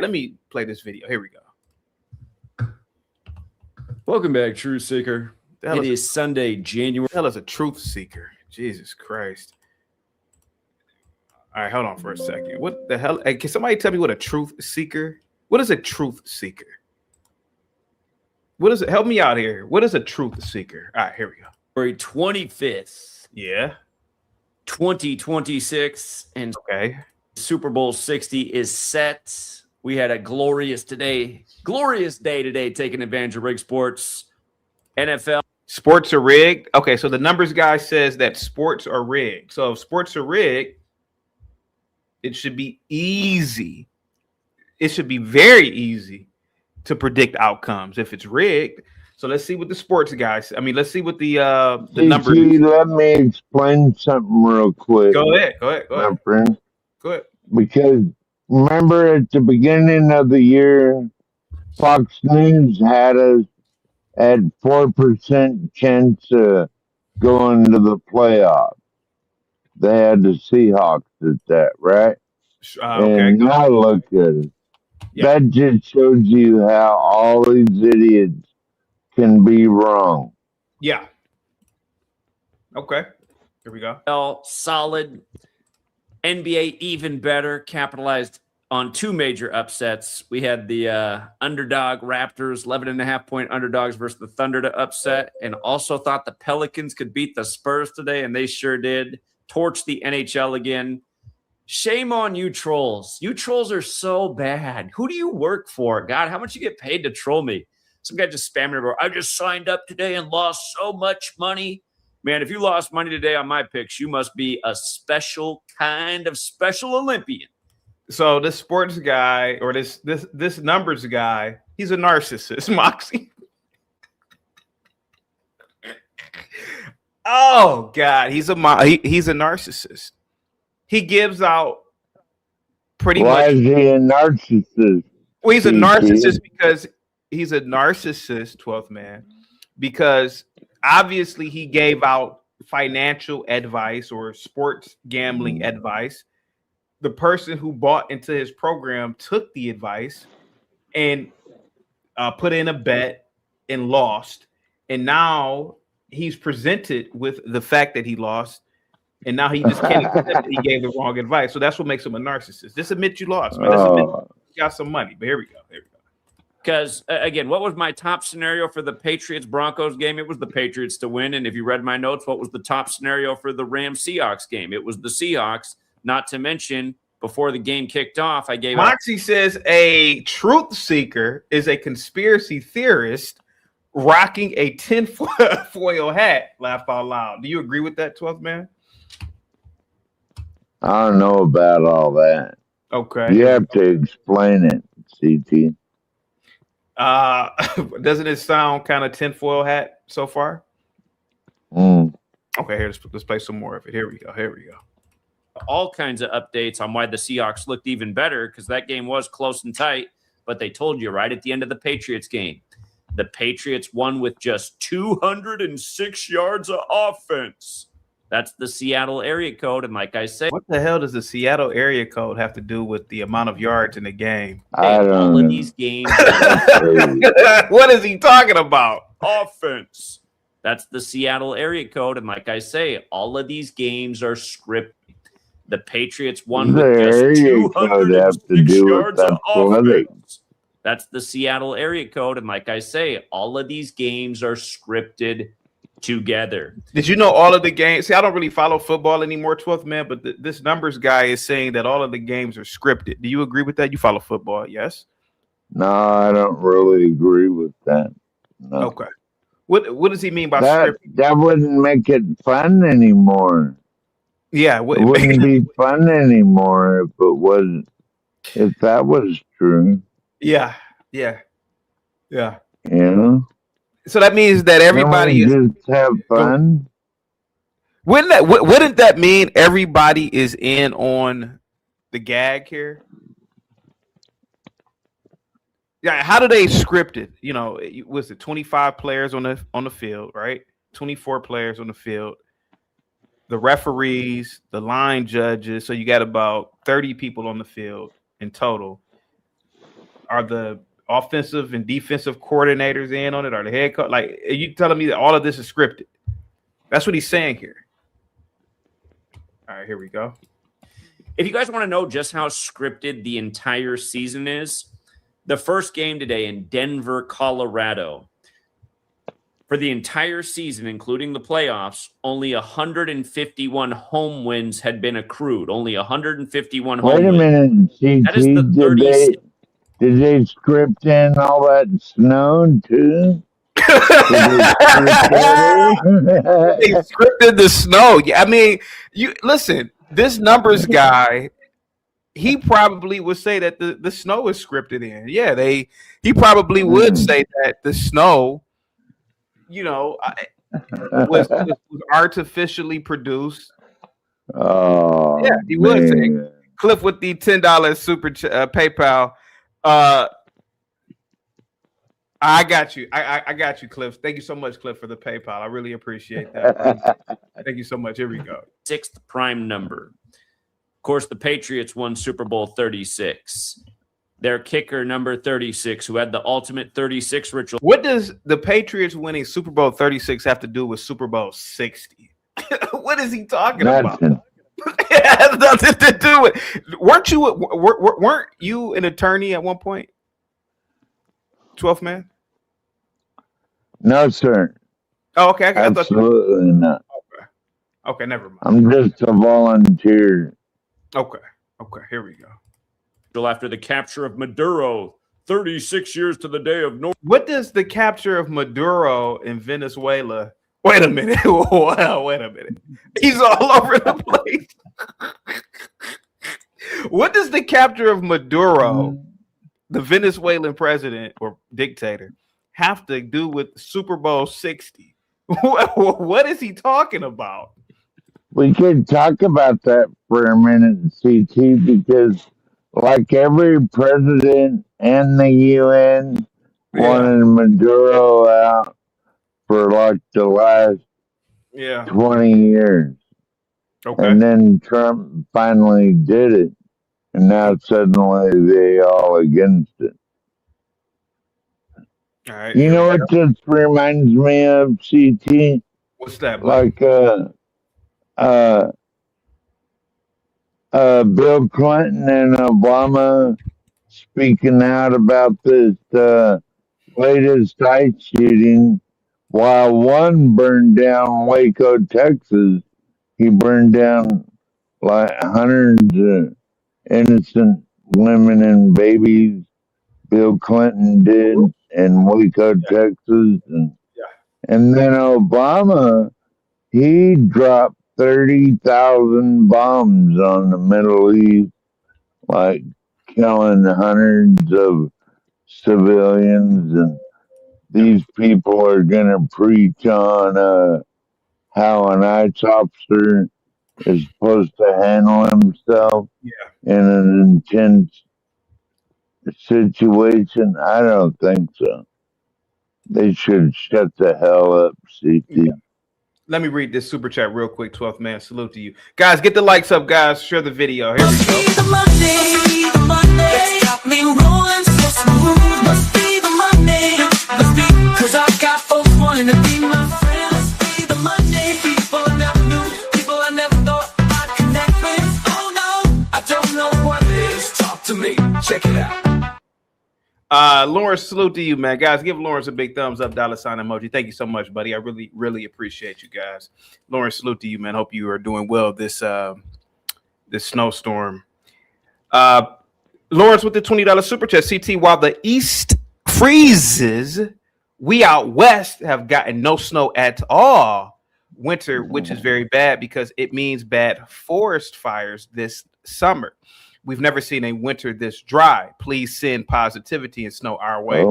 Let me play this video. Here we go. Welcome back, Truth Seeker. It is Sunday, January. What the hell is a truth seeker? Jesus Christ. All right, hold on for a second. What the hell? Hey, can somebody tell me what a truth seeker? What is a truth seeker? What is it? Help me out here. What is a truth seeker? All right, here we go. February 25th. Yeah. 2026. And okay. Super Bowl 60 is set. We had a glorious day today, taking advantage of rig sports. NFL. Sports are rigged. Okay, so the numbers guy says that sports are rigged. So if sports are rigged, it should be easy. It should be very easy to predict outcomes if it's rigged. So let's see what the sports guys. I mean, let's see what the numbers. Let me explain something real quick. Go ahead, my friend. Go ahead. Because remember at the beginning of the year, Fox News had us at 4% chance of going to the playoffs. They had the Seahawks at that, right? Okay. And now look at it. Yeah. That just shows you how all these idiots can be wrong. Yeah. Okay. Here we go. Solid. NBA even better. Capitalized on two major upsets. We had the underdog Raptors, 11.5-point underdogs versus the Thunder to upset, and also thought the Pelicans could beat the Spurs today, and they sure did. Torch the NHL again. Shame on you trolls. You trolls are so bad. Who do you work for? God, how much you get paid to troll me? Some guy just spamming about, I just signed up today and lost so much money. Man, if you lost money today on my picks, you must be a special kind of special Olympian. So this sports guy or this numbers guy, he's a narcissist, Moxie. Oh God, he's a narcissist. He gives out pretty much. Why is he a narcissist? Well, he's a narcissist because he's a narcissist, 12th man, because obviously he gave out financial advice or sports gambling advice. The person who bought into his program took the advice and put in a bet and lost. And now he's presented with the fact that he lost. And now he just can't accept that he gave the wrong advice. So that's what makes him a narcissist. Just admit you lost, man. Just admit you got some money. But here we go. Because, again, what was my top scenario for the Patriots-Broncos game? It was the Patriots to win. And if you read my notes, what was the top scenario for the Rams-Seahawks game? It was the Seahawks. Not to mention, before the game kicked off, I gave Moxie says a truth seeker is a conspiracy theorist rocking a tinfoil hat. Laugh out loud. Do you agree with that, 12th man? I don't know about all that. Okay. You have to explain it, CT. Doesn't it sound kind of tinfoil hat so far? Okay, here, let's play some more of it. Here we go. All kinds of updates on why the Seahawks looked even better, because that game was close and tight, but they told you right at the end of the Patriots game. The Patriots won with just 206 yards of offense. That's the Seattle area code, and like I said, what the hell does the Seattle area code have to do with the amount of yards in the game? I don't all know. of these games. What is he talking about? Offense. That's the Seattle area code, and like I say, all of these games are scripted. The Patriots won with just 206 yards of offense. That's the Seattle area code, and like I say, all of these games are scripted together. Did you know all of the games? See, I don't really follow football anymore, 12th man, but this numbers guy is saying that all of the games are scripted. Do you agree with that? You follow football, yes? No, I don't really agree with that. No. Okay. What does he mean by that? scripted? That wouldn't make it fun anymore. Yeah, it wouldn't be fun anymore if it wasn't. If that was true. Yeah. You know. So that means that everybody just have fun. Wouldn't that mean everybody is in on the gag here? Yeah. How do they script it? You know, was it 25 players on the field, right? 24 players on the field. The referees, the line judges. So you got about 30 people on the field in total. are the offensive and defensive coordinators in on it? Are the head coach? Like, are you telling me that all of this is scripted? That's what he's saying here. All right, here we go. If you guys want to know just how scripted the entire season is, the first game today in Denver, Colorado, for the entire season, including the playoffs, only 151 home wins had been accrued. Only 151 home wins. Wait a minute, CT, That is the 30. Did they script in all that snow too? They scripted the snow. Yeah, I mean, you listen. This numbers guy, he probably would say that the snow is scripted in. Yeah, he probably would say that the snow, was artificially produced. Oh, yeah, he would say. Cliff with the $10 super PayPal. I got you. I got you, Cliff. Thank you so much, Cliff, for the PayPal. I really appreciate that. Thank you so much. Here we go. 6th prime number. Of course, the Patriots won Super Bowl 36. Their kicker, number 36, who had the ultimate 36 ritual. What does the Patriots winning Super Bowl 36 have to do with Super Bowl 60? What is he talking about? It has nothing to do with. Weren't you an attorney at one point? 12th man? No, sir. Oh, okay. Absolutely not. Okay, never mind. I'm just a volunteer. Okay, here we go. After the capture of Maduro, 36 years to the day of North. What does the capture of Maduro in Venezuela? Wait a minute. Wait a minute. He's all over the place. What does the capture of Maduro, the Venezuelan president or dictator, have to do with Super Bowl 60? What is he talking about? We could talk about that for a minute, CT, because like every president and the UN wanted Maduro out for like the last 20 years. Okay. And then Trump finally did it. And now suddenly they all against it. All right. You know what this reminds me of, CT? What's that? Like Bill Clinton and Obama speaking out about this latest ICE shooting, while one burned down Waco, Texas. He burned down like hundreds of innocent women and babies. Bill Clinton did in Waco, Texas, and then Obama, he dropped 30,000 bombs on the Middle East, like killing hundreds of civilians. And these people are going to preach on how an ICE officer is supposed to handle himself in an intense situation. I don't think so. They should shut the hell up, CT. Yeah. Let me read this super chat real quick. 12th man, salute to you guys. Get the likes up, guys. Share the video. Here we go. Must be the Monday. Cause I got folks wanting to be my friend. Must be the Monday. People I never knew, people I never thought I'd connect with. Oh no, I don't know what it is. Talk to me, check it out. Lawrence, salute to you, man. Guys, give Lawrence a big thumbs up, $ emoji. Thank you so much, buddy. I really, really appreciate you guys. Lawrence, salute to you, man. Hope you are doing well this snowstorm. Lawrence with the $20 super chat. CT, while the East freezes, we out West have gotten no snow at all winter, which is very bad because it means bad forest fires this summer. We've never seen a winter this dry. Please send positivity and snow our way.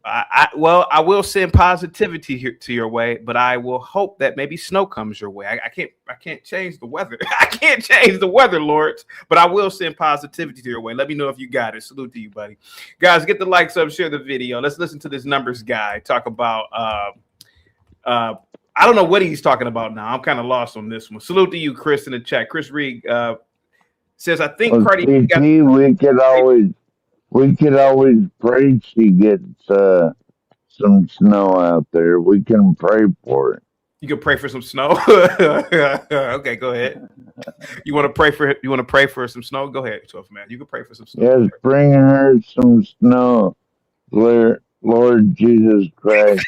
I will send positivity here to your way, but I will hope that maybe snow comes your way. I can't change the weather. I can't change the weather, Lawrence, but I will send positivity to your way. Let me know if you got it. Salute to you, buddy. Guys, get the likes up, share the video. Let's listen to this numbers guy talk about I don't know what he's talking about now. I'm kind of lost on this one. Salute to you, Chris, in the chat. Chris Reed says, I think Cardi B got... we could always We could always pray she gets some snow out there. We can pray for it. You can pray for some snow. Okay, go ahead. You want to pray for some snow? Go ahead, 12 man. You can pray for some snow. Yes, bring her some snow, Lord Jesus Christ.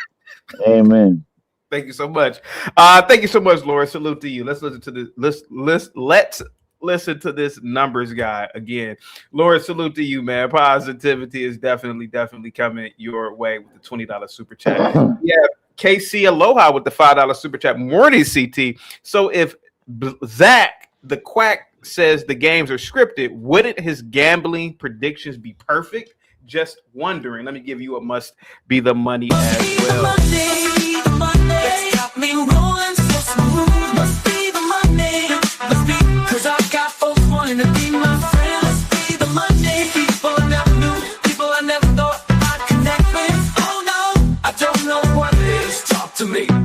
Amen. Thank you so much. Thank you so much, Laura. Salute to you. Let's listen to this. Let's listen to this numbers guy again. Laura, salute to you, man. Positivity is definitely coming your way with the $20 super chat. Yeah, KC Aloha with the $5 super chat. Morning, CT. So if Zach the Quack says the games are scripted, wouldn't his gambling predictions be perfect? Just wondering. Let me give you a must be the money as well.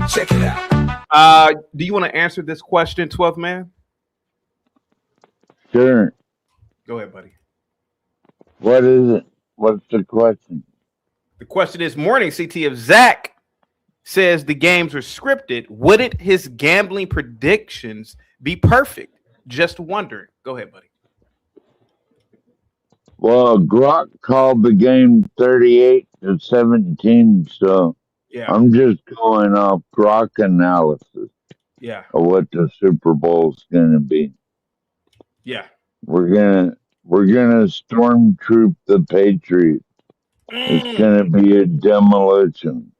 Check it out. Do you want to answer this question, 12th man? Sure. Go ahead, buddy. What is it? What's the question? The question is, morning, CT, if Zach says the games are scripted, wouldn't his gambling predictions be perfect? Just wondering. Go ahead, buddy. Well, Grok called the game 38-17, so Yeah. I'm just going off Grok analysis Yeah. of what the Super Bowl's gonna be. Yeah. We're gonna stormtroop the Patriots. It's gonna be a demolition.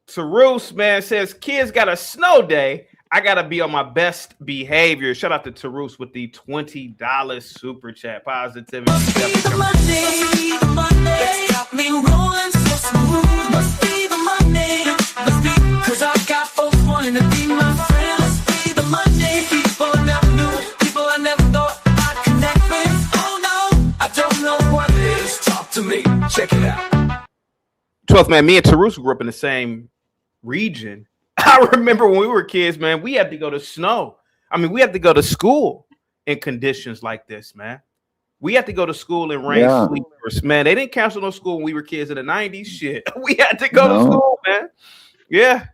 Tarus, man, says kids got a snow day. I gotta be on my best behavior. Shout out to Tarus with the $20 super chat. Positivity. Cause I got folks wanting to be my friend. Let's be the Monday people I never knew, people I never thought I'd connect with. Oh no, I don't know what it is. Talk to me, check it out. 12th man, me and Tarus grew up in the same region. I remember when we were kids, man, we had to go to snow. I mean, we had to go to school in conditions like this, man. We had to go to school in rain, sleep, man. They didn't cancel no school when we were kids in the 90s. Shit, we had to go to school, man. Yeah.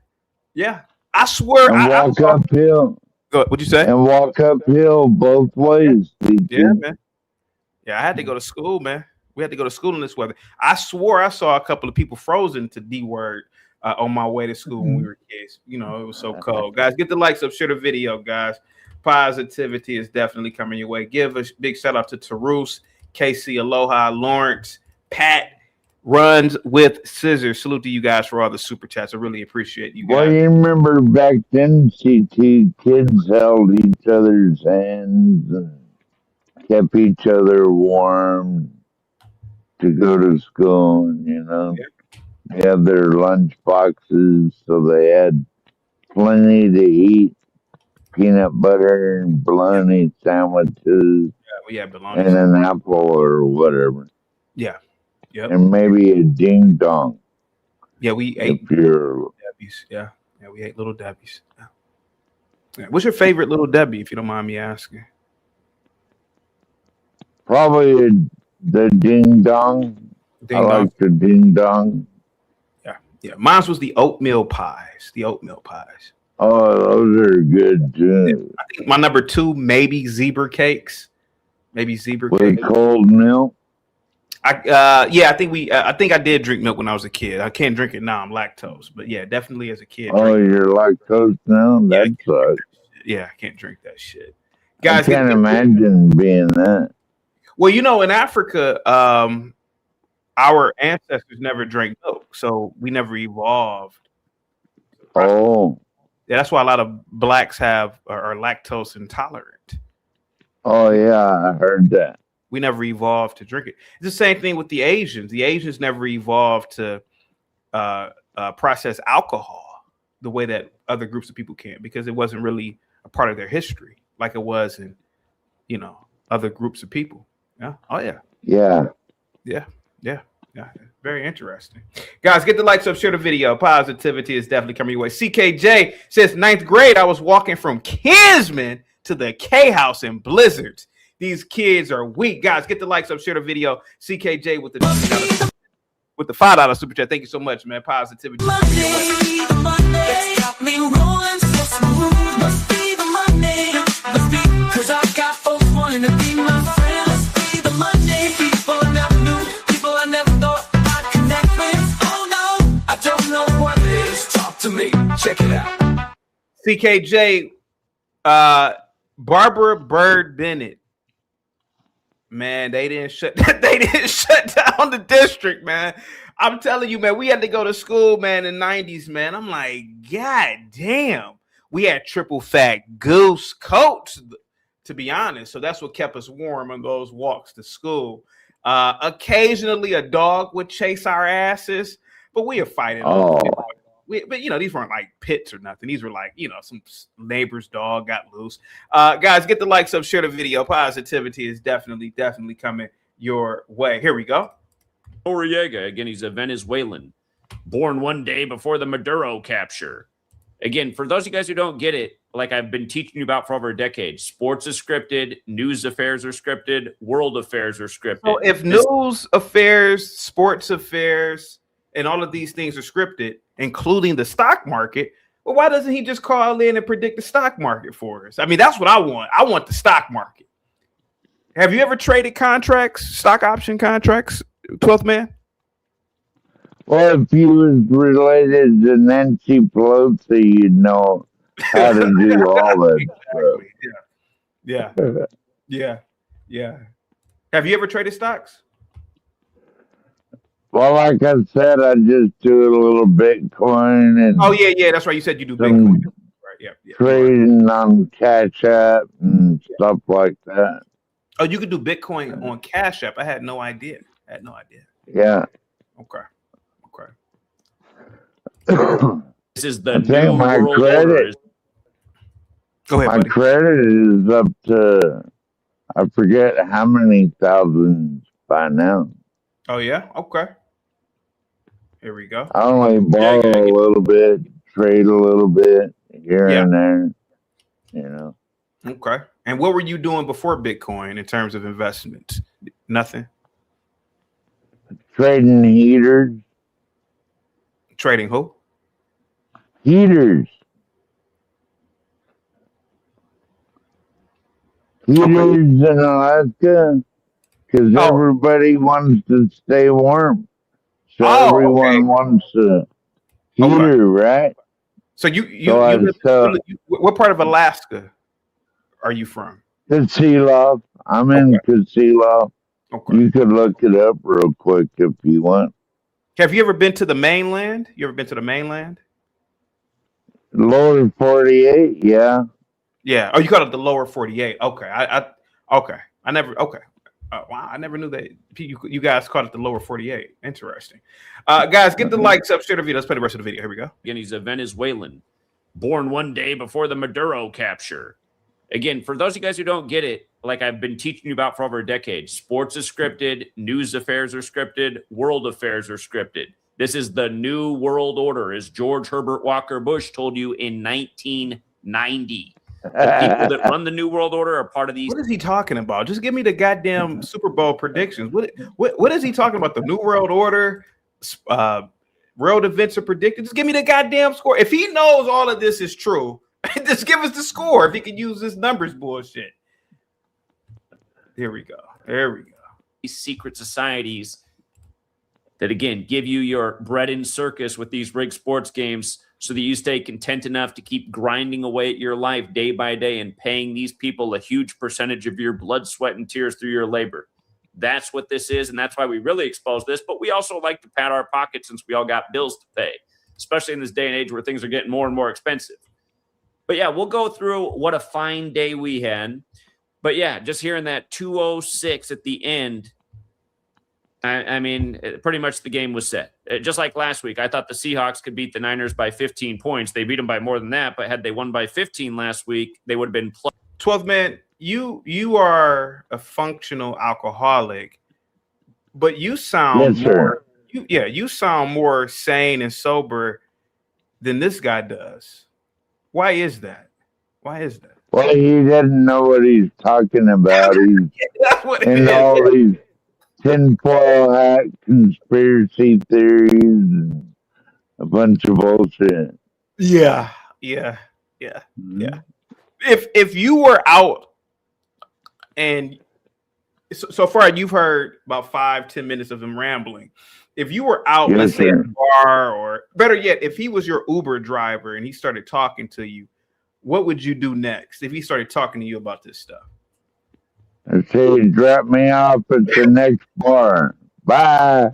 I swear. And walk uphill. What'd you say? And walk uphill both ways. Yeah, man. Yeah, I had to go to school, man. We had to go to school in this weather. I swore I saw a couple of people frozen to D word on my way to school when we were kids. You know, it was so cold. Guys, get the likes up, share the video, guys. Positivity is definitely coming your way. Give a big shout out to Tarus, KC Aloha, Lawrence, Pat, Runs with Scissors. Salute to you guys for all the super chats. I really appreciate you guys. Well, you remember back then, CT, kids held each other's hands and kept each other warm to go to school, and, you know, they had their lunch boxes, so they had plenty to eat. Peanut butter and bologna sandwiches, and an apple or whatever. Yeah. Yep. And maybe a ding dong. Yeah, we ate little Debbie's. Yeah, we ate little Debbie's. Yeah. What's your favorite little Debbie, if you don't mind me asking? Probably the ding dong. I like the ding dong. Yeah. Mine was the oatmeal pies. Oh, those are good too. I think my number 2, maybe zebra cakes. With cold milk. I think I did drink milk when I was a kid. I can't drink it now. I'm lactose, but yeah, definitely as a kid. Oh, you're lactose now? That sucks. Yeah, I can't drink that shit. Guys, I can't imagine being that. Well, you know, in Africa, our ancestors never drank milk, so we never evolved. Oh. Yeah, that's why a lot of blacks are lactose intolerant. Oh, yeah, I heard that. We never evolved to drink it. It's the same thing with the Asians. The Asians never evolved to process alcohol the way that other groups of people can, because it wasn't really a part of their history like it was in, you know, other groups of people. Yeah. Oh, yeah. Yeah. Very interesting. Guys, get the likes up, share the video. Positivity is definitely coming your way. CKJ says, 9th grade, I was walking from Kinsman to the K house in blizzards. These kids are weak. Guys, get the likes up, share the video. CKJ with the $5 super chat. Thank you so much, man. Positivity. Got me rolling so smooth. Must be the Monday. Must be 'cause I got folks wanting to be my friend. Must be the Monday. People I never knew. People I never thought I'd connect with. Oh no, I don't know what it is. Talk to me. Check it out. CKJ, Barbara Bird Bennett. Man, they didn't shut down the district, man. I'm telling you, man, we had to go to school, man, in the 90s, man. I'm like, God damn. We had triple fat goose coats, to be honest. So that's what kept us warm on those walks to school. Occasionally a dog would chase our asses, but we were fighting. But these weren't like pits or nothing. These were like, some neighbor's dog got loose. Guys, get the likes up, share the video. Positivity is definitely coming your way. Here we go. Noriega, again, he's a Venezuelan, born one day before the Maduro capture. Again, for those of you guys who don't get it, like I've been teaching you about for over a decade, sports is scripted, news affairs are scripted, world affairs are scripted. So if news affairs, sports affairs, and all of these things are scripted, including the stock market, well, why doesn't he just call in and predict the stock market for us? I mean, that's what I want. I want the stock market. Have you ever traded contracts, stock option contracts, 12th man? Well, if you was related to Nancy Pelosi, you'd know how to do all that stuff. Yeah. Have you ever traded stocks? Well, like I said, I just do a little Bitcoin and that's right. You said you do Bitcoin. Right, yeah. Trading on Cash App and stuff like that. Oh, you could do Bitcoin on Cash App. I had no idea. Yeah. Okay. This is the new my world credit. order. Go ahead, My buddy. credit is up to, I forget how many thousands by now. Oh, yeah? Okay. Here we go. I only borrow a little bit, trade a little bit here and there, Okay. And what were you doing before Bitcoin in terms of investments? Nothing? Trading heaters. Trading who? Heaters. Heaters in Alaska, because everybody wants to stay warm. So everyone wants a heater, right? So what part of Alaska are you from? Kasilof. I'm in Kasilof. Okay. You could look it up real quick if you want. Have you ever been to the mainland? You ever been to the mainland? Lower 48, yeah. Yeah. Oh, you call it the lower 48. Okay. I never knew that you guys called it the lower 48. Interesting. Guys, get the likes up, share the video. Let's play the rest of the video. Here we go. Again, he's a Venezuelan, born one day before the Maduro capture. Again, for those of you guys who don't get it, like I've been teaching you about for over a decade, sports is scripted, news affairs are scripted, world affairs are scripted. This is the new world order, as George Herbert Walker Bush told you in 1990. The people that run the new world order are part of these. What is he talking about? Just give me the goddamn Super Bowl predictions. What is he talking about? The new world order, world events are predicted. Just give me the goddamn score. If he knows all of this is true, just give us the score. If he can use this numbers bullshit. Here we go. These secret societies that, again, give you your bread and circus with these rigged sports games so that you stay content enough to keep grinding away at your life day by day and paying these people a huge percentage of your blood, sweat, and tears through your labor. That's what this is, and that's why we really expose this. But we also like to pat our pockets since we all got bills to pay, especially in this day and age where things are getting more and more expensive. But yeah, we'll go through what a fine day we had. But yeah, just hearing that 206 at the end, I mean, pretty much the game was set. Just like last week, I thought the Seahawks could beat the Niners by 15 points. They beat them by more than that, but had they won by 15 last week, they would have been 12th man, you are a functional alcoholic, but you sound you sound more sane and sober than this guy does. Why is that? Well, he doesn't know what he's talking about. He's That's what it in is. all these tinfoil hat conspiracy theories and a bunch of bullshit. Yeah. If you were out and so far you've heard about 5-10 minutes of him rambling. If you were out, Yes, let's say at sir. a bar, or better yet, if he was your Uber driver and he started talking to you, what would you do next if he started talking to you about this stuff? I say, drop me off at the next bar. Bye.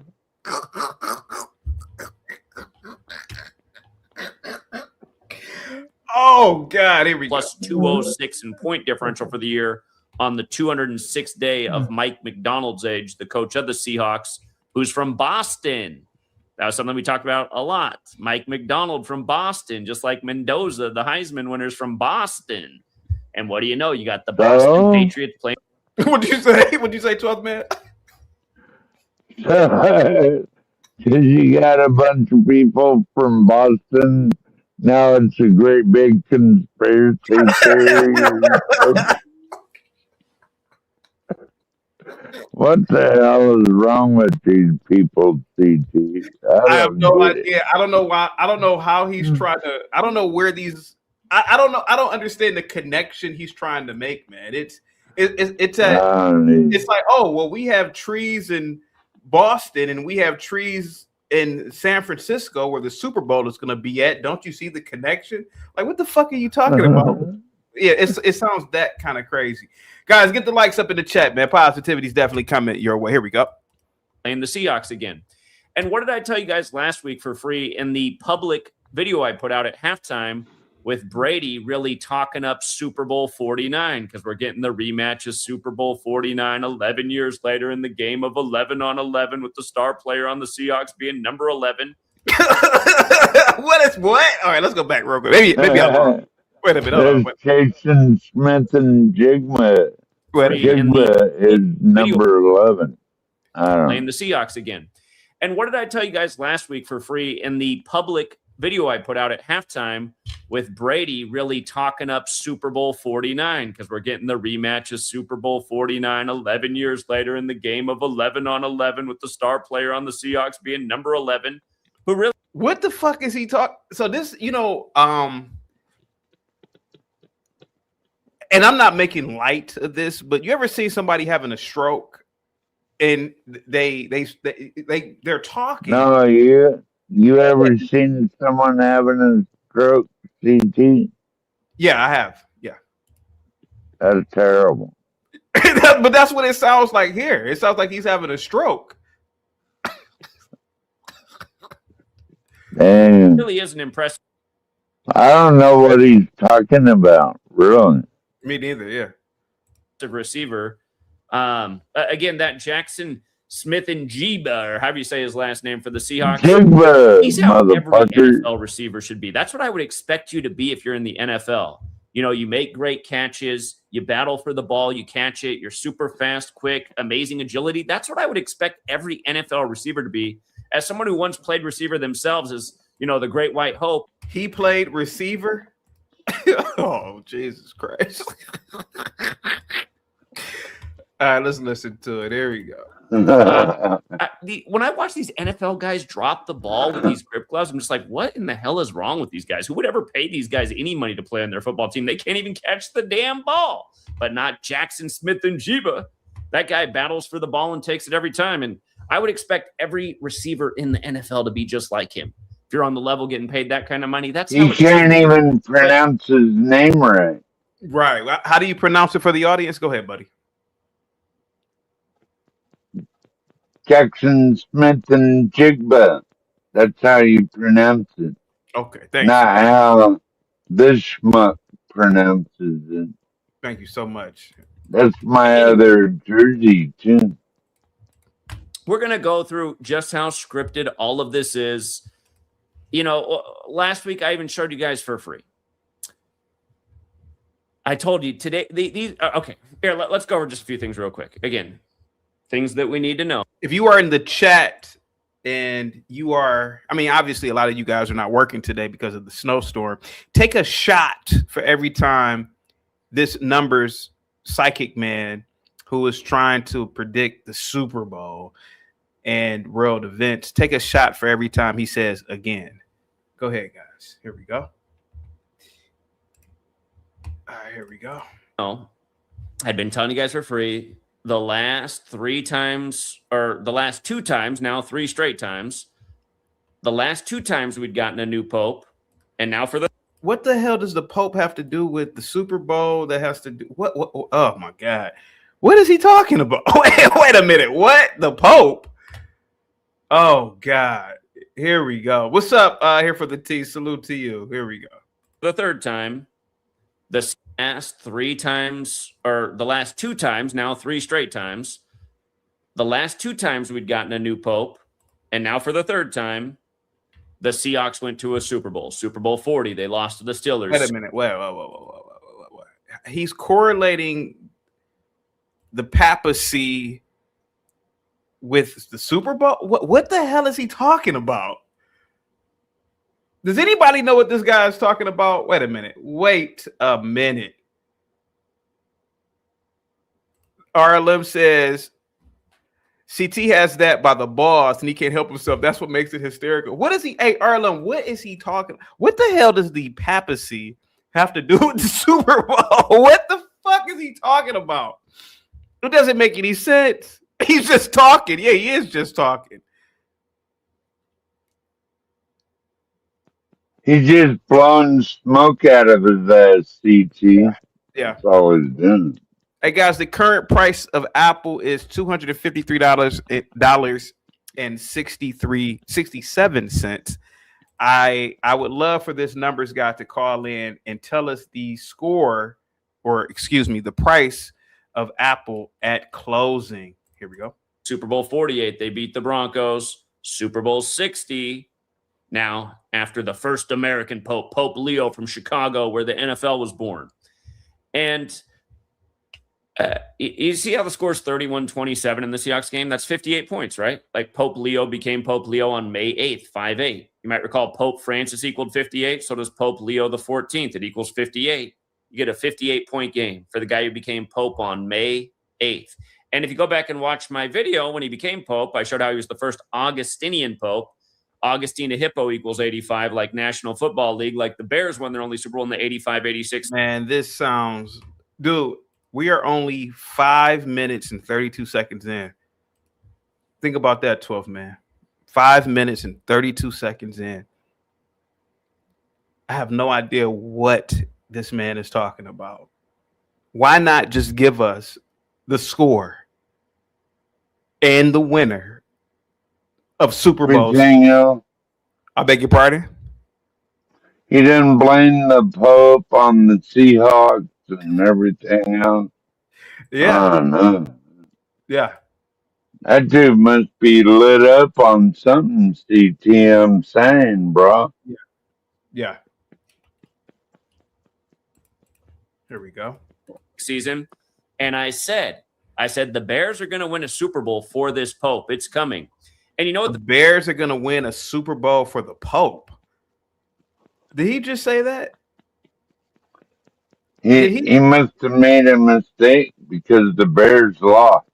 Oh God, here we plus go. 206 in point differential for the year on the 206th day of Mike McDonald's age, the coach of the Seahawks, who's from Boston. That was something we talked about a lot. Mike McDonald from Boston, just like Mendoza, the Heisman winners from Boston. And what do you know? You got the Boston Patriots playing. What'd you say? What'd you say, 12th man? Because you got a bunch of people from Boston. Now it's a great big conspiracy theory. What the hell is wrong with these people, CT? I have no idea. I don't know why. I don't know how he's trying to. I don't know where these. I don't know. I don't understand the connection he's trying to make, man. It's like, oh well, we have trees in Boston and we have trees in San Francisco where the Super Bowl is going to be at. Don't you see the connection? Like, what the fuck are you talking about? Yeah, it sounds that kind of crazy. Guys, get the likes up in the chat, man. Positivity is definitely coming your way. Here we go. Playing the Seahawks again. And what did I tell you guys last week for free in the public video I put out at halftime with Brady really talking up Super Bowl 49, because we're getting the rematch of Super Bowl 49 11 years later in the game of 11 on 11 with the star player on the Seahawks being number 11. What? All right, let's go back real quick. Maybe I'm wrong. Wait a minute. Hold on. Jason Smith and Jigma. Jigma is number 11. I don't know. Playing the Seahawks again. And what did I tell you guys last week for free in the public video I put out at halftime with Brady really talking up Super Bowl 49, because we're getting the rematch of Super Bowl 49 11 years later in the game of 11 on 11 with the star player on the Seahawks being number 11. Who really? What the fuck is he talking? So this, and I'm not making light of this, but you ever see somebody having a stroke and they're talking? No, you ever seen someone having a stroke, CT? Yeah, I have. Yeah. That's terrible. But that's what it sounds like here. It sounds like he's having a stroke. Damn. It really is an impressive. I don't know what he's talking about, really. Me neither, yeah. Receiver. Again, that Jackson Smith and Jiba, or however you say his last name for the Seahawks. Jigba, He's how every motherfucker. NFL receiver should be. That's what I would expect you to be if you're in the NFL. You make great catches, you battle for the ball, you catch it, you're super fast, quick, amazing agility. That's what I would expect every NFL receiver to be. As someone who once played receiver themselves, as the great white hope. He played receiver. Oh, Jesus Christ. All right, let's listen to it. There we go. When I watch these NFL guys drop the ball with these grip gloves, I'm just like, what in the hell is wrong with these guys? Who would ever pay these guys any money to play on their football team? They can't even catch the damn ball. But not Jackson Smith and Jiba. That guy battles for the ball and takes it every time. And I would expect every receiver in the NFL to be just like him. If you're on the level getting paid that kind of money, that's he can't even pronounce his name right. Right. How do you pronounce it for the audience? Go ahead, buddy. Jackson Smith and Jigba. That's how you pronounce it. Okay, thanks. Not how this schmuck pronounces it. Thank you so much. That's my other jersey, too. We're going to go through just how scripted all of this is. Last week I even showed you guys for free. I told you today, these okay, here, let's go over just a few things real quick. Again, things that we need to know. If you are in the chat and you are, obviously a lot of you guys are not working today because of the snowstorm. Take a shot for every time this numbers psychic man who was trying to predict the Super Bowl and world events take a shot for every time he says again. Go ahead, guys. Here we go. All right, here we go. Oh, I'd been telling you guys for free the last 3 times, or the last 2 times, now 3 straight times. The last 2 times we'd gotten a new pope, and now for the what the hell does the Pope have to do with the Super Bowl? That has to do what? Oh my God, what is he talking about? Wait a minute, what? The Pope? Oh God, here we go. What's up? Here for the T. Salute to you. Here we go. 3rd time, the last 3 times, or the last 2 times, now 3 straight times. The last 2 times we'd gotten a new pope, and now for the 3rd time, the Seahawks went to a Super Bowl, Super Bowl 40. They lost to the Steelers. Wait a minute. Wait. He's correlating the papacy with the Super Bowl. What the hell is he talking about? Does anybody know what this guy is talking about? Wait a minute. RLM says CT has that by the balls and he can't help himself. That's what makes it hysterical. What is he? Hey, Arlen, what is he talking? What the hell does the papacy have to do with the Super Bowl? What the fuck is he talking about? It doesn't make any sense. He's just talking. Yeah, he is just talking. He's just blowing smoke out of his ass, CT. Yeah. That's all he's doing. Hey guys, the current price of Apple is $253.67. I would love for this numbers guy to call in and tell us the score, or excuse me, the price of Apple at closing. Here we go. Super Bowl 48, they beat the Broncos. Super Bowl 60, now after the first American Pope, Pope Leo from Chicago, where the NFL was born. And you see how the score is 31-27 in the Seahawks game? That's 58 points, right? Like Pope Leo became Pope Leo on May 8th, 5-8. You might recall Pope Francis equaled 58. So does Pope Leo the 14th. It equals 58. You get a 58-point game for the guy who became Pope on May 8th. And if you go back and watch my video when he became Pope, I showed how he was the first Augustinian Pope. Augustine to Hippo equals 85, like National Football League, like the Bears won their only Super Bowl in the 85-86. Man, this sounds... Dude, we are only 5 minutes and 32 seconds in. Think about that, 12th man. 5 minutes and 32 seconds in. I have no idea what this man is talking about. Why not just give us the score and the winner of Super Bowl? I beg your pardon? He didn't blame the Pope on the Seahawks and everything else. Yeah. No. Yeah. That dude must be lit up on something, CT, I'm saying, bro. Yeah. Here we go. Season. And I said the Bears are going to win a Super Bowl for this Pope. It's coming. And you know what? The Bears are going to win a Super Bowl for the Pope. Did he just say that? He must have made a mistake because the Bears lost.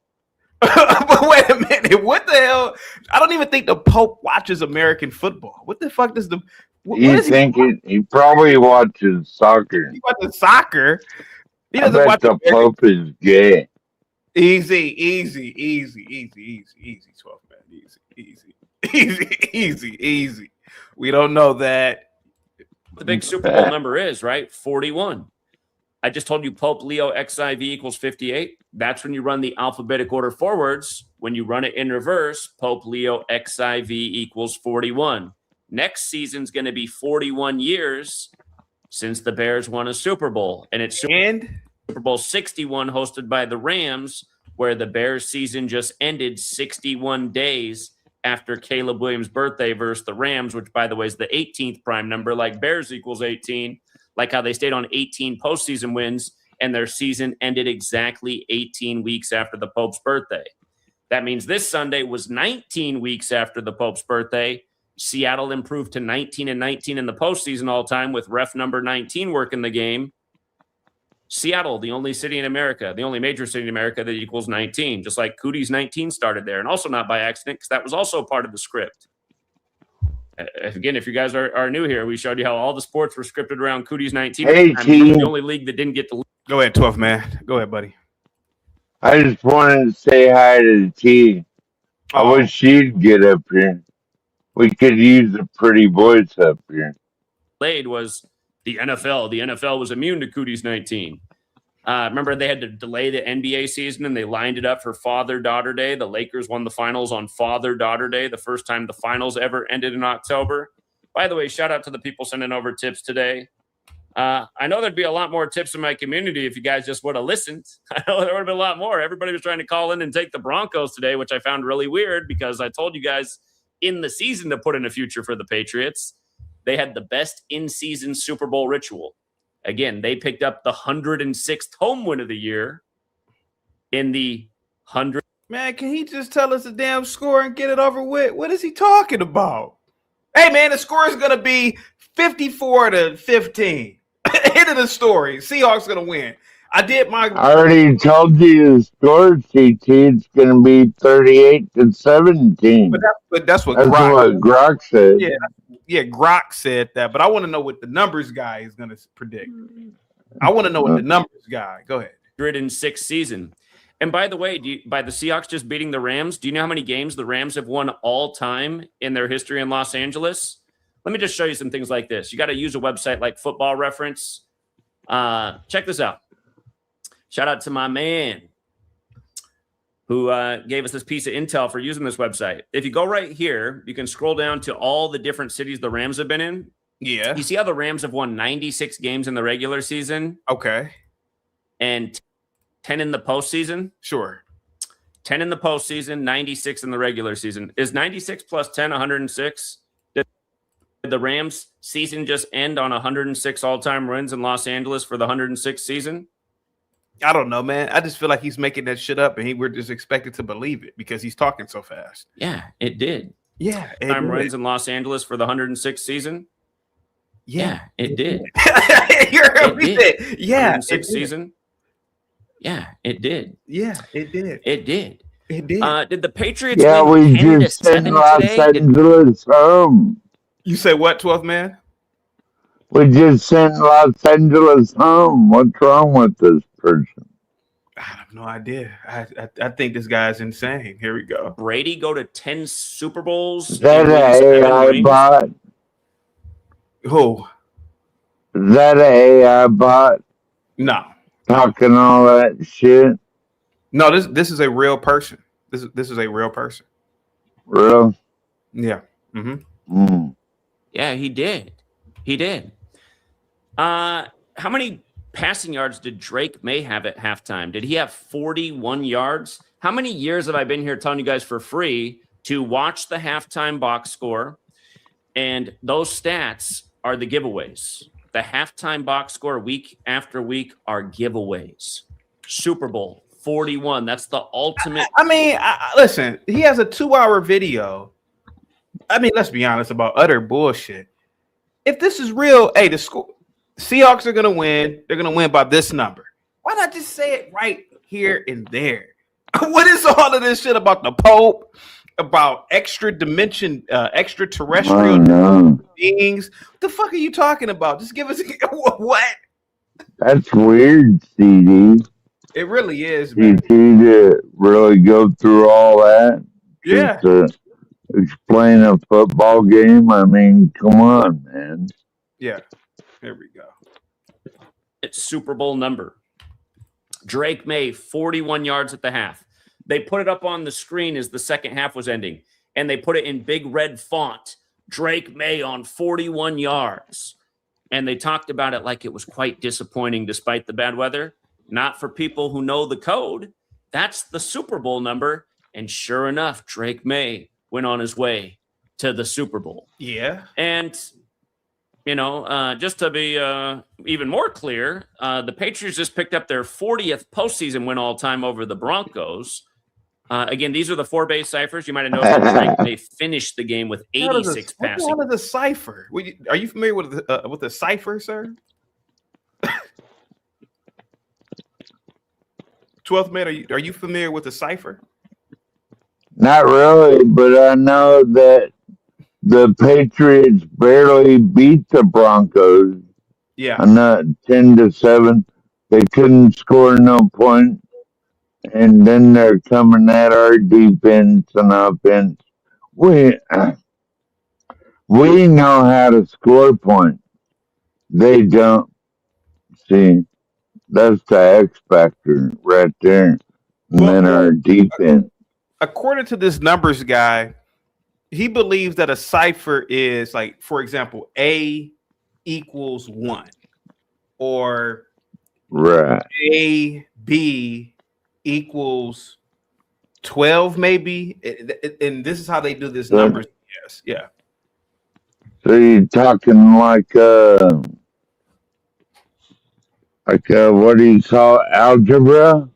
But wait a minute. What the hell? I don't even think the Pope watches American football. What the fuck does the... He probably watches soccer. He watches soccer? He doesn't watch the Pope is gay. Easy, 12 man. Easy. We don't know that. The big Super Bowl number is, right? 41. I just told you Pope Leo XIV equals 58. That's when you run the alphabetic order forwards. When you run it in reverse, Pope Leo XIV equals 41. Next season's going to be 41 years since the Bears won a Super Bowl. And it's Super Bowl 61 hosted by the Rams, where the Bears season just ended 61 days after Caleb Williams' birthday versus the Rams, which, by the way, is the 18th prime number, like Bears equals 18, like how they stayed on 18 postseason wins, and their season ended exactly 18 weeks after the Pope's birthday. That means this Sunday was 19 weeks after the Pope's birthday. Seattle improved to 19-19 in the postseason all time with ref number 19 working the game. Seattle, the only city in America, the only major city in America that equals 19, just like Cootie's 19 started there, and also not by accident because that was also part of the script. Again, if you guys are new here, we showed you how all the sports were scripted around Cootie's 19. Hey, The only league that didn't get to. Go ahead, 12th man. Go ahead, buddy. I just wanted to say hi to T. I wish she'd get up here. We could use a pretty voice up here. Played was the NFL. The NFL was immune to Cootie's 19. Remember, they had to delay the NBA season and they lined it up for Father-Daughter Day. The Lakers won the finals on Father-Daughter Day, the first time the finals ever ended in October. By the way, shout out to the people sending over tips today. I know there'd be a lot more tips in my community if you guys just would have listened. I know there would have been a lot more. Everybody was trying to call in and take the Broncos today, which I found really weird because I told you guys in the season to put in a future for the Patriots. They had the best in-season Super Bowl ritual. Again, they picked up the 106th home win of the year in the 100. Man, can he just tell us the damn score and get it over with? What is he talking about? Hey, man, the score is going to be 54-15. End of the story. Seahawks going to win. I already told you the score, CT. It's going to be 38-17. But that's what Grok said. Yeah, Grok said that. But I want to know what the numbers guy is going to predict. I want to know what the numbers guy. Go ahead. 106th season. And by the way, by the Seahawks just beating the Rams, do you know how many games the Rams have won all time in their history in Los Angeles? Let me just show you some things like this. You got to use a website like Football Reference. Check this out. Shout out to my man who gave us this piece of intel for using this website. If you go right here, you can scroll down to all the different cities the Rams have been in. Yeah. You see how the Rams have won 96 games in the regular season? Okay. And 10 in the postseason? Sure. 10 in the postseason, 96 in the regular season. Is 96 plus 10 106? Did the Rams season just end on 106 all-time wins in Los Angeles for the 106th season? I don't know, man. I just feel like he's making that shit up, and we're just expected to believe it because he's talking so fast. Yeah, it did. Yeah, time runs in Los Angeles for the 106th season. Yeah, it did. Yeah, 106th season. Yeah, it did. Yeah, it did. It did. It did. Did the Patriots? Yeah, we just sent Los Angeles home. You say what, 12th man? We just sent Los Angeles home. What's wrong with this person? I have no idea. I think this guy's insane. Here we go. Brady go to 10 Super Bowls. Is that an AI bot? Who? Is that an AI bot? No. Talking all that shit? No, this is a real person. This is a real person. Real? Yeah. Mm-hmm. Mm. Yeah, he did. He did. How many passing yards did Drake May have at halftime? Did he have 41 yards? How many years have I been here telling you guys for free to watch the halftime box score? And those stats are the giveaways. The halftime box score week after week are giveaways. Super Bowl 41. That's the ultimate. I mean, listen, he has a 2-hour video. I mean, let's be honest about utter bullshit. If this is real, hey, the Seahawks are going to win. They're going to win by this number. Why not just say it right here and there? What is all of this shit about the Pope, about extraterrestrial beings? What the fuck are you talking about? Just give us what? That's weird, CD. It really is, man. CD to really go through all that. Yeah. To explain a football game. I mean, come on, man. Yeah. There we go. It's Super Bowl number. Drake May, 41 yards at the half. They put it up on the screen as the second half was ending, and they put it in big red font. Drake May on 41 yards. And they talked about it like it was quite disappointing despite the bad weather. Not for people who know the code. That's the Super Bowl number. And sure enough, Drake May went on his way to the Super Bowl. Yeah. And, you know, just to be even more clear, the Patriots just picked up their 40th postseason win all time over the Broncos. Again, these are the 4 base ciphers. You might have noticed that they finished the game with 86 passing. What is a cipher? Are you familiar with the cipher, sir? 12th man, are you familiar with the cipher? Not really, but I know that the Patriots barely beat the Broncos. Yeah. I'm not 10-7. They couldn't score no point, and then they're coming at our defense and offense. We know how to score points. They don't. See, that's the X factor right there. And then our defense. According to this numbers guy, he believes that a cipher is like, for example, A equals 1, or Right. A, B equals 12, maybe. And this is how they do this numbers. Yes, yeah. So you're talking like what do you call algebra?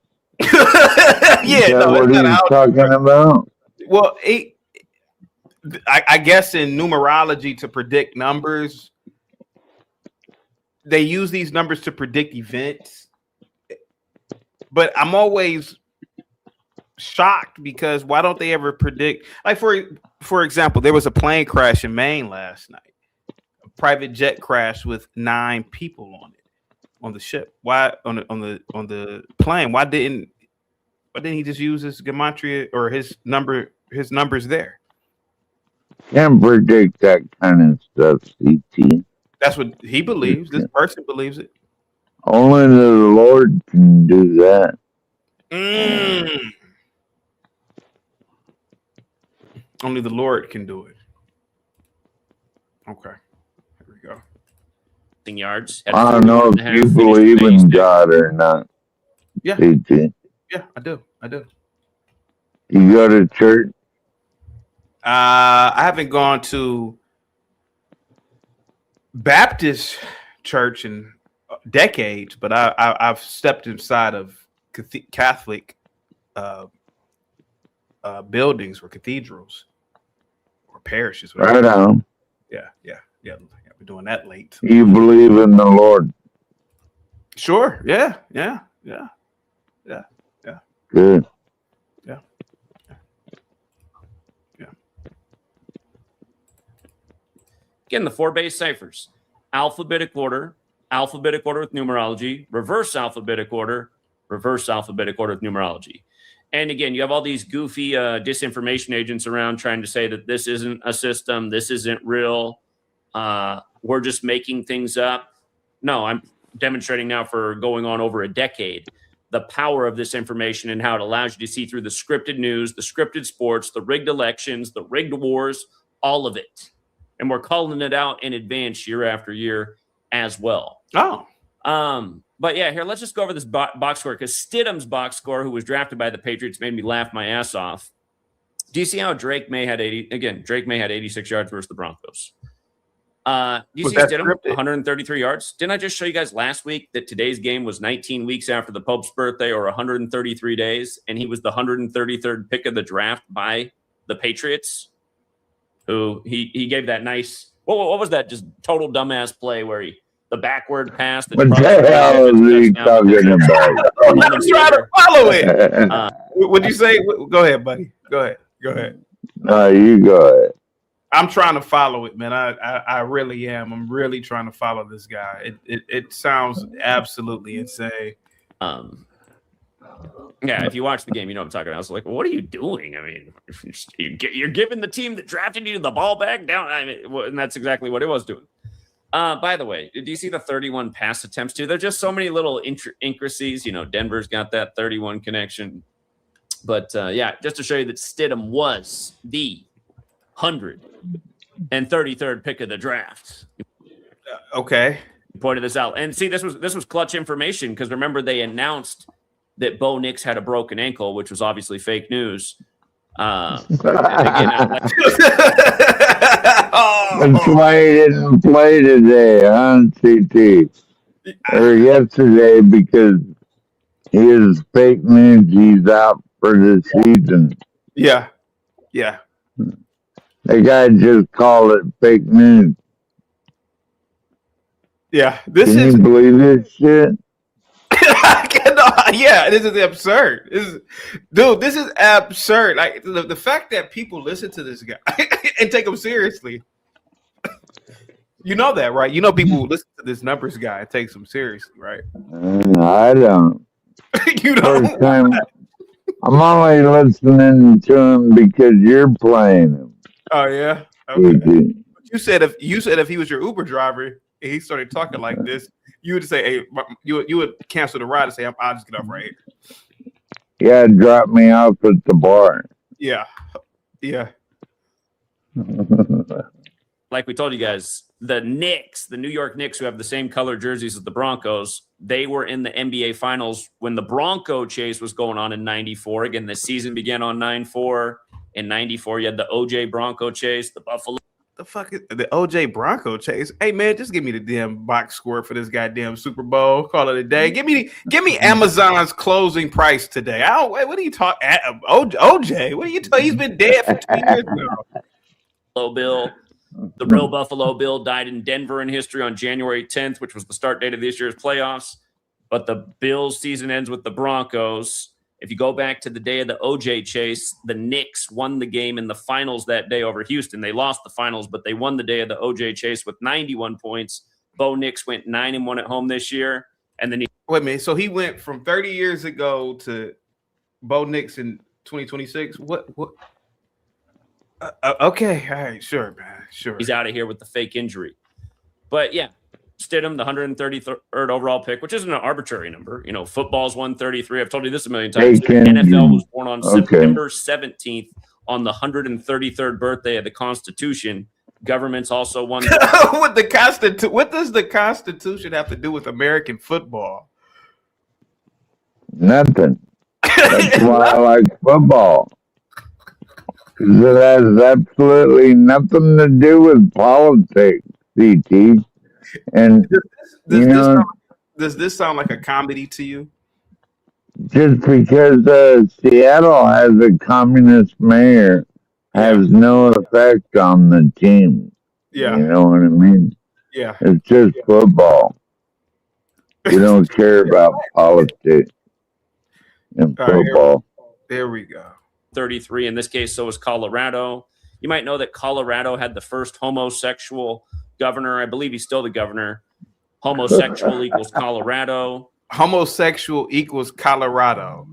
Yeah, no, what are you talking about? Well, I guess in numerology to predict numbers, they use these numbers to predict events. But I'm always shocked because why don't they ever predict? Like for example, there was a plane crash in Maine last night. A private jet crash with 9 people on it, on the ship. Why on the plane? Why didn't he just use his gematria or his numbers there? Can't predict that kind of stuff, CT. That's what he believes. This person believes it. Only the Lord can do that. Only the Lord can do it. Okay. Here we go. Yards. I don't know if you believe in God or not. Yeah. CT. Yeah, I do. You go to church? I haven't gone to Baptist church in decades, but I've stepped inside of Catholic buildings or cathedrals or parishes. Right on. Yeah. We're doing that late. You believe in the Lord? Sure. Yeah. Good. Again, the 4 base ciphers: alphabetic order with numerology, reverse alphabetic order with numerology. And again, you have all these goofy disinformation agents around trying to say that this isn't a system, this isn't real, we're just making things up. No, I'm demonstrating now for going on over a decade the power of this information and how it allows you to see through the scripted news, the scripted sports, the rigged elections, the rigged wars, all of it. And we're calling it out in advance year after year as well. Oh. But yeah, here, let's just go over this box score, because Stidham's box score, who was drafted by the Patriots, made me laugh my ass off. Do you see how Drake May had 86 yards versus the Broncos? Do you see Stidham, 133 yards? Didn't I just show you guys last week that today's game was 19 weeks after the Pope's birthday, or 133 days, and he was the 133rd pick of the draft by the Patriots? Who he gave that nice, what was that just total dumbass play where the backward pass? What the hell is he talking about? I'm trying to follow it. What'd you say? Go ahead, buddy. Go ahead. No, you go ahead. I'm trying to follow it, man. I really am. I'm really trying to follow this guy. It sounds absolutely insane. Yeah, if you watch the game, you know what I'm talking about. I was like, what are you doing? I mean, you're giving the team that drafted you the ball back down. I mean, and that's exactly what it was doing. By the way, do you see the 31 pass attempts too? There's just so many little intricacies. You know, Denver's got that 31 connection. But yeah, just to show you that Stidham was the 133rd pick of the draft. Okay. He pointed this out. And see, this was clutch information, because remember, they announced that Bo Nix had a broken ankle, which was obviously fake news. That's why he didn't play today on CT or yesterday, because he is fake news. He's out for the season. Yeah. The guy just called it fake news. Yeah, Can you believe this shit? I Yeah, this is absurd. This is absurd. Like the fact that people listen to this guy and take him seriously. You know that, right? You know people who listen to this numbers guy and takes him seriously, right? I don't. You First don't. time, I'm only listening to him because you're playing him. Oh yeah. Okay. You said if he was your Uber driver and he started talking like this, you would say, "Hey," you would cancel the ride and say, "I'll just get off right here." Yeah, drop me off at the bar. Yeah. Yeah. Like we told you guys, the Knicks, the New York Knicks, who have the same color jerseys as the Broncos, they were in the NBA Finals when the Bronco chase was going on in '94. Again, the season began on 9-4. In '94, you had the OJ Bronco chase, the Buffalo. The fuck is the OJ Bronco chase? Hey man, just give me the damn box score for this goddamn Super Bowl. Call it a day. Give me Amazon's closing price today. I don't. What are you talking? OJ? What are you talking? He's been dead for 2 years now. Buffalo Bill. The real Buffalo Bill died in Denver in history on January 10th, which was the start date of this year's playoffs. But the Bills' season ends with the Broncos. If you go back to the day of the OJ chase, the Knicks won the game in the finals that day over Houston. They lost the finals, but they won the day of the OJ chase with 91 points. Bo Nix went 9-1 at home this year. And then wait a minute. So he went from 30 years ago to Bo Nix in 2026. What? Okay. All right. Sure, man. Sure. He's out of here with the fake injury. But yeah, Stidham, the 133rd overall pick, which isn't an arbitrary number. You know, football's 133. I've told you this a million times. The NFL was born on September 17th on the 133rd birthday of the Constitution. Government's also one. What does the Constitution have to do with American football? Nothing. That's why I like football. It has absolutely nothing to do with politics, CT. And does this sound like a comedy to you? Just because Seattle has a communist mayor has no effect on the team. Yeah. You know what I mean? Yeah. It's just football. We don't care about politics in football. There we go. 33 in this case, so is Colorado. You might know that Colorado had the first homosexual governor. I believe he's still the governor. Homosexual equals Colorado. Homosexual equals Colorado.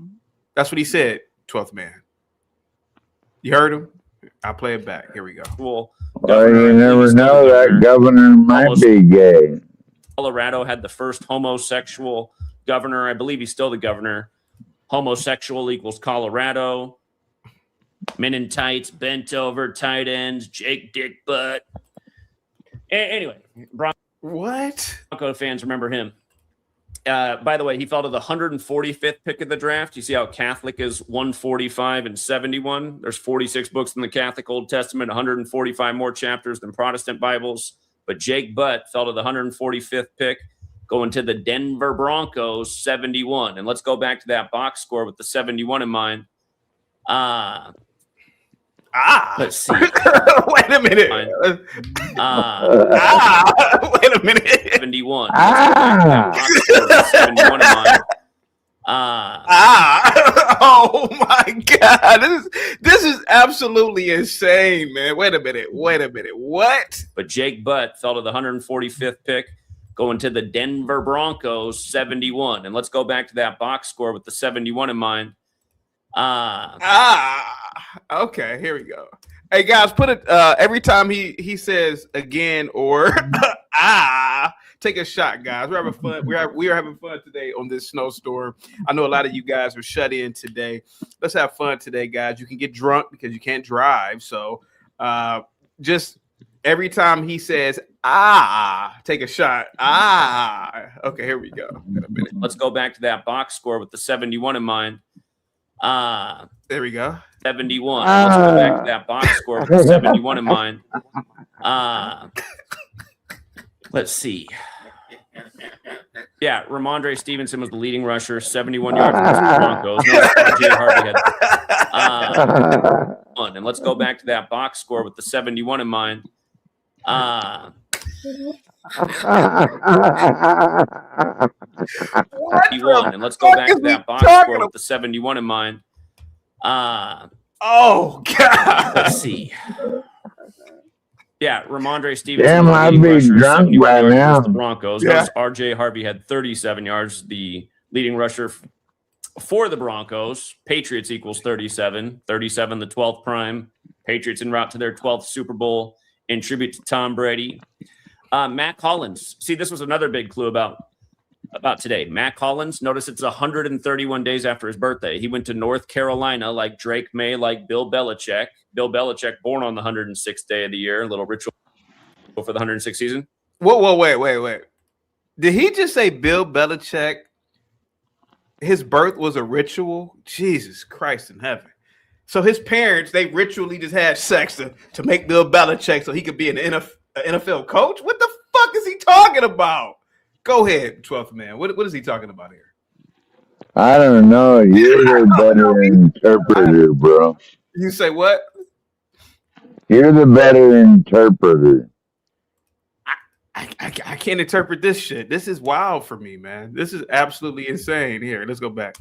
That's what he said, 12th man. You heard him? I'll play it back. Here we go. Cool. Well, you never know. That governor might be gay. Colorado had the first homosexual governor. I believe he's still the governor. Homosexual equals Colorado. Men in tights, bent over, tight ends, Jake Dick Butt. Anyway, Bronco fans remember him. By the way, he fell to the 145th pick of the draft. You see how Catholic is 145 and 71. There's 46 books in the Catholic Old Testament, 145 more chapters than Protestant Bibles. But Jake Butt fell to the 145th pick, going to the Denver Broncos, 71. And let's go back to that box score with the 71 in mind. Let's see. Wait a minute. Wait a minute. 71. 71 in mind. Oh my God. This is absolutely insane, man. Wait a minute. What? But Jake Butt fell to the 145th pick, going to the Denver Broncos, 71. And let's go back to that box score with the 71 in mind. Okay, here we go. Hey guys, put it every time he says again or take a shot, guys. We're having fun. We are having fun today on this snowstorm. I know a lot of you guys are shut in today. Let's have fun today, guys. You can get drunk because you can't drive. So just every time he says take a shot. Okay, here we go. Let's go back to that box score with the 71 in mind. There we go. 71. Let's go back to that box score with the 71 in mind. Let's see. Yeah, Ramondre Stevenson was the leading rusher, 71 yards against the Broncos. No, RJ Harvey had and let's go back to that box score with the 71 in mind. What 71. And let's go fuck back is to we that box talking score about? with the 71 in mind. Oh God. Let's see. Yeah, Ramondre Stevenson, Damn, the I'd leading be rusher, drunk 71 by yards now. versus the Broncos. Yeah. Notice R.J. Harvey had 37 yards, the leading rusher for the Broncos. Patriots equals 37. 37, the 12th prime. Patriots en route to their 12th Super Bowl in tribute to Tom Brady. Matt Collins. See, this was another big clue about today. Matt Collins, notice it's 131 days after his birthday. He went to North Carolina like Drake May, like Bill Belichick. Bill Belichick born on the 106th day of the year. A little ritual for the 106th season. Whoa, wait. Did he just say Bill Belichick? His birth was a ritual? Jesus Christ in heaven. So his parents, they ritually just had sex to make Bill Belichick so he could be an NFL coach? What the fuck is he talking about? Go ahead, 12th man. What is he talking about here? I don't know. You're the better interpreter, bro. You say what? You're the better interpreter. I can't interpret this shit. This is wild for me, man. This is absolutely insane. Here, let's go back.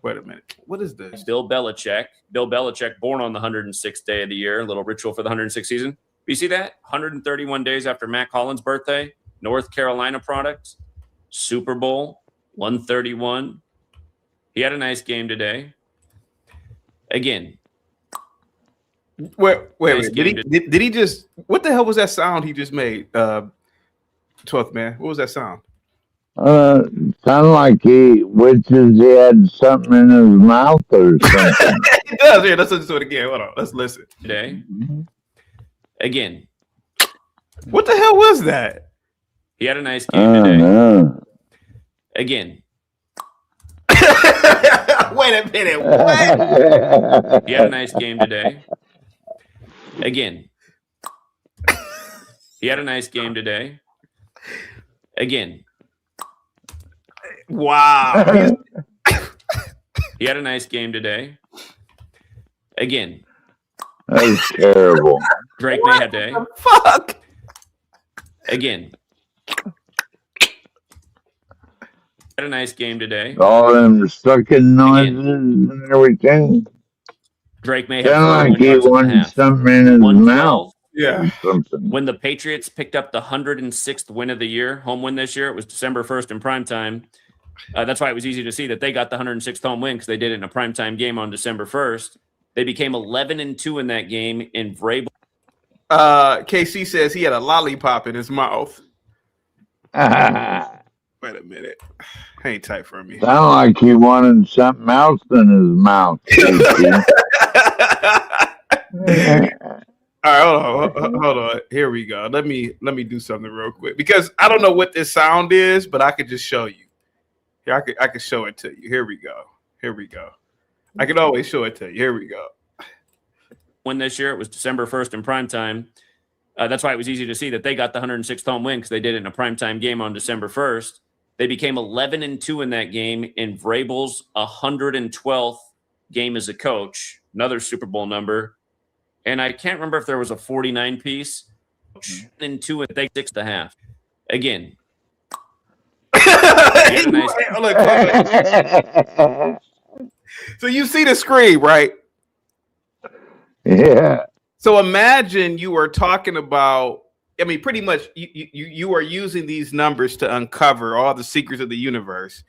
Wait a minute. What is this? Bill Belichick. Bill Belichick born on the 106th day of the year. A little ritual for the 106th season. You see that? 131 days after Matt Collins' birthday. North Carolina product. Super Bowl. 131. He had a nice game today. Again. Wait. Nice Did he just? What the hell was that sound he just made? 12th man. What was that sound? Sounded like he had something in his mouth or something. It does. Here, let's listen to it again. Hold on. Let's listen. Today. Again. What the hell was that? He had a nice game today. Again. Wait a minute. What? He had a nice game today. Again. He had a nice game today. Again. Wow. He had a nice game today. Again. That's terrible. Drake May had day. Fuck. Again. Had a nice game today. All them sucking noises and everything. Drake May had Sound like he wanted something in his mouth. Yeah. Something. When the Patriots picked up the 106th win of the year, home win this year, it was December 1st in primetime. That's why it was easy to see that they got the 106th home win because they did it in a primetime game on December 1st. They became 11-2 in that game in Vrabel. KC says he had a lollipop in his mouth. Wait a minute. Hang tight for me. Sound like he wanted something else in his mouth. All right, hold on. Here we go. Let me do something real quick because I don't know what this sound is, but I could just show you. Here, I could show it to you. Here we go. I can always show it to you. Here we go. Win this year, it was December 1st in primetime. That's why it was easy to see that they got the 106th home win because they did it in a primetime game on December 1st. They became 11-2 in that game in Vrabel's 112th game as a coach, another Super Bowl number. And I can't remember if there was a 49 piece. And 2 and they 6.5. Again. So you see the screen, right? Yeah. So imagine you are talking about, I mean, pretty much you are using these numbers to uncover all the secrets of the universe,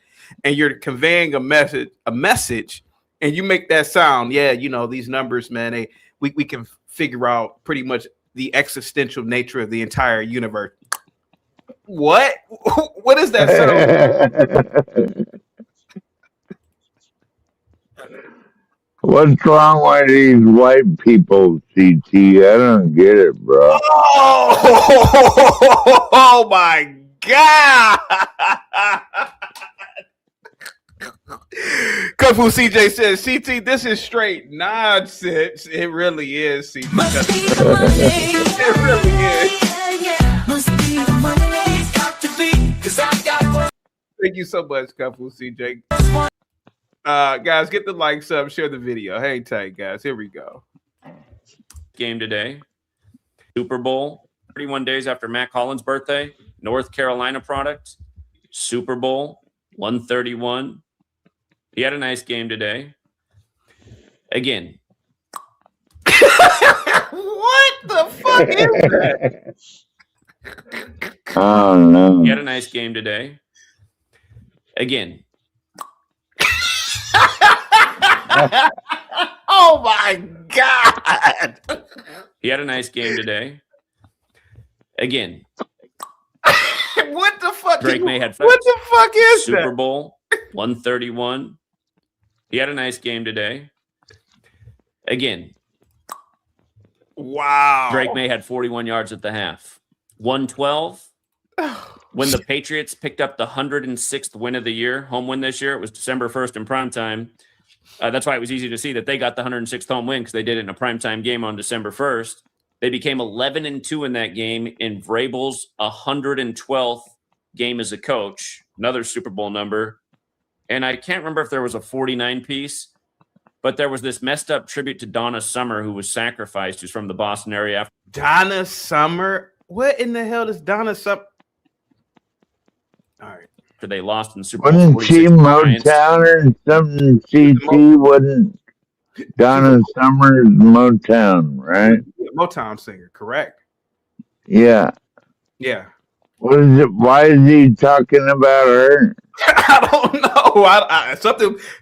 and you're conveying a message, and you make that sound. Yeah, you know, these numbers, man, we can figure out pretty much the existential nature of the entire universe. What? What is that sound? What's wrong with these white people, CT? I don't get it, bro. Oh my God. Kung Fu CJ says, CT, this is straight nonsense. It really is, CT. It really is. Thank you so much, Kung Fu CJ. Guys, get the likes up, share the video. Hang tight, guys. Here we go. Game today. Super Bowl. 31 days after Matt Collins' birthday, North Carolina product, Super Bowl, 131. He had a nice game today. Again. What the fuck is that? Oh no. He had a nice game today. Again. Oh my God. He had a nice game today. Again. What the fuck? Drake May had what the fuck is Super that? Bowl, 131. He had a nice game today. Again. Wow. Drake May had 41 yards at the half. 112. When the Patriots picked up the 106th win of the year, home win this year, it was December 1st in primetime. That's why it was easy to see that they got the 106th home win because they did it in a primetime game on December 1st. They became 11-2 in that game in Vrabel's 112th game as a coach, another Super Bowl number. And I can't remember if there was a 49 piece, but there was this messed up tribute to Donna Summer, who was sacrificed, who's from the Boston area. Donna Summer? What in the hell does Donna Summer? All right. After they lost in the Super Bowl. Wasn't she Motown or something? CT wasn't Donna Summer's Motown, right? Motown singer, correct? Yeah. Yeah. What is it? Why is he talking about her? I don't know.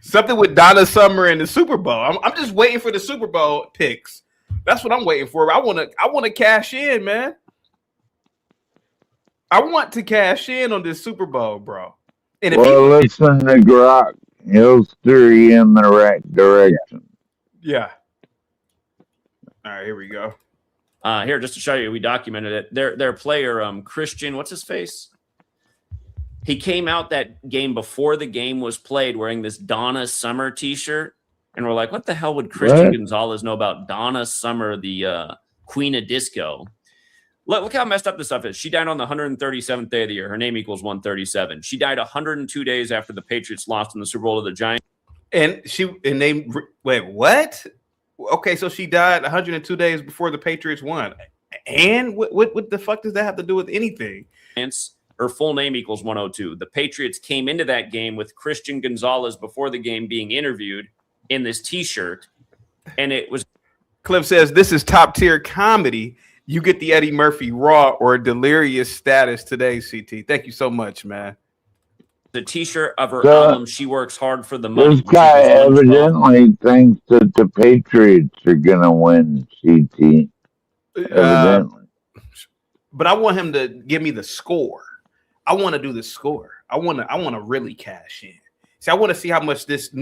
Something with Donna Summer and the Super Bowl. I'm just waiting for the Super Bowl picks. That's what I'm waiting for. I want to cash in, man. I want to cash in on this Super Bowl, bro. And if listen to Grok. He'll steer you in the right direction. Yeah. All right, here we go. Here, just to show you, we documented it. Their player, Christian, what's his face? He came out that game before the game was played wearing this Donna Summer T-shirt, and we're like, what the hell would Christian Gonzalez know about Donna Summer, the Queen of Disco? Look how messed up this stuff is. She died on the 137th day of the year. Her name equals 137. She died 102 days after the Patriots lost in the Super Bowl to the Giants. Wait, what? Okay, so she died 102 days before the Patriots won. And what the fuck does that have to do with anything? Her full name equals 102. The Patriots came into that game with Christian Gonzalez before the game being interviewed in this T-shirt. And it was... Cliff says, this is top tier comedy. You get the Eddie Murphy raw or delirious status today, CT. Thank you so much, man. The T-shirt of her album, She Works Hard for the Money. This guy evidently thinks that the Patriots are going to win, CT. Evidently. But I want him to give me the score. I want to do the score. I want to really cash in. See, I want to see how much this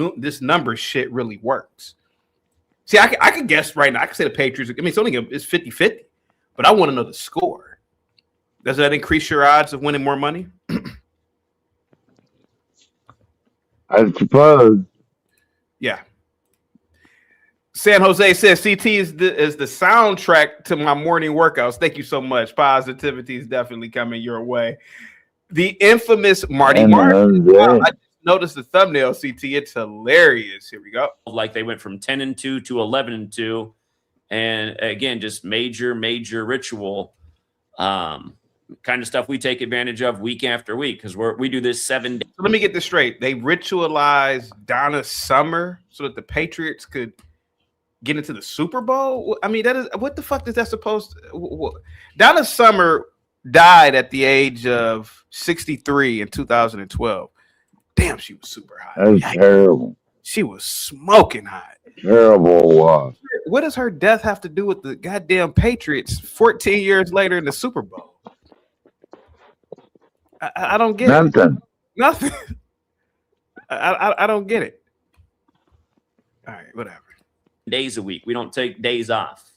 number shit really works. See, I could guess right now. I could say the Patriots. I mean, it's 50-50. But I want to know the score. Does that increase your odds of winning more money? I suppose. Yeah. San Jose says CT is the soundtrack to my morning workouts. Thank you so much. Positivity is definitely coming your way. The infamous Marty Martin. Wow, I just noticed the thumbnail, CT. It's hilarious. Here we go. Like they went from 10-2 to 11-2. And again, just major ritual kind of stuff we take advantage of week after week because we do this 7 days. So let me get this straight. They ritualized Donna Summer so that the Patriots could get into the Super Bowl. I mean, that is what the fuck is that supposed to? Donna Summer died at the age of 63 in 2012. Damn, she was super hot. That's terrible. She was smoking hot. Terrible loss. What does her death have to do with the goddamn Patriots 14 years later in the Super Bowl? I don't get Nothing. it. Nothing. I don't get it. All right, whatever. Days a week. We don't take days off.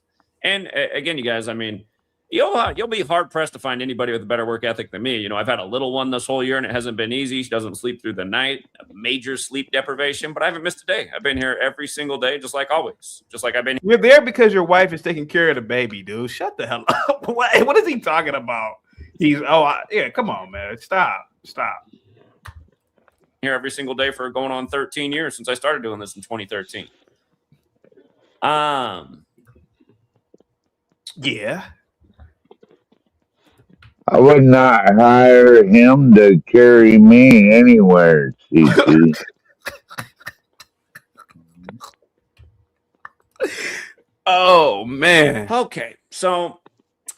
And again, you guys, I mean, you'll be hard pressed to find anybody with a better work ethic than me. You know, I've had a little one this whole year and it hasn't been easy. She doesn't sleep through the night, major sleep deprivation, but I haven't missed a day. I've been here every single day, just like always. Just like I've been. You're there because your wife is taking care of the baby, dude. Shut the hell up. What is he talking about? Yeah, come on, man. Stop. Here every single day for going on 13 years since I started doing this in 2013. Yeah. I would not hire him to carry me anywhere, CT. Oh man. Okay, so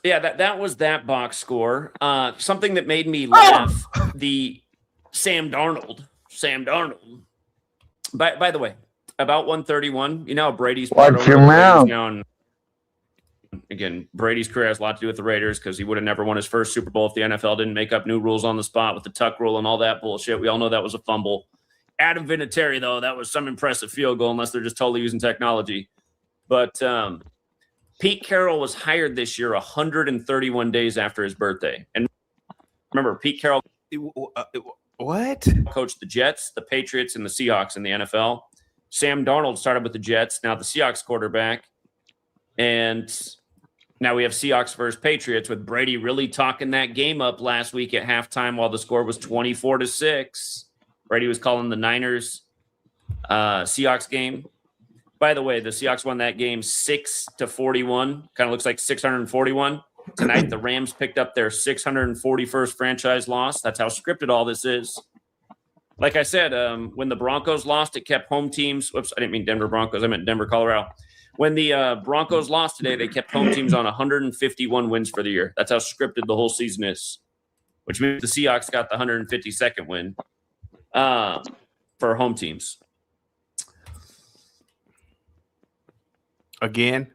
yeah, that was that box score. Something that made me laugh: the Sam Darnold. By the way, about 131. You know how Brady's part Watch over your to the Raiders mouth. now. And again, Brady's career has a lot to do with the Raiders because he would have never won his first Super Bowl if the NFL didn't make up new rules on the spot with the tuck rule and all that bullshit. We all know that was a fumble. Adam Vinatieri, though, that was some impressive field goal, unless they're just totally using technology. But Pete Carroll was hired this year 131 days after his birthday. And remember, Pete Carroll What? coached the Jets, the Patriots, and the Seahawks in the NFL. Sam Darnold started with the Jets, now the Seahawks quarterback. And now we have Seahawks versus Patriots with Brady really talking that game up last week at halftime while the score was 24-6. Brady was calling the Niners Seahawks game. By the way, the Seahawks won that game 6-41. Kind of looks like 641. Tonight, the Rams picked up their 641st franchise loss. That's how scripted all this is. Like I said, when the Broncos lost, it kept home teams. Whoops, I didn't mean Denver Broncos. I meant Denver, Colorado. When the Broncos lost today, they kept home teams on 151 wins for the year. That's how scripted the whole season is, which means the Seahawks got the 152nd win for home teams. Again?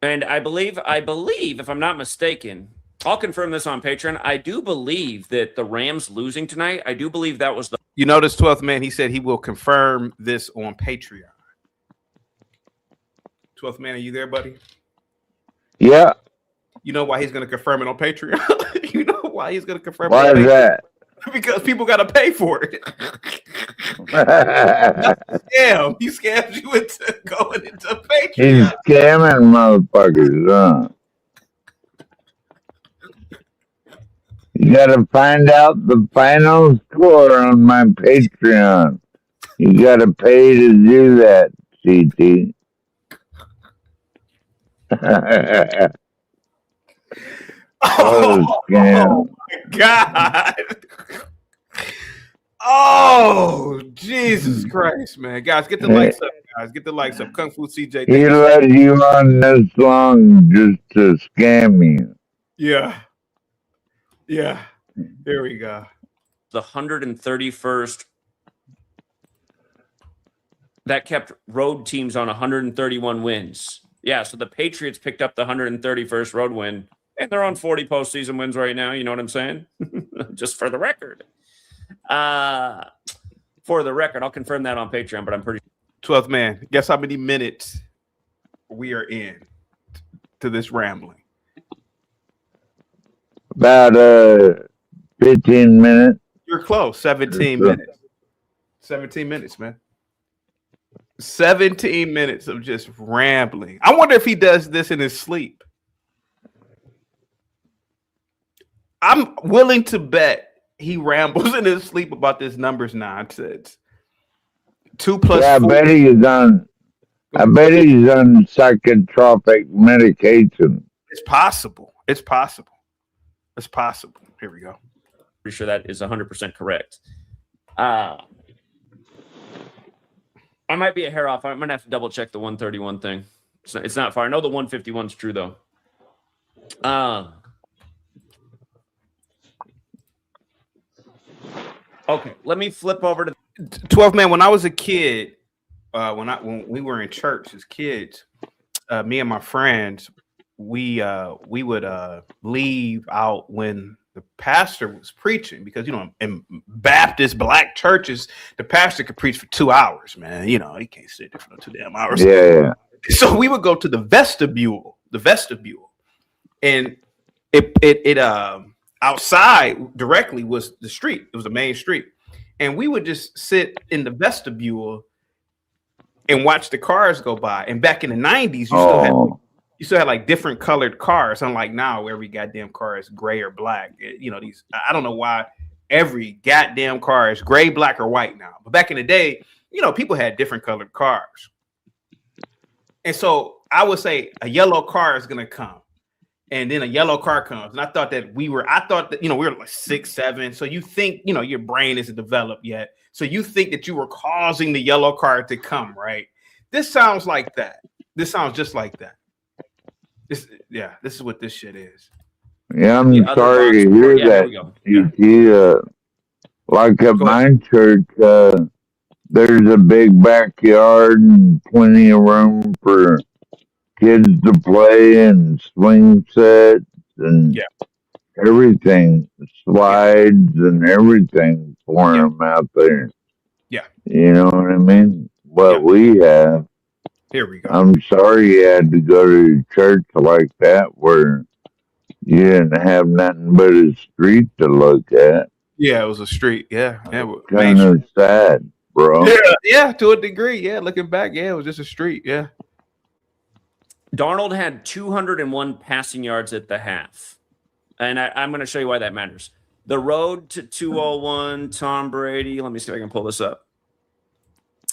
And I believe, if I'm not mistaken, I'll confirm this on Patreon. I do believe that the Rams losing tonight, I do believe that was the... You notice 12th man, he said he will confirm this on Patreon. 12th man, are you there, buddy? Yeah. You know why he's going to confirm it on Patreon? You know why he's going to confirm Why it on is that? Because people got to pay for it. Damn, he scammed you into going into He's Patreon. scamming motherfuckers, huh? You gotta find out the final score on my Patreon. You gotta pay to do that, CT. Oh, scam. my God. Oh, Jesus Christ, man. Guys, get the likes up, guys. Get the likes up. Kung Fu CJ. He let you on this long just to scam you. Yeah. Yeah. Here we go. The 131st. That kept road teams on 131 wins. Yeah, so the Patriots picked up the 131st road win, and they're on 40 postseason wins right now. You know what I'm saying? Just for the record. For the record, I'll confirm that on Patreon, but I'm pretty 12th man, guess how many minutes we are in to this rambling? About 15 minutes. You're close. 17 minutes. 17 minutes, man. 17 minutes of just rambling. I wonder if he does this in his sleep. I'm willing to bet he rambles in his sleep about this numbers nonsense. 2 plus Yeah, 4. I bet he's on psychotropic medication. It's possible. It's possible. It's possible. Here we go. pretty sure that is 100% correct. I might be a hair off. I'm going to have to double check the 131 thing. It's not far. I know the 151 is true, though. Okay, let me flip over to 12 man. When I was a kid, when we were in church as kids, me and my friends, we would leave out when the pastor was preaching, because in Baptist black churches, the pastor could preach for 2 hours, man. He can't sit there for 2 damn hours. Yeah. So we would go to the vestibule, and it outside directly was the street. It was the main street, and we would just sit in the vestibule and watch the cars go by. And back in the 90s, you still had like different colored cars, unlike now where every goddamn car is gray or black. These, I don't know why every goddamn car is gray, black, or white now. But back in the day, people had different colored cars. And so I would say a yellow car is going to come. and then a yellow card comes, and I thought that we were like 6, 7. So you think, your brain isn't developed yet. So you think that you were causing the yellow card to come, right? This sounds like that. This sounds just like that. This is what this shit is. Yeah, I'm sorry to hear that. Like at my church, there's a big backyard and plenty of room for kids to play and swing sets and everything, slides and everything for them out there. Yeah. You know what I mean? What we have. Here we go. I'm sorry you had to go to a church like that where you didn't have nothing but a street to look at. Yeah, it was a street. Yeah. Kind of sad, bro. Yeah, to a degree. Yeah, looking back, it was just a street. Yeah. Darnold had 201 passing yards at the half. And I'm going to show you why that matters. The road to 201, Tom Brady. Let me see if I can pull this up.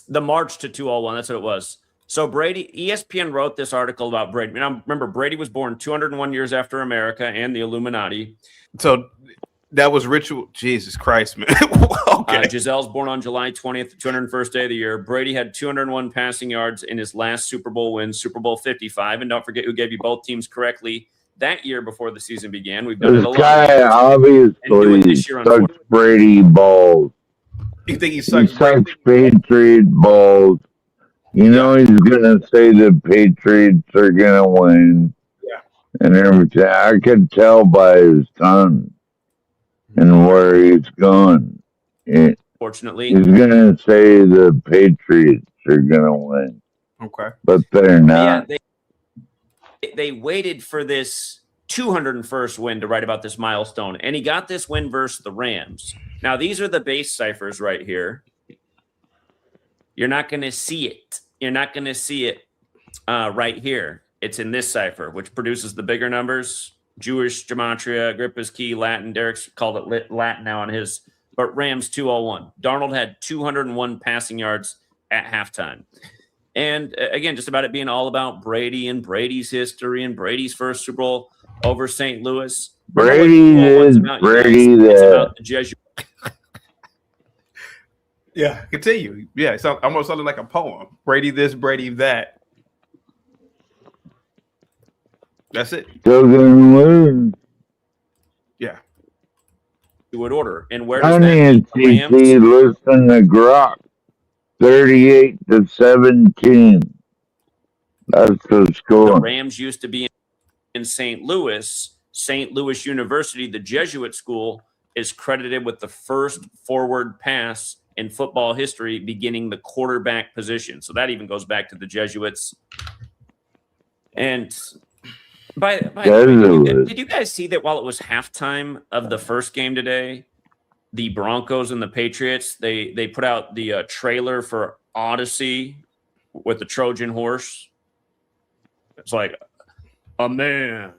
The march to 201, that's what it was. So Brady, ESPN wrote this article about Brady. Now, remember, Brady was born 201 years after America and the Illuminati. So that was ritual. Jesus Christ, man. Okay. Gisele's born on July 20th, 201st day of the year. Brady had 201 passing yards in his last Super Bowl win, Super Bowl 55. And don't forget who gave you both teams correctly that year before the season began. We've done it a lot. This guy obviously sucks Brady balls. You think he sucks Patriot balls. You know he's gonna say the Patriots are gonna win. Yeah. And everything. I could tell by his tongue and where he's going. Fortunately, he's gonna say the Patriots are gonna win. Okay. But they're not. Yeah, they waited for this 201st win to write about this milestone, and he got this win versus the Rams. Now, these are the base ciphers right here. You're not going to see it. You're not going to see it right here. It's in this cipher, which produces the bigger numbers. Jewish gematria, Agrippa's key, Latin. Derek's called it Latin now on his. But Rams 201. Darnold had 201 passing yards at halftime. And again, just about it being all about Brady and Brady's history and Brady's first Super Bowl over St. Louis. Brady is Brady. It's about the Jesuit. Yeah, continue. Yeah, it's almost something like a poem. Brady this, Brady that. That's it. Still gonna lose. Yeah. Would order. And where does that listen to Grok. 38-17. That's the score. The Rams used to be in St. Louis. St. Louis University, the Jesuit school, is credited with the first forward pass in football history, beginning the quarterback position. So that even goes back to the Jesuits. And by the way, did you guys see that while it was halftime of the first game today, the Broncos and the Patriots, they put out the trailer for Odyssey with the Trojan horse? It's like a man,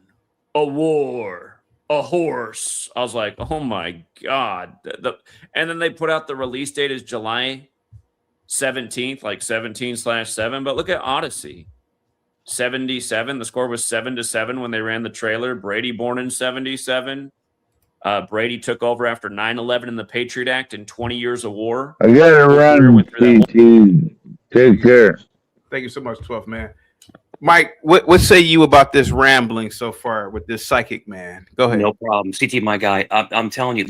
a war, a horse. I was like, oh my God. And then they put out the release date is July 17th, like 17/7. But look at Odyssey. 77. The score was 7-7 when they ran the trailer. Brady born in 77. Brady took over after 9/11 in the Patriot Act and 20 years of war. I got to run, CT. Take care. Thank you so much, 12th man. Mike, what say you about this rambling so far with this psychic man? Go ahead. No problem. CT, my guy. I'm telling you,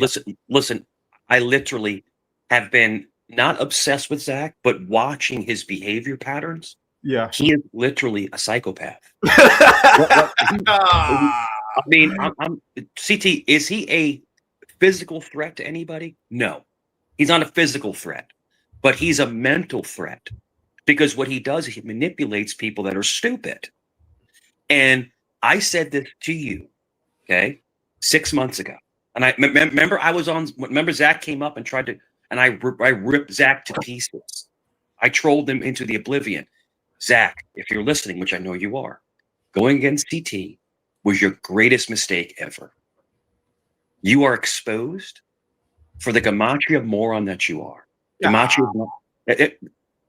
listen, I literally have been not obsessed with Zach, but watching his behavior patterns. Yeah. He is literally a psychopath. I mean, CT, is he a physical threat to anybody? No, he's not a physical threat, but he's a mental threat because what he does is he manipulates people that are stupid. And I said this to you, okay, 6 months ago. And I remember Zach came up and tried to, and I ripped Zach to pieces. I trolled him into the oblivion. Zach, if you're listening, which I know you are, going against CT was your greatest mistake ever. You are exposed for the gematria moron that you are. Gematria.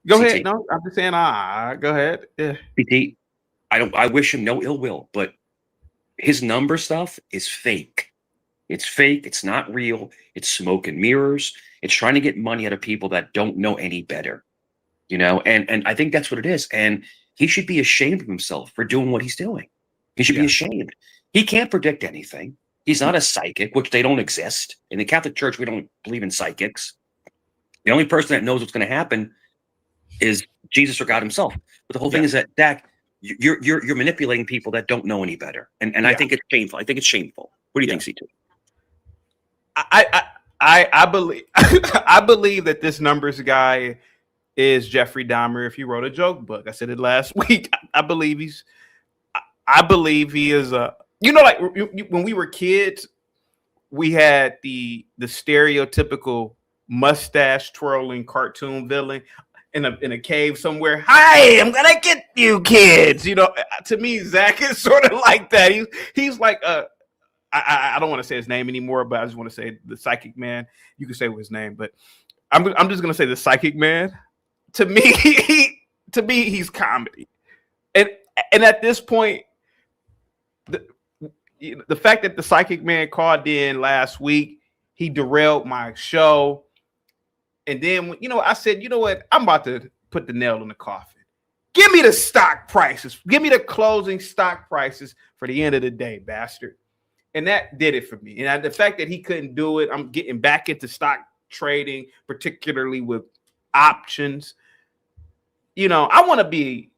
Go CT. ahead. No, I'm just saying. Go ahead. Yeah. CT, I wish him no ill will, but his number stuff is fake. It's fake. It's not real. It's smoke and mirrors. It's trying to get money out of people that don't know any better, you know? And I think that's what it is. And he should be ashamed of himself for doing what he's doing. He should be ashamed. He can't predict anything. He's not a psychic, which they don't exist. In the Catholic Church, we don't believe in psychics. The only person that knows what's going to happen is Jesus or God himself. But the whole thing is that, Dak, you're manipulating people that don't know any better. And I think it's shameful. I think it's shameful. What do you think, C2? I believe I believe that this numbers guy is Jeffrey Dahmer if he wrote a joke book. I said it last week. I believe he is a, you know, like when we were kids, we had the stereotypical mustache twirling cartoon villain in a cave somewhere. Hi, I'm gonna get you kids. You know, to me, Zach is sort of like that. He's like I don't want to say his name anymore, but I just want to say the psychic man. You can say his name, but I'm just gonna say the psychic man. To me, he's comedy, and at this point, the fact that the psychic man called in last week, he derailed my show, and then I said, you know what, I'm about to put the nail in the coffin. Give me the stock prices. Give me the closing stock prices for the end of the day, bastard. And that did it for me. And the fact that he couldn't do it, I'm getting back into stock trading, particularly with options. I'm just going to be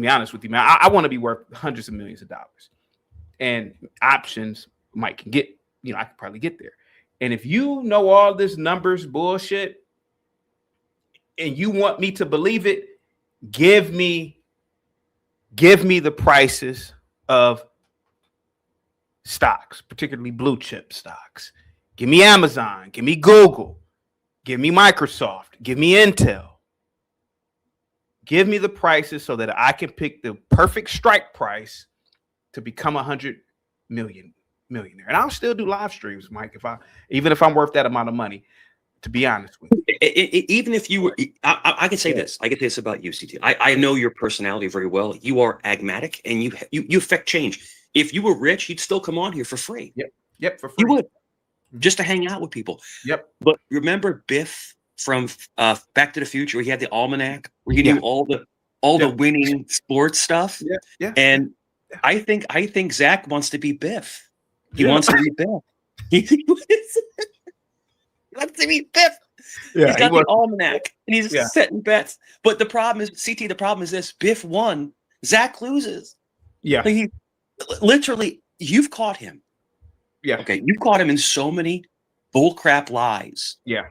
honest with you, man. I want to be worth hundreds of millions of dollars. And options I could probably get there. And if you know all this numbers bullshit and you want me to believe it, give me the prices of stocks, particularly blue chip stocks. Give me Amazon, give me Google, give me Microsoft, give me Intel. Give me the prices so that I can pick the perfect strike price to become 100 millionaire. And I'll still do live streams, Mike, even if I'm worth that amount of money, to be honest with you. Even if you were, I can say this. I can say this about you, CT. I know your personality very well. You are agmatic and you affect change. If you were rich, you'd still come on here for free. Yep, for free. You would, just to hang out with people. Yep. But remember Biff from Back to the Future, where he had the almanac, where he knew all the winning sports stuff. Yeah. And I think Zach wants to be Biff. He wants to be Biff. He wants to be Biff. Yeah, he's got the almanac and he's setting bets. But the problem is, CT, the problem is this: Biff won, Zach loses. Yeah. He literally, you've caught him. Yeah. Okay, you've caught him in so many bullcrap lies. Yeah.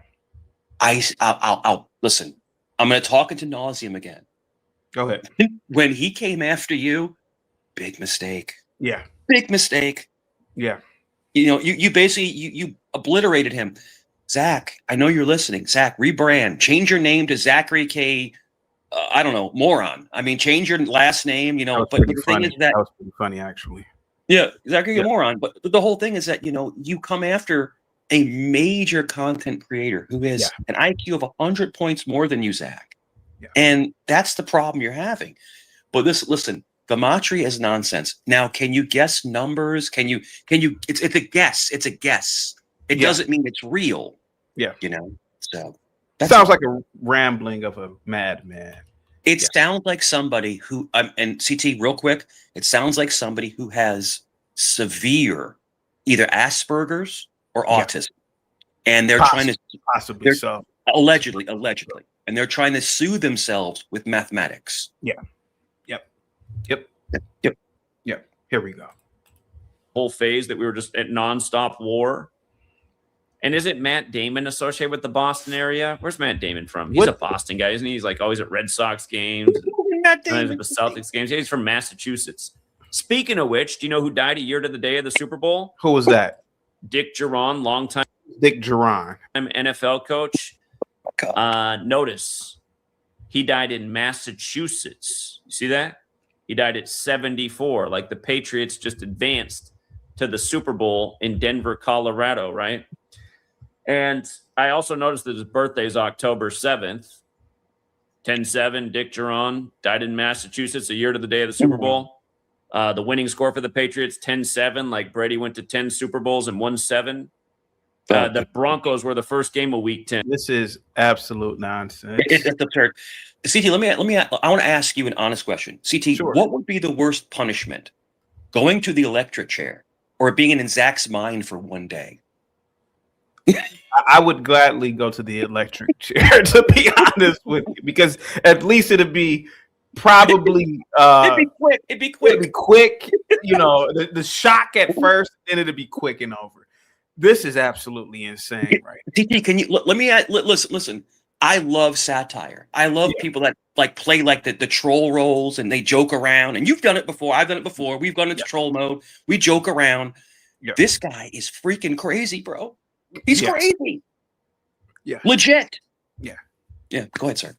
I'll listen. I'm going to talk into nauseum again. Go ahead. When he came after you, big mistake. Yeah. Big mistake. Yeah. You basically you obliterated him. Zach, I know you're listening. Zach, rebrand. Change your name to Zachary K. I don't know, moron. I mean, change your last name. But the thing is that was pretty funny, actually. Yeah, Zachary K. moron. But the whole thing is that you come after a major content creator who has an IQ of 100 points more than you, Zach. Yeah. And that's the problem you're having. But listen, Gematria is nonsense. Now, can you guess numbers? It's a guess. It's a guess. It doesn't mean it's real. Yeah. So that sounds like a rambling of a madman. It sounds like somebody who, and CT, real quick, it sounds like somebody who has severe either Asperger's or autism. And they're trying to possibly so. Allegedly. And they're trying to soothe themselves with mathematics. Yeah. Yep. Here we go. Whole phase that we were just at nonstop war. And isn't Matt Damon associated with the Boston area? Where's Matt Damon from? He's a Boston guy, isn't he? He's like always at Red Sox games. Matt Damon. At the Celtics games. He's from Massachusetts. Speaking of which, do you know who died a year to the day of the Super Bowl? Who was that? Dick Geron, longtime Dick Geron, NFL coach. Notice he died in Massachusetts. You see that? He died at 74. Like the Patriots just advanced to the Super Bowl in Denver, Colorado, right? And I also noticed that his birthday is October 7th. 10-7, Dick Geron died in Massachusetts a year to the day of the Super Bowl. The winning score for the Patriots, 10-7, like Brady went to 10 Super Bowls and won 7. The Broncos were the first game of Week 10. This is absolute nonsense. It's absurd. CT, I want to ask you an honest question. CT, Sure. What would be the worst punishment? Going to the electric chair or being in Zach's mind for one day? I would gladly go to the electric chair, to be honest with you, because at least it'd be probably It'd be quick. It'd be quick. You know, the shock at first, then it'd be quick and over. This is absolutely insane, right? TT, can you let me listen? I love satire. I love people that like play like the troll roles and they joke around. And you've done it before. I've done it before. We've gone into troll mode. We joke around. This guy is freaking crazy, bro. He's crazy. Yeah. Legit. Yeah. Yeah. Go ahead, sir.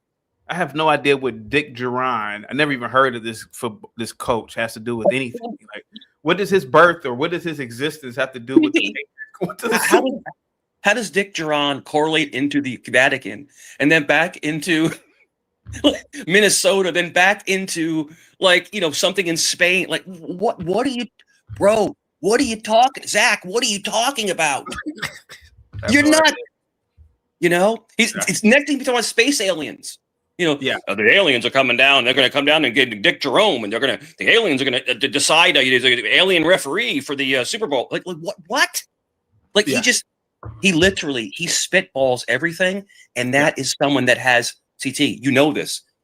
I have no idea what Dick Duran, I never even heard of this coach, has to do with anything. Like, what does his birth or what does his existence have to do with the how does Dick Duran correlate into the Vatican and then back into Minnesota, then back into something in Spain? Like what are you, bro? What are you talking, Zach? What are you talking about? You're not. It's next thing we talk about space aliens. The aliens are coming down. They're going to come down and get Dick Jerome, and the aliens are going to decide the alien referee for the Super Bowl. Like what? Like he literally spitballs everything, and that is someone that has CT.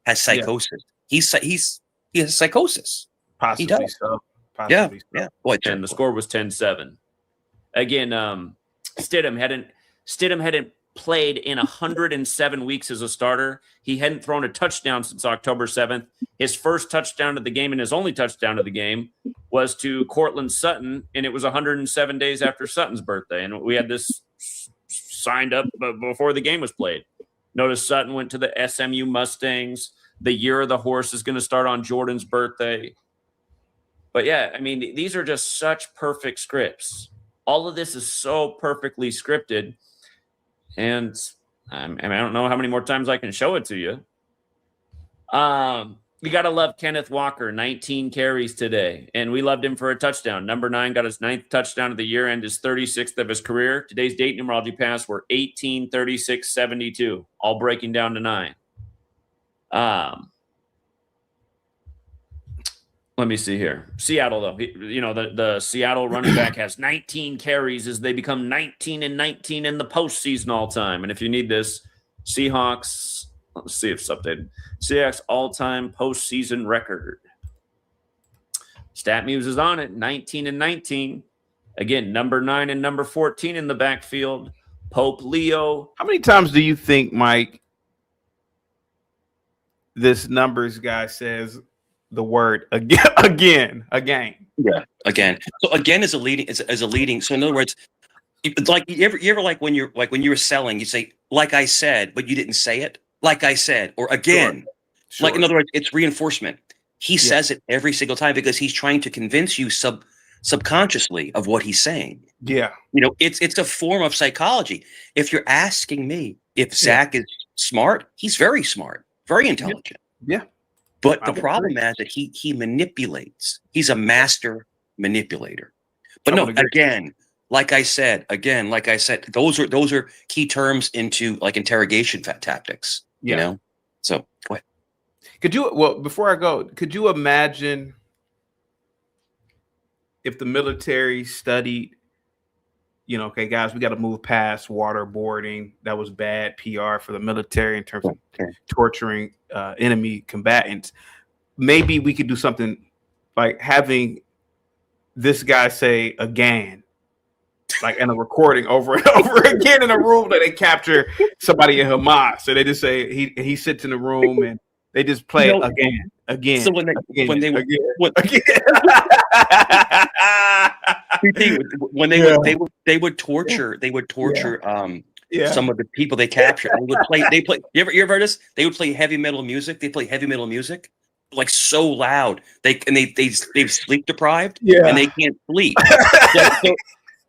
Has psychosis. He has psychosis. Possibly he does. So. Yeah. Boy, and the score was 10-7. Again, Stidham hadn't played in 107 weeks as a starter. He hadn't thrown a touchdown since October 7th. His first touchdown of the game and his only touchdown of the game was to Cortland Sutton, and it was 107 days after Sutton's birthday. And we had this signed up before the game was played. Notice Sutton went to the SMU Mustangs. The year of the horse is going to start on Jordan's birthday. But yeah, I mean, these are just such perfect scripts. All of this is so perfectly scripted. And I don't know how many more times I can show it to you. You got to love Kenneth Walker, 19 carries today. And we loved him for a touchdown. Number 9 got his 9th touchdown of the year and his 36th of his career. Today's date numerology pass were 18, 36, 72, all breaking down to 9. Let me see here. Seattle, though, the Seattle running back has 19 carries as they become 19 and 19 in the postseason all time. And if you need this, Seahawks, let's see if it's updated. Seahawks all-time postseason record. StatMuse is on it, 19 and 19. Again, number 9 and number 14 in the backfield. Pope Leo. How many times do you think, Mike, this numbers guy says the word again? Yeah, again. So again is a leading. So in other words, it's like you ever like when you're selling, you say like I said, but you didn't say it. Like I said, or again. Sure. Like in other words, it's reinforcement. He says it every single time because he's trying to convince you subconsciously of what he's saying. Yeah. It's a form of psychology. If you're asking me if Zach is smart, he's very smart, very intelligent. Yeah. But the problem is that he manipulates. He's a master manipulator. But no, again, like I said, those are key terms into like interrogation tactics. So go ahead. Before I go, could you imagine if the military studied, okay, guys, we got to move past waterboarding. That was bad PR for the military in terms of torturing enemy combatants. Maybe we could do something like having this guy say again, like in a recording over and over again in a room that they capture somebody in Hamas. So they just say he sits in the room and they just play again. So when they would torture some of the people they captured. They play. You ever heard this? They would play heavy metal music. They play heavy metal music like so loud. They've sleep deprived. Yeah. And they can't sleep.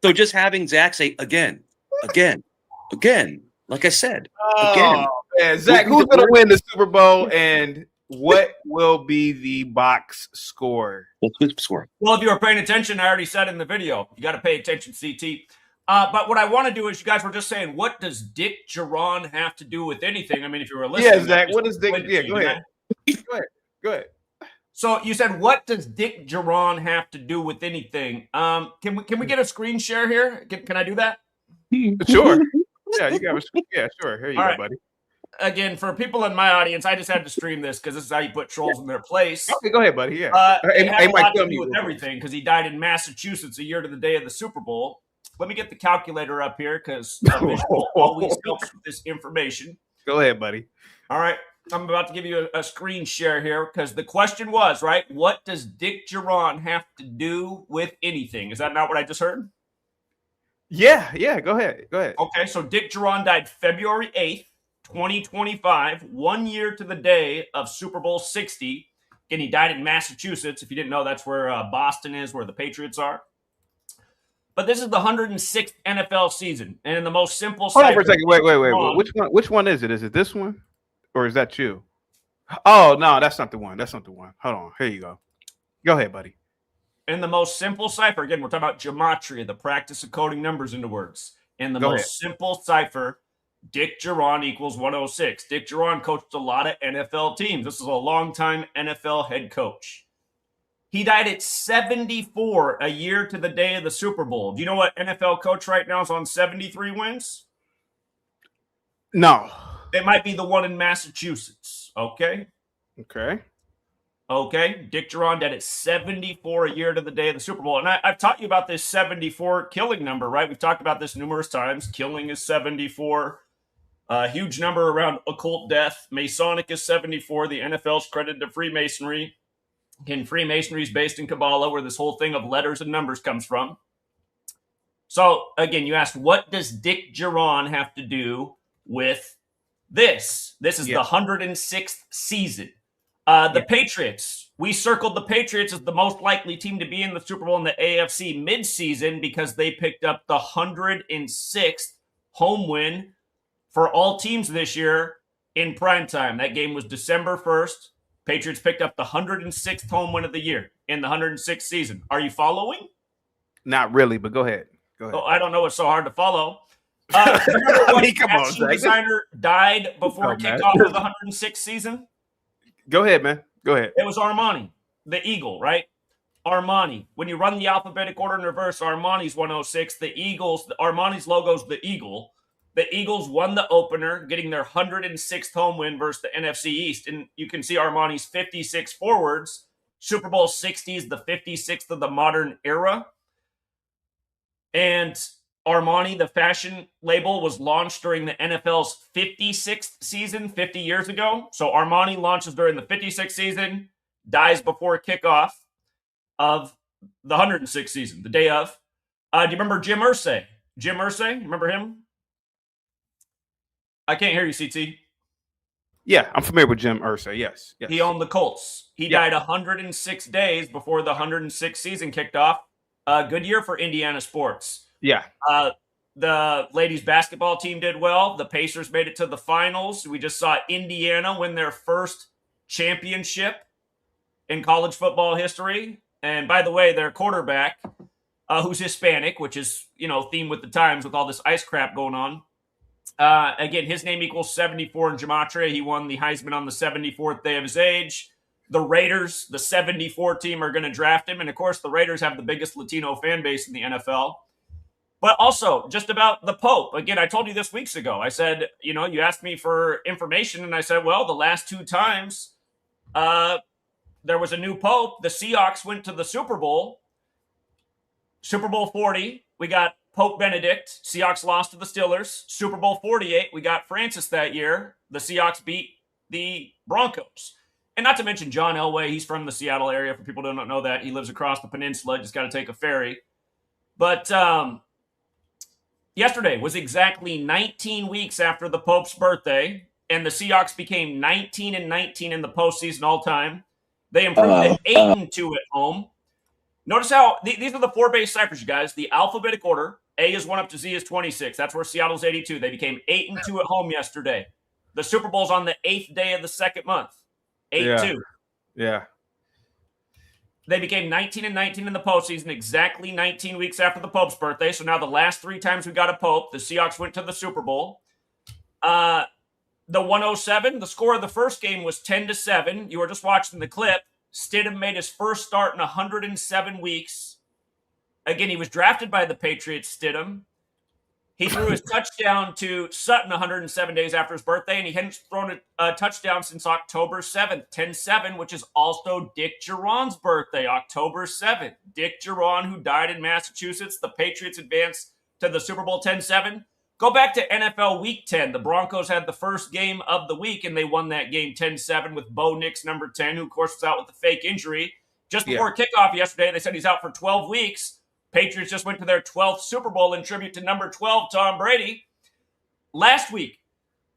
So just having Zach say again, like I said, again. Man, Zach, who's gonna win the Super Bowl? And what will be the box score? What's the score? Well, if you were paying attention, I already said in the video, you got to pay attention, CT. But what I want to do is, you guys were just saying, what does Dick Geron have to do with anything? I mean, if you were listening. Yeah, Zach, what is Dick? Yeah, go ahead. Go ahead. So you said, what does Dick Geron have to do with anything? Can we get a screen share here? Can I do that? Sure. Yeah, you got. Yeah, sure. Here you All go, right. buddy. Again, for people in my audience, I just had to stream this because this is how you put trolls in their place. Okay, go ahead, buddy. Yeah. It had a Mike, lot to tell do me with real quick. everything because he died in Massachusetts a year to the day of the Super Bowl. Let me get the calculator up here because visual always helps with this information. Go ahead, buddy. All right. I'm about to give you a screen share here because the question was, right, what does Dick Geron have to do with anything? Is that not what I just heard? Yeah. Go ahead. Okay, so Dick Geron died February 8th, 2025, 1 year to the day of Super Bowl 60. Again, he died in Massachusetts. If you didn't know, that's where Boston is, where the Patriots are. But this is the 106th NFL season, and in the most simple. Hold on for a second. Wait. Which one is it? Is it this one, or is that you? Oh no, that's not the one. Hold on. Here you go. Go ahead, buddy. In the most simple cipher, again, we're talking about gematria, the practice of coding numbers into words. In the most simple cipher, Dick Geron equals 106. Dick Geron coached a lot of NFL teams. This is a longtime NFL head coach. He died at 74, a year to the day of the Super Bowl. Do you know what NFL coach right now is on 73 wins? No. It might be the one in Massachusetts. Okay. Dick Geron died at 74, a year to the day of the Super Bowl. And I've taught you about this 74 killing number, right? We've talked about this numerous times. Killing is 74. Huge number around occult death. Masonic is 74. The NFL's credited to Freemasonry. Again, Freemasonry is based in Kabbalah, where this whole thing of letters and numbers comes from. So, again, you asked, what does Dick Geron have to do with this? This is the 106th season. The Patriots, we circled the Patriots as the most likely team to be in the Super Bowl in the AFC midseason because they picked up the 106th home win for all teams this year in primetime. That game was December 1st. Patriots picked up the 106th home win of the year in the 106th season. Are you following? Not really, but go ahead. Oh, I don't know. It's so hard to follow. Come on, Zach. Designer died before kickoff of the 106th season. Go ahead, man. Go ahead. It was Armani, the Eagle, right? Armani. When you run the alphabetic order in reverse, Armani's 106. The Eagles, Armani's logo's the Eagle. The Eagles won the opener, getting their 106th home win versus the NFC East. And you can see Armani's 56 forwards. Super Bowl 60 is the 56th of the modern era. And Armani, the fashion label, was launched during the NFL's 56th season 50 years ago. So Armani launches during the 56th season, dies before kickoff of the 106th season, the day of. Do you remember Jim Irsay? Jim Irsay, remember him? I can't hear you, CT. Yeah, I'm familiar with Jim Irsay. Yes. He owned the Colts. He died 106 days before the 106th season kicked off. Good year for Indiana sports. Yeah. The ladies basketball team did well. The Pacers made it to the finals. We just saw Indiana win their first championship in college football history. And by the way, their quarterback, who's Hispanic, which is, theme with the times with all this ice crap going on. Again, his name equals 74 in gematria. He won the Heisman on the 74th day of his age. The Raiders, the 74 team, are going to draft him. And, of course, the Raiders have the biggest Latino fan base in the NFL. But also, just about the Pope. Again, I told you this weeks ago. I said, you asked me for information, and I said, well, the last two times there was a new Pope, the Seahawks went to the Super Bowl. Super Bowl 40, we got Pope Benedict. Seahawks lost to the Steelers. Super Bowl 48, we got Francis that year. The Seahawks beat the Broncos. And not to mention John Elway. He's from the Seattle area. For people who don't know that, he lives across the peninsula. Just got to take a ferry. But yesterday was exactly 19 weeks after the Pope's birthday, and the Seahawks became 19-19 in the postseason all time. They improved to 8-2 at home. Notice how these are the four base ciphers, you guys. The alphabetic order. A is 1 up to Z is 26. That's where Seattle's 82. They became 8-2 at home yesterday. The Super Bowl's on the 8th day of the second month. 8-2. Yeah. They became 19-19 in the postseason, exactly 19 weeks after the Pope's birthday. So now the last 3 times we got a Pope, the Seahawks went to the Super Bowl. The 107, the score of the first game was 10-7. You were just watching the clip. Stidham made his first start in 107 weeks. Again, he was drafted by the Patriots, Stidham. He threw his touchdown to Sutton 107 days after his birthday, and he hadn't thrown a touchdown since October 7th, 10-7, which is also Dick Geron's birthday, October 7th. Dick Geron, who died in Massachusetts. The Patriots advanced to the Super Bowl 10-7. Go back to NFL Week 10. The Broncos had the first game of the week, and they won that game 10-7 with Bo Nix, number 10, who, of course, was out with a fake injury. Just before kickoff yesterday, they said he's out for 12 weeks. Patriots just went to their 12th Super Bowl in tribute to number 12, Tom Brady. Last week,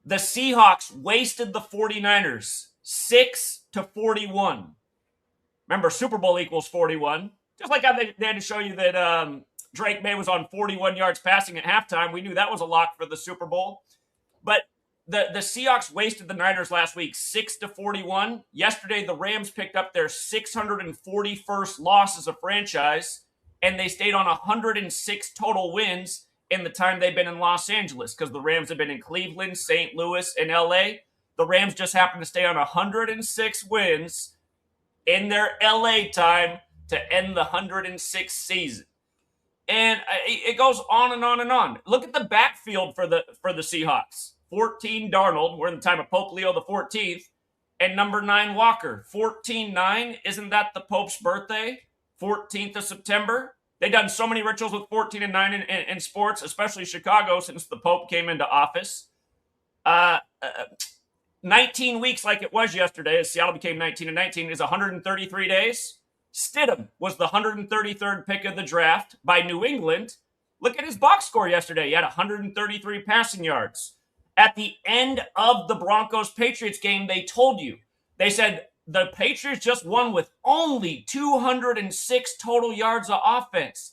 the Seahawks wasted the 49ers 6-41. Remember, Super Bowl equals 41. Just like how they had to show you that Drake May was on 41 yards passing at halftime. We knew that was a lock for the Super Bowl. But the Seahawks wasted the Niners last week 6-41. Yesterday, the Rams picked up their 641st loss as a franchise, and they stayed on 106 total wins in the time they've been in Los Angeles, because the Rams have been in Cleveland, St. Louis, and LA. The Rams just happened to stay on 106 wins in their LA time to end the 106th season. And it goes on and on and on. Look at the backfield for the Seahawks. 14, Darnold. We're in the time of Pope Leo the 14th. And number 9, Walker. 14-9. Isn't that the Pope's birthday? 14th of September. They've done so many rituals with 14 and 9 in sports, especially Chicago, since the Pope came into office. 19 weeks like it was yesterday, as Seattle became 19-19, is 133 days. Stidham was the 133rd pick of the draft by New England. Look at his box score yesterday. He had 133 passing yards. At the end of the Broncos-Patriots game, they told you. They said the Patriots just won with only 206 total yards of offense.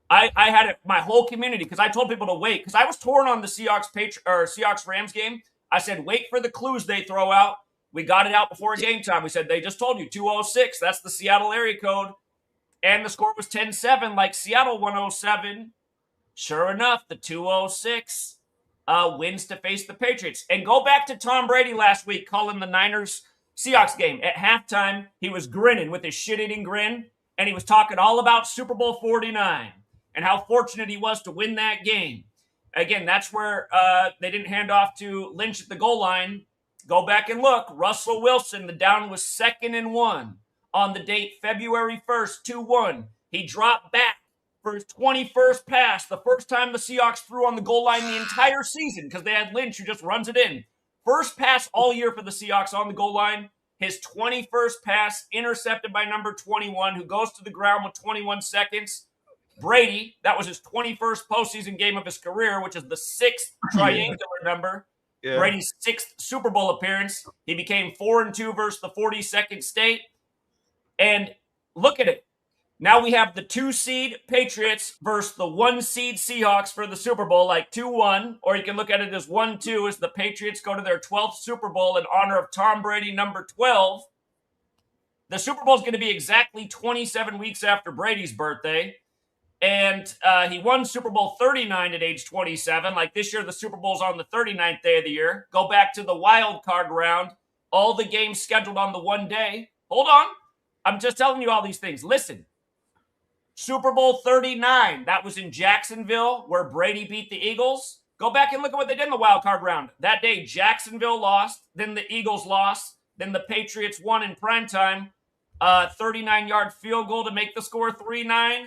I had it, my whole community, because I told people to wait, because I was torn on the Seahawks-Rams game. I said, wait for the clues they throw out. We got it out before game time. We said, they just told you, 206. That's the Seattle area code. And the score was 10-7, like Seattle 107. Sure enough, the 206 wins to face the Patriots. And go back to Tom Brady last week calling the Niners-Seahawks game. At halftime, he was grinning with his shit-eating grin, and he was talking all about Super Bowl 49 and how fortunate he was to win that game. Again, that's where they didn't hand off to Lynch at the goal line. Go back and look. Russell Wilson, the down was 2nd and 1 on the date February 1st, 2-1. He dropped back for his 21st pass, the first time the Seahawks threw on the goal line the entire season, because they had Lynch who just runs it in. First pass all year for the Seahawks on the goal line. His 21st pass intercepted by number 21, who goes to the ground with 21 seconds. Brady, that was his 21st postseason game of his career, which is the 6th triangular number. Yeah. Brady's 6th Super Bowl appearance. He became 4-2 versus the 42nd state. And look at it. Now we have the 2-seed Patriots versus the 1-seed Seahawks for the Super Bowl, like 2-1. Or you can look at it as 1-2 as the Patriots go to their 12th Super Bowl in honor of Tom Brady, number 12. The Super Bowl is going to be exactly 27 weeks after Brady's birthday. And he won Super Bowl 39 at age 27. Like this year, the Super Bowl's on the 39th day of the year. Go back to the wild card round. All the games scheduled on the one day. Hold on. I'm just telling you all these things. Listen. Super Bowl 39. That was in Jacksonville, where Brady beat the Eagles. Go back and look at what they did in the wild card round. That day, Jacksonville lost. Then the Eagles lost. Then the Patriots won in primetime. 39-yard field goal to make the score 3-9.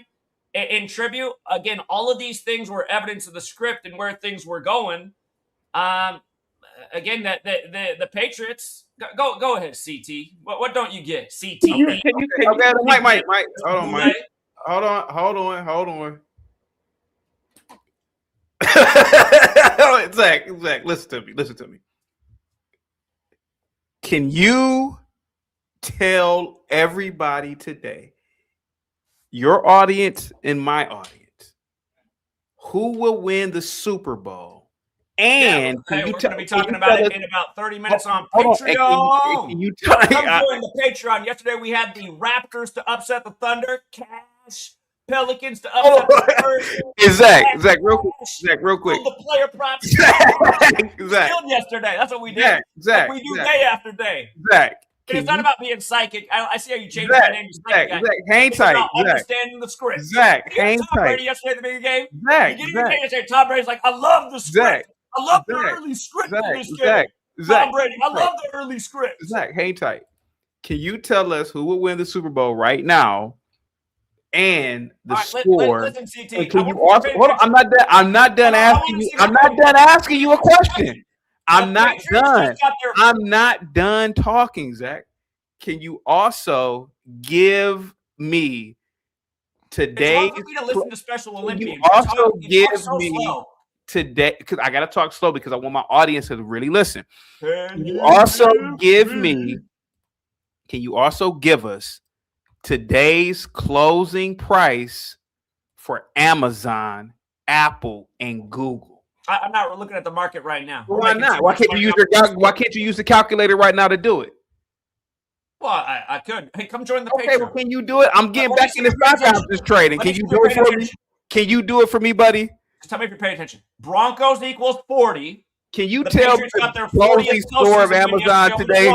In tribute, again, all of these things were evidence of the script and where things were going. Again, the Patriots. Go ahead, CT. What don't you get, CT? Okay, Mike. Hold on, Mike. Hold on. Zach, listen to me. Can you tell everybody today, your audience and my audience, who will win the Super Bowl And we're you going to be talking about it in about 30 minutes on Patreon. Can you tell Come join the Patreon. Yesterday we had the Raptors to upset the Thunder. Cash. Pelicans to upset the Spurs. Zach, real quick. The player props. Zach. Killed yesterday. That's what we did. Zach. Like we do day after day. Zach. It's not about being psychic. I see how you changed my name to psychic. Zach, hang tight. About understanding the script. Zach, hang Tom tight. Brady yesterday at the beginning of the game. Zach, Yesterday, Tom Brady's like, I love the script. I love the early script in this game. Tom Brady, I love the early script. Zach, hang tight. Can you tell us who will win the Super Bowl right now and the score? Listen, CT. Can you also, hold on, I'm not done asking you. I'm not done asking you a question. I'm not done. I'm not done talking, Zach. Can you also give me today? It's hard for me to listen to Special Olympians. You also give me today, because I got to talk slow because I want my audience to really listen. Can you also give us today's closing price for Amazon, Apple, and Google? I'm not looking at the market right now. Why not? Why can't you use the calculator right now to do it? Well, I could. Hey, come join the Patreon. Okay, well, can you do it? I'm getting back in the stock options trading. Can you do it for me? Can you do it for me, buddy? Just tell me if you're paying attention. Broncos equals 40. Can you tell me the closing score of Amazon today?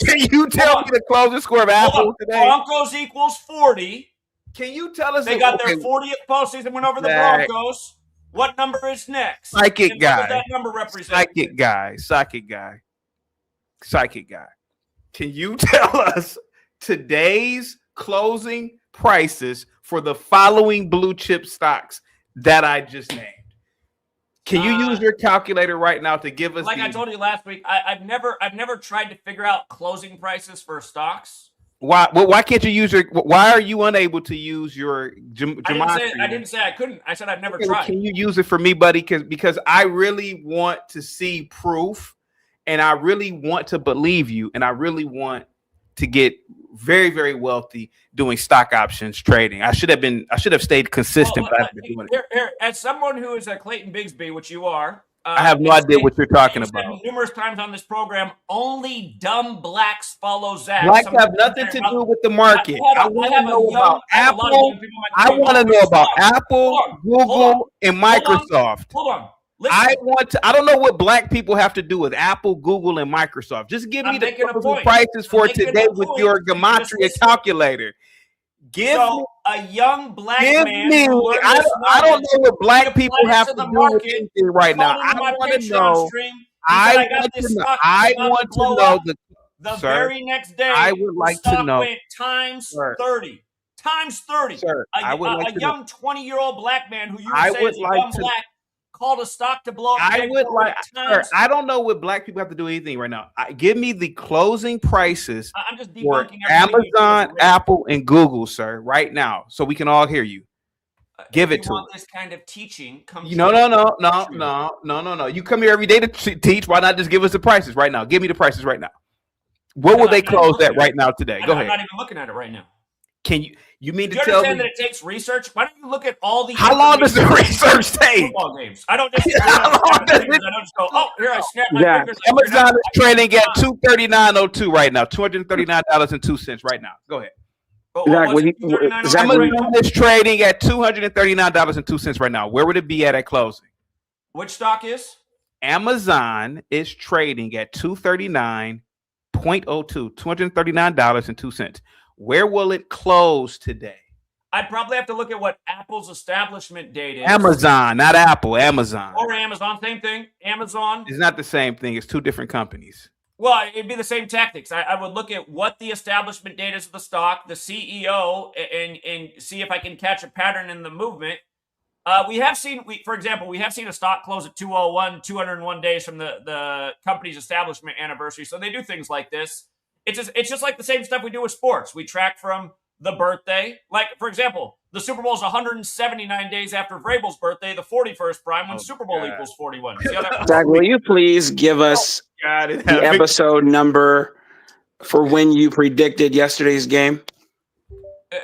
Can you tell me the closing score of Apple today? Broncos equals 40. Can you tell us? They got their 40th postseason win over the Broncos. What number is next? Psychic guy. What does that number represent? Psychic guy. Can you tell us today's closing prices for the following blue chip stocks that I just named? Can you use your calculator right now to give us? Like I told you last week, I've never tried to figure out closing prices for stocks. Why? Well, why can't you use your? Why are you unable to use your gematria? I didn't say I couldn't. I said I've never tried. Can you use it for me, buddy? Because I really want to see proof, and I really want to believe you, and I really want to get very, very wealthy doing stock options trading. I should have stayed consistent. Here, as someone who is a Clayton Bigsby, which you are, I have no idea what you're talking about. Numerous times on this program, only dumb blacks follow Zach. Blacks have nothing to do with the market. I want to know about Apple. I want to know about Apple, Google, and Microsoft. Hold on. Listen. I don't know what black people have to do with Apple, Google, and Microsoft. Just give me the prices for today with your gematria calculator. A young black man. I don't know what black people have to do with anything right now. I want to know. I want to know the very next day. I would like to know times 30. Times 30. Sir, a young 20-year-old black man who you say is young black called a stock to blow up. I don't know what black people have to do anything right now. Give me the closing prices for Amazon, Apple, and Google, sir, right now, so we can all hear you. Give it to us. This kind of teaching. No. You come here every day to teach. Why not just give us the prices right now? Give me the prices right now. What will they close at right now today? Go ahead. I'm not even looking at it right now. Can you mean to tell me? You understand that it takes research? Why don't you look at all the? How long does the research take? Football games. I don't just. I don't just go. Oh, here I snap my fingers. Amazon is trading at $239.02 right now. $239.02 right now. Go ahead. Amazon is trading at $239.02 right now. Where would it be at closing? Which stock is? Amazon is trading at $239.02. $239.02. Where will it close today? I'd probably have to look at what Apple's establishment date is. Amazon, not Apple. Amazon. Or Amazon, same thing. Amazon. It's not the same thing. It's two different companies. Well, it'd be the same tactics. I would look at what the establishment date is of the stock, the CEO, and see if I can catch a pattern in the movement. For example, we have seen a stock close at 201 days from the company's establishment anniversary. So they do things like this. It's just like the same stuff we do with sports. We track from the birthday. Like, for example, the Super Bowl is 179 days after Vrabel's birthday, the 41st prime, when Super Bowl equals 41. Zach, will you please give us the episode number for when you predicted yesterday's game?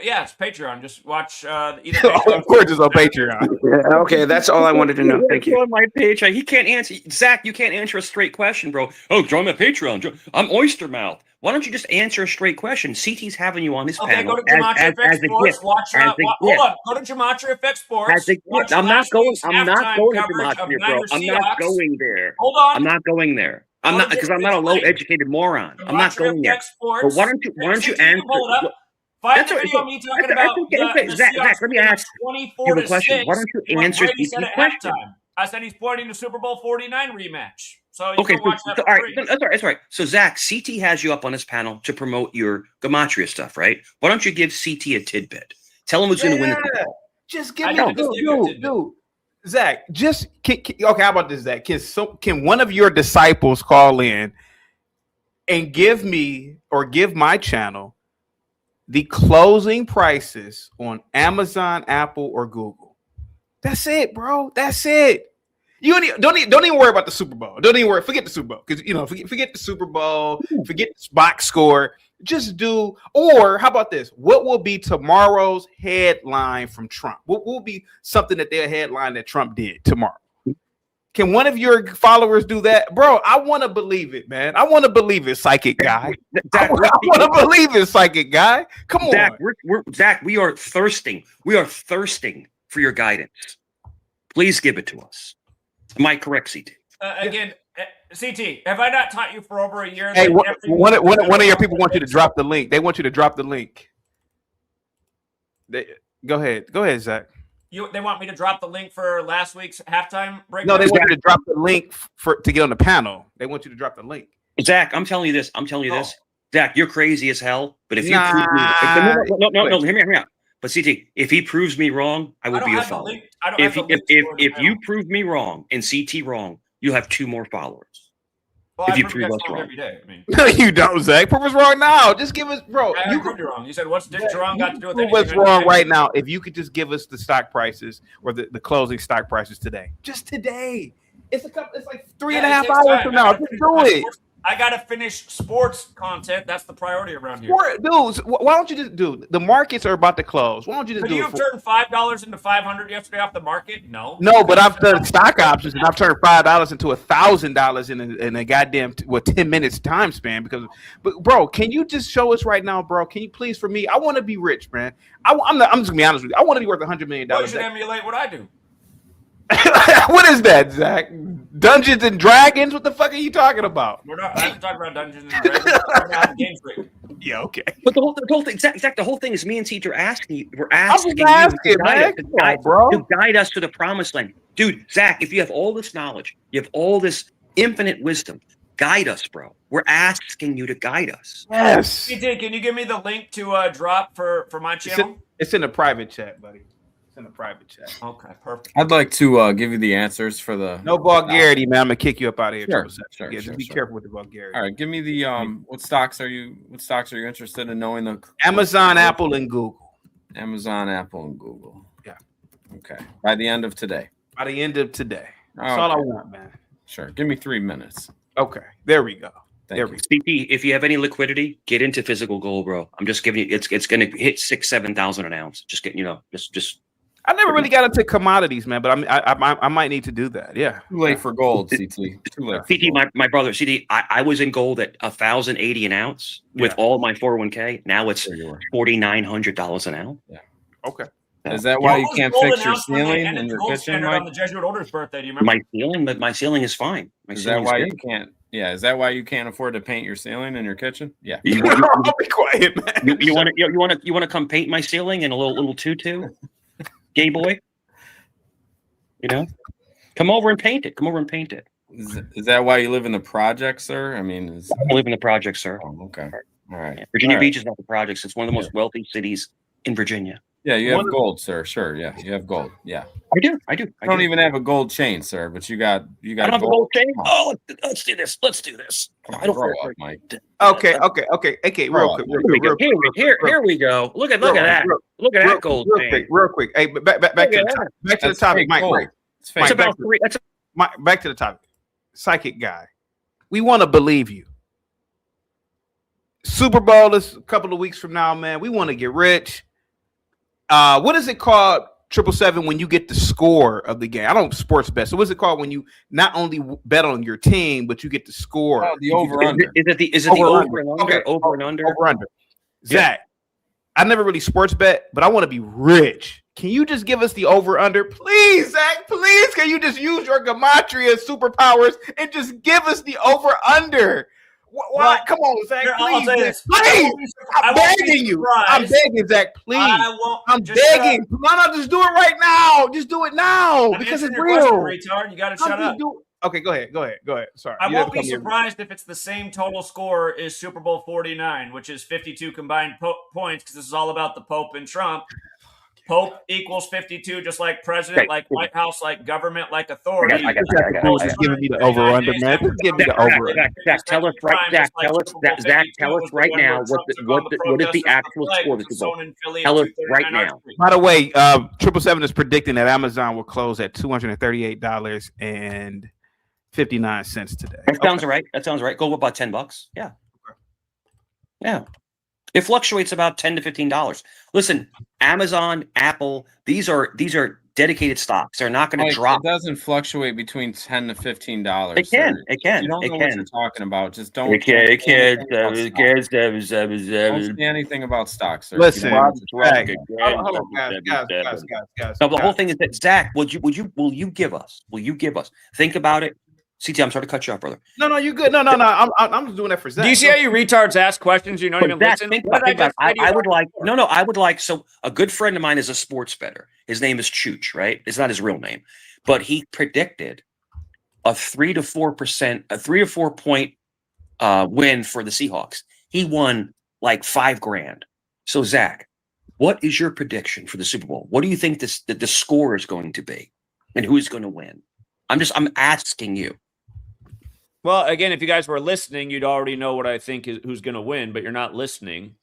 Yeah, it's Patreon. Just watch either. Of course, it's on Patreon. Yeah, okay, that's all I wanted to know. Thank you. On my Patreon, he can't answer. Zach, you can't answer a straight question, bro. Oh, join my Patreon. I'm Oyster Mouth. Why don't you just answer a straight question? CT's having you on his panel. Go to Gematria Effect Sports. Watch. Hold on. Go to Gematria Effect Sports. I'm not going to Gematria, bro. I'm not going there. Hold on. I'm not going there. I'm not because I'm not a low-educated moron. I'm not going there. But why don't you answer? Hold up. Find the video of me talking about the Zach, let me ask 24 you a to question. 6. Why don't you answer Brady said the at question? halftime. I said he's pointing to Super Bowl 49 rematch. So you Okay, can watch that all for right, free. that's all right. So Zach, CT has you up on his panel to promote your Gematria stuff, right? Why don't you give CT a tidbit? Tell him who's going to win the Super Bowl. Just give me dude. Zach, okay. How about this, Zach? Can one of your disciples call in and give me or give my channel the closing prices on Amazon, Apple, or Google? That's it, bro. That's it. You don't even worry about the Super Bowl. Don't even worry. Forget the Super Bowl because forget the Super Bowl. Forget the box score. Just do. Or how about this? What will be tomorrow's headline from Trump? What will be something that their headline that Trump did tomorrow? Can one of your followers do that, bro? I want to believe it, man. I want to believe it, psychic guy. I want to believe it, psychic guy. Come on, Zach. We are thirsting. We are thirsting for your guidance. Please give it to us. Am I correct, CT? Again, CT, have I not taught you for over a year? Hey, one of your people want you to drop the link. They want you to drop the link. Go ahead, Zach. They want me to drop the link for last week's halftime break? No, they want you to drop the link to get on the panel. They want you to drop the link. Zach, I'm telling you this. Zach, you're crazy as hell. But if you prove me, no, hear me out. But CT, if he proves me wrong, I will be a follower. If you prove me wrong and CT wrong, you'll have 2 more followers. Well, if you prove us wrong every day. No, you don't, Zach. Prove us wrong now. Just give us, bro. You proved you wrong. You said, "What's Dick Jerome got to do with anything?" Prove us wrong right now. If you could just give us the stock prices or the closing stock prices today, just today. It's like 3.5 hours from now. Just do it. I gotta finish sports content. That's the priority around here. Dudes, why don't you just do? The markets are about to close. Why don't you just do it? Could you have turned $5 into $500 yesterday off the market? No, but I've done stock options and I've turned $5 into $1,000 in a goddamn 10 minutes time span. But bro, can you just show us right now, bro? Can you please, for me? I want to be rich, man. I'm just gonna be honest with you. I want to be worth $100 million. You should emulate what I do. What is that, Zach? Dungeons and Dragons? What the fuck are you talking about? I can talk about Dungeons and Dragons. We're not Game Freak. Yeah, okay. But the whole thing, Zach, the whole thing is me and CT are asking. We're asking you to guide us to the promised land, dude. Zach, if you have all this knowledge, you have all this infinite wisdom, guide us, bro. We're asking you to guide us. Yes. CT, can you give me the link to drop for my channel? It's in a private chat, buddy. In a private chat. Okay, perfect. I'd like to give you the answers for the no vulgarity, man. I'm gonna kick you up out of here. Sure, just be careful with the vulgarity. All right, give me the what stocks are you interested in knowing? The Amazon, Apple, and Google. Amazon, Apple, and Google. Yeah. Okay. By the end of today. That's all I want, man. Sure. Give me 3 minutes. Okay. There we go. Thank you. CP, if you have any liquidity, get into physical gold, bro. I'm just giving you. It's going to hit 6,000-7,000 an ounce. Just get just. I never really got into commodities, man, but I might need to do that. Yeah. Too late for gold, CT. Too late. CT, my brother, CT, I was in gold at 1,080 an ounce with all my 401k. Now it's $4,900 an ounce. Yeah. Okay. Is that why you can't fix your ceiling in your kitchen, Mike? On the Jesuit order's birthday, do you remember? My ceiling is fine. Is that why you can't? Yeah. Is that why you can't afford to paint your ceiling in your kitchen? Yeah. I'll be quiet, man. You want to come paint my ceiling in a little tutu? Gay boy, come over and paint it. Is that why you live in the projects, sir? I mean, I live in the projects, sir. Oh, okay. All right. Virginia Beach is not the projects. It's one of the most wealthy cities in Virginia. Yeah, you have gold, sir. Sure. Yeah, you have gold. Yeah. I do. I don't even have a gold chain, sir, but you got I don't have a gold chain. Oh, let's do this. I don't grow up, Mike. Okay. Real quick. Here we go. Look at that. Look at that gold chain. Real quick. Hey, back to the topic, Mike. It's about 3. Back to the topic. Psychic guy. We want to believe you. Super Bowl is a couple of weeks from now, man. We want to get rich. what is it called? 777 when you get the score of the game. I don't sports bet. So what's it called when you not only bet on your team, but you get the score? Oh, the over under. Is it the over and under? Okay. Over and under. Over under. Yeah. Zach, I never really sports bet, but I want to be rich. Can you just give us the over under, please, Zach? Please, can you just use your gematria superpowers and just give us the over under? Why? Come on, Zach. Here, Please, I'll say this. please. I'm begging you. I'm begging, Zach. Please. I'm begging. Why not just do it right now? Just do it now because it's real. Retard, you got to shut up. Okay, go ahead. Sorry. I won't be surprised if it's the same total score as Super Bowl 49, which is 52 combined points, because this is all about the Pope and Trump. Pope equals 52, just like president, like White House, like government, like authority. Just giving me the over under, man. Just give me the over. Zach, tell us right now what is the actual score of the Super Bowl? Tell us right now. By the way, 777 is predicting that Amazon will close at $238.59 today. That sounds right. That sounds right. Go about $10. Yeah. Yeah. It fluctuates about $10 to $15. Listen, Amazon, Apple, these are dedicated stocks. They're not going to drop. It doesn't fluctuate between $10 to $15. It can. It can. You don't know what you're talking about. Just don't. Don't say anything about stocks, sir. Listen, hold on, guys. No, the whole thing is that Zach, will you give us? Think about it. CT, I'm sorry to cut you off, brother. No, you're good. No. I'm just doing that for Zach. Do you see how you retards ask questions? You don't even listen. I would like. So a good friend of mine is a sports bettor. His name is Chooch, right? It's not his real name, but he predicted a 3 to 4 point win for the Seahawks. He won like $5,000. So Zach, what is your prediction for the Super Bowl? What do you think the score is going to be, and who's going to win? I'm asking you. Well, again, if you guys were listening, you'd already know what I think is who's going to win, but you're not listening.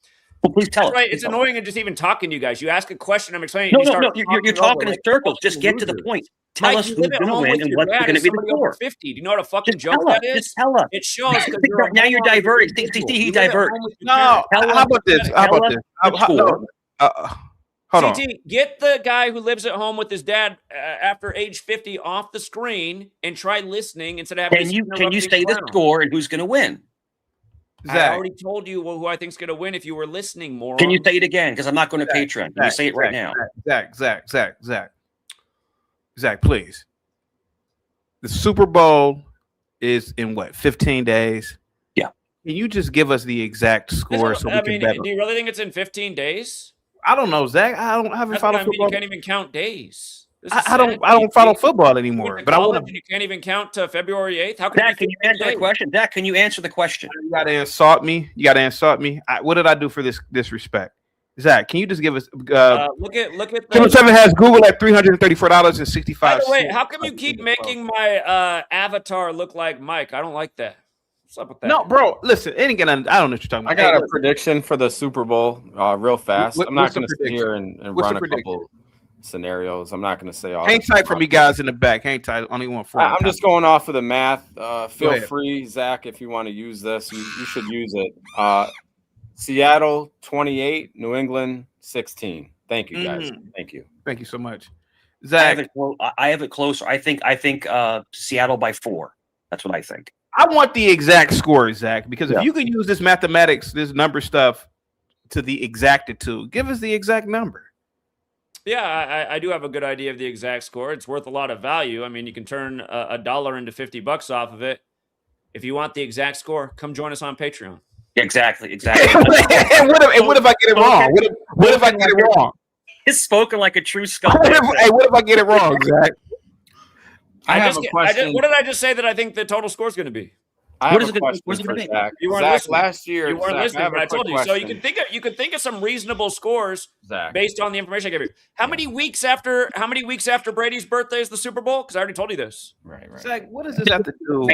Well, please tell us. Right, it's annoying and just even talking to you guys. You ask a question, I'm explaining. No, you're talking in circles. Just get to the point. Tell us who's going to win and what's going to be the score. 50. Do you know what a fucking joke that is? Just tell us. It shows. Now you're diverting. He diverted. No, how about this? Hold on. Get the guy who lives at home with his dad after age 50 off the screen and try listening instead of having. Can you say the score and who's going to win? Zach. I already told you who I think's going to win if you were listening more. Can you say it again? Because I'm not going to Patreon. Can you say it right now? Zach, please. The Super Bowl is in what, 15 days? Yeah. Can you just give us the exact score so we can bet? Do you really think it's in 15 days? I don't know, Zach. I haven't followed football. You can't even count days. I don't follow football anymore. But I want to. You can't even count to February 8th. How Zach, can you answer the question? Zach, can you answer the question? You got to insult me. What did I do for this disrespect? Zach, can you just give us? Look at. 7 has Google at $334.65. By the way, how come you keep making my avatar look like Mike? I don't like that. What's up with that? No, bro. Listen, I don't know what you're talking about. I got a prediction for the Super Bowl, real fast. I'm not going to sit here and run a couple scenarios. I'm not going to say all. Hang tight from you guys in the back. Hang tight. Only one for. I'm just going off of the math. Feel free, Zach, if you want to use this, you should use it. Seattle 28, New England 16. Thank you, guys. Thank you. Thank you so much, Zach. I have it closer. I think Seattle by 4. That's what I think. I want the exact score, Zach, because if you can use this mathematics, this number stuff to the exactitude, give us the exact number. Yeah, I do have a good idea of the exact score. It's worth a lot of value. I mean, you can turn $1 into $50 off of it. If you want the exact score, come join us on Patreon. Exactly. And what if I get it wrong? What if I get it wrong? It's spoken like a true scholar. What if I get it wrong, Zach? I have a question. What did I just say that I think the total score is going to be? What is it going to be? Zach. You weren't listening. Last year, you weren't listening, but I told you. So you can can think of some reasonable scores, Zach, based on the information I gave you. How many weeks after Brady's birthday is the Super Bowl? Because I already told you this. Right. Zach, what does this have to do?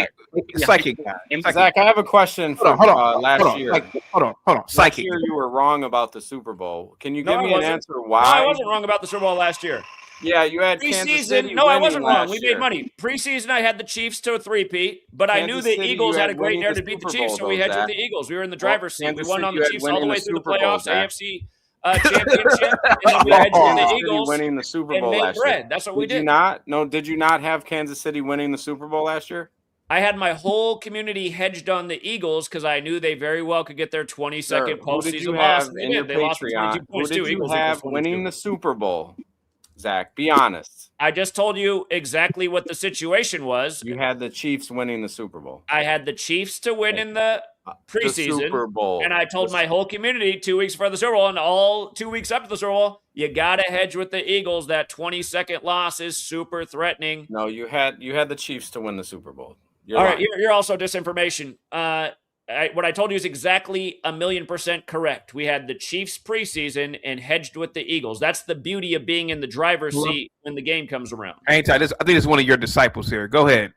Psychic guy. Zach, I have a question for last year. Hold on. Psychic. Last year you were wrong about the Super Bowl. Can you give me an answer why? No, I wasn't wrong about the Super Bowl last year. Yeah, you had Kansas City. No, I wasn't wrong. We made money. Preseason, I had the Chiefs to a 3-peat, but I knew the Eagles had a great year to beat the Chiefs, so we hedged with the Eagles. We were in the driver's seat. We won on the Chiefs all the way through the playoffs, AFC championship, and then we hedged with the Kansas City Eagles winning the Super and Bowl made last year. bread. That's what we did. Did you not have Kansas City winning the Super Bowl last year? I had my whole community hedged on the Eagles because I knew they very well could get their 22nd postseason loss. In your They lost by 22 Patreon? points Who did too. you Eagles have equals winning 22. the Super Bowl? Zach, be honest. I just told you exactly what the situation was. You had the Chiefs winning the Super Bowl. I had the Chiefs to win in the preseason, The Super Bowl. and I told my whole community 2 weeks before the Super Bowl, and all 2 weeks up to the Super Bowl, you got to hedge with the Eagles. That 22nd loss is super threatening. No, you had the Chiefs to win the Super Bowl. All right, you're also disinformation. What I told you is exactly 1,000,000% correct. We had the Chiefs preseason and hedged with the Eagles. That's the beauty of being in the driver's seat when the game comes around. I think this is one of your disciples here. Go ahead,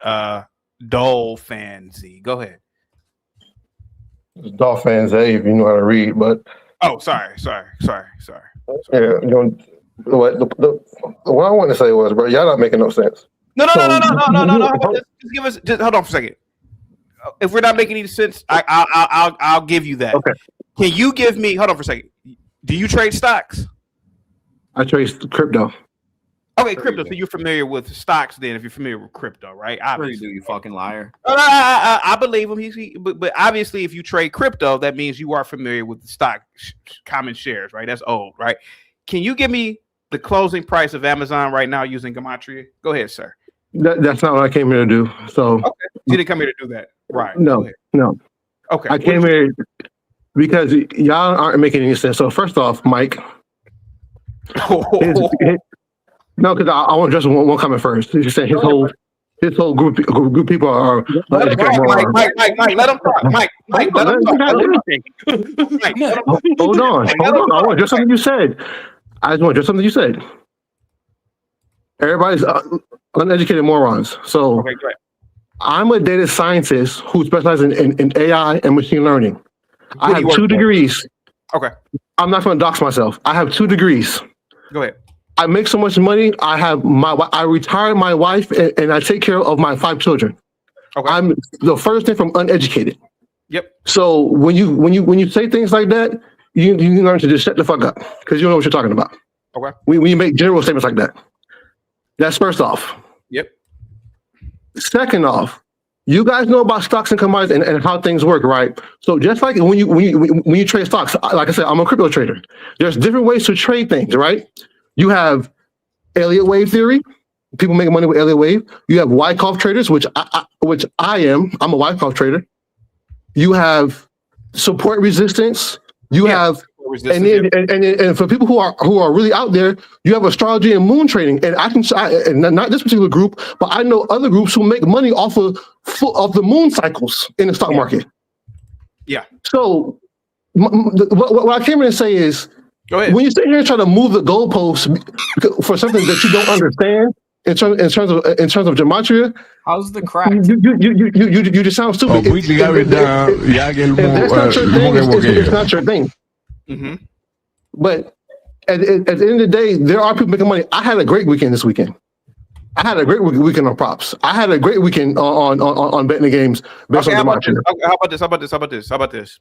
Dole Fancy. Go ahead. It's Dolphins, if you know how to read, but sorry. yeah, what I want to say was, bro, y'all not making no sense. No. Just give us. Just hold on for a second. If we're not making any sense, I'll give you that. Okay. Can you give me? Hold on for a second. Do you trade stocks? I trade crypto. Okay, crypto. So you're familiar with stocks then? If you're familiar with crypto, right? Sure you fucking liar. I believe him. But obviously, if you trade crypto, that means you are familiar with the stock common shares, right? That's old, right? Can you give me the closing price of Amazon right now using Gematria? Go ahead, sir. That's not what I came here to do. So okay, you didn't come here to do that, right? No. Okay, I came here because y'all aren't making any sense. So first off, Mike. No, because I want to address one comment first. You're saying his whole group of people are. Mike, let him talk. Mike, let him talk. Hold on. I want to address something you said. Everybody's uneducated morons. So okay, great. I'm a data scientist who specializes in AI and machine learning. I have 2 degrees. Okay. I'm not going to dox myself. I have 2 degrees. Go ahead. I make so much money. I retired my wife and I take care of my 5 children. Okay. I'm the first thing from uneducated. Yep. So when you say things like that, you learn to just shut the fuck up because you don't know what you're talking about. Okay. When you make general statements like that. That's first off. Yep. Second off, you guys know about stocks and commodities and how things work, right? So just like when you trade stocks, like I said, I'm a crypto trader. There's different ways to trade things, right? You have Elliott wave theory. People making money with Elliott wave. You have Wyckoff traders, which I am. I'm a Wyckoff trader. You have support resistance. You have. And for people who are really out there, you have astrology and moon trading, and and not this particular group, but I know other groups who make money off of the moon cycles in the stock market. Yeah. So what I came in to say is, go ahead. When you sit here and try to move the goalposts for something that you don't understand in terms of gematria, how's the crack? You just sound stupid. It's not your thing. Mm-hmm. But at the end of the day, there are people making money. I had a great weekend this weekend. I had a great weekend on props. I had a great weekend on betting the games based on gematria. How about this?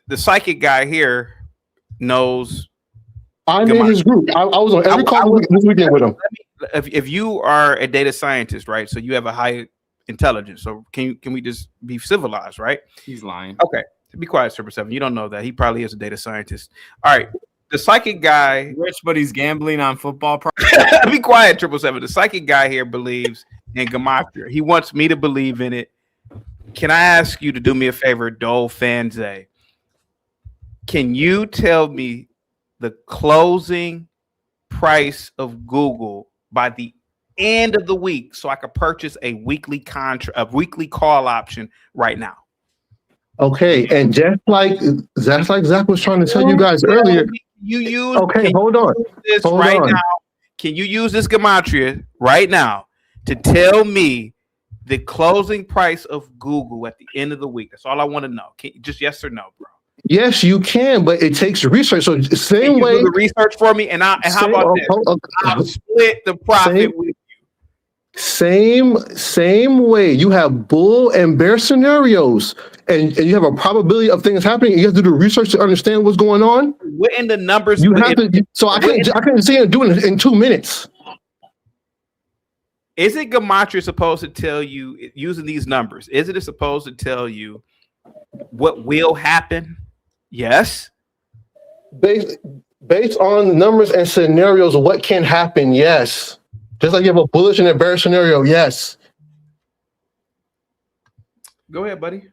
The psychic guy here knows. I'm in his group. I was on every call this weekend with him. If you are a data scientist, right? So you have a high intelligence. So can we just be civilized, right? He's lying. Okay. Be quiet, Super 7. You don't know that. He probably is a data scientist. All right. The psychic guy. Rich, but he's gambling on football. Be quiet, 777. The psychic guy here believes in gematria. He wants me to believe in it. Can I ask you to do me a favor, Dole Fanze? Can you tell me the closing price of Google by the end of the week so I could purchase a weekly weekly call option right now? Okay, and just like Zach was trying to tell you guys earlier, hold on. Now, can you use this gematria right now to tell me the closing price of Google at the end of the week? That's all I want to know. Just yes or no, bro. Yes, you can, but it takes research. So same way, do the research for me, and how about this? I'll split the profit with you. Same way. You have bull and bear scenarios. and you have a probability of things happening, you have to do the research to understand what's going on. What in the numbers? You have to. So I couldn't see him doing it in 2 minutes. Is it gematria supposed to tell you using these numbers? Is it supposed to tell you what will happen? Yes. Based on numbers and scenarios, what can happen? Yes. Just like you have a bullish and a bearish scenario. Yes. Go ahead, buddy.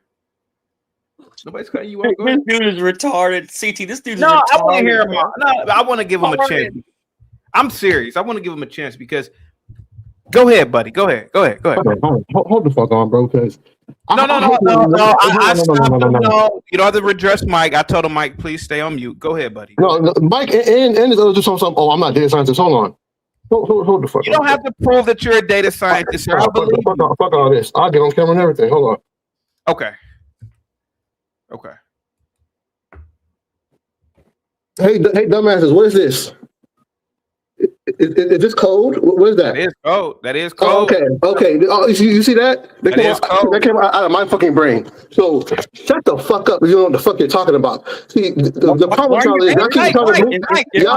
Nobody's cutting you off. Go This ahead. dude is retarded. CT, this dude is No, retarded. I want to hear him. No, I want to give him a chance. I'm serious. I want to give him a chance because. Go ahead, buddy. Go ahead. Hold the fuck on, bro. Because no. I stopped him. No, you don't have to redress Mike. I told him, Mike, please stay on mute. Go ahead, buddy. No, Mike and his other just on something. Oh, I'm not a data scientist. Hold on. Hold the fuck. You don't have to prove that you're a data scientist. Sir. Fuck all this. I'll get on camera and everything. Hold on. Okay. Hey, dumbasses, what is this? Is this code? What is that? That is code. Okay. Oh, you see that? That came out of my fucking brain. So shut the fuck up. You don't know what the fuck you're talking about. See, the problem is y'all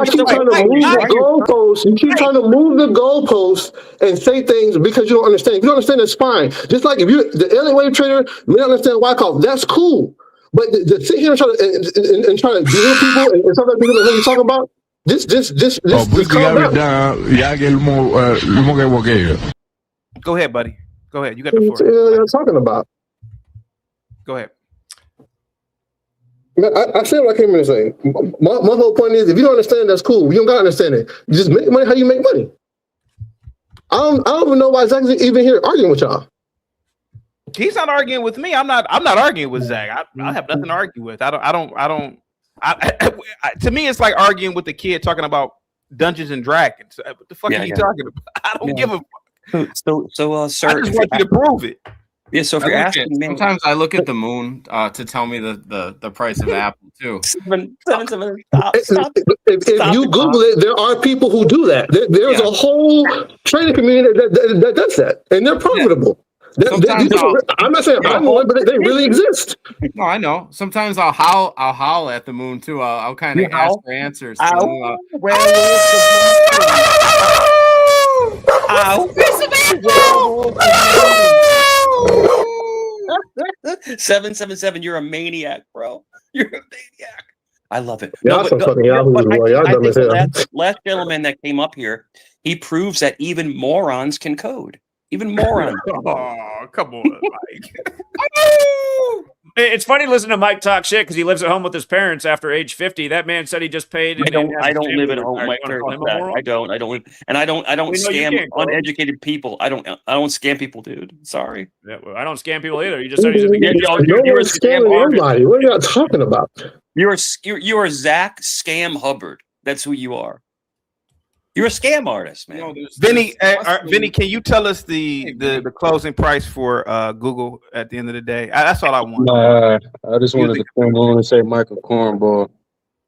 keep trying to move the goalposts. You keep trying to move the goalposts and say things because you don't understand. If you don't understand, it's fine. Just like if you're the alien wave trader, may not understand Wyckoff. That's cool. But to sit here and try to deal people and stuff like that you're talking about. Just calm down. Go ahead, buddy. Go ahead. You got the floor. What you're talking about? Go ahead. I said what I came in to say. My whole point is, if you don't understand, that's cool. You don't gotta understand it. You just make money how you make money. I don't even know why Zach's even here arguing with y'all. He's not arguing with me. I'm not arguing with Zach. I have nothing to argue with. To me, it's like arguing with the kid talking about Dungeons and Dragons. What the fuck are you talking about? I don't give a fuck. So, sir, I just want you to prove it. Yeah. So if you're asking me, sometimes I look at the moon to tell me the price of Apple too. If you Google it, there are people who do that. There's a whole trading community that does that, and they're profitable. I'm not saying I'm one, but they really exist. No, I know. Sometimes I'll howl at the moon too. I'll kind of ask for answers. Ow. 777, you're a maniac, bro. You're a maniac. I love it. Y'all some fucking yahoos, boy. Y'all dumb as hell. Last gentleman that came up here, he proves that even morons can code. Even morons. Oh, come on, Mike. It's funny listening to Mike talk shit because he lives at home with his parents after age 50. That man said he just paid. I don't live at home. I don't. And I don't scam uneducated people. I don't scam people, dude. Sorry. Yeah, well, I don't scam people either. You just said you're a scam. Everybody. What are y'all talking about? You're Zach Scam Hubbard. That's who you are. You're a scam artist, man. Vinny, can you tell us the closing price for Google at the end of the day? That's all I want. I just wanted to come on and say Michael Cornball.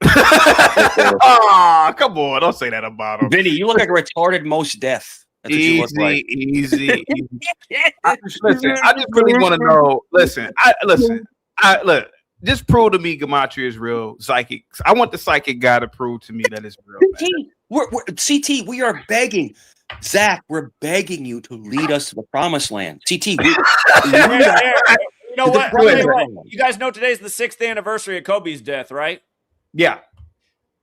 Oh, come on. Don't say that about him. Vinny, you look like a retarded most deaf. That's what you look like. Easy. I just really want to know. Look. Just prove to me gematria is real. Psychic. I want the psychic guy to prove to me that it's real. CT, we are begging. Zach, we're begging you to lead us to the promised land. CT, you know what? You guys know today's the 6th anniversary of Kobe's death, right? Yeah.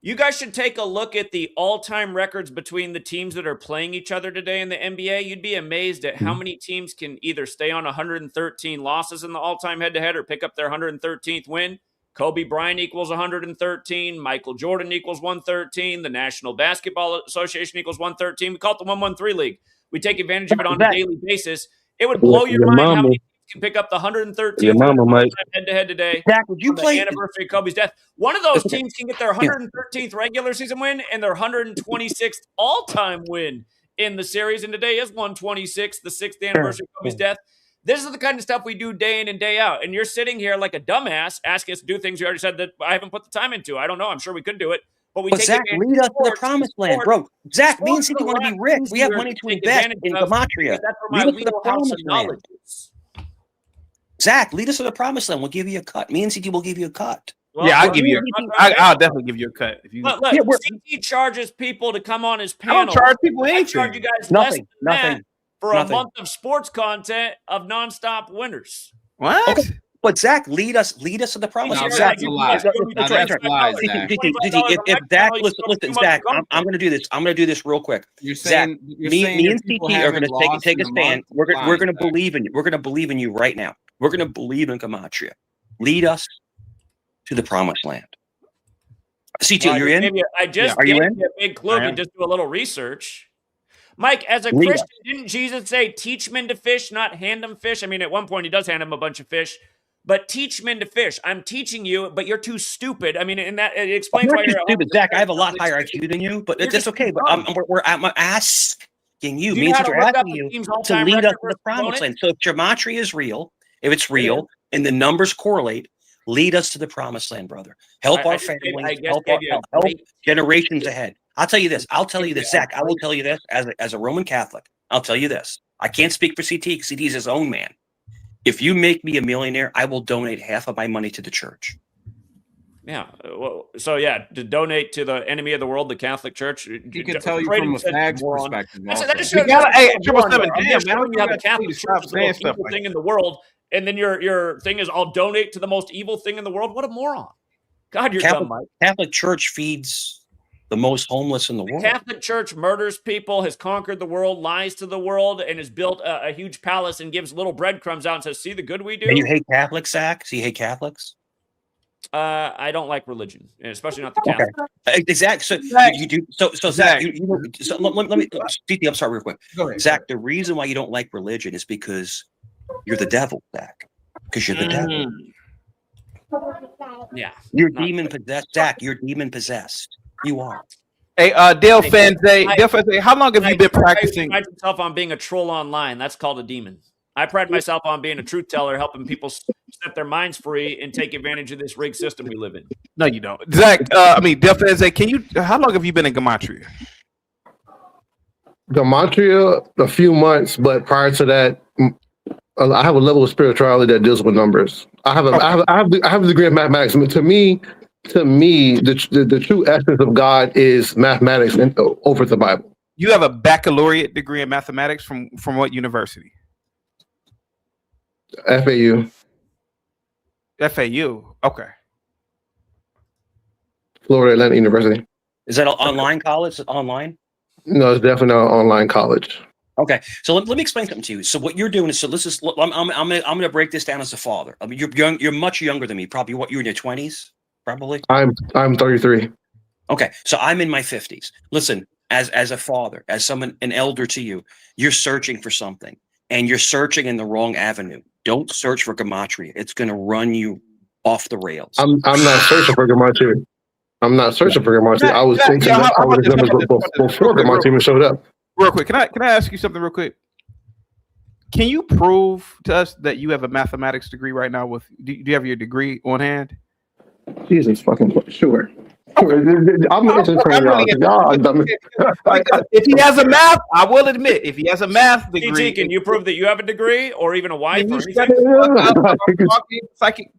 You guys should take a look at the all-time records between the teams that are playing each other today in the NBA. You'd be amazed at how many teams can either stay on 113 losses in the all-time head-to-head or pick up their 113th win. Kobe Bryant equals 113. Michael Jordan equals 113. The National Basketball Association equals 113. We call it the 113 League. We take advantage of it on a daily basis. It would blow your mind how many can pick up the 113th head-to-head today. Zach, would you play the anniversary of Kobe's death? One of those teams can get their 113th regular season win and their 126th all-time win in the series. And today is 126, the 6th anniversary of Kobe's death. This is the kind of stuff we do day in and day out. And you're sitting here like a dumbass asking us to do things you already said that I haven't put the time into. I don't know. I'm sure we could do it. But Zach, lead us to the promised land, bro. Zach, me and City want to be rich. We have money to invest in gematria. That's where my wheelhouse of knowledge is. Zach, lead us to the promised land. We'll give you a cut. Me and CT will give you a cut. Well, yeah, I'll give you. I'll definitely give you a cut. If you, look, CT charges people to come on his panel. I don't charge people anything. I charge you guys nothing. less than that for a month of sports content of nonstop winners. What? Okay. But Zach, lead us to the promised land. Zach, if Zach, listen, Zach, I'm going to do this. I'm going to do this real quick. You're saying, Zach, me and CT are going to take a stand. We're going to believe in you. We're going to believe in you right now. We're going to believe in Gematria. Lead us to the promised land. CT, you're in? I just gave you a big clue. You just do a little research. Mike, as a Christian, didn't Jesus say, teach men to fish, not hand them fish? I mean, at one point, he does hand them a bunch of fish. But teach men to fish. I'm teaching you, but you're too stupid. I mean, and that it explains why you're stupid. Zach, I have a lot higher IQ than you, but that's okay. But I'm asking you. Means that you're asking you to lead us to the promised land. So if gematria is real, if it's real, and the numbers correlate, lead us to the promised land, brother. Help our families. Help generations ahead. I'll tell you this. Zach. I will tell you this as a Roman Catholic. I'll tell you this. I can't speak for CT because CT is his own man. If you make me a millionaire, I will donate half of my money to the church. Yeah. Well, so to donate to the enemy of the world, the Catholic Church. He can tell you from a fag's perspective. That just shows you how the Catholic Church is the most evil thing in the world, and then your thing is, I'll donate to the most evil thing in the world. What a moron! God, you're dumb, Mike. Catholic Church feeds the most homeless in the world. The Catholic Church murders people, has conquered the world, lies to the world, and has built a huge palace and gives little breadcrumbs out and says, see the good we do? And you hate Catholics, Zach? So you hate Catholics? I don't like religion, especially not the Catholic. Okay. Exactly. So you do. So Zach, let me. CT, I'm sorry, real quick. Go ahead. Zach, the reason why you don't like religion is because you're the devil, Zach. Because you're the devil. Yeah. You're demon possessed, Zach. You're demon possessed. You are. Hey, Dale Fanze, how long have you been practicing? I pride myself on being a troll online. That's called a demon. I pride myself on being a truth teller, helping people set their minds free and take advantage of this rigged system we live in. No, you don't. Zach, Dale Fanze, how long have you been in Gematria? Gematria, a few months, but prior to that, I have a level of spirituality that deals with numbers. I have a degree in mathematics. I mean, to me, the true essence of God is mathematics and over the Bible. You have a baccalaureate degree in mathematics from what university? FAU. FAU. Okay. Florida Atlantic University. Is that an online college? Online? No, it's definitely not an online college. Okay, so let me explain something to you. So what you're doing is, I'm gonna break this down as a father. I mean, you're much younger than me. Probably you're in your 20s. Probably. I'm 33. Okay, so I'm in my 50s. Listen, as a father, as someone, an elder to you, you're searching for something, and you're searching in the wrong avenue. Don't search for gematria. It's going to run you off the rails. I'm not searching for gematria. I'm not searching for gematria. I was thinking that I was before gematria even showed up. Real quick, can I ask you something real quick? Can you prove to us that you have a mathematics degree right now? Do you have your degree on hand? Jesus fucking sure. I'm if he has a math, I will admit, if he has a math degree, can you prove that you have a degree or even a wife? Or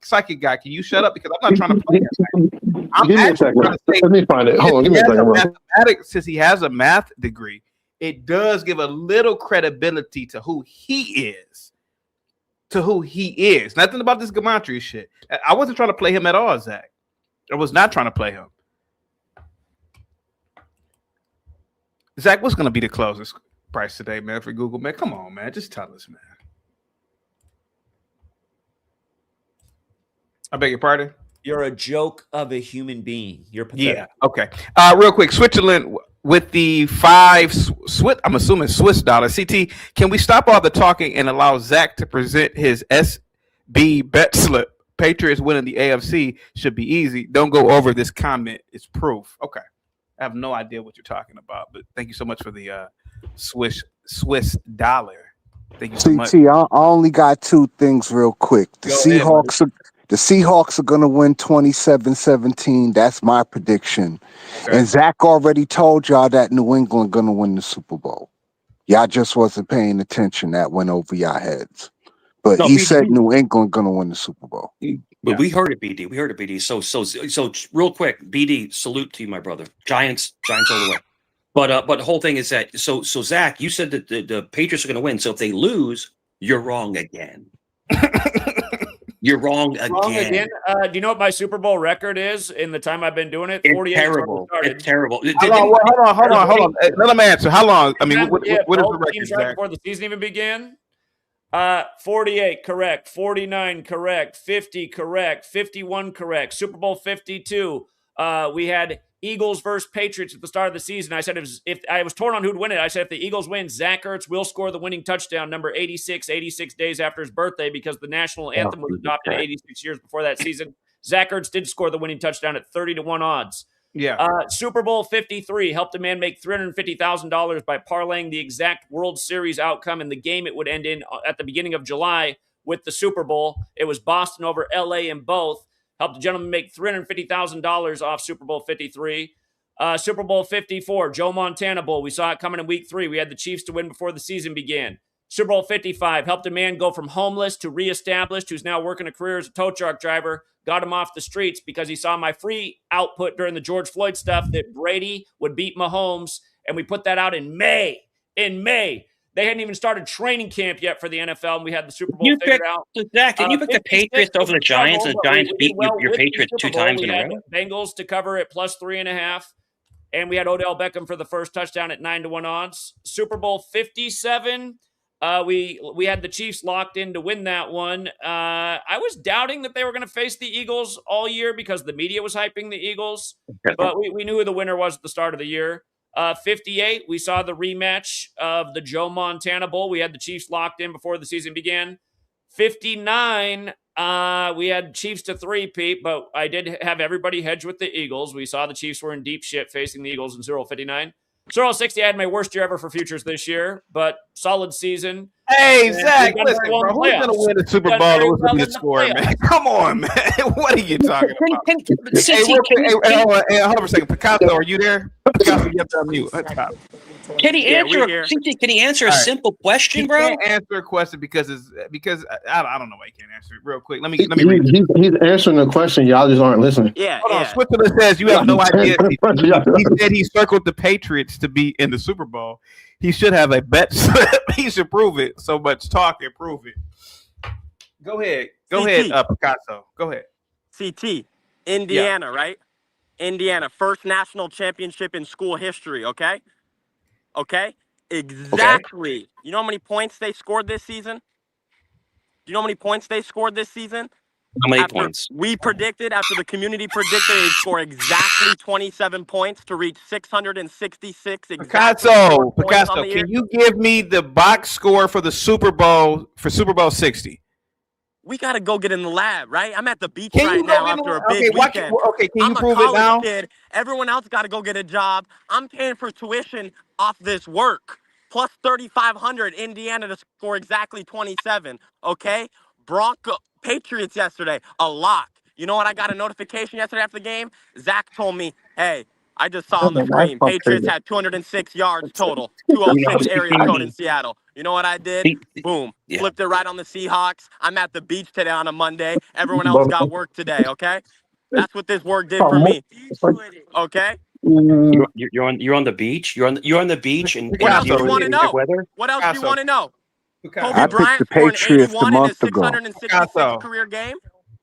psychic guy, can you shut up? Because I'm not trying to play him. Give me a second. Let me find it. Hold on, give me a second. Since he has a math degree, it does give a little credibility to who he is. Nothing about this gematria shit. I wasn't trying to play him at all, Zach. I was not trying to play him. Zach, what's going to be the closest price today, man, for Google? Man, come on, man. Just tell us, man. I beg your pardon? You're a joke of a human being. You're pathetic. Yeah, okay. Real quick, Switzerland with the 5 I'm assuming Swiss dollars. CT, can we stop all the talking and allow Zach to present his SB bet slip? Patriots winning the AFC should be easy. Don't go over this comment. It's proof. Okay. I have no idea what you're talking about, but thank you so much for the Swiss dollar. Thank you so much. I only got 2 things real quick. The Seahawks are going to win 27-17. That's my prediction. Okay. And Zach already told y'all that New England going to win the Super Bowl. Y'all just wasn't paying attention. That went over y'all heads. But No, he said New England gonna win the Super Bowl. But we heard it, BD. We heard it, BD. So real quick, BD, salute to you, my brother. Giants all the way. But the whole thing is that so Zach, you said that the Patriots are going to win. So if they lose, you're wrong again. You're wrong again. Wrong again. Do you know what my Super Bowl record is in the time I've been doing it? 48. Terrible. It's terrible. Hold on. Let him answer. How long? I mean, what is the record, Zach? Before the season even began? 48 correct, 49 correct, 50 correct, 51 correct, Super Bowl 52. We had Eagles versus Patriots at the start of the season. I said if I was torn on who'd win it, I said if the Eagles win, Zach Ertz will score the winning touchdown, number 86 days after his birthday, because the national anthem was adopted 86 years before that season. Zach Ertz did score the winning touchdown at 30-1 odds. Yeah. Super Bowl 53 helped a man make $350,000 by parlaying the exact World Series outcome and the game it would end in at the beginning of July with the Super Bowl. It was Boston over LA in both. Helped a gentleman make $350,000 off Super Bowl 53. Super Bowl 54, Joe Montana Bowl. We saw it coming in week 3. We had the Chiefs to win before the season began. Super Bowl 55 helped a man go from homeless to reestablished, who's now working a career as a tow truck driver. Got him off the streets because he saw my free output during the George Floyd stuff that Brady would beat Mahomes, and we put that out in May. They hadn't even started training camp yet for the NFL, and we had the Super Bowl figured out. Zach, did you pick the Patriots over the Giants, and the Giants beat your Patriots 2 times in a row? Bengals to cover at plus 3.5, and we had Odell Beckham for the first touchdown at 9-1 odds. Super Bowl 57, we had the Chiefs locked in to win that one. I was doubting that they were going to face the Eagles all year because the media was hyping the Eagles, but we knew who the winner was at the start of the year. 58, we saw the rematch of the Joe Montana Bowl. We had the Chiefs locked in before the season began. 59, we had Chiefs to 3-peat, but I did have everybody hedge with the Eagles. We saw the Chiefs were in deep shit facing the Eagles in 0-59. 0-60, I had my worst year ever for futures this year, but solid season. Hey, Zach, listen, bro, who's going to win the Super Bowl or who's going to score, man? Come on, man. What are you talking about? Hold on for a second. Picasso, are you there? Picasso, you have to unmute. Can he answer a simple question, bro? He can't answer a question because I don't know why he can't answer it. Real quick, let me read it. He's answering the question. Y'all just aren't listening. Yeah. Hold on. Switzerland says you have no idea. He said he circled the Patriots to be in the Super Bowl. He should have a bet slip. He should prove it. So much talk and prove it. Go ahead, Picasso. Go ahead. CT, Indiana, right? Indiana, first national championship in school history, okay? Exactly. Okay. You know how many points they scored this season? How many points? We predicted, after the community predicted, they'd score exactly 27 points to reach 666. Picasso, can you give me the box score for the Super Bowl, for Super Bowl 60? We got to go get in the lab, right? I'm at the beach right now after a big weekend. Can you I'm prove a it now? Kid. Everyone else got to go get a job. I'm paying for tuition off this work. Plus 3,500, Indiana to score exactly 27, okay? Patriots yesterday, a lock. You know what? I got a notification yesterday after the game. Zach told me, hey, I just saw on the screen, Patriots had 206 yards total, 206 area code in Seattle. You know what I did? Boom. Flipped it right on the Seahawks. I'm at the beach today on a Monday. Everyone else got work today, okay? That's what this work did for me. Okay? You're on the beach. You're on the beach, and what else do you want to know? What else do you want to know? Kobe Bryant scored 81 in his 666 career game.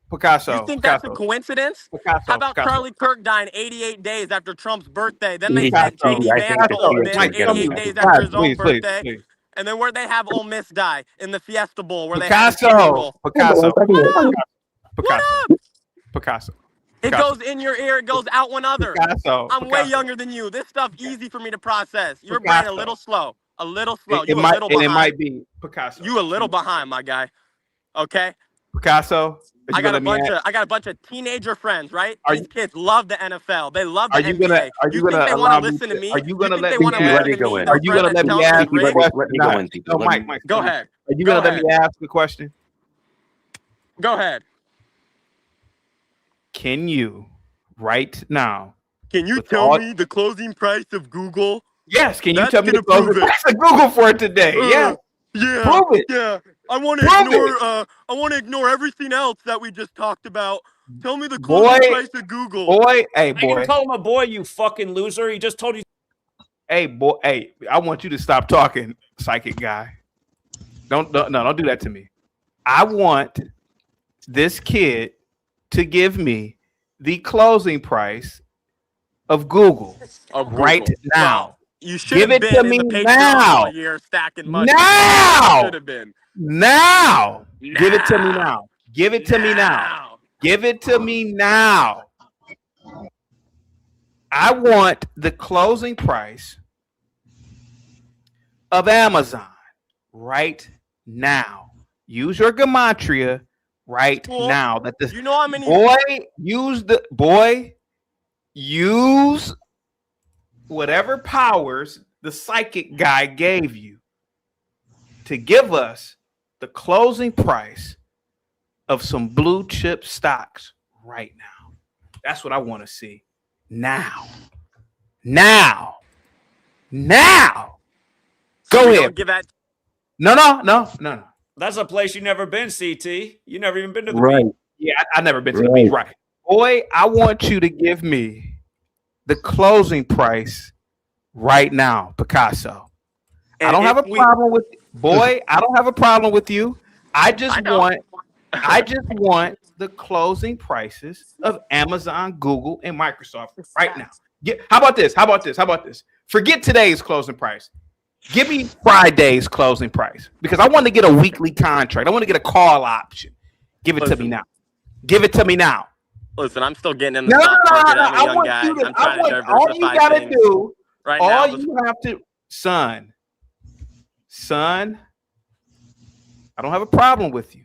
Picasso. You think that's a coincidence? How about Charlie Kirk dying 88 days after Trump's birthday? Then they sent J.D. Vance to Ole Miss 88 days after his own birthday. Please. And then where'd they have Ole Miss die? In the Fiesta Bowl, where they had Picasso. It goes in your ear. It goes out one other. I'm way younger than you. This stuff easy for me to process. Your brain a little slow. A little slow. You a little behind. It might be Picasso. You a little behind, my guy. Okay. Picasso. I got a bunch of teenager friends, right? These kids love the NFL. They love the NBA. You think they want to listen to me? Are you gonna let me go in? Are you gonna let me ask the question? No, Mike. Go ahead. Are you gonna let me ask the question? Go ahead. Can you right now? Can you tell me the closing price of Google? Yes. Can you tell me the closing price of Google for today? Yeah. Yeah. Prove it. Yeah. I want to ignore everything else that we just talked about. Tell me the closing price of Google. Boy, hey, I boy. can call him a boy, you fucking loser. He just told you. Hey, boy. Hey, I want you to stop talking, psychic guy. Don't do that to me. I want this kid to give me the closing price of Google right now. Wow. You should have been in the Patreon all year stacking money. Now. Should have been. Now. Give it to me now. Give it to me now. Give it to me now. I want the closing price of Amazon right now. Use your gematria right now. That this, you know how many use whatever powers the psychic guy gave you to give us the closing price of some blue chip stocks right now. That's what I want to see. Now. Go ahead. Give that. No. That's a place you've never been, CT. You never even been to the Right. beach. Yeah, I never been to the beach. Right. Boy, I want you to give me the closing price right now, Picasso. I don't have a problem with I don't have a problem with you. I just want the closing prices of Amazon, Google, and Microsoft right now. How about this? Forget today's closing price. Give me Friday's closing price because I want to get a weekly contract. I want to get a call option. Give it to me now. Give it to me now. Listen, I'm still getting in the stock market. I'm a young guy. I'm trying to diversify all you gotta things. do, right all now, you have to, son, I don't have a problem with you.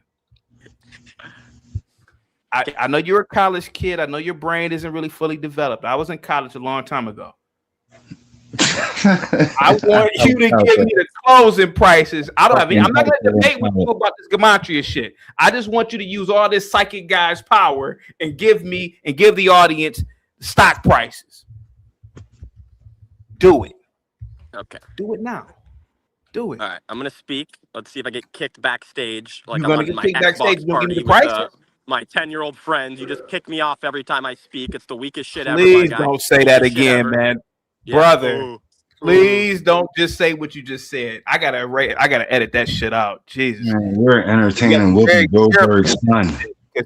I know you're a college kid. I know your brain isn't really fully developed. I was in college a long time ago. I want you to give me the closing prices. I'm not going to debate with you about this gematria shit. I just want you to use all this psychic guy's power and give the audience stock prices. Do it. Okay. Do it now. Do it. All right. I'm going to speak. Let's see if I get kicked backstage. Like You're I'm gonna on get my kicked backstage. Xbox You're gonna party give me the with prices? my 10-year-old friends. You just kick me off every time I speak. It's the weakest shit ever. Please don't say that again, man. Yeah. Brother. Please don't just say what you just said. I gotta edit that shit out. Jesus. Man, we're entertaining Whoopi Goldberg's son.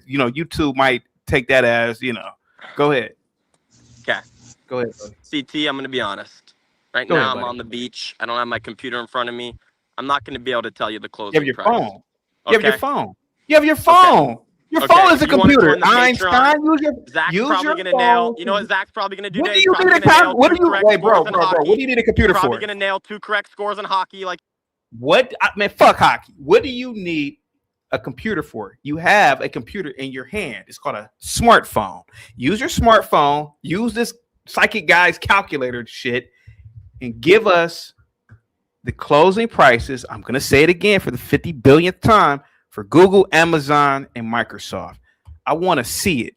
You know, YouTube might take that as, Go ahead. Okay. Go ahead, buddy. CT, I'm gonna be honest. Right Go now ahead, I'm buddy. on the beach. I don't have my computer in front of me. I'm not gonna be able to tell you the closing You have your price. phone. You have your Okay? phone. You have your phone. Your phone is a if you wanna computer. join the Einstein, Patreon, Zach's use probably your gonna phone. nail. You know what Zach's probably gonna do? What do He's you probably need a gonna nail What do two you? correct Wait, bro. scores in What hockey. do you need a computer Probably for? gonna nail 2 correct scores in hockey. Like What? Man, fuck hockey. What do you need a computer for? You have a computer in your hand. It's called a smartphone. Use your smartphone. Use this psychic guy's calculator shit and give us the closing prices. I'm going to say it again for the 50 billionth time for Google, Amazon, and Microsoft. I want to see it.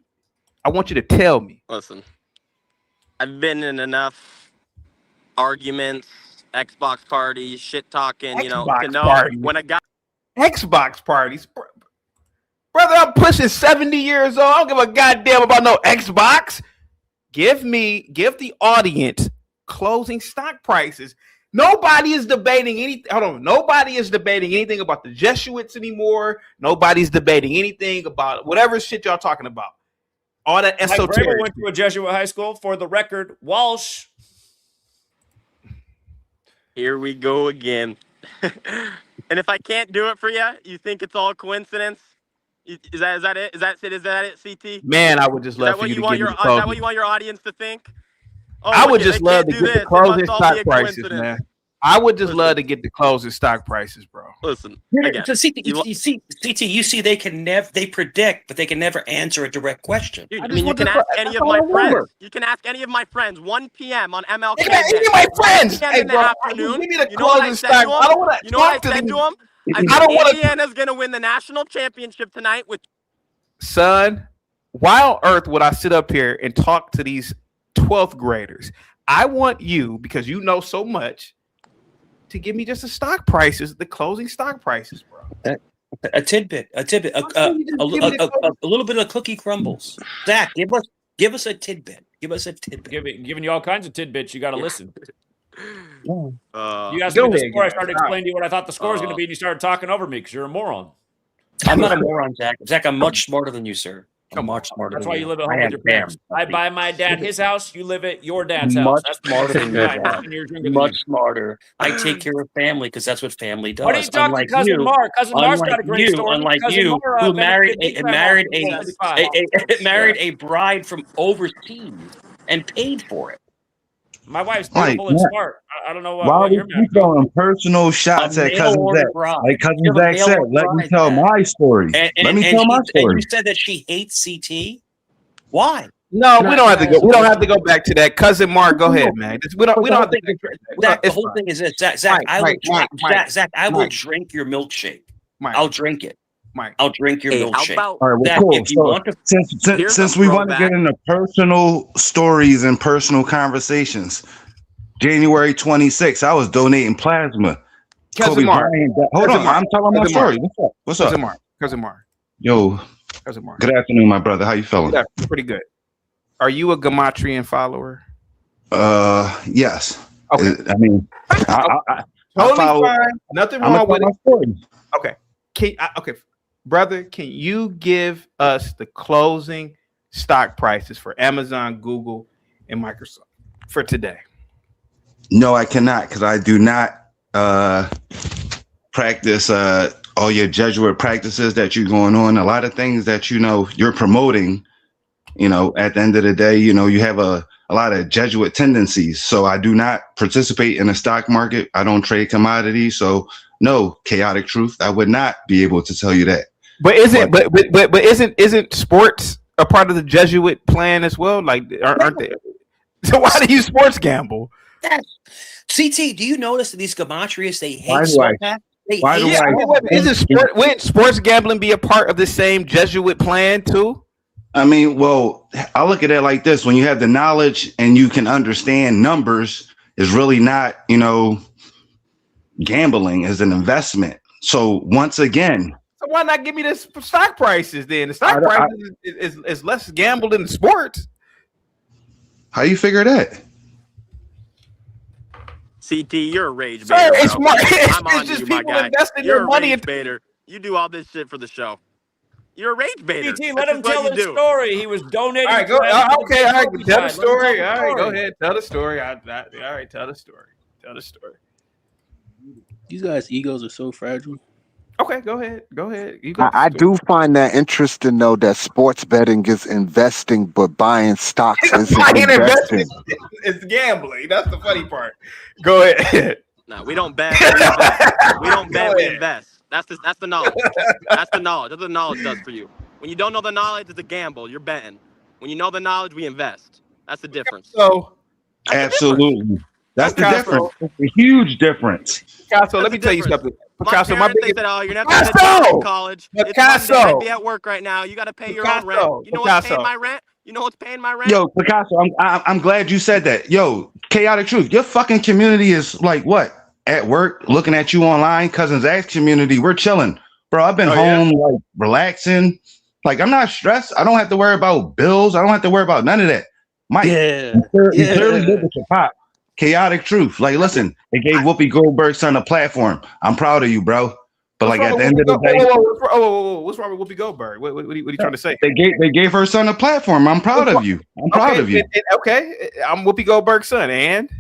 I want you to tell me. Listen, I've been in enough arguments, Xbox parties, shit talking, to know parties. when a guy Xbox parties. Brother, I'm pushing 70 years old. I don't give a goddamn about no Xbox. Give the audience closing stock prices. Nobody is debating anything. Hold on. Nobody is debating anything about the Jesuits anymore. Nobody's debating anything about whatever shit y'all talking about. All that Mike esoteric. Vrabel went to a Jesuit high school. For the record, Walsh. Here we go again. And if I can't do it for you, you think it's all coincidence? Is that it? Is that it, CT? Man, I would just love for you to give me the Is that closing. what you want your audience to think? Oh, I would look, just they love can't to do get the this. It closing must all stock be a prices, coincidence. man. I would just love to get the closing stock prices, bro. Listen, Again, so CT, you see, they predict, but they can never answer a direct question. Dude, I mean, you can ask any of my friends. You can ask any of my friends. 1 p.m. on MLK. Any of my friends. 1 p.m. Hey, in the bro, afternoon. give me the You know what I closing said stock. to him? I don't want to You know what I talk to said these. to him? I I don't want to. Indiana's going to win the national championship tonight with. Son, why on earth would I sit up here and talk to these 12th graders? I want you, because you know so much, to give me just the stock prices, the closing stock prices, bro. A tidbit, a little bit of cookie crumbles. Zach, give us a tidbit. Give us a tidbit. Giving you all kinds of tidbits. You got to listen. Yeah. You asked me the score. I started explaining to you what I thought the score was going to be, and you started talking over me because you're a moron. I'm not a moron, Zach. Zach, I'm much smarter than you, sir. I'm much smarter. That's than why you live at home with your parents. I buy my dad his house. You live at your dad's house. Much That's smarter than you. Much you. smarter. I take care of family because that's what family does. What are you talking to Cousin Mark? Cousin Mark's got a great story. Unlike Cousin you, Mark, who married a bride from overseas and paid for it. My wife's beautiful and smart. I don't know why what you're you throwing personal shots at cousin Zach? Like cousin Zach said, let me tell my story. Let me tell my story. And you said that she hates CT. Why? No, we don't have to go. We don't have to go back to that. Cousin Mark, go ahead, man. We don't have to. Zach, the whole thing is this. Zach, I will drink your milkshake. I'll drink it. I'll drink your milkshake. All right, well, cool. So, since we want to get into personal stories and personal conversations, January 26th, I was donating plasma. Cousin Mark. Hold on, I'm telling my story. What's up? Cousin Mark. Yo. Cousin Mark. Good afternoon, my brother. How you feeling? Yeah, pretty good. Are you a Gematrian follower? Yes. Okay. I mean, I totally fine. Nothing wrong with it. Okay. Okay, brother, can you give us the closing stock prices for Amazon, Google, and Microsoft for today? No, I cannot, because I do not practice all your Jesuit practices that you're going on. A lot of things that you're promoting. At the end of the day, you have a lot of Jesuit tendencies. So I do not participate in the stock market. I don't trade commodities. So no, chaotic truth. I would not be able to tell you that. But isn't sports a part of the Jesuit plan as well? Like, aren't they? So why do you sports gamble? CT, do you notice that these gematrias, they hate sports? Wouldn't sports gambling be a part of the same Jesuit plan too? I mean, well, I look at it like this. When you have the knowledge and you can understand numbers, is really not, gambling as an investment. So once again. So why not give me the stock prices then? The stock prices is less gamble than sports. How you figure that? CT, you're a rage baiter. It's I'm on just you, my people guy. investing You're their a money rage baiter. You do all this shit for the show. You're a rage baiter. CT, let him tell the story. He was donating. All right, go. Okay, all right, tell the story. All right, go ahead, tell the story. All right, tell the story. Tell the story. These guys' egos are so fragile. Okay, go ahead. I do find that interesting, though, that sports betting is investing, but buying stocks is investing. It's gambling. That's the funny part. Go ahead. No, we don't bet. We don't bet. We invest. That's the knowledge. That's the knowledge. That's what the knowledge does for you. When you don't know the knowledge, it's a gamble. You're betting. When you know the knowledge, we invest. That's the difference. So, absolutely. That's the difference. It's a huge difference. Picasso, let me tell you something. Picasso, my biggest... said, you're not going to college. Picasso. It's Monday. I'd be at work right now. You got to pay your own rent. You know what's paying my rent? You know what's paying my rent? Yo, Picasso, I'm glad you said that. Yo, chaotic truth. Your fucking community is like what? At work, looking at you online. Cousin Zach's community, we're chilling. Bro, I've been home, like, relaxing. Like, I'm not stressed. I don't have to worry about bills. I don't have to worry about none of that. Mike, you clearly did with your pop. Chaotic truth. Like, listen, they gave Whoopi Goldberg's son a platform. I'm proud of you, bro. But like at the end of the day, what's wrong with Whoopi Goldberg? What are you trying to say? They gave her son a platform. I'm proud of you. I'm proud of you. Okay, I'm Whoopi Goldberg's son, and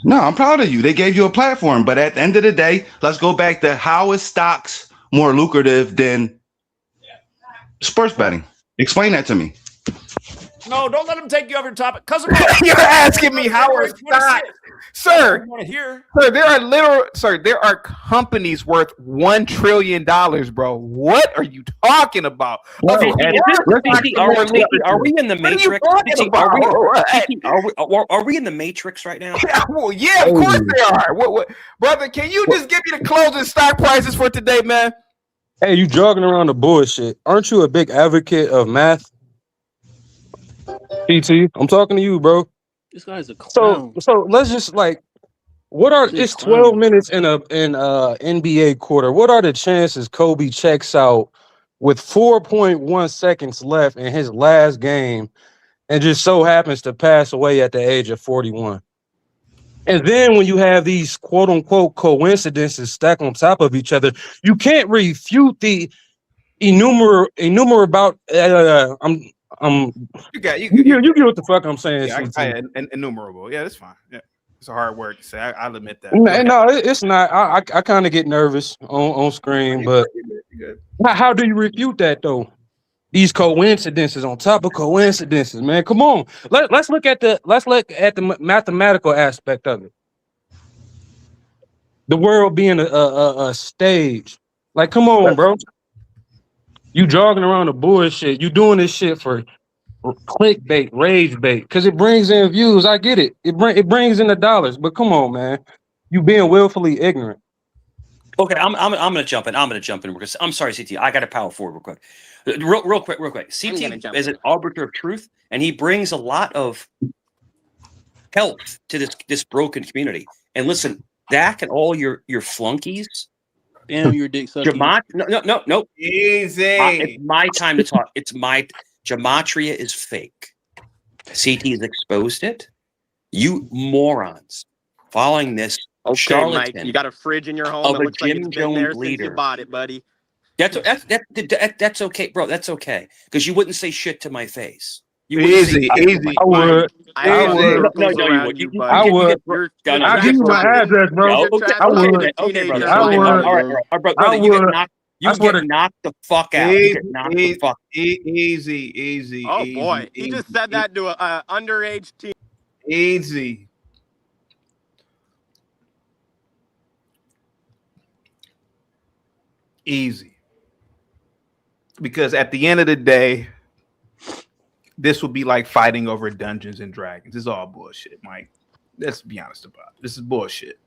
no, I'm proud of you. They gave you a platform. But at the end of the day, let's go back to how is stocks more lucrative than sports betting? Explain that to me. No, don't let him take you off your topic. Cousin, you're asking me how are stocks, sir. There are companies worth $1 trillion, bro. What are you talking about? Are we in the Matrix? Are we in the Matrix right now? Well, yeah, of course they are. What, brother? Can you just give me the closing stock prices for today, man? Hey, you jogging around the bullshit. Aren't you a big advocate of math? PT, I'm talking to you, bro. This guy's a clown. So let's just like It's 12 minutes in a NBA quarter. What are the chances Kobe checks out with 4.1 seconds left in his last game and just so happens to pass away at the age of 41? And then when you have these quote unquote coincidences stacked on top of each other, you can't refute the about. You get what the fuck I'm saying. Yeah, innumerable. Yeah, that's fine. Yeah, it's a hard word to say. I'll admit that. No, it's not. I kind of get nervous on screen, but how do you refute that though? These coincidences on top of coincidences, man. Come on. Let's look at the mathematical aspect of it. The world being a stage. Like, come on, bro. You jogging around the bullshit. You doing this shit for clickbait, rage bait, because it brings in views. I get it. It brings in the dollars. But come on, man. You being willfully ignorant. Okay, I'm gonna jump in. Because I'm sorry, CT. I got to power forward real quick. Real quick. CT is an arbiter of truth, and he brings a lot of health to this broken community. And listen, Dak and all your flunkies. Damn, your dick sucking. No. Easy. It's my time to talk. Gematria is fake. CT's exposed it. You morons following this. Okay, Mike, you got a fridge in your home. It looks like it's been there since you bought it, buddy. That's okay, bro. That's okay, because you wouldn't say shit to my face. Easy. I would. No, you would. I would. I'll give you my address, bro. I would. Okay, brother. I would. All right, brother. You get knocked the fuck out. Easy. Oh boy, he just said that to an underage team. Easy. Because at the end of the day, this will be like fighting over Dungeons and Dragons. It's all bullshit, Mike. Let's be honest about it. This is bullshit.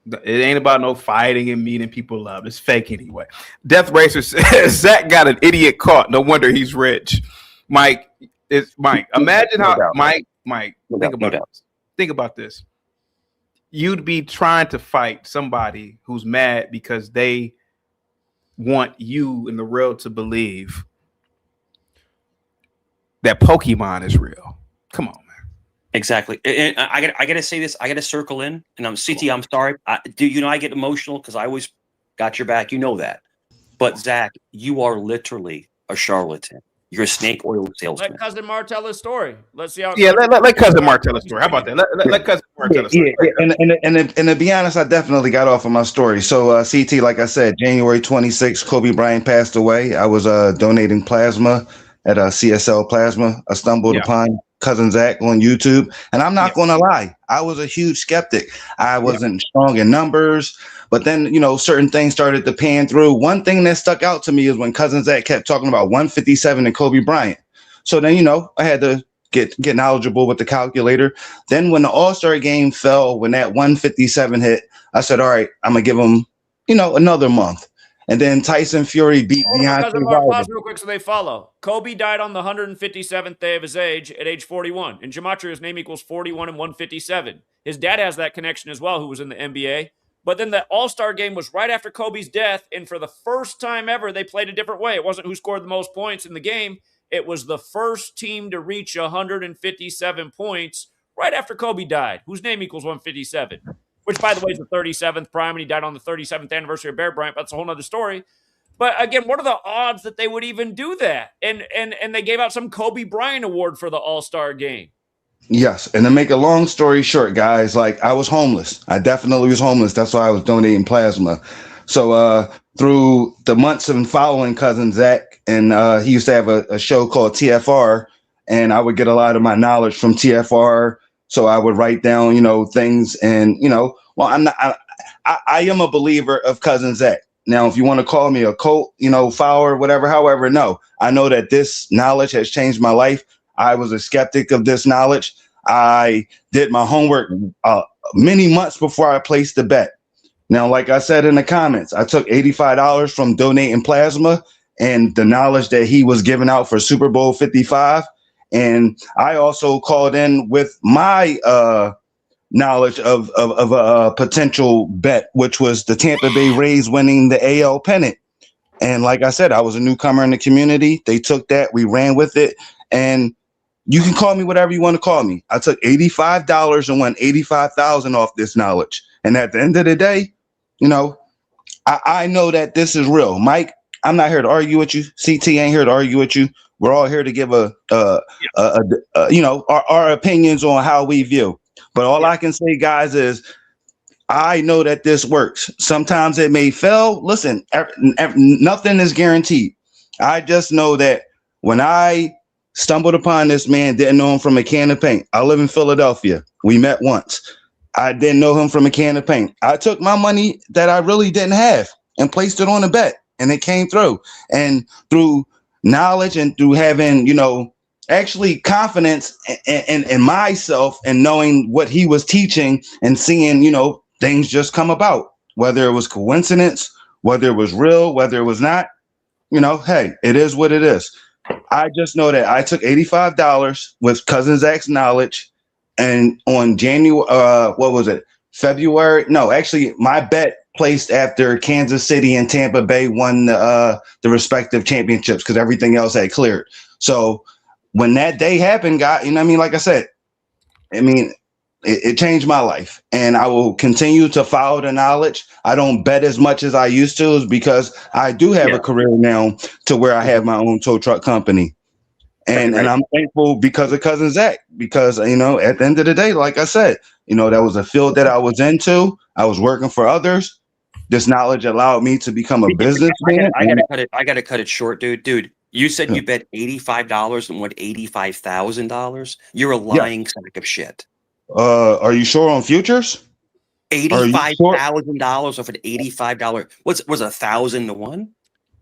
It ain't about no fighting and meeting people up. It's fake anyway. Death Racer says Zach got an idiot caught. No wonder he's rich. Mike. Imagine how Mike. Think about this. You'd be trying to fight somebody who's mad because they want you in the world to believe that Pokemon is real. Come on, man. Exactly. And I gotta say this. I gotta circle in. And I'm CT. I'm sorry. I get emotional because I always got your back. You know that. But Zach, you are literally a charlatan. You're a snake oil salesman. Let Cousin Mar tell his story. Let's see how. Yeah, let Cousin Mar tell a story. How about that? Let Cousin Mar tell a story. And to be honest, I definitely got off of my story. So CT, like I said, January 26th, Kobe Bryant passed away. I was donating plasma at CSL Plasma. I stumbled upon Cousin Zach on YouTube, and I'm not going to lie, I was a huge skeptic. I wasn't strong in numbers. But then, certain things started to pan through. One thing that stuck out to me is when Cousin Zach kept talking about 157 and Kobe Bryant. So then, I had to get knowledgeable with the calculator. Then when the All-Star game fell, when that 157 hit, I said, all right, I'm going to give him, another month. And then Tyson Fury beat Deontay Wilder. Pause real quick so they follow. Kobe died on the 157th day of his age at age 41. In Gematria, his name equals 41 and 157. His dad has that connection as well, who was in the NBA. But then the All-Star game was right after Kobe's death, and for the first time ever, they played a different way. It wasn't who scored the most points in the game. It was the first team to reach 157 points right after Kobe died, whose name equals 157, which, by the way, is the 37th prime, and he died on the 37th anniversary of Bear Bryant. That's a whole other story. But again, what are the odds that they would even do that? And they gave out some Kobe Bryant award for the All-Star game. Yes. And to make a long story short, guys, I was homeless. I definitely was homeless. That's why I was donating plasma. So through the months of following Cousin Zach, and he used to have a show called TFR, and I would get a lot of my knowledge from TFR. So I would write down, things, and, I am a believer of Cousin Zach. Now, if you want to call me a cult, follower, whatever, however, no, I know that this knowledge has changed my life. I was a skeptic of this knowledge. I did my homework many months before I placed the bet. Now, like I said in the comments, I took $85 from donating plasma and the knowledge that he was giving out for Super Bowl 55. And I also called in with my knowledge of a potential bet, which was the Tampa Bay Rays winning the AL pennant. And like I said, I was a newcomer in the community. They took that, we ran with it, and you can call me whatever you want to call me. I took $85 and won $85,000 off this knowledge. And at the end of the day, you know, I know that this is real. Mike, I'm not here to argue with you. CT ain't here to argue with you. We're all here to give you know, our opinions on how we view. But all I can say, guys, is I know that this works. Sometimes it may fail. Listen, nothing is guaranteed. I just know that when I stumbled upon this man, didn't know him from a can of paint. I live in Philadelphia. We met once. I didn't know him from a can of paint. I took my money that I really didn't have and placed it on a bet, and it came through. And through knowledge and through having, you know, actually confidence in myself and knowing what he was teaching and seeing, you know, things just come about, whether it was coincidence, whether it was real, whether it was not, you know, hey, it is what it is. I just know that I took $85 with Cousin Zach's knowledge, and on January, what was it? February? No, actually, my bet placed after Kansas City and Tampa Bay won the respective championships because everything else had cleared. So when that day happened, you know what I mean? Like I said, I mean, it changed my life, and I will continue to follow the knowledge. I don't bet as much as I used to because I do have a career now to where I have my own tow truck company. And I'm thankful because of Cousin Zach, because, you know, at the end of the day, like I said, you know, that was a field that I was into. I was working for others. This knowledge allowed me to become a businessman. I gotta cut it short, dude. Dude, you said you bet $85 and won $85,000. You're a lying sack of shit. Are you sure on futures? $85,000 off an $85. Was 1,000 to 1?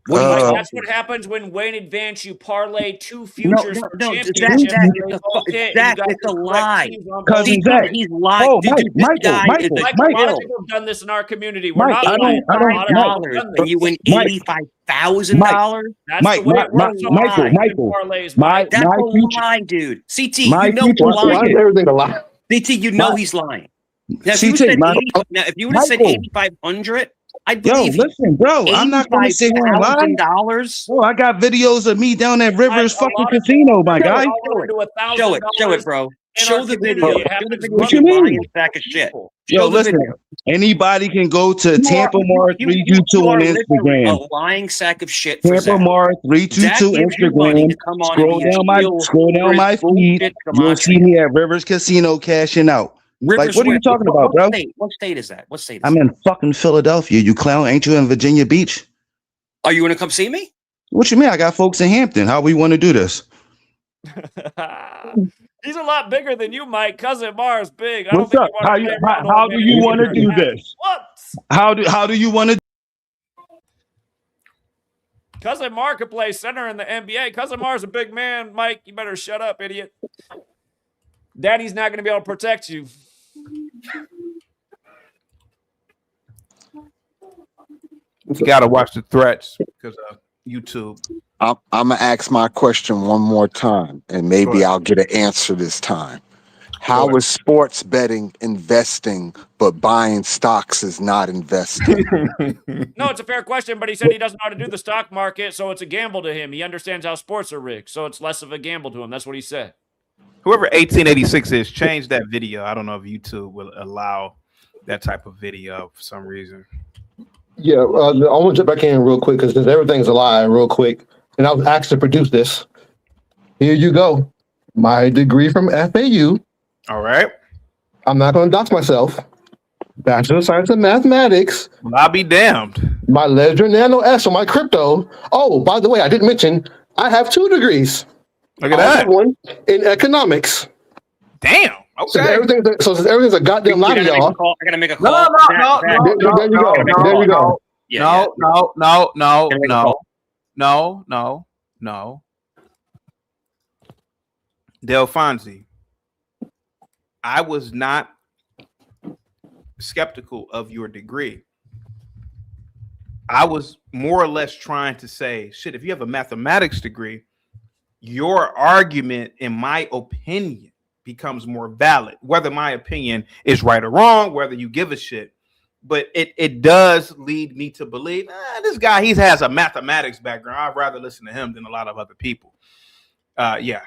That's what happens when way in advance you parlay two futures. It's a lie. He's lying. Oh, Michael, a lot of people have done this in our community. We're not lying. $85,000. You win $85,000. That's the way it works. That's a lie, dude. CT, you know he's lying. Everything a lie. CT, you know he's lying. Now, if you would have said 8,500. I believe listen, bro. I'm not going to sit here and lie. Bro, I got videos of me down at Rivers fucking casino, my guy. Show it, bro. Show the video. What you mean? Sack of shit. Yo, listen. Anybody can go to Tampa Mar 322 on Instagram. A lying sack of shit. Tampa Mar 322 Instagram. Scroll down my feed. You'll see me at Rivers Casino cashing out. Like, what are you talking about, bro? What state is that? I'm in fucking Philadelphia, you clown. Ain't you in Virginia Beach? Are you going to come see me? What you mean? I got folks in Hampton. How we want to do this? He's a lot bigger than you, Mike. Cousin Mars big. What's up? How do you want to do this? What? How do you want to? Cousin Mar could play center in the NBA. Cousin Mar's a big man. Mike, you better shut up, idiot. Daddy's not going to be able to protect you. You got to watch the threats because of YouTube. I'm gonna ask my question one more time, and maybe I'll get an answer this time. How is sports betting investing, but buying stocks is not investing? No, it's a fair question, but he said he doesn't know how to do the stock market, so it's a gamble to him. He understands how sports are rigged, so it's less of a gamble to him. That's what he said. Whoever 1886 is, change that video. I don't know if YouTube will allow that type of video for some reason. Yeah, I want to jump back in real quick because everything's a lie real quick. And I was asked to produce this. Here you go. My degree from FAU. All right. I'm not going to dox myself. Bachelor of Science in Mathematics. Well, I'll be damned. My Ledger Nano S on my crypto. Oh, by the way, I didn't mention I have 2 degrees. Look at that. One in economics. Damn. Okay. So everything's a goddamn lie to y'all. I gotta make a call. There you go. No. Delfonsi, I was not skeptical of your degree. I was more or less trying to say, shit, if you have a mathematics degree, your argument, in my opinion, becomes more valid, whether my opinion is right or wrong, whether you give a shit. But it does lead me to believe this guy, he has a mathematics background. I'd rather listen to him than a lot of other people. Yeah.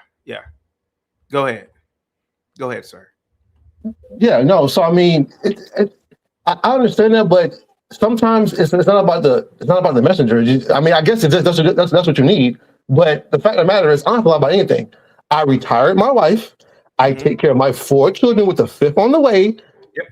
Go ahead, sir. Yeah, no. So I mean, I understand that, but sometimes it's not about the messenger. I mean, I guess that's what you need. But the fact of the matter is, I don't feel about anything. I retired my wife. I take care of my 4 children with the 5th on the way. Yep.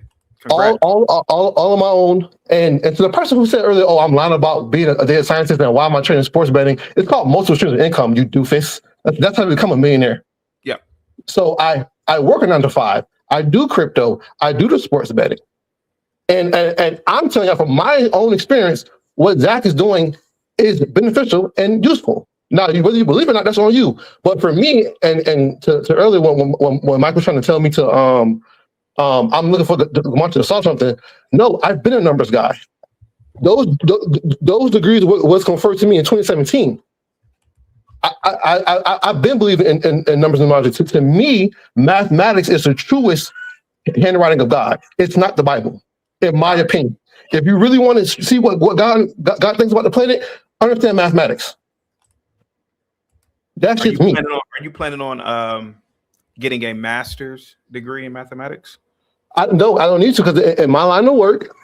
All on my own. And to the person who said earlier, "Oh, I'm lying about being a data scientist and why am I trading sports betting?" It's called multiple streams of income. You doofus. That's how you become a millionaire. Yep. So I work a 9 to 5. I do crypto. I do the sports betting. And I'm telling you from my own experience, what Zach is doing is beneficial and useful. Now, whether you believe it or not, that's on you. But for me, and to earlier when Mike was trying to tell me to I'm looking for the market to solve something. No, I've been a numbers guy. Those degrees was conferred to me in 2017. I've been believing in numbers and logic. To me, mathematics is the truest handwriting of God. It's not the Bible, in my opinion. If you really want to see what God thinks about the planet, understand mathematics. That's just me. Are you planning on getting a master's degree in mathematics? No, I don't need to, because in my line of work,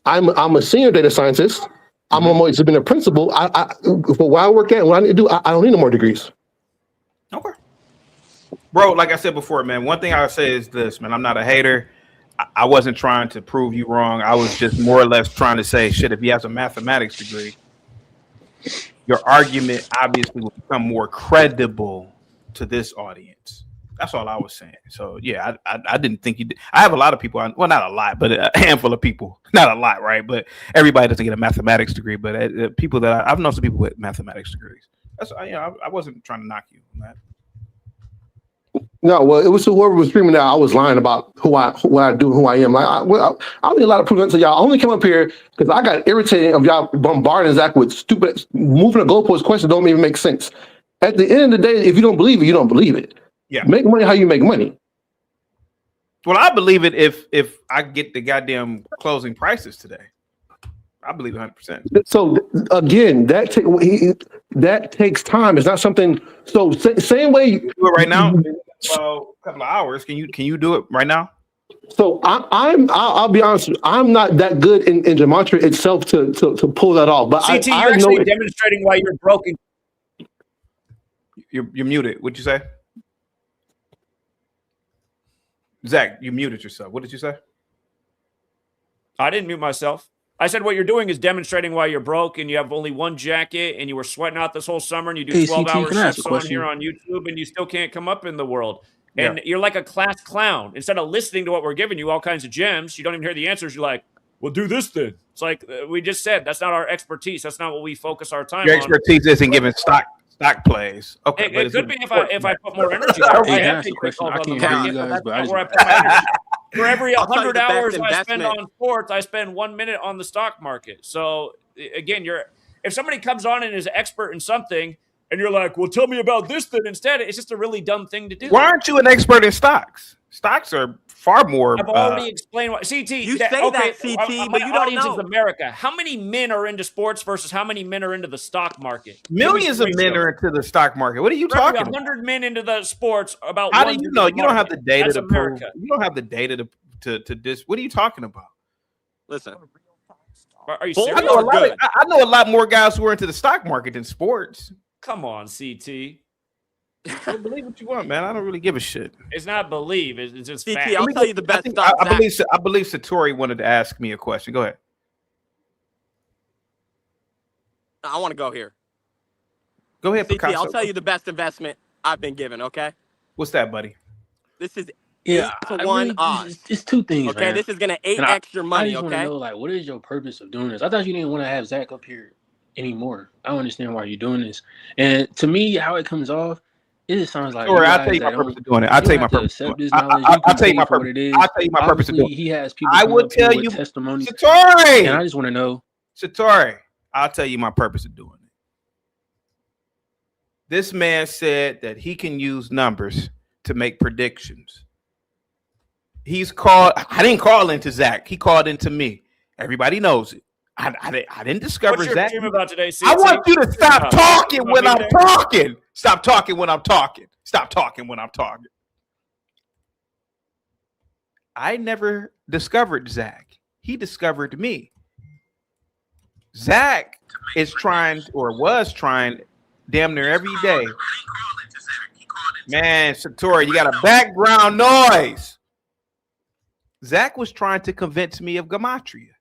I'm a senior data scientist. I'm almost been a principal. For where I work at and what I need to do, I don't need no more degrees. Okay. Bro, like I said before, man, one thing I would say is this, man. I'm not a hater. I wasn't trying to prove you wrong. I was just more or less trying to say, shit, if he has a mathematics degree, your argument obviously will become more credible to this audience. That's all I was saying. So, yeah, I didn't think you did. I have a lot of people, well, not a lot, but a handful of people. Not a lot, right? But everybody doesn't get a mathematics degree. But people that I've known some people with mathematics degrees. That's, I wasn't trying to knock you on that. No, well, it was whoever was screaming that I was lying about what I do, who I am. Like, I don't need a lot of proof to y'all. I only came up here because I got irritated of y'all bombarding Zach with stupid, moving the goalpost questions don't even make sense. At the end of the day, if you don't believe it, you don't believe it. Yeah. Make money how you make money. Well, I believe it if I get the goddamn closing prices today. I believe 100%. So again, that takes time. It's not something. So same way you do it right now. Well, a couple of hours. Can you do it right now? So I'll be honest. I'm not that good in gematria itself to pull that off. But CT, I you're know actually demonstrating why you're broken. You're muted. What'd you say? Zach, you muted yourself. What did you say? I didn't mute myself. I said what you're doing is demonstrating why you're broke and you have only one jacket and you were sweating out this whole summer and you do 12 hours shifts on here on YouTube and you still can't come up in the world. And you're like a class clown. Instead of listening to what we're giving you, all kinds of gems, you don't even hear the answers. You're like, well, do this then. It's like we just said, that's not our expertise. That's not what we focus our time on. Your expertise isn't giving stock plays. Okay, it could be if I put more energy there. Hey, I can't hear you guys, but I just... For every 100 hours I spend on sports, I spend 1 minute on the stock market. So again, if somebody comes on and is an expert in something, and you're like, "Well, tell me about this," then instead, it's just a really dumb thing to do. Why aren't you an expert in stocks? Stocks are far more. I've already explained why. CT, you say that, CT, but you don't know. Is America. How many men are into sports versus how many men are into the stock market? Millions of men are into the stock market. What are you talking about? 100 men into the sports. About how do you know? You don't have the data to prove. You don't have the data to this. What are you talking about? Listen, are you serious? I know a lot more guys who are into the stock market than sports. Come on, CT. Believe what you want, man. I don't really give a shit. It's not believe. It's just CT, fact. I'll tell you the best. I believe Satori wanted to ask me a question. Go ahead. I want to go here. Go ahead, CT, Picasso. I'll tell you the best investment I've been given. Okay. What's that, buddy? This is 8-1 odds. It's two things. Okay, man. This is gonna 8x your money. I just want to know, like, what is your purpose of doing this? I thought you didn't want to have Zach up here anymore. I don't understand why you're doing this. And to me, how it comes off, it just sounds like. Sure, I'll tell you my purpose of doing it. I'll tell you my purpose. I'll tell you my purpose. I'll tell you my purpose of doing it. He has people. I will tell you testimony. Satori. And I just want to know. Satori, I'll tell you my purpose of doing it. This man said that he can use numbers to make predictions. He's called. I didn't call into Zach. He called into me. Everybody knows it. I didn't discover What's your Zach. dream about today, CT? I want you to stop talking when I'm talking. Stop talking when I'm talking. Stop talking when I'm talking. I never discovered Zach. He discovered me. Zach is trying, or was trying, damn near every day. Man, Satori, you got a background noise. Zach was trying to convince me of gematria.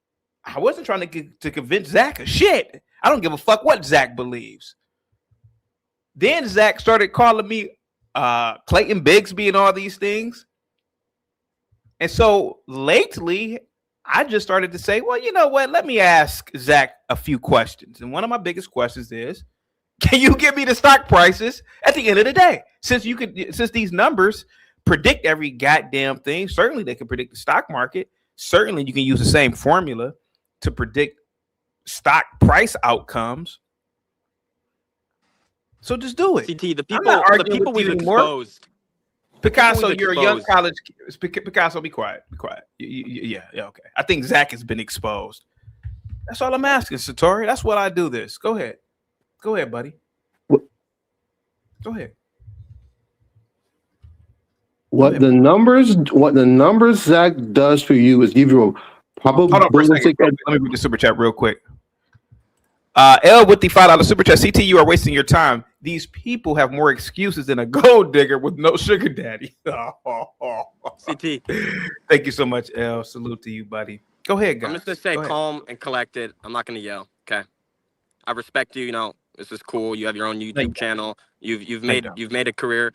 I wasn't trying to convince Zach of shit. I don't give a fuck what Zach believes. Then Zach started calling me Clayton Bigsby and all these things. And so lately, I just started to say, well, you know what? Let me ask Zach a few questions. And one of my biggest questions is, can you give me the stock prices at the end of the day? Since these numbers predict every goddamn thing, certainly they can predict the stock market. Certainly you can use the same formula to predict stock price outcomes. So just do it. CT, the people we've exposed. Picasso, you're a young college. Picasso, be quiet. Be quiet. Yeah, okay. I think Zach has been exposed. That's all I'm asking, Satori. That's what I do this. Go ahead. Go ahead, buddy. Go ahead. What the numbers Zach does for you is give you a probabilistic. Hold on for a second. Let me read the super chat real quick. L with the $5 super chat. CT, you are wasting your time. These people have more excuses than a gold digger with no sugar daddy. CT. Thank you so much, L. Salute to you, buddy. Go ahead, guys. I'm just gonna stay calm and collected. I'm not gonna yell. Okay. I respect you. You know, this is cool. You have your own YouTube channel. You've made a career.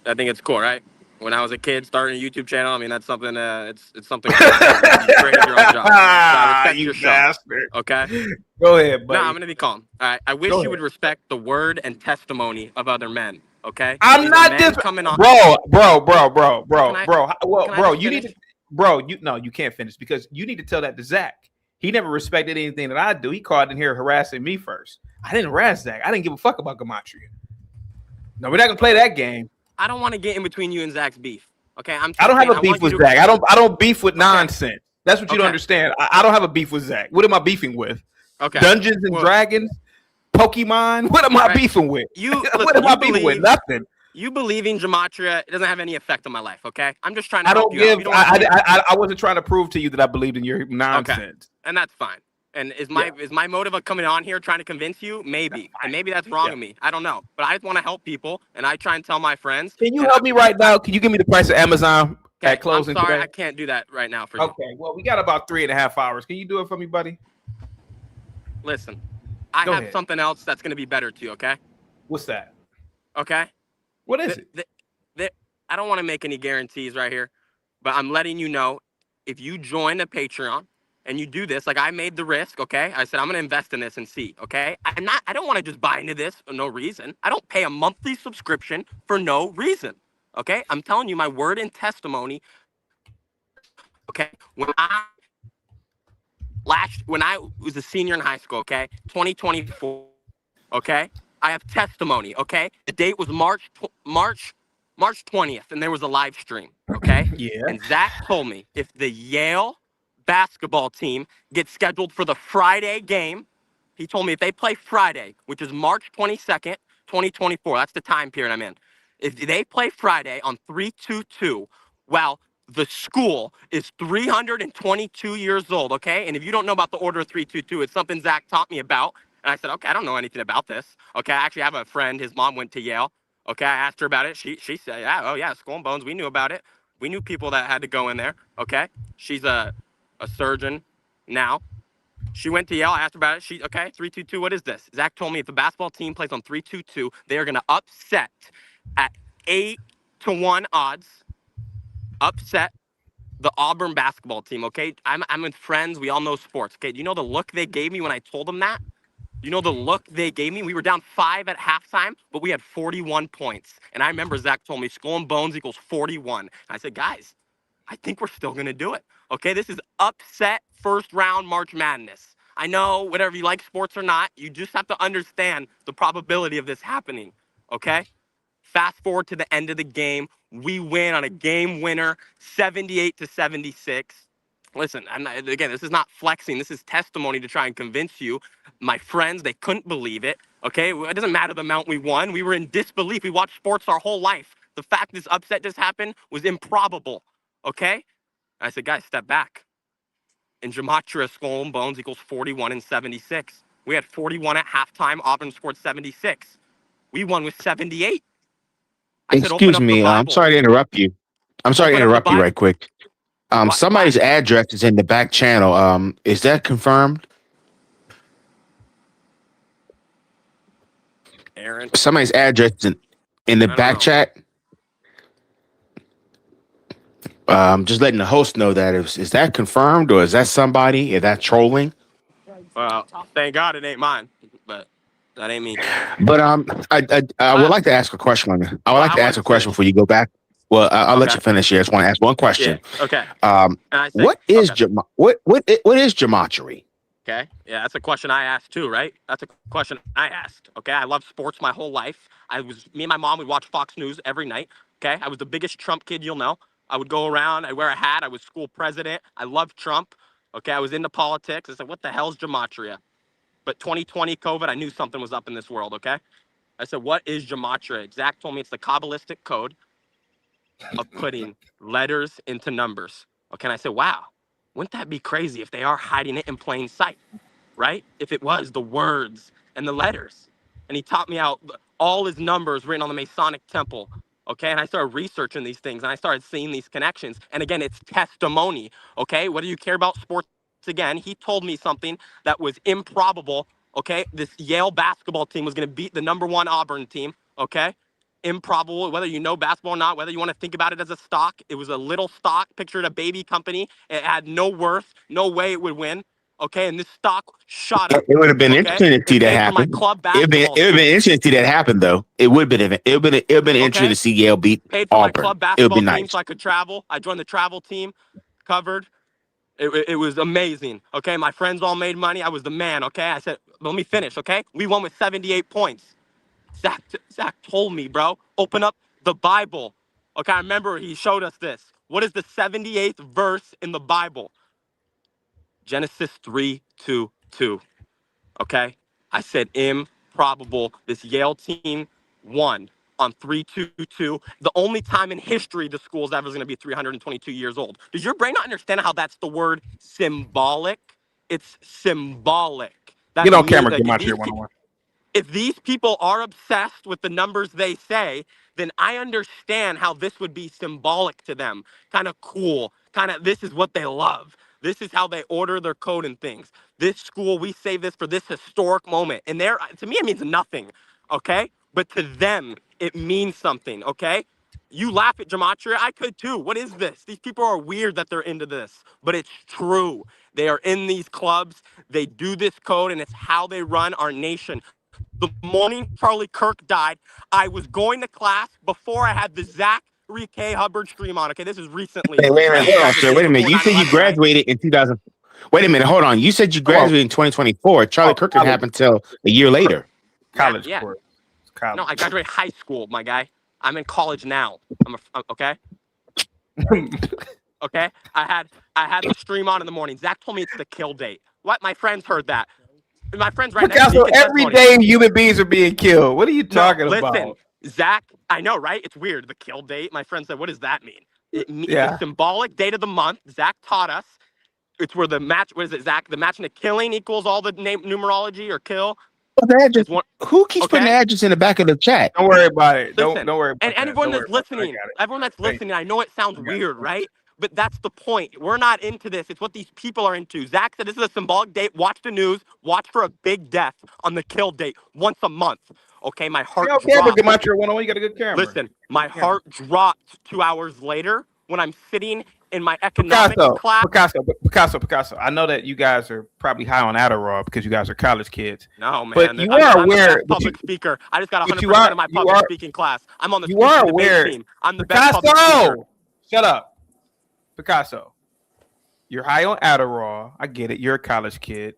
I think it's cool, right? When I was a kid, starting a YouTube channel, I mean, that's something. It's something. Cool. You created your own job. So I respect your show. Okay. Go ahead, buddy. No, I'm gonna be calm. All right. I wish you would respect the word and testimony of other men. Okay. I'm not this coming on, bro. You need to, you can't finish because you need to tell that to Zach. He never respected anything that I do. He called in here harassing me first. I didn't harass Zach. I didn't give a fuck about gematria. No, we're not gonna play that game. I don't want to get in between you and Zach's beef. Okay, I don't have a beef with Zach. I don't beef with nonsense. That's what you don't understand. I don't have a beef with Zach. What am I beefing with? Okay, Dungeons and Dragons, Pokemon. What am I beefing with? What am I beefing with? Nothing. You believing gematria, it doesn't have any effect on my life. Okay, I'm just trying to. I wasn't trying to prove to you that I believed in your nonsense. Okay. And that's fine. And is my motive of coming on here trying to convince you? Maybe. And maybe that's wrong of me. I don't know. But I just want to help people, and I try and tell my friends. Can you help me right now? Can you give me the price of Amazon at closing? I'm sorry, today? I can't do that right now for you. Okay, well, we got about 3.5 hours. Can you do it for me, buddy? Listen, I have something else that's going to be better to you, okay? What's that? Okay? What is it? I don't want to make any guarantees right here, but I'm letting you know if you join a Patreon, and you do this, like I made the risk, okay? I said, I'm going to invest in this and see, okay? I don't want to just buy into this for no reason. I don't pay a monthly subscription for no reason, okay? I'm telling you my word and testimony, okay? When I was a senior in high school, okay? 2024, okay? I have testimony, okay? The date was March 20th, and there was a live stream, okay? Yeah. And Zach told me if the Yale basketball team gets scheduled for the Friday game. He told me if they play Friday, which is March 22nd, 2024, that's the time period I'm in. If they play Friday on 3-2-2, well, the school is 322 years old, okay? And if you don't know about the order of 3-2-2, it's something Zach taught me about. And I said, okay, I don't know anything about this. Okay, I actually have a friend, his mom went to Yale. Okay, I asked her about it. She said, yeah, Skull and Bones, we knew about it. We knew people that had to go in there, okay? She's a surgeon now. She went to Yale. I asked her about it. 3-2-2. What is this? Zach told me if the basketball team plays on 3-2-2, they are going to upset at 8-1 odds. Upset the Auburn basketball team. Okay, I'm with friends. We all know sports. Okay, do you know the look they gave me when I told them that? You know the look they gave me? We were down 5 at halftime, but we had 41 points. And I remember Zach told me Skull and Bones equals 41. And I said, guys, I think we're still going to do it. Okay, this is upset first round March Madness. I know whatever you like sports or not, you just have to understand the probability of this happening. Okay, Fast forward to the end of the game. We win on a game winner, 78-76. Listen, again, this is not flexing. This is testimony to try and convince you. My friends, they couldn't believe it. Okay, it doesn't matter the amount we won. We were in disbelief. We watched sports our whole life. The fact this upset just happened was improbable. Okay, I said, guys, step back. In gematria, skull and bones equals 41 and 76. We had 41 at halftime. Auburn scored 76. We won with 78. I said, Excuse me. I'm sorry to interrupt you. I'm sorry to interrupt you right quick. Somebody's address is in the back channel. Is that confirmed? Aaron. Somebody's address in the back chat. Just letting the host know that is that confirmed or is that somebody? Is that trolling? Well, thank God it ain't mine, but that ain't me. But I would like to ask a question on this. I would like to ask a question before you go back. Well, I'll let you finish here. I just want to ask one question. Yeah. Okay. What is gematria? Okay. Yeah, that's a question I asked too, right? That's a question I asked. Okay. I loved sports my whole life. Me and my mom would watch Fox News every night. Okay. I was the biggest Trump kid you'll know. I would go around, I wear a hat, I was school president. I loved Trump. Okay. I was into politics. I said, what the hell's gematria? But 2020 COVID, I knew something was up in this world. Okay. I said, what is gematria? Zach told me it's the Kabbalistic code of putting letters into numbers. Okay. And I said, wow, wouldn't that be crazy if they are hiding it in plain sight, right? If it was the words and the letters. And he taught me out all his numbers written on the Masonic temple. Okay, and I started researching these things and I started seeing these connections. And again, it's testimony. Okay, whether you care about sports, again, he told me something that was improbable. Okay, this Yale basketball team was going to beat the #1 Auburn team. Okay, improbable, whether you know basketball or not, whether you want to think about it as a stock. It was a little stock, pictured a baby company. It had no worth, no way it would win. Okay, and this stock shot up. It would have been interesting to see that happen. It would have been interesting to see that happen, though. It would have been interesting to see Yale beat paid for Auburn. my club basketball team so I could travel. I joined the travel team, covered. It was amazing. Okay, my friends all made money. I was the man. Okay, I said, let me finish. Okay, we won with 78 points. Zach told me, bro, open up the Bible. Okay, I remember he showed us this. What is the 78th verse in the Bible? Genesis 3:2:2. Okay, I said improbable. This Yale team won on 3:2:2. The only time in history the school's ever going to be 322 years old. Does your brain not understand how that's the word symbolic? It's symbolic. Get on camera, Gematria 101. If these people are obsessed with the numbers they say, then I understand how this would be symbolic to them. Kind of cool. Kind of, this is what they love. This is how they order their code and things. This school, we save this for this historic moment. And to me, it means nothing, okay? But to them, it means something, okay? You laugh at gematria, I could too. What is this? These people are weird that they're into this, but it's true. They are in these clubs. They do this code, and it's how they run our nation. The morning Charlie Kirk died, I was going to class before I had the Zach K. Hubbard stream on. Okay, this is recently. Wait a minute. You said you graduated in 2000. Wait a minute. Hold on. You said you graduated in 2024. Charlie Kirk didn't happen until a year later. College, yeah. Course. College. No, I graduated high school, my guy. I'm in college now. Okay. Okay. I had the stream on in the morning. Zach told me it's the kill date. What? My friends heard that. My friends right now. So every day human beings are being killed. What are you talking about? Listen, Zach, I know, right? It's weird. The kill date. My friend said, what does that mean? The symbolic date of the month. Zach taught us. It's where the match, what is it, Zach? The match in the killing equals all the numerology or kill. Who keeps putting address in the back of the chat? Don't worry about it. Listen, don't worry about it. And everyone that's listening, I know it sounds weird, right? But that's the point. We're not into this. It's what these people are into. Zach said this is a symbolic date. Watch the news. Watch for a big death on the kill date once a month. Okay, my heart dropped. You got a good camera. Listen, my heart dropped 2 hours later when I'm sitting in my economics class. Picasso. I know that you guys are probably high on Adderall because you guys are college kids. No, man. But you are aware. I'm the best public speaker. I just got 100% of my public speaking class. I'm on the debate team. I'm the best public speaker. Shut up. Picasso. You're high on Adderall. I get it. You're a college kid.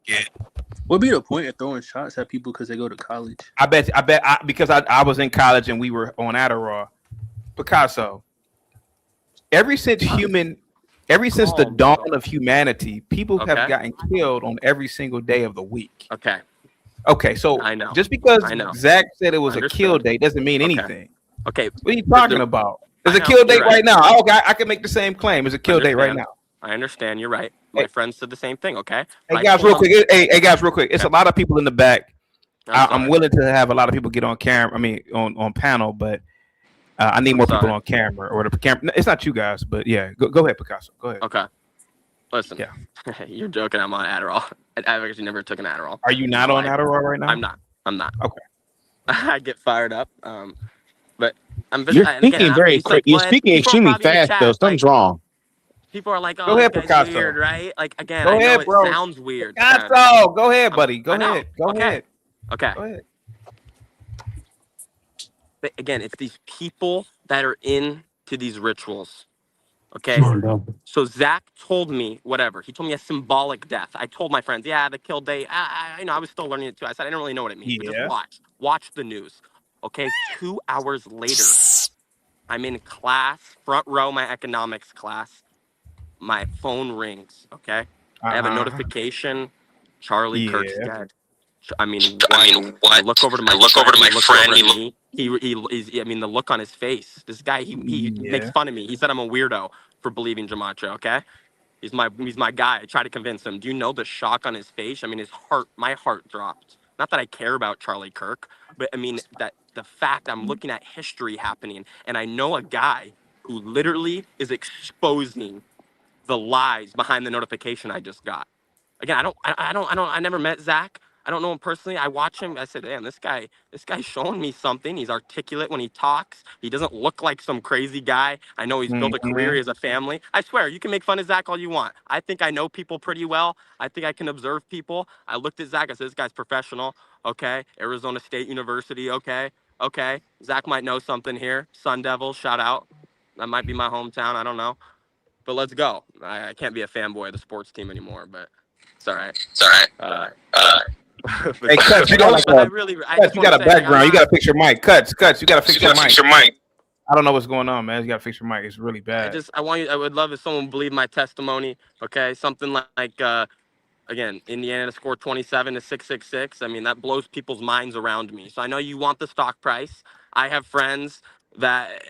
What be the point of throwing shots at people because they go to college? I bet because I was in college and we were on Adderall. Picasso. Ever since the dawn of humanity, people have gotten killed on every single day of the week. Okay, so I know. Just because Zach said it was a kill day doesn't mean anything. Okay. What are you talking about? There's a kill date right now. Okay, I can make the same claim. There's a kill date right now. I understand. You're right. My friend said the same thing. Okay. Hey guys, real quick. Hey guys, real quick. It's a lot of people in the back. I'm willing to have a lot of people get on camera. I mean, on panel, but I need more people on camera or the camera. It's not you guys, but yeah. Go ahead, Picasso. Go ahead. Okay. Listen. Yeah. You're joking. I'm on Adderall. I've actually never took an Adderall. Are you not on Adderall right now? I'm not. Okay. I get fired up. But You're speaking very quick. You're speaking extremely fast, though. Something's wrong. People are like, "Oh, go ahead, this Picasso. guy's weird, right?" Like again, go I ahead, know bro. It sounds weird. Picasso, go ahead, buddy. Go ahead. Go ahead. Okay. Go ahead. But again, it's these people that are into these rituals. Okay. So Zach told me whatever. He told me a symbolic death. I told my friends, yeah, the kill date. I was still learning it too. I said I didn't really know what it means. But just watch the news. Okay. 2 hours later, I'm in class, front row, my economics class. My phone rings. Okay. I have a notification. Charlie Kirk's dead. I mean, what? I look over to my friend. The look on his face. This guy, he makes fun of me. He said I'm a weirdo for believing Gematria. Okay, he's my guy. I try to convince him. Do you know the shock on his face? I mean, my heart dropped. Not that I care about Charlie Kirk, but I mean that the fact I'm looking at history happening, and I know a guy who literally is exposing the lies behind the notification I just got. Again, I never met Zach. I don't know him personally. I watch him. I said, damn, this guy's showing me something. He's articulate when he talks. He doesn't look like some crazy guy. I know he's built a career as a family. I swear, you can make fun of Zach all you want. I think I know people pretty well. I think I can observe people. I looked at Zach. I said, this guy's professional. Okay. Arizona State University. Okay. Zach might know something here. Sun Devils, shout out. That might be my hometown. I don't know. But let's go. I can't be a fanboy of the sports team anymore, but it's all right. Hey, Cuts, you got a background. You got to fix your mic. Cuts, you got to fix your mic. I don't know what's going on, man. You got to fix your mic. It's really bad. I would love if someone believed my testimony. Okay, something like again, Indiana to score 27 to 666. I mean, that blows people's minds around me. So I know you want the stock price. I have friends that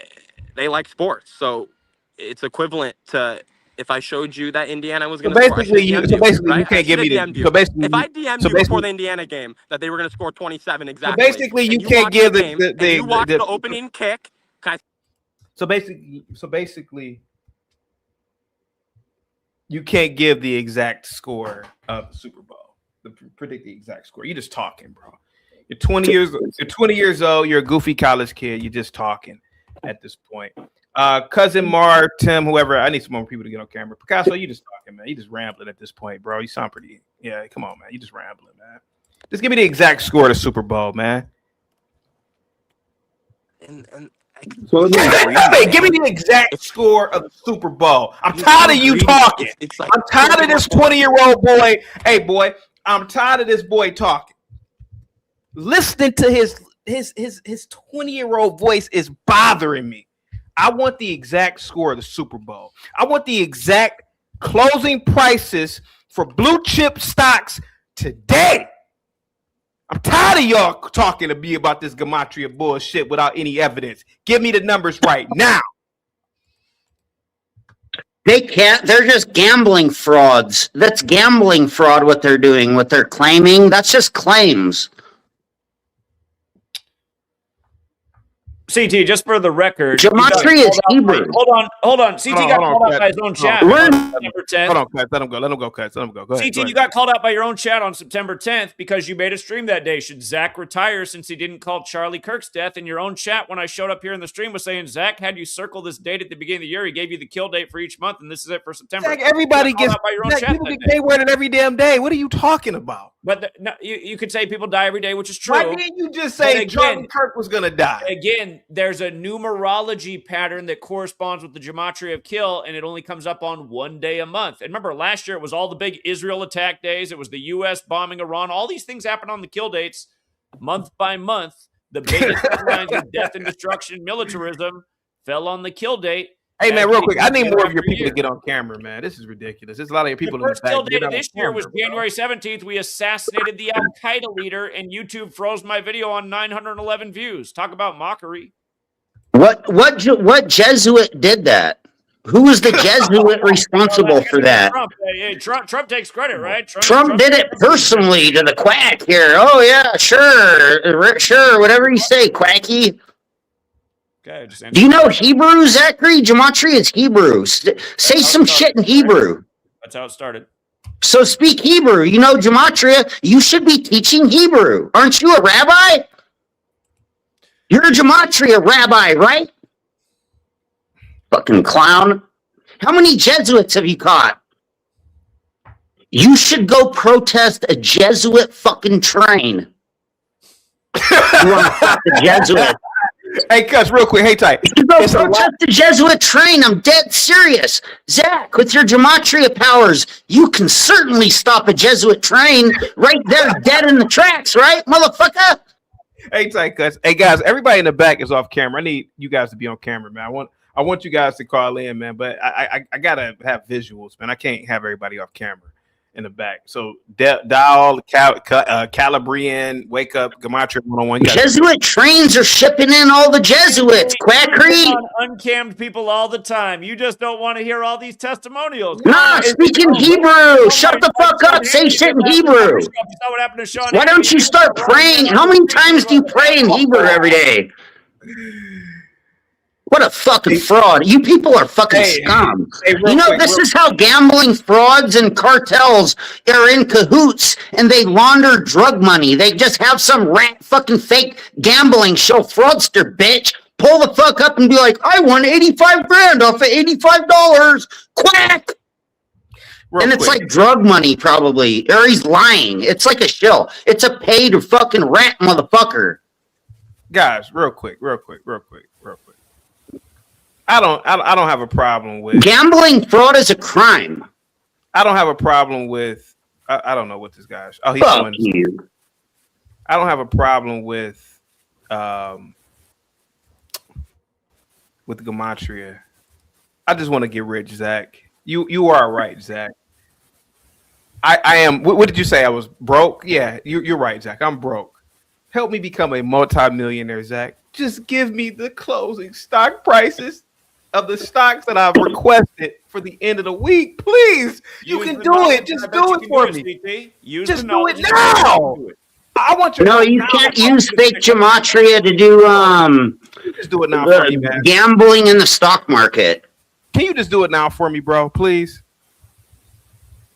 they like sports, so it's equivalent to if I showed you that Indiana was going to score. You can't give me the. So basically, if I DM'd you before the Indiana game that they were going to score 27 exactly. So basically, you can't give the opening kick. So basically, you can't give the exact score of the Super Bowl. Predict the exact score. You're just talking, bro. You're 20 years. You're 20 years old. You're a goofy college kid. You're just talking at this point. Cousin Mar, Tim, whoever. I need some more people to get on camera. Picasso, you just talking, man. You just rambling at this point, bro. You sound pretty. Yeah, come on, man. You just rambling, man. Just give me the exact score of the Super Bowl, man. And give me the exact score of the Super Bowl. I'm tired of you talking. I'm tired of this 20-year-old boy. Hey, boy, I'm tired of this boy talking. Listening to his 20-year-old voice is bothering me. I want the exact score of the Super Bowl. I want the exact closing prices for blue chip stocks today. I'm tired of y'all talking to me about this gematria bullshit without any evidence. Give me the numbers right now. They can't. They're just gambling frauds. That's gambling fraud what they're doing, what they're claiming. That's just claims. CT, just for the record, gematria is Hebrew. Hold on. CT got called out by his own chat on September 10th. Hold on, Cuts. Let him go. Go ahead. CT, you got called out by your own chat on September 10th because you made a stream that day. Should Zach retire since he didn't call Charlie Kirk's death? In your own chat, when I showed up here in the stream, was saying Zach had you circle this date at the beginning of the year. He gave you the kill date for each month, and this is it for September. Zach, everybody gets by your own chat. People get K-worded every damn day. What are you talking about? But no, you could say people die every day, which is true. Why didn't you just say Charlie Kirk was going to die? Again, again, there's a numerology pattern that corresponds with the gematria of kill, and it only comes up on 1 day a month. And remember, last year it was all the big Israel attack days. It was the U.S. bombing Iran. All these things happen on the kill dates month by month. The biggest headlines of death and destruction, militarism fell on the kill date. Hey, man, real quick. I need more of your people to get on camera, man. This is ridiculous. There's a lot of your people The in first the back. kill date Get of on this year was camera, bro. January 17th. We assassinated the Al-Qaeda leader, and YouTube froze my video on 911 views. Talk about mockery. What Jesuit did that? Who was the Jesuit responsible for that? Trump takes credit, right? Trump did it personally to the quack here. Oh yeah, sure, whatever you say, quacky. Okay, Do you know Hebrew, Zachary? Gematria is Hebrew. Say some shit in Hebrew. That's how it started. So speak Hebrew. You know Gematria. You should be teaching Hebrew. Aren't you a rabbi? You're a Gematria rabbi, right? Fucking clown. How many Jesuits have you caught? You should go protest a Jesuit fucking train. You want to fuck the Jesuit? Hey, cuz, real quick. Hey, tight. You go protest the Jesuit train. I'm dead serious. Zach, with your gematria powers, you can certainly stop a Jesuit train right there dead in the tracks, right, motherfucker? Hey, tight, cuz. Hey, guys, everybody in the back is off camera. I need you guys to be on camera, man. I want you guys to call in, man, but I gotta have visuals, man. I can't have everybody off camera in the back. So dial Calabrian, wake up, Gematria 101. Jesuit trains are shipping in all the Jesuits, quackery. Uncammed people all the time. You just don't want to hear all these testimonials. Nah, speak in Hebrew. Shut the fuck up. Say shit in Hebrew. Why don't you start praying? How many times do you pray in Hebrew every day? What a fucking fraud. You people are fucking scum. You know, this is how gambling frauds and cartels are in cahoots and they launder drug money. They just have some rat fucking fake gambling show fraudster bitch pull the fuck up and be like, I won 85 grand off of $85. Quack! And it's like drug money probably. Or he's lying. It's like a shill. It's a paid fucking rat motherfucker. Guys, real quick. I don't have a problem with gambling. Fraud is a crime. I don't have a problem with I don't know what this guy's. Oh, he's fuck you. I don't have a problem with gematria. I just want to get rich, Zach. You are right, Zach. I am. What did you say? I was broke. Yeah, you're right, Zach. I'm broke. Help me become a multimillionaire, Zach. Just give me the closing stock prices of the stocks that I've requested for the end of the week, please. You can do it. Just do it for me. Just do it now. I want you. No, you can't use fake gematria to do just do it now for me, man. Gambling in the stock market. Can you just do it now for me, bro? Please.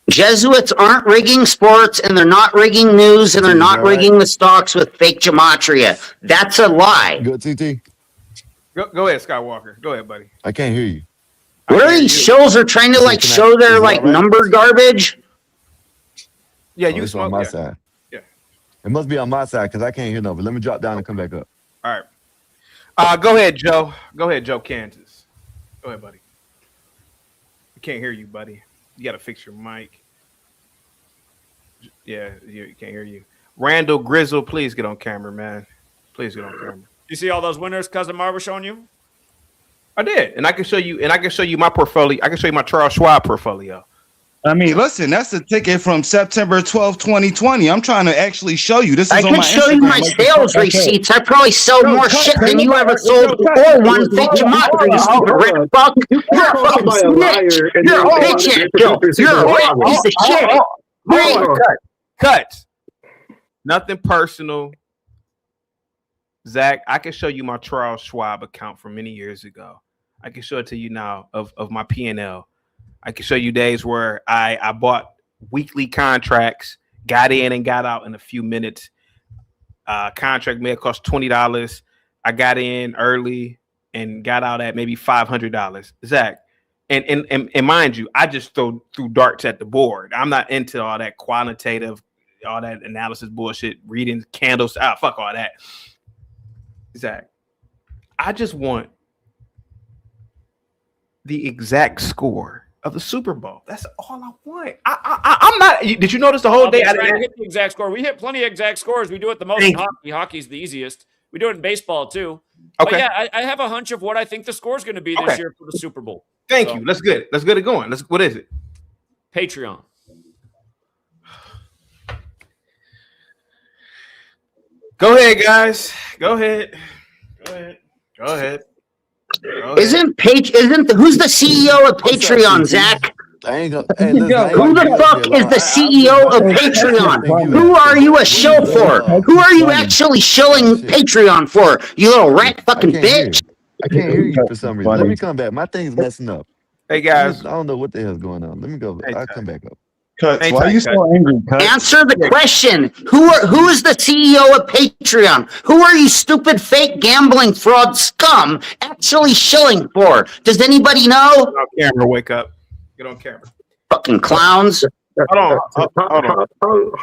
Jesuits aren't rigging sports, and they're not rigging news, and they're not rigging the stocks with fake gematria. That's a lie. Good, TT. Go ahead, Skywalker. Go ahead, buddy. I can't hear you. What are these shows are trying to like show their like number garbage? Yeah, you it's on my side. Yeah. It must be on my side because I can't hear no, but let me drop down and come back up. All right. Go ahead, Joe. Go ahead, Joe Kansas. Go ahead, buddy. I can't hear you, buddy. You got to fix your mic. Yeah, you can't hear you. Randall Grizzle, please get on camera, man. Please get on camera. You see all those winners Cousin Marv was showing you? I did, and I can show you my portfolio. I can show you my Charles Schwab portfolio. I mean, listen, that's a ticket from September 12th, 2020. I'm trying to actually show you. This is I on can my show Instagram. you my sales receipts. I probably sell more shit than you ever sold or one fake gematria. You stupid red fuck. You're a fucking snitch. You're a bitch ass Joe. You're a rat piece of shit. Cut. Nothing personal. Zach, I can show you my Charles Schwab account from many years ago. I can show it to you now of my P&L. I can show you days where I bought weekly contracts, got in and got out in a few minutes. Contract may have cost $20. I got in early and got out at maybe $500. Zach, and mind you, I just threw darts at the board. I'm not into all that quantitative, all that analysis bullshit, reading candles. Fuck all that. Zach, I just want the exact score of the Super Bowl. That's all I want. I'm not. Did you notice the whole day? I didn't hit the exact score. We hit plenty of exact scores. We do it the most in hockey. Hockey's the easiest. We do it in baseball too. Okay. But yeah, I have a hunch of what I think the score is going to be this year for the Super Bowl. Thank you. Let's get it. Let's get it going. What is it? Patreon. Go ahead, guys. Go ahead. Isn't who's the CEO of Patreon, Zach? I ain't gonna, Who the fuck is the CEO of Patreon? Who are you a shill for? Who are you actually shilling Patreon for? You little rat fucking bitch. I can't hear you for some reason. Let me come back. My thing's messing up. Hey guys, I don't know what the hell's going on. Let me go. I'll come back up. Cuts, why are you so angry? Cuts? Answer the question. Who is the CEO of Patreon? Who are you stupid fake gambling fraud scum actually shilling for? Does anybody know? Get on camera, wake up. Get on camera. Fucking clowns. Hold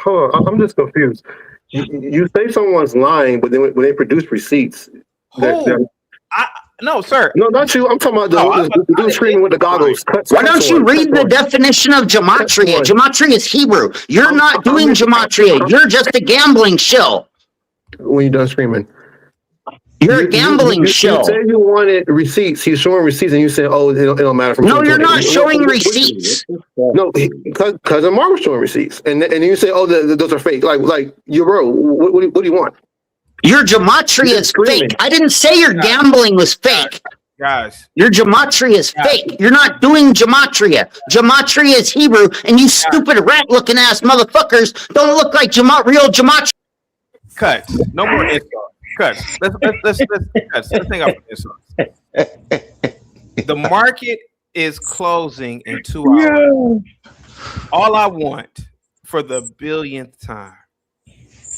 on. I'm just confused. You say someone's lying, but then when they produce receipts, no, sir. No, not you. I'm talking about the dude screaming with the goggles. Why don't you read the definition of gematria? Gematria is Hebrew. You're not doing gematria. You're just a gambling shill. When you're done screaming. You're a gambling shill. You said you wanted receipts. He's showing receipts, and you said, "Oh, it don't matter." No, you're not showing receipts. No, cousin Mark was showing receipts, and you say, "Oh, those are fake." Like you, bro. What do you want? Your gematria is fake. I didn't say your gambling was fake. Guys. Your gematria is fake. You're not doing gematria. Gematria is Hebrew, and you stupid rat-looking ass motherfuckers don't look like real gematria. Cut. No more insults. Cuts. Let's think about this. The market is closing in 2 hours. All I want for the billionth time,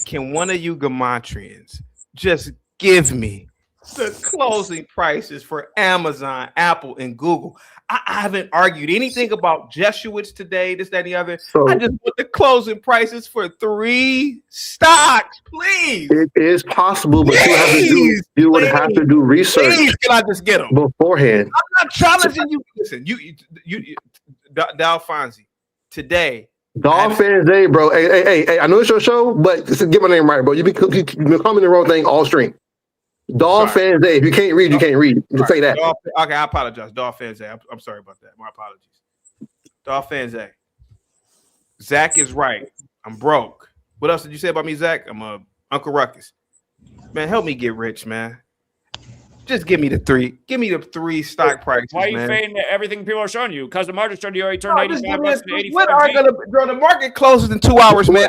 can one of you gematrians just give me the closing prices for Amazon, Apple, and Google? I haven't argued anything about Jesuits today, this, that, and the other. I just want the closing prices for 3 stocks, please. It is possible, but you would have to do research. Please, can I just get them beforehand? I'm not challenging you. Listen, you Dalfonzi, today. Dolphins Day, bro. Hey, I know it's your show, but just get my name right, bro. You've been calling the wrong thing all stream. Dolphins Day. If you can't read, you can't read. Just say that. Okay, I apologize. Dolphins Day. I'm sorry about that. My apologies. Dolphins Day. Zach is right. I'm broke. What else did you say about me, Zach? I'm a Uncle Ruckus. Man, help me get rich, man. Just give me the 3. Give me the 3 stock prices. Why are you fading everything people are showing you? Because the market showed you already turned 85 bucks to 85. What are gonna, bro? The market closes in 2 hours, man.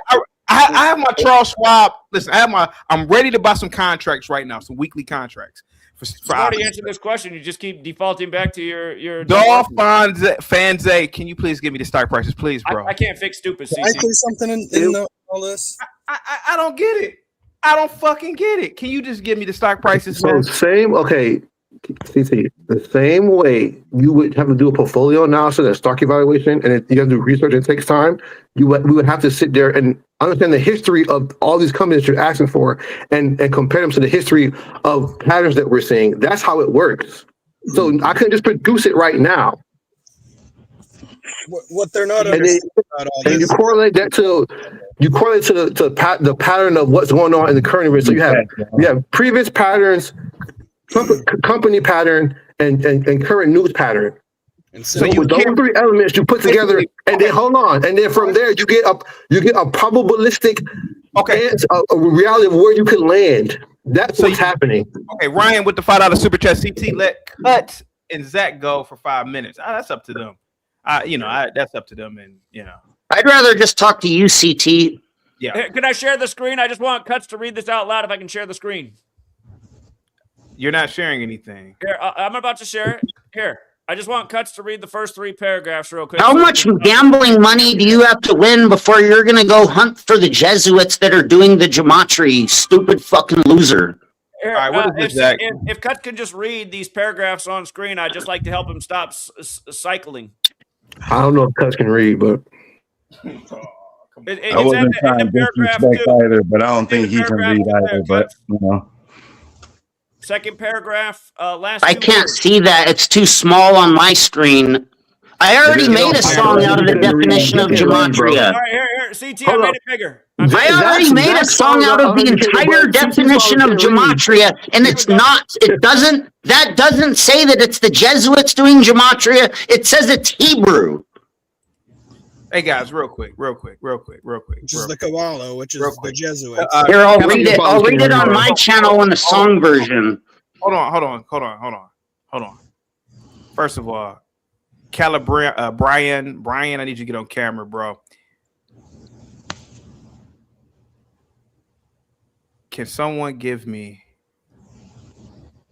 I have my Charles Schwab. Listen, I'm ready to buy some contracts right now, some weekly contracts. You already answered this question. You just keep defaulting back to your Dolphins. Can you please give me the stock prices, please, bro? I can't fix stupid. Can I say something in all this? I don't get it. I don't fucking get it. Can you just give me the stock prices? So man? CT, the same way you would have to do a portfolio analysis and stock evaluation, and you have to do research and it takes time. We would have to sit there and understand the history of all these companies that you're asking for, and compare them to the history of patterns that we're seeing. That's how it works. So I couldn't just produce it right now. What they're not and you correlate that to the pattern of what's going on in the current event. So you have previous patterns, company pattern, and current news pattern. And so with those 3 elements you put together, and then hold on, and then from there you get a probabilistic a reality of where you can land. That's what's happening. Okay, Ryan with the $5 super chat. CT, let Cut and Zach go for 5 minutes. That's up to them. That's up to them, and I'd rather just talk to you, CT. Yeah. Can I share the screen? I just want Cuts to read this out loud. If I can share the screen. You're not sharing anything. Here, I'm about to share it. Here, I just want Cuts to read the first 3 paragraphs real quick. How much gambling money do you have to win before you're going to go hunt for the Jesuits that are doing the gematria? Stupid fucking loser. Here, all right, what is this, Zach? If Cuts can just read these paragraphs on screen, I'd just like to help him stop cycling. I don't know if Cuts can read, but I wasn't trying to disrespect either, but I don't think he can read either. But Second paragraph, last I two can't words. see that. It's too small on my screen. I already made a song out of the definition of gematria. All right, here, CT, I made it bigger. I already made a song out of the entire definition of gematria, and it's not, that doesn't say that it's the Jesuits doing gematria. It says it's Hebrew. Hey guys, real quick. Which is the Kabbalah, which is the Jesuits. Here, I'll read it. I'll read it on my channel in the song version. Hold on. First of all, Brian, I need you to get on camera, bro. Can someone give me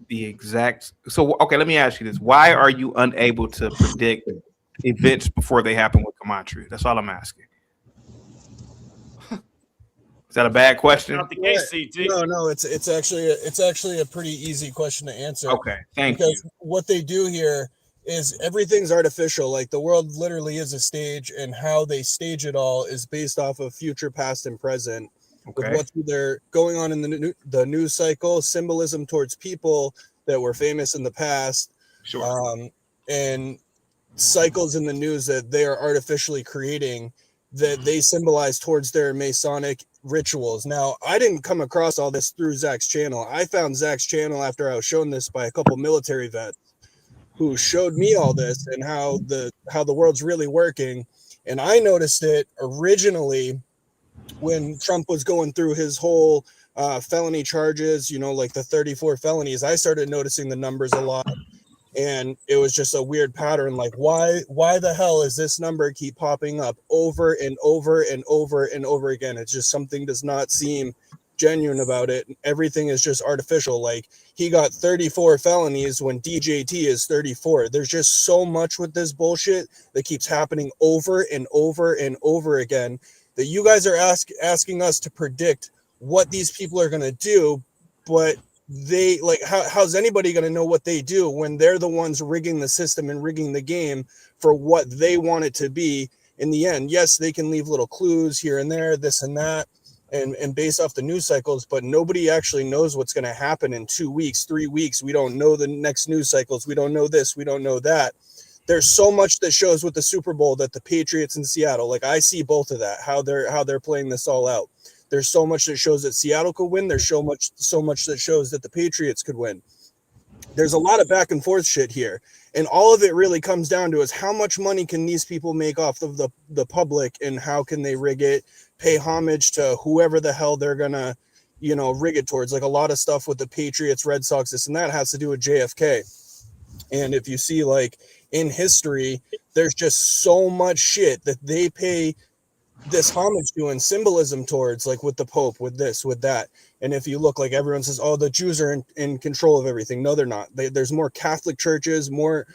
the exact? So, okay, let me ask you this: why are you unable to predict events before they happen with gematria? That's all I'm asking. Is that a bad question? Not the case, CT. No, it's actually a pretty easy question to answer. Okay, thank because you. what they do here is everything's artificial. Like the world literally is a stage, and how they stage it all is based off of future, past, and present. Okay. With what's either going on in the news cycle, symbolism towards people that were famous in the past, sure, and cycles in the news that they are artificially creating that they symbolize towards their Masonic rituals. Now, I didn't come across all this through Zach's channel. I found Zach's channel after I was shown this by a couple military vets who showed me all this and how the world's really working. And I noticed it originally when Trump was going through his whole felony charges, like the 34 felonies. I started noticing the numbers a lot, and it was just a weird pattern. Like, why the hell is this number keep popping up over and over and over and over again? It's just something does not seem genuine about it. Everything is just artificial. Like, he got 34 felonies when DJT is 34. There's just so much with this bullshit that keeps happening over and over and over again, that you guys are asking us to predict what these people are going to do, but they like, how's anybody going to know what they do when they're the ones rigging the system and rigging the game for what they want it to be in the end? Yes, they can leave little clues here and there, this and that, and based off the news cycles, but nobody actually knows what's going to happen in 2 weeks, 3 weeks. We don't know the next news cycles. We don't know this. We don't know that. There's so much that shows with the Super Bowl that the Patriots in Seattle, like I see both of that, how they're playing this all out. There's so much that shows that Seattle could win. There's so much that shows that the Patriots could win. There's a lot of back and forth shit here. And all of it really comes down to is how much money can these people make off of the public, and how can they rig it, pay homage to whoever the hell they're gonna, rig it towards. Like a lot of stuff with the Patriots, Red Sox, this and that has to do with JFK. And if you see, like, in history, there's just so much shit that they pay this homage to and symbolism towards, like with the Pope, with this, with that. And if you look, like, everyone says, oh, the Jews are in control of everything. No, they're not. There's more Catholic churches, more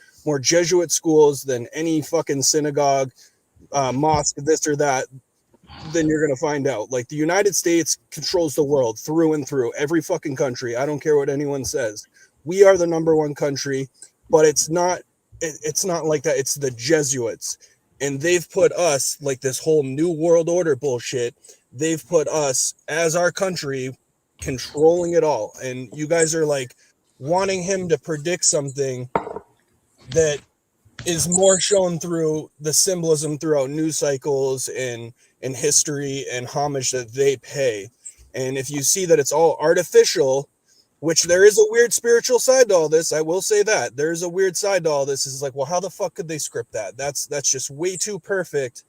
Jesuit schools than any fucking synagogue, mosque, this or that, then you're going to find out. Like, the United States controls the world through and through, every fucking country. I don't care what anyone says. We are the number one country, but it's not like that. It's the Jesuits. And they've put us, like, this whole new world order bullshit, they've put us as our country controlling it all. And you guys are like wanting him to predict something that is more shown through the symbolism throughout news cycles and history and homage that they pay. And if you see that it's all artificial, which there is a weird spiritual side to all this, I will say that there is a weird side to all this. Is like, well, how the fuck could they script that? That's just way too perfect.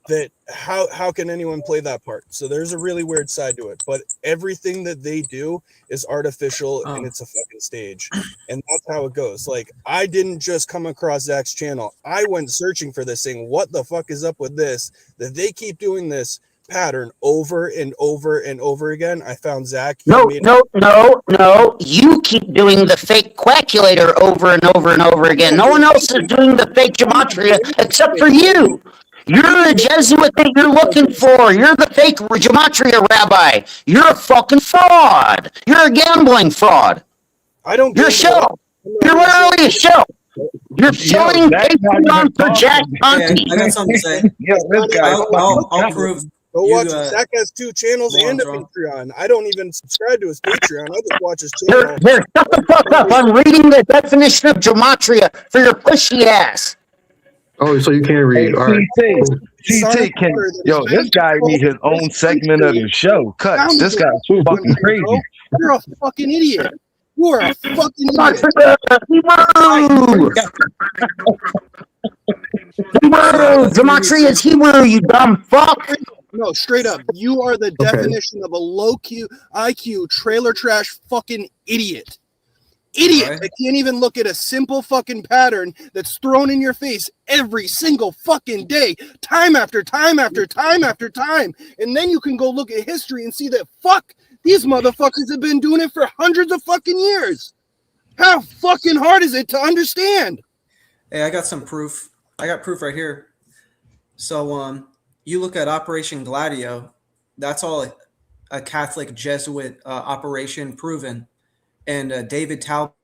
That how can anyone play that part? So there's a really weird side to it. But everything that they do is artificial and it's a fucking stage, and that's how it goes. Like, I didn't just come across Zach's channel. I went searching for this, saying, what the fuck is up with this? That they keep doing this pattern over and over and over again. I found Zach. No. You keep doing the fake quackulator over and over and over again. No one else is doing the fake gematria except for you. You're the Jesuit that you're looking for. You're the fake gematria rabbi. You're a fucking fraud. You're a gambling fraud. I don't. You're a show. You're literally a show. You're selling Patreon for Jack Conti. I got something to say. I'll prove Go You, watch it. Zach has 2 channels and a Patreon. I don't even subscribe to his Patreon. I just watch his channel. Here, shut the fuck up. I'm reading the definition of gematria for your pushy ass. Oh, so you can't read. All right. CT can this guy need his own segment of the show. Cuts. This guy's fucking crazy. You're a fucking idiot. You are a fucking idiot. Gematria is Hebrew, you dumb fuck. No, straight up. You are the definition of a low IQ trailer trash fucking idiot. Idiot that can't even look at a simple fucking pattern that's thrown in your face every single fucking day, time after time after time after time. And then you can go look at history and see that these motherfuckers have been doing it for hundreds of fucking years. How fucking hard is it to understand? Hey, I got some proof. I got proof right here. So, you look at Operation Gladio. That's all a Catholic Jesuit operation proven. And David Talbot,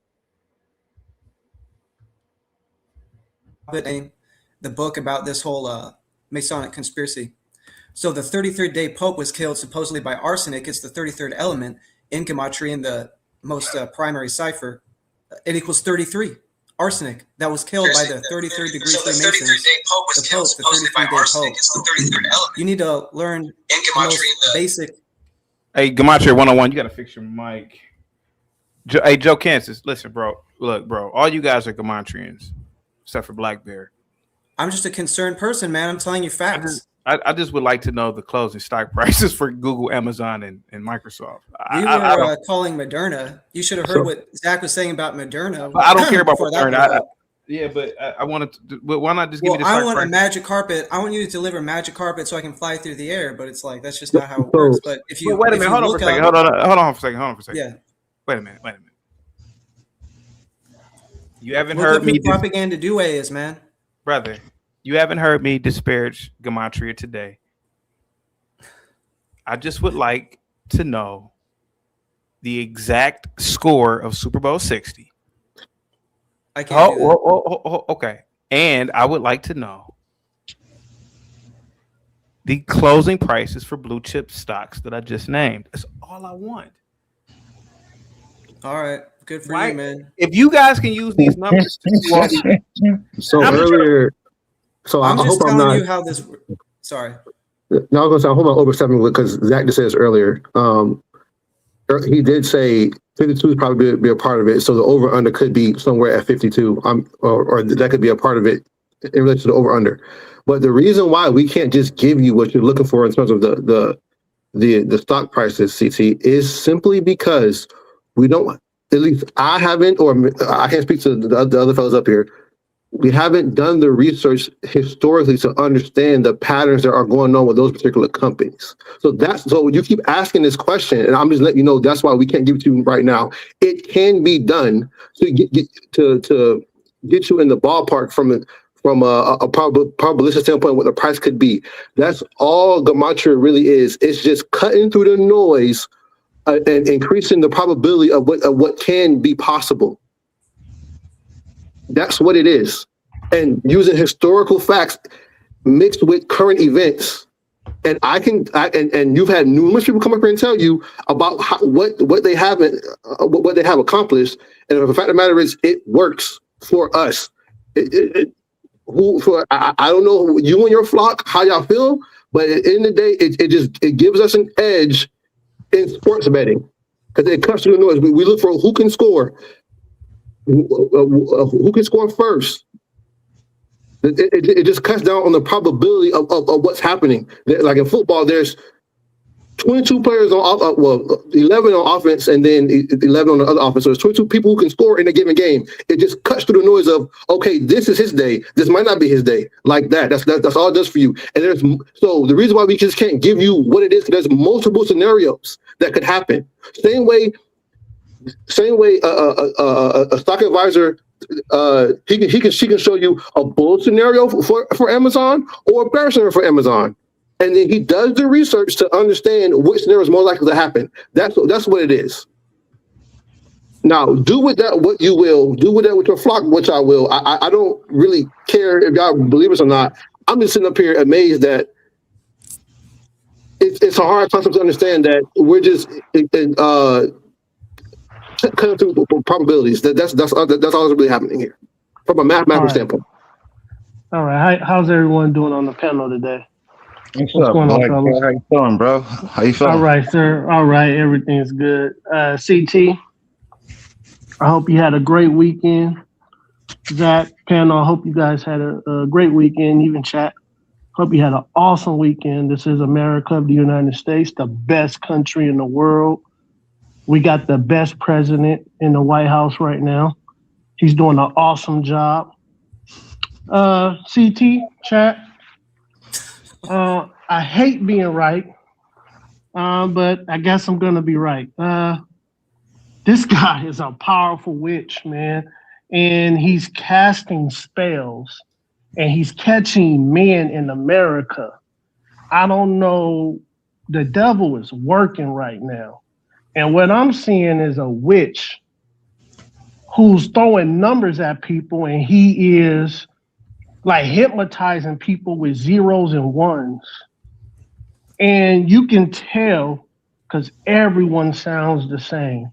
the book about this whole Masonic conspiracy. So the 33rd day Pope was killed supposedly by arsenic. It's the 33rd element in gematria in the most primary cipher. It equals 33. Arsenic that was killed by the 33rd degree Freemasons. The Pope, the 33rd day Pope. You need to learn the most basic. Hey, gematria 101, you got to fix your mic. Hey, Joe Kansas, listen, bro. Look, bro, all you guys are gematrians, except for Black Bear. I'm just a concerned person, man. I'm telling you facts. I just would like to know the closing stock prices for Google, Amazon, and Microsoft. We were calling Moderna. You should have heard what Zach was saying about Moderna. I don't care about Moderna. But I wanted to. But why not just give me the stock I want price? a magic carpet. I want you to deliver magic carpet so I can fly through the air. But it's like that's just not how it works. But if you wait a minute, hold on for a second. Hold on for a second. Yeah. Wait a minute. You haven't heard me. Propaganda is, man. Brother, you haven't heard me disparage gematria today. I just would like to know the exact score of Super Bowl 60. I can't do that. Okay. And I would like to know the closing prices for blue chip stocks that I just named. That's all I want. All right. Good for you, man. If you guys can use these numbers to do all these, earlier, I I'm just hope I'm telling not. you how this. Sorry. No, I was gonna say I hope I'm overstepping because Zach just said this earlier. He did say 52 is probably be a part of it, so the over under could be somewhere at 52. Or that could be a part of it in relation to the over under. But the reason why we can't just give you what you're looking for in terms of the stock prices, CT, is simply because we don't. At least I haven't, or I can't speak to the other fellows up here. We haven't done the research historically to understand the patterns that are going on with those particular companies. So you keep asking this question, and I'm just letting you know that's why we can't give it to you right now. It can be done to get you in the ballpark from a probabilistic standpoint what the price could be. That's all gematria really is. It's just cutting through the noise and increasing the probability of what can be possible. That's what it is. And using historical facts mixed with current events. And and you've had numerous people come up here and tell you about what they have accomplished. And the fact of the matter is, it works for us. I don't know you and your flock how y'all feel, but at the end of the day, it gives us an edge in sports betting because it cuts through the noise. We look for who can score. Who can score first? It just cuts down on the probability of what's happening. Like in football, there's 22 players on 11 on offense and then 11 on the other offense. So there's 22 people who can score in a given game. It just cuts through the noise of, okay, this is his day. This might not be his day. Like that. That's all it does for you. And so the reason why we just can't give you what it is, there's multiple scenarios that could happen. Same way a stock advisor she can show you a bull scenario for Amazon or a bear scenario for Amazon, and then he does the research to understand which scenario is more likely to happen. That's what it is. Now, do with that what you will. Do with that with your flock, which I will. I don't really care if y'all believe us or not. I'm just sitting up here amazed that it's a hard concept to understand that we're just cutting through probabilities. That's all that's really happening here from a mathematical standpoint. All right. How's everyone doing on the panel today? What's What's up, going on, Black? fellas? How you feeling, bro? How you feeling? All right, sir. All right. Everything's good. CT, I hope you had a great weekend. Zach, panel, I hope you guys had a great weekend. Even chat. Hope you had an awesome weekend. This is America, the United States, the best country in the world. We got the best president in the White House right now. He's doing an awesome job. CT, chat. I hate being right, but I guess I'm gonna be right. This guy is a powerful witch, man, and he's casting spells, and he's catching men in America. I don't know. The devil is working right now, and what I'm seeing is a witch who's throwing numbers at people, and he is like hypnotizing people with zeros and ones. And you can tell because everyone sounds the same.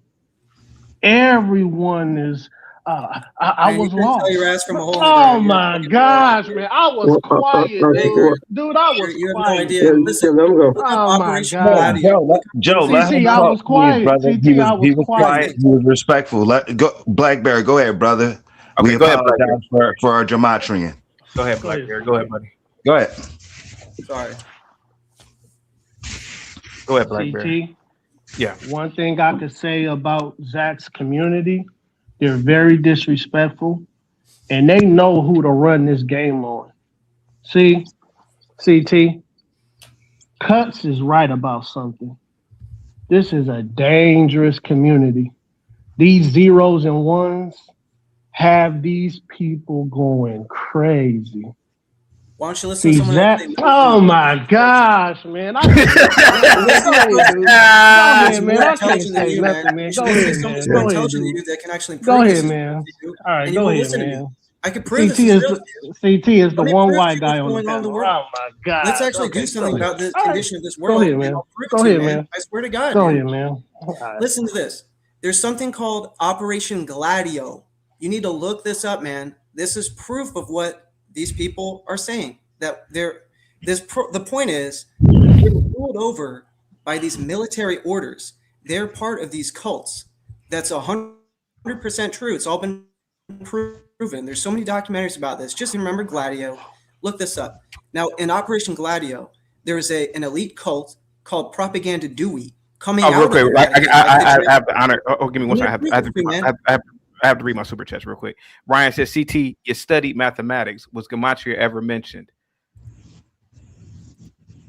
Everyone is, I was lost. Tell your ass from a hole in the Oh ground. my gosh, man. I was quiet, dude. I was You have no quiet. idea. Listen, let him go. Oh my God. Joe, let CT, him I talk, was quiet. brother. CT, He I was was quiet. He was respectful. Let go, Blackberry. Go ahead, brother. Okay, We go ahead, apologize for our gematria. Go ahead, Blackbeard. Go ahead, buddy. Go ahead. Sorry. Go ahead, Blackbeard. CT, Yeah. one thing I could say about Zach's community, they're very disrespectful, and they know who to run this game on. See, CT, Cuts is right about something. This is a dangerous community. These zeros and ones have these people going crazy. Why don't you listen to See, someone Zach, that knows oh my gosh, man. Go ahead, man. I can't say nothing, man. Go ahead, man. Someone's Go more ahead, intelligent than dude. you that can actually prove Go this ahead, is man. real to you, All right, and you go won't ahead, listen to me. man. I can prove CT this is is real to you. CT is the Let me one prove white to you guy what's on the going on in the panel. world. Oh my God. Let's actually Okay, do something go ahead. about the All right. condition of this Go world. ahead, and man. I'll prove it Go to you, ahead, man. man. I swear to God, Go man. ahead, man. All right. Listen to this. There's something called Operation Gladio. You need to look this up, man. This is proof of what these people are saying. That the point is, they were ruled over by these military orders. They're part of these cults. That's 100% true. It's all been proven. There's so many documentaries about this. Just remember Gladio. Look this up. Now, in Operation Gladio, there is an elite cult called Propaganda Dewey coming out Real quick. of the I Vatican. have the honor. Oh, give me one second. I man. have to read my super chats real quick. Ryan says, CT, you studied mathematics. Was gematria ever mentioned?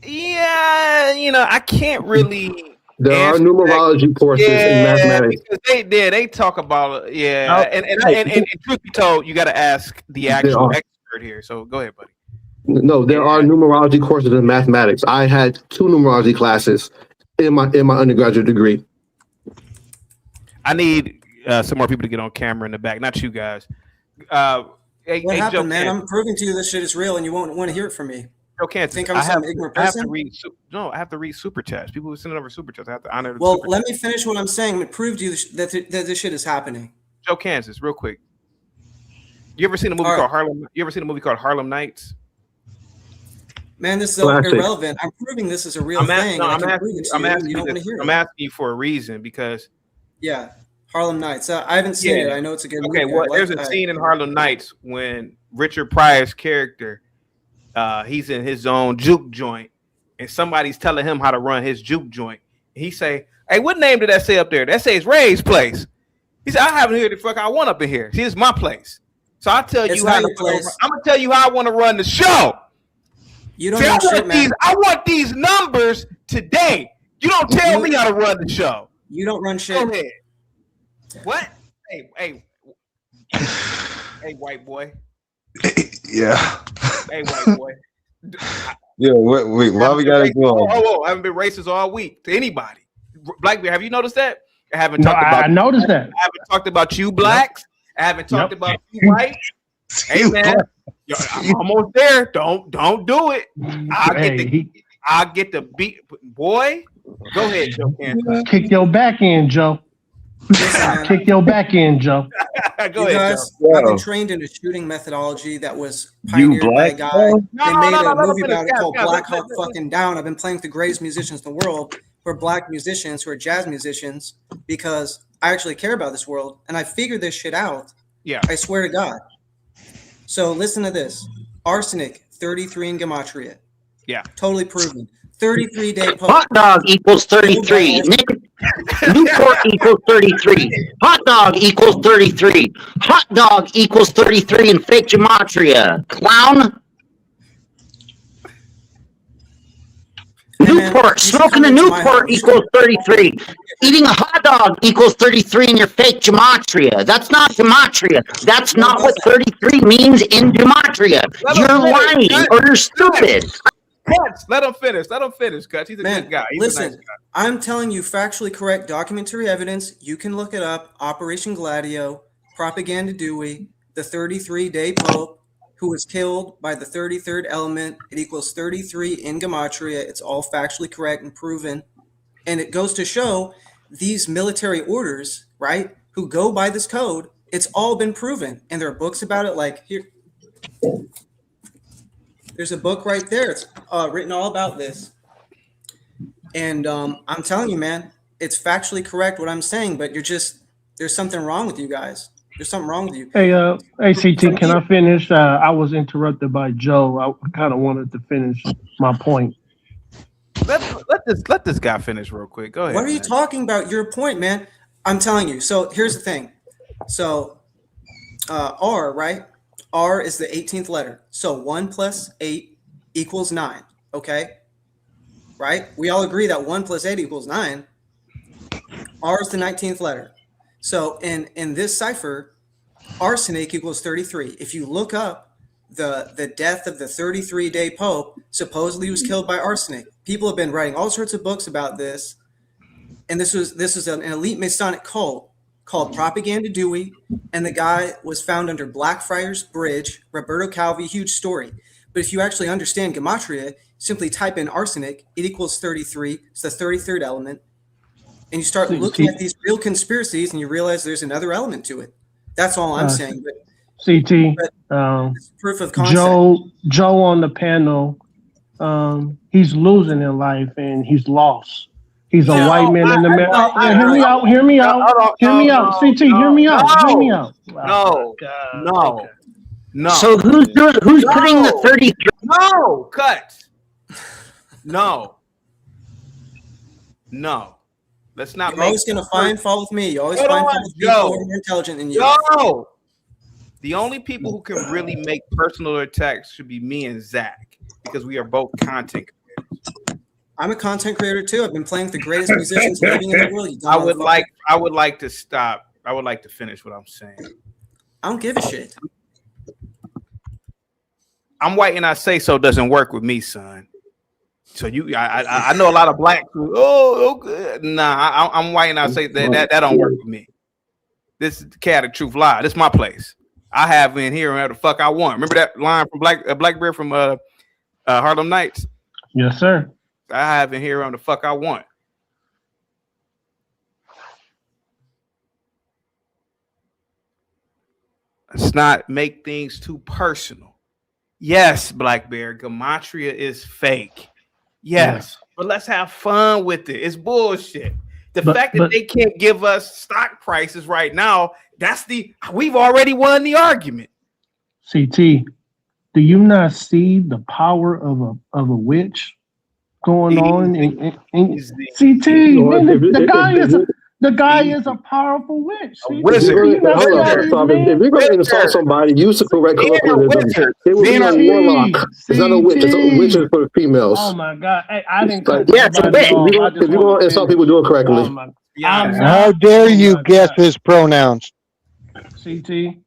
Yeah, I can't really. There are numerology courses in mathematics. Because they talk about and truth be told, you got to ask the actual expert here. So go ahead, buddy. No, there are numerology courses in mathematics. I had 2 numerology classes in my undergraduate degree. I need some more people to get on camera in the back, not you guys. What happened, man? I'm proving to you this shit is real, and you won't want to hear it from me. Joe Kansas, think I'm some ignorant person? I have to read super chats. People who send over super chats. I have to honor the Well, super let chats. me finish what I'm saying and prove to you that this shit is happening. Joe Kansas, real quick. You ever seen a movie called Harlem? You ever seen a movie called Harlem Nights? Man, this is irrelevant. I'm proving this is a real thing. I'm asking you for a reason because. Yeah, Harlem Nights. I haven't seen it. I know it's a good movie. Okay, well, there's a scene in Harlem Nights when Richard Pryor's character, he's in his own juke joint, and somebody's telling him how to run his juke joint. He say, "Hey, what name did that say up there? That says Ray's place." He said, "I haven't heard the fuck I want up in here. See, it's my place. So I tell you how I'm gonna tell you how I want to run the show. You don't know shit, man. I want these numbers today. You don't tell me how to run the show. You don't run shit. Go ahead. What? Hey, white boy. Yeah. Hey, white boy. Yeah. Wait. Why we gotta go? I haven't been racist all week to anybody. Blackbeard, have you noticed that? I noticed that. I haven't talked about you blacks. I haven't talked about you whites. Hey man, I'm almost there. Don't do it. I'll get the beat. Boy, go ahead, Joe. Kick your back in, Joe. Kick your back in, Joe. Go You ahead, guys, Joe. I've been trained in a shooting methodology that was pioneered by a black, guy. bro? They made a let him movie finish. about it called Guys, Black Hawk Fucking Down. I've been playing with the greatest musicians in the world, who are black musicians, who are jazz musicians, because I actually care about this world and I figured this shit out. Yeah. I swear to God. So listen to this. Arsenic, 33 in Gematria. Yeah. Totally proven. 33-day poke. Hot dog equals 33. Newport equals 33. Hot dog equals 33. Hot dog equals 33 in fake gematria. Clown. Newport, smoking a Newport equals 33. Eating a hot dog equals 33 in your fake gematria. That's not gematria. That's not what 33 means in gematria. You're lying or you're stupid. Cuts. Let him finish. Let him finish, Cuts. He's a good guy. He's Listen, a nice guy. I'm telling you factually correct documentary evidence. You can look it up. Operation Gladio, Propaganda Dewey, the 33-day Pope, who was killed by the 33rd element. It equals 33 in Gematria. It's all factually correct and proven. And it goes to show these military orders, right, who go by this code, it's all been proven. And there are books about it, like here. There's a book right there. It's written all about this. And I'm telling you, man, it's factually correct what I'm saying, but there's something wrong with you guys. There's something wrong with you. Hey, ACT, can I finish? I was interrupted by Joe. I kind of wanted to finish my point. Let this guy finish real quick. Go ahead. What are you talking about? Your point, man. I'm telling you. So here's the thing. So R, right? R is the 18th letter. So 1 plus 8 equals 9. Okay? Right? We all agree that 1 plus 8 equals 9. R is the 19th letter. So in this cipher, arsenic equals 33. If you look up the death of the 33-day Pope, supposedly was killed by arsenic. People have been writing all sorts of books about this. And this was an elite Masonic cult called Propaganda Dewey, and the guy was found under Blackfriars Bridge. Roberto Calvi, huge story. But if you actually understand Gematria, simply type in arsenic, it equals 33. It's the 33rd element. And you start looking at these real conspiracies and you realize there's another element to it. That's all I'm saying. But CT, proof of concept. Joe on the panel, he's losing in life and he's lost. He's a white man in the middle. Hear me out. Hear me out. Hear me out. CT, hear me out. Hear me out. No. So who's putting the 33? No, cut. No. Let's not. You're always going to find fault with me. You always find fault with people who are more intelligent than you. No. The only people who can really make personal attacks should be me and Zach, because we are both content creators. I'm a content creator too. I've been playing with the greatest musicians living in the world. I would like to stop. I would like to finish what I'm saying. I don't give a shit. I'm white and I say so doesn't work with me, son. So I know a lot of black people. Oh, good. Nah, I'm white and I say that don't work with me. This is the cat of truth lie. This is my place. I have in here whatever the fuck I want. Remember that line from Blackbeard from Harlem Nights? Yes, sir. I have in here on the fuck I want. Let's not make things too personal. Yes, Blackbeard, Gematria is fake. Yes, but let's have fun with it. It's bullshit. The fact that they can't give us stock prices right now, we've already won the argument. CT, do you not see the power of a witch going on in CT? Man, the guy is a powerful witch. If you're going to insult somebody, use the correct colloquialism. It would be a warlock. It's not a witch. It's a witch is for females. Oh my God! Hey, I didn't. It's a witch. If you're going to insult people, do it correctly. How dare you guess his pronouns? CT.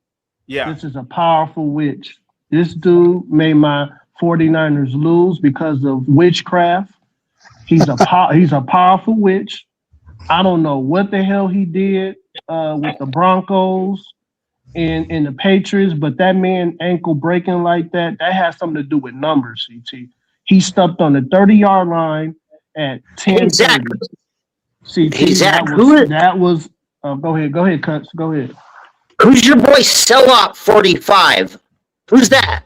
Yeah. This is a powerful witch. This dude made my 49ers lose because of witchcraft. He's a powerful witch. I don't know what the hell he did with the Broncos and the Patriots, but that man ankle breaking like that has something to do with numbers, CT. He stepped on the 30-yard line at 10:30. Exactly. See, Exactly. that was. Go ahead, Cutts. Go ahead. Who's your boy Sellout 45? Who's that?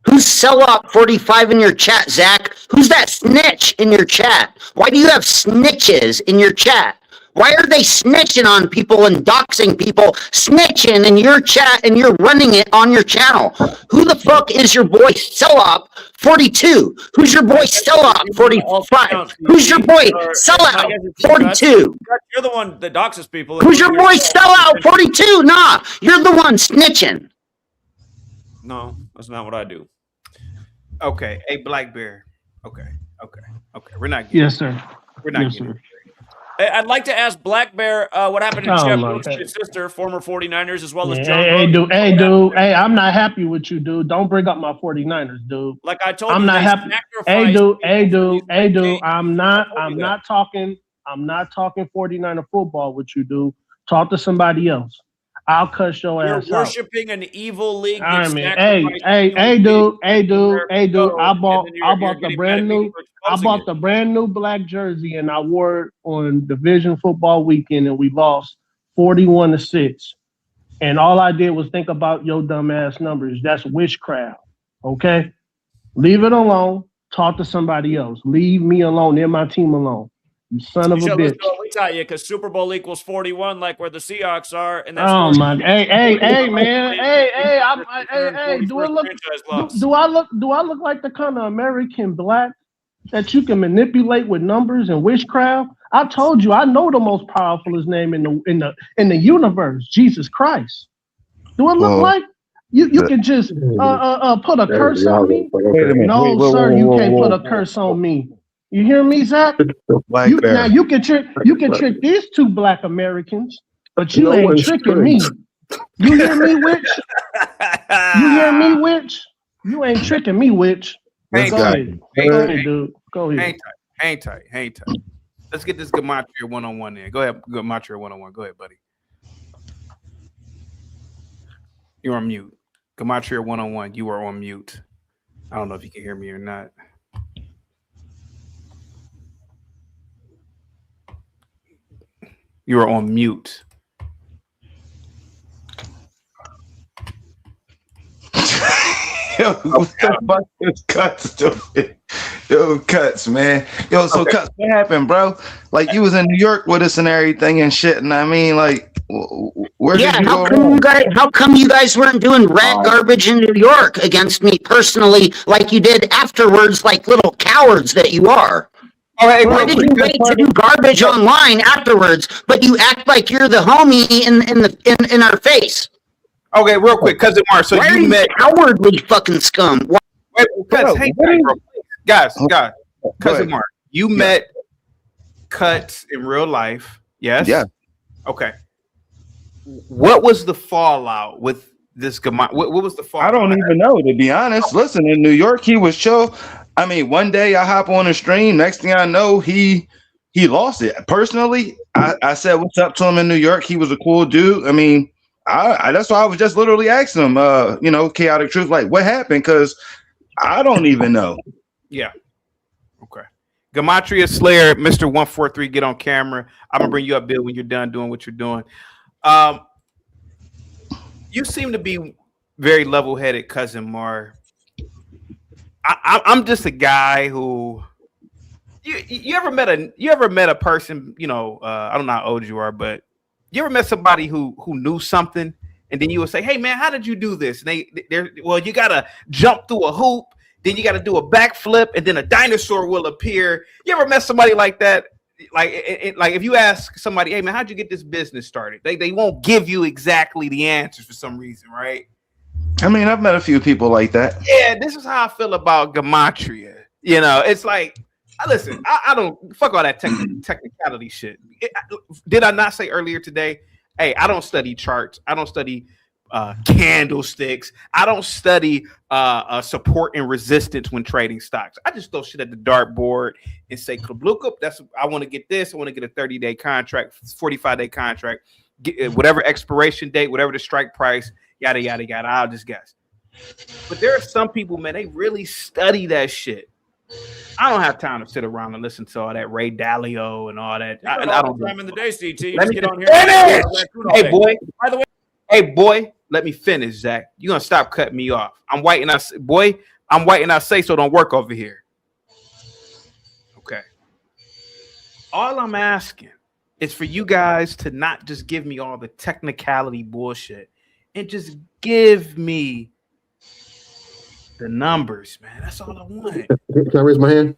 Who's Sellout 45 in your chat, Zach? Who's that snitch in your chat? Why do you have snitches in your chat? Why are they snitching on people and doxing people, snitching in your chat, and you're running it on your channel? Who the fuck is your boy Sellout 42? Who's your boy Sellout 45? Who's your boy Sellout 42? You're the one that doxes people. Who's your boy Sellout 42? Nah, you're the one snitching. No, that's not what I do. Okay, hey Black Bear. Okay. We're not. Yes, sir. We're not. Yes, sir. Hey, I'd like to ask Black Bear what happened to Oh, Jeff my Wilson's sister, former 49ers, as well as Yeah, John. hey, dude. Hey, I'm not happy with you, dude. Don't bring up my 49ers, dude. Like I told I'm you, not they happy. sacrificed Hey, dude. I'm not talking 49er football with you, dude. Talk to somebody else. I'll cuss your You're ass out. worshiping an evil league. I that mean, sacrificed hey, dude. I bought you're the getting brand mad at me new. for I exposing bought it. the brand new black jersey and I wore it on Division Football Weekend, and we lost 41-6. And all I did was think about your dumb ass numbers. That's witchcraft. Okay, leave it alone. Talk to somebody else. Leave me alone. Leave my team alone. You son of a You should bitch. listen to what we taught you, because Super Bowl equals 41, like where the Seahawks are, and that's Oh 40. my! Hey, man! Hey! Do I look like the kind of American black that you can manipulate with numbers and witchcraft? I told you, I know the most powerfulest name in the universe, Jesus Christ. Do it look like you can just put a curse on me? No, sir, you can't put a curse on me. You hear me, Zach? Now you can trick these two black Americans, but you ain't tricking me. You hear me, witch? You hear me, witch? You ain't tricking me, witch. Go ahead, dude. Go ahead. Hang tight. Let's get this Gematria one-on-one in. Go ahead, Gematria one-on-one. Go ahead, buddy. You're on mute. Gematria one-on-one. You are on mute. I don't know if you can hear me or not. You are on mute. Yo, what the fuck is Cuts doing? Yo, Cuts, man. Yo, so Cuts, what happened, bro? Like, you was in New York with us and everything and shit, and I mean, like, where did you go wrong? How come you guys weren't doing rat garbage in New York against me personally, like you did afterwards, like little cowards that you are? Why did you wait to do garbage online afterwards, but you act like you're the homie in our face? Okay, real quick, Cousin Mark. So why you met cowardly fucking scum. Why? Guys, Cousin Mark, you met Cuts in real life, yes? Yeah. Okay. What was the fallout with this? What was the fallout? I don't even know, to be honest. Listen, in New York, he was chill. I mean, one day I hop on a stream. Next thing I know, he lost it. Personally, I said what's up to him in New York. He was a cool dude. I mean, I that's why I was just literally asking him, Chaotic Truth, like, what happened? Because I don't even know. Yeah. Okay. Gematria Slayer, Mr. 143, get on camera. I'm gonna bring you up, Bill, when you're done doing what you're doing. You seem to be very level-headed, Cousin Mar. I'm just a guy who you ever met a person, I don't know how old you are, but you ever met somebody who knew something, and then you would say, hey man, how did you do this? And you gotta jump through a hoop, then you gotta do a backflip, and then a dinosaur will appear. You ever met somebody like that? Like if you ask somebody, hey man, how'd you get this business started? They won't give you exactly the answers for some reason, right? I mean, I've met a few people like that. Yeah, this is how I feel about Gematria. It's like, listen, I don't fuck all that technicality shit. Did I not say earlier today? Hey, I don't study charts. I don't study candlesticks. I don't study support and resistance when trading stocks. I just throw shit at the dartboard and say, "Kablukup, I want to get this. I want to get a 30-day contract, 45-day contract, get whatever expiration date, whatever the strike price." Yada, yada, yada. I'll just guess. But there are some people, man, they really study that shit. I don't have time to sit around and listen to all that Ray Dalio and all that. I don't. Time in the day, CT. You Let just me get on here. finish. Hey, boy. By the way, Hey, boy. Let me finish, Zach. You're gonna stop cutting me off. I'm white, I say so. Don't work over here. Okay. All I'm asking is for you guys to not just give me all the technicality bullshit and just give me the numbers, man. That's all I want. Can I raise my hand?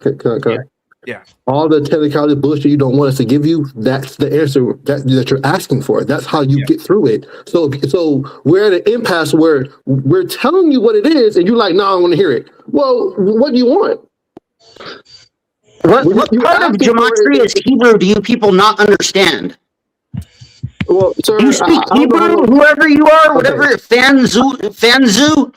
Yeah. All the technicality bullshit you don't want us to give you, that's the answer that you're asking for. That's how you get through it. So we're at an impasse where we're telling you what it is, and you're like, no, I don't want to hear it. Well, what do you want? What part of gematria is Hebrew do you people not understand? Well, sir, do you speak Hebrew, whoever you are, whatever, Fanzu?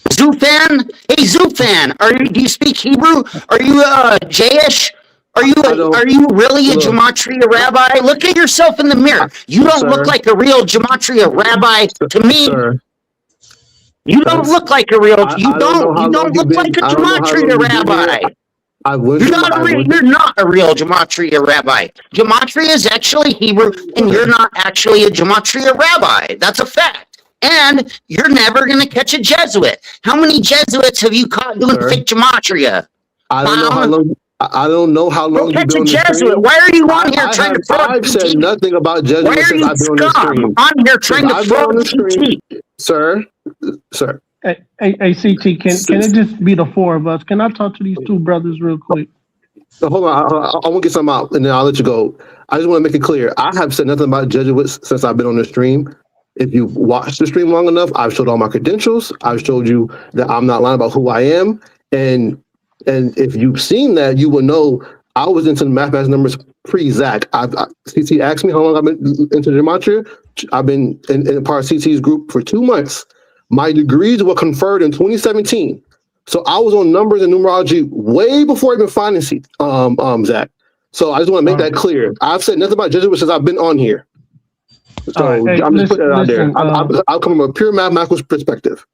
Zufan? Hey, Zufan, do you speak Hebrew? Are you Jayish? Are you really a gematria rabbi? Look at yourself in the mirror. You don't look like a real gematria rabbi to me. Sir. You don't look like a real. You don't look like a gematria rabbi. You're not a real gematria rabbi. Gematria is actually Hebrew, and you're not actually a gematria rabbi. That's a fact. And you're never going to catch a Jesuit. How many Jesuits have you caught doing fake gematria? I don't know how long you've been on the stream. Why are you on here trying to fraud? I've said nothing about Jesuits. Why are you scum on here trying to fraud CT? Sir. Hey, CT, can it just be the four of us? Can I talk to these two brothers real quick? So hold on, I want to get something out, and then I'll let you go. I just want to make it clear. I have said nothing about Jesuits since I've been on the stream. If you watched the stream long enough, I've showed all my credentials. I've showed you that I'm not lying about who I am. And if you've seen that, you will know I was into the mathematics numbers pre-Zach. CT asked me how long I've been into gematria. I've been in part of CT's group for 2 months. My degrees were conferred in 2017. So I was on numbers and numerology way before even finding Zach. So I just want to make that clear. I've said nothing about Jesuits since I've been on here. So I'm just putting it out there. I'll come from a pure mathematical perspective.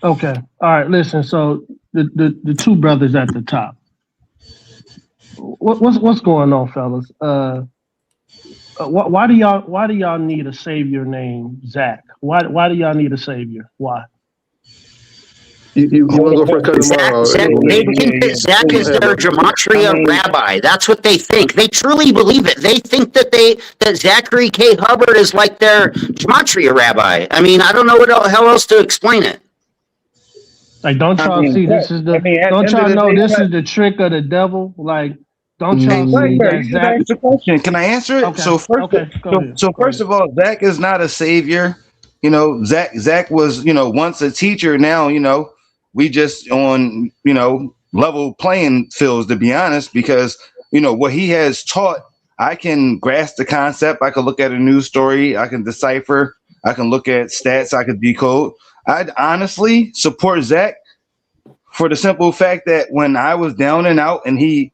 Okay. All right. Listen. So the two brothers at the top. What's going on, fellas? Why do y'all need a savior named Zach? Why do y'all need a savior? Why? You want to go for a cut tomorrow? They think that Zach is their gematria rabbi. That's what they think. They truly believe it. They think that Zachary K. Hubbard is like their gematria rabbi. I mean, I don't know how else to explain it. Like, don't y'all see this is don't y'all know this is the trick of the devil? Like, don't y'all see that Zach? The question. Can I answer it? Okay. So first of all, Zach is not a savior. Zach was, once a teacher. Now, we just on, level playing fields, to be honest, because, what he has taught, I can grasp the concept. I can look at a news story. I can decipher. I can look at stats. I can decode. I'd honestly support Zach for the simple fact that when I was down and out and he,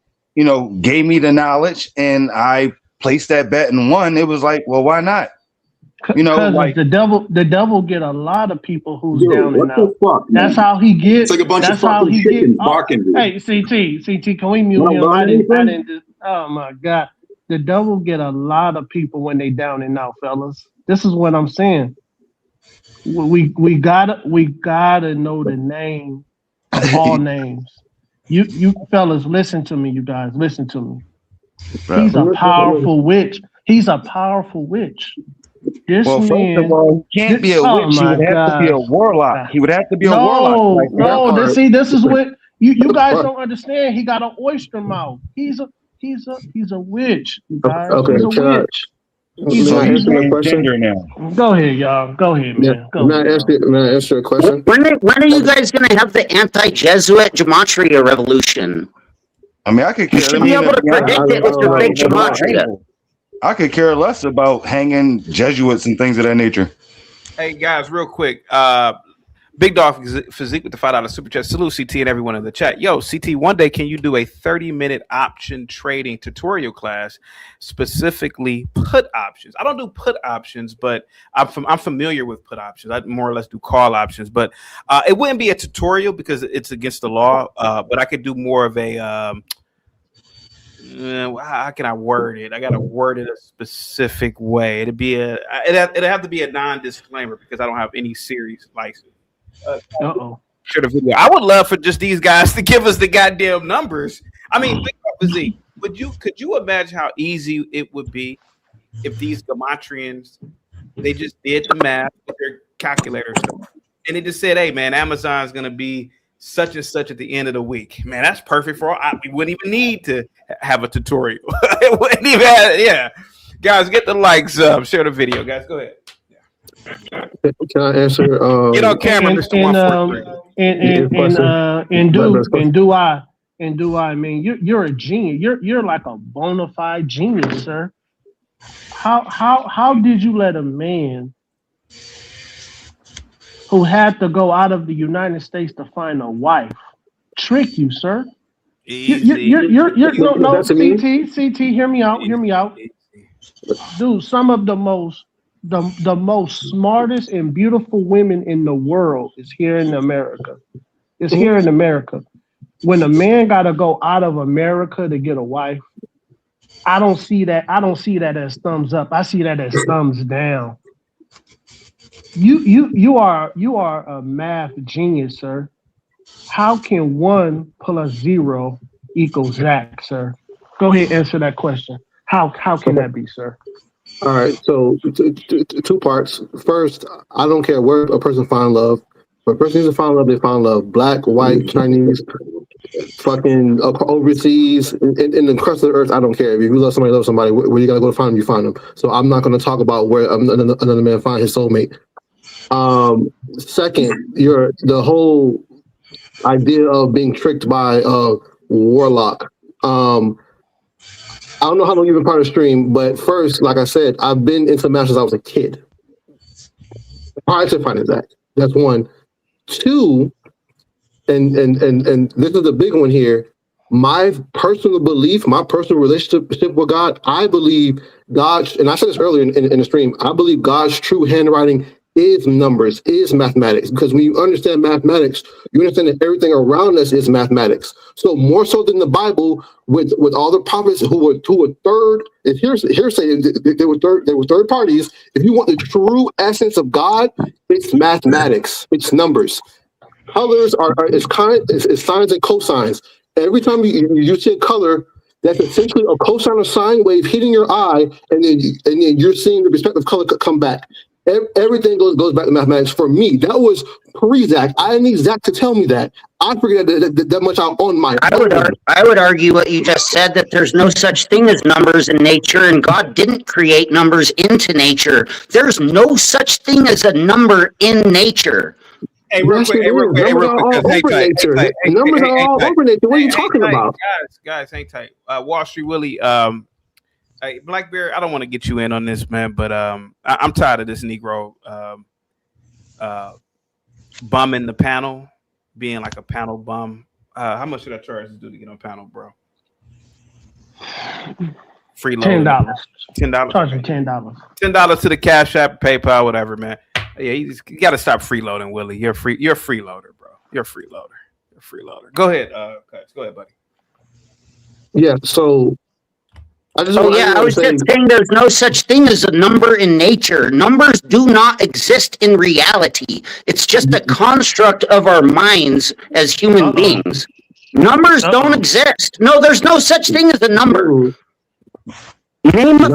gave me the knowledge and I placed that bet and won, it was like, well, why not? Like the devil get a lot of people who's down and out. Fuck, that's how he gets. It's like a bunch of fucking chickens barking. Hey, CT, can we mute him? I didn't. Oh my God, the devil get a lot of people when they down and out, fellas. This is what I'm saying. We gotta know the name of all names. You fellas, listen to me. You guys, listen to me. He's a powerful witch. He's a powerful witch. This man, first of all, he can't be a witch. He would have to be a warlock. He would have to be a warlock. This is what you guys don't understand. He got an oyster mouth. He's a witch. You guys. Okay, he's a witch. He's a question now. Go ahead, y'all. Go ahead, man. May I answer a question? When are you guys going to have the anti-Jesuit gematria revolution? I mean, I could care. You should be able to predict it with your fake gematria. I could care less about hanging Jesuits and things of that nature. Hey guys, real quick. Big Dog Physique with the $5 super chat. Salute CT and everyone in the chat. Yo, CT, one day can you do a 30-minute option trading tutorial class, specifically put options? I don't do put options, but I'm familiar with put options. I more or less do call options, but it wouldn't be a tutorial because it's against the law. But I could do more of a how can I word it? I gotta word it a specific way. It'd have to be a non-disclaimer because I don't have any series license. Share the video. I would love for just these guys to give us the goddamn numbers. I mean, Big Dog Physique, could you imagine how easy it would be if these gematrians they just did the math with their calculator stuff and they just said, "Hey, man, Amazon's gonna be such and such at the end of the week." Man, that's perfect for all. We wouldn't even need to have a tutorial. It wouldn't even have, guys, get the likes up, share the video, guys. Go ahead. Can I answer? Get on camera, Mr. 143. I mean, you're a genius. You're like a bona fide genius, sir. How did you let a man who had to go out of the United States to find a wife trick you, sir? Easy. No, CT, hear me out. Dude, some of the most smartest and beautiful women in the world is here in America. It's here in America. When a man got to go out of America to get a wife, I don't see that as thumbs up. I see that as thumbs down. You are a math genius, sir. How can 1 + 0 = Zach, sir? Go ahead, answer that question. How can that be, sir? All right, so two parts. First, I don't care where a person find love. When a person needs to find love, they find love. Black, white, Chinese, fucking overseas, in the crust of the earth, I don't care. If you love somebody, where you gotta go to find them, you find them. So I'm not gonna talk about where another man find his soulmate. Second, the whole idea of being tricked by a warlock. I don't know how long you've been part of the stream, but first, like I said, I've been into math since I was a kid. Prior to finding that. That's one. Two, and this is the big one here. My personal belief, my personal relationship with God, I believe God's, and I said this earlier in the stream, I believe God's true handwriting is numbers, is mathematics. Because when you understand mathematics, you understand that everything around us is mathematics. So more so than the Bible, with all the prophets who were third, if hearsay, they were third parties. If you want the true essence of God, it's mathematics, it's numbers. Colors are sines and cosines. Every time you see a color, that's essentially a cosine or sine wave hitting your eye, and then you're seeing the respective color come back. Everything goes back to mathematics for me. That was pre-Zach. I didn't need Zach to tell me that. I figured that much out on my own. I would argue what you just said, that there's no such thing as numbers in nature, and God didn't create numbers into nature. There's no such thing as a number in nature. Hey, real quick. Numbers are all over nature. Numbers are all over nature. What are you talking about? Guys, hang tight. Wall Street Willie, hey, Blackbeard, I don't want to get you in on this, man, but I'm tired of this Negro bumming the panel, being like a panel bum. How much should I charge this dude to get on panel, bro? $10. $10. Charge him $10. $10 to the Cash App, PayPal, whatever, man. Yeah, you got to stop freeloading, Willie. You're a freeloader, bro. You're a freeloader. Go ahead, Cuts. Go ahead, buddy. Yeah. So. I was just saying there's no such thing as a number in nature. Numbers do not exist in reality. It's just a construct of our minds as human beings. Numbers don't exist. No, there's no such thing as a number. Name a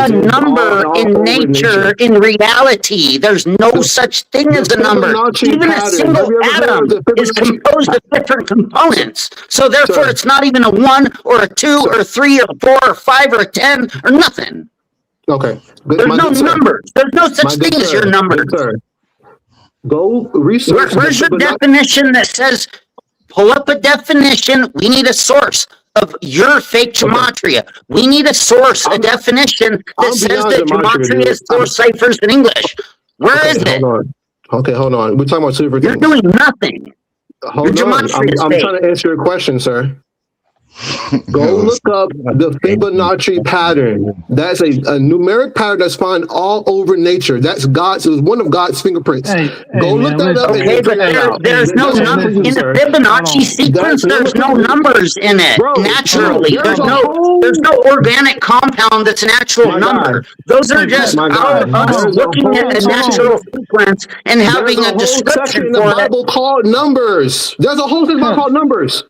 number in nature, in reality. There's no such thing as a number. Even a single atom is composed of different components. So therefore, it's not even a 1 or a 2 or 3 or 4 or 5 or 10 or nothing. Okay. There's no numbers. There's no such thing as your numbers. Go research. Where's your definition that says, pull up a definition, we need a source of your fake gematria. We need a source, a definition that says that gematria is 4 ciphers in English. Where is it? Okay, hold on. We're talking about two different You're things. doing nothing. Hold Your on. gematria is I'm fake. trying to answer your question, sir. Go look up the Fibonacci pattern. That's a numeric pattern that's found all over nature. That's God's. It was one of God's fingerprints. Go look that up and Okay, but figure it out. there's no That's number for you, in the sir. Fibonacci sequence. There's no numbers in it Bro, naturally. there's There's no organic compound that's an actual My number. God. Those are just My God. us There's a looking at whole a section. natural sequence and having There's a a whole section description in the for it. Bible called numbers. There's a whole thing called numbers.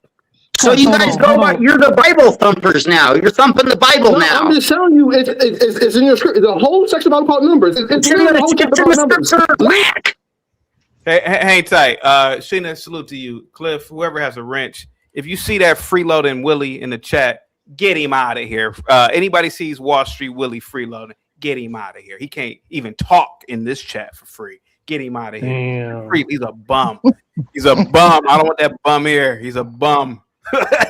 So you guys go about, you're the Bible thumpers now. You're thumping the Bible No, now. I'm just telling you, it's in your script. There's a whole section about called numbers. It's in literally the- a whole it's chapter in the about numbers. scripture. Whack. Hey, hang tight. Sheena, salute to you. Cliff, whoever has a wrench. If you see that freeloading Willie in the chat, get him out of here. Anybody sees Wall Street Willie freeloading, get him out of here. He can't even talk in this chat for free. Get him out of here. He's a bum. He's a bum. I don't want that bum here. He's a bum.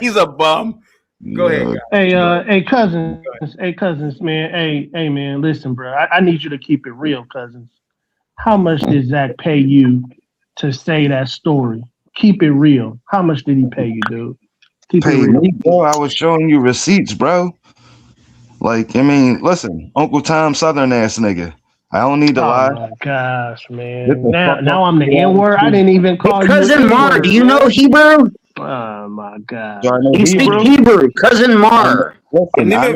He's a bum. Go ahead, guys. Hey, cousins, man. Hey, man. Listen, bro. I need you to keep it real, cousins. How much did Zach pay you to say that story? Keep it real. How much did he pay you, dude? Keep it Pay real. me, bro. I was showing you receipts, bro. Like, I mean, listen, Uncle Tom Southern ass nigga. I don't need to lie. Oh my gosh, man. Get the fuck Now up. I'm the N-word. I didn't even call you Cousin the Mar, N-word, do you man. know Hebrew? Oh my God. Do I know You speak Hebrew? Hebrew, Cousin Mar. Listen, I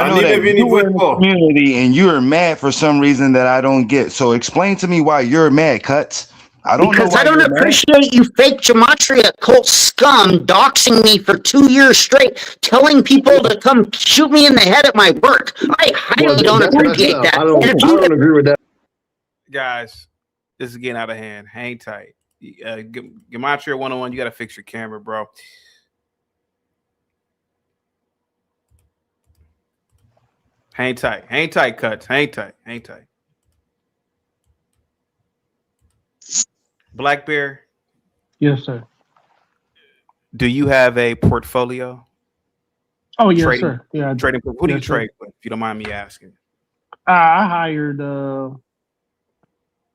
know that you were in the community and you're mad for some reason that I don't get. So explain to me why you're mad, Cuts. I don't Because know why I don't you're mad. appreciate you fake gematria cult scum doxing me for 2 years straight, telling people to come shoot me in the head at my work. I highly don't appreciate that. I don't agree with that. Guys, this is getting out of hand. Hang tight. Gematria 101, you got to fix your camera, bro. Hang tight. Hang tight, Cuts. Hang tight. Hang tight. Black Bear, Yes, sir. do you have a portfolio? Oh, yes, Trading- sir. Yeah. Trading. Who do you Yes, sir. trade with, if you don't mind me asking? I hired.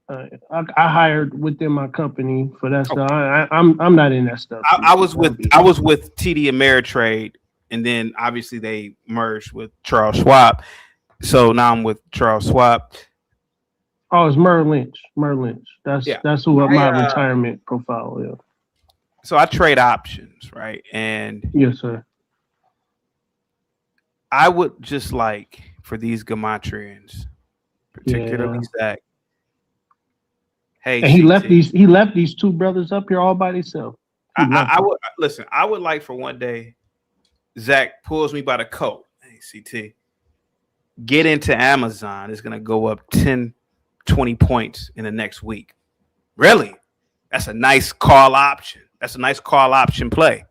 I hired within my company for that stuff. I'm not in that stuff. I was with TD Ameritrade, and then obviously they merged with Charles Schwab. So now I'm with Charles Schwab. Oh, it's Merrill Lynch. Merrill Lynch. That's who my I, retirement profile is. So I trade options, right? And yes, sir. I would just like for these Gematrians, particularly Zach. Hey, And he left these two brothers up here all by themselves. I would listen. I would like for one day, Zach pulls me by the coat. Hey, CT, get into Amazon. It's gonna go up 10, 20 points in the next week. Really? That's a nice call option. That's a nice call option play.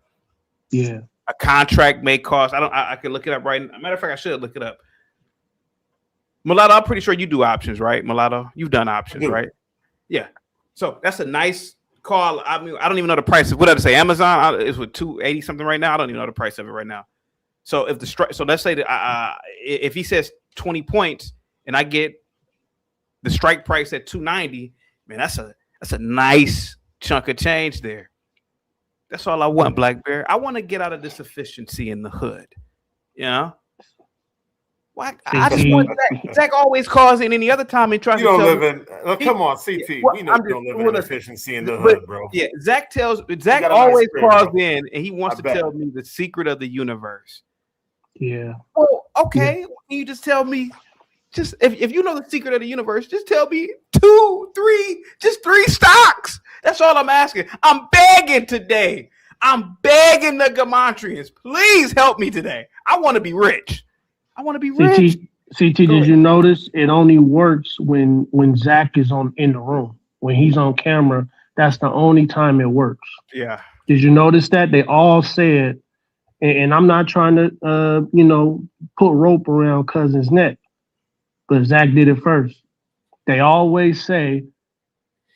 Yeah. A contract may cost. I could look it up right now. Matter of fact, I should look it up. Mulatto, I'm pretty sure you do options, right? Mulatto, you've done options, right? Yeah. So that's a nice call. I mean, I don't even know the price of what did I say? Amazon is with 280 something right now. I don't even know the price of it right now. So if the strike, so let's say that if he says 20 points and I get the strike price at 290, man, that's a nice chunk of change there. That's all I want, Black Bear. I want to get out of this efficiency in the hood. You know? Why? I just want Zach always calls in any other time and tries You to don't tell live me. in. Come on, CT. We know you don't live in efficiency in the hood, bro. Yeah, Zach got a always nice crib, calls bro. in and he wants to bet. tell me the secret of the universe. Yeah. Well, okay. Can you just tell me? Just if you know the secret of the universe, just tell me 2, 3, just 3 stocks. That's all I'm asking. I'm begging today. I'm begging the Gematrians. Please help me today. I want to be rich. I want to be rich. CT, did you notice it only works when Zach is in the room? When he's on camera, that's the only time it works. Yeah. Did you notice that? They all said, and I'm not trying to put rope around Cousin's neck, but Zach did it first. They always say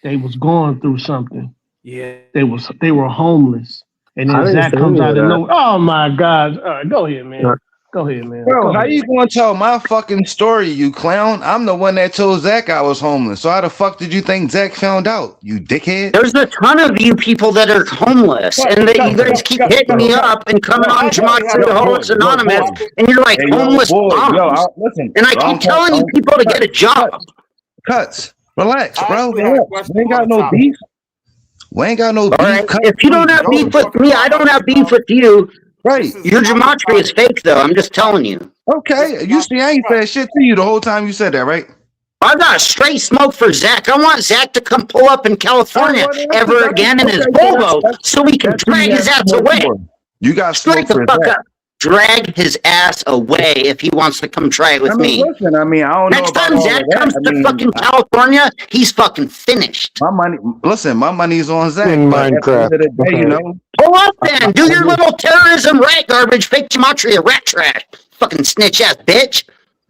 they was going through something. Yeah. They were homeless. And then Zach comes out of nowhere. Oh my God. All right, go ahead, man. Go ahead, man. Bro, Go how ahead. you gonna tell my fucking story, you clown? I'm the one that told Zach I was homeless. So how the fuck did you think Zach found out, you dickhead? There's a ton of you people that are homeless, and that you guys keep hitting me up and coming on Gematria Homeless Anonymous, and you're like, Hey, yo, homeless boy, bums. listen. And I keep telling you people to get a job. Cuts. Relax, I bro. actually had a Relax. question We ain't got on the no topic. beef. We ain't got no All beef. right. Cuts. If you don't have beef with me, I don't have beef with you. Right. Your gematria is fake, though. I'm just telling you. Okay. You see, I ain't said shit to you the whole time you said that, right? I got straight smoke for Zach. I want Zach to come pull up in California ever again in his Volvo so we can drag his ass away. You got Straight the fuck up. Drag his ass away if he wants to come try it with me. Listen, I mean, I don't Next know about time all Zach of that. comes to fucking California, he's fucking finished. My money, listen, my money's on Zach. In But at the end of the day, Minecraft. you know, Pull up then. Do your little terrorism rat garbage, fake gematria, rat trash. Fucking snitch ass bitch.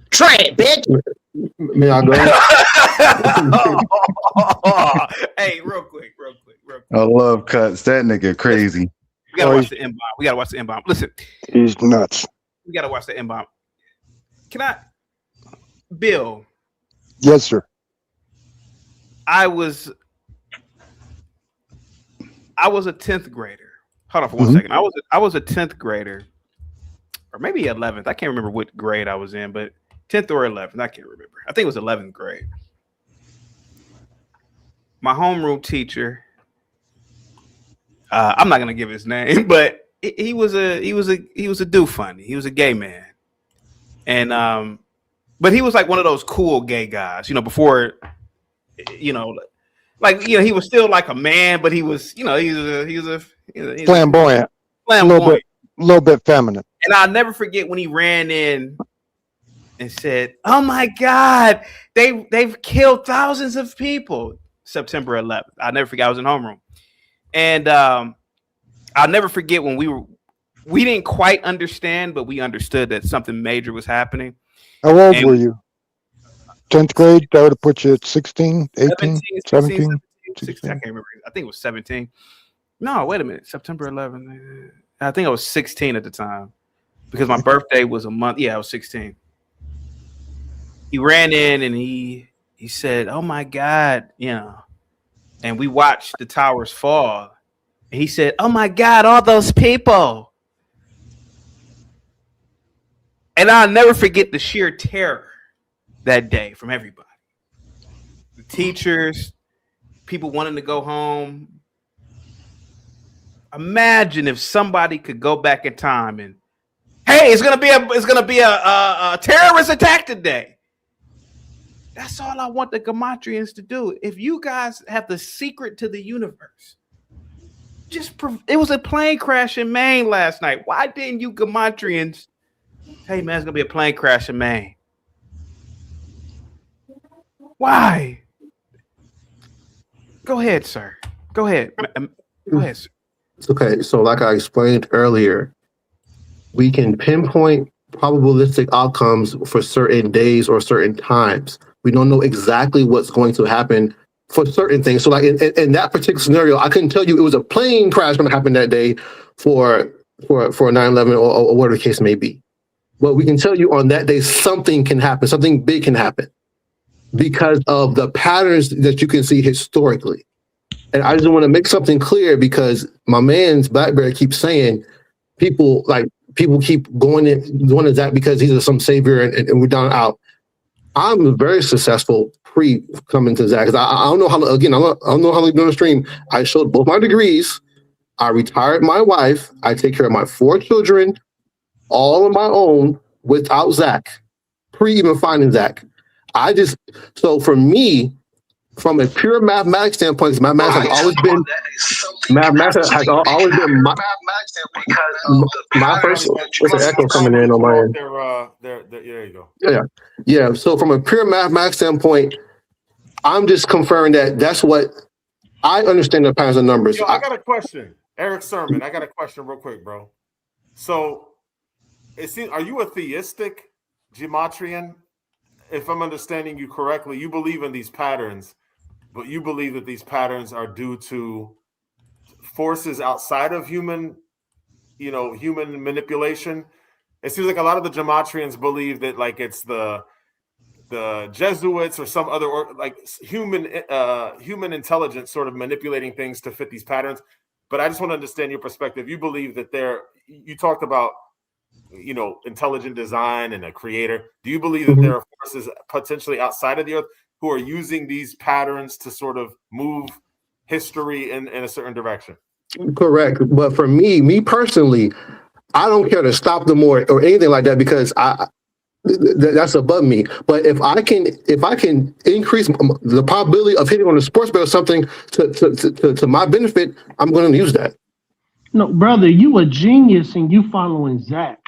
Try it, bitch. May I go? Hey, real quick. I love Cuts. That nigga crazy. We gotta watch the inbound. We gotta watch the inbound. Listen, He's nuts. we gotta watch the inbound. Can I, Bill? Yes, sir. I was a 10th grader. Hold on for one second. I was a 10th grader, or maybe 11th. I can't remember what grade I was in, but 10th or 11th. I can't remember. I think it was 11th grade. My homeroom teacher. I'm not gonna give his name, but he was a do funny. He was a gay man, and but he was like one of those cool gay guys, before, he was still like a man, but he was Flamboyant. Flamboyant. A little bit feminine. And I'll never forget when he ran in and said, "Oh my God, they've killed thousands of people." September 11th. I'll never forget. I was in homeroom, and I'll never forget when we didn't quite understand, but we understood that something major was happening. How old were you? 10th grade? That would have put you at 16, 18, 17? 16, I can't remember. I think it was 17. No, wait a minute. September 11th. I think I was 16 at the time because my birthday was a month. Yeah, I was 16. He ran in and he said, "Oh my God," and we watched the towers fall. And he said, "Oh my God, all those people." And I'll never forget the sheer terror that day from everybody. The teachers, people wanting to go home. Imagine if somebody could go back in time and, hey, it's gonna be a terrorist attack today. That's all I want the Gematrians to do. If you guys have the secret to the universe, it was a plane crash in Maine last night. Why didn't you Gematrians? Hey man, it's gonna be a plane crash in Maine. Why? Go ahead, sir. Go ahead. Go ahead, sir. Okay, so like I explained earlier, we can pinpoint probabilistic outcomes for certain days or certain times. We don't know exactly what's going to happen for certain things. So like in that particular scenario, I couldn't tell you it was a plane crash going to happen that day for 9/11 or whatever the case may be. But we can tell you on that day something can happen, something big can happen because of the patterns that you can see historically. And I just want to make something clear because my man's Blackberry keeps saying people keep going to Zach because he's some savior and we're down out. I'm very successful pre coming to Zach because I don't know how, again, I don't know how to do on the stream. I showed both my degrees. I retired my wife. I take care of my 4 children, all on my own without Zach, pre even finding Zach. So for me, from a pure mathematics standpoint, because my math has always been my first. What's an echo coming in on my end? There you go. Yeah. So from a pure mathematics standpoint, I'm just confirming that's what I understand the patterns of numbers. Yo, I got a question, Eric Sermon. I got a question, real quick, bro. So, are you a theistic gematrian? If I'm understanding you correctly, you believe in these patterns, but you believe that these patterns are due to forces outside of human manipulation. it seems like a lot of the Gematrians believe that like it's the Jesuits or some other human intelligence sort of manipulating things to fit these patterns. But I just want to understand your perspective. You believe that you talked about, intelligent design and a creator. Do you believe that there are forces potentially outside of the earth who are using these patterns to sort of move history in a certain direction? Correct. But for me personally, I don't care to stop them or anything like that, because that's above me. But if I can increase the probability of hitting on a sports bet or something to my benefit, I'm going to use that. No, brother, you a genius and you following Zach.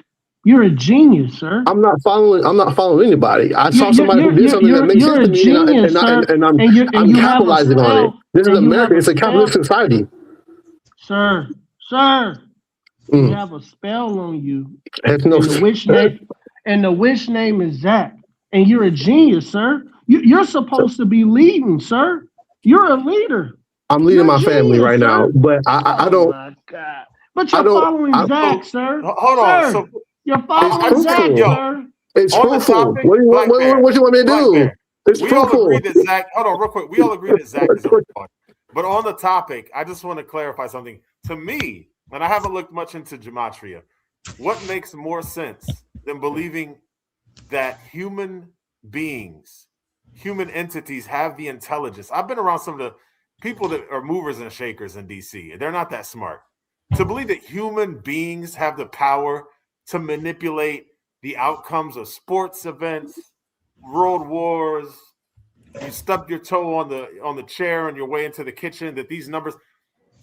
You're a genius, sir. I'm not following anybody. I saw somebody who did something that makes sense to me, and I'm capitalizing on it. This is America. It's a capitalistic society. Sir, you have a spell on you. And the wish name is Zach. And you're a genius, sir. You're supposed to be leading, sir. You're a leader. I'm leading my family right now, but I don't. Oh my God. But you're following Zach, sir. Hold on. So you're following Zach, sir. It's truthful. What do you want me to do? It's truthful. All agree that Zach. Hold on, real quick. We all agree that Zach is a fraud. But on the topic, I just want to clarify something. To me, and I haven't looked much into gematria, what makes more sense than believing that human beings, human entities have the intelligence? I've been around some of the people that are movers and shakers in DC. They're not that smart. To believe that human beings have the power to manipulate the outcomes of sports events, world wars, you stub your toe on the chair on your way into the kitchen, that these numbers,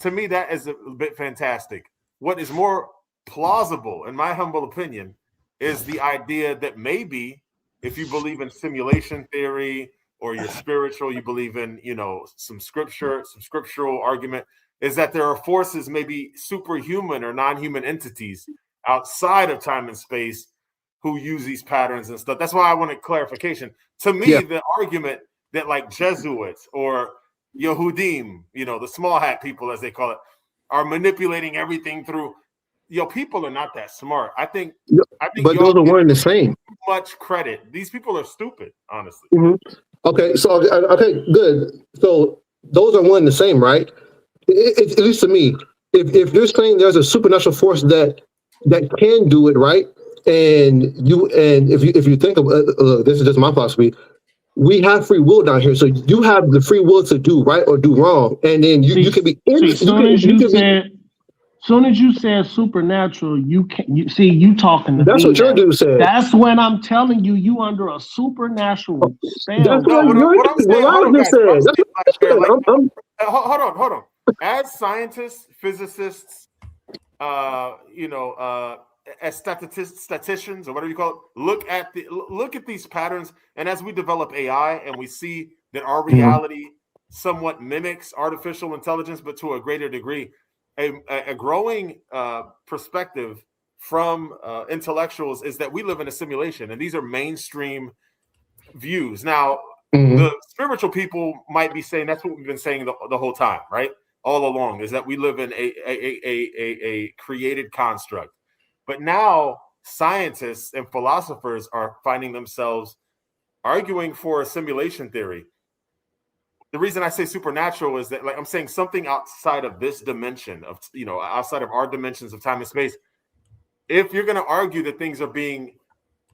to me, that is a bit fantastic. What is more plausible, in my humble opinion, is the idea that maybe if you believe in simulation theory or you're spiritual, you believe in, some scriptural argument, is that there are forces, maybe superhuman or non-human entities outside of time and space who use these patterns and stuff. That's why I wanted clarification. To me, the argument that like Jesuits or Yehudim, the small hat people, as they call it, are manipulating everything through, people are not that smart. I think but those are one and the same. Too much credit. These people are stupid, honestly. Okay, so okay, good. So those are one and the same, right? At least to me, if you're saying there's a supernatural force that can do it, right? And if you think of this is just my philosophy, we have free will down here, so you have the free will to do right or do wrong, and then you can be. Soon as you said supernatural, you talking to That's me what your dude said. That's when I'm telling you under a supernatural spell. That's what I'm saying. Hold on. As scientists, physicists, as statisticians or whatever you call it, look at these patterns, and as we develop AI and we see that our reality somewhat mimics artificial intelligence, but to a greater degree, a growing perspective from intellectuals is that we live in a simulation, and these are mainstream views. Now, the spiritual people might be saying that's what we've been saying the whole time, right? All along, is that we live in a created construct. But now scientists and philosophers are finding themselves arguing for a simulation theory. The reason I say supernatural is that, like, I'm saying something outside of this dimension of, outside of our dimensions of time and space. If you're going to argue that things are being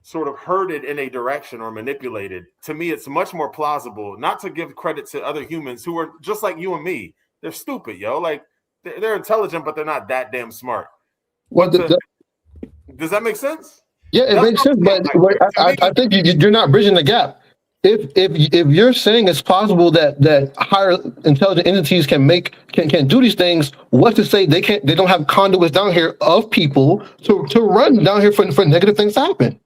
sort of herded in a direction or manipulated, to me, it's much more plausible not to give credit to other humans who are just like you and me. They're stupid, yo. Like, they're intelligent, but they're not that damn smart. Does that make sense? Yeah, it makes sense, but I think you're not bridging the gap. If you're saying it's possible that higher intelligent entities can do these things, what's to say they don't have conduits down here of people to run down here for negative things to happen?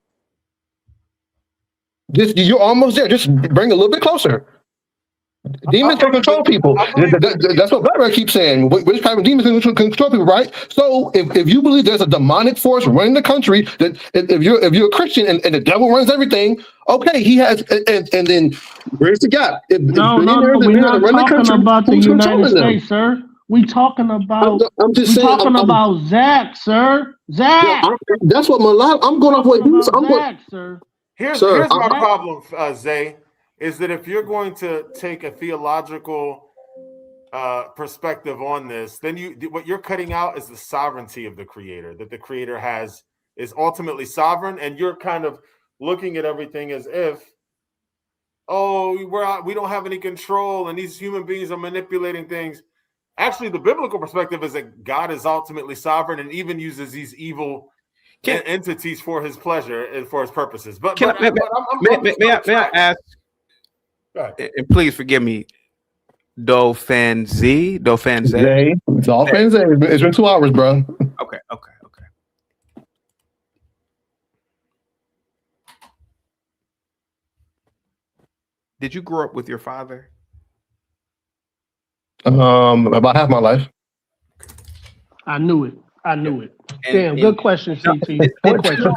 You're almost there. Just bring it a little bit closer. Demons can control people. That's what Black keeps saying. Which type of demons can control people, right? So if you believe there's a demonic force running the country, that if you're a Christian and the devil runs everything, okay, he has, and then where's the gap? We're not talking about the United States, sir. We talking about. I'm just we saying. talking about Zach, sir. Zach. That's what I'm going off what he's. I'm going. Zach, sir. Here's Sir, my problem, Zay, is that if you're going to take a theological perspective on this, then what you're cutting out is the sovereignty of the creator, that the creator is ultimately sovereign, and you're kind of looking at everything as if, we don't have any control and these human beings are manipulating things. Actually, the biblical perspective is that God is ultimately sovereign and even uses these evil entities for his pleasure and for his purposes. May I ask, and please forgive me, Dolphin-Z? It's all Fanzay. It's been 2 hours, bro. Okay. Did you grow up with your father? About half my life. I knew it. Damn, good question, CT. Good question.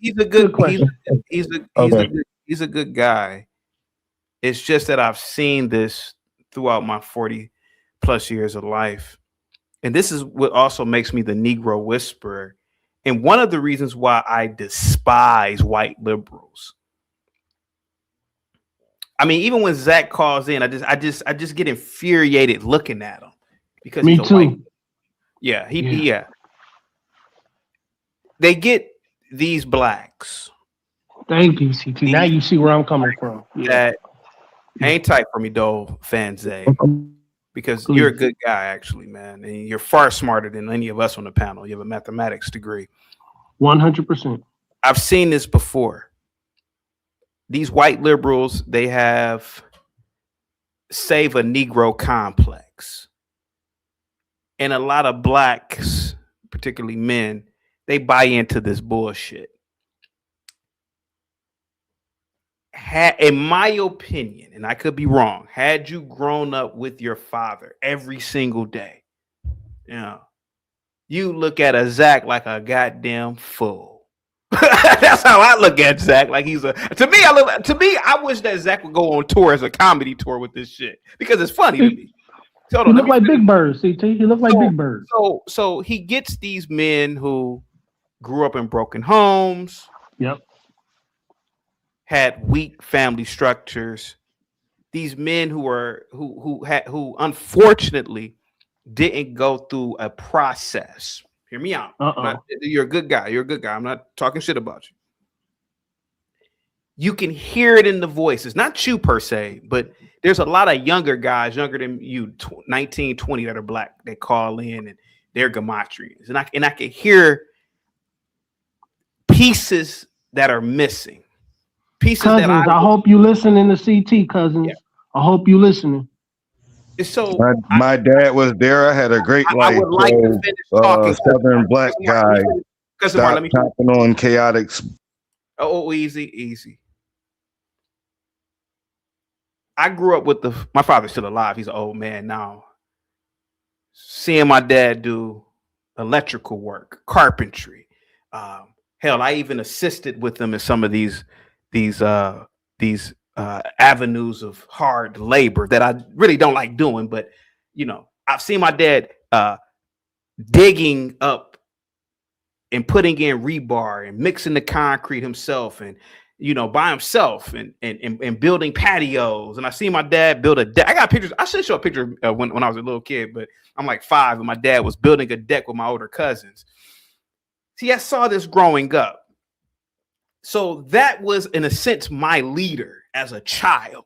He's a good question. He's a good guy. It's just that I've seen this throughout my 40 plus years of life. And this is what also makes me the Negro whisperer. And one of the reasons why I despise white liberals. I mean, even when Zach calls in, I just get infuriated looking at him because me he's too. White. Yeah. They get these blacks. Thank you, CT. Now you see where I'm coming from. That hang tight for me, though, Fanzay, because you're a good guy, actually, man, and you're far smarter than any of us on the panel. You have a mathematics degree. 100%. I've seen this before. These white liberals, they have save a Negro complex. And a lot of blacks, particularly men, they buy into this bullshit. In my opinion, and I could be wrong, had you grown up with your father every single day, you look at a Zach like a goddamn fool. That's how I look at Zach. Like to me, I wish that Zach would go on tour as a comedy tour with this shit because it's funny to me. He look like Big Bird, CT. He look like Big Bird. So he gets these men who grew up in broken homes. Yep. Had weak family structures. These men who unfortunately didn't go through a process. Hear me out. You're a good guy. I'm not talking shit about you. You can hear it in the voices, not you per se, but there's a lot of younger guys, younger than you, 19, 20, that are black. They call in and they're gematrians. And I can hear pieces that are missing. Pieces cousins, that I hope you listening to CT, cousins. Yeah. I hope you listening. So my dad was there. I had a great life. I would like to finish talking. Southern black guy. Stop chopping on chaotic. Oh, easy. I grew up with my father's still alive. He's an old man now. Seeing my dad do electrical work, carpentry. Hell, I even assisted with them in some of these avenues of hard labor that I really don't like doing. But, I've seen my dad digging up and putting in rebar and mixing the concrete himself and, by himself and building patios. And I see my dad build a deck. I got pictures. I should show a picture when I was a little kid, but I'm like 5 and my dad was building a deck with my older cousins. See, I saw this growing up. So that was, in a sense, my leader as a child.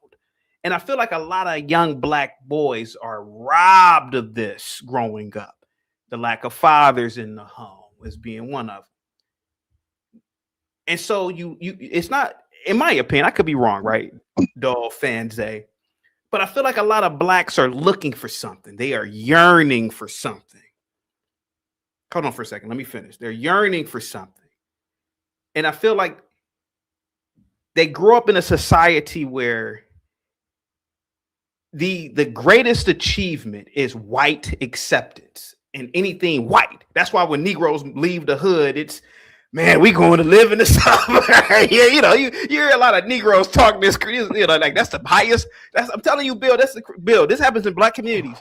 And I feel like a lot of young black boys are robbed of this growing up. The lack of fathers in the home is being one of them. And so it's not, in my opinion, I could be wrong, right? Fanzay. But I feel like a lot of blacks are looking for something. They are yearning for something. Hold on for a second. Let me finish. They're yearning for something. And I feel like they grew up in a society where the greatest achievement is white acceptance and anything white. That's why when Negroes leave the hood, it's, man, we going to live in the suburbs. Yeah, you hear a lot of Negroes talk this, like that's the highest. I'm telling you, Bill, this happens in black communities.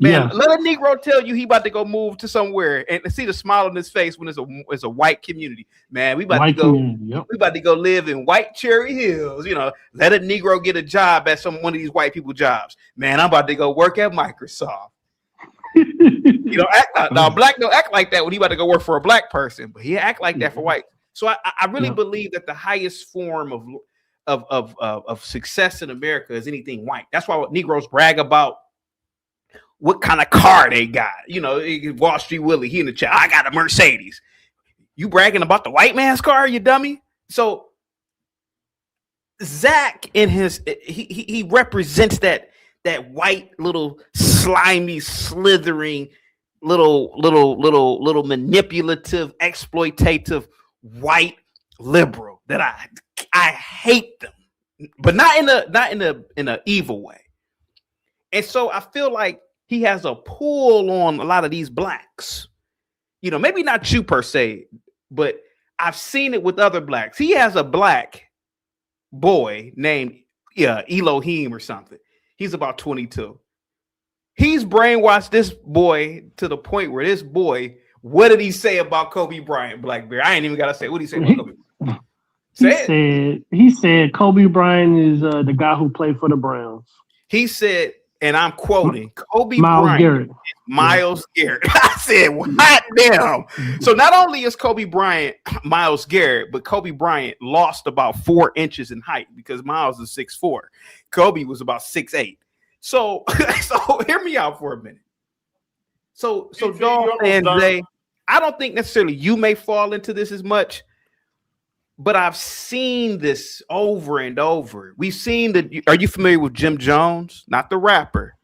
Man, Yes. let a Negro tell you he about to go move to somewhere and see the smile on his face when it's a white community. Man, we about White to go. community. Yep. We about to go live in White Cherry Hills. You know, let a Negro get a job at one of these white people jobs. Man, I'm about to go work at Microsoft. You know, now black don't act like that when he about to go work for a black person, but he act like that for white. So I really believe that the highest form of success in America is anything white. That's why Negroes brag about what kind of car they got. You know, Wall Street Willie, he in the chat. I got a Mercedes. You bragging about the white man's car, you dummy? So Zach in he represents that white little slimy, slithering, little manipulative, exploitative white liberal that I hate them, but not in a evil way. And so I feel like he has a pull on a lot of these blacks. You know, maybe not you per se, but I've seen it with other blacks. He has a black boy named Elohim or something. He's about 22. He's brainwashed this boy to the point where this boy, what did he say about Kobe Bryant, Blackberry? I ain't even got to say what did he say about Kobe Bryant. He said Kobe Bryant is the guy who played for the Browns. He said, and I'm quoting, Kobe Myles Bryant Garrett. is Myles Garrett. I said, what damn? So not only is Kobe Bryant Myles Garrett, but Kobe Bryant lost about 4 inches in height because Myles is 6'4". Kobe was about 6'8". So hear me out for a minute. So Dog and Zay, I don't think necessarily you may fall into this as much, but I've seen this over and over. We've seen that. Are you familiar with Jim Jones? Not the rapper.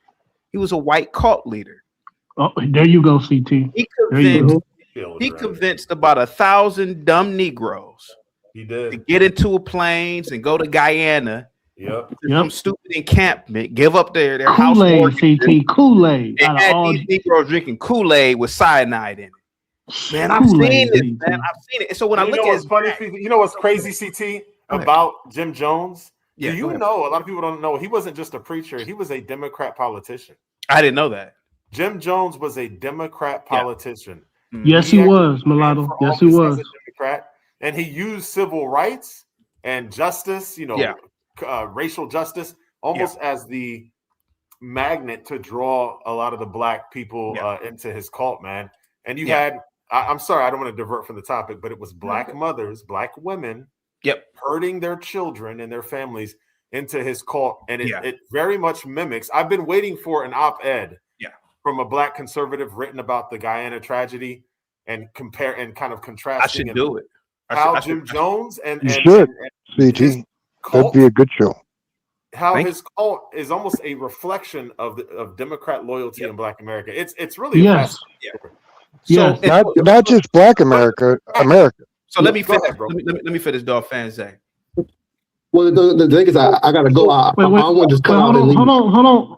He was a white cult leader. Oh, there you go, CT. He convinced about 1,000 dumb Negroes to get into a planes and go to Guyana. Yep. Some stupid encampment, give up their Kool-Aid, house. CT, Kool-Aid. And had these Negroes drinking Kool-Aid with cyanide in it. Man, I've seen it, man. I've seen it. And so when I look at funny, you know what's crazy, CT, about Jim Jones? Do you know, a lot of people don't know, he wasn't just a preacher, he was a Democrat politician. I didn't know that. Jim Jones was a Democrat politician. Yes, he was, Mulatto. Yes, he was. Democrat, and he used civil rights and justice, racial justice, almost as the magnet to draw a lot of the black people into his cult, man. And you had, I'm sorry, I don't want to divert from the topic, but it was black mothers, black women, hurting their children and their families into his cult. And it very much mimics. I've been waiting for an op-ed from a black conservative written about the Guyana tragedy and compare and kind of contrasting. I should do it. How Jim Jones and You should, CT. That'd be a good show. How his cult is almost a reflection of Democrat loyalty in Black America. It's really So not just Black America. So let me finish. Let me finish, Dog Fan Zay. Well, the thing is, I gotta go. I don't want to just come out and leave. Hold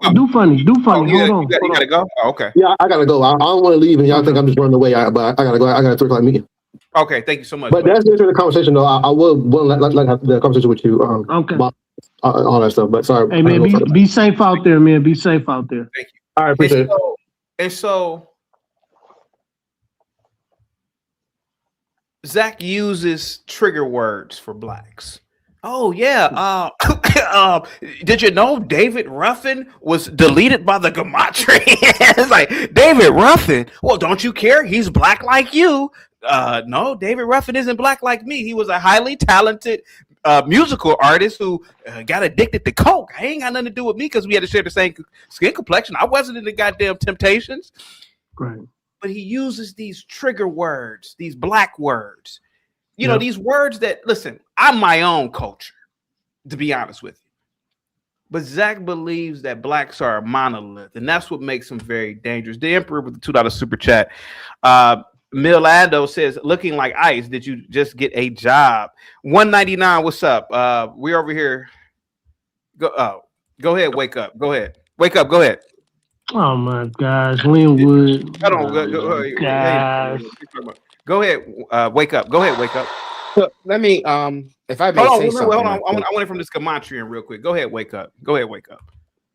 on. Do funny. Hold on. You gotta go. Oh, okay. Yeah, I gotta go. I don't want to leave, and y'all think I'm just running away. But I gotta go. I got a 3 o'clock meeting. Okay, thank you so much. But that's the end of the conversation, though. I will let have the conversation with you. Okay. All that stuff. But sorry. Hey man, be safe out there, man. Be safe out there. Thank you. All right, appreciate it. And so Zach uses trigger words for blacks. Oh yeah. Did you know David Ruffin was deleted by the Gematria? It's like, David Ruffin? Well, don't you care? He's black like you. No, David Ruffin isn't black like me. He was a highly talented musical artist who got addicted to coke. I ain't got nothing to do with me because we had to share the same skin complexion. I wasn't in the goddamn Temptations. Right. But he uses these trigger words, these black words. You know, these words that, listen, I'm my own culture, to be honest with you. But Zach believes that blacks are a monolith, and that's what makes him very dangerous. The Emperor with the $2 super chat. Milando says, looking like ice, did you just get a job? 199, what's up? We're over here. Go ahead, wake up. Go ahead. Wake up, go ahead. Oh my gosh, Linwood. Hold on, go ahead, wake up. Go ahead, wake up. So let me if I may say something. Hold on. I want it from this Gematria real quick. Go ahead, wake up. Go ahead, wake up.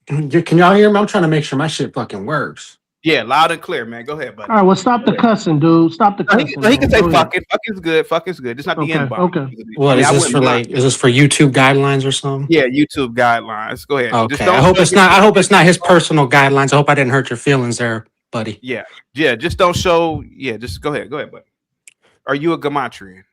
Can y'all hear me? I'm trying to make sure my shit fucking works. Yeah, loud and clear, man. Go ahead, buddy. All right, well, stop the cussing, dude. Stop the cussing. He can say Go fuck ahead. it. Fuck is good. Fuck is good. It's not the Okay, inbox. okay. What is this for? Like, is this for YouTube guidelines or something? Yeah, YouTube guidelines. Go ahead. Okay. I hope it's not. I hope it's not his personal guidelines. I hope I didn't hurt your feelings there, buddy. Yeah. Just don't show. Yeah, just go ahead. Go ahead, buddy. Are you a Gematrian?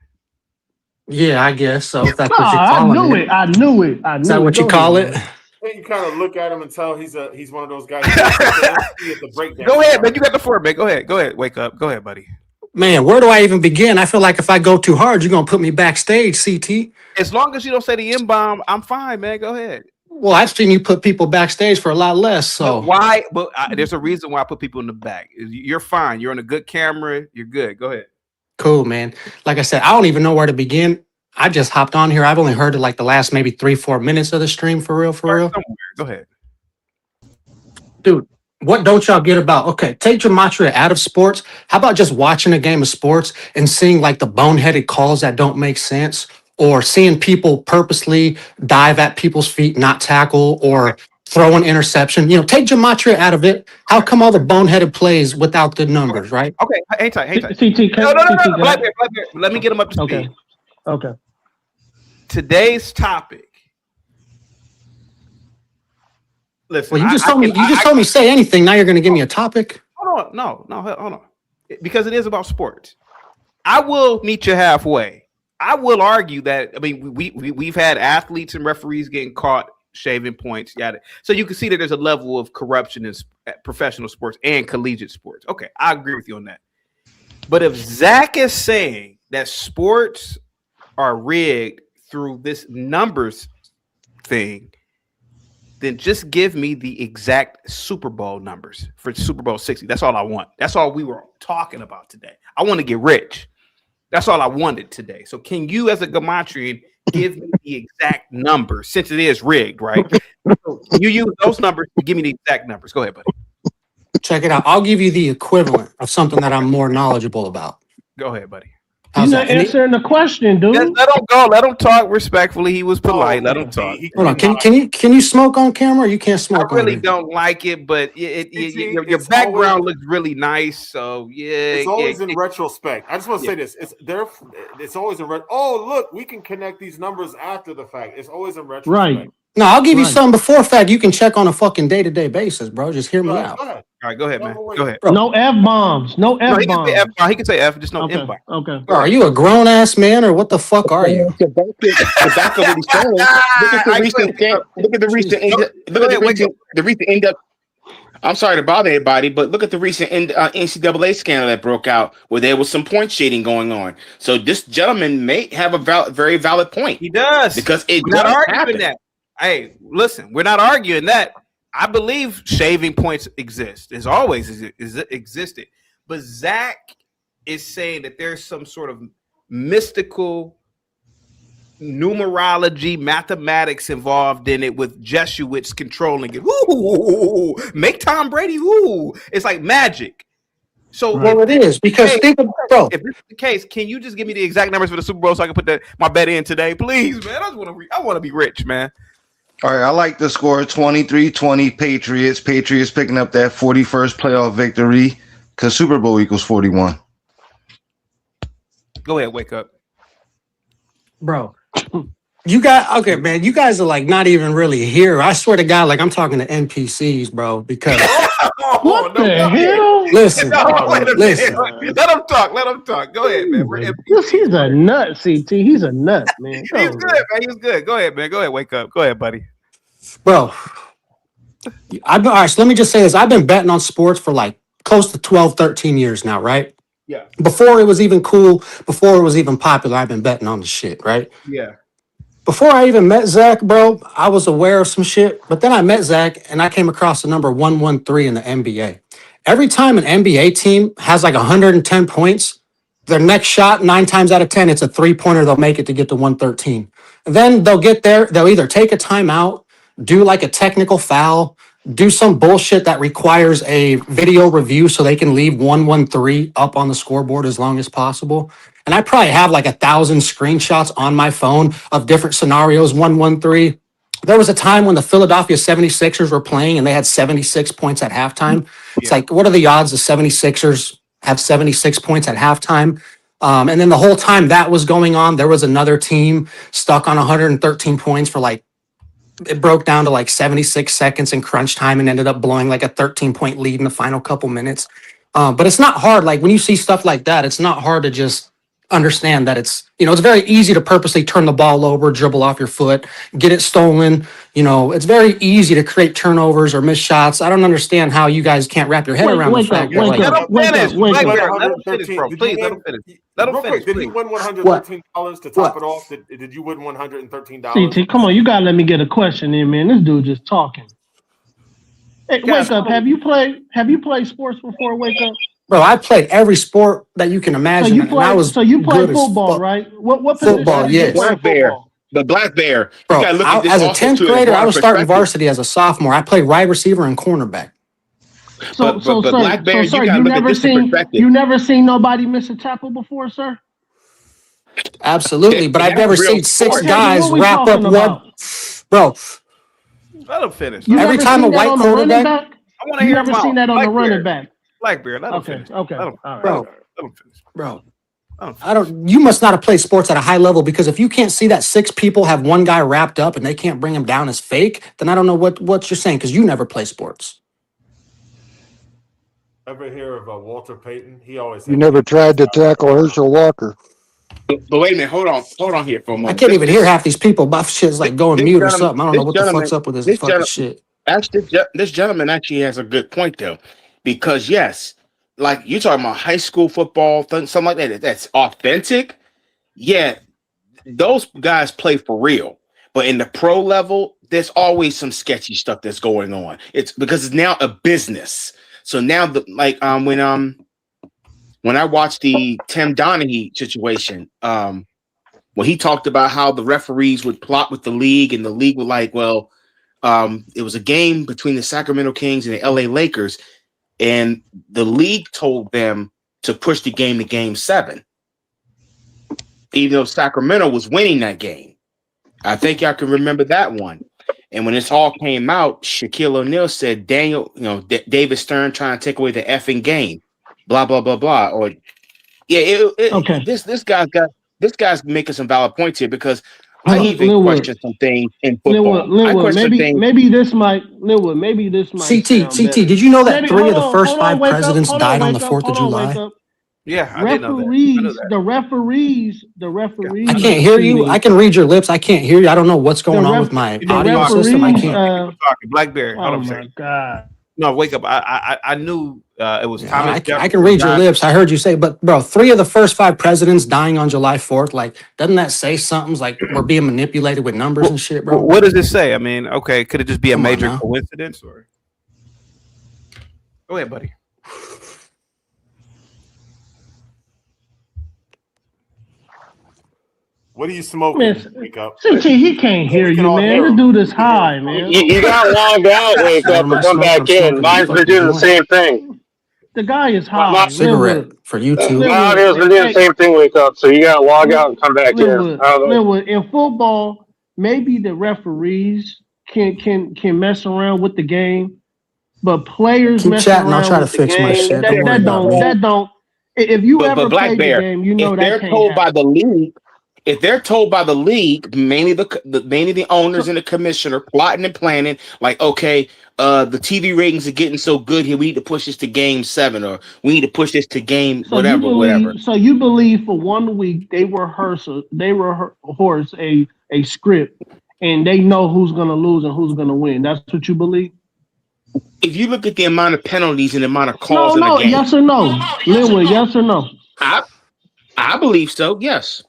Yeah, I guess so. If that's what you're I calling knew it. I knew it. Is that what you call it? Then you kind of look at him and tell he's one of those guys. The Go ahead, man. You got the floor, man. Go ahead. Go ahead. Wake up. Go ahead, buddy. Man, where do I even begin? I feel like if I go too hard, you're gonna put me backstage, CT. As long as you don't say the M-bomb, I'm fine, man. Go ahead. Well, I've seen you put people backstage for a lot less. So why? But there's a reason why I put people in the back. You're fine. You're on a good camera. You're good. Go ahead. Cool, man. Like I said, I don't even know where to begin. I just hopped on here. I've only heard like the last maybe 3-4 minutes of the stream for real. Go ahead. Dude, what don't y'all get about, okay, take gematria out of sports. How about just watching a game of sports and seeing like the boneheaded calls that don't make sense, or seeing people purposely dive at people's feet, not tackle, or throw an interception? You know, take gematria out of it. How come all the boneheaded plays without good numbers, right? Okay, hang tight. CT, No. Blackbeard. Let me get him up to speed. Okay. Today's topic. Listen, Well, you just told me say anything. Now you're going to give me a topic. Hold on. No, hold on. Because it is about sports. I will meet you halfway. I will argue that, I mean, we've had athletes and referees getting caught shaving points. So you can see that there's a level of corruption in professional sports and collegiate sports. Okay, I agree with you on that. But if Zach is saying that sports are rigged through this numbers thing, then just give me the exact Super Bowl numbers for Super Bowl 60. That's all I want. That's all we were talking about today. I want to get rich. That's all I wanted today. So can you, as a Gematrian, give me the exact numbers, since it is rigged, right? So you use those numbers to give me the exact numbers. Go ahead, buddy. Check it out. I'll give you the equivalent of something that I'm more knowledgeable about. Go ahead, buddy. You're not answering the question, dude. Let him go. Let him talk respectfully. He was polite. Let him talk. Hold on. Can you smoke on camera? Or you can't smoke. I really don't like it, but your background looks really nice. So yeah, it's always in retrospect. I just want to say this: it's always in Oh, look, we can connect these numbers after the fact. It's always in retrospect. Right. No, I'll give you something before fact. You can check on a fucking day-to-day basis, bro. Just hear me out. All right, go ahead, man. Go ahead. No F-bombs. No F-bombs. He can say F, just no M-bomb. Okay. Bro, are you a grown-ass man or what the fuck are you? The back of what he's saying. Look at the recent end up. I'm sorry to bother everybody, but look at the recent NCAA scandal that broke out where there was some point shading going on. So this gentleman may have a very valid point. He does. Because we're not arguing that. Hey, listen, we're not arguing that. I believe shaving points exist. It's always existed. But Zach is saying that there's some sort of mystical numerology, mathematics involved in it, with Jesuits controlling it. Ooh, make Tom Brady. Ooh, it's like magic. So it is, because think about, bro. If this is the case, can you just give me the exact numbers for the Super Bowl so I can put my bet in today, please, man? I want to be rich, man. All right, I like the score 23-20 Patriots. Patriots picking up that 41st playoff victory because Super Bowl equals 41. Go ahead, wake up. Bro, you guys are like not even really here. I swear to God, like I'm talking to NPCs, bro, because what the hell? Listen. Let him talk. Go ahead, man. He's a nut, CT. He's a nut, man. He's good, man. He's good. Go ahead, man. Go ahead, wake up. Go ahead, buddy. Bro, all right, so let me just say this. I've been betting on sports for like close to 12, 13 years now, right? Yeah. Before it was even cool, before it was even popular, I've been betting on the shit, right? Yeah. Before I even met Zach, bro, I was aware of some shit, but then I met Zach and I came across the number 113 in the NBA. Every time an NBA team has like 110 points, their next shot, 9 times out of 10, it's a 3-pointer. They'll make it to get to 113. And then they'll get there. They'll either take a timeout, do like a technical foul, do some bullshit that requires a video review so they can leave 113 up on the scoreboard as long as possible. And I probably have like 1,000 screenshots on my phone of different scenarios, 113, there was a time when the Philadelphia 76ers were playing and they had 76 points at halftime. It's like, what are the odds the 76ers have 76 points at halftime? And then the whole time that was going on, there was another team stuck on 113 points for like, it broke down to like 76 seconds in crunch time and ended up blowing like a 13-point lead in the final couple minutes. But it's not hard. Like when you see stuff like that, it's not hard to just understand that it's very easy to purposely turn the ball over, dribble off your foot, get it stolen. It's very easy to create turnovers or miss shots. I don't understand how you guys can't wrap your head around the fact that Let him finish. Did he win $113 to top it off? Did you win $113? CT, come on, you gotta let me get a question in, man. This dude just talking. Hey, wake up. Have you played sports before? Wake up. Bro, I played every sport that you can imagine. So you play football, right? What position? Football, yes. Black Bear. The Black Bear. Bro, You gotta look at this as a also 10th to grader, I was starting perspective. varsity as a sophomore. I played wide receiver and cornerback. So, But Black Bear, sir, you gotta look at this in perspective. you never seen nobody miss a tackle before, sir? Absolutely, but I've never seen six Okay, guys what we wrap up talking one. about? Bro, Let him finish. every time a white on the running quarterback, back? I want to You hear never him seen out. that on Black the running Bear. back? Blackbeard, let him Okay, finish. okay, Let him, all right. bro, let him finish. bro. I don't. You must not have played sports at a high level because if you can't see that six people have one guy wrapped up and they can't bring him down as fake, then I don't know what you're saying because you never play sports. Ever hear of Walter Payton? He always. You never tried to tackle Herschel Walker. But wait a minute, hold on here for a moment. I can't even hear half these people. My shit's like going this mute or gentleman- something. I don't know what the fuck's up with this fucking shit. Actually, this gentleman actually has a good point though, because yes, like you're talking about high school football, something like that. That's authentic. Yeah, those guys play for real. But in the pro level, there's always some sketchy stuff that's going on. It's because it's now a business. So now, when I watched the Tim Donaghy situation, when he talked about how the referees would plot with the league, and the league would like, well, it was a game between the Sacramento Kings and the LA Lakers, and the league told them to push the game to Game 7, even though Sacramento was winning that game. I think y'all can remember that one. And when this all came out, Shaquille O'Neal said, Daniel, David Stern trying to take away the effing game, blah, blah, blah, blah. Or Okay. This guy's making some valid points here, because I even Linwood. question some things in football. I Linwood, question things. maybe this might CT, sound better. did you know that Maybe- three of hold the on, first hold on, five wake up, presidents hold on, died on wake the up, 4th of hold on, wake July? up. Yeah, I didn't know that. I know that. The referees. I can't hear you. I can read your lips. I can't hear you. I don't know what's going on with my the audio referees, system. I can't. Talking Blackberry. Hold Oh on a my second. God. No, wake up. I knew it was Thomas. I Jefferson can read your died. lips. I heard you say, but bro, 3 of the first 5 presidents dying on July 4th. Like, doesn't that say something? Like we're being manipulated with numbers and shit, bro. What does it say? I mean, okay, could it just be a Come on major now. coincidence, or? Go ahead, buddy. What are you smoking? Man, Wake up. CT, he can't hear we can you, all man. hear This him. dude is high, man. You got logged out, wake up, and come back in. Mine's been doing the same thing. The guy is high. Cigarette for YouTube. Mine has been doing the same thing, wake up. So you got to log out and come back in. I don't know. Linwood, in football, maybe the referees can mess around with the game, but players Keep messing chatting. I'll around try to with the fix my game, shit. that don't. If you ever But Black played Bear, the game, you know if that they're can't told happen. by the league, if they're told by the league, mainly the owners and the commissioner plotting and planning, like, okay, the TV ratings are getting so good here, we need to push this to Game 7, or we need to push this to game whatever. So you believe for 1 week they rehearse a script, and they know who's gonna lose and who's gonna win. That's what you believe? If you look at the amount of penalties and the amount of calls in No, the game, yes or no? Linwood, yes or no? I believe so, yes.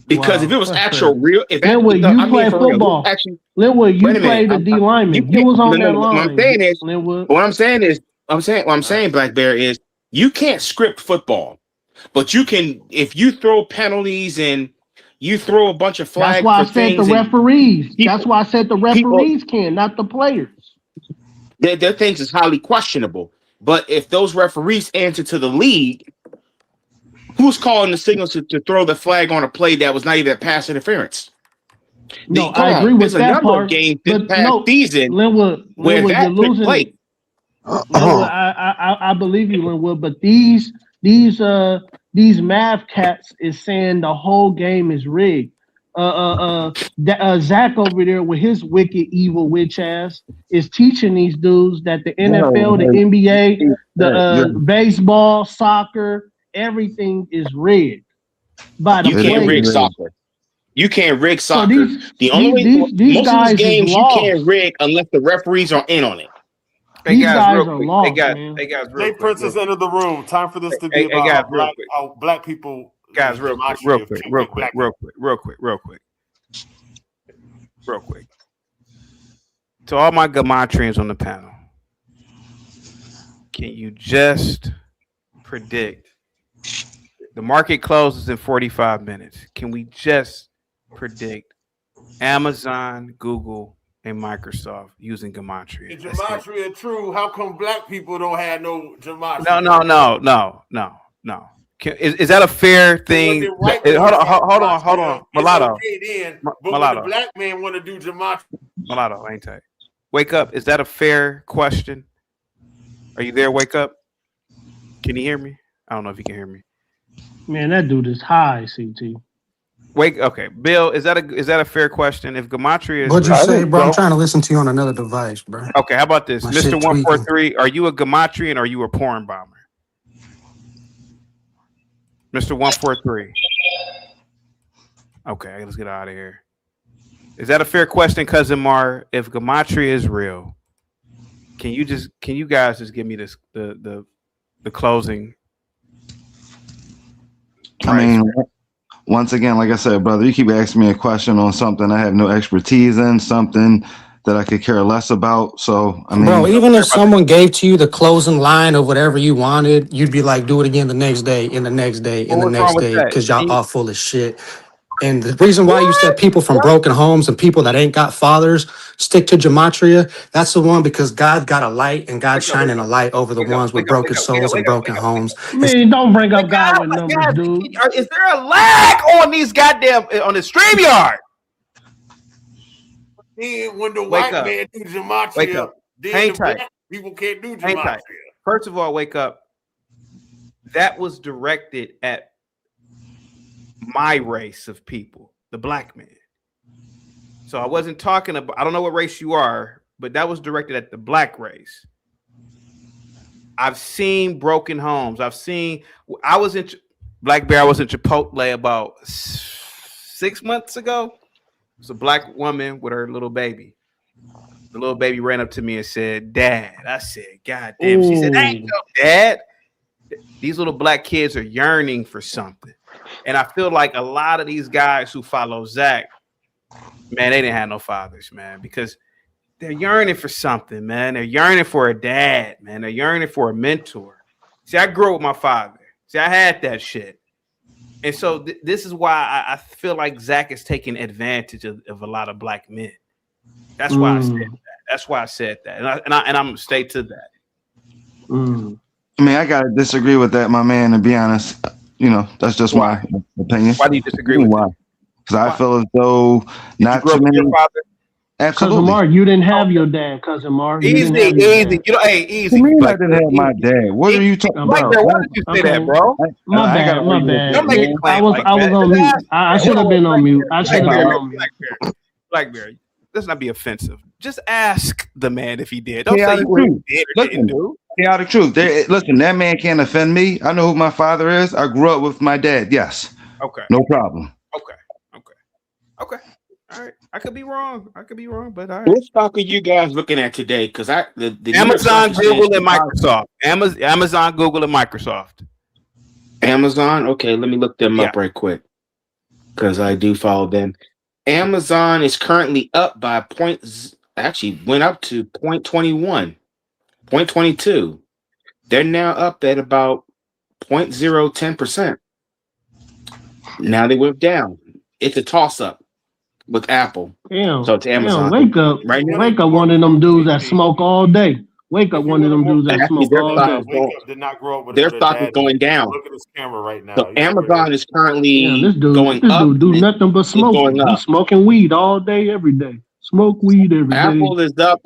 Because if it was that's actual fair. real, if Linwood, that, you I mean, play for real, football. actually, Linwood, you wait a minute. played the D lineman. You was on that line. What I'm saying is, Linwood. what I'm saying, Black Bear, is you can't script football, but you can if you throw penalties and you throw a bunch of flags. That's why I for said the things and referees. That's why I said the referees can, not the players. their things is highly questionable. But if those referees answer to the league, who's calling the signals to throw the flag on a play that was not even a pass interference? No, I agree with that part. Games But this past no, season Linwood, where you're that took losing place. it. Linwood, I believe you, Linwood, but these math cats is saying the whole game is rigged. Zach over there with his wicked evil witch ass is teaching these dudes that the NFL, the NBA, the baseball, soccer, everything is rigged by the You can't rig players. soccer. You can't rig So soccer. The only way these most of these guys is games you lost. can't rig unless the referees are in on it. Hey These guys, guys real are quick. lost, Hey guys, man. Jay Prince has entered the room. Time for this to be Hey about guys, real quick. how black people. Guys, real quick, real quick, real quick, real quick. To all my gematrians on the panel, can you just predict? The market closes in 45 minutes. Can we just predict Amazon, Google, and Microsoft using gematria? Is gematria true? How come black people don't have no gematria? No. Is that a fair thing? Hold on. Mulatto. It's okay then, but Mulatto. when the black man want to do gematria, Mulatto, ain't tight. Wake up. Is that a fair question? Are you there? Wake up. Can you hear me? I don't know if you can hear me. Man, that dude is high, CT. Wake. Okay, Bill. Is that a fair question? If gematria is What'd you say, bro? I'm trying to listen to you on another device, bro. Okay, how about this, My Mr. shit 143? Are you a gematrian or are you a porn bomber? Mr. 143. Okay, let's get out of here. Is that a fair question, Cousin Mar? If gematria is real, can you guys just give me this the closing? I mean, once again, like I said, brother, you keep asking me a question on something I have no expertise in, something that I could care less about. So, I mean, bro, even if someone gave to you the closing line of whatever you wanted, you'd be like, do it again the next day, and the next day, and the What's wrong next with day, that? because y'all are full of shit. And the reason why you said people from broken homes and people that ain't got fathers stick to gematria, that's the one because God got a light and God's shining a light over the ones with broken souls and broken homes. Man, don't bring up God with numbers, dude. Is there a lag on these goddamn on the StreamYard? then when the Wake white up. man do Wake gematria, up. then Hang the tight. black people can't do Hang gematria. tight. First of all, wake up. That was directed at my race of people, the black man. So I wasn't talking about, I don't know what race you are, but that was directed at the black race. I've seen broken homes. I was in Black Bear, I was in Chipotle about 6 months ago. It was a black woman with her little baby. The little baby ran up to me and said, "Dad." I said, "God damn." She said, "Ain't no dad." These little black kids are yearning for something. And I feel like a lot of these guys who follow Zach, man, they didn't have no fathers, man, because they're yearning for something, man. They're yearning for a dad, man. They're yearning for a mentor. See, I grew up with my father. See, I had that shit. And so this is why I feel like Zach is taking advantage of a lot of black men. That's why I said that. That's why I said that. And I'm going to stay to that. I mean, I gotta disagree with that, my man. To be honest, that's just my opinion. Why do you disagree with that? Because I feel as though not too many. Cousin Absolutely. Mark, you didn't have your dad, Cousin Mark. You Easy. didn't have your dad. Easy. What do you mean I didn't have my dad? What are you talking Like, about? why did you say that, bro? My bad. Don't make it I claim was like I was that. on mute. I should have been on mute. I should have been on mute. Blackberry, let's not be offensive. Just ask the man if he did. Don't say Chaotic you truth. did or didn't do. Chaotic truth. Listen, that man can't offend me. I know who my father is. I grew up with my dad. Yes. Okay. No problem. Okay. All right. I could be wrong, but all right. What stock are you guys looking at today? Because the Amazon, Google, and Microsoft. Amazon, Google, and Microsoft. Amazon. Okay, let me look them up right quick because I do follow them. Amazon is currently up by went up to 0.21, 0.22. They're now up at about 0.010%. Now they went down. It's a toss up with Apple. Damn, So it's Amazon. Wake up. Right now, Wake up one of them dudes that smoke all day. Wake up one of them dudes that Actually, smoke all day. Wake Up did not grow up with their a stock is dad. going down. Look at his camera right now. So Amazon is currently Damn, this going dude up. do nothing but It's smoking. going up. He's smoking weed all day, every day. Smoke weed every day. Apple is up.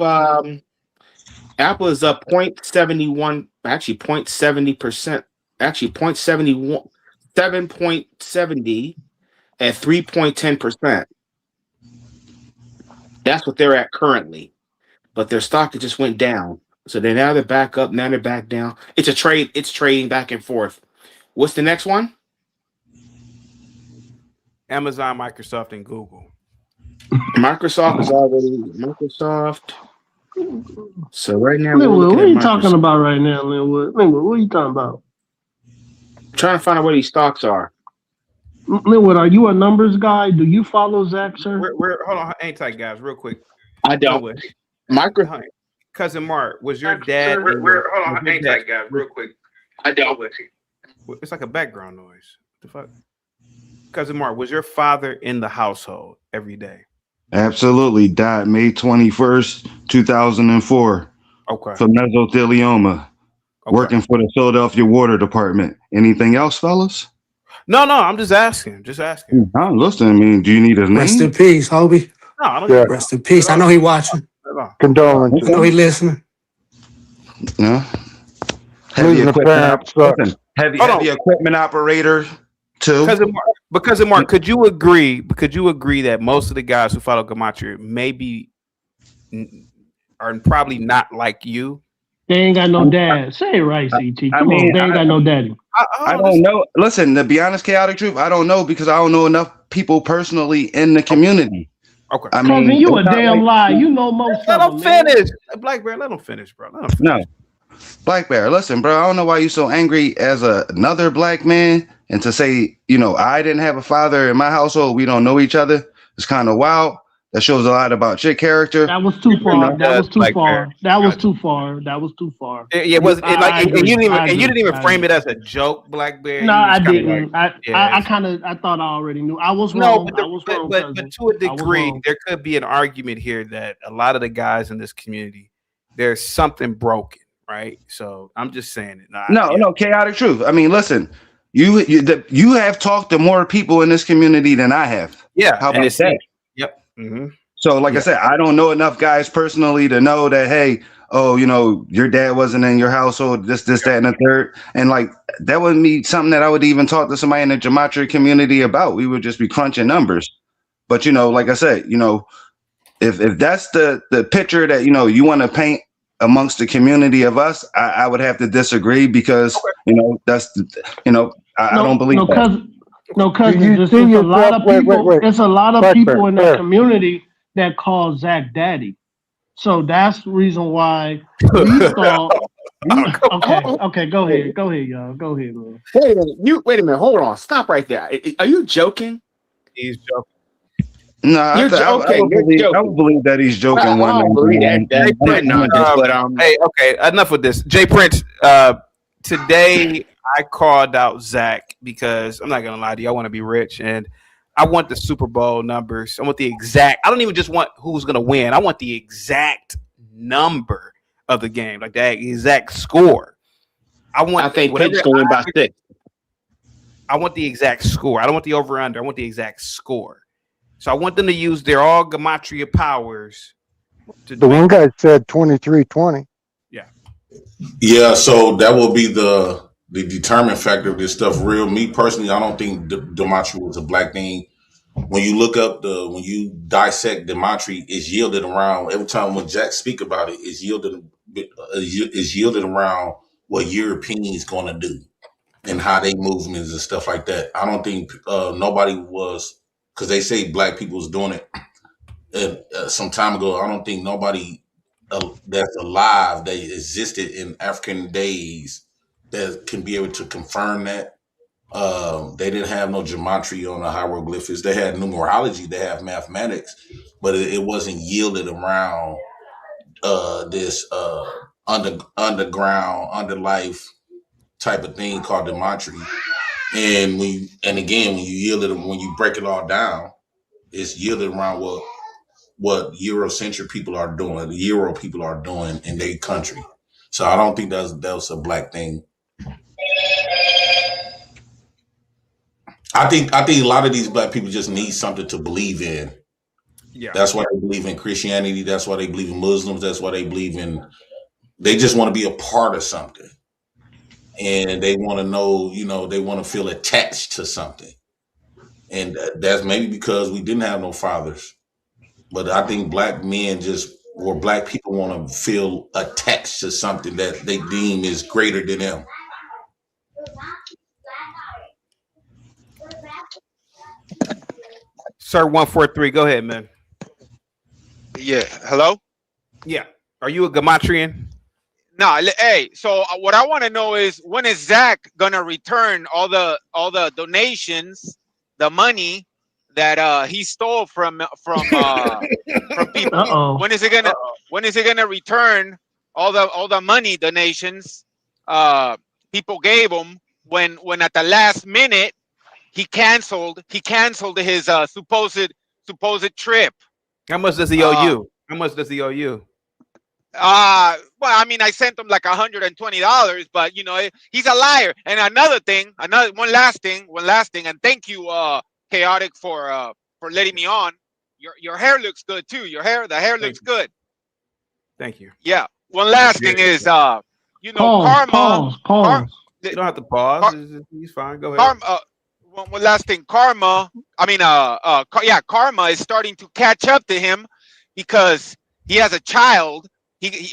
Apple is up 0.71. Actually, 0.70%. Actually, 0.71. 7.70 at 3.10%. That's what they're at currently. But their stock just went down. So now they're back up. Now they're back down. It's a trade. It's trading back and forth. What's the next one? Amazon, Microsoft, and Google. Microsoft is already Microsoft. So right now, Linwood, what are you talking about right now, Linwood? Linwood, what are you talking about? I'm trying to find out where these stocks are. Linwood, are you a numbers guy? Do you follow Zach, sir? Hold on, hang tight, guys, real quick. I don't. Microsoft. Cousin Mark, was your dad? Hold on, hang tight, guys, real quick. I don't. It's like a background noise. What the fuck? Cousin Mark, was your father in the household every day? Absolutely. Died May 21st, 2004. Okay. From mesothelioma. Okay. Working for the Philadelphia Water Department. Anything else, fellas? No, I'm just asking. I'm listening. I mean, do you need his name? Rest in peace, Hobie. No, I don't. Rest in peace. I know he watching. Condolences. I know he listening. No. Heavy Losing a parent sucks. equipment. Heavy equipment operator too. Cousin Mark, could you agree that most of the guys who follow Gematria maybe are probably not like you? They ain't got no dad. Say it right, CT. Come on, they ain't got no daddy. I don't know. Listen, to be honest, chaotic truth, I don't know because I don't know enough people personally in the community. Okay. I mean, Cousin, you a damn lie. You know most Let of him them. finish. Black Bear, let him finish, bro. Let him finish. No. Black Bear, listen, bro, I don't know why you so angry as another black man and to say, I didn't have a father in my household. We don't know each other. It's kind of wild. That shows a lot about your character. That was too far. That was too far. That was too far. That was too far. Yeah, it was like you didn't even frame it as a joke, Black Bear. No, I didn't. I thought I already knew. I was wrong. But to a degree, there could be an argument here that a lot of the guys in this community, there's something broken, right? So I'm just saying it. No, chaotic truth. I mean, listen, you have talked to more people in this community than I have. Yeah, how about that? Yep. Mm-hmm. So, like I said, I don't know enough guys personally to know that, hey, your dad wasn't in your household, this, that, and the third. And like, that wouldn't be something that I would even talk to somebody in the Gematria community about. We would just be crunching numbers. But, like I said, if that's the picture that, you want to paint amongst the community of us, I would have to disagree because, that's, I don't believe that. No, cousin, there's a lot of people. There's a lot of people in the community that call Zach daddy. So that's the reason why we thought. Okay, go ahead, y'all. Go ahead, man. Wait a minute. Hold on. Stop right there. Are you joking? He's joking. No, I would believe that he's joking. Hey, okay, enough with this. Jay Prince, today I called out Zach because I'm not gonna lie to you. I want to be rich and I want the Super Bowl numbers. I want the exact. I don't even just want who's gonna win. I want the exact number of the game, like that exact score. I think Patriots going to win by 6. I want the exact score. I don't want the over under. I want the exact score. So I want them to use their all Gematria powers. The one guy said 23-20. Yeah, so that will be the determinant factor of this stuff. Real, me personally, I don't think Gematria was a black thing. When you look up when you dissect Gematria, it's yielded around every time when Jack speak about it, it's yielded around what Europeans going to do and how they movements and stuff like that. I don't think nobody was, because they say black people was doing it some time ago. I don't think nobody that's alive that existed in African days that can be able to confirm that. They didn't have no gematria on the hieroglyphics. They had numerology, they have mathematics, but it wasn't yielded around this underground, underlife type of thing called gematria. And when you break it all down, it's yielded around what Eurocentric people are doing, the Euro people are doing in their country. So I don't think that was a black thing. I think a lot of these black people just need something to believe in. Yeah. That's why they believe in Christianity. That's why they believe in Muslims. That's why they believe in. They just want to be a part of something, and they want to know. They want to feel attached to something, and that's maybe because we didn't have no fathers. But I think black men or black people want to feel attached to something that they deem is greater than them. Sir 143, go ahead, man. Yeah. Hello? Yeah. Are you a Gematrian? No, hey, so what I want to know is when is Zach gonna return all the donations, the money that he stole from people? When is it gonna return all the money donations people gave him when at the last minute he canceled his supposed trip? How much does he owe you? How much does he owe you? Well, I mean, I sent him like $120, but he's a liar. And one last thing, and thank you, Chaotic, for letting me on. Your hair looks good too. The hair looks good. Thank you. Yeah. One last thing is, Pause. You don't have to pause. He's fine. Go ahead. One last thing, karma is starting to catch up to him because he has a child. He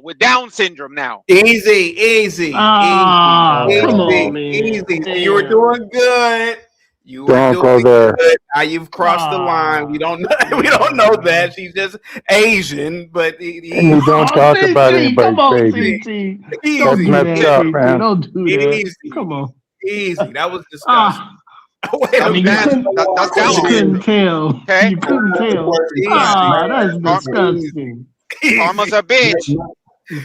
with Down syndrome now. Easy. Come on, man. Easy. Damn. You were doing good. You were Don't go doing there. good. Now you've crossed the line. We don't know that she's just Asian, but And you don't talk about anybody's Come on, baby. CT. Don't That's do messed that, up, CT. man. Don't do that. Easy. Come on. Easy. That was disgusting. I mean, you couldn't tell. Okay. You couldn't tell. That's disgusting. Karma's a bitch.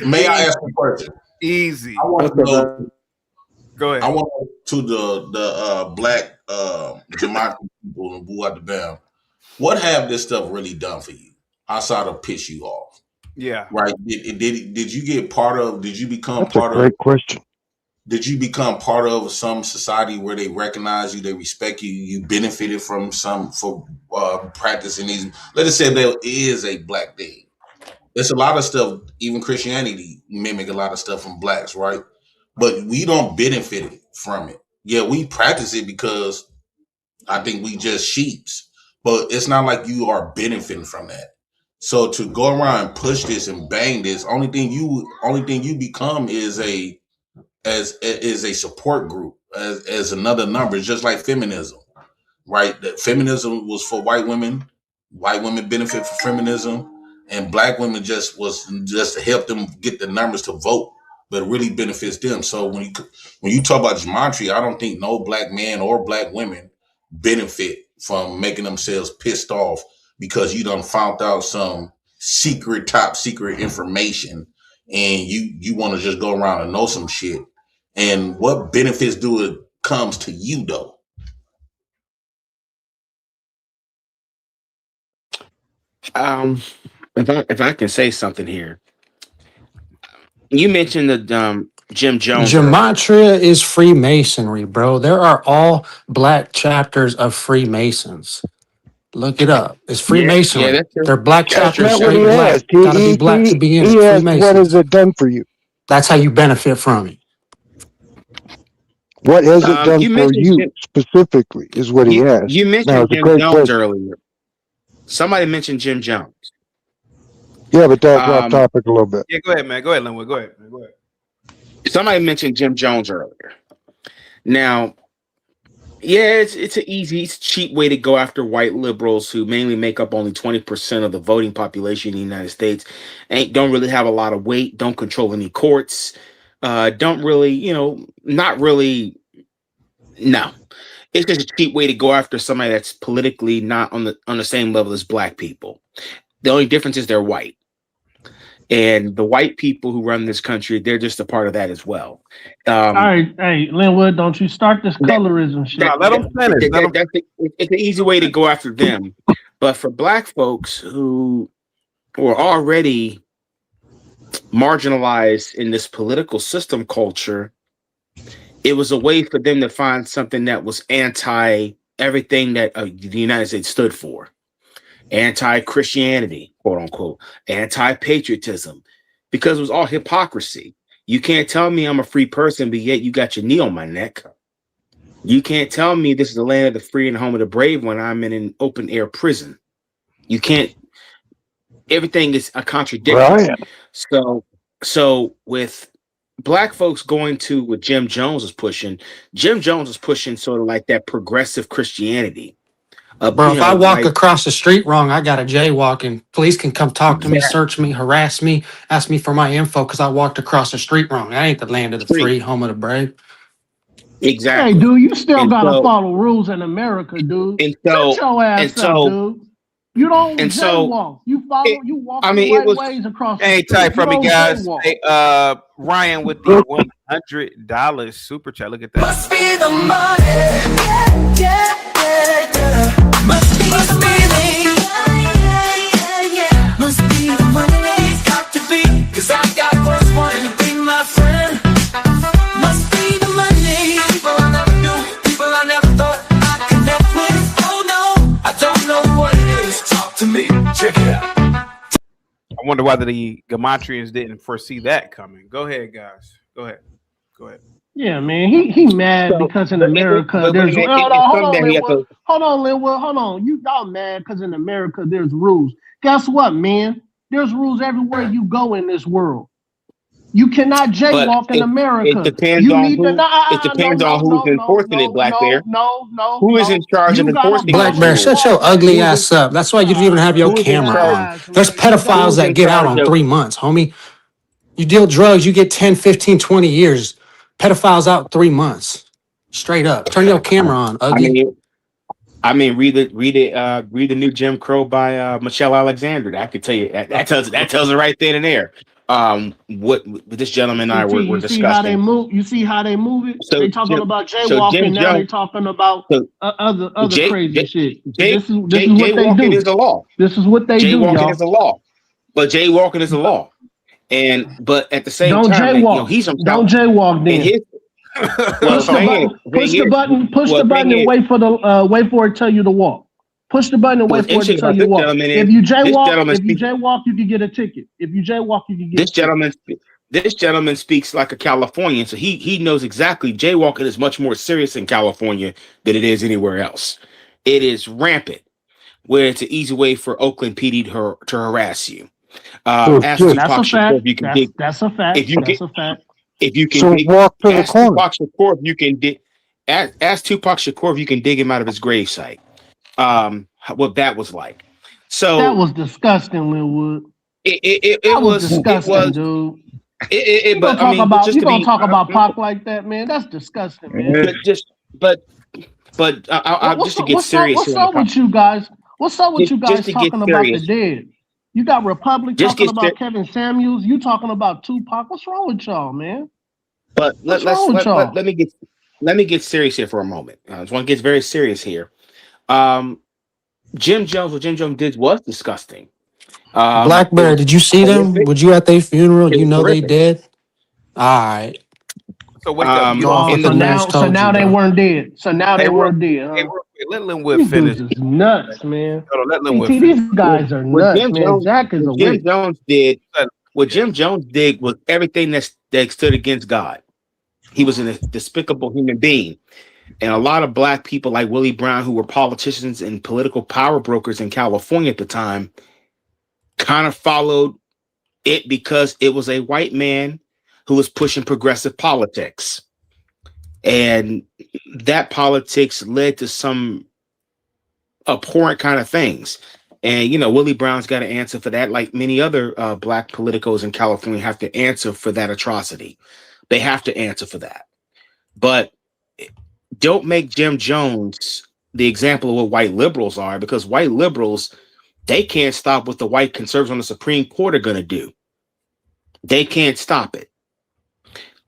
May I ask a question? Easy. I want to know. Go ahead. I want to the black Jamaican people and Boo at the Bam. What have this stuff really done for you outside of piss you off? Yeah. Right. Did you get part of? Did you become That's part a great question. Did you become part of some society where they recognize you, they respect you, you benefited from practicing these? Let us say there is a black day. There's a lot of stuff, even Christianity mimic a lot of stuff from blacks, right? But we don't benefit from it. Yeah, we practice it because I think we just sheeps. But it's not like you are benefiting from that. So to go around and push this and bang this, only thing you become is a support group, as another number. It's just like feminism, right? That feminism was for white women. White women benefit from feminism, and black women was to help them get the numbers to vote, but it really benefits them. So when you talk about gematria, I don't think no black man or black women benefit from making themselves pissed off because you done found out some top secret information and you want to just go around and know some shit. And what benefits do it comes to you though? If I can say something here, you mentioned the Jim Jones. Gematria is Freemasonry, bro. There are all black chapters of Freemasons. Look it up. It's Freemasonry. that's true. They're black That's chapters, not what straight he black. asked. Gotta be black to be in He asked, what Freemasons. has it done for you? That's how you benefit from it. What has it done You for mentioned you specifically is what he asked. You Now, mentioned it's a Jim great Jones question. earlier. Somebody mentioned Jim Jones. Yeah, but that's off topic a little bit. Yeah, go ahead, man. Go ahead, Linwood. Go ahead. Somebody mentioned Jim Jones earlier. Now, yeah, it's an easy, cheap way to go after white liberals who mainly make up only 20% of the voting population in the United States. Don't really have a lot of weight, don't control any courts, don't really, not really. No, it's just a cheap way to go after somebody that's politically not on the same level as black people. The only difference is they're white. And the white people who run this country, they're just a part of that as well. All right, hey, Linwood, don't you start this colorism shit. Let them finish. It's an easy way to go after them. But for black folks who are already marginalized in this political system culture, it was a way for them to find something that was anti everything that the United States stood for. Anti-Christianity, quote unquote, anti-patriotism, because it was all hypocrisy. You can't tell me I'm a free person, but yet you got your knee on my neck. You can't tell me this is the land of the free and the home of the brave when I'm in an open air prison. You can't. Everything is a contradiction. Right. So with black folks going to what Jim Jones is pushing sort of like that progressive Christianity. Bro, if I walk across the street wrong, I got a jaywalk and police can come talk to me, search me, harass me, ask me for my info because I walked across the street wrong. That ain't the land of the free, home of the brave. Exactly. Hey, dude, you still gotta follow rules in America, dude. Shut your ass up, dude. You don't jaywalk. You follow. You walk the right ways across the street. Tight from You me, don't guys. jaywalk. Hey, Ryan with the $100 super chat. Look at that. Must be the money. Must be the money. Must be the money. It's got to be, 'cause I got close wanting to be my friend. Must be the money. People I never knew, people I never thought I'd connect with. Oh no, I don't know what it is. Talk to me, check it out. I wonder why the Gematrians didn't foresee that coming. Go ahead, guys. Go ahead. Yeah, man, he mad because in America there's hold on, Linwood, hold on. Y'all mad because in America there's rules. Guess what, man? There's rules everywhere you go in this world. You cannot jaywalk in America. It depends on who's enforcing it, Black Bear. Who is in charge of enforcing it? Black Bear, shut your ugly ass up. That's why you didn't even have your camera on. There's pedophiles that get out on 3 months, homie. You deal drugs, you get 10, 15, 20 years. Pedophiles out 3 months. Straight up. Turn your camera on, ugly. I mean, read the new Jim Crow by Michelle Alexander. I could tell you that tells it right then and there. What this gentleman and I were discussing. See how they move. You see how they move it. They talking about jaywalking now. They talking about other crazy shit. This is what they do. Is the law. This is what they do, y'all. Jaywalking is the law. But jaywalking is the law. But at the same don't time, jaywalk. Don't jaywalk. Then push the button and wait for it to tell you to walk. Push the button and wait for it to tell you to walk. If you jaywalk, you can get a ticket. If you jaywalk, you can get. This gentleman speaks like a Californian, so he knows exactly. Jaywalking is much more serious in California than it is anywhere else. It is rampant, where it's an easy way for Oakland PD to harass you. That's a fact. That's a fact. If you can so walk to the corner. Tupac Shakur, you can ask Tupac Shakur if you can dig him out of his gravesite. What that was like. So that was disgusting, Linwood. It was disgusting, dude. You gonna talk about Pac like that, man? That's disgusting, man. But just to get serious. What's up with you guys? What's up with you guys talking about the dead? You got Republic talking about Kevin Samuels. You talking about Tupac. What's wrong with y'all, man? But let me get serious here for a moment. I just want to get very serious here. What Jim Jones did was disgusting. Black Bear, did you see them? Was you at their funeral? You know they dead? All right. So wait so now they weren't dead. So now they weren't dead. Hey, let Linwood finish. This is nuts, man. Let Linwood these guys are nuts, man. Zach is a witch. What Jim Jones did was everything that stood against God. He was a despicable human being. And a lot of black people like Willie Brown, who were politicians and political power brokers in California at the time, kind of followed it because it was a white man who was pushing progressive politics. And that politics led to some abhorrent kind of things. And, Willie Brown's got to answer for that, like many other black politicos in California have to answer for that atrocity. They have to answer for that. But don't make Jim Jones the example of what white liberals are, because white liberals, they can't stop what the white conservatives on the Supreme Court are going to do. They can't stop it.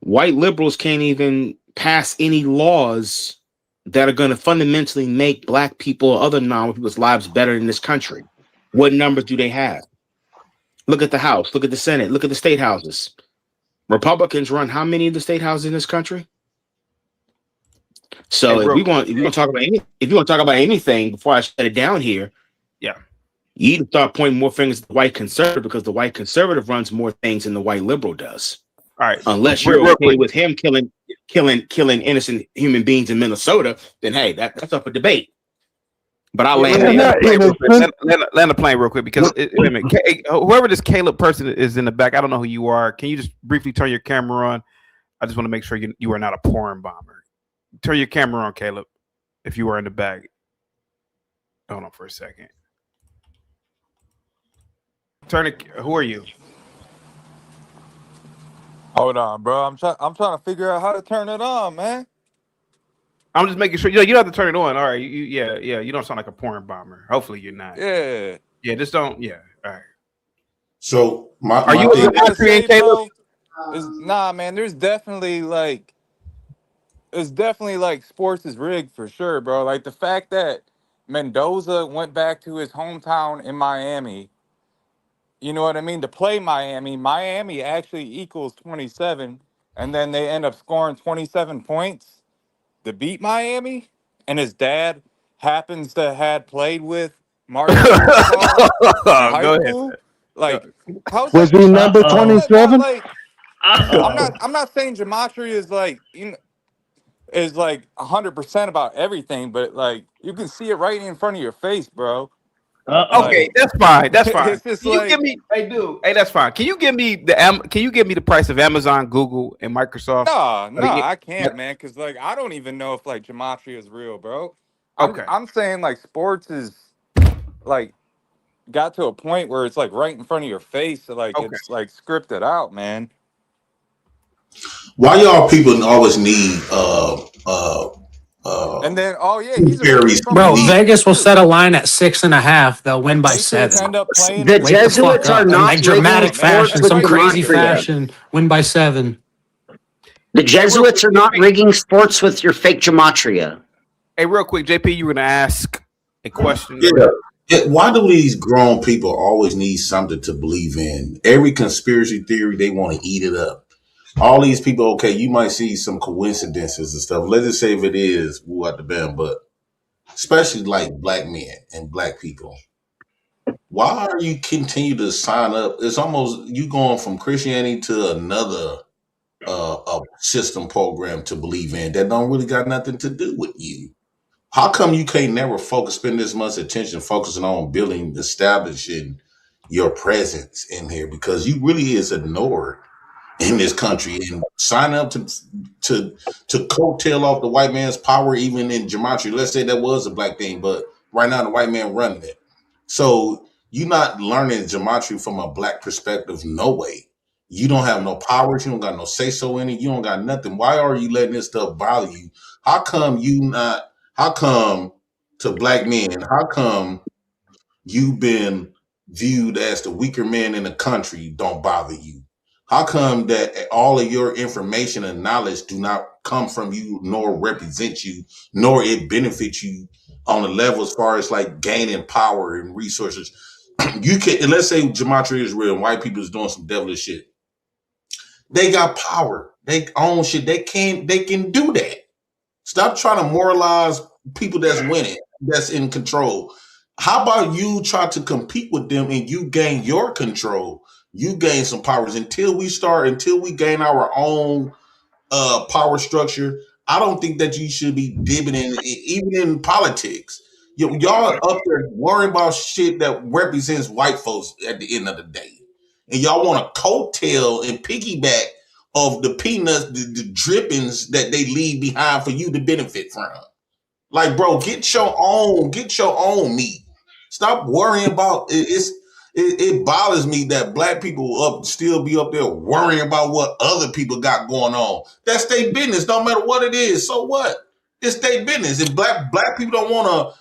White liberals can't even pass any laws that are going to fundamentally make black people or other non-white people's lives better in this country. What numbers do they have? Look at the House. Look at the Senate. Look at the state houses. Republicans run how many of the state houses in this country? So if you want to talk about anything before I shut it down here, yeah, you need to start pointing more fingers at the white conservative, because the white conservative runs more things than the white liberal does. All right. Unless you're okay with him killing innocent human beings in Minnesota, then hey, that's up for debate. But I'll land the plane real quick because whoever this Caleb person is in the back, I don't know who you are. Can you just briefly turn your camera on? I just want to make sure you are not a porn bomber. Turn your camera on, Caleb, if you are in the back. Hold on for a second. Turn it. Who are you? Hold on, bro. I'm trying to figure out how to turn it on, man. I'm just making sure you don't have to turn it on. All right. You don't sound like a porn bomber. Hopefully you're not. Yeah. Yeah, just don't. Yeah. All right. So are you a Gematria, Caleb? Nah, man. There's definitely like sports is rigged for sure, bro. Like the fact that Mendoza went back to his hometown in Miami. You know what I mean? To play Miami. Miami actually equals 27, and then they end up scoring 27 points to beat Miami. And his dad happens to had played with Martin in high school. Like, was he number 27? I'm not saying gematria is like is like 100% about everything, but like you can see it right in front of your face, bro. Okay, that's fine. That's fine. It's just Can you give me, hey, that's fine. Can you give me the price of Amazon, Google, and Microsoft? No, I can't, man, because like I don't even know if like gematria is real, bro. I'm saying like sports is like got to a point where it's like right in front of your face, so like it's like scripted out, man. Why y'all people always need and then he's bro. Vegas will set a line at 6.5. They'll win by 7. The Jesuits are not like dramatic fashion, some crazy gematria. fashion. Win by 7. The Jesuits are not rigging sports with your fake gematria. Hey, real quick, JP, you were gonna ask a question. Yeah. Why do these grown people always need something to believe in? Every conspiracy theory, they want to eat it up. All these people, okay, you might see some coincidences and stuff. Let's just say if it is, woo out the band, but especially like black men and black people. Why are you continue to sign up? It's almost you going from Christianity to another a system program to believe in that don't really got nothing to do with you. How come you can't never spend this much attention focusing on building, establishing your presence in here? Because you really is ignored in this country and sign up to coattail off the white man's power, even in gematria. Let's say that was a black thing, but right now the white man running it. So you're not learning gematria from a black perspective. No way. You don't have no powers. You don't got no say so in it. You don't got nothing. Why are you letting this stuff bother you? How come to black men, how come you've been viewed as the weaker man in the country don't bother you? How come that all of your information and knowledge do not come from you, nor represent you, nor it benefits you on the level as far as like gaining power and resources? You can, and let's say gematria is real and white people is doing some devilish shit. They got power. They own shit. They can do that. Stop trying to moralize people that's winning, that's in control. How about you try to compete with them and you gain your control? You gain some powers until we gain our own power structure. I don't think that you should be dipping in, even in politics. Y'all up there worrying about shit that represents white folks at the end of the day. And y'all want to coattail and piggyback of the peanuts, the drippings that they leave behind for you to benefit from. Like, bro, get your own meat. Stop worrying about it. It bothers me that black people still be up there worrying about what other people got going on. That's their business, no matter what it is. So what? It's their business. If black people don't want to,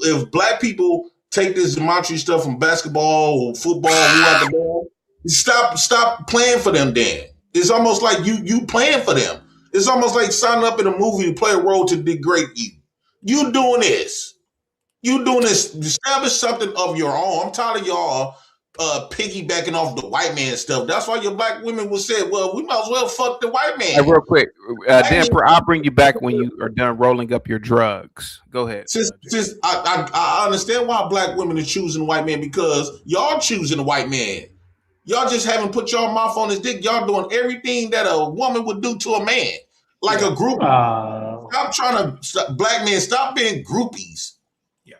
if black people take this gematria stuff from basketball or football, stop playing for them. Then it's almost like you playing for them. It's almost like signing up in a movie to play a role to degrade you. You doing this. Establish something of your own. I'm tired of y'all piggybacking off the white man stuff. That's why your black women will say, well, we might as well fuck the white man. Hey, real quick, Damper, I'll bring you back when you are done rolling up your drugs. Go ahead. Since I understand why black women are choosing white men, because y'all choosing the white man. Y'all just haven't put your mouth on his dick. Y'all doing everything that a woman would do to a man, like a group. Stop trying to black men. Stop being groupies,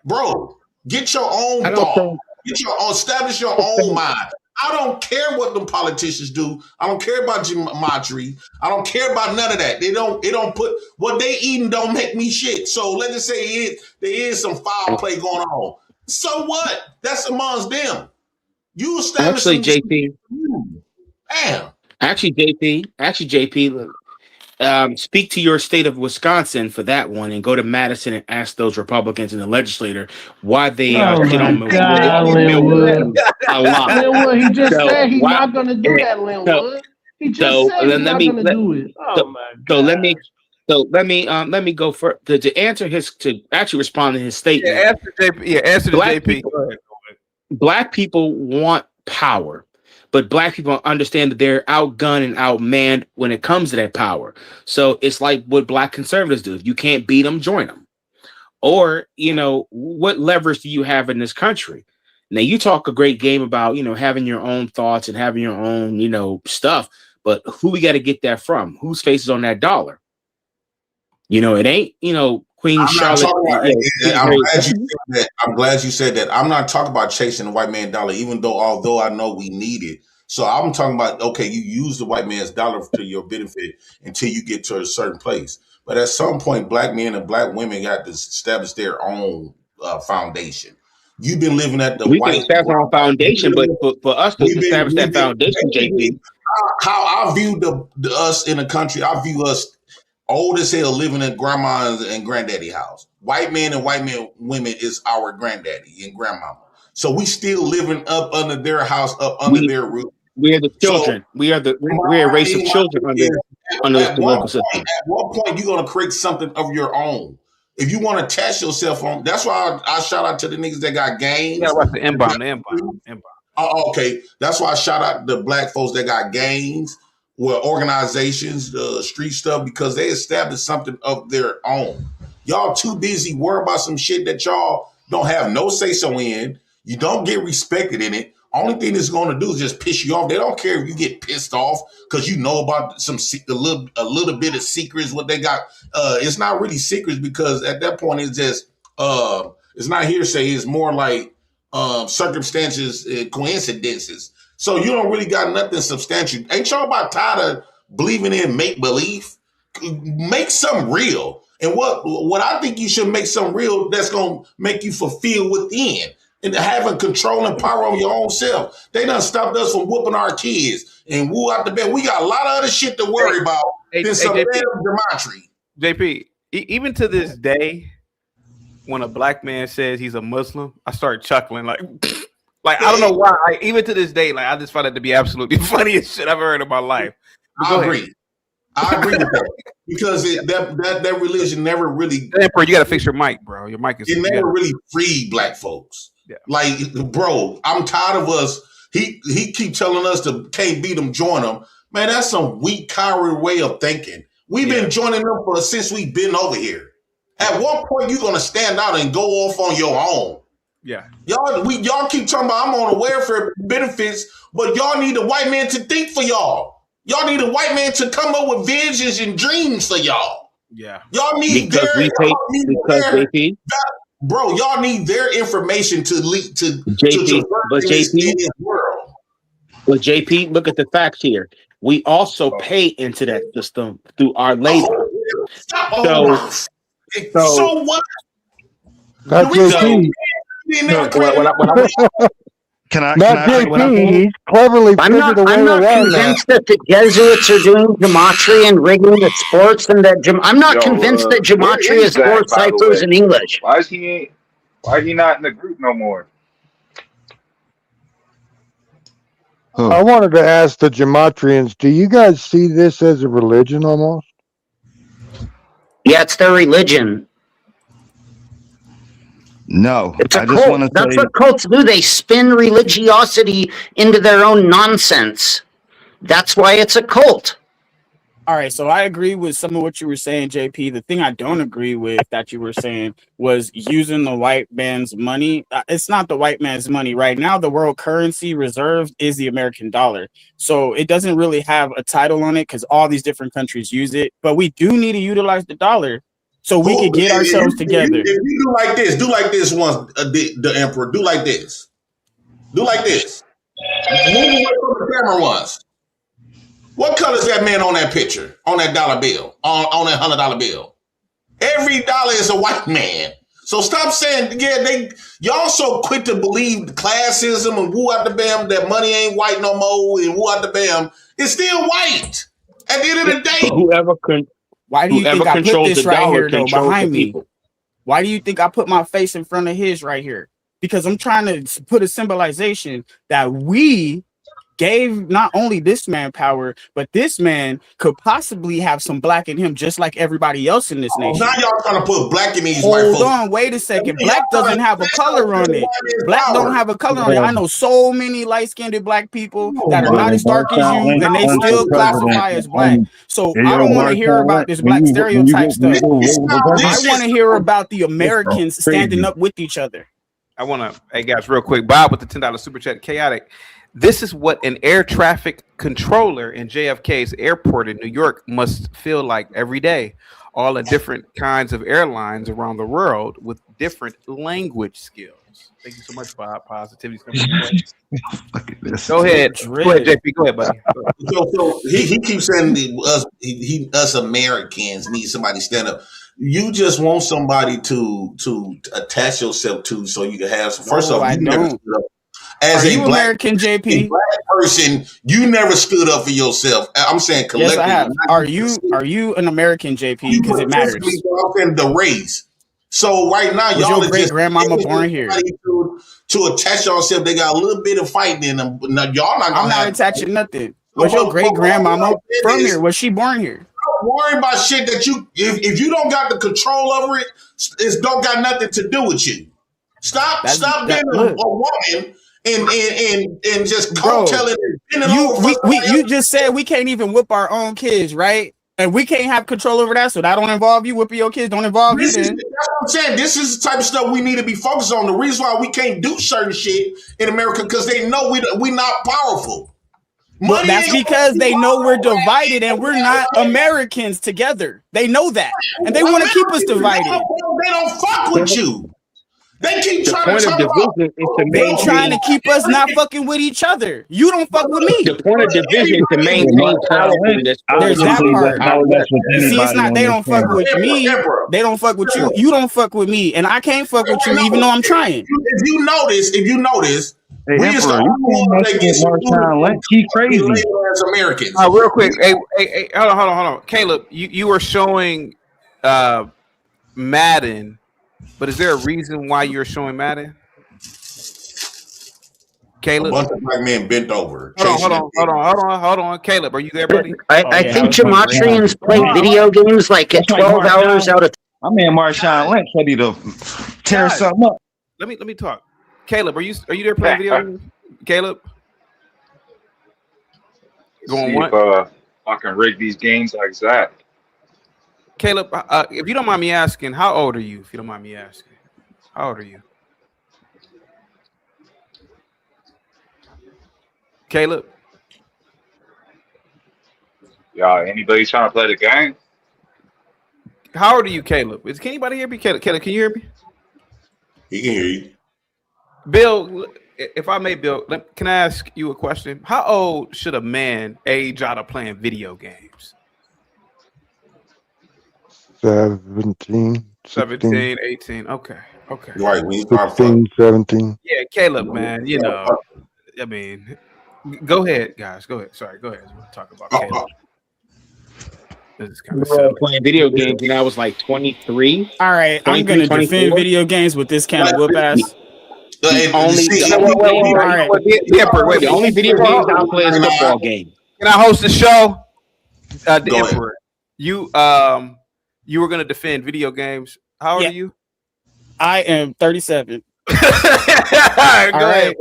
bro. Get your own thought. Get your own. Establish your own mind. I don't care what them politicians do. I don't care about gematria. I don't care about none of that. They don't put what they eating don't make me shit. So let's just say there is some foul play going on. So what? That's amongst them. You establish JP. Damn. Actually, JP. Speak to your state of Wisconsin for that one, and go to Madison and ask those Republicans in the legislature why they shit on Linwood. A lot. Linwood, he just said he's not going to do that, Linwood. He just said he's not going to do it. Oh my God. Let me go for to answer to actually respond to his statement. Answer to JP. Black people want power. But black people understand that they're outgunned and outmanned when it comes to that power. So it's like what black conservatives do. If you can't beat them, join them. Or, what leverage do you have in this country? Now, you talk a great game about, having your own thoughts and having your own, stuff. But who we got to get that from? Whose face is on that dollar? It ain't, Queen Charlotte. I'm glad you said that. I'm not talking about chasing the white man dollar, although I know we need it. So I'm talking about, okay, you use the white man's dollar to your benefit until you get to a certain place. But at some point, black men and black women got to establish their own foundation. You've been living at the we can establish our foundation, but for us to establish that foundation, JP. How I view us in the country, I view us old as hell living in grandma's and granddaddy house. White men and women is our granddaddy and grandmama. So we still living up under their house, up under their roof. We are the children. So, we're a race of children under the local system. At what point you gonna create something of your own? If you want to attach yourself on, that's why I shout out to the niggas that got games. Yeah, what's the M-bomb? Oh, okay. That's why I shout out the black folks that got games, organizations, street stuff, because they established something of their own. Y'all too busy worrying about some shit that y'all don't have no say-so in. You don't get respected in it. Only thing it's going to do is just piss you off. They don't care if you get pissed off because you know about a little bit of secrets, what they got. It's not really secrets, because at that point it's just it's not hearsay. It's more like circumstances, coincidences. So you don't really got nothing substantial. Ain't y'all about tired of believing in make believe? Make something real. And what I think you should make something real that's gonna make you fulfill within. And having control and power over your own self. They done stopped us from whooping our kids and woo out the bed. We got a lot of other shit to worry about than some damn gematria. JP, even to this day, when a black man says he's a Muslim, I start chuckling like I don't know why. Even to this day, I just find it to be absolutely funniest shit I've ever heard in my life. I agree. I agree with that, because that religion never really. Bro, you got to fix your mic, bro. Your mic is. It never really freed black folks. Yeah. Bro, I'm tired of us. He keep telling us to can't beat them, join them. Man, that's some weak, coward way of thinking. We've been joining them since we've been over here. At what point you gonna stand out and go off on your own? Yeah. Y'all keep talking about I'm on the welfare benefits, but y'all need a white man to think for y'all. Y'all need a white man to come up with visions and dreams for y'all. Yeah. Y'all need bro, y'all need their information to lead to JP, but JP, look at the facts here. We also pay into that system through our labor. So what? Not JP. Can I? He's cleverly I'm not convinced that the Jesuits are doing gematria and rigging the sports, and that I'm not convinced that gematria is 4 ciphers in English. Why is he not in the group no more? I wanted to ask the gematrians, do you guys see this as a religion almost? Yeah, it's their religion. No, It's a I just want cult. to That's say what cults do. They spin religiosity into their own nonsense. That's why it's a cult. All right, so I agree with some of what you were saying, JP. The thing I don't agree with that you were saying was using the white man's money. It's not the white man's money. Right now, the world currency reserve is the American dollar. So it doesn't really have a title on it because all these different countries use it. But we do need to utilize the dollar so we could get ourselves together. If you do like this once, the emperor, do like this. Do like this. Move away from the camera once. What color is that man on that picture? On that dollar bill? On that $100 bill? Every dollar is a white man. So stop saying, y'all so quick to believe classism and woo out the bam, that money ain't white no more, and woo out the bam. It's still white. At the end of the day. Why do you think I put this right here, though, behind me? People. Why do you think I put my face in front of his right here? Because I'm trying to put a symbolization that we gave not only this man power, but this man could possibly have some black in him, just like everybody else in this nation. Now y'all trying to put black in these white folks. Hold on, wait a second. Black doesn't have a color on it. Black don't have a color on it. I know so many light-skinned black people that are not as dark as you, and they still classify as black. So I don't want to hear about this black stereotype stuff. I want to hear about the Americans standing up with each other. I want to, hey guys, real quick. Bob with the $10 super chat. Chaotic. This is what an air traffic controller in JFK's airport in New York must feel like every day. All the different kinds of airlines around the world with different language skills. Thank you so much, Bob. Positivity. Go ahead. Go ahead, JP. Go ahead, buddy. So he keeps saying us Americans need somebody to stand up. You just want somebody to attach yourself to so you can have some. First off, you never stood up. As a black American, JP, black person, you never stood up for yourself. I'm saying collectively. Yes, I have. Are you an American, JP? Because it matters. In the race. So right now, y'all your great grandmama born here to attach yourself. They got a little bit of fighting in them. Now, y'all not. I'm not attaching nothing. Was your great grandmama from here? Was she born here? Don't worry about shit that you. If you don't got the control over it, it don't got nothing to do with you. Stop being a woman. And just telling you just said we can't even whip our own kids, right? And we can't have control over that, so that don't involve you. Whipping your kids don't involve you. That's what I'm saying. This is the type of stuff we need to be focused on. The reason why we can't do certain shit in America because they know we not powerful. But that's because they know we're divided and we're not Americans together. They know that, and they want to keep us divided. They don't fuck with you. They keep trying to keep us not fucking with each other. You don't fuck with me. The point of division is to maintain power. There's that part. See, it's not they don't fuck with me. They don't fuck with you. You don't fuck with me, and I can't fuck with you even though I'm trying. If you notice, hey, we is the only one that gets keep crazy. As Americans. Real quick, hey, hold on. Caleb, you were showing Madden. But is there a reason why you're showing Madden? Caleb? A bunch of black men bent over. Hold on. Caleb, are you there, buddy? I think Gematrians play video games like at 12 hours out of. I'm in Marshawn Lynch ready to tear something up. Let me talk. Caleb, are you there playing video games? Caleb? Going what? I can rig these games like that. Caleb, if you don't mind me asking, how old are you? If you don't mind me asking, how old are you? Caleb? Yeah, anybody trying to play the game? How old are you, Caleb? Can anybody hear me? Caleb, can you hear me? He can hear you. Bill, if I may, Bill, can I ask you a question? How old should a man age out of playing video games? 17, 18. Okay. Right. 16, 17. Yeah, Caleb, man. You know, I mean, go ahead, guys. Go ahead. Sorry, go ahead. We'll talk about Caleb. This is kind of playing video games when I was like 23. All right, I'm gonna defend video games with this kind of whoop ass. The only video games I play is football game. Can I host the show? The Emperor. You were gonna defend video games. How old are you? I am 37. All right, go ahead.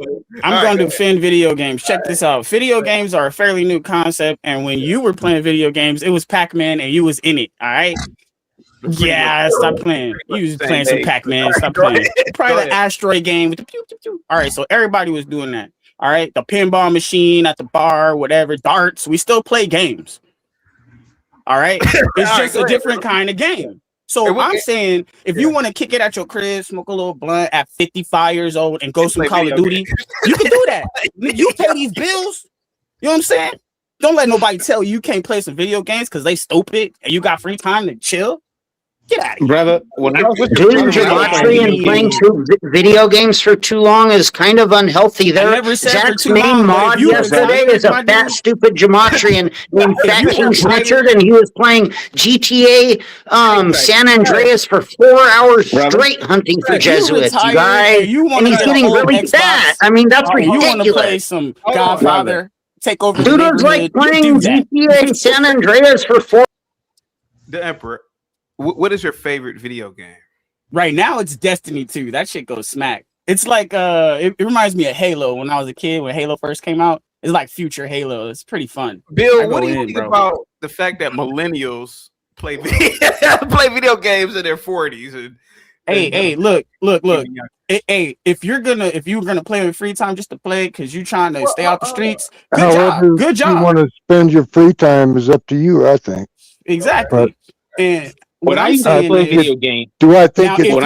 I'm going to defend video games. Check this out. Video games are a fairly new concept, and when you were playing video games, it was Pac-Man, and you was in it. All right. Yeah, stop playing. You was playing some Pac-Man. Stop playing. Probably the asteroid game with the pew pew pew. All right, so everybody was doing that. All right, the pinball machine at the bar, whatever, darts. We still play games. All right, it's just a different kind of game. So I'm saying, if you want to kick it at your crib, smoke a little blunt at 55 years old, and go some Call of Duty, you can do that. You pay these bills. You know what I'm saying? Don't let nobody tell you can't play some video games because they stupid and you got free time to chill. Get out of here. Brother, when I was with Doing gematria and playing video games for too long is kind of unhealthy. Zach's main mod yesterday is a fat, stupid gematrian named Fat King Snitchard, and he was playing GTA San Andreas for 4 hours straight hunting for Jesuits, you guys. And he's getting really fat. I mean, that's ridiculous. You want to play some Godfather, take over the Dude was like playing GTA San Andreas for 4 The Emperor. What is your favorite video game? Right now, it's Destiny 2. That shit goes smack. It's like it reminds me of Halo when I was a kid when Halo first came out. It's like future Halo. It's pretty fun. Bill, what do you think about the fact that millennials play video games in their 40s? And hey, look. Hey, if you're gonna play in free time just to play because you're trying to stay out the streets, good job. You want to spend your free time is up to you, I think. Exactly. And when I used to play video games, do I think if you're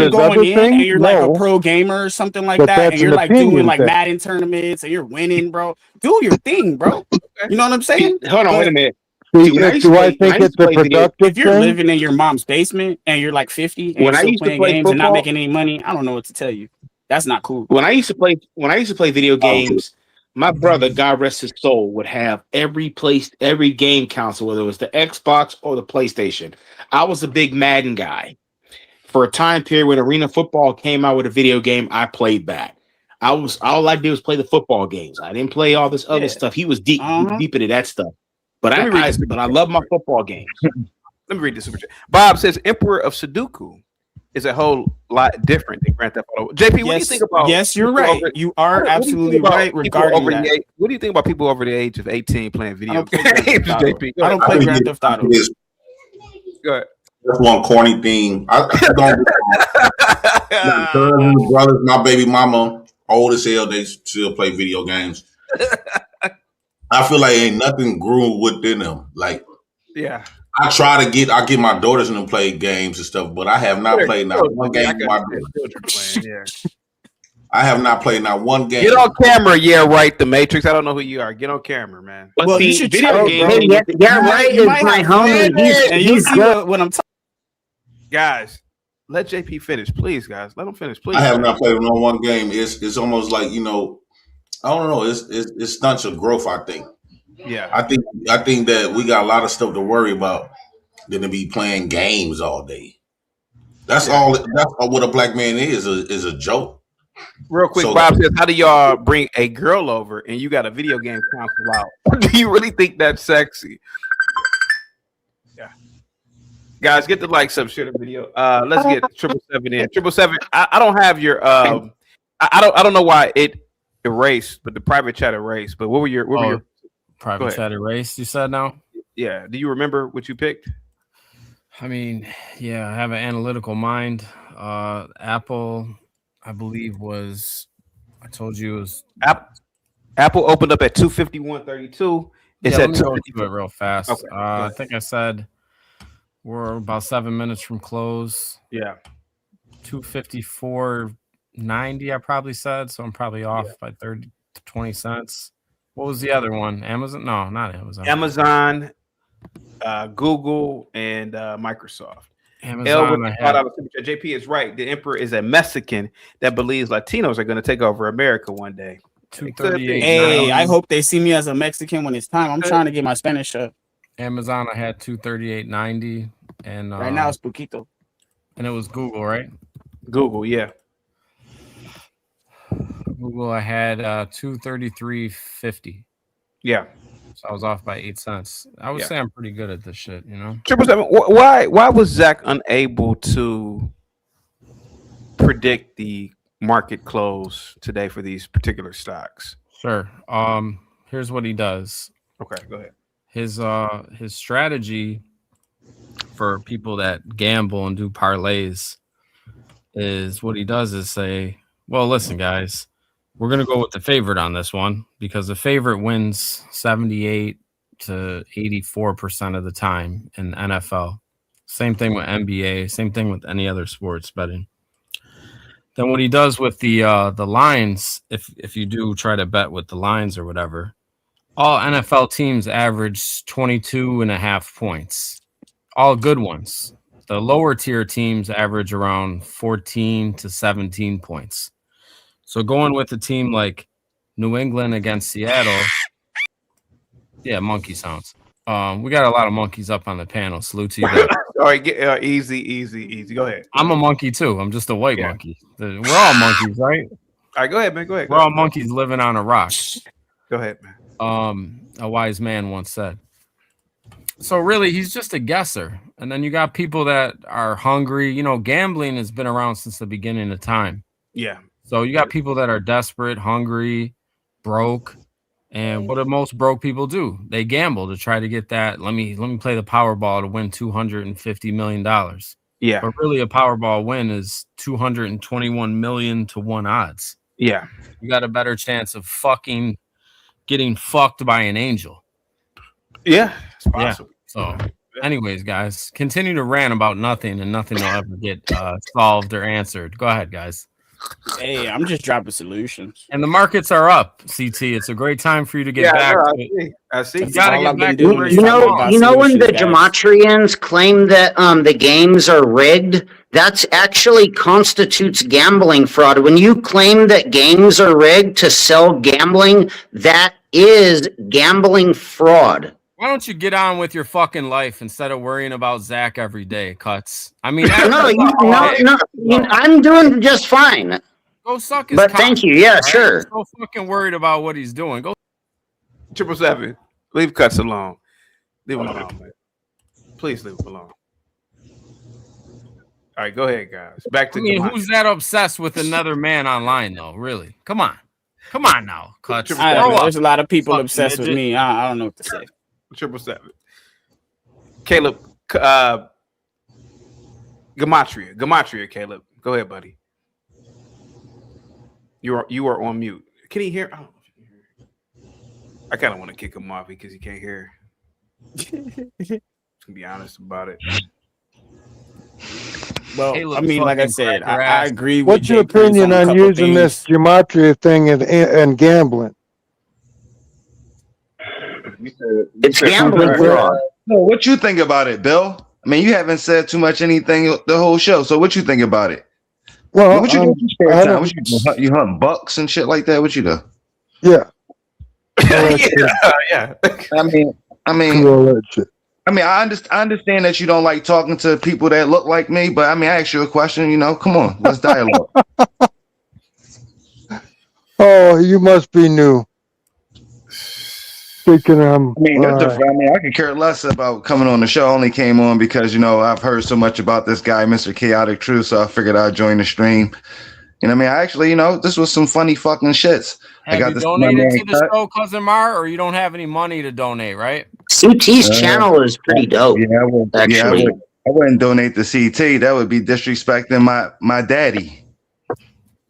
going in and you're like a pro gamer or something like that, and you're like doing like Madden tournaments and you're winning, bro, do your thing, bro. You know what I'm saying? Hold on, wait a minute. Do I think it's a productive if you're living in your mom's basement and you're like 50 and you're still playing games and not making any money, I don't know what to tell you. That's not cool. When I used to play video games, my brother, God rest his soul, would have every game console, whether it was the Xbox or the PlayStation. I was a big Madden guy. For a time period when Arena Football came out with a video game, I played that. All I did was play the football games. I didn't play all this other stuff. He was deep into that stuff. But I love my football games. Let me read this. Bob says Emperor of Sudoku is a whole lot different than Grand Theft Auto. JP, what do you think about? Yes, you're right. You are absolutely right regarding that. What do you think about people over the age of 18 playing video games? JP, I don't play Grand Theft Auto. Go ahead. That's one corny thing. I don't brothers, my baby mama, old as hell, they still play video games. I feel like ain't nothing grew within them. Like, yeah. I get my daughters in to play games and stuff, but I have not played not one game with my daughters. I have not played not one game. Get on camera, yeah, right. The Matrix. I don't know who you are. Get on camera, man. Well, you should video games. Yeah, right. Is my homie. He's good. What I'm talking. Guys, let JP finish, please, guys. Let him finish, please. I have not played no one game. It's almost like, you know, I don't know. It's stunts of growth, I think. Yeah. I think that we got a lot of stuff to worry about than to be playing games all day. That's all what a black man is a joke. Real quick, so Bob says, how do y'all bring a girl over and you got a video game console out? Do you really think that's sexy? Yeah. Guys, get the like, sub, share the video. Let's get 777 in. 777. I don't have your I don't know why it erased, but the private chat erased. But what were your private chat erased? You said now? Yeah. Do you remember what you picked? I mean, yeah, I have an analytical mind. Apple, I believe I told you it was Apple opened up at 251.32. It's let at me go through it real fast. Okay, I think I said we're about 7 minutes from close. Yeah. 254.90, I probably said, so I'm probably off by 30 to 20 cents. What was the other one? Amazon? No, not Amazon. Amazon, Google, and Microsoft. Amazon. JP is right. The Emperor is a Mexican that believes Latinos are going to take over America one day. 238. Hey, I hope they see me as a Mexican when it's time. I'm trying to get my Spanish up. Amazon, I had 238.90, and right now it's poquito. And it was Google, right? Google, yeah. Google, I had 233.50. Yeah. So I was off by 8 cents. I would say I'm pretty good at this shit, you know. 777. Why was Zach unable to predict the market close today for these particular stocks? Sure. Here's what he does. Okay, go ahead. His strategy for people that gamble and do parlays is what he does is say, well, listen, guys, we're going to go with the favorite on this one because the favorite wins 78 to 84% of the time in NFL. Same thing with NBA, same thing with any other sports betting. Then what he does with the lines, if you do try to bet with the lines or whatever, all NFL teams average 22.5 points. All good ones. The lower tier teams average around 14 to 17 points. So going with a team like New England against Seattle, yeah, monkey sounds. We got a lot of monkeys up on the panel. Salute to you there. All right, easy. Go ahead. I'm a monkey too. I'm just a white monkey. We're all monkeys, right? All right, go ahead, man. Go ahead. We're all monkeys living on a rock. Go ahead, man. A wise man once said. So really, he's just a guesser. And then you got people that are hungry. You know, gambling has been around since the beginning of time. Yeah. So you got people that are desperate, hungry, broke. And what do most broke people do? They gamble to try to get that. Let me play the Powerball to win $250 million. Yeah. But really, a Powerball win is 221 million to 1 odds. Yeah. You got a better chance of fucking getting fucked by an angel. Yeah, it's possible. Yeah. So, anyways, guys, continue to rant about nothing, and nothing will ever get solved or answered. Go ahead, guys. Hey, I'm just dropping solutions. And the markets are up, CT. It's a great time for you to get back. I see. You gotta get back to You know when the Gematrians claim that the games are rigged, that's actually constitutes gambling fraud. When you claim that games are rigged to sell gambling, that is gambling fraud. Why don't you get on with your fucking life instead of worrying about Zach every day, Cuts? I mean, I'm doing just fine. Go suck his But cock, thank you. Yeah, right? sure. So fucking worried about what he's doing. Go 777. Leave Cuts alone. Leave him alone, man. Please leave him alone. All right, go ahead, guys. Back to who's that obsessed with another man online, though? Really? Come on now, Cuts. There's a lot of people obsessed with me. I don't know what to say. 777. Caleb, Gematria, Caleb. Go ahead, buddy. You are on mute. Can he hear? I kind of want to kick him off because he can't hear. To be honest about it. Well, Caleb, I mean, like I said, I agree with What's your Jay Cruz opinion a on couple using things. this gematria thing and gambling? It's gambling fraud. So what you think about it, Bill? I mean, you haven't said too much anything the whole show. So what you think about it? Well, what you do in your spare time? What you do? You hunt bucks and shit like that? What you do? Yeah. Yeah. I mean, I understand that you don't like talking to people that look like me, but I mean, I asked you a question. You know, come on, let's dialogue. Oh, you must be new. Speaking of, I could care less about coming on the show. I only came on because, you know, I've heard so much about this guy, Mr. Chaotic Truth, so I figured I'd join the stream. You know what I mean? I actually, you know, this was some funny fucking shits. Have you donated to the show, Cousin Mar, or you don't have any money to donate, right? CT's channel is pretty dope. Yeah, actually. I wouldn't donate to CT. That would be disrespecting my daddy.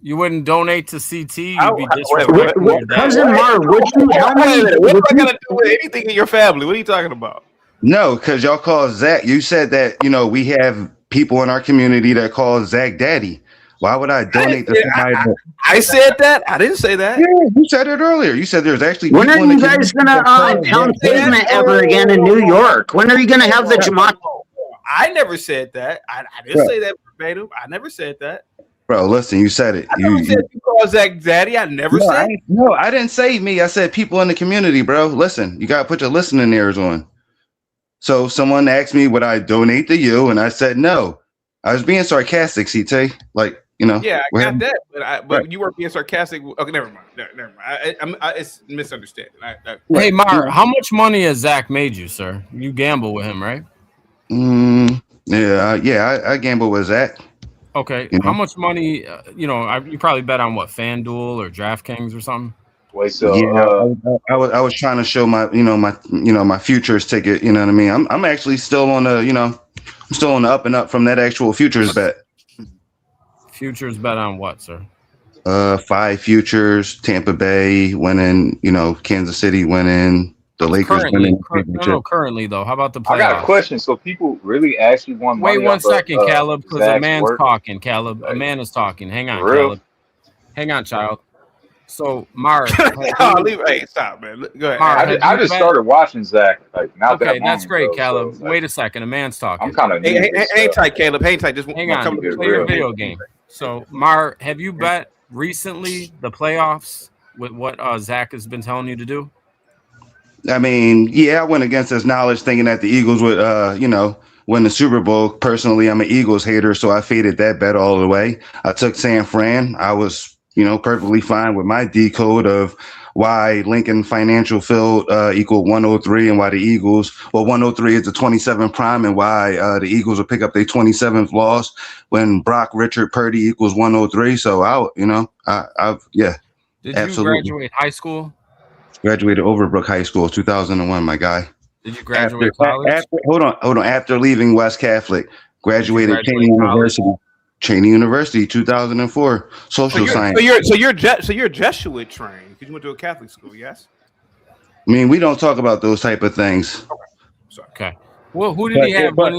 You wouldn't donate to CT. You'd be disrespecting your dad. Cousin Mar, would you help me? What am I gonna do with anything in your family? What are you talking about? No, because y'all call Zach. You said that, you know, we have people in our community that call Zach daddy. Why would I donate to somebody? I said that. I didn't say that. Yeah, you said it earlier. You said there's actually. When are you guys gonna pound pavement ever again in New York? When are you gonna have the Gematria? I never said that. I didn't say that verbatim. I never said that. Bro, listen, you said it. I never said you call Zach daddy. I never said. I didn't say me. I said people in the community, bro. Listen, you gotta put your listening ears on. So someone asked me, would I donate to you? And I said no. I was being sarcastic, CT. Like, you know. Yeah, I got that, but you were being sarcastic. Okay, never mind. Never mind. It's misunderstanding. Hey, Mar, how much money has Zach made you, sir? You gamble with him, right? Yeah, I gamble with Zach. Okay, You how know? much money? You probably bet on what, FanDuel or DraftKings or something. Wait, Yeah, so I was trying to show my futures ticket. You know what I mean? I'm actually still on I'm still on the up and up from that actual futures bet. Futures bet on what, sir? 5 futures, Tampa Bay winning, Kansas City winning, the Lakers winning the championship. Currently though. How about the playoffs? I got a question. So people really actually want Wait money 1 off of second, Caleb, because a Zach's man's work? talking. Caleb, a Like, man is talking. Hang on, for real? Caleb. Hang on, child. So, Mark, Hey, stop, man. Go ahead. Mark, I just started watching Zach like not that Okay, long that's great, ago, Caleb. so, Wait a second. A man's talking. I'm kind of new to this Hang stuff. tight, Caleb. Hang tight. Just Hang on. Keep it Play your real. video game. So, Mar, have you bet recently the playoffs with what Zach has been telling you to do? I mean, yeah, I went against his knowledge thinking that the Eagles would, win the Super Bowl. Personally, I'm an Eagles hater, so I faded that bet all the way. I took San Fran. I was, perfectly fine with my decode of why Lincoln Financial Field equal 103 and why the Eagles, 103 is the 27th prime and why the Eagles will pick up their 27th loss when Brock Richard Purdy equals 103. So Did absolutely. you graduate high school? Graduated Overbrook High School, 2001, my guy. Did you graduate college? Hold on. After leaving West Catholic, graduated Cheney University. Cheney University, 2004, social science. So you're Jesuit trained because you went to a Catholic school, yes? I mean, we don't talk about those type of things. Okay. Well, who did he have? But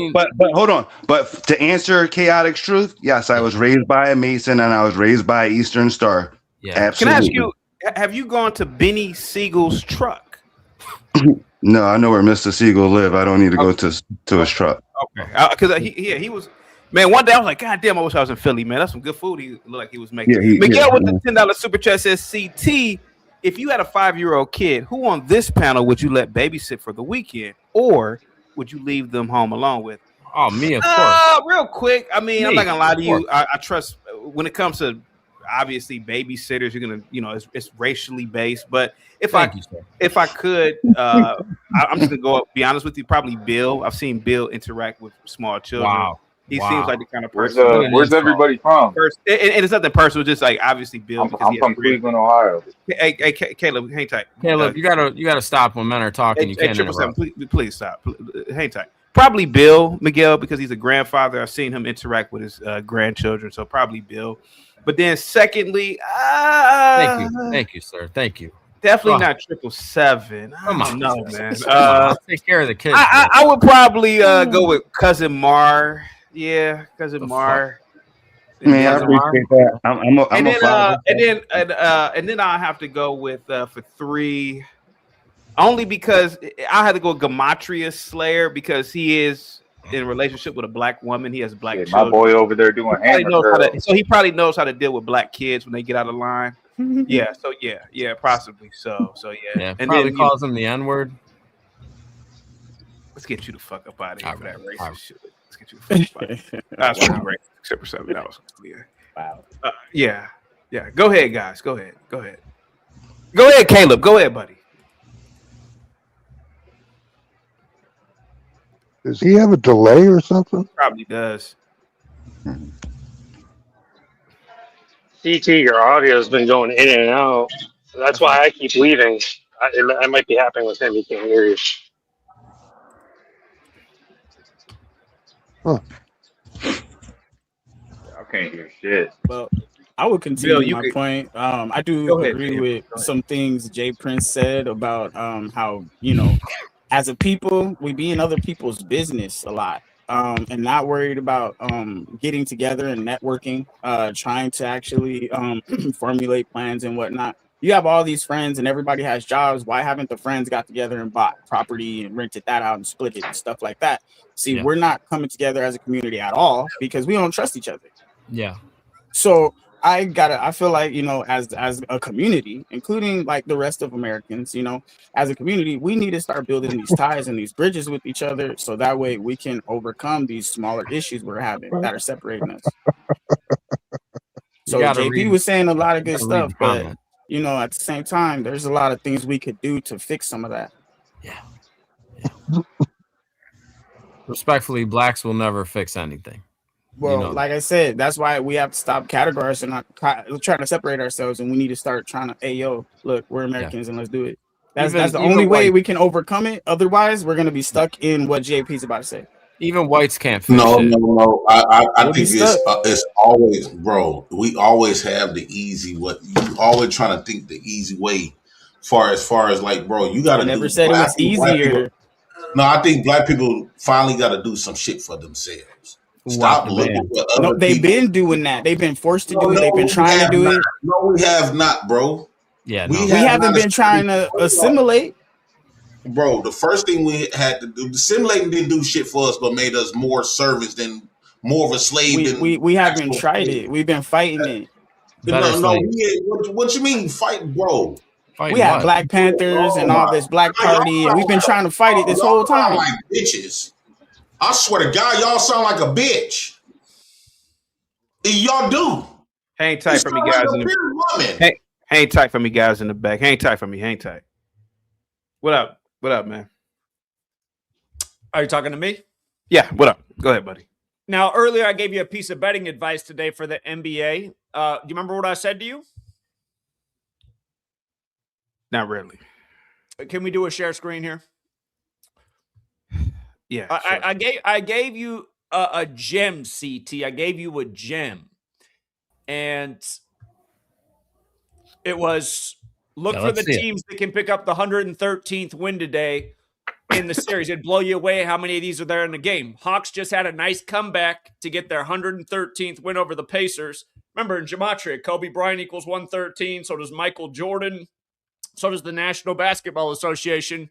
hold on. But to answer chaotic truth, yes, I was raised by a Mason and I was raised by Eastern Star. Yeah. Absolutely. Can I ask you? Have you gone to Benny Siegel's truck? No, I know where Mr. Siegel live. I don't need to go to his truck. Okay, because he was. Man, one day I was like, God damn, I wish I was in Philly, man. That's some good food he looked like he was making. Miguel with the $10 super chat says, CT, if you had a 5-year-old kid, who on this panel would you let babysit for the weekend? Or would you leave them home alone with? Oh, me, of course. Real quick. I mean, I'm not going to lie to you. I trust when it comes to obviously babysitters, you're going to, it's racially based. But if I could, I'm just going to be honest with you, probably Bill. I've seen Bill interact with small children. Wow. He seems like the kind of person. Where's everybody from? And it's nothing personal, just like obviously Bill. I'm from Cleveland, Ohio. Hey, Caleb, hang tight. Caleb, you gotta stop when men are talking. You can't interrupt. Please stop. Hang tight. Probably Bill Miguel because he's a grandfather. I've seen him interact with his grandchildren, so probably Bill. But then, secondly, thank you, sir. Thank you. Definitely not 777. Come on, no, man. Take care of the kids. I would probably go with cousin Mar. Yeah, cousin Mar. Man, I appreciate that. And then I'll have to go with for 3, only because I had to go Gematria Slayer because he is in a relationship with a black woman. He has black children. My boy over there doing so he probably knows how to deal with black kids when they get out of line. Yeah, so yeah, possibly. So yeah. Yeah, and probably then calls him the N-word. Let's get you the fuck up out of here for that racist shit. Let's get you the fuck out of here. That's pretty great. Except for 7. That was clear. Wow. Yeah. Go ahead, guys. Go ahead, Caleb. Go ahead, buddy. Does he have a delay or something? Probably does. CT, your audio has been going in and out. So that's why I keep leaving. It might be happening with him. He can't hear you. Huh. I can't hear shit. Well, I would continue Bill, my point. I do agree with some things Jay Prince said about how, as a people, we be in other people's business a lot. And not worried about getting together and networking, trying to actually formulate plans and whatnot. You have all these friends and everybody has jobs. Why haven't the friends got together and bought property and rented that out and split it and stuff like that? See, we're not coming together as a community at all because we don't trust each other. Yeah. So I feel like, as a community, including like the rest of Americans, as a community, we need to start building these ties and these bridges with each other. So that way we can overcome these smaller issues we're having that are separating us. So JP was saying a lot of good stuff, but at the same time, there's a lot of things we could do to fix some of that. Yeah. Respectfully, blacks will never fix anything. Well, like I said, that's why we have to stop categorizing and not trying to separate ourselves, and we need to start trying to, hey, yo, look, we're Americans and let's do it. That's the only way we can overcome it. Otherwise, we're gonna be stuck in what JP's about to say. Even whites can't fix No, it. no. I think it's always, bro. We always have the easy. What you always trying to think the easy way. Far as like, bro, you got to. I never said it was easier. No, I think black people finally got to do some shit for themselves. Stop looking for other people. They've been doing that. They've been forced to do it. They've been trying to do it. No, we have not, bro. Yeah, we haven't been trying to assimilate. Bro, the first thing we had to do, assimilating didn't do shit for us, but made us more servants than more of a slave. We haven't tried it. We've been fighting it. What you mean fight, bro? We have Black Panthers and all this Black Party, and we've been trying to fight it this whole time. Like bitches. I swear to God, y'all sound like a bitch. Y'all do. Hang tight for me, guys. Hang tight for me, guys in the back. Hang tight for me. Hang tight. What up? What up, man? Are you talking to me? Yeah. What up? Go ahead, buddy. Now, earlier I gave you a piece of betting advice today for the NBA. Do you remember what I said to you? Not really. Can we do a share screen here? Yeah. I gave you a gem, CT. I gave you a gem. And it was look for the teams that can pick up the 113th win today in the series. It'd blow you away how many of these are there in the game. Hawks just had a nice comeback to get their 113th win over the Pacers. Remember, in gematria, Kobe Bryant equals 113. So does Michael Jordan. So does the National Basketball Association.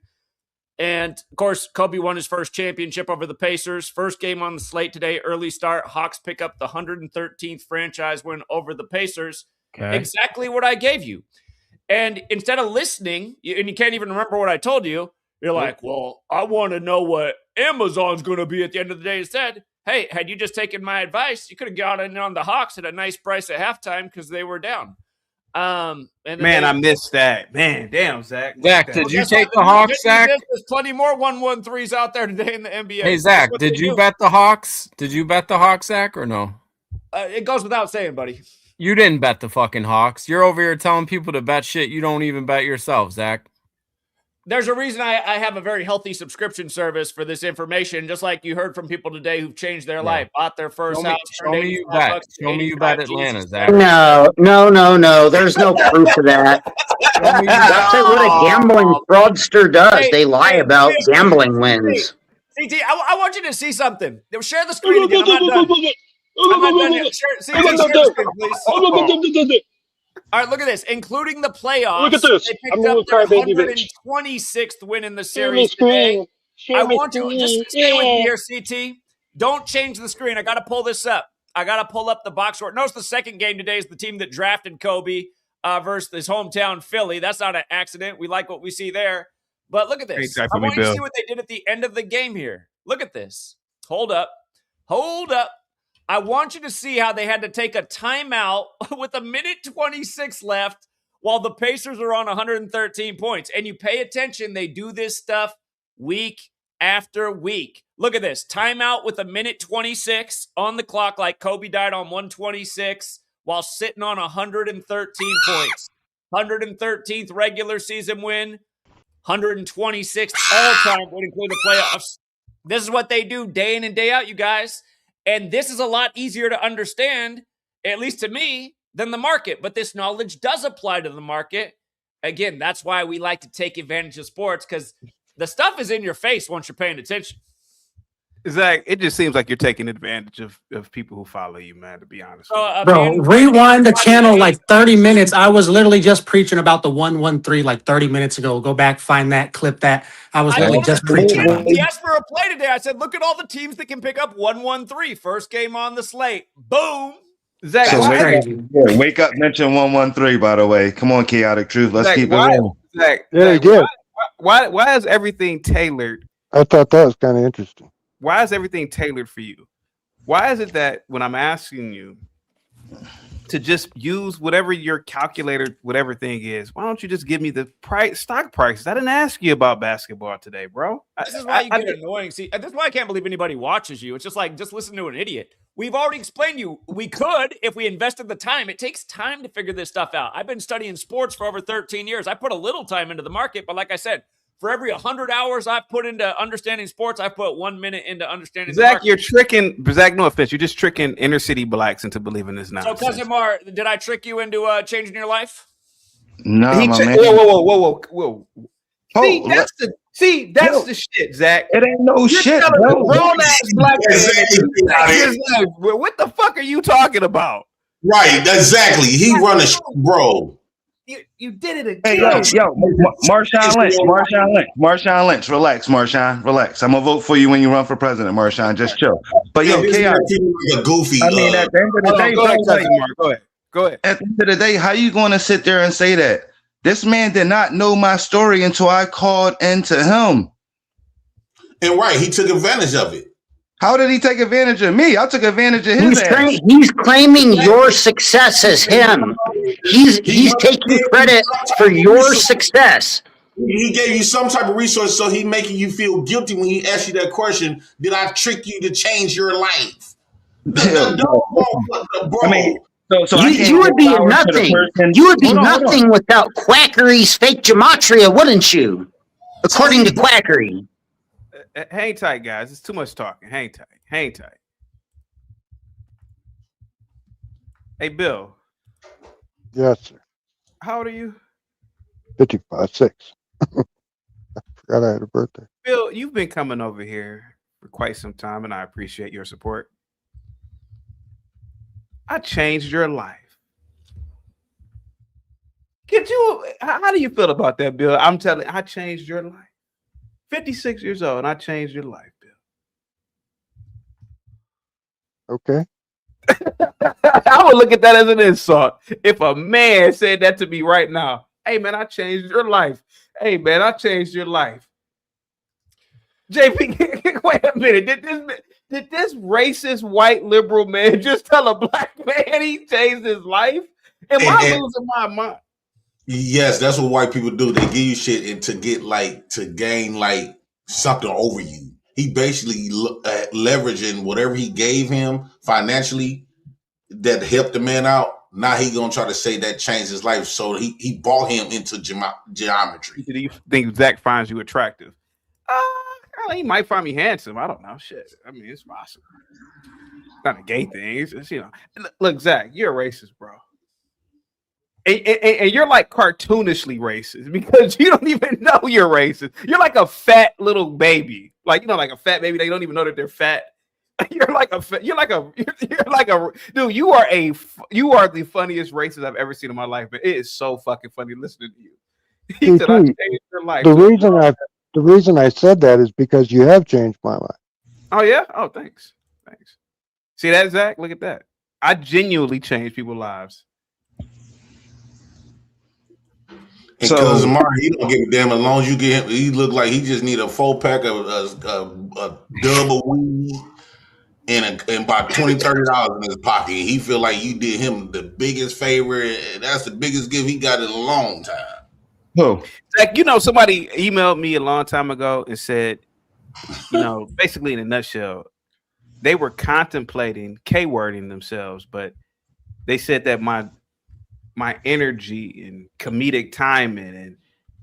And, of course, Kobe won his first championship over the Pacers. First game on the slate today, early start. Hawks pick up the 113th franchise win over the Pacers. Okay. Exactly what I gave you. And instead of listening, and you can't even remember what I told you, you're like, well, I want to know what Amazon's going to be at the end of the day. Instead, hey, had you just taken my advice, you could have got in on the Hawks at a nice price at halftime because they were down. I missed that. Man, damn, Zach. Zach, did you take the Hawks, Zach? There's plenty more 113s out there today in the NBA. Hey, Zach, did you bet the Hawks? Did you bet the Hawks, Zach, or no? It goes without saying, buddy. You didn't bet the fucking Hawks. You're over here telling people to bet shit you don't even bet yourself, Zach. There's a reason I have a very healthy subscription service for this information, just like you heard from people today who've changed their life, bought their first house. Show me you bet. Show me you bet Atlanta, Zach. No. There's no proof of that. That's what a gambling fraudster does. They lie about gambling wins. CT, I want you to see something. Share the screen again. I'm not done. I'm not done yet. Share the screen, please. All right, look at this. Including the playoffs, Look at this. they picked up their 126th win in the series today. I want you just stay with me here, CT. Don't change the screen. I got to pull this up. I got to pull up the box score. Notice the second game today is the team that drafted Kobe versus his hometown Philly. That's not an accident. We like what we see there. But look at this. I want you to see what they did at the end of the game here. Look at this. Hold up. I want you to see how they had to take a timeout with 1:26 left while the Pacers are on 113 points. And you pay attention, they do this stuff week after week. Look at this. Timeout with 1:26 on the clock like Kobe died on 126 while sitting on 113 points. 113th regular season win, 126th all-time would include the playoffs. This is what they do day in and day out, you guys. And this is a lot easier to understand, at least to me, than the market. But this knowledge does apply to the market. Again, that's why we like to take advantage of sports, because the stuff is in your face once you're paying attention. Zach, it just seems like you're taking advantage of people who follow you, man, to be honest. Bro, rewind the channel like 30 minutes. I was literally just preaching about the 113 like 30 minutes ago. Go back, find that, clip that. I was literally just preaching. He asked for a play today. I said, look at all the teams that can pick up 113. First game on the slate. Boom. Zach, so wake up, mention 113, by the way. Come on, Chaotic Truth. Let's keep it rolling. Zach, Yeah, he did. why is everything tailored? I thought that was kind of interesting. Why is everything tailored for you? Why is it that when I'm asking you to just use whatever your calculator, whatever thing is. Why don't you just give me the stock prices? I didn't ask you about basketball today, bro. This is why you get annoying. See, this is why I can't believe anybody watches you. It's just like, just listen to an idiot. We've already explained you. We could, if we invested the time. It takes time to figure this stuff out. I've been studying sports for over 13 years. I put a little time into the market, but like I said, for every 100 hours I've put into understanding sports, I put 1 minute into understanding the Zach, market. you're tricking Zach. No offense, you're just tricking inner city blacks into believing this nonsense. So, Cousin Mar, did I trick you into changing your life? No, my man. Whoa. See, that's the shit, Zach. It ain't no shit, bro. Grown ass black man. What the fuck are you talking about? Right, exactly. He run a bro. You did it again. Hey, yo, Marshawn Lynch, relax, Marshawn, relax. I'm gonna vote for you when you run for president, Marshawn. Just chill. But yo, chaos. A goofy. I mean, at the end of the day, go ahead. At the end of the day, how you going to sit there and say that this man did not know my story until I called into him? And right, he took advantage of it. How did he take advantage of me? I took advantage of his ass. He's claiming your success as him. He's taking credit for your success. He gave you some type of resource, so he's making you feel guilty when he asked you that question. Did I trick you to change your life? I mean, so you would be nothing. You would be nothing without Quackery's fake gematria, wouldn't you? According to Quackery. Hang tight, guys. It's too much talking. Hang tight. Hey, Bill. Yes, sir. How old are you? 55.6. I forgot I had a birthday. Bill, you've been coming over here for quite some time, and I appreciate your support. I changed your life. How do you feel about that, Bill? I'm telling you, I changed your life. 56 years old, and I changed your life, Bill. Okay. I would look at that as an insult. If a man said that to me right now, hey, man, I changed your life. Hey, man, I changed your life. JP, wait a minute. Did this racist white liberal man just tell a black man he changed his life? Am I losing my mind? Yes, that's what white people do. They give you shit and to gain something over you. He basically leveraging whatever he gave him financially that helped the man out. Now he gonna try to say that changed his life. So he bought him into geometry. Do you think Zach finds you attractive? He might find me handsome. I don't know. Shit. I mean, it's possible. It's not a gay thing. It's just, Look, Zach, you're a racist, bro. And you're like cartoonishly racist because you don't even know you're racist. You're like a fat little baby, like a fat baby. They don't even know that they're fat. You're like a dude. You are the funniest racist I've ever seen in my life. But it is so fucking funny listening to you. He said, "I changed your life." The reason I said that is because you have changed my life. Oh yeah. Oh, thanks. See that, Zach? Look at that. I genuinely changed people's lives. And Cousin Mark, he don't give a damn as long as you get him. He look like he just need a 4-pack of a dub of weed and about $20-$30 in his pocket. He feel like you did him the biggest favor. And that's the biggest gift he got in a long time. Who? Zach, somebody emailed me a long time ago and said, basically in a nutshell, they were contemplating K-wording themselves, but they said that my energy and comedic timing, and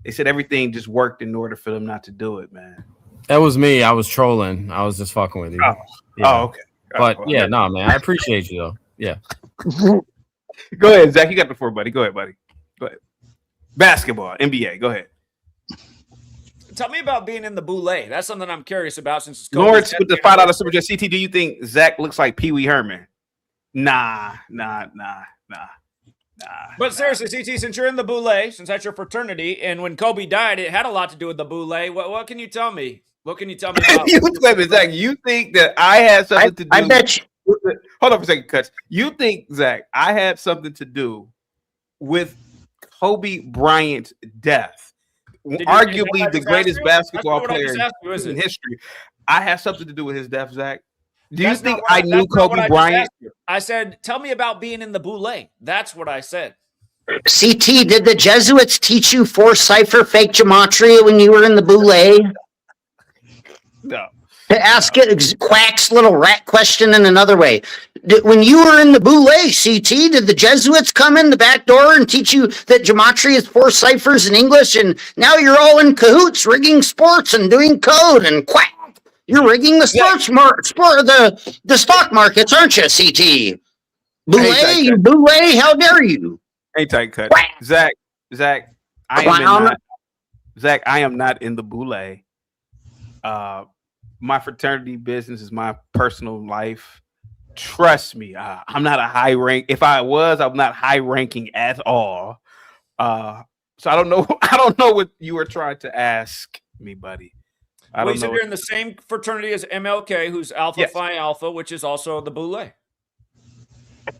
they said everything just worked in order for them not to do it, man. That was me. I was trolling. I was just fucking with you. Okay. But man, I appreciate you though. Yeah. Go ahead, Zach. You got the floor, buddy. Go ahead, buddy. Go ahead. Basketball, NBA. Go ahead. Tell me about being in the boule. That's something I'm curious about since it's Norris with the $5 super chat. CT, do you think Zach looks like Pee Wee Herman? Nah. But seriously, CT, since you're in the boule, since that's your fraternity, and when Kobe died, it had a lot to do with the boule. What can you tell me? What can you tell me about Zach, you think that I had something to do? I bet you. Hold on for a second, Cuts. You think, Zach, I had something to do with Kobe Bryant's death? Arguably the greatest basketball player in history. I had something to do with his death, Zach. Do you think I knew Kobe Bryant? I said, tell me about being in the boule. That's what I said. CT, did the Jesuits teach you 4-cipher fake gematria when you were in the boule? No. To ask it Quack's little rat question in another way. When you were in the boule, CT, did the Jesuits come in the back door and teach you that gematria is 4 ciphers in English, and now you're all in cahoots rigging sports and doing code and quack? You're rigging the the stock markets, aren't you, CT? Boule, you boule, how dare you? Hey, tight cut. Zach, I am not in the boule. My fraternity business is my personal life. Trust me, I'm not a high rank. If I was, I'm not high ranking at all. So I don't know. I don't know what you were trying to ask me, buddy. Well, you said you're in the same fraternity as MLK, who's Alpha Phi Alpha, which is also the boule.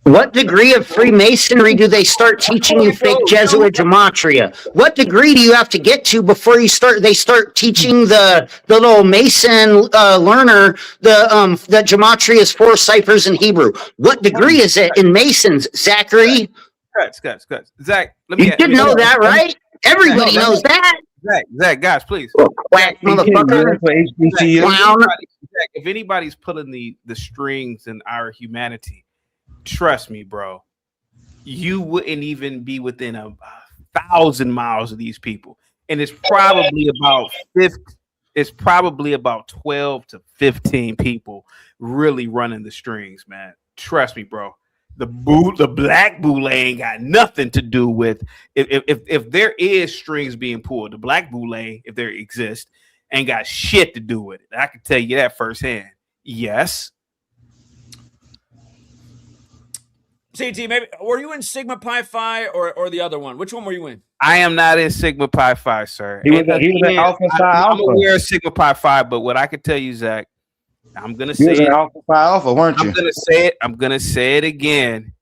What degree of Freemasonry do they start teaching you fake Jesuit gematria? What degree do you have to get to before they start teaching the little Mason learner that gematria is 4 ciphers in Hebrew? What degree is it in Masons, Zachary? Cuts. Zach, you should know that, right? Everybody knows that. Zach, guys, please. Quack, motherfucker. Zach, if anybody's pulling the strings in our humanity, trust me, bro, you wouldn't even be within 1,000 miles of these people. And it's probably about 12 to 15 people really running the strings, man. Trust me, bro. The black boule ain't got nothing to do with if there is strings being pulled. The black boule, if there exists, ain't got shit to do with it. I can tell you that firsthand. Yes. CT, maybe were you in Sigma Pi Phi or the other one? Which one were you in? I am not in Sigma Pi Phi, sir. He was in Alpha Phi Alpha. I'm aware of Sigma Pi Phi, but what I can tell you, Zach, I'm gonna say it. Alpha Phi Alpha, weren't you? I'm gonna say it again.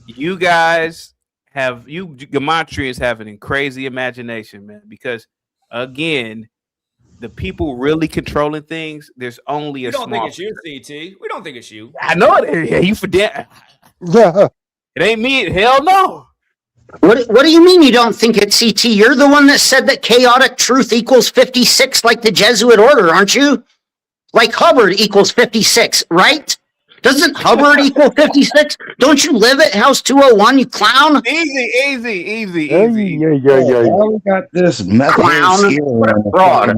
You guys gematrians have an crazy imagination, man. Because again, the people really controlling things, there's only a small. We don't think it's you, CT. We don't think it's you. I know it. Yeah, you forget. It ain't me. Hell no. What do you mean you don't think it's CT? You're the one that said that chaotic truth equals 56 like the Jesuit order, aren't you? Like Hubbard equals 56, right? Doesn't Hubbard equal 56? Don't you live at House 201, you clown? Easy. We got this method fraud.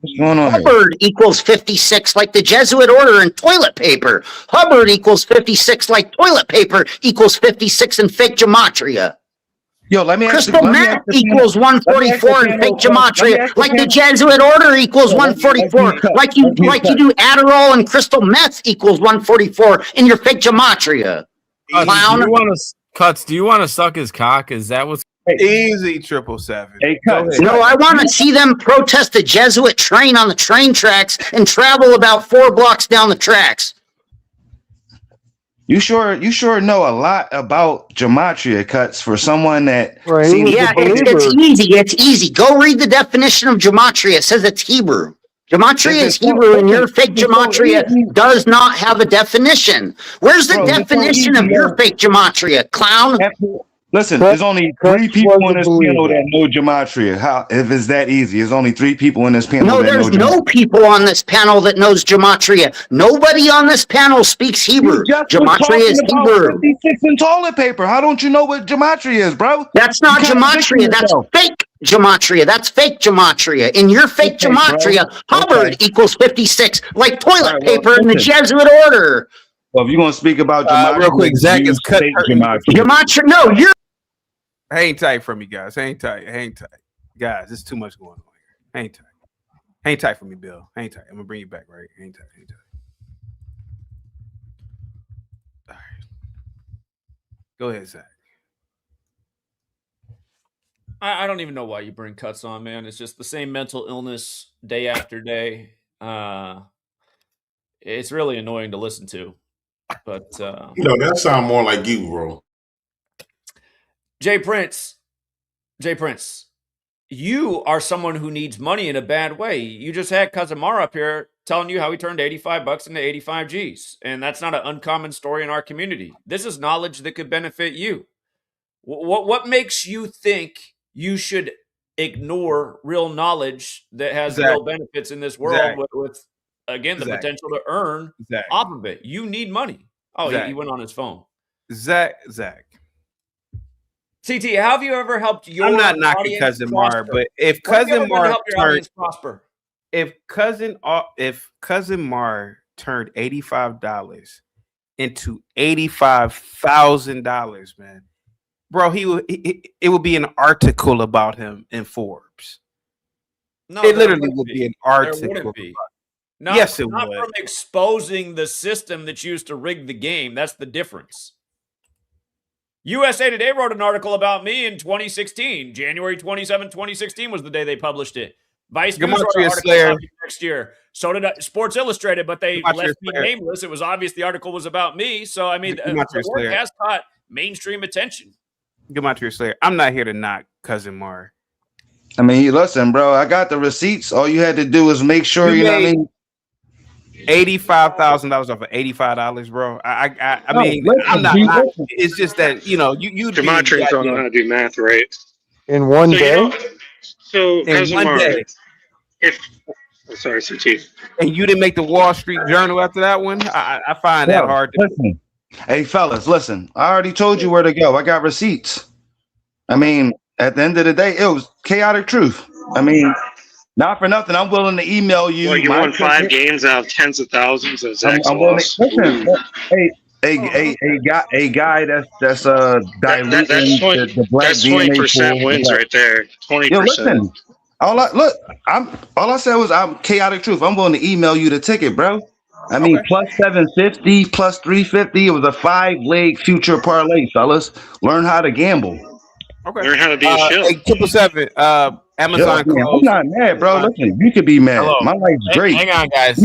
What's going on Hubbard equals 56 like the Jesuit order in toilet paper. Hubbard equals 56 like toilet paper equals 56 in fake gematria. Yo, let me Crystal meth equals 144 in fake gematria, like the Jesuit order equals 144, like you do Adderall and crystal meth equals 144 in your fake gematria. Clown. Do you want to suck his cock? Is that what's easy? 777. Hey, no, I want to see them protest a Jesuit train on the train tracks and travel about 4 blocks down the tracks. You sure know a lot about gematria, Cuts, for someone that it's easy. Go read the definition of gematria. It says it's Hebrew. Gematria is Hebrew, and your fake gematria does not have a definition. Where's the definition of your fake gematria, clown? Listen, there's only 3 people on this panel that know gematria. How, if it's that easy? There's only 3 people in this panel. No, there's no people on this panel that knows gematria. Nobody on this panel speaks Hebrew. Gematria is Hebrew. 56 in toilet paper. How don't you know what gematria is, bro? That's not gematria. That's fake gematria. That's fake gematria. In your fake gematria, Hubbard equals 56, like toilet paper in the Jesuit order. Well, if you're gonna speak about gematria, real quick, Zach is cut. Gematria. No, you're. Hang tight for me, guys. Hang tight. Guys, there's too much going on here. Hang tight for me, Bill. Hang tight. I'm gonna bring you back, right? Hang tight. All right. Go ahead, Zach. I don't even know why you bring Cuts on, man. It's just the same mental illness day after day. It's really annoying to listen to. But that sounds more like you, bro. Jay Prince, you are someone who needs money in a bad way. You just had Kazamara up here telling you how he turned 85 bucks into 85 G's. And that's not an uncommon story in our community. This is knowledge that could benefit you. What makes you think you should ignore real knowledge that has real benefits in this world with again, the potential to earn off of it? You need money. Oh, he went on his phone. Zach. CT, have you ever helped your I'm not knocking Cousin Mar, but if Cousin Mar Cousin Mar turned $85 into $85,000, man, bro, it would be an article about him in Forbes. No, it literally would be an article. Yes, it would. From exposing the system that's used to rig the game. That's the difference. USA Today wrote an article about me in 2016. January 27, 2016 was the day they published it. Vice News wrote an article about me next year. So did Sports Illustrated, but they left me nameless. It was obvious the article was about me. So, I mean, the work has caught mainstream attention. Gematria Slayer. I'm not here to knock Cousin Mar. I mean, listen, bro, I got the receipts. All you had to do was make sure, you know what I mean? $85,000 off of $85, bro. I mean, I'm not. It's just that you Gematrians don't know how to do math, right? In one day. In one day. Sorry, CT. And you didn't make the Wall Street Journal after that one. I find that hard to. Listen. Hey, fellas, listen. I already told you where to go. I got receipts. I mean, at the end of the day, it was chaotic truth. I mean. Not for nothing. I'm willing to email you. Well, you won 5 games out of tens of thousands. I'm willing to, listen, a guy that's diluting the black that's 20% wins right there. 20%. Yo, listen. All I said was I'm chaotic truth. I'm willing to email you the ticket, bro. I mean, plus 750, plus 350. It was a 5-leg future parlay, fellas. Learn how to gamble. Okay. Learn how to be a shill. 777. Amazon. I'm not mad, bro. Listen, you could be mad. Hello. My life's great. Hang on, guys.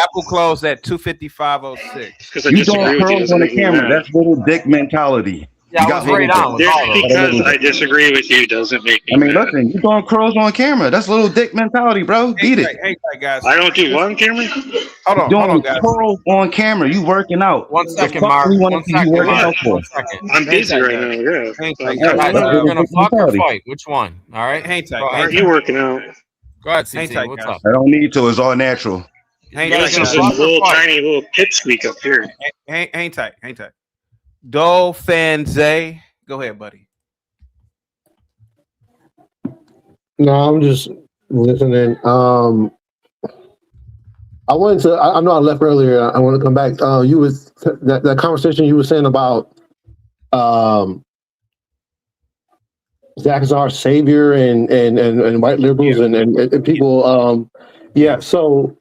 Apple closed at 255.06. You doing curls on the camera? That's little dick mentality. Yeah, just because I disagree with you doesn't make me. I mean, listen, you doing curls on camera? That's little dick mentality, bro. Beat it. Hey, guys. I don't do what on camera? Hold on, guys. Curls on camera. You working out? 1 second, Mark. 1 second. I'm busy right now. Yeah. You're gonna fuck or fight? Which one? All right. Hang tight. Are you working out? Go ahead, CT. What's up? I don't need to. It's all natural. This is a tiny little pipsqueak up here. Hang tight. Dolphin-Zay. Go ahead, buddy. No, I'm just listening. I wanted to. I know I left earlier. I want to come back. You was that conversation you were saying about Zach is our savior and white liberals and people. Yeah. So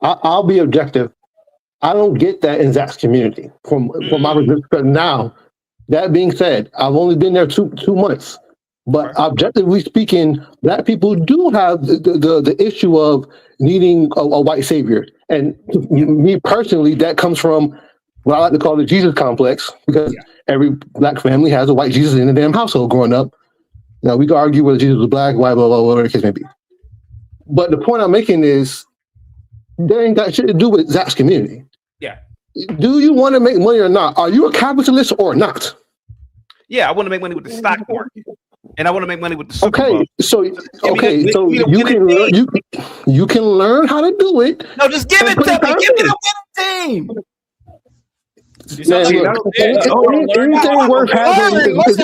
I'll be objective. I don't get that in Zach's community from my perspective. Now, that being said, I've only been there two months, but objectively speaking, black people do have the issue of needing a white savior. And me personally, that comes from what I like to call the Jesus complex, because every black family has a white Jesus in the damn household growing up. Now, we can argue whether Jesus was black, white, blah, blah, blah, whatever the case may be. But the point I'm making is, that ain't got shit to do with Zach's community. Yeah. Do you want to make money or not? Are you a capitalist or not? Yeah, I want to make money with the stock market, and I want to make money with the Super Bowl. So you can learn how to do it. No, just give it to me. Give me the winning team. Anything worth having is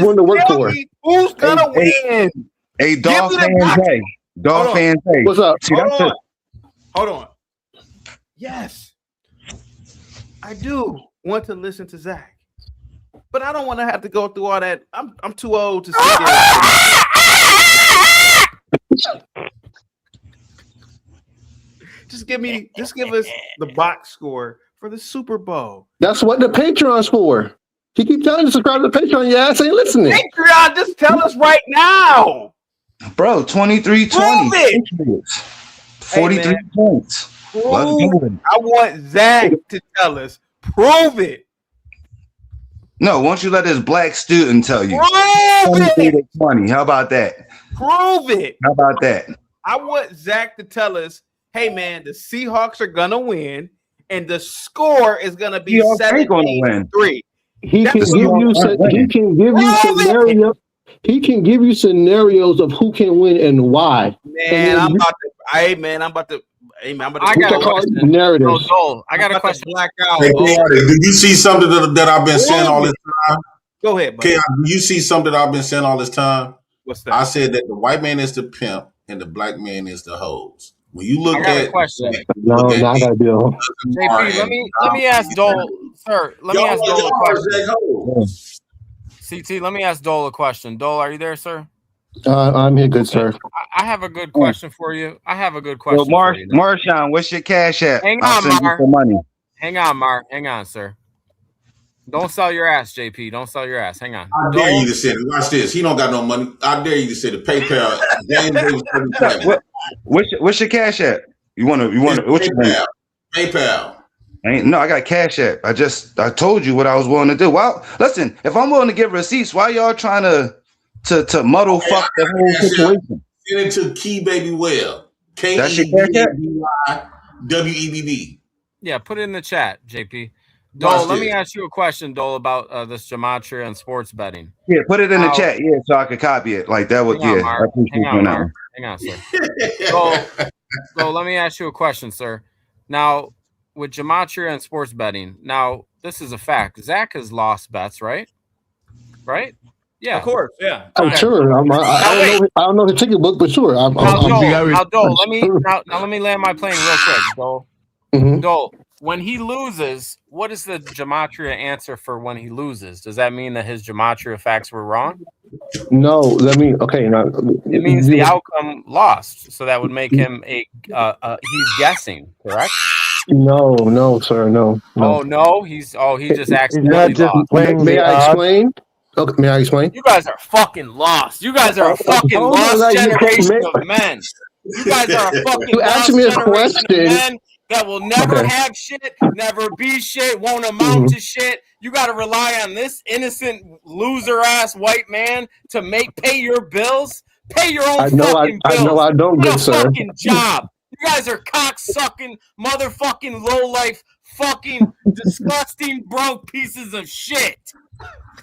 one to work for. Who's gonna win? Hey, Dolphin-Zay. Dolphin-Zay. What's up? Hold on. Yes, I do want to listen to Zach, but I don't want to have to go through all that. I'm too old to sit there. Just give us the box score for the Super Bowl. That's what the Patreon's for. He keeps telling you to subscribe to the Patreon. Your ass ain't listening. Patreon, just tell us right now, bro. 23-20. 43 points. I want Zach to tell us. Prove it. No, why don't you let this black student tell you? Prove it. 20. How about that? Prove it. How about that? I want Zach to tell us, hey man, the Seahawks are gonna win, and the score is gonna be Seahawks ain't gonna win. 17-3. He can give you scenarios. He can give you scenarios of who can win and why. Man, I'm about to. Hey man, I got a question. Narratives. I got a question. Black out. Hey, did you see something that I've been saying all this time? Go ahead, buddy. Do you see something that I've been saying all this time? What's that? I said that the white man is the pimp and the black man is the hose. When you look I got at a question. No, I got to deal. JP, let me ask Dole, sir. Let me ask Dole a question. CT, let me ask Dole a question. Dole, are you there, sir? I'm here, good sir. I have a good question for you. Well, Marshawn, what's your cash app? Hang I'll on, send you Mar. some money. Hang on, Mar. Hang on, sir. Don't sell your ass, JP. Don't sell your ass. Hang on. I dare you to say it. Watch this. He don't got no money. I dare you to say the PayPal. What's your cash app? You want to? What's your name? PayPal. No, I got cash app. I told you what I was willing to do. Well, listen, if I'm willing to give receipts, why y'all trying to muddle fuck the whole situation? Send it to Key Baby Well. That's your cash app? KEBBYWEBB. Yeah, put it in the chat, JP. Dole, let me ask you a question, Dole, about this gematria and sports betting. Yeah, put it in the chat. Yeah, so I could copy it. Like that would. Hang on, Yeah, Mark. I appreciate Hang you on, doing that Mark. one. Hang on, sir. So let me ask you a question, sir. Now, with gematria and sports betting, now this is a fact. Zach has lost bets, right? Right? Yeah, of course. Yeah. I'm sure. I don't know the ticket book, but sure. Now, Dole, let me land my plane real quick, Dole. Mm-hmm. Dole, when he loses, what is the gematria answer for when he loses? Does that mean that his gematria facts were wrong? No, okay. Now, it means the outcome lost, so that would make him he's guessing, correct? No, sir, no. Oh no, he just accidentally lost. May I explain? Okay, may I explain? You guys are fucking lost. You guys are a fucking lost generation of men. You guys are a fucking lost generation of men that will never have shit, never be shit, won't amount to shit. You got to rely on this innocent loser ass white man to pay your bills. Pay your own fucking bills. I know I don't, good sir. Fucking job. You guys are cock-sucking, motherfucking low-life, fucking disgusting, broke pieces of shit.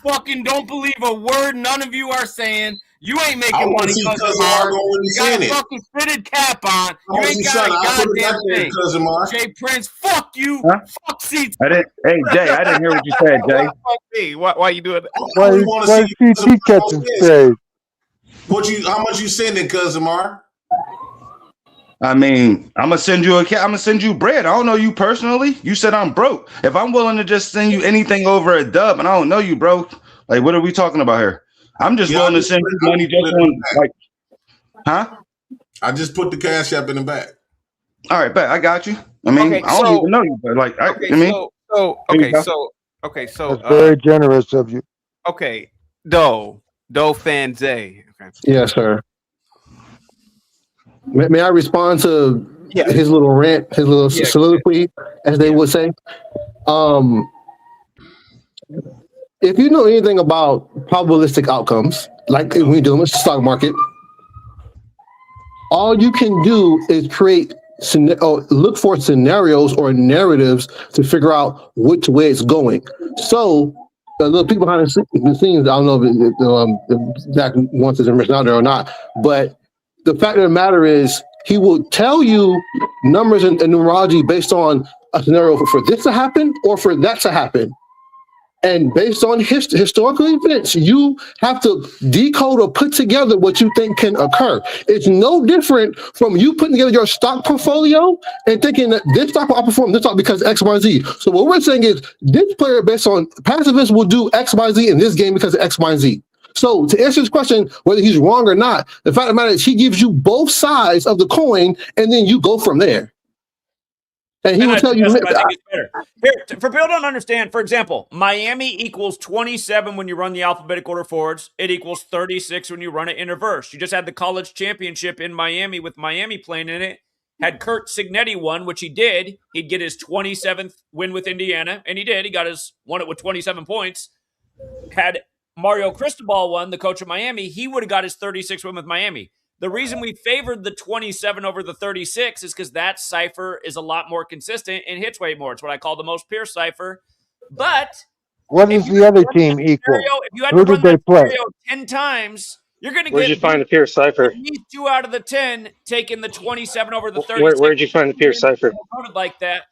Fucking don't believe a word none of you are saying. You ain't making money, Cousin Mark. You got a fucking fitted cap on. You ain't got a goddamn thing. Jay Prince, fuck you. Huh? Fuck CT. Hey, Jay, I didn't hear what you said, Jay. Fuck me. Why you doing that? Why CT catching straight? How much you sending, Cousin Mark? I mean, I'm gonna send you bread. I don't know you personally. You said I'm broke. If I'm willing to just send you anything over a dub, and I don't know you, bro, like what are we talking about here? I'm just willing to send you money just on like, huh? I just put the cash app in the back. All right, bet I got you. I mean, I don't even know you, but like, so that's very generous of you. Okay, Doe Fanze. Okay. Yes, sir. May I respond to his little rant, his little soliloquy, as they would say? If you know anything about probabilistic outcomes, like we do in the stock market, all you can do is look for scenarios or narratives to figure out which way it's going. So the little people behind the scenes, I don't know if Zach wants his information out there or not, but the fact of the matter is, he will tell you numbers and numerology based on a scenario for this to happen or for that to happen. And based on historical events, you have to decode or put together what you think can occur. It's no different from you putting together your stock portfolio and thinking that this stock will outperform this stock because X, Y, Z. So what we're saying is this player based on past events will do X, Y, Z in this game because of X, Y, Z. So to answer this question, whether he's wrong or not, the fact of the matter is he gives you both sides of the coin, and then you go from there. And he will tell you. I think it's better. Here, for people don't understand, for example, Miami equals 27 when you run the alphabetic order forwards. It equals 36 when you run it in reverse. You just had the college championship in Miami with Miami playing in it. Had Kurt Signetti won, which he did, he'd get his 27th win with Indiana, and he did. He won it with 27 points. Had Mario Cristobal won, the coach of Miami, he would have got his 36th win with Miami. The reason we favored the 27 over the 36 is because that cipher is a lot more consistent and hits way more. It's what I call the most pure cipher. But what does the other team equal? if you had Who to run did they that play? scenario 10 times, you're going to Where'd get you find the pure cipher? at least 2 out of the 10 taking the 27 over the 36. Where'd you find the pure cipher? Like that.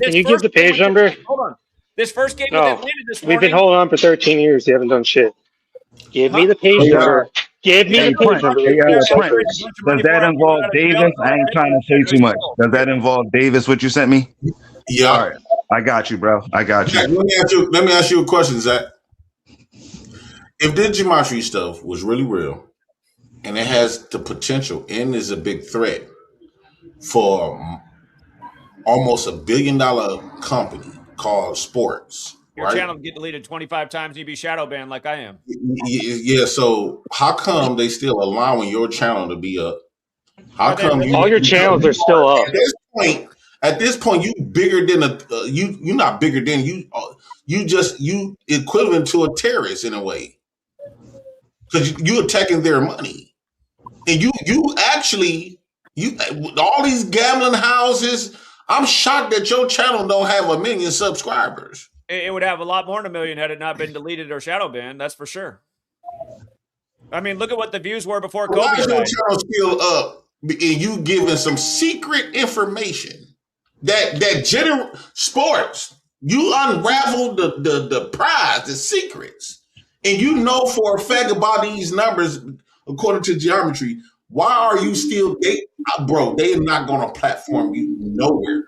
Can you give the page number? Hold on. This first game with No, Atlanta this we've been morning. holding on for 13 years. You haven't done shit. Give me the page number. Give me the page number. Prince, does that involve Davis? I ain't trying to say too much. Does that involve Davis? What you sent me? Yeah. All right. I got you, bro. I got you. Zach, let me ask you a question, Zach. If this gematria stuff was really real, and it has the potential and is a big threat for almost $1 billion company called sports, Your right? channel will get deleted 25 times and you'd be shadow banned like I am. Yeah, so how come they still allowing your channel to be up? How come all your channels are still up? At this point, you bigger than you're not bigger than you equivalent to a terrorist in a way, because you attacking their money, and you all these gambling houses. I'm shocked that your channel don't have 1 million subscribers. It would have a lot more than 1 million had it not been deleted or shadow banned. That's for sure. I mean, look at what the views were before Kobe. Why is your channel still up? And you giving some secret information that general sports. You unravel the prize, the secrets, and you know for a fact about these numbers according to geometry. Why are you still they're not gonna platform you nowhere.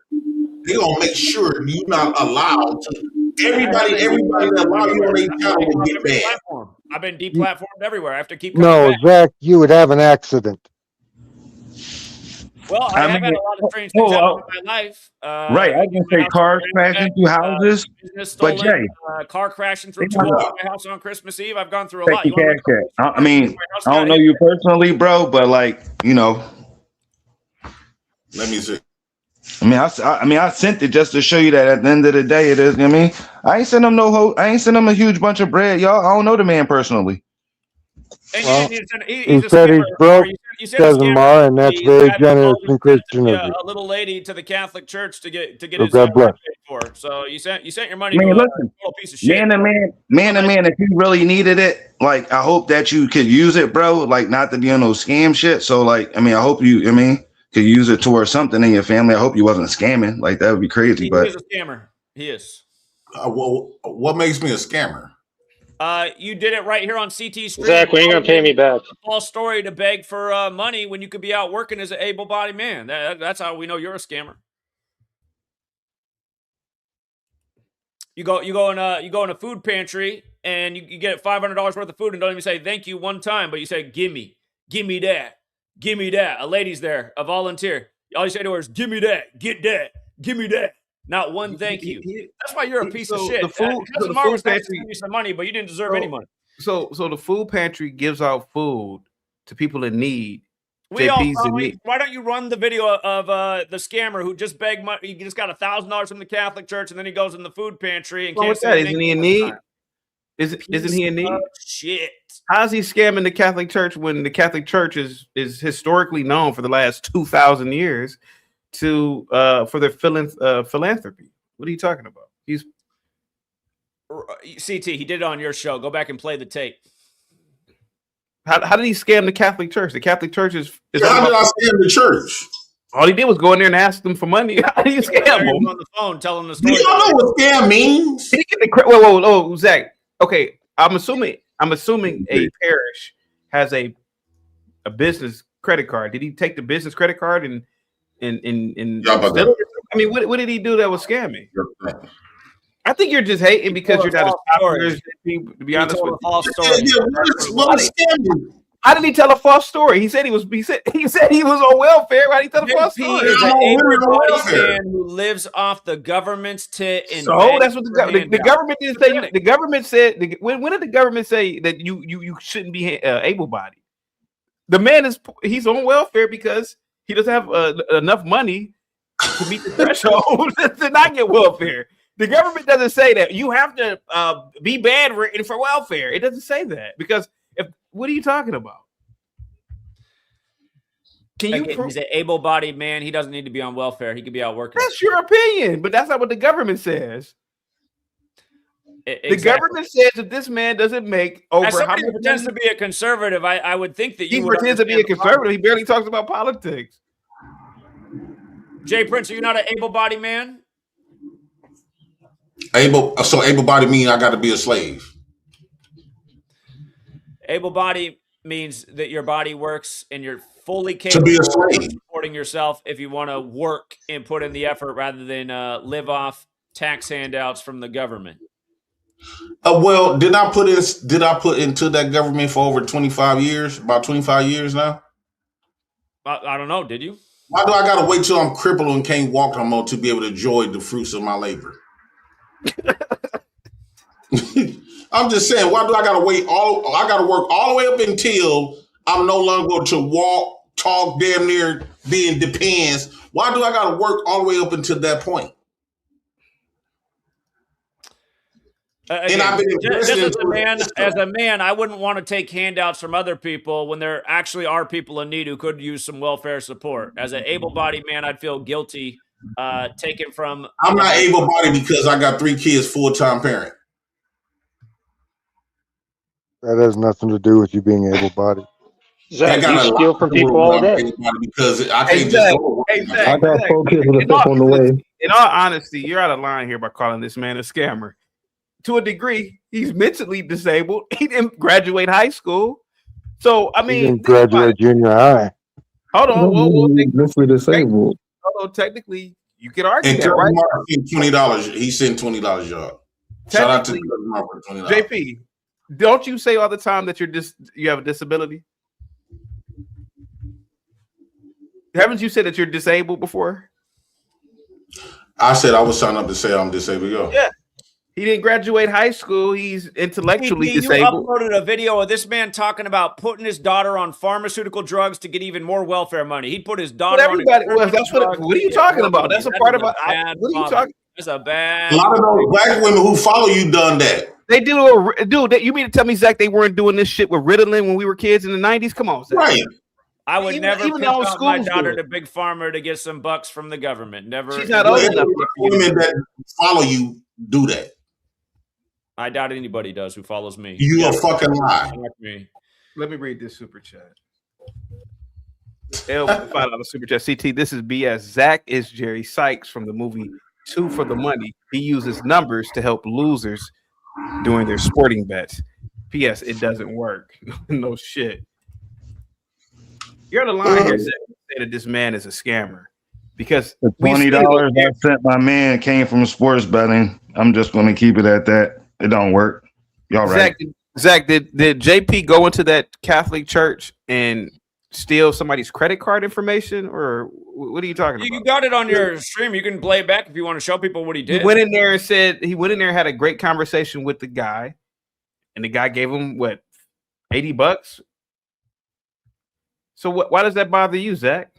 They're gonna make sure you're not allowed to. Everybody that allow you on their channel will get banned. I've been deplatformed everywhere. I have to keep coming No, back. Zach, you would have an accident. Well, I have had a lot of strange things happen in my life. Right, I can say cars crashing through houses, business but stolen, Jay, car crashing through two walls of my house on Christmas Eve. I've gone through a lot. take the cash out. I mean, I don't know you personally, bro, but like, you know. Let me see. I mean, I sent it just to show you that at the end of the day, it is. You know what I mean, I ain't send them I ain't send them a huge bunch of bread, y'all. I don't know the man personally. Well, he said he's broke, doesn't mar, and that's very generous and Christian of you. A little lady to the Catholic Church to get So his God bless. paid for. So you sent your money Man, to listen, a little piece of shit. man to man, if you really needed it, like, I hope that you could use it, bro. Like, not to be on no scam shit. So, like, I mean, I hope you, could use it towards something in your family. I hope you wasn't scamming. Like, that would be crazy. He But is a scammer. He is. Well, what makes me a scammer? You did it right here on CT Stream. Zach, when are you gonna pay me back? A false story to beg for money when you could be out working as an able-bodied man. That's how we know you're a scammer. You go in a food pantry and you get $500 worth of food and don't even say thank you one time, but you say give me that. A lady's there, a volunteer. All you say to her is give me that, get that, give me that. Not one thank you. That's why you're a piece of shit. The food pantry, you some money, but you didn't deserve any money. So the food pantry gives out food to people in need. Why don't you run the video of the scammer who just begged money? He just got $1,000 from the Catholic Church, and then he goes in the food pantry and can't say isn't he in need? Isn't he in need? Shit. How's he scamming the Catholic Church when the Catholic Church is historically known for the last 2,000 years for their philanthropy? What are you talking about? He's CT. He did it on your show. Go back and play the tape. How did he scam the Catholic Church? The Catholic Church is how did I scam the church? All he did was go in there and ask them for money. How did he scam them? On the phone telling the story. You don't know what scam means. Whoa, Zach. Okay, I'm assuming a parish has a business credit card. Did he take the business credit card and I mean, what did he do that was scamming? I think you're just hating because you're not as popular as people, to be honest with you. How did he tell a false story? He said he was on welfare. Why did he tell a false story? He's an able-bodied man who lives off the government's tit. So that's what the government didn't say. The government said. When did the government say that you shouldn't be able-bodied? The man he's on welfare because he doesn't have enough money to meet the threshold to not get welfare. The government doesn't say that you have to be bedridden for welfare. It doesn't say that because what are you talking about? Can you prove he's an able-bodied man? He doesn't need to be on welfare. He could be out working. That's your opinion, but that's not what the government says. Exactly. The government says that this man doesn't make over. As somebody how who pretends to be a conservative, I would think that he you would pretends to be a conservative. He barely talks about politics. Jay Prince, are you not an able-bodied man? So able-bodied mean I got to be a slave. Able-bodied means that your body works and you're fully capable to be a of slave. supporting yourself if you want to work and put in the effort rather than live off tax handouts from the government. Well, did I put into that government for over 25 years? About 25 years now? I don't know. Did you? Why do I got to wait till I'm crippled and can't walk no more to be able to enjoy the fruits of my labor? I'm just saying, why do I got to wait I got to work all the way up until I'm no longer going to walk, talk, damn near being depends. Why do I got to work all the way up until that point? Again, and I've been just as a man, I wouldn't want to take handouts from other people when there actually are people in need who could use some welfare support. As an able-bodied man, I'd feel guilty taking from. I'm not able-bodied because I got 3 kids, full-time parent. That has nothing to do with you being able-bodied. Zach, you steal from people all day. Because I can't just go. I got 4 kids with a step on the way. In all honesty, you're out of line here by calling this man a scammer. To a degree, he's mentally disabled. He didn't graduate high school. So, I mean, he didn't graduate junior high. Hold on. Mentally disabled. Although technically, you could argue and that, right? $20. He sent $20, y'all. Shout out to Mark for $20. JP, don't you say all the time that you have a disability? Haven't you said that you're disabled before? I said I was signing up to say I'm disabled. Yo. Yeah. He didn't graduate high school. He's intellectually disabled. You uploaded a video of this man talking about putting his daughter on pharmaceutical drugs to get even more welfare money. He'd put his daughter on. What are you talking about? That's a part of it. What are you talking? That's a bad. A lot of those black women who follow you done that. They do. Dude, you mean to tell me, Zach, they weren't doing this shit with Ritalin when we were kids in the 90s? Come on, Zach. Right. I would never pimp out my daughter to Big Pharma to get some bucks from the government. Never. She's not old enough. Women that follow you do that. I doubt anybody does who follows me. You a fucking lie. Let me read this super chat. $5 super chat. CT, this is BS. Zach is Jerry Sykes from the movie 2 for the Money. He uses numbers to help losers doing their sporting bets. P.S. It doesn't work. No shit. You're on the line here saying that this man is a scammer. Because the $20 I sent my man came from sports betting. I'm just going to keep it at that. It don't work. Y'all right. Zach, did JP go into that Catholic church and steal somebody's credit card information, or what are you talking about? You got it on your stream. You can play it back if you want to show people what he did. He went in there and had a great conversation with the guy, and the guy gave him what, $80? So why does that bother you, Zach?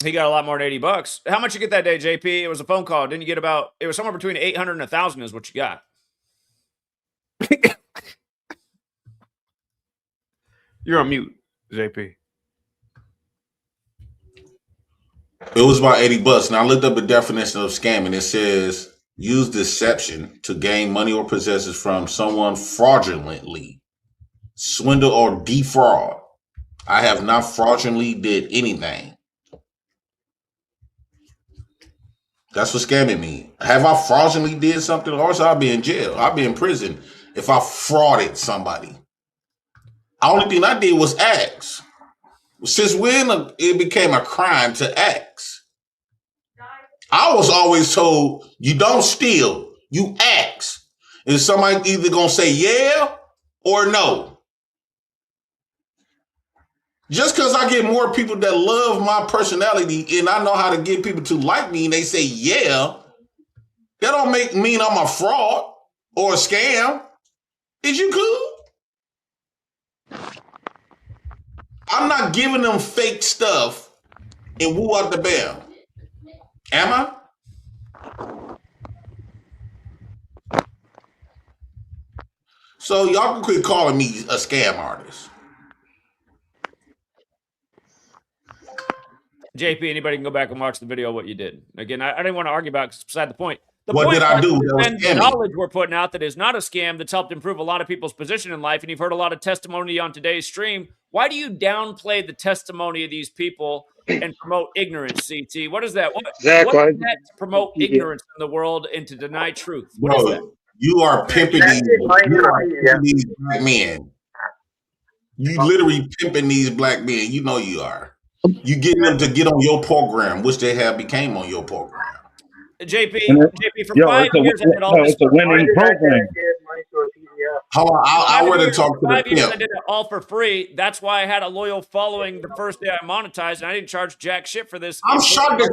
He got a lot more than $80. How much you get that day, JP? It was a phone call. Didn't you get it was somewhere between 800 and 1,000 is what you got. You're on mute, JP. It was about $80. Now I looked up the definition of scamming. It says use deception to gain money or possessions from someone fraudulently, swindle or defraud. I have not fraudulently did anything. That's what scamming means. Have I fraudulently did something, or else I'll be in jail. I'll be in prison if I frauded somebody. The only thing I did was ask. Since when it became a crime to ask? I was always told you don't steal, you ask. And somebody either gonna say yeah or no. Just because I get more people that love my personality and I know how to get people to like me and they say yeah, that don't mean I'm a fraud or a scam. Is you cool? I'm not giving them fake stuff and woo out the bell. Am I? So y'all can quit calling me a scam artist. JP, anybody can go back and watch the video of what you did. Again, I didn't want to argue about it because it's beside the point. The What point did I do? is That was the knowledge we're putting out that is not a scam that's helped improve a lot of people's position in life. And you've heard a lot of testimony on today's stream. Why do you downplay the testimony of these people and promote ignorance, CT? What is that? What is that to promote ignorance in the world and to deny truth? What is that? You are pimping these black men. You literally pimping these black men. You know you are. You getting them to get on your program, which they have became on your program. JP, for 5 years I did all this. It's a winning program. Hold on, I want to talk to the 5 years I pimp. did it all for free. That's why I had a loyal following the first day I monetized, and I didn't charge jack shit for this. I'm shocked that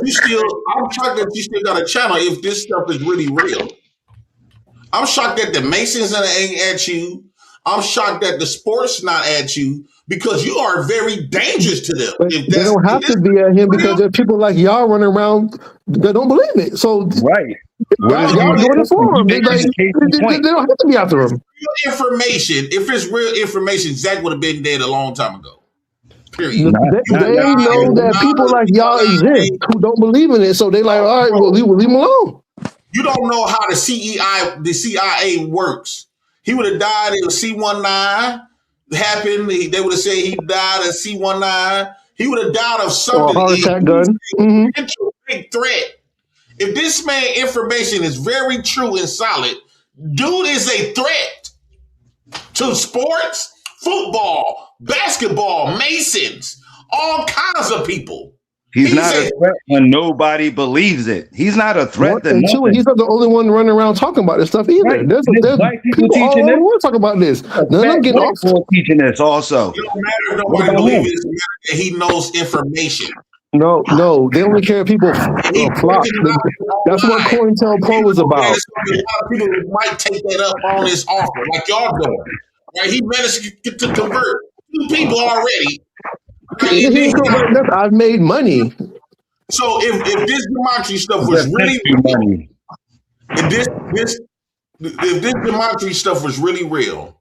you still got a channel if this stuff is really real. I'm shocked that the Masons ain't at you. I'm shocked that the sports not at you because you are very dangerous to them. But they don't have to be at him because there's people like y'all running around that don't believe it. So right, y'all doing it for them. They don't have to be after him. Real information. If it's real information, Zach would have been dead a long time ago. Period. They know that people like y'all exist who don't believe in it. So they like, all right, well, leave him alone. You don't know how the CIA works. He would have died in C-19 happened. They would have said he died of C-19. He would have died of something. Or a heart attack gun. Big threat. If this man information is very true and solid, dude is a threat to sports, football, basketball, Masons, all kinds of people. He's not a threat when nobody believes it. He's not a threat to nothing. He's not the only one running around talking about this stuff either. Right. There's Black people people all teaching over the this. world talking about this. None of them getting off. Teaching this also. It don't matter if nobody believes it. It matters that he knows information. No, they only care if people flop. That's what COINTELPRO was about. A lot of people might take that up on his offer, like y'all doing. Right? He managed to convert 2 people already. I've made money. So if this gematria stuff was really real, if this gematria stuff was really real,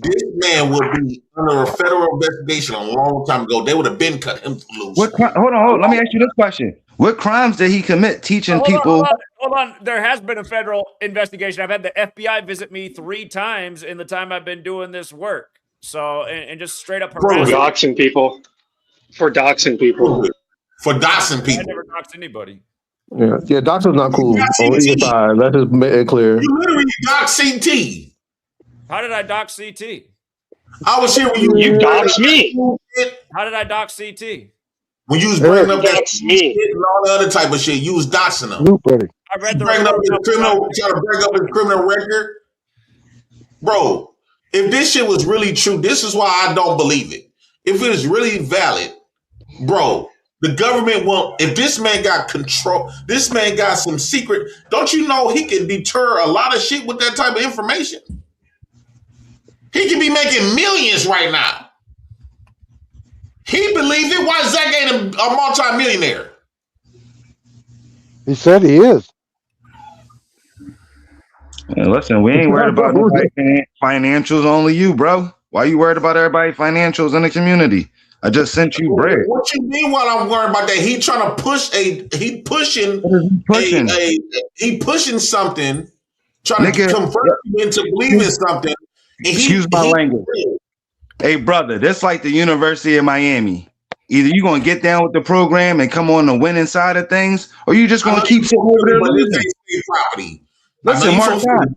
this man would be under a federal investigation a long time ago. They would have been cut him loose. Hold on. Let me ask you this question: what crimes did he commit teaching people? Hold on. There has been a federal investigation. I've had the FBI visit me 3 times in the time I've been doing this work. So, and just straight up harassing doxing people. For doxing people. For doxing people. I never doxed anybody. Yeah, doxing's not cool. On either side. Let's just make it clear. You literally doxed CT. How did I dox CT? I was here when you doxed me. How did I dox CT? When you was bringing up that shit and all the other type of shit, you was doxing them. I read the bringing up his criminal, trying to bring up his criminal record. Bro, if this shit was really true, this is why I don't believe it. If it is really valid, bro, the government won't. If this man got control, this man got some secret. Don't you know he can deter a lot of shit with that type of information? He could be making millions right now. He believes it. Why Zach ain't a multi-millionaire? He said he is. Listen, we ain't worried about nobody financials, only you, bro. Why you worried about everybody financials in the community? I just sent you bread. What you mean while I'm worried about that? He trying to push he pushing something, trying to convert you into believing something. Excuse my language. Hey, brother, that's like the University of Miami. Either you're going to get down with the program and come on the winning side of things, or you just going to keep sitting over there losing. Listen,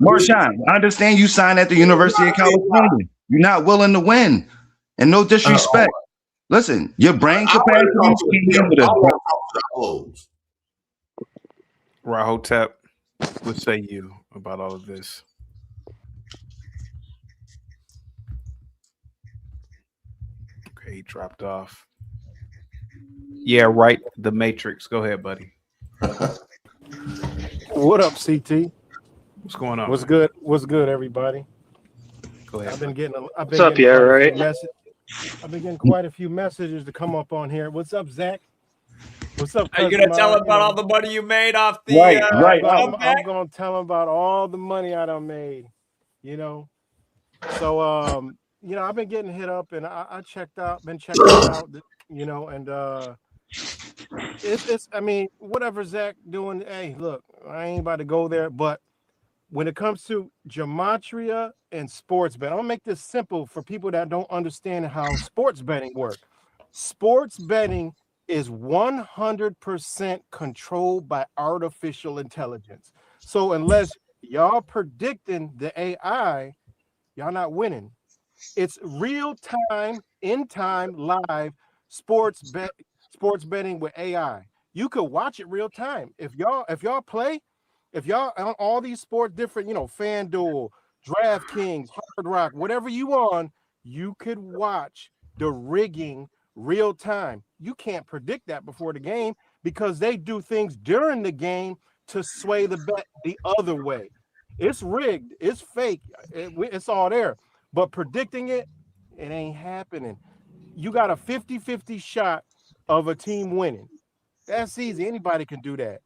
Marshawn, I understand you signed at the University of California. You're not willing to win. And no disrespect. Listen, your brain capacity. Rahotep, what say you about all of this? Okay, he dropped off. Yeah, right. The Matrix. Go ahead, buddy. What up, CT? What's going on? What's good? What's good, everybody? Go ahead. I've been getting quite a few messages to come up on here. What's up, Zach? What's up? Are you gonna tell him about all the money you made off the? Right. I'm gonna tell him about all the money I done made. You know, so I've been getting hit up, and I checked out, been checking it out. You know, and it's. I mean, whatever Zach doing. Hey, look, I ain't about to go there, but when it comes to gematria and sports betting, I'm gonna make this simple for people that don't understand how sports betting work. Sports betting is 100% controlled by artificial intelligence. So unless y'all predicting the AI, y'all not winning. It's real time, in time, live sports betting with AI. You could watch it real time. If y'all play, if y'all on all these sports, different, FanDuel, DraftKings, Hard Rock, whatever you on, you could watch the rigging real time. You can't predict that before the game because they do things during the game to sway the bet the other way. It's rigged, it's fake, it's all there. But predicting it ain't happening. You got a 50-50 shot of a team winning. That's easy. Anybody can do that.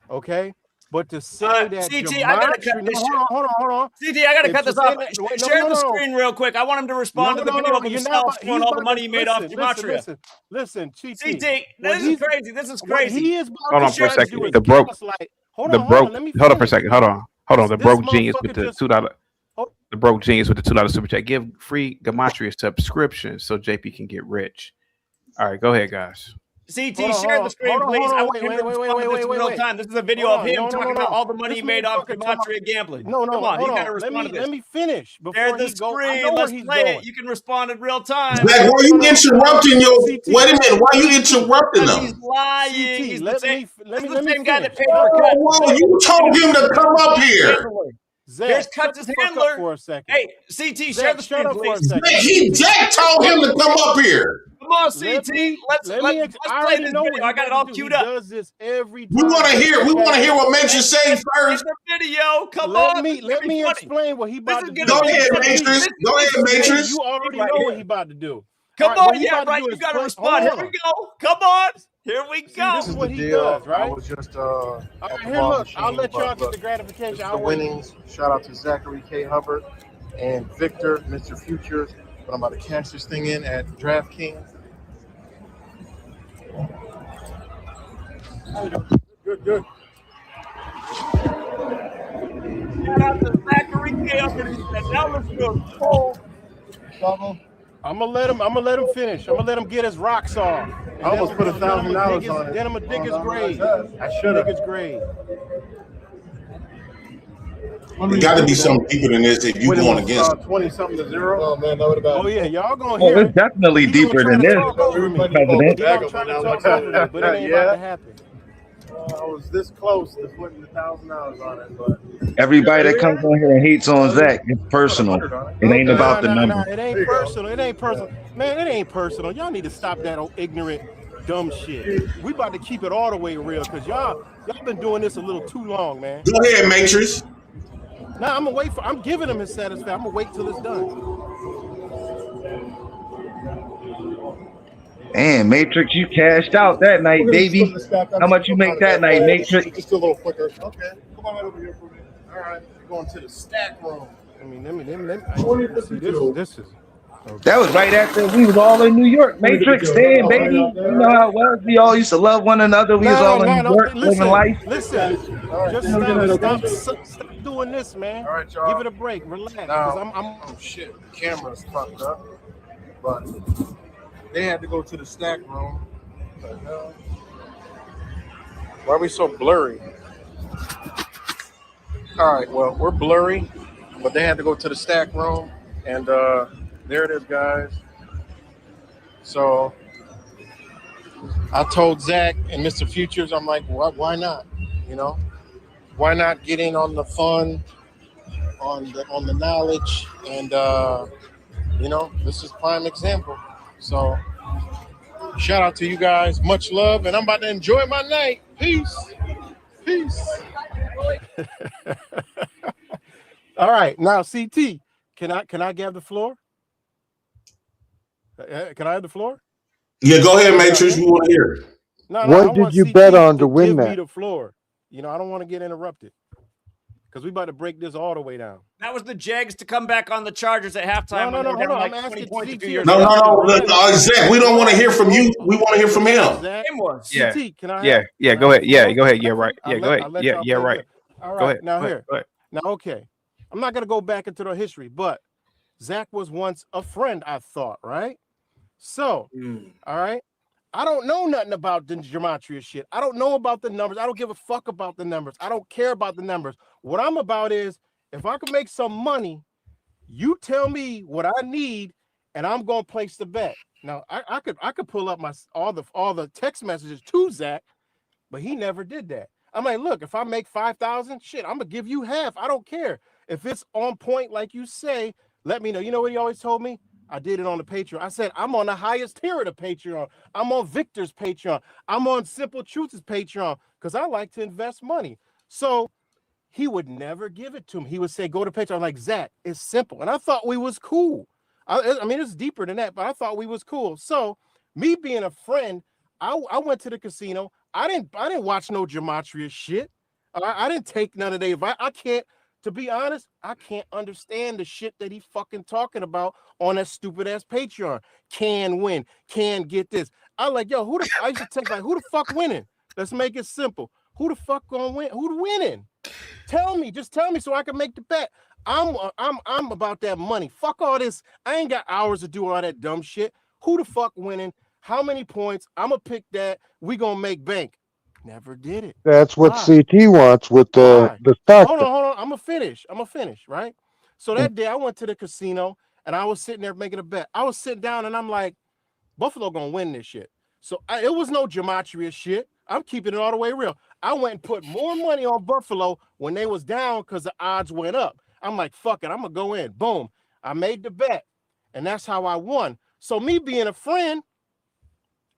Okay? But to say that CT, I gotta cut this. Hold on. CT, I gotta cut this off. Share the screen real quick. I want him to respond to the video of himself showing all the money he made off gematria. Listen, CT, this is crazy. This is crazy. He is hold on for a second. The broke. Hold on for a second. Hold on. The broke genius with the $2. The broke genius with the $2 super chat. Give free gematria subscription so JP can get rich. All right, go ahead, guys. CT, share the screen, please. I want him to respond to this in real time. This is a video of him talking about all the money he made off gematria gambling. No, come on, he got to respond to this. Let me finish. Share the screen. Let's play it. You can respond in real time. Zach, why are you interrupting your? Wait a minute. Why are you interrupting them? He's lying. He's the same guy that paid for cut. Well, you told him to come up here. Here's Cuts' handler. For a second. Hey, CT, share the screen, please. Jack told him to come up here. Come on, CT. Let's play this video. I got it all queued up. Does this every time. We want to hear what Matrix says first. The video. Come on. Let me explain what he about to do. Go ahead, Matrix. Go ahead, Matrix. You already know what he about to do. Come on, yeah, right. You got to respond. Here we go. Come on. Here we go. This is what he does, right? I was just here, look, I'll let y'all get the gratification. The winnings. Shout out to Zachary K. Hubbard and Victor, Mr. Futures. But I'm about to cash this thing in at DraftKings. Good. Shout out to Zachary K. Hubbard. Now let's go. I'm gonna let him finish. I'm gonna let him get his rocks off. I almost put $1,000 on it. Then I'm gonna dig his grave. I should have. Dig his grave. There got to be some deeper than this if you going against. 20-something to 0. Oh man, that would have been. Oh yeah, y'all gonna hear. It's definitely deeper than this, President. But it ain't about to happen. I was this close to putting $1,000 on it, but everybody that comes on here and hates on Zach, it's personal. It ain't about the number. It ain't personal. It ain't personal. Man, it ain't personal. Y'all need to stop that old ignorant, dumb shit. We about to keep it all the way real because y'all been doing this a little too long, man. Go ahead, Matrix. Now I'm giving him his satisfaction. I'm gonna wait till it's done. And Matrix, you cashed out that night, baby. How much you make that night, Matrix? Just a little quicker. Okay, come on over here for me. All right, we're going to the stack room. I mean, let me see, this is. Okay. That was right after we was all in New York. Matrix, damn, baby. You know how it was. We all used to love one another. We was all in New York, living life. Listen, just stop doing this, man. All right, y'all. Give it a break. Relax. Now, oh shit, the camera's fucked up. But they had to go to the stack room. Why are we so blurry? All right, well, we're blurry, but they had to go to the stack room, and there it is, guys. So I told Zach and Mr. Futures, I'm like, why not? You know, why not get in on the fun, on the knowledge, and you know, this is prime example. So shout out to you guys, much love, and I'm about to enjoy my night. Peace. All right, now CT, can I have the floor? Can I have the floor? Yeah, go ahead, Matrix. We want to hear it. What did you bet on to win that? Give me the floor. You know, I don't want to get interrupted. because we about to break this all the way down. That was the Jags to come back on the Chargers at halftime. No, when they were hold down on. like I'm 20 asking points a few CT. years No, ago. Zach, we don't want to hear from you. We want to hear from him. Zach, Yeah. CT, can I? Yeah. Go ahead. Yeah. Go ahead. Yeah. Right. Yeah. Go ahead. Yeah. Right. All right. Go ahead. Now Go here. ahead. Go ahead. Now, okay. I'm not gonna go back into the history, but Zach was once a friend, I thought, right? So, all right. I don't know nothing about the gematria shit. I don't know about the numbers. I don't give a fuck about the numbers. I don't care about the numbers. What I'm about is if I can make some money, you tell me what I need, and I'm gonna place the bet. Now, I could pull up my all the text messages to Zach, but he never did that. I'm like, look, if I make 5,000, shit, I'm gonna give you half. I don't care. If it's on point, like you say, let me know. You know what he always told me? I did it on the Patreon. I said, I'm on the highest tier of the Patreon. I'm on Victor's Patreon. I'm on Simple Truth's Patreon because I like to invest money. So he would never give it to me. He would say, go to Patreon. I'm like, Zach, it's simple. And I thought we was cool. I mean, it's deeper than that, but I thought we was cool. So me being a friend, I went to the casino. I didn't watch no gematria shit. I didn't take none of the advice. I can't. To be honest, I can't understand the shit that he fucking talking about on that stupid ass Patreon. Can win, can get this. I like, yo, I used to text like, who the fuck winning? Let's make it simple. Who the fuck gonna win? Who winning? Tell me, just tell me so I can make the bet. I'm about that money. Fuck all this. I ain't got hours to do all that dumb shit. Who the fuck winning? How many points? I'm gonna pick that. We gonna make bank. Never did it. That's what Why? CT wants with the stock. Hold on. I'm gonna finish, right? So that day I went to the casino and I was sitting there making a bet. I was sitting down and I'm like, Buffalo gonna win this shit. So it was no gematria shit. I'm keeping it all the way real. I went and put more money on Buffalo when they was down because the odds went up. I'm like, fuck it, I'm gonna go in. Boom. I made the bet, and that's how I won. So me being a friend,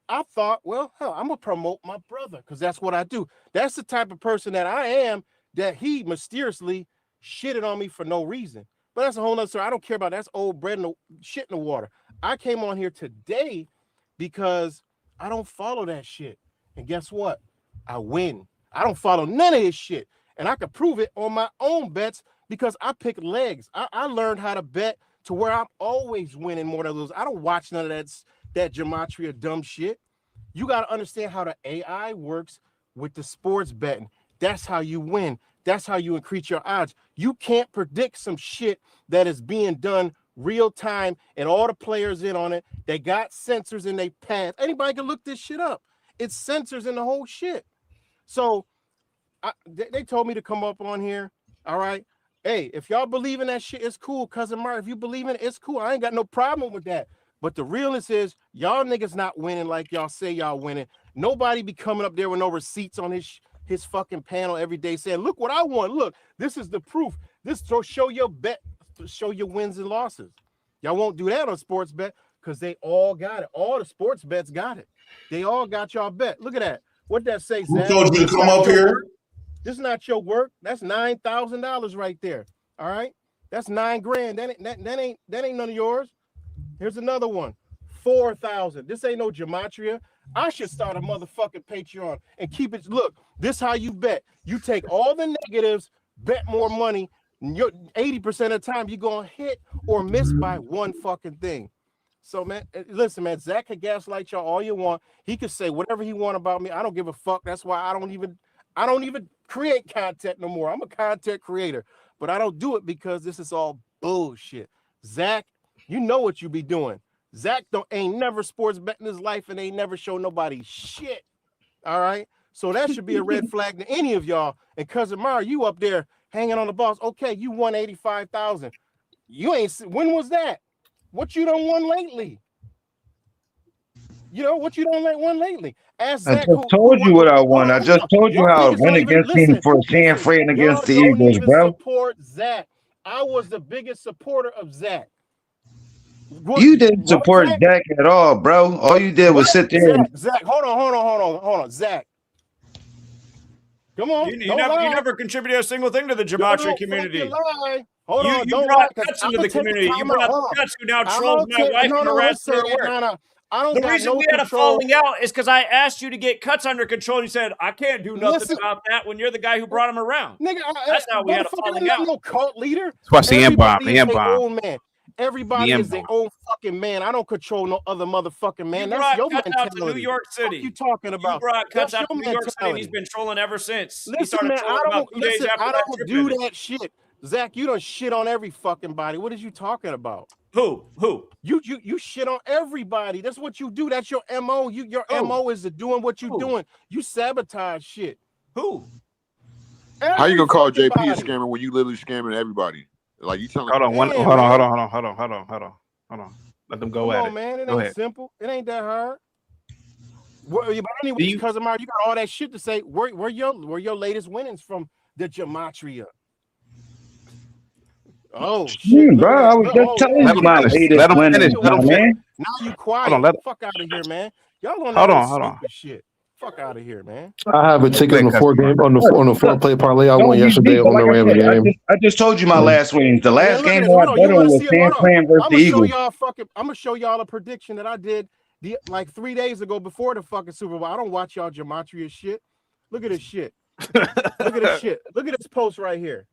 I thought, well, hell, I'm gonna promote my brother because that's what I do. That's the type of person that I am, that he mysteriously shitted on me for no reason. But that's a whole nother story. I don't care about that. That's old bread and shit in the water. I came on here today because I don't follow that shit. And guess what? I win. I don't follow none of his shit. And I could prove it on my own bets because I pick legs. I learned how to bet to where I'm always winning more than lose. I don't watch none of that gematria dumb shit. You got to understand how the AI works with the sports betting. That's how you win. That's how you increase your odds. You can't predict some shit that is being done real time and all the players in on it. They got sensors in their path. Anybody can look this shit up. It's sensors in the whole shit. So they told me to come up on here. All right. Hey, if y'all believe in that shit, it's cool. Cousin Mark, if you believe in it, it's cool. I ain't got no problem with that. But the realness is y'all niggas not winning like y'all say y'all winning. Nobody be coming up there with no receipts on his fucking panel every day saying, look what I want. Look, this is the proof. This to show your bet, to show your wins and losses. Y'all won't do that on sports bet because they all got it. All the sports bets got it. They all got y'all bet. Look at that. What that say, Zach? Who told you to come up here? This is not your work. That's $9,000 right there. All right. That's $9 grand. That ain't none of yours. Here's another one. 4,000. This ain't no gematria. I should start a motherfucking Patreon and keep it. Look, this how you bet. You take all the negatives, bet more money. You're 80% of the time you're gonna hit or miss by one fucking thing. So man, listen, man, Zach can gaslight y'all all you want. He can say whatever he want about me. I don't give a fuck. That's why I don't even create content no more. I'm a content creator, but I don't do it because this is all bullshit. Zach, you know what you be doing. Zach ain't never sports bet in his life and ain't never show nobody shit. All right. So that should be a red flag to any of y'all. And cousin Mara, you up there hanging on the balls. Okay, you won 85,000. You ain't. When was that? What you done won lately? You know what you done won lately? Ask I Zach. just told you what I won. I just told you how I went against him for San Fran against the Eagles, bro. Support Zach. I was the biggest supporter of Zach. You didn't support Zach at all, bro. All you did was sit there. Zach, hold on. Zach. Come on. You never contributed a single thing to the gematria community. Hold on, you brought guts into the community. You brought guts who now trolls my wife and harassed her at work. The reason we had a falling out is because I asked you to get cuts under control. And you said, I can't do nothing about that when you're the guy who brought him around. Nigga, that's how we had a falling out. No cult leader. What's the M-bomb? The M-bomb. Everybody is their own fucking man. I don't control no other motherfucking man. That's your mentality. Out to New York City. What you talking about? You brought cuts out to New York City, and he's been trolling ever since. Listen, he started man, trolling about 2 days after I that don't trip do ended. that shit. Zach, you done shit on every fucking body. What is you talking about? Who? You shit on everybody. That's what you do. That's your MO. Your MO is to doing what you doing. You sabotage shit. Who? How you gonna call JP a scammer when you literally scamming everybody? Like you telling? Hold on. Let them go at it. Man, it go ain't ahead. simple. It ain't that hard. But anyway, cousin Mario, you got all that shit to say. Where your latest winnings from the gematria? Oh shit, bro! I was just telling you my latest winnings, man. Now you quiet. Hold on, fuck out of here, man. Y'all gonna hold on. Shit. Fuck out of here, man. I have a ticket on the 4-play parlay. I won yesterday on the Rams game. I just told you my last winnings. The last game I bet on was San Fran versus the Eagles. I'm gonna show y'all a prediction that I did like 3 days ago before the fucking Super Bowl. I don't watch y'all gematria shit. Look at this shit. Look at this shit. Look at this post right here.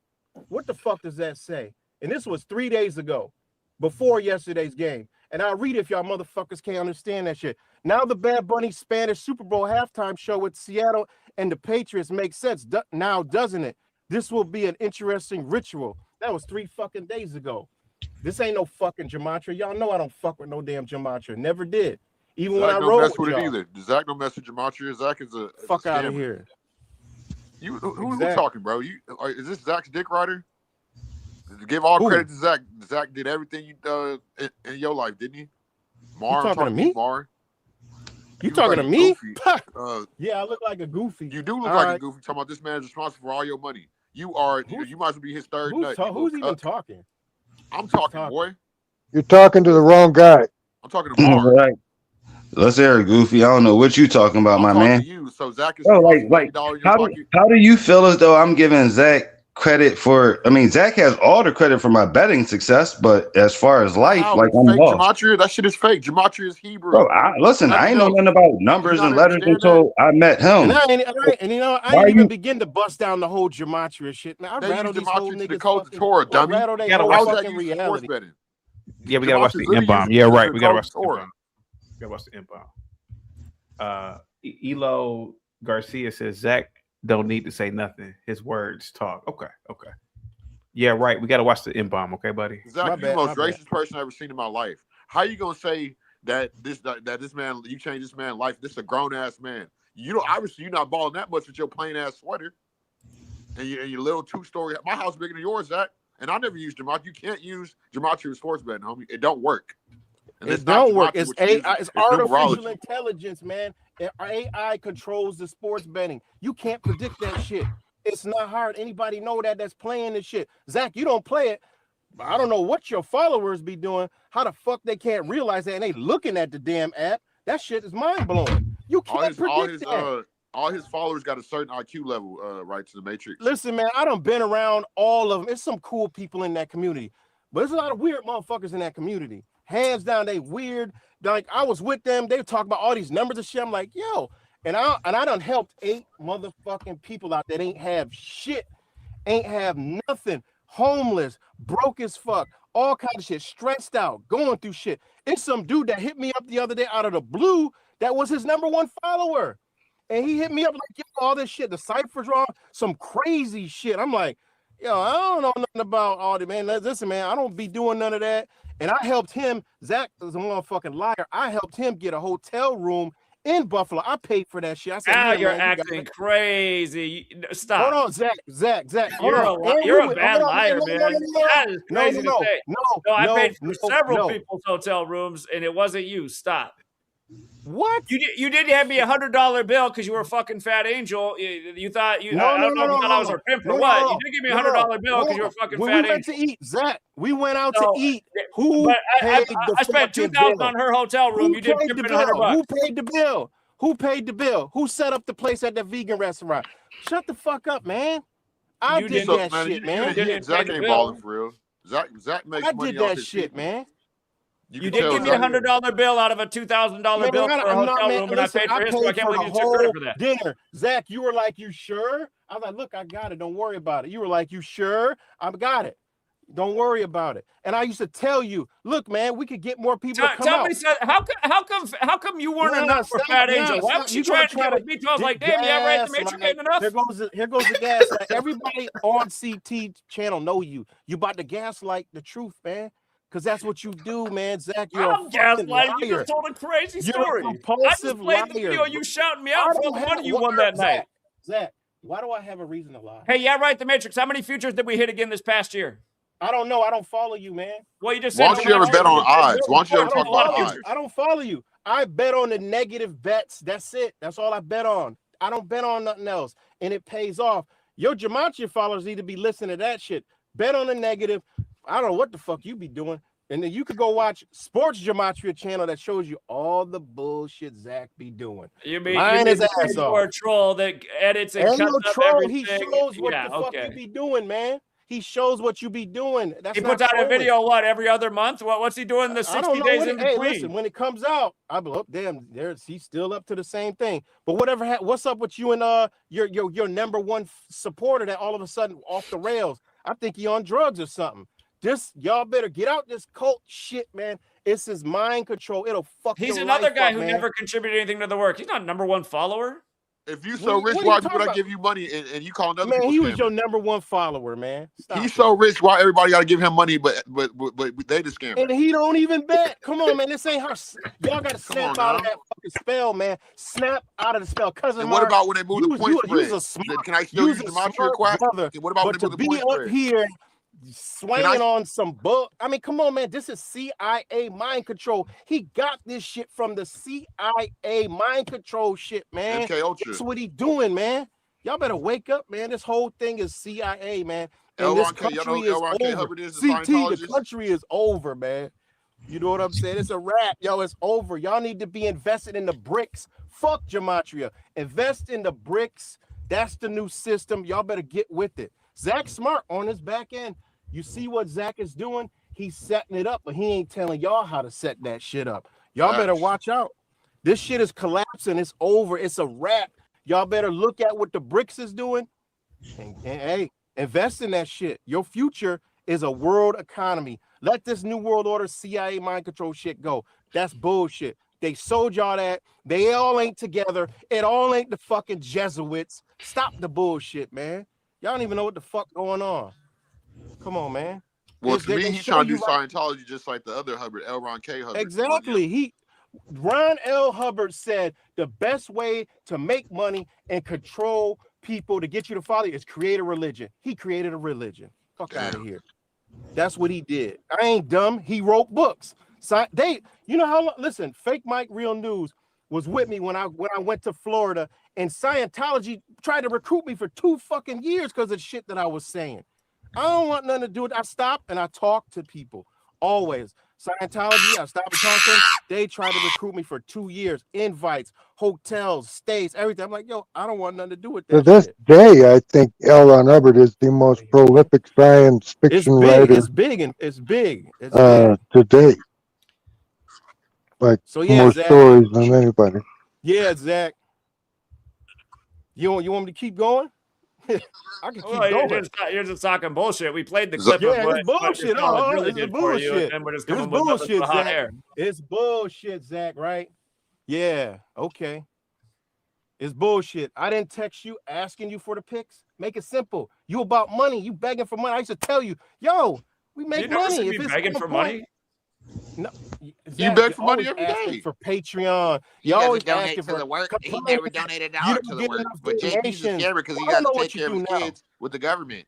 What the fuck does that say? And this was 3 days ago, before yesterday's game. And I'll read it if y'all motherfuckers can't understand that shit. Now the Bad Bunny Spanish Super Bowl halftime show with Seattle and the Patriots makes sense now, doesn't it? This will be an interesting ritual. That was 3 fucking days ago. This ain't no fucking gematria. Y'all know I don't fuck with no damn gematria. Never did. Even when I wrote with it either. Zach don't mess with gematria. Zach is a fuck out of here. Who talking, bro? Is this Zach's dick rider? Give all credit to Zach. Zach did everything you in your life, didn't he? Mar, you talking to me? Mar. You talking to me? Yeah, I look like a goofy. You do look like a goofy. Talking about this man is responsible for all your money. You are. You might as well be his third nut. Who's even talking? I'm talking, boy. You're talking to the wrong guy. I'm talking to Mar. Right. Let's hear it, Goofy. I don't know what you talking about, my man. To you. So Zach is how do you feel as though I'm giving Zach credit for? I mean, Zach has all the credit for my betting success, but as far as life, I'm lost. Gematria, that shit is fake. Gematria is Hebrew. Bro, listen, I ain't know nothing about numbers and letters until I met him. And you know, I didn't even begin to bust down the whole gematria shit. Man, I rattled these whole niggas. The code of Torah, dummy. Rattle they whole fucking reality. Yeah, we gotta watch the M-bomb. Yeah, right. We gotta watch the M-bomb. We gotta watch the M-bomb. Elo Garcia says Zach don't need to say nothing. His words talk. Okay. Yeah, right. We got to watch the M-bomb. Okay, buddy. Zach, you're the most racist person I've ever seen in my life. How you gonna say that this man, you changed this man's life? This is a grown ass man. You know, obviously you're not balling that much with your plain ass sweater and your little 2-story. My house bigger than yours, Zach. And I never used gematria. You can't use gematria sports betting, homie. It don't work. And it don't work. It's AI. It's artificial intelligence, man. AI controls the sports betting. You can't predict that shit. It's not hard. Anybody know that's playing this shit. Zach, you don't play it. But I don't know what your followers be doing. How the fuck they can't realize that and they looking at the damn app? That shit is mind blowing. You can't predict that. All his followers got a certain IQ level, right to the Matrix. Listen, man, I done been around all of them. There's some cool people in that community, but there's a lot of weird motherfuckers in that community. Hands down, they weird. Like I was with them, they talk about all these numbers and shit. I'm like, yo, and I done helped 8 motherfucking people out that ain't have shit, ain't have nothing, homeless, broke as fuck, all kind of shit, stressed out, going through shit. It's some dude that hit me up the other day out of the blue. That was his #1 follower. And he hit me up like, yo, all this shit, the cipher's wrong, some crazy shit. I'm like, yo, I don't know nothing about all that, man. Listen, man, I don't be doing none of that. And I helped him. Zach is a motherfucking liar. I helped him get a hotel room in Buffalo. I paid for that shit. I said, now you're acting crazy. Stop. Hold on, Zach. You're a bad liar, man. That is crazy to say. No, I paid for several people's hotel rooms, and it wasn't you. Stop. What? You did hand me $100 bill because you were a fucking fat angel. You thought I don't know if you thought I was a pimp or what. You did give me a $100 bill because you were a fucking fat angel. We went to eat, Zach. We went out to eat. I spent $2,000 on her hotel room. You didn't give me $100. Who paid the bill? Who paid the bill? Who set up the place at the vegan restaurant? Shut the fuck up, man. I did that shit, man. Zach ain't balling for real. Zach makes money off his shit, man. You did give me $100 bill out of a $2,000 bill for a hotel room, and I paid for history. I can't believe you took credit for that. Dinner, Zach, you were like, "You sure?" I was like, "Look, I got it. Don't worry about it." You were like, "You sure?" I got it. Don't worry about it. And I used to tell you, "Look, man, we could get more people to come tell out." me, how come you weren't enough for Fat Angel? Why was she trying to get with me? I was like, "Damn, yeah, right. The Matrix ain't enough." Here goes the gaslight. Everybody on CT channel know you. You about to gaslight the truth, man. Because that's what you do, man. Zach, you're a fucking liar. You just told a crazy You're story. a compulsive I just played the liar. video you shouting me out for all the money you won that night. Zach, why do I have a reason to lie? Hey, yeah, right, the Matrix. How many futures did we hit again this past year? I don't know. I don't follow you, man. Well, you just Why said. don't you ever bet on odds? Why don't you ever talk about odds? I don't follow you. I bet on the negative bets. That's it. That's all I bet on. I don't bet on nothing else, and it pays off. Your Gematria followers need to be listening to that shit. Bet on the negative. I don't know what the fuck you be doing. And then you could go watch Sports Gematria channel that shows you all the bullshit Zach be doing. You mean his ass off. A troll that edits and cuts up troll. everything. He shows what the fuck you be doing, man. He shows what you be doing. That's he puts out a video every other month. What's he doing the 60 days in between? Hey, listen, when it comes out, I be, oh damn, he's still up to the same thing. But whatever, what's up with you and your number one supporter that all of a sudden off the rails? I think he on drugs or something. Y'all better get out this cult shit, man. It's his mind control. It'll fuck. He's another guy who never contributed anything to the work. He's not number one follower. If you so rich, why would I give you money and you call another? Man, he was your number one follower, man. He's so rich, why everybody got to give him money, but they the scammer. And he don't even bet. Come on, man. This ain't her. Y'all got to snap out of that fucking spell, man. Snap out of the spell, cousin. And what about when they move the point spread? Can I still use the Gematria quack? What about when they move the point spread? Here swinging on some book. I mean, come on, man. This is CIA mind control. He got this shit from the CIA mind control shit, man. That's what he doing, man. Y'all better wake up, man. This whole thing is CIA, man. And this country is over. CT, the country is over, man. You know what I'm saying? It's a wrap, yo. It's over. Y'all need to be invested in the bricks. Fuck Gematria. Invest in the bricks. That's the new system. Y'all better get with it. Zach Smart on his back end. You see what Zach is doing? He's setting it up, but he ain't telling y'all how to set that shit up. Y'all better watch out. This shit is collapsing. It's over. It's a wrap. Y'all better look at what the bricks is doing. And hey, invest in that shit. Your future is a world economy. Let this new world order CIA mind control shit go. That's bullshit. They sold y'all that. They all ain't together. It all ain't the fucking Jesuits. Stop the bullshit, man. Y'all don't even know what the fuck going on. Come on, man. Well, to me, he's trying to do Scientology just like the other Hubbard, L. Ron K. Hubbard. Exactly. Ron L. Hubbard said the best way to make money and control people to get you to follow you is create a religion. He created a religion. Fuck out of here. That's what he did. I ain't dumb. He wrote books. So you know how? Listen, Fake Mike Real News was with me when I went to Florida, and Scientology tried to recruit me for 2 fucking years because of shit that I was saying. I don't want nothing to do with it. I stop and I talk to people always. Scientology, I stopped talking. They tried to recruit me for 2 years. Invites, hotels, stays, everything. I'm like, yo, I don't want nothing to do with that. To this day, I think L. Ron Hubbard is the most prolific science fiction writer. It's big. To date. Like so, yeah, more Zach, stories than anybody. Yeah, Zach. You want me to keep going? I can keep going. You're just talking bullshit. We played the clip. Yeah, it's bullshit. It's bullshit. It's bullshit, Zach. It's bullshit, Zach, right? Yeah, okay. It's bullshit. I didn't text you asking you for the pics. Make it simple. You about money. You begging for money. I used to tell you, yo, we make money. If it's begging for money. No, Zach, you beg for money every day for Patreon. You always donate to the work. He never donated $1 to the work. But JP's a scammer because he got to take care of his kids with the government.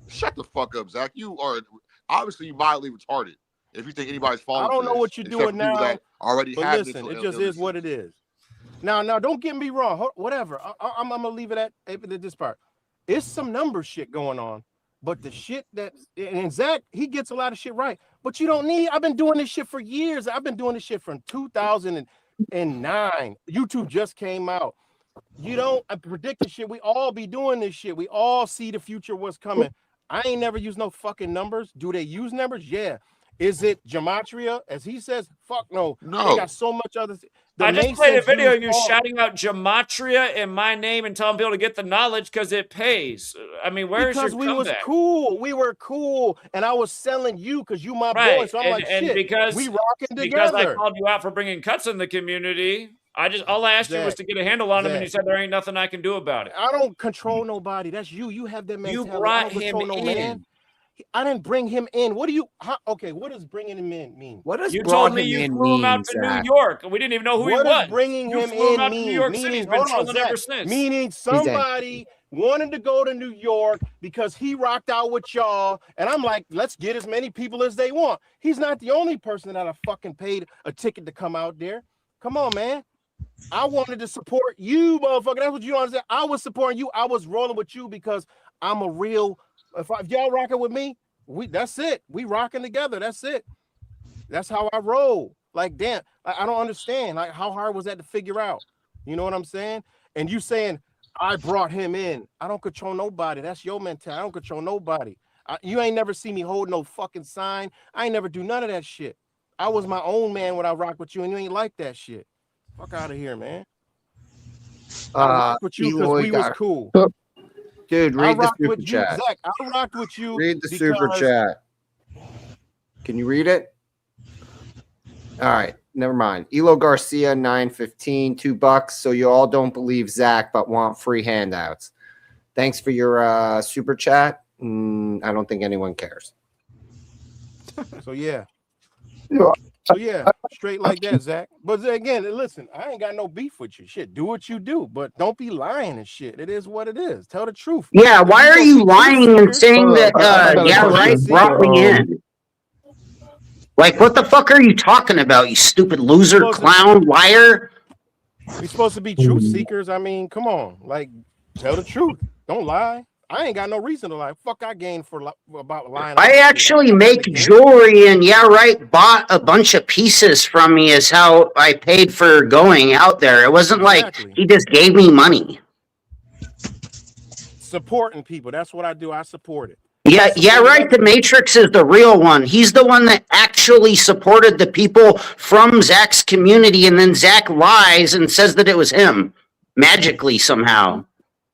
Shut the fuck up, Zach. You are obviously mildly retarded. If you think anybody's falling, I don't know what you're doing now. That already but listen, it just is what it is. Now, don't get me wrong. Whatever. I'm gonna leave it at this part. It's some number shit going on. But the shit and Zach, he gets a lot of shit right. But you don't need, I've been doing this shit for years. I've been doing this shit from 2009. YouTube just came out. You don't predict the shit. We all be doing this shit. We all see the future, what's coming. I ain't never used no fucking numbers. Do they use numbers? Yeah. Is it gematria? As he says, fuck no. No. They got so much other. I just played a video of you shouting out gematria in my name and telling people to get the knowledge because it pays. I mean, where's your comeback? Because we was cool. We were cool. And I was selling you because you my boy. So I'm shit, because we rocking together. Because I called you out for bringing cuts in the community. All I asked you was to get a handle on him, and you said there ain't nothing I can do about it. I don't control nobody. That's you. You have that mentality. You brought him in. Man. I didn't bring him in. What do you? Okay, what does bringing him in mean? What does you told me you flew him out to New York, and we didn't even know who he was. What does bringing him in mean? New York City. He's been chilling ever since. Meaning somebody wanted to go to New York because he rocked out with y'all, and I'm like, let's get as many people as they want. He's not the only person that I fucking paid a ticket to come out there. Come on, man. I wanted to support you, motherfucker. That's what you don't understand. I was supporting you. I was rolling with you because I'm a real. If y'all rocking with me, that's it. We rocking together. That's it. That's how I roll. Like, damn, I don't understand. Like, how hard was that to figure out? You know what I'm saying? And you saying I brought him in. I don't control nobody. That's your mentality. I don't control nobody. You ain't never see me hold no fucking sign. I ain't never do none of that shit. I was my own man when I rocked with you, and you ain't like that shit. Fuck out of here, man. I rocked with you because we was cool. Dude, read the super chat. Zach, I rocked with you. Read the super chat. Can you read it? All right, never mind. Elo Garcia, 915, $2. So you all don't believe Zach, but want free handouts. Thanks for your super chat. I don't think anyone cares. So yeah. So yeah, straight like that, Zach. But again, listen, I ain't got no beef with you. Shit, do what you do, but don't be lying and shit. It is what it is. Tell the truth. Yeah, why are you lying and saying that? Brought me in. Like, what the fuck are you talking about? You stupid loser, clown, liar. We supposed to be truth seekers. I mean, come on, like, tell the truth. Don't lie. I ain't got no reason to lie. Fuck, I gained about lying. I actually make jewelry, and bought a bunch of pieces from me is how I paid for going out there. It wasn't like he just gave me money. Supporting people. That's what I do. I support it. Yeah, right. The Matrix is the real one. He's the one that actually supported the people from Zach's community, and then Zach lies and says that it was him magically somehow.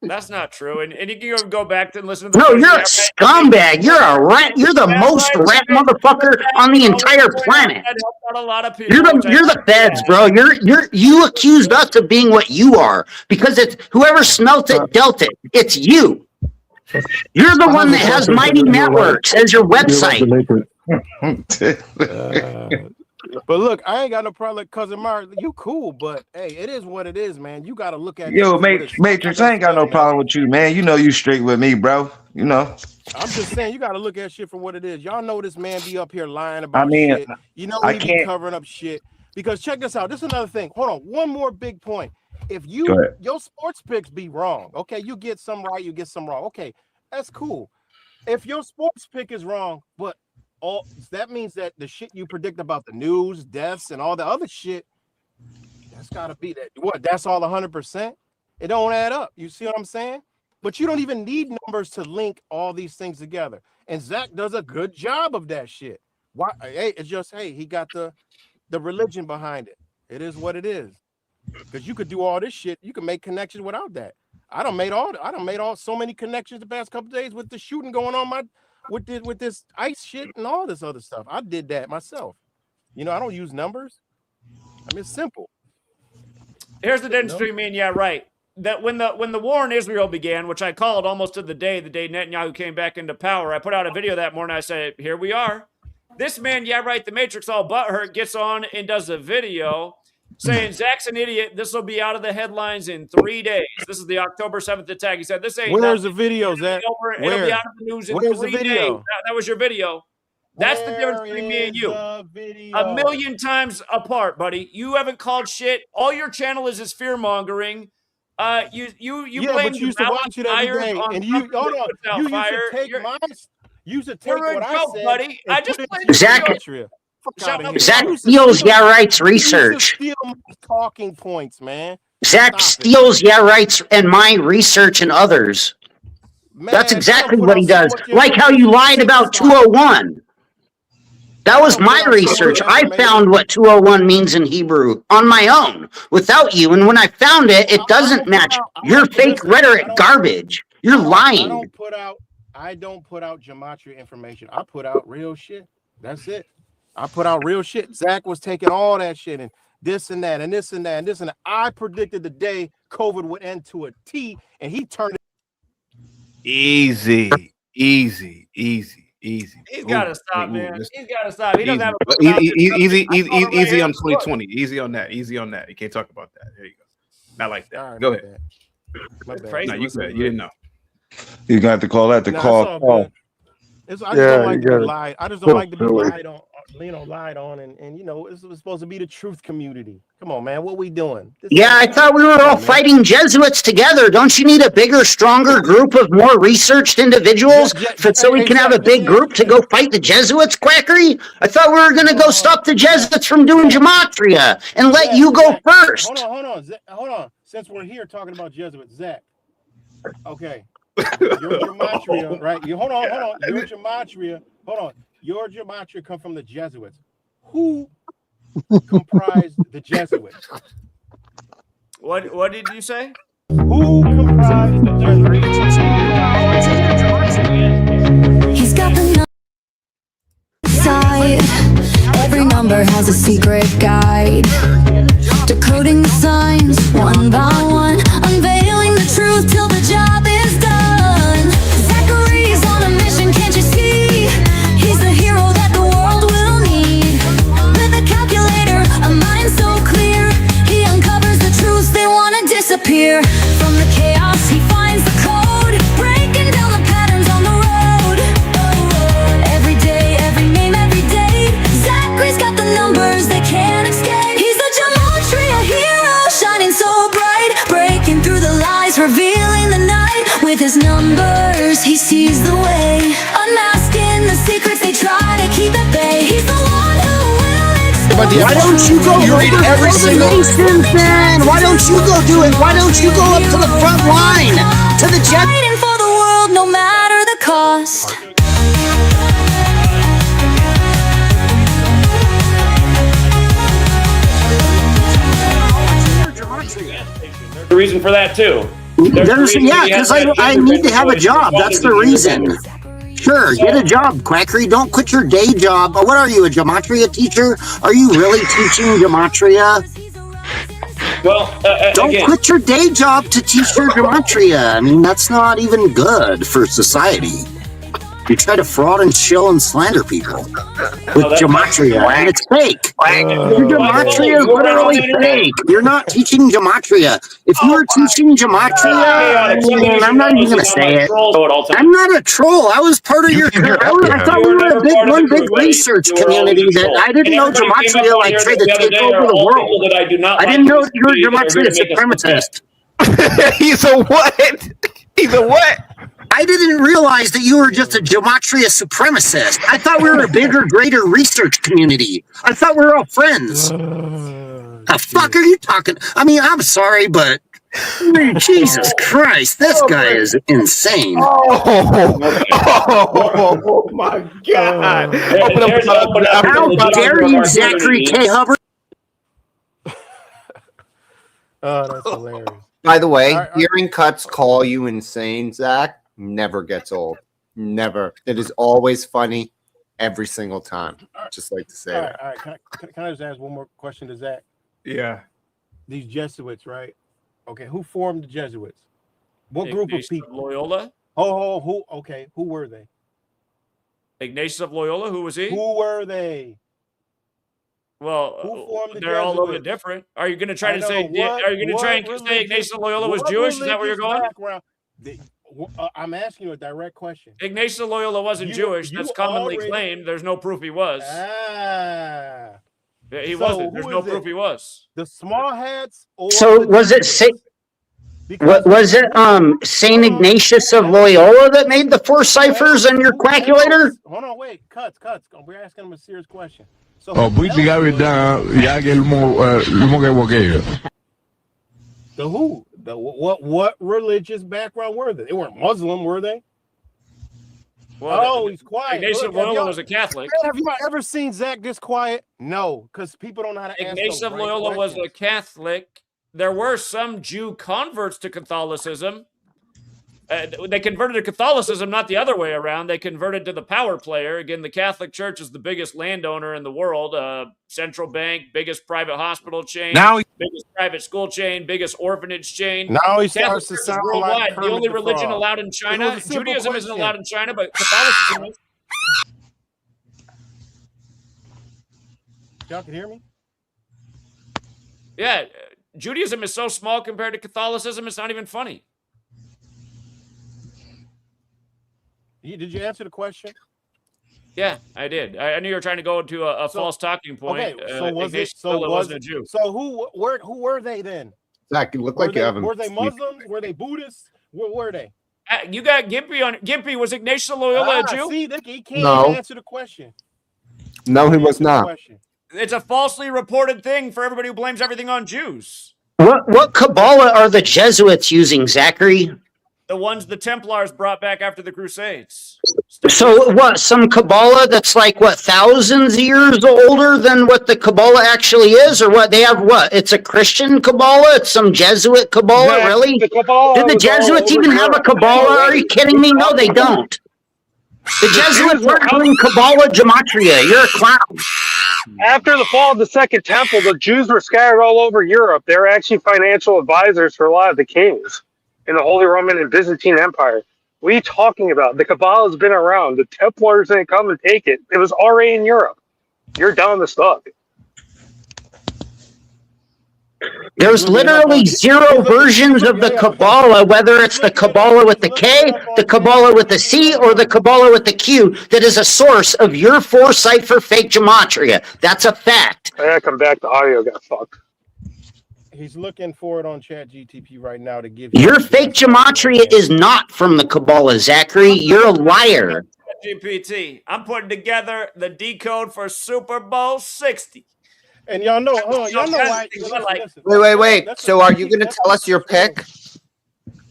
That's not true. And you can go back and listen to the No, you're a scumbag. You're a rat. You're the most rat motherfucker on the entire planet. A lot of people. You're the feds, bro. You accused us of being what you are because it's whoever smelt it dealt it. It's you. You're the one that has Mighty Networks as your website. But look, I ain't got no problem with Cousin Mark. You cool, but hey, it is what it is, man. You got to look at Matrix. I ain't got no problem with you, man. You know you straight with me, bro. You know. I'm just saying, you got to look at shit for what it is. Y'all know this man be up here lying about shit. You know he be covering up shit. Because check this out. This is another thing. Hold on. One more big point. If your sports picks be wrong, okay, you get some right, you get some wrong. Okay, that's cool. If your sports pick is wrong, but that means that the shit you predict about the news, deaths, and all the other shit, that's gotta be that. What? That's all 100%. It don't add up. You see what I'm saying? But you don't even need numbers to link all these things together. And Zach does a good job of that shit. Why? Hey, it's just he got the religion behind it. It is what it is. Because you could do all this shit, you can make connections without that. I done made so many connections the past couple days with the shooting going on with this ICE shit and all this other stuff. I did that myself. You know, I don't use numbers. I mean, it's simple. Here's the difference between me and right. That when the war in Israel began, which I called almost to the day Netanyahu came back into power, I put out a video that morning. I said, here we are. This man, the Matrix all butthurt, gets on and does a video saying Zach's an idiot. This will be out of the headlines in 3 days. This is the October 7th attack. He said, "This ain't." Where's the video, Zach? It'll be out of the news in 3 days. That was your video. That's the difference between me and you. A million times apart, buddy. You haven't called shit. All your channel is fear mongering. You blame used to watch it every day, and you hold on. You used to take my. You should take what I said, buddy. I just Zach steals right's research. Steal my talking points, man. Zach steals right's and my research and others. Man, that's exactly what he does. Like how you lied about 201. That was my research. I found what 201 means in Hebrew on my own without you. And when I found it, it doesn't match your fake rhetoric garbage. You're lying. I don't put out gematria information. I put out real shit. That's it. I put out real shit. Zach was taking all that shit and this and that and this and that and this and that. I predicted the day COVID would end to a T, and he turned it. Easy. He's got to stop, man. He's got to stop. He doesn't have a easy on 2020. Easy on that. You can't talk about that. There you go. Not like that. Right, go ahead. No, you didn't know. You're gonna have to call that the call. I just don't like to be lied. I just don't like to be lied on, and you know, it's supposed to be the truth community. Come on, man, what we doing? I thought we were all fighting Jesuits together. Don't you need a bigger, stronger group of more researched individuals so we can have a big group to go fight the Jesuits, Quackery? I thought we were going to go stop the Jesuits from doing gematria and let you go first. Hold on. Since we're here talking about Jesuits, Zach. Okay. Your gematria, right? Hold on. Your gematria. Hold on. Your gematria come from the Jesuits. Who comprised the Jesuits? What did you say? Who comprised the Jesuits? He's got the side. Every number has a secret guide. Decoding the signs one by one, unveiling the truth till the job is done. Zachary's on a mission, can't you see? He's the hero that the world will need. With a calculator, a mind so clear, he uncovers the truths they want to disappear. From the chaos, he finds the code, breaking down the patterns on the road. Every day, every name, every day, Zachary's got the numbers they can't escape. He's the gematria hero, shining so bright, breaking through the lies, revealing the night. With his numbers, he sees the way, unmasking the secrets they try to keep at bay. He's the one who will expose. Why don't you go read every single nations then? Why don't you go do it? Why don't you go up to the front line to the jet? Fighting for the world, no matter the cost. The reason for that too. Because I need to have a job. That's the reason. Sure, get a job, Quackery. Don't quit your day job. What are you, a gematria teacher? Are you really teaching gematria? Well, don't quit your day job to teach your gematria. I mean, that's not even good for society. You try to fraud and shill and slander people with gematria, and it's fake. Your gematria is literally fake. You're not teaching gematria. If you were teaching gematria, I'm not even going to say it. I'm not a troll. I was part of your. I thought we were one big research community. That I didn't know gematria like tried to take over the world. I didn't know you were gematria supremacist. He's a what? He's a what? I didn't realize that you were just a gematria supremacist. I thought we were a bigger, greater research community. I thought we were all friends. The fuck are you talking? I mean, I'm sorry, but Jesus Christ, this guy is insane. Oh my God. How dare you, Zachary K. Hubbard? Oh, that's hilarious. By the way, hearing Cuts call you insane, Zach, never gets old. Never. It is always funny every single time. Just like to say that. All right. Can I just ask one more question to Zach? Yeah. These Jesuits, right? Okay, who formed the Jesuits? What group of people? Loyola? Who? Okay, who were they? Ignatius of Loyola, who was he? Who were they? Well, they're all over different. Are you going to try to say? Are you going to try and say Ignatius of Loyola was Jewish? Is that where you're going? I'm asking you a direct question. Ignatius of Loyola wasn't Jewish. That's commonly claimed. There's no proof he was. He wasn't. There's no proof he was. The small hats. So was it Saint Ignatius of Loyola that made the 4 ciphers in your calculator? Hold on, wait, cuts. We're asking him a serious question. So the who? What religious background were they? They weren't Muslim, were they? Well, he's quiet. Ignatius Look, Loyola was a Catholic. Have you ever seen Zach this quiet? No, because people don't know how to answer Ignatius those of right Loyola was questions. a Catholic. There were some Jew converts to Catholicism. They converted to Catholicism, not the other way around. They converted to the power player. Again, the Catholic Church is the biggest landowner in the world. Central bank, biggest private hospital chain, biggest private school chain, biggest orphanage chain. Now he Catholic starts to Church is sound worldwide. like The Kermit only the religion Frog. allowed in It China, was a simple Judaism isn't question. allowed in China, but Catholicism is. Y'all can hear me? Yeah, Judaism is so small compared to Catholicism, it's not even funny. Did you answer the question? Yeah, I did. I knew you were trying to go into a false talking point. Okay, so was it? Ignatius So Loyola was wasn't a Jew. So who were they then? Zach, you look Were like you they, haven't. were they Muslims? Were they Buddhists? Where were they? You got Gimpy on. Gimpy, was Ignatius Loyola a Jew? See, he can't No. even answer the question. No, he was Answer the not. question. It's a falsely reported thing for everybody who blames everything on Jews. What Kabbalah are the Jesuits using, Zachary? The ones the Templars brought back after the Crusades. So what? Some Kabbalah that's like what, thousands of years older than what the Kabbalah actually is, or what? They have what? It's a Christian Kabbalah. It's some Jesuit Kabbalah, Yeah, really? the Kabbalah Did the was all Jesuits over even have a Europe Kabbalah? Are already. you kidding me? No, they don't. The Jesuits Jews were weren't doing Kabbalah gematria. You're a clown. After the fall of the Second Temple, the Jews were scattered all over Europe. They were actually financial advisors for a lot of the kings in the Holy Roman and Byzantine Empire. What are you talking about? The Kabbalah has been around. The Templars didn't come and take it. It was already in Europe. You're down the stuff. There's literally zero versions of the Kabbalah, whether it's the Kabbalah with the K, the Kabbalah with the C, or the Kabbalah with the Q, that is a source of your foresight for fake gematria. That's a fact. I gotta come back. The audio got fucked. He's looking for it on ChatGTP right now to give you. Your fake gematria is not from the Kabbalah, Zachary. You're a liar. GPT. I'm putting together the decode for Super Bowl 60. And y'all know why. Wait. So are you going to tell us your pick?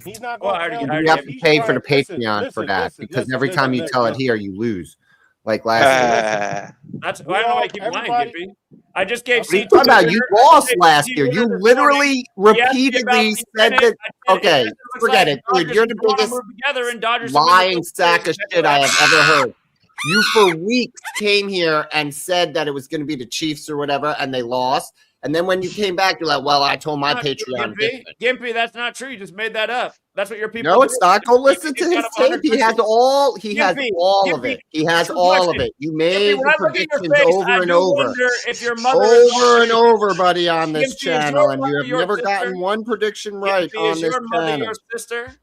He's not Well, going You have to pay for the Patreon for that because every time you tell it here, you lose. Like last year. That's I don't know why I keep lying, Gimpy. I just gave What are you CT. talking about? You lost last year. You literally repeatedly said that. Okay, forget it, dude. You're the biggest lying sack of shit I have ever heard. You for weeks came here and said that it was going to be the Chiefs or whatever, and they lost. And then when you came back, you're like, "Well, I told my Patreon." Gimpy, that's not true. You just made that up. That's what your people. No, it's not. Go listen to his tape. He has all. He has all of it. He has all of it. You made the predictions over and over, over and over, buddy, on this channel, and you have never gotten one prediction right on this channel. Your sister.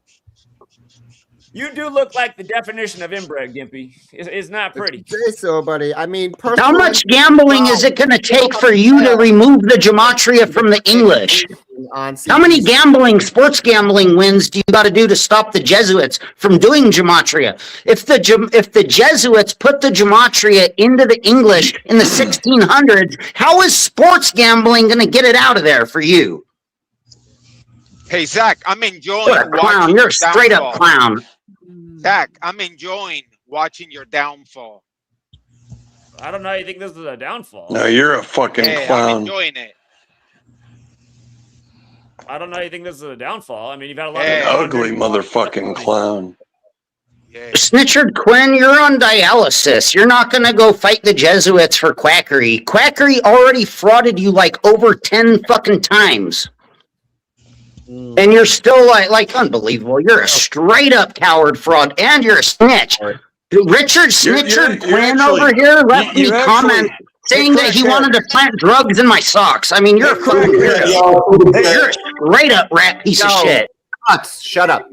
You do look like the definition of inbred, Gimpy. It's not pretty. Say so, buddy. I mean, How much gambling is it going to take for you to remove the gematria from the English? How many sports gambling wins do you got to do to stop the Jesuits from doing gematria? If the Jesuits put the gematria into the English in the 1600s, how is sports gambling going to get it out of there for you? Hey, Zach, I'm enjoying What a clown. You're a straight up clown. Zach, I'm enjoying watching your downfall. I don't know how you think this is a downfall. No, you're a fucking clown. I'm enjoying it. I don't know how you think this is a downfall. I mean, you've had a lot An of ugly motherfucking clown. Snitchard Quinn, you're on dialysis. You're not going to go fight the Jesuits for quackery. Quackery already frauded you like over 10 fucking times. And you're still like unbelievable. You're a straight up coward fraud, and you're a snitch. Richard Snitchard Quinn over here left me comment saying that he wanted to plant drugs in my socks. I mean, you're a fucking weirdo. You're a straight up rat piece of shit. Shut up.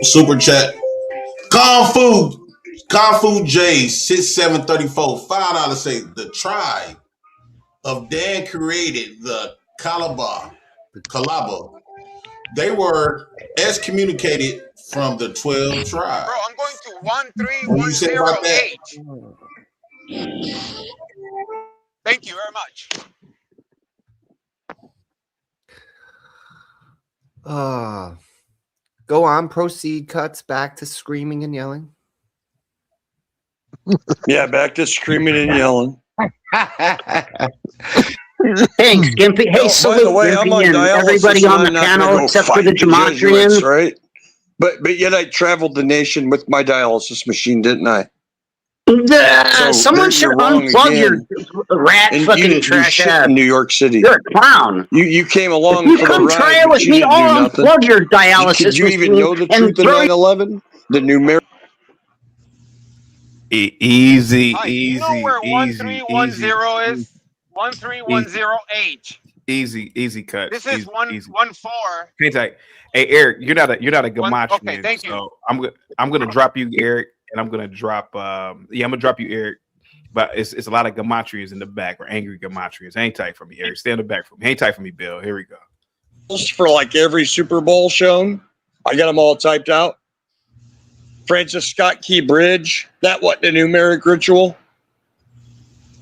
Super chat. Kung Fu J 6734 $5 say the tribe of Dan created the Calabar. They were excommunicated from the 12 tribes. Bro, I'm going to What do you say about that? 1310H. Thank you very much. Go on, proceed. Cuts back to screaming and yelling. Yeah, back to screaming and yelling. Thanks, Gimpy. Hey, by the way, I'm on and dialysis. everybody and on I'm the not panel gonna go except for fight the Jesuits, Gematrians. right? But yet I traveled the nation with my dialysis machine, didn't I? Someone should unplug your rat and fucking you trash shit ass. in New York City. You're a clown. You came along If you for the come ride, try it but with you me, didn't do I'll nothing. unplug your dialysis Could you even machine know the and truth of throw 9/11? The numerical. Easy. You know where 1310 is? 1310H. Easy cut. This is 114. Hindsight. Hey Eric, you're not a Gematrian. Okay, thank you. So I'm gonna drop you, Eric, and I'm gonna drop I'm gonna drop you, Eric. But it's a lot of Gematrians in the back, or angry Gematrians. Hang tight for me, Eric. Stay in the back for me. Hang tight for me, Bill. Here we go. For like every Super Bowl shown, I got them all typed out. Francis Scott Key Bridge. That what the numeric ritual?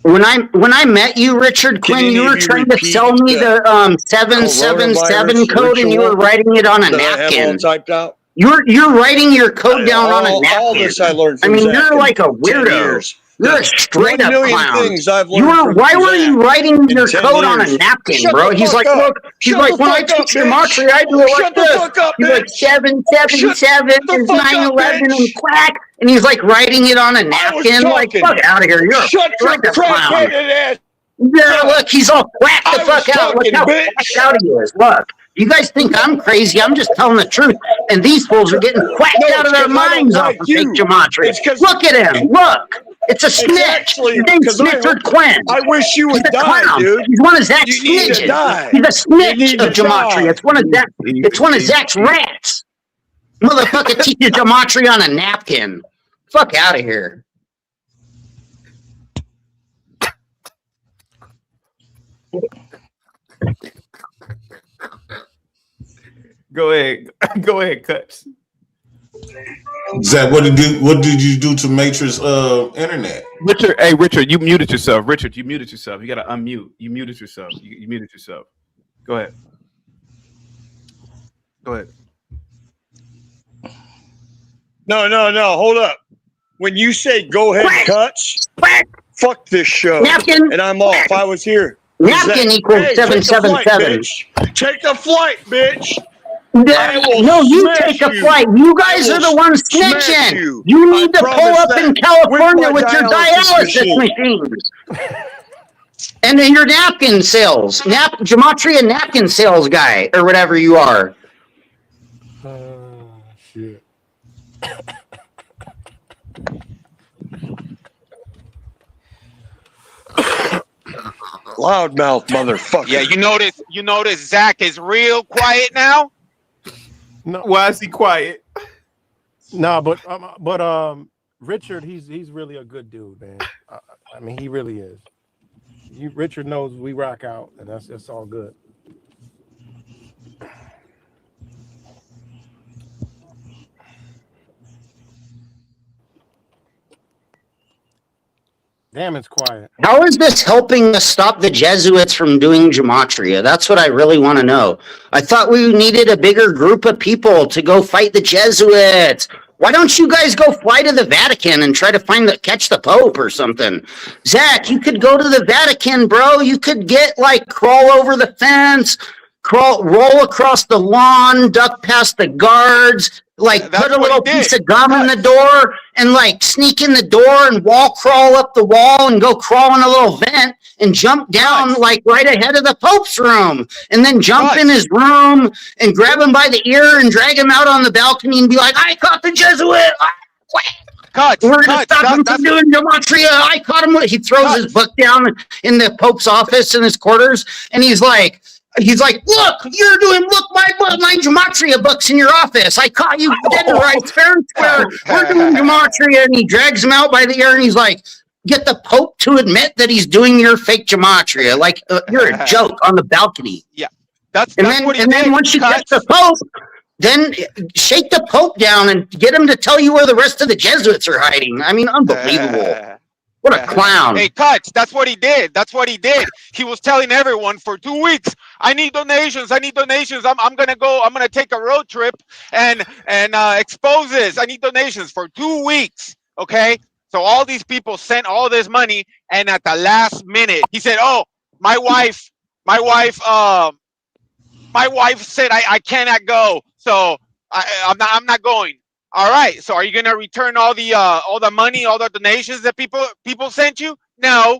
When I met you, Richard Quinn, you were trying to sell me the 777 code, and you were writing it on a napkin. Typed out. You're writing your code down on a napkin. All this I learned from you're Zach like a in 10 weirdo. years. You're a straight up clown. Things I've learned Why were you writing your Zach code in on 10 a years. napkin, Shut bro? the He's fuck like, up. look, he's Shut like, the when I fuck up, teach bitch. gematria, I do it like Shut the this. fuck up, He's like, bitch. 777 Shut the is fuck up, 9/11 and bitch. quack. And he's like writing it on a napkin. Like, fuck out of here. You're Shut your like a clown. crack-headed ass. Yeah, look, he's all whacked the fuck out. Look how whacked out he is. Look, you guys think I'm crazy. I'm just telling the truth. And these fools are getting whacked out of their minds off of fake gematria. Look at him. Look. It's a snitch. His name's Richard Quinn. I wish you would He's a die, clown. dude. He's one of Zach's You need to snitches. die. He's a snitch You of need to gematria. die. It's one of Zach's rats. Motherfucker teaches gematria on a napkin. Fuck out of here. Go ahead, Cuts. Zach, what did you do to Matrix internet? Richard, you muted yourself. Richard, you muted yourself. You gotta unmute. You muted yourself. You muted yourself. Go ahead. No. Hold up. When you say go ahead, Cuts, fuck this show. Napkin. And I'm off. I was here. Napkin equals 777. Take the flight, bitch. No, you take a flight. You guys are the ones snitching. You need to pull up in California with your dialysis machines. And then your napkin sales. Gematria napkin sales guy, or whatever you are. Shit. Loudmouth motherfucker. Yeah, you notice Zach is real quiet now? No. Why is he quiet? No, but Richard, he's really a good dude, man. I mean, he really is. Richard knows we rock out, and that's all good. Damn, it's quiet. How is this helping us stop the Jesuits from doing gematria? That's what I really want to know. I thought we needed a bigger group of people to go fight the Jesuits. Why don't you guys go fly to the Vatican and try to catch the Pope or something? Zach, you could go to the Vatican, bro. You could crawl over the fence, roll across the lawn, duck past the guards, put a little piece of gum in the door and sneak in the door and wall crawl up the wall and go crawl in a little vent and jump down right ahead of the Pope's room and then jump in his room and grab him by the ear and drag him out on the balcony and be like, I caught the Jesuit. We're going to stop him from doing gematria. I caught him. He throws his book down in the Pope's office in his quarters and he's like, look, you're doing, my gematria books in your office. I caught you dead to rights, fair and square. We're doing gematria. And he drags him out by the ear and he's like, get the Pope to admit that he's doing your fake gematria. You're a joke on the balcony. Yeah. And then once you get the Pope, then shake the Pope down and get him to tell you where the rest of the Jesuits are hiding. I mean, unbelievable. What a clown. Hey, Cuts, that's what he did. That's what he did. He was telling everyone for 2 weeks, I need donations. I need donations. I'm going to go. I'm going to take a road trip and expose this. I need donations for 2 weeks. Okay. So all these people sent all this money. And at the last minute, he said, oh, my wife said I cannot go. So I'm not going. All right. So are you gonna return all the money, all the donations that people sent you? No.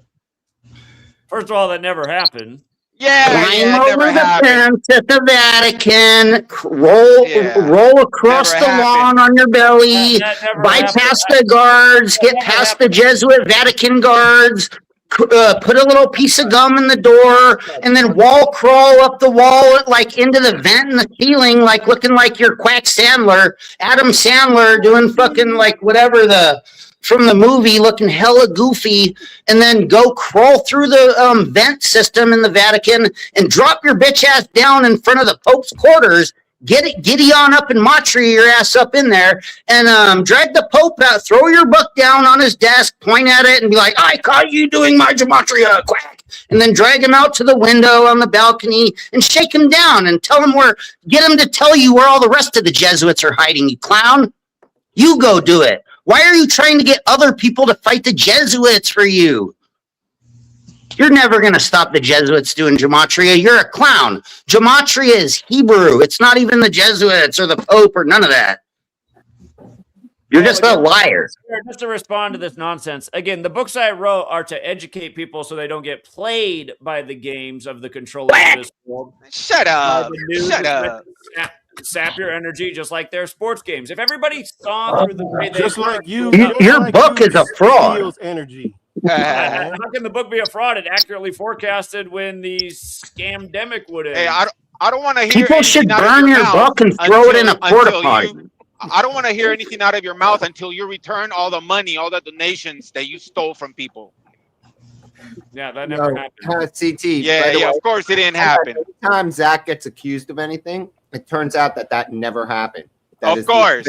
First of all, that never happened. Climb over the fence at the Vatican, roll across the lawn on your belly, bypass the guards, get past the Jesuit Vatican guards, put a little piece of gum in the door, and then wall crawl up the wall like into the vent in the ceiling, like looking like you're Quack Sandler, Adam Sandler doing fucking like whatever from the movie, looking hella goofy, and then go crawl through the vent system in the Vatican and drop your bitch ass down in front of the Pope's quarters. Giddy on up and matria your ass up in there and drag the Pope out, throw your book down on his desk, point at it and be like, I caught you doing my gematria, quack. And then drag him out to the window on the balcony and shake him down and get him to tell you where all the rest of the Jesuits are hiding, you clown. You go do it. Why are you trying to get other people to fight the Jesuits for you? You're never going to stop the Jesuits doing gematria. You're a clown. Gematria is Hebrew. It's not even the Jesuits or the Pope or none of that. You're just a liar. Just to respond to this nonsense, again, the books I wrote are to educate people so they don't get played by the games of the controllers of this world. Shut up. Shut up. Sap your energy just like their sports games. If everybody saw through the way they just like you, your book is a fraud. Energy. How can the book be a fraud? It accurately forecasted when the scamdemic would end. Hey, I don't want to hear. People should burn your book and throw it in a porta potty. I don't want to hear anything out of your mouth until you return all the money, all the donations that you stole from people. Yeah, that never happened. CT. Yeah, of course it didn't happen. Every time Zach gets accused of anything, it turns out that never happened. That of course.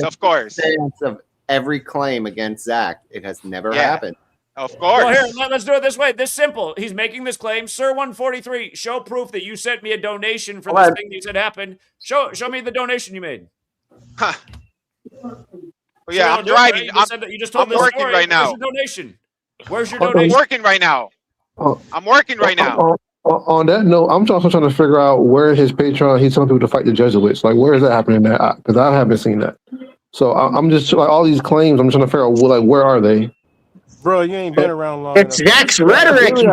Of every claim against Zach, it has never happened. Of course. Well, here, let's do it this way. This simple. He's making this claim. Sir 143, show proof that you sent me a donation for this thing you said happened. Show me the donation you made. Huh. Well, yeah, I'm driving. You just told I'm working story. right now. Where's your donation? Where's your donation? I'm working right now. I'm working right now. On that note, I'm also trying to figure out where his Patreon, he's telling people to fight the Jesuits. Like, where is that happening at? Because I haven't seen that. So I'm just like all these claims. I'm trying to figure out where are they? Bro, you ain't been around long It's enough. Zach's rhetoric, you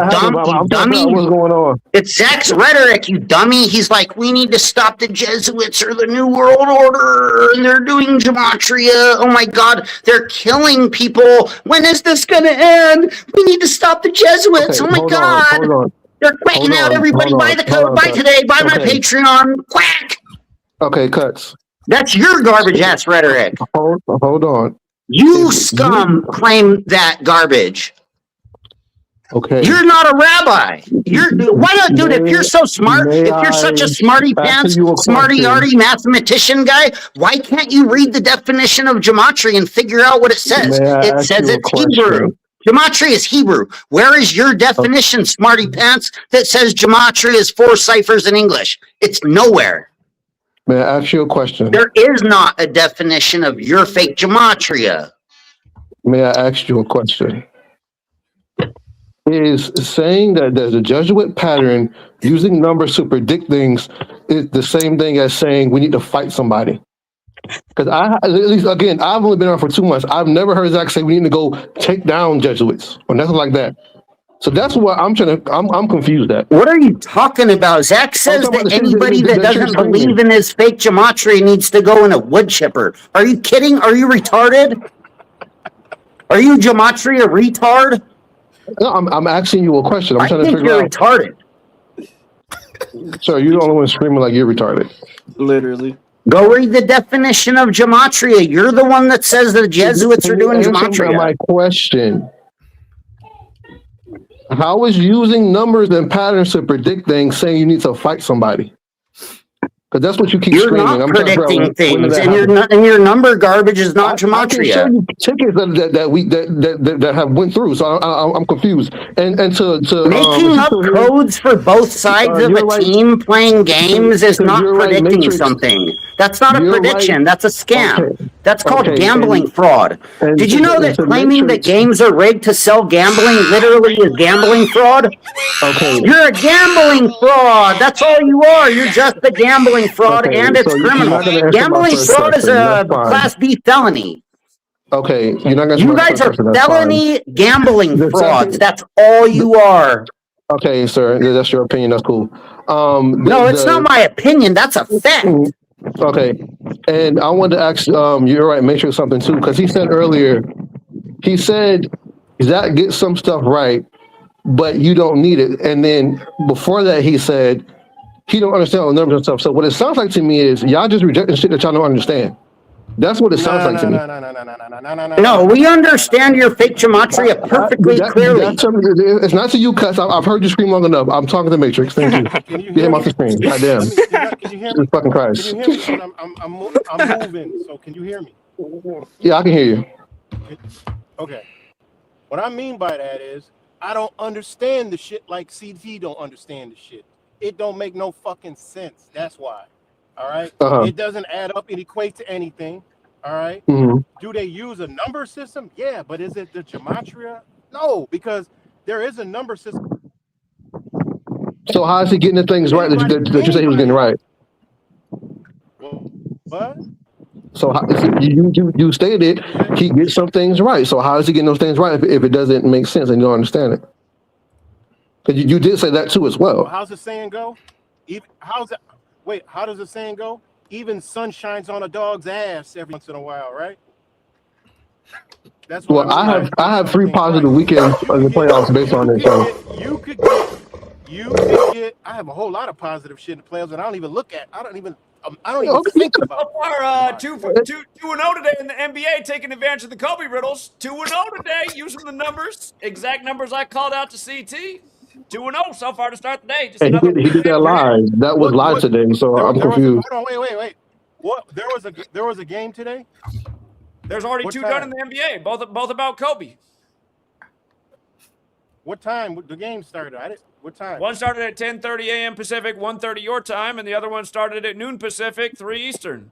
dummy. What's going on? It's Zach's rhetoric, you dummy. He's like, we need to stop the Jesuits or the New World Order, and they're doing gematria. Oh my God, they're killing people. When is this going to end? We need to stop the Jesuits. Okay, oh my God. They're quacking out everybody. Buy the code. Buy today. Buy my Patreon. Quack. Okay, Cuts. That's your garbage ass rhetoric. Hold on. You scum claim that garbage. Okay. You're not a rabbi. Why not, dude? If you're so smart, if you're such a smarty pants, smarty arty mathematician guy, why can't you read the definition of gematria and figure out what it says? It says it's Hebrew. Gematria is Hebrew. Where is your definition, smarty pants, that says gematria is 4 ciphers in English? It's nowhere. May I ask you a question? There is not a definition of your fake gematria. May I ask you a question? Is saying that there's a Jesuit pattern using numbers to predict things is the same thing as saying we need to fight somebody? Because at least again, I've only been around for 2 months. I've never heard Zach say we need to go take down Jesuits or nothing like that. So that's what I'm confused at. What are you talking about? Zach says that anybody that doesn't believe in his fake gematria needs to go in a wood chipper. Are you kidding? Are you retarded? Are you gematria retard? No, I'm asking you a question. I'm trying to figure out. Retarded. Sir, you're the only one screaming like you're retarded. Literally. Go read the definition of gematria. You're the one that says the Jesuits are doing gematria. My question. How is using numbers and patterns to predict things saying you need to fight somebody? Because that's what you keep You're screaming. not I'm trying to figure predicting out when did things, that and happen. your number garbage is not I can show gematria. you tickets that have went through, so I'm confused. And to if Making you up still here, codes for both sides of a you're right. team playing games is not You're right, predicting Matrix. something. That's not a You're right. prediction. That's a scam. Okay. That's called Okay. gambling fraud. And Did you know that to claiming that Matrix. games are rigged to sell gambling literally is gambling fraud? Okay. You're a gambling fraud. That's all you are. You're just a gambling fraud, Okay. and it's So you're criminal. not going to answer my Gambling first fraud is question. That's a fine. Class B felony. Okay. You're not going to answer You my guys first are question. That's fine. felony gambling The frauds. second. That's all you are. Okay, sir. That's your opinion. That's cool. No, it's not my opinion. That's a fact. Okay. And I wanted to ask, you're right, make sure something too, because he said earlier, he said Zach gets some stuff right, but you don't need it. And then before that, he said he don't understand all the numbers and stuff. So what it sounds like to me is y'all just rejecting shit that y'all don't understand. That's what it sounds like to me. No, we understand your fake gematria perfectly clearly. It's not to you, cuss. I've heard you scream long enough. I'm talking to Matrix. Thank you. Get him off the screen. Goddamn. Can you hear me? Jesus fucking Christ. Can you hear me? 'Cause I'm moving. So can you hear me? Yeah, I can hear you. Okay. What I mean by that is I don't understand the shit like CT don't understand the shit. It don't make no fucking sense. That's why. All right. It doesn't add up and equate to anything. All right. Do they use a number system? Yeah, but is it the gematria? No, because there is a number system. So how is he getting the things right that you say he was getting right? What? So you stated he gets some things right. So how is he getting those things right if it doesn't make sense and you don't understand it? Because you did say that too as well. How's the saying go? How does the saying go? Even sun shines on a dog's ass every once in a while, right? That's what I have 3 positive weekends in the playoffs based on this. You could get. I have a whole lot of positive shit in the playoffs that I don't even look at. I don't even think about. So far, 2-0 today in the NBA, taking advantage of the Kobe riddles. 2-0 today, using the numbers, exact numbers I called out to CT. 2-0 so far to start the day. Just And another he did that live. That was live today, so I'm confused. Hold on, wait. What? There was a game today? There's already 2 done in the NBA, both about Kobe. What time the game started? What time? One started at 10:30 a.m. Pacific, 1:30 your time, and the other one started at noon Pacific, 3 Eastern.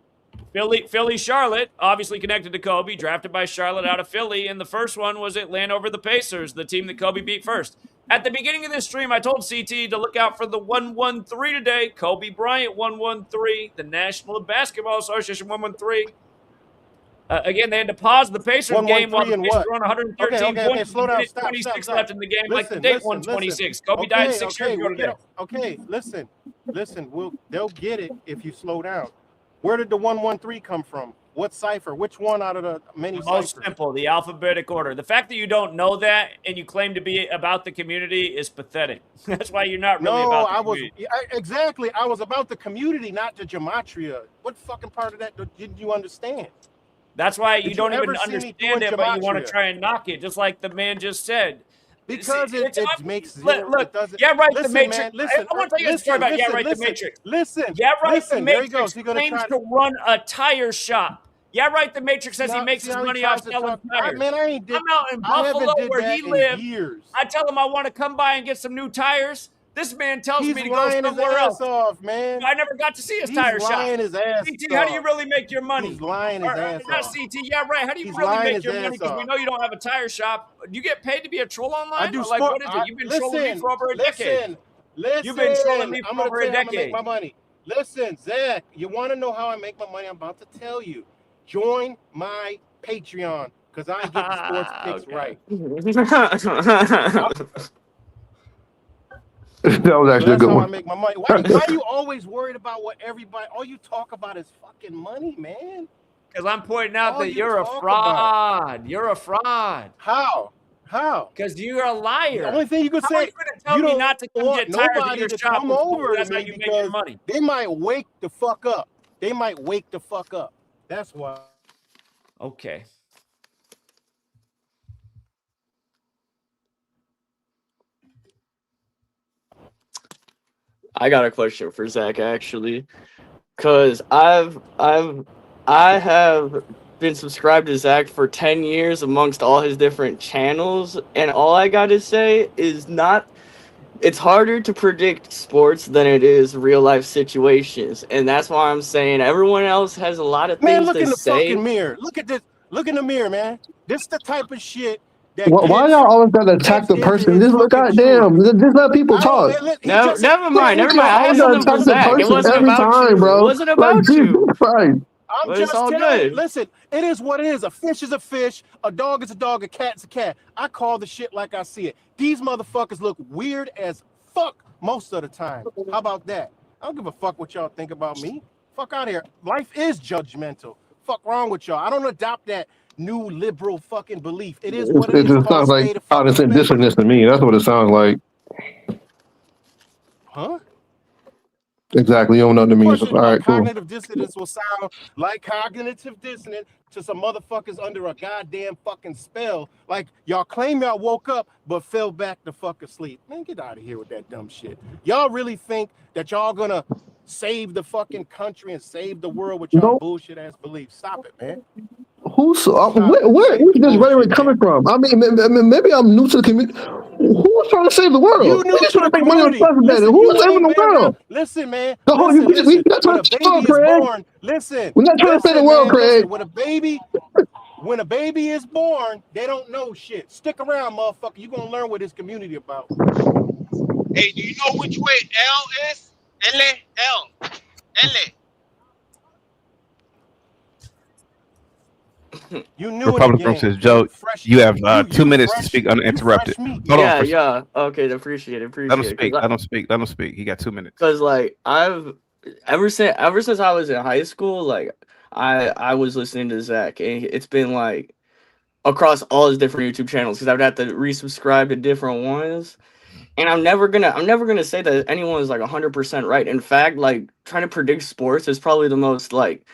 Philly, Charlotte, obviously connected to Kobe, drafted by Charlotte out of Philly, and the first one was Atlanta over the Pacers, the team that Kobe beat first. At the beginning of this stream, I told CT to look out for the 113 today. Kobe Bryant 113, the National Basketball Association 113. Again, they had to pause the Pacers game while the Pacers were on 113 points. Slow down. 26 left in the game, like the date 126. Kobe died 6 years ago today. Okay, listen. They'll get it if you slow down. Where did the 113 come from? What cipher? Which one out of the many Most simple, the alphabetic order. The fact that you don't know that and you claim to be about the community is pathetic. That's why you're not really about the community. Exactly. I was about the community, not the gematria. What fucking part of that didn't you understand? That's why you don't even understand it, but you want to try and knock it, just like the man just said. Because it makes zero. Look, Yeah, right, the Matrix. I want to tell you a story about the Matrix. Listen. Yeah, right, listen, the Matrix claims to run a tire shop. Yeah, right, the Matrix says he makes his money off selling tires. Man, I'm out in Buffalo where he lives. I tell him I want to come by and get some new tires. This man tells me to go somewhere else. Off, man. I never got to see his tire shop. His ass CT, how do you really make your money? He's lying his ass not off. CT, yeah, right. How do you really make your money? Because we know you don't have a tire shop. Do you get paid to be a troll online? I do. Like, what is it? You've been trolling me for over a decade. You've been trolling me for over a decade. Make my money. Listen, Zach, you want to know how I make my money? I'm about to tell you. Join my Patreon because I get the sports picks right. That was actually a good one. I make my money. Why are you always worried about what everybody? All you talk about is fucking money, man. Because I'm pointing out that you're a fraud. You're a fraud. How? Because you're a liar. The only thing you could say, you tell me not to come get tires at your shop. Come over that's to how me you make your money. They might wake the fuck up. That's why. Okay. I got a question for Zach, actually. Cause I have been subscribed to Zach for 10 years amongst all his different channels, and all I gotta say is it's harder to predict sports than it is real life situations, and that's why I'm saying everyone else has a lot of things Man, look to in the say. fucking mirror. Look at this. Look in the mirror, man. This the type of shit that Why y'all always gotta attack the person? Just look, goddamn, just let people talk. No, never mind. Y'all I had always something gotta for attack the Zach. It person wasn't every about time, you. It bro. wasn't Like, about you. Jesus Christ. I'm But just it's all telling you, good. listen, it is what it is. A fish is a fish, a dog is a dog, a cat's a cat. I call the shit like I see it. These motherfuckers look weird as fuck most of the time. How about that? I don't give a fuck what y'all think about me. Fuck out of here. Life is judgmental. Fuck wrong with y'all. I don't adopt that new liberal fucking belief. It is what it It is. just Call sounds a like spade a fucking honest and spade. dissonance to me. That's what it sounds like. Huh? Exactly. You don't know what it means. All right, cool. Cognitive dissonance will sound like cognitive dissonance to some motherfuckers under a goddamn fucking spell. Like y'all claim y'all woke up but fell back to fucking sleep. Man, get out of here with that dumb shit. Y'all really think that y'all gonna save the fucking country and save the world with y'all bullshit ass beliefs? Stop it, man. Who's where is this rhetoric coming from? I mean, maybe I'm new to the community. Who's trying to save the world? You new We're just to trying the to make money on community. the president. Listen, Who's you saving ain't the been around. world? Listen, man. No, Listen, we're listen. not When trying a to baby is Craig. born, listen. We're not trying to save the world, man, Craig. listen. When a baby is born, they don't know shit. Stick around, motherfucker. You gonna learn what this community about. Hey, do you know which way L is? L. You knew Republican Room says, Joe, you have 2 minutes to speak uninterrupted. Hold on for a second. Yeah. Okay, appreciate it. Let him speak. Let him speak. He got 2 minutes. Because like I've ever since I was in high school, like I was listening to Zach, and it's been like across all his different YouTube channels because I would have to resubscribe to different ones. And I'm never gonna say that anyone is like 100% right. In fact, like trying to predict sports is probably the most like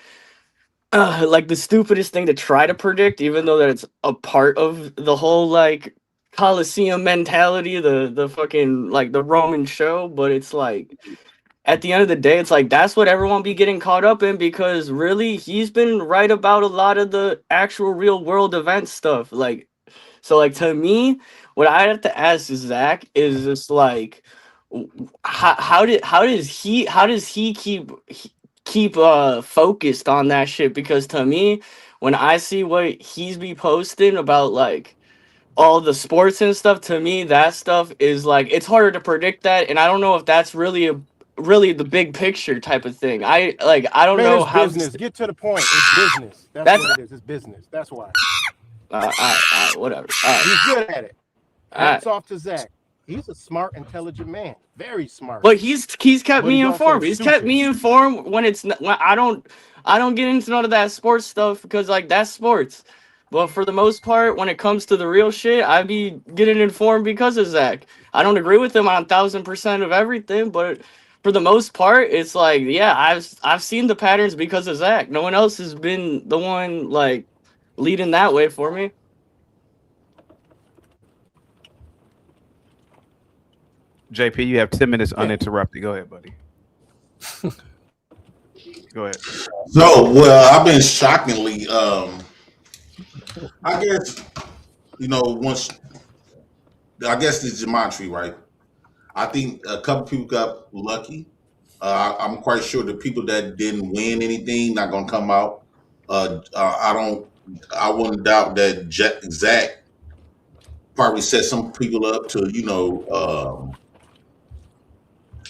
the stupidest thing to try to predict, even though that it's a part of the whole like Coliseum mentality, the fucking like the Roman show. But it's like at the end of the day, it's like that's what everyone be getting caught up in because really he's been right about a lot of the actual real world event stuff. Like, so like to me, what I have to ask Zach is just like, how does he keep focused on that shit? Because to me, when I see what he's be posting about like all the sports and stuff, to me that stuff is like it's harder to predict that, and I don't know if that's really the big picture type of thing. I don't know it's how business. Get to the point. It's business. That's what it is. It's business. That's why. Whatever. He's good at it. Hats Alright. off to Zach. He's a smart, intelligent man. Very smart. But he's kept But me he's also informed. He's kept stupid. me informed when I don't get into none of that sports stuff because like that's sports. But for the most part, when it comes to the real shit, I be getting informed because of Zach. I don't agree with him on 1000% of everything, but for the most part, it's like yeah, I've seen the patterns because of Zach. No one else has been the one like leading that way for me. JP, you have 10 minutes uninterrupted. Go ahead, buddy. Go ahead. So, well, I've been shockingly, I guess, I guess the gematria, right? I think a couple people got lucky. I'm quite sure the people that didn't win anything not gonna come out. I wouldn't doubt that Zach probably set some people up to,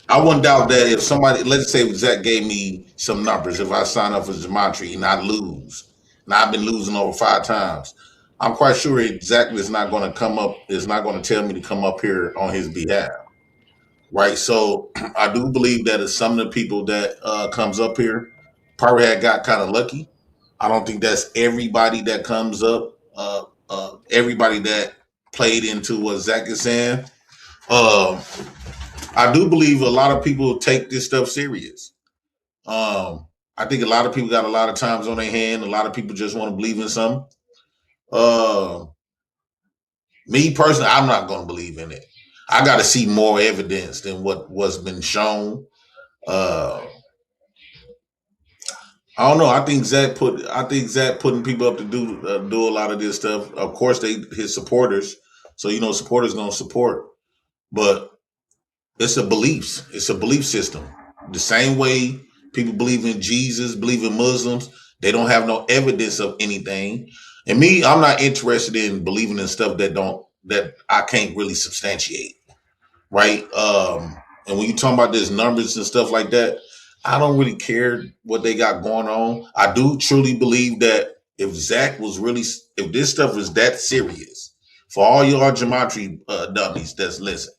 I wouldn't doubt that if somebody, let's say Zach gave me some numbers, if I sign up for gematria and I lose, and I've been losing over 5 times, I'm quite sure Zach is not going to tell me to come up here on his behalf. Right. So I do believe that some of the people that comes up here probably got kind of lucky. I don't think that's everybody that comes up, everybody that played into what Zach is saying. I do believe a lot of people take this stuff serious. I think a lot of people got a lot of times on their hand. A lot of people just want to believe in something. Me personally, I'm not going to believe in it. I got to see more evidence than what's been shown. I don't know. I think Zach putting people up to do a lot of this stuff. Of course, his supporters. So supporters gonna support, but it's a beliefs. It's a belief system. The same way people believe in Jesus, believe in Muslims. They don't have no evidence of anything. And me, I'm not interested in believing in stuff that I can't really substantiate. Right? And when you talk about this numbers and stuff like that, I don't really care what they got going on. I do truly believe that if this stuff is that serious, for all y'all gematria dummies that's listening,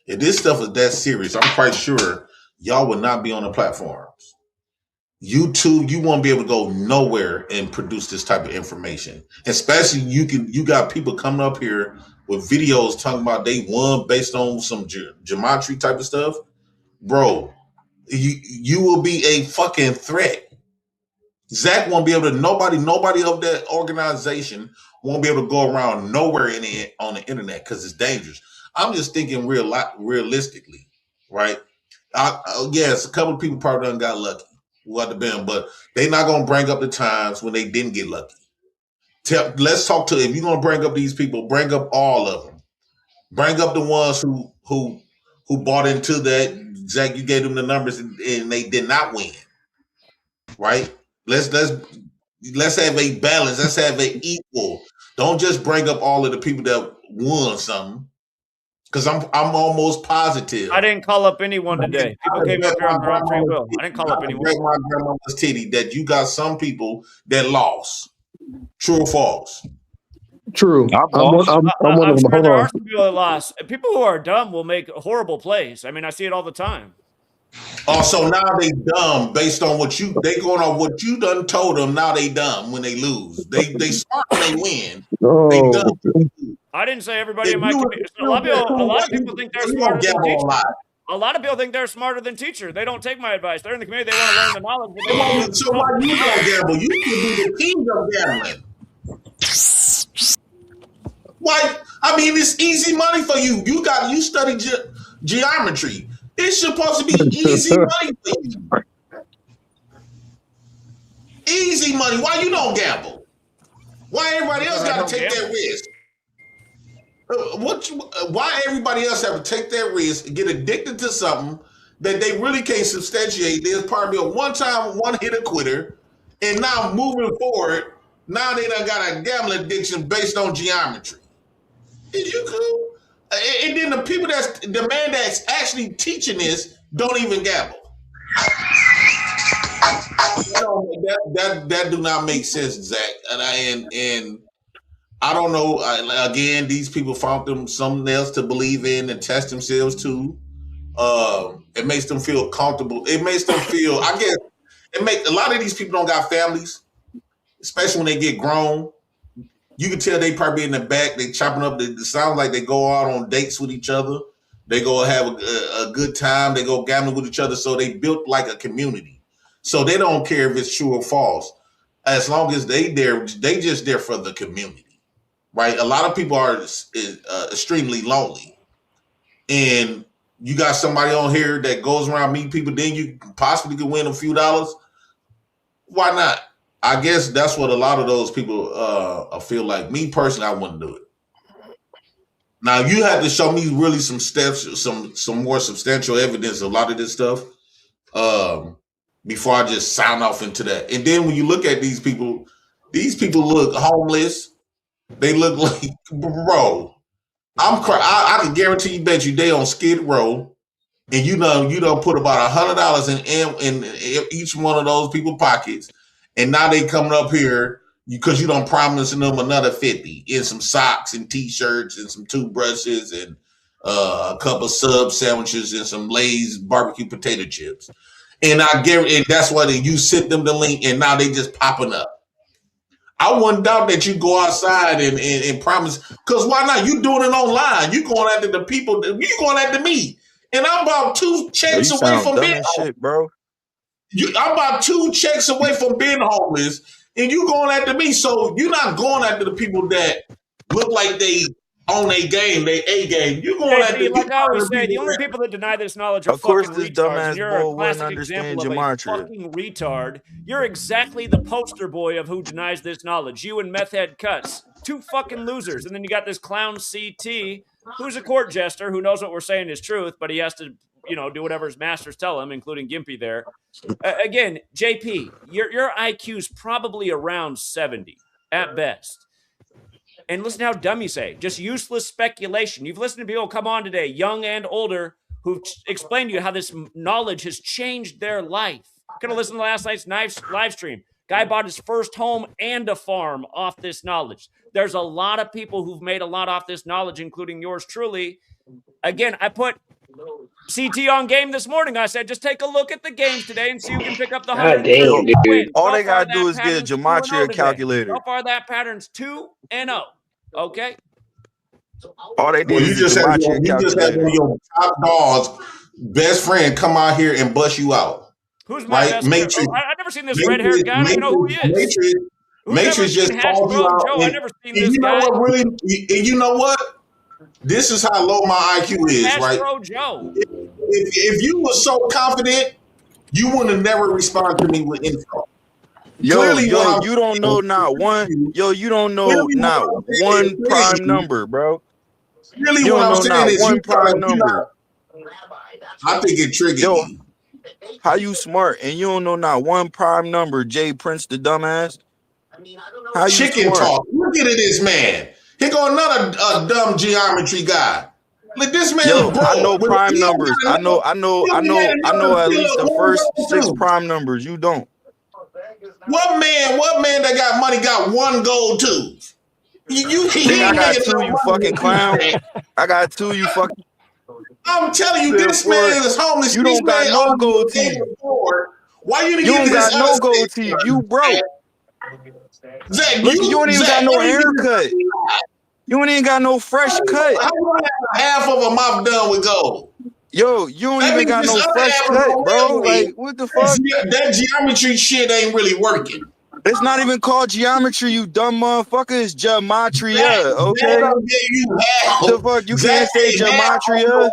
if this stuff is that serious, I'm quite sure y'all would not be on the platforms. YouTube, you won't be able to go nowhere and produce this type of information. Especially you got people coming up here with videos talking about they won based on some gematria type of stuff. Bro, you will be a fucking threat. Zach won't be able to, nobody of that organization won't be able to go around nowhere on the internet because it's dangerous. I'm just thinking realistically, right? Yes, a couple of people probably done got lucky. What the been, but they not gonna bring up the times when they didn't get lucky. Let's talk to, if you're gonna bring up these people, bring up all of them. Bring up the ones who bought into that. Zach, you gave them the numbers and they did not win. Right? Let's have a balance. Let's have an equal. Don't just bring up all of the people that won something. Because I'm almost positive. I didn't call up anyone today. People came up here on their own free will. I didn't call up anyone. My grandmama's titty that you got some people that lost. True or false? True. I'm one of them. Hold there on. are some people that lost. People who are dumb will make horrible plays. I mean, I see it all the time. Oh, so now they dumb based on they going on what you done told them. Now they dumb when they lose. They smart when they win. Oh. They dumb. I didn't say everybody in my community. A lot of people think they're smarter than teacher. A lot of people think they're smarter than teacher. They don't take my advice. They're in the community. They want to learn the knowledge. But they so why you don't gamble? You should be the king of gambling. Why? I mean, it's easy money for you. You study geometry. It's supposed to be easy money for you. Easy money. Why you don't gamble? Why everybody else got to take that risk? Why everybody else have to take that risk and get addicted to something that they really can't substantiate? There's probably a one-hit quitter, and now moving forward, now they done got a gambling addiction based on geometry. Is you cool? And then the people the man that's actually teaching this don't even gamble. That do not make sense, Zach. And I don't know. Again, these people found them something else to believe in and test themselves to. It makes them feel comfortable. It makes them feel. I guess a lot of these people don't got families, especially when they get grown. You can tell they probably in the back. They chopping up. It sounds like they go out on dates with each other. They go have a good time. They go gambling with each other. So they built like a community. So they don't care if it's true or false. As long as they just there for the community. Right, a lot of people are extremely lonely, and you got somebody on here that goes around meeting people. Then you possibly could win a few dollars. Why not? I guess that's what a lot of those people feel like. Me personally, I wouldn't do it. Now you have to show me really some steps, some more substantial evidence. A lot of this stuff before I just sign off into that. And then when you look at these people look homeless. They look like, bro. I can guarantee you, bet you they on Skid Row, and you don't put about $100 in each one of those people's pockets, and now they coming up here because you don't promise them another 50 in some socks and t-shirts and some toothbrushes and a couple of sub sandwiches and some Lay's barbecue potato chips, and I guarantee and that's why you sent them the link, and now they just popping up. I wouldn't doubt that you go outside and promise, because why not? You doing it online. You going after the people. You going after me, and I'm about 2 checks away from being homeless, bro. I'm about 2 checks away from being homeless, and you going after me. So you're not going after the people that look like they on a game, they A game. You going at the like I always say, the only people that deny this knowledge are Of course, fucking this retards. dumbass And you're a boy wouldn't classic example understand of a gematria. fucking retard. You're exactly the poster boy of who denies this knowledge. You and Meth Head Cuts. Two fucking losers. And then you got this clown CT, who's a court jester, who knows what we're saying is truth, but he has to, do whatever his masters tell him, including Gimpy there. Again, JP, your IQ's probably around 70 at best. And listen how dumb you say. Just useless speculation. You've listened to people come on today, young and older, who've explained to you how this knowledge has changed their life. Could have listened to last night's live stream. Guy bought his first home and a farm off this knowledge. There's a lot of people who've made a lot off this knowledge, including yours truly. Again, I put CT on game this morning. I said, just take a look at the games today and see who can pick up the 100. All they gotta do is get a gematria calculator. So far, that pattern's 2-0. Okay. All they did is you just had one of your top dogs, best friend, come out here and bust you out. Who's my best friend? Oh, I've never seen this red-haired guy. I don't even know who he is. Matrix just called you out. Joe? I've never seen this guy. And you know what? This is how low my IQ is, right? Joe. If you were so confident, you would have never responded to me with info. Yo, you don't know not one. Yo, you don't know not one prime number, bro. Really, you what I'm don't know saying not is one prime number. I think it triggered me. How you smart and you don't know not one prime number, Jay Prince the dumbass? How you Chicken smart? talk. Look at this man. Here go another dumb geometry guy. Look, this man is broke. I know prime numbers. I know at least the first 6 prime numbers. You don't. What man that got money got one gold tooth? I got 2, you fucking clown. I got 2, you fucking. I'm telling you, this man is homeless. You don't got no gold teeth. Why you don't got no gold teeth? You broke. Zach, you ain't even got no haircut. You ain't even got no fresh cut. How you have half of a mop done with gold? Yo, you don't even got no fresh cut, bro. Like, what the fuck? That geometry shit ain't really working. It's not even called geometry, you dumb motherfucker. It's gematria, okay? The fuck? You can't say gematria?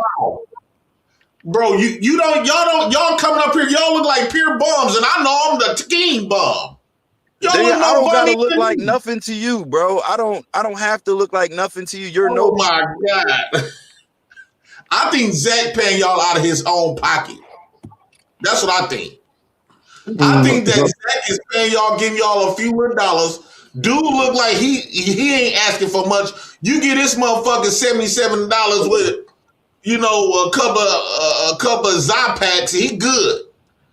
Bro, y'all coming up here, y'all look like pure bums, and I know I'm the king bum. I don't gotta look like nothing to you, bro. I don't have to look like nothing to you. You're oh my God. I think Zach paying y'all out of his own pocket. That's what I think. I think that Zach is paying y'all, giving y'all a few $1. Dude look like he ain't asking for much. You get this motherfucker $77 with, a cup of Zypacks. He good.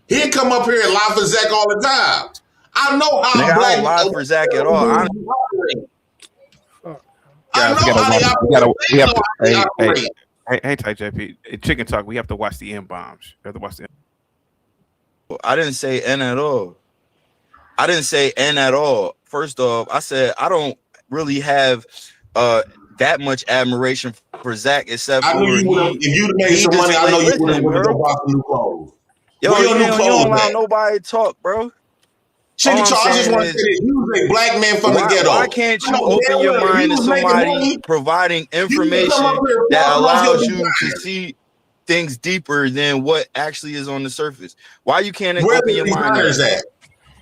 He'll come up here and lie for Zach all the time. I know how I don't lie for Zach at all. Hey, JP. Chicken talk. We have to watch the M-bombs. We have to watch the. I didn't say N at all. I didn't say N at all. First off, I said I don't really have that much admiration for Zach, except for if you'd made some money, I know you would have bought some new clothes. Yo, you don't allow nobody to talk, bro. Chicken talk. I just want to say this. You was a black man from the ghetto. Why can't you open your mind to somebody providing information that allows you to see things deeper than what actually is on the surface? Why you can't open your mind?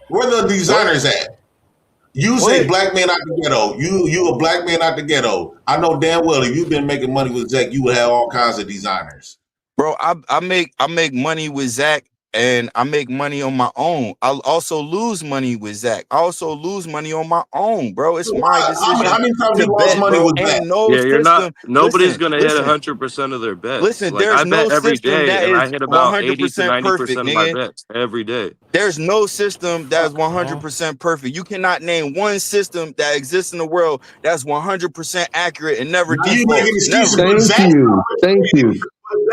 Where the designers at? You say black man out the ghetto. You a black man out the ghetto. I know damn well if you've been making money with Zach, you would have all kinds of designers. Bro, I make money with Zach, and I make money on my own. I'll also lose money with Zach. I also lose money on my own, bro. It's my decision. How many times you lost money with Zach? You're not. Nobody's gonna hit 100% of their bets. Listen, like, there's I bet no every system day, that and I is hit about 100% 80 to 90% perfect, of my bets every day. There's no system that's 100% perfect. You cannot name one system that exists in the world that's 100% accurate and never defaults. Thank you.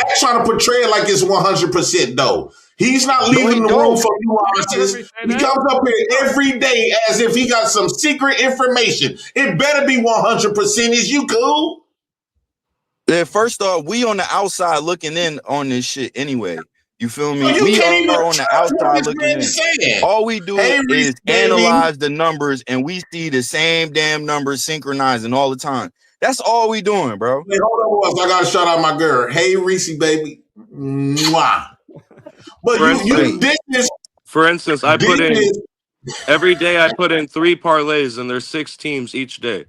Zach's trying to portray it like it's 100% though. He's not leaving the room for nuances. He comes up here every day as if he got some secret information. It better be 100%. Is you cool? Yeah, first off, we on the outside looking in on this shit anyway. You feel me? We are on the outside looking in. All we do is analyze the numbers, and we see the same damn numbers synchronizing all the time. That's all we doing, bro. Hey, hold on, I gotta shout out my girl. Hey, Reese, baby. Mwah. But you did this. For instance, I put in every day. I put in 3 parlays, and there's 6 teams each day.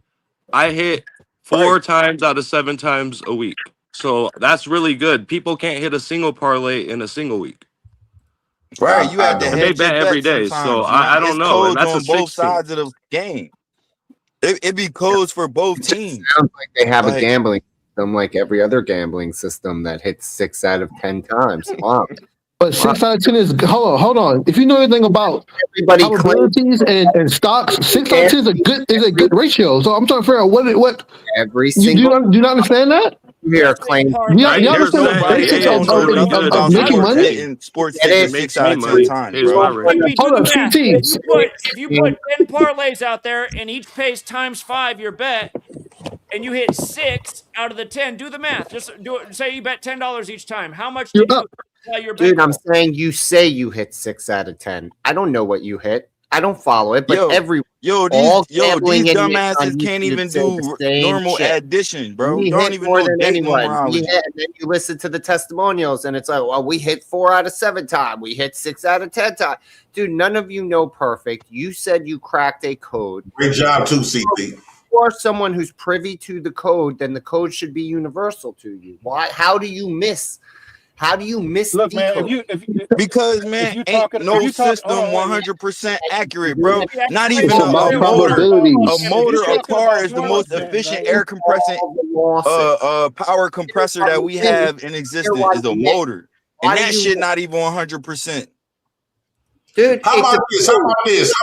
I hit 4 times out of 7 times a week, so that's really good. People can't hit a single parlay in a single week. Right, you have to and they bet every day, so I don't know. And that's on both sides of the game. It be codes for both teams. Sounds like they have a gambling system like every other gambling system that hits 6 out of 10 times. Wow. But 6 out of 10 is hold on. If you know anything about probabilities and stocks, 6 out of 10 is a good ratio. So I'm trying to figure out what every do you not understand that? We are claiming. You understand the basics of making money? In sports, it makes 6 out of 10 times, bro. Hold on, If you put 10 parlays out there and each pays times 5 your bet, and you hit 6 out of the 10, do the math. Just do it. Say you bet $10 each time. How much did you your bet? Dude, I'm saying you say you hit 6 out of 10. I don't know what you hit. I don't follow it, but these dumbasses can't even do normal addition, bro. We don't hit even more know than anyone. And anyone. then you listen to the testimonials, and it's like, well, we hit 4 out of 7 times. We hit 6 out of 10 times. Dude, none of you know perfect. You said you cracked a code. Great job, too, CP. If you are someone who's privy to the code, then the code should be universal to you. Why? How do you miss? Look, man, because man, ain't no system 100% accurate, bro. Not even a car is the most efficient air compressing power compressor that we have in existence is a motor, and that shit not even 100%. Dude, how about this?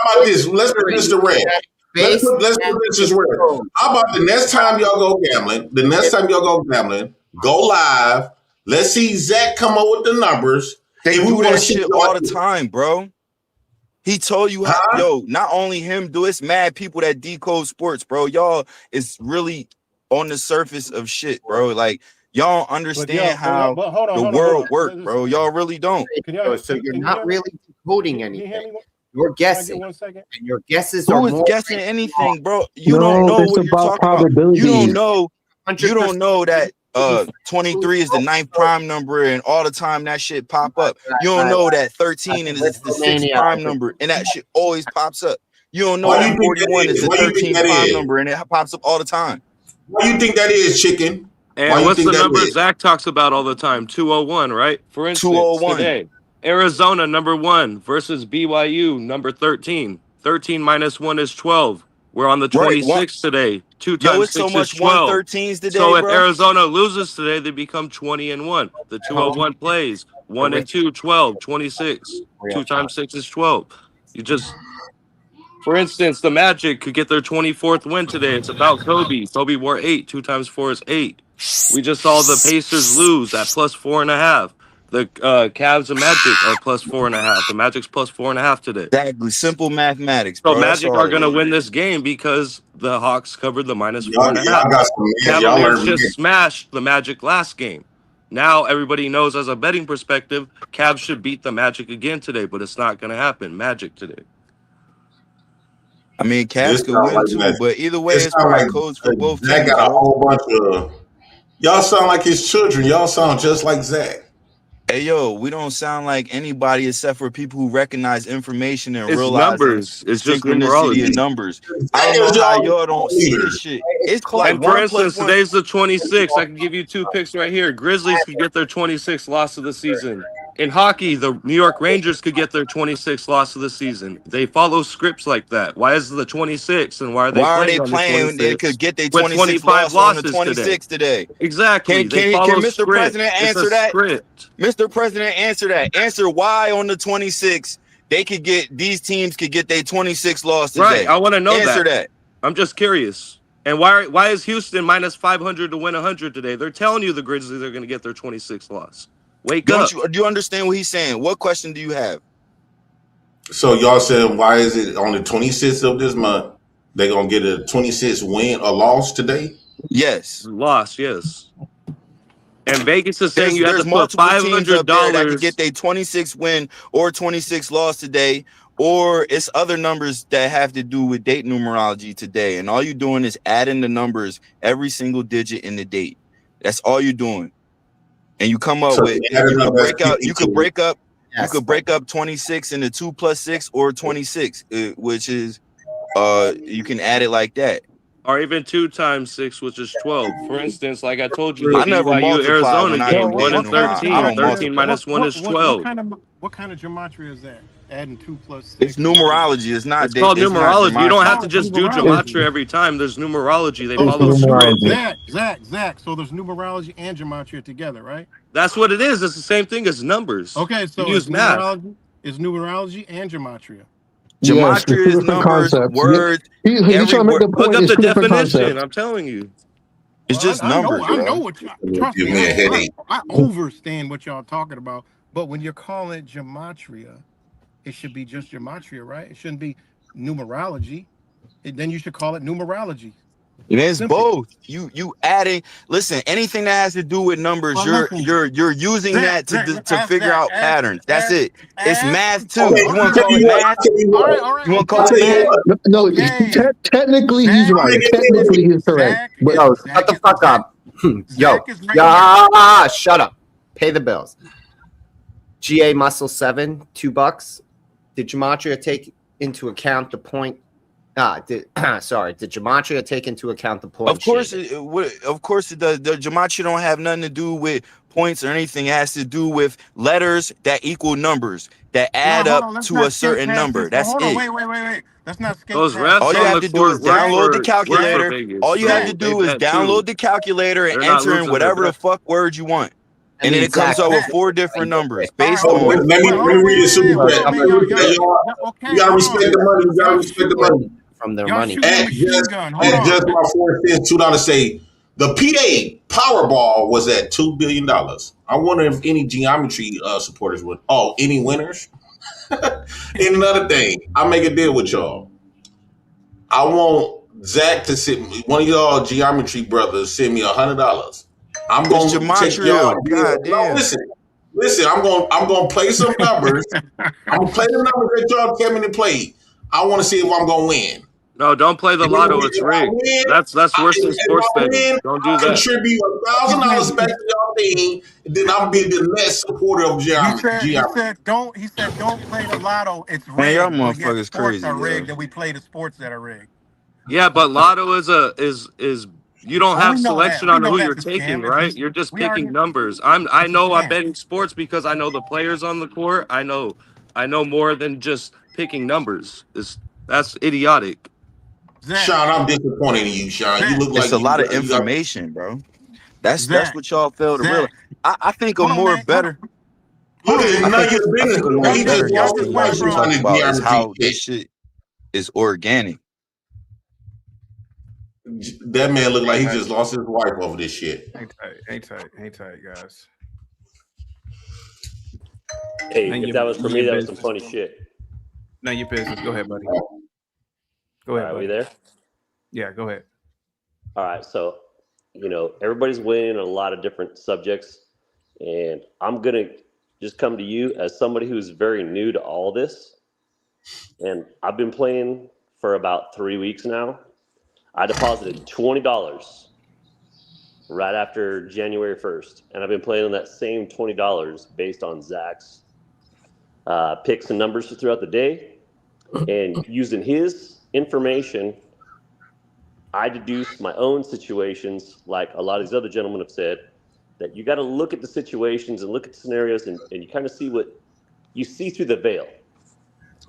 Let's put this to rest. Let's put this to rest. How about the next time y'all go gambling? Go live. Let's see Zach come up with the numbers. They do that shit all the time, bro. He told you how, not only him do it's mad people that decode sports, bro. Y'all is really on the surface of shit, bro. Like, y'all understand how the world works, bro. Y'all really don't. So you're not really decoding anything. You're guessing. And your guesses are guessing anything, bro. You don't know what you're talking about. You don't know that 23 is the 9th prime number, and all the time that shit pop up. You don't know that 13 is the 6th prime number, and that shit always pops up. You don't know that 41 is the 13th prime number, and it pops up all the time. Why do you think that is, chicken? And what's the number Zach talks about all the time? 201, right? For instance, 201. Today, Arizona number 1 versus BYU number 13. 13 minus 1 is 12. We're on the 26th today. 2 times 6 is 12. 113s today, so if bro. Arizona loses today, they become 20-1. The 201 plays 1 and 2, 12, 26. 2 times 6 is 12. You just, for instance, the Magic could get their 24th win today. It's about Kobe. Kobe wore 8. 2 times 4 is 8. We just saw the Pacers lose at plus 4.5. The Cavs and Magic are plus 4.5. The Magic's plus 4.5 today. Exactly. Simple mathematics, bro. So Magic are going to win this game because the Hawks covered the minus 4.5. Cavaliers just smashed the Magic last game. Now everybody knows as a betting perspective, Cavs should beat the Magic again today, but it's not going to happen. Magic today. I mean, Cavs could win too, but either way, it's probably codes for both teams. Zach got a whole bunch of. Y'all sound like his children. Y'all sound just like Zach. Hey, yo, we don't sound like anybody except for people who recognize information and it's realize numbers. It's just numerology and numbers. I don't know how y'all don't see this shit. It's like, and for instance, today's the 26th. I can give you 2 picks right here. Grizzlies could get their 26th loss of the season. In hockey, the New York Rangers could get their 26th loss of the season. They follow scripts like that. Why is it the 26th, and why are they playing? They could get their 25 losses on the 26th today. Exactly. Can Mr. President answer that? Mr. President, answer that. Answer why on the 26th these teams could get their 26th loss today. Right. I want to know answer that. I'm just curious. And why is Houston minus 500 to win 100 today? They're telling you the Grizzlies are going to get their 26th loss. Wake up. Do you understand what he's saying? What question do you have? So y'all said, why is it on the 26th of this month, they're going to get a 26th win or loss today? Yes. Loss, yes. And Vegas is saying you have There's to put multiple teams up there that could $500. get their 26 win or 26 loss today, or it's other numbers that have to do with date numerology today. And all you're doing is adding the numbers, every single digit in the date. That's all you're doing. And you come up with you could break up 26 into 2 plus 6 or 26, which is you can add it like that. Or even 2 times 6, which is 12. For instance, like I told you, the I never BYU multiply Arizona when I game, do 1 date and numerology. 13. I don't 13 minus 1 is 12. What kind of gematria is that? Adding 2 plus 6. It's numerology. It's not. It's called It's not numerology. You don't have to gematria. just do gematria every time. There's numerology. They So follow script. Zach. So there's numerology and gematria together, right? That's what it is. It's the same thing as numbers. Okay, so you use math. It's numerology and gematria. Gematria is numbers, words. He's trying to make the Look point. up It's the two different definition. concepts. I'm telling you. It's just numbers, I know bro. what y'all. Trust Give me, me a headache. I understand what y'all talking about. But when you're calling it gematria, it should be just gematria, right? It shouldn't be numerology. Then you should call it numerology. It is Simple. both. You adding. Listen, anything that has to do with numbers, Well, you're using Zach, that to ask figure Zach, out patterns. That's it. It's ask- math too. Okay, You want I'll to tell call you it what, math? I'll tell you what. All right. You want to I'll call tell it you math? what. No, Okay. technically he's right. Technically he's correct. But Yo, shut the fuck up. Yo, shut up. Pay the bills. GA Muscle 7, $2. Did gematria take into account the point? Did gematria take into account the point? Of course, of course it does. The gematria don't have nothing to do with points or anything. It has to do with letters that equal numbers that add up to a certain number. That's Hold it. on, wait. Let's not skate Those past. refs All you on have the to do is court work download the for calculator. Vegas. All you So have to they do is bet too. download the calculator and They're not enter in losing whatever their the fuck word you want. And then it comes Zach, up with 4 different numbers based Hold on, on. let me read the super chat. You gotta respect the money. You gotta respect the money. From their Y'all money. shooting a machine gun. Hold At on. just my 4 cents, $2 say the PA Powerball was at $2 billion. I wonder if any geometry supporters would. Oh, any winners? And another thing, I make a deal with y'all. I want Zach to one of y'all geometry brothers send me $100. I'm It's gonna take y'all. gematria. God No, damn. listen. I'm gonna play some numbers. I'm gonna play the numbers that y'all tell me to play. I want to see if I'm gonna win. No, don't play the And lotto. if It's I rigged. win, That's worse than if sports I betting. win, Don't do I'll that. contribute $1,000 back to y'all team. And then I'll be the next supporter of He geometry. said don't play the lotto. It's Man, y'all rigged. But yet motherfuckers sports crazy, are yo. rigged, and we play the sports that are rigged. Yeah, but lotto is you don't Oh, have we know that. selection We on know who that's you're a taking, scam. right? You're just We already. picking numbers. I It's a know I'm scam. betting sports because I know the players on the court. I know more than just picking numbers. That's idiotic. Sean, I'm disappointed in you, Sean. You look It's like a you lot of got information, bro. That's Zach, what y'all fail to realize. I think a hold on, more man. better. Look at I none of think your I business. think a Look more like he just better lost y'all his thing wife y'all should on talk this about is geometry how this shit is organic. That man looked like he just lost his wife over this shit. Hang tight, guys. Hey, None if your, that was for none me, your that was some business. funny shit. None your business. Go ahead, buddy. All right, we there? Yeah, go ahead. All right, so everybody's weighing in on a lot of different subjects, and I'm gonna just come to you as somebody who's very new to all this, and I've been playing for about 3 weeks now. I deposited $20 right after January 1st, and I've been playing on that same $20 based on Zach's picks and numbers throughout the day, and using his information, I deduce my own situations, like a lot of these other gentlemen have said, that you got to look at the situations and look at the scenarios, and you kind of see what you see through the veil.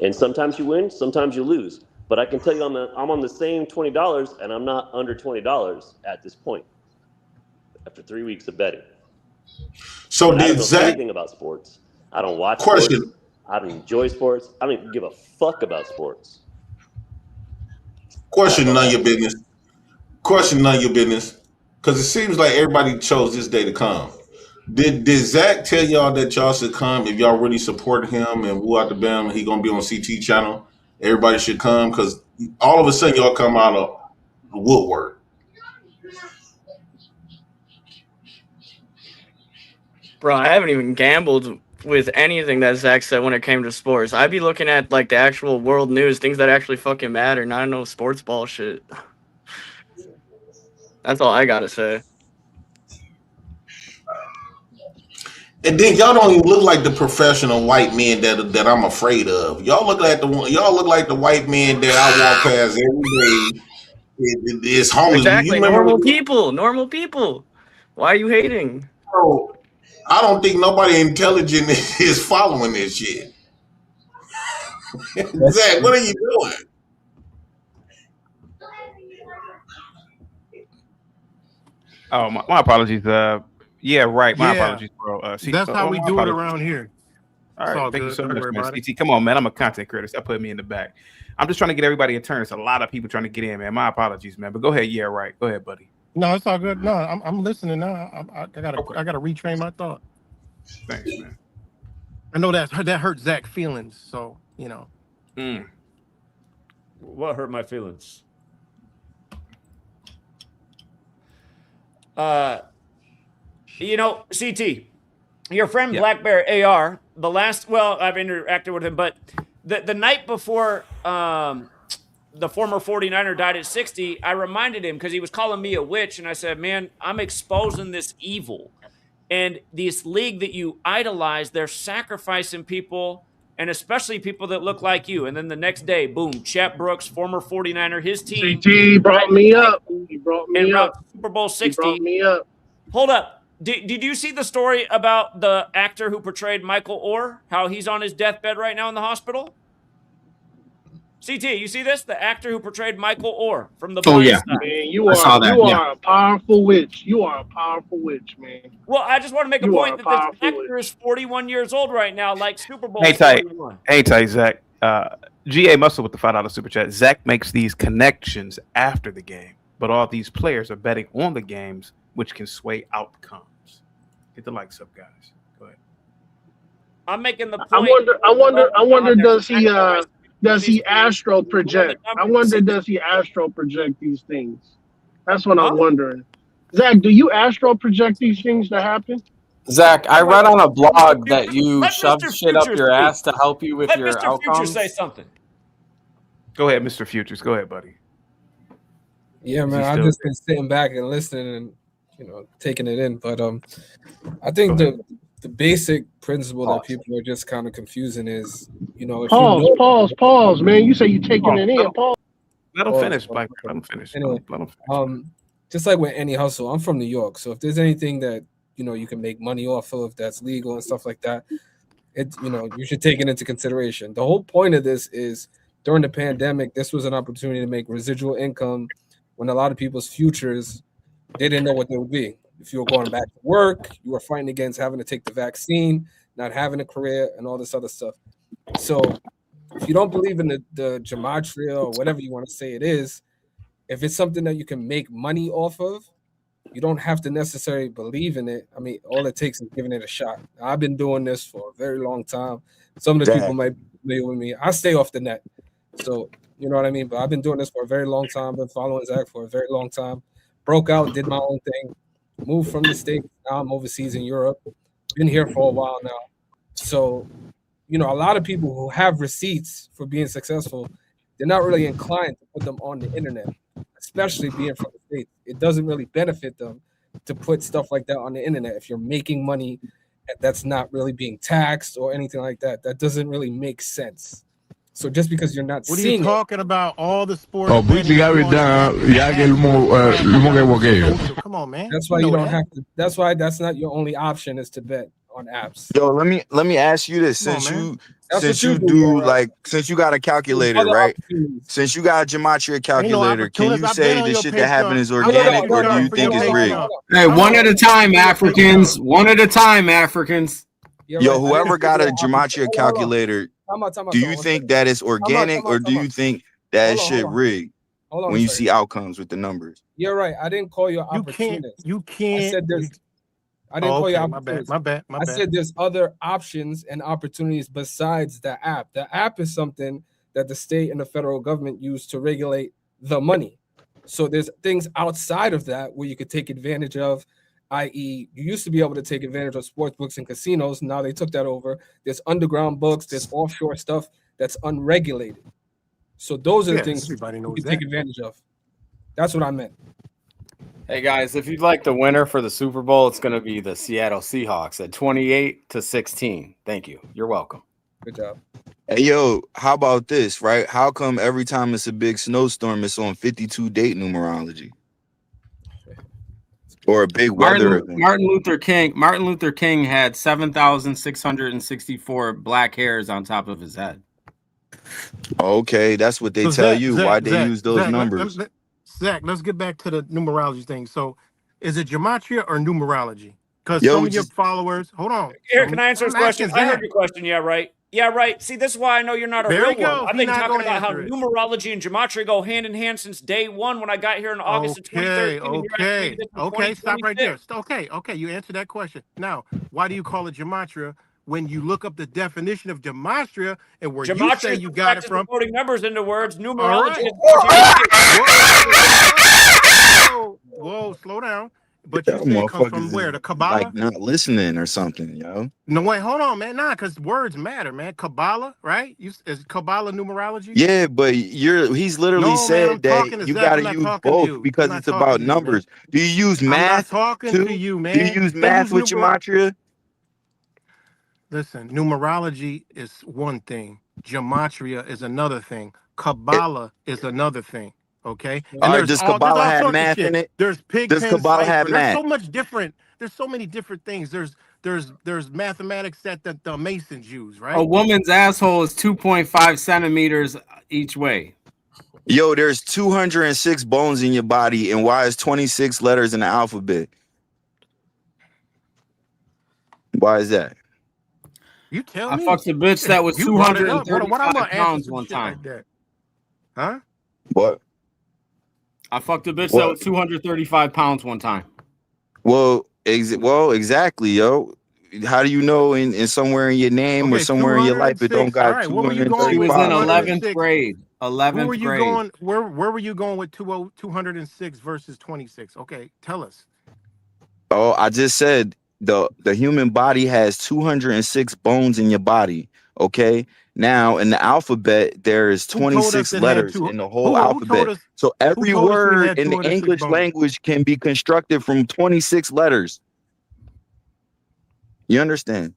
And sometimes you win, sometimes you lose. But I can tell you I'm on the same $20, and I'm not under $20 at this point after 3 weeks of betting. So And I don't did know Zach? anything about sports. I don't watch Question. sports. I don't enjoy sports. I don't even give a fuck about sports. Question, none of your business. Question, none of your business. Because it seems like everybody chose this day to come. Did Zach tell y'all that y'all should come if y'all really support him and woo out the bam? He gonna be on CT channel. Everybody should come because all of a sudden y'all come out of the woodwork. Bro, I haven't even gambled with anything that Zach said when it came to sports. I'd be looking at like the actual world news, things that actually fucking matter, not no sports ball shit. That's all I gotta say. And then y'all don't even look like the professional white men that I'm afraid of. Y'all look like the white men that I walk past every day. It's homeless. Exactly, You remember? normal people. Why are you hating? Bro, I don't think nobody intelligent is following this shit. Zach, what are you doing? Oh, my apologies. Yeah, right. My Yeah, apologies, bro. that's how we my do it apologies. around here. All It's right, all thank you good. so Don't much, worry man. about it. CT, come on, man. I'm a content creator. Stop putting me in the back. I'm just trying to get everybody a turn. It's a lot of people trying to get in, man. My apologies, man. But go ahead. Yeah, right. Go ahead, buddy. No, it's all good. No, I'm listening now. I gotta retrain my thought. Thanks, man. I know that hurt Zach's feelings. So What hurt my feelings? CT, your friend Black Bear AR, I've interacted with him, but the night before the former 49er died at 60, I reminded him because he was calling me a witch, and I said, man, I'm exposing this evil. And this league that you idolize, they're sacrificing people, and especially people that look like you. And then the next day, boom, Chet Brooks, former 49er, his team. CT brought me up. He brought me up. Super Bowl 60. He brought me up. Hold up. Did you see the story about the actor who portrayed Michael Orr? How he's on his deathbed right now in the hospital? CT, you see this? The actor who portrayed Michael Orr from the Blind Side. Man, you are a powerful witch. You are a powerful witch, man. Well, I just want to make a point that this actor is 41 years old right now, like Super Bowl. Hey, tight, Zach. GA Muscle with the $5 super chat. Zach makes these connections after the game, but all these players are betting on the games, which can sway outcomes. Get the likes up, guys. Go ahead. I'm making the point. I wonder, does he astral project? I wonder, does he astral project these things? That's what I'm wondering. Zach, do you astral project these things to happen? Zach, I read on a blog that you shove shit up your ass to help you with your outcomes. Let Mr. Future say something. Go ahead, Mr. Futures. Go ahead, buddy. Yeah, man, I've just been sitting back and listening and taking it in. But I think the basic principle that people are just kind of confusing is, if pause, man. You say you're taking it in. Pause. Let him finish, Black. Let him finish. Anyway, let him finish. Just like with any hustle, I'm from New York, so if there's anything that you can make money off of that's legal and stuff like that, you should take it into consideration. The whole point of this is during the pandemic, this was an opportunity to make residual income when a lot of people's futures, they didn't know what they would be. If you were going back to work, you were fighting against having to take the vaccine, not having a career, and all this other stuff. So if you don't believe in the gematria or whatever you want to say it is, if it's something that you can make money off of, you don't have to necessarily believe in it. I mean, all it takes is giving it a shot. I've been doing this for a very long time. Some of the people might be familiar with me. I stay off the net. So, you know what I mean? But I've been doing this for a very long time. Been following Zach for a very long time. Broke out, did my own thing. Moved from the States. Now I'm overseas in Europe. Been here for a while now. So, a lot of people who have receipts for being successful, they're not really inclined to put them on the internet, especially being from the States. It doesn't really benefit them to put stuff like that on the internet. If you're making money that's not really being taxed or anything like that, that doesn't really make sense. So just because you're not What are seeing you talking about? All the sports. Oh, but you got it down. Yeah, I get more. Come on, man. That's why you don't have to. That's why that's not your only option is to bet on apps. Yo, let me ask you this. Since you got a calculator, right? Since you got a gematria calculator, can you say the shit that happened is organic, or do you think it's rigged? Hey, one at a time, Africans. One at a time, Africans. Yo, whoever got a gematria calculator, do you think that it's organic, or do you think that shit rigged when you see outcomes with the numbers? You're right. I didn't call you opportunist. You can't. I said there's. I didn't call you My bad. I said there's other options and opportunities besides the app. The app is something that the state and the federal government use to regulate the money. So there's things outside of that where you could take advantage of i.e., you used to be able to take advantage of sports books and casinos. Now they took that over. There's underground books. There's offshore stuff that's unregulated. So those are the things you can take advantage of. That's what I meant. Hey guys, if you'd like the winner for the Super Bowl, it's going to be the Seattle Seahawks at 28-16. Thank you. You're welcome. Good job. Hey, yo, how about this, right? How come every time it's a big snowstorm, it's on 52 date numerology? Or a big weather event? Martin Luther King had 7,664 black hairs on top of his head. Okay, that's what they tell you. Why they use those numbers? Zach, let's get back to the numerology thing. So, is it gematria or numerology? Because some of your followers, hold on. Eric, can I answer this question? I heard your question. Yeah, right. Yeah, right. See, this is why I know you're not a real one. I've been talking about how numerology and gematria go hand in hand since day one when I got here in August of 2013. Okay, stop right there. Okay, you answered that question. Now, why do you call it gematria when you look up the definition of gematria and where you say you got it from? Putting numbers into words. Numerology is Whoa, slow down. But you say it comes from where? The Kabbalah? Like not listening or something, yo. No, wait, hold on, man. Nah, because words matter, man. Kabbalah, right? Is Kabbalah numerology? Yeah, but he's literally said that you got to use both because it's about numbers. Do you use math? I'm not talking to you, man. Do you use math with gematria? Listen, numerology is one thing. Gematria is another thing. Kabbalah is another thing. Okay. And does Kabbalah have math in it? There's Does Kabbalah have math? There's so much different. There's so many different things. There's mathematics that the Masons use, right? A woman's asshole is 2.5 centimeters each way. Yo, there's 206 bones in your body, and why is 26 letters in the alphabet? Why is that? You tell me. I fucked a bitch that was 235 pounds one time. Huh? What? I fucked a bitch that was 235 pounds one time. Well, exactly, yo. How do you know in somewhere in your name or somewhere in your life it don't got 235? She was in 11th grade. 11th Where were you grade. going? Where were you going with 206 versus 26? Okay, tell us. Oh, I just said the human body has 206 bones in your body. Okay. Now in the alphabet, there is 26 letters in the whole alphabet. So every word in the English language can be constructed from 26 letters. You understand?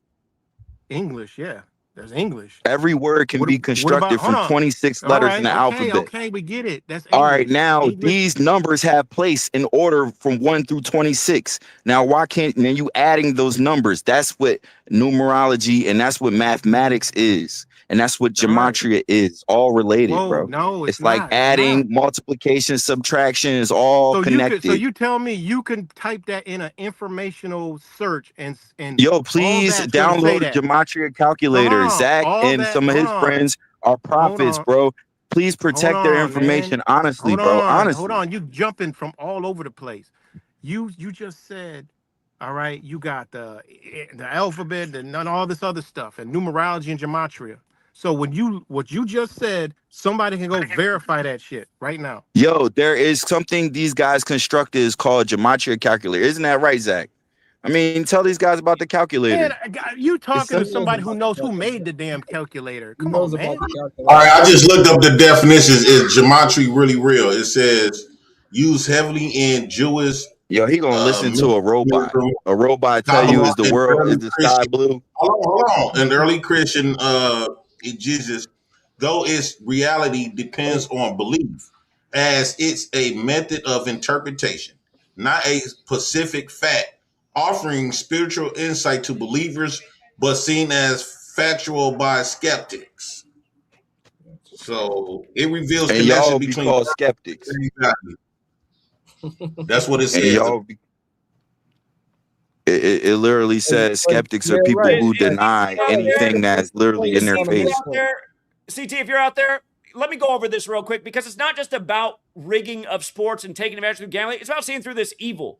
English, yeah. There's English. Every word can be constructed from 26 letters in the alphabet. Okay, we get it. That's all right. Now these numbers have place in order from 1 through 26. Now, why can't you adding those numbers? That's what numerology and that's what mathematics is. And that's what gematria is, all related, bro. No, it's like adding, multiplication, subtraction is all connected. So you tell me you can type that in an informational search and yo, please download the gematria calculator. Zach and some of his friends are prophets, bro. Please protect their information honestly, bro. Honestly. Hold on, you jumping from all over the place. You just said, all right, you got the alphabet and all this other stuff and numerology and gematria. So what you just said, somebody can go verify that shit right now. Yo, there is something these guys constructed is called gematria calculator. Isn't that right, Zach? I mean, tell these guys about the calculator. Man, you talking to somebody who knows who made the damn calculator. Come on, man. All right, I just looked up the definitions. Is gematria really real? It says used heavily in Jewish. Yo, he gonna listen to a robot. A robot tell you is the world is the sky blue. Hold on. An early Christian Jesus, though its reality depends on belief, as it's a method of interpretation, not a specific fact, offering spiritual insight to believers, but seen as factual by skeptics. So it reveals and connection y'all be between called skeptics. That's what it says. It literally says skeptics are people who deny anything that's literally in their face. CT, if you're out there, let me go over this real quick because it's not just about rigging of sports and taking advantage of gambling. It's about seeing through this evil.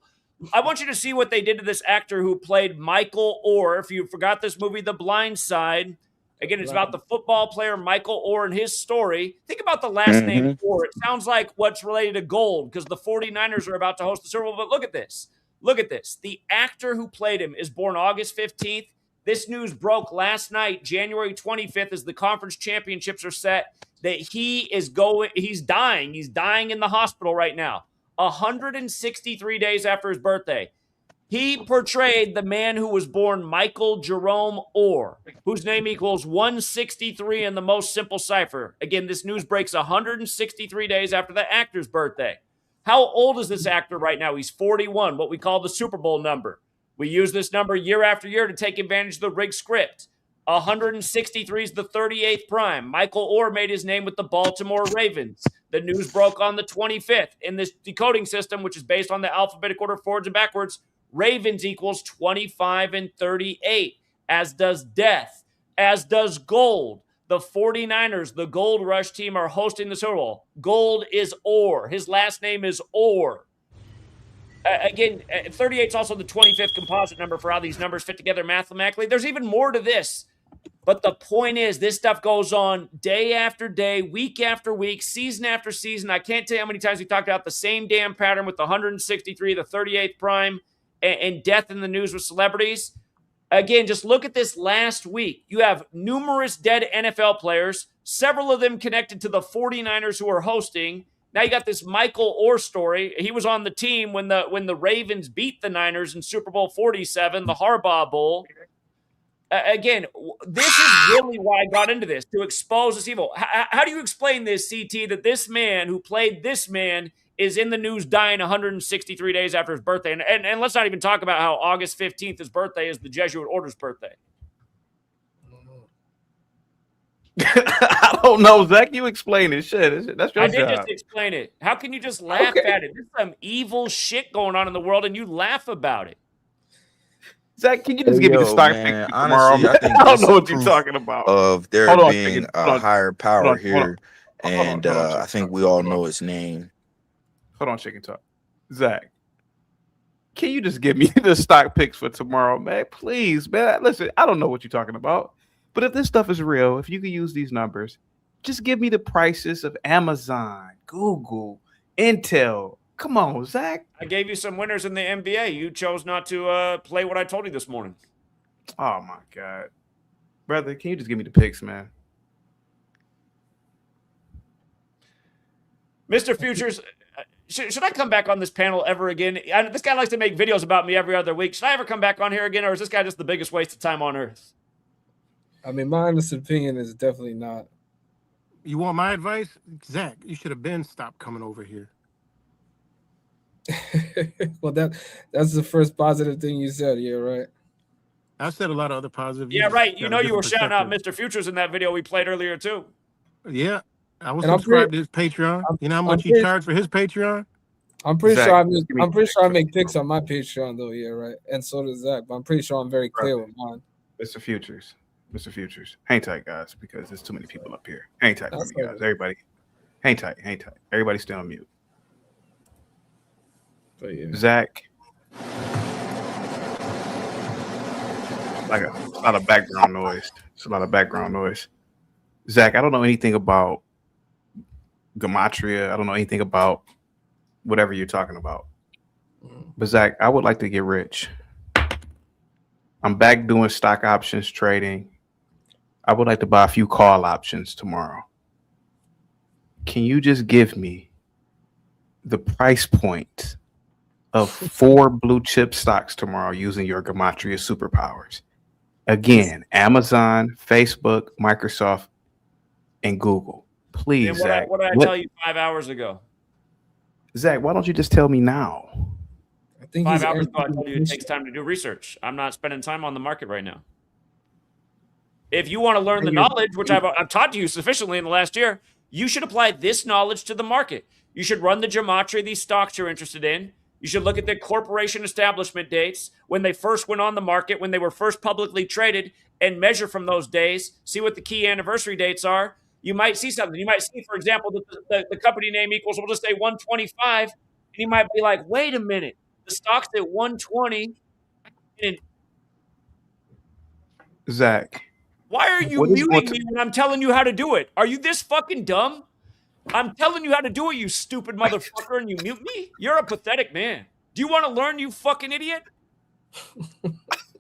I want you to see what they did to this actor who played Michael Orr. If you forgot this movie, The Blind Side. Again, it's about the football player Michael Orr and his story. Think about the last name Orr. It sounds like what's related to gold because the 49ers are about to host the Super Bowl. But look at this. Look at this. The actor who played him is born August 15th. This news broke last night, January 25th, as the conference championships are set, that he's dying. He's dying in the hospital right now, 163 days after his birthday. He portrayed the man who was born Michael Jerome Orr, whose name equals 163 in the most simple cipher. Again, this news breaks 163 days after the actor's birthday. How old is this actor right now? He's 41, what we call the Super Bowl number. We use this number year after year to take advantage of the rigged script. 163 is the 38th prime. Michael Orr made his name with the Baltimore Ravens. The news broke on the 25th. In this decoding system, which is based on the alphabetic order forwards and backwards, Ravens equals 25 and 38, as does death, as does gold. The 49ers, the Gold Rush team, are hosting the Super Bowl. Gold is Orr. His last name is Orr. Again, 38 is also the 25th composite number for how these numbers fit together mathematically. There's even more to this. But the point is, this stuff goes on day after day, week after week, season after season. I can't tell you how many times we talked about the same damn pattern with the 163, the 38th prime, and death in the news with celebrities. Again, just look at this last week. You have numerous dead NFL players, several of them connected to the 49ers who are hosting. Now you got this Michael Orr story. He was on the team when the Ravens beat the Niners in Super Bowl 47, the Harbaugh Bowl. Again, this is really why I got into this, to expose this evil. How do you explain this, CT, that this man who played this man is in the news dying 163 days after his birthday? And let's not even talk about how August 15th, his birthday, is the Jesuit Order's birthday. I don't know, Zach. You explain it. Shit, that's your job. I did just explain it. How can you just laugh at it? There's some evil shit going on in the world, and you laugh about it. Zach, can you just give me the stock pick tomorrow? Honestly, I think I don't know what that's you're proof talking about. Of there Hold on, being hold a on. higher power Hold on, here, and I think we all know his name. Hold on, Chicken Talk. Zach, can you just give me the stock picks for tomorrow, man? Please, man. Listen, I don't know what you're talking about. But if this stuff is real, if you can use these numbers, just give me the prices of Amazon, Google, Intel. Come on, Zach. I gave you some winners in the NBA. You chose not to play what I told you this morning. Oh, my God. Brother, can you just give me the picks, man? Mr. Futures, should I come back on this panel ever again? This guy likes to make videos about me every other week. Should I ever come back on here again, or is this guy just the biggest waste of time on earth? I mean, my honest opinion is definitely not. You want my advice? Zach, you should have been stopped coming over here. Well, that's the first positive thing you said. Yeah, right. I said a lot of other positive. Yeah, right. You know you were shouting out Mr. Futures in that video we played earlier, too. Yeah. I was subscribed to his Patreon. You know how much he charged for his Patreon? I'm pretty sure I make picks on my Patreon, though. Yeah, right. And so does Zach. But I'm pretty sure I'm very clear with mine. Mr. Futures. Hang tight, guys, because there's too many people up here. Hang tight, for me, guys. Everybody, hang tight. Everybody stay on mute. But yeah. Zach, like a lot of background noise. It's a lot of background noise. Zach, I don't know anything about gematria. I don't know anything about whatever you're talking about. But Zach, I would like to get rich. I'm back doing stock options trading. I would like to buy a few call options tomorrow. Can you just give me the price point of 4 blue chip stocks tomorrow using your gematria superpowers? Again, Amazon, Facebook, Microsoft, and Google. Please, Zach. What did I tell you 5 hours ago? Zach, why don't you just tell me now? I think 5 hours ago, I told you it takes time to do research. I'm not spending time on the market right now. If you want to learn the knowledge, which I've taught you sufficiently in the last year, you should apply this knowledge to the market. You should run the gematria of these stocks you're interested in. You should look at the corporation establishment dates, when they first went on the market, when they were first publicly traded, and measure from those days, see what the key anniversary dates are. You might see something. You might see, for example, that the company name equals, we'll just say 125, and you might be like, wait a minute, the stock's at 120. And Zach. Why are you muting me when I'm telling you how to do it? Are you this fucking dumb? I'm telling you how to do it, you stupid motherfucker, and you mute me? You're a pathetic man. Do you want to learn, you fucking idiot?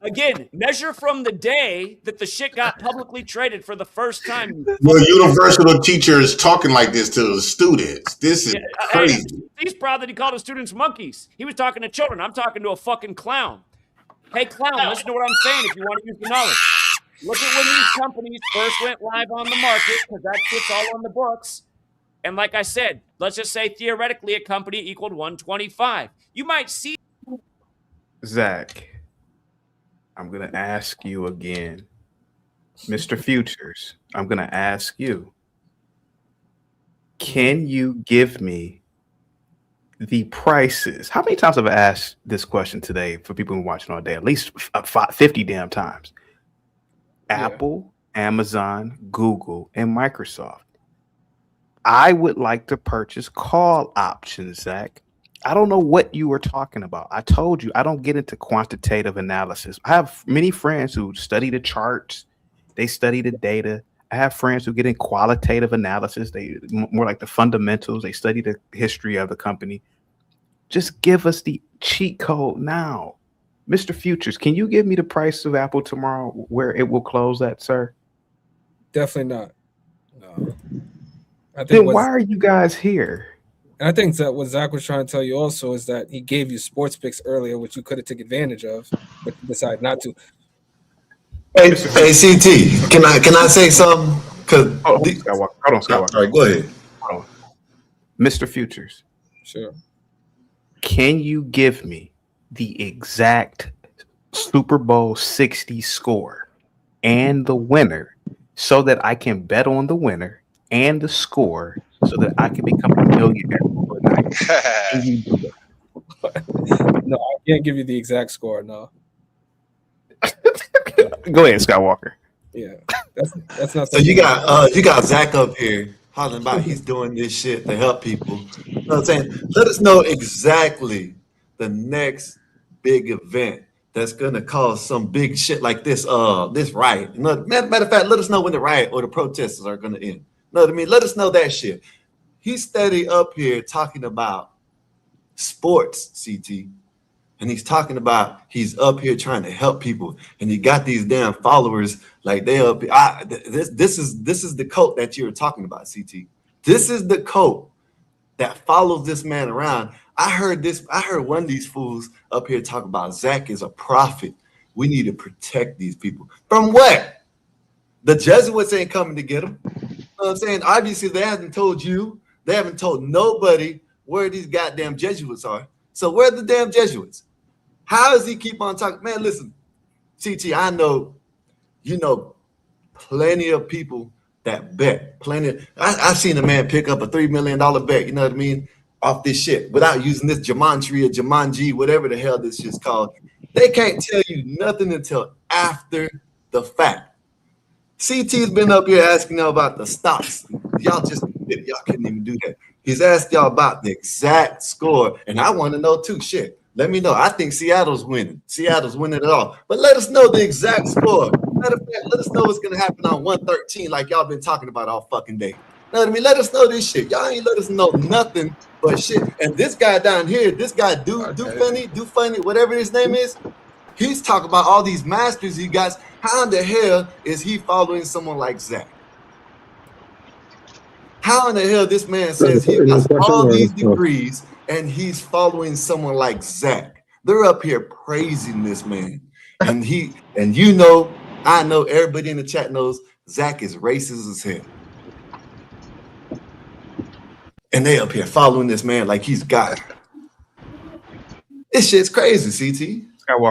Again, measure from the day that the shit got publicly traded for the first time. Your university teacher is talking like this to the students. This is crazy. Hey, he's proud that he called his students monkeys. He was talking to children. I'm talking to a fucking clown. Hey, clown, listen to what I'm saying if you want to use the knowledge. Look at when these companies first went live on the market, because that shit's all on the books. And like I said, let's just say theoretically a company equaled 125. You might see. Zach, I'm going to ask you again. Mr. Futures, I'm going to ask you. Can you give me the prices? How many times have I asked this question today for people who are watching all day? At least 50 damn times. Yeah. Apple, Amazon, Google, and Microsoft. I would like to purchase call options, Zach. I don't know what you were talking about. I told you I don't get into quantitative analysis. I have many friends who study the charts. They study the data. I have friends who get in qualitative analysis. They more like the fundamentals. They study the history of the company. Just give us the cheat code now. Mr. Futures, can you give me the price of Apple tomorrow, where it will close at, sir? Definitely not. No. Then why are you guys here? And I think that what Zach was trying to tell you also is that he gave you sports picks earlier, which you could have taken advantage of, but you decided not to. Hey, CT, can I say something? Hold on, Skywalker. All right, go ahead. Hold on. Mr. Futures. Sure. Can you give me the exact Super Bowl 60 score and the winner so that I can bet on the winner and the score so that I can become a millionaire overnight? Can you do that? No, I can't give you the exact score. No. Go ahead, Skywalker. Yeah, that's not. So you got Zach up here hollering about he's doing this shit to help people. You know what I'm saying? Let us know exactly the next big event that's gonna cause some big shit like this. This riot. Matter of fact, let us know when the riot or the protesters are gonna end. You know what I mean? Let us know that shit. He's steady up here talking about sports, CT. And he's talking about he's up here trying to help people, and he got these damn followers like they up. This is the cult that you were talking about, CT. This is the cult that follows this man around. I heard one of these fools up here talk about Zach is a prophet. We need to protect these people from what? The Jesuits ain't coming to get them. You know what I'm saying? Obviously, they haven't told you. They haven't told nobody where these goddamn Jesuits are. So where are the damn Jesuits? How does he keep on talking? Man, listen, CT, I know, you know, plenty of people that bet. I've seen a man pick up a $3 million bet, you know what I mean, off this shit without using this Jumanji or Jumanji, whatever the hell this shit's called. They can't tell you nothing until after the fact. CT's been up here asking y'all about the stocks. Y'all couldn't even do that. He's asked y'all about the exact score, and I want to know too. Shit. Let me know. I think Seattle's winning. Seattle's winning it all. But let us know the exact score. Matter of fact, let us know what's going to happen on 113 like y'all been talking about all fucking day. You know what I mean? Let us know this shit. Y'all ain't let us know nothing but shit. And this guy down here, this guy, do funny, whatever his name is, he's talking about all these masters he got. How in the hell is he following someone like Zach? How in the hell this man says he got all these degrees and he's following someone like Zach? They're up here praising this man. And you know, I know everybody in the chat knows Zach is racist as hell. And they up here following this man like he's God. This shit's crazy, CT.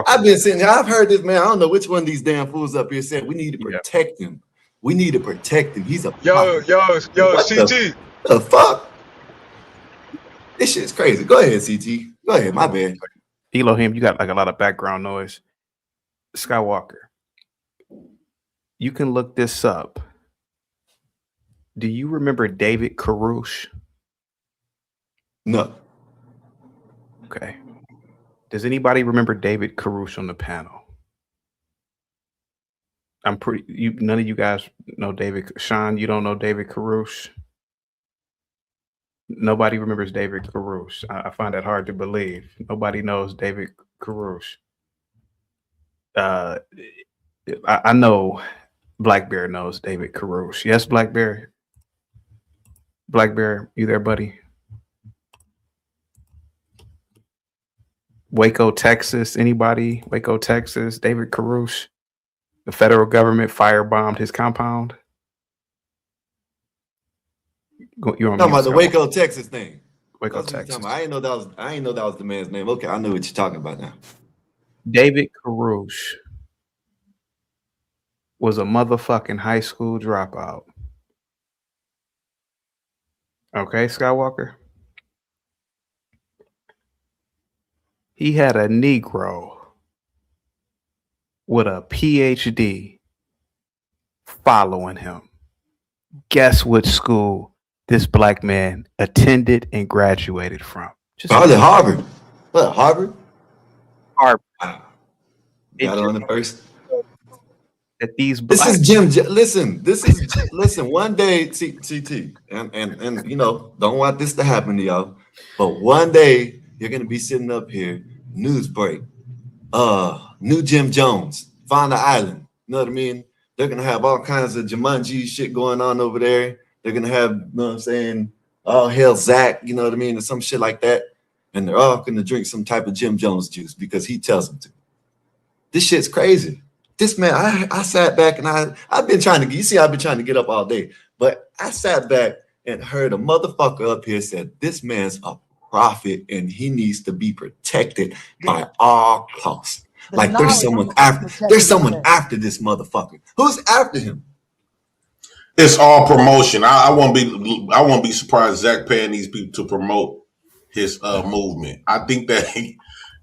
I've been sitting here, I've heard this man, I don't know which one of these damn fools up here said we need to protect him. We need to protect him. He's a yo, CT. The fuck? This shit's crazy. Go ahead, CT. Go ahead, my bad. Elohim, you got like a lot of background noise. Skywalker, you can look this up. Do you remember David Carouche? No. Okay. Does anybody remember David Carouche on the panel? None of you guys know David. Sean, you don't know David Carouche? Nobody remembers David Caruth. I find that hard to believe. Nobody knows David Caruth. I know Black Bear knows David Caruth. Yes, Black Bear. Black Bear, you there, buddy? Waco, Texas. Anybody? Waco, Texas. David Caruth. The federal government firebombed his compound. You're talking about the Waco, Texas thing. Waco, Texas. I didn't know that was the man's name. Okay, I know what you're talking about now. David Caruth was a motherfucking high school dropout. Okay, Skywalker. He had a Negro with a PhD following him. Guess which school this black man attended and graduated from? Probably Harvard. What, Harvard? Harvard. Got on the first. That these This is Jim. Listen. One day, CT, and you know, don't want this to happen to y'all, but one day you're gonna be sitting up here, news break. New Jim Jones found the island. You know what I mean? They're gonna have all kinds of Jumanji shit going on over there. They're gonna have, you know what I'm saying, all hell Zach, you know what I mean, or some shit like that. And they're all gonna drink some type of Jim Jones juice because he tells them to. This shit's crazy. This man, I sat back and I've been trying to get up all day, but I sat back and heard a motherfucker up here said this man's a prophet and he needs to be protected by all costs. Like there's someone after this motherfucker. Who's after him? It's all promotion. I won't be surprised Zach paying these people to promote his movement. I think that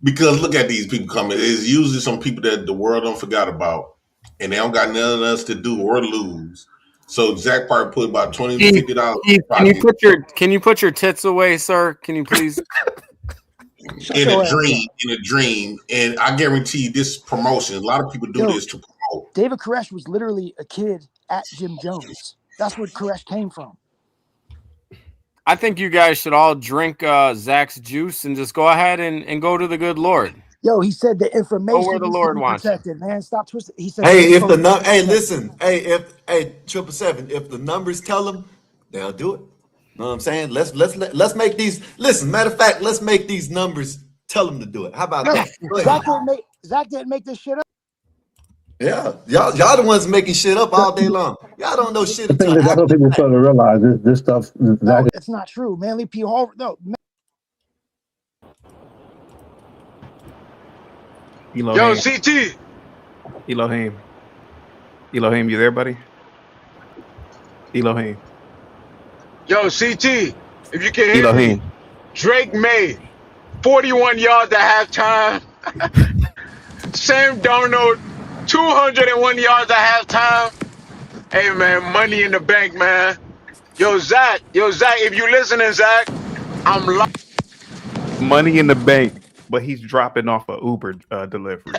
because look at these people coming. It's usually some people that the world don't forgot about, and they don't got nothing else to do or lose. So Zach probably put about $20 to $50. Can you put your tits away, sir? Can you please? In a dream, and I guarantee you this promotion. A lot of people do this to promote. David Koresh was literally a kid at Jim Jones. That's where Koresh came from. I think you guys should all drink Zach's juice and just go ahead and go to the good Lord. Yo, he said the information where the Lord wants protected, man. Stop twisting. He said, if 777, if the numbers tell them, they'll do it. You know what I'm saying? Let's make these. Listen, matter of fact, let's make these numbers tell them to do it. How about that? Zach didn't make this shit up. Yeah, y'all the ones making shit up all day long. Y'all don't know shit. I think that's what people start to realize. This stuff. No, it's not true. Manly P. Harvard. No. Yo, CT. Elohim, you there, buddy? Elohim. Yo, CT. If you can hear Elohim. me, Drake made 41 yards at halftime. Sam Darnold, 201 yards at halftime. Hey, man, money in the bank, man. Yo, Zach, if you listening, Zach, I'm money in the bank, but he's dropping off a Uber delivery.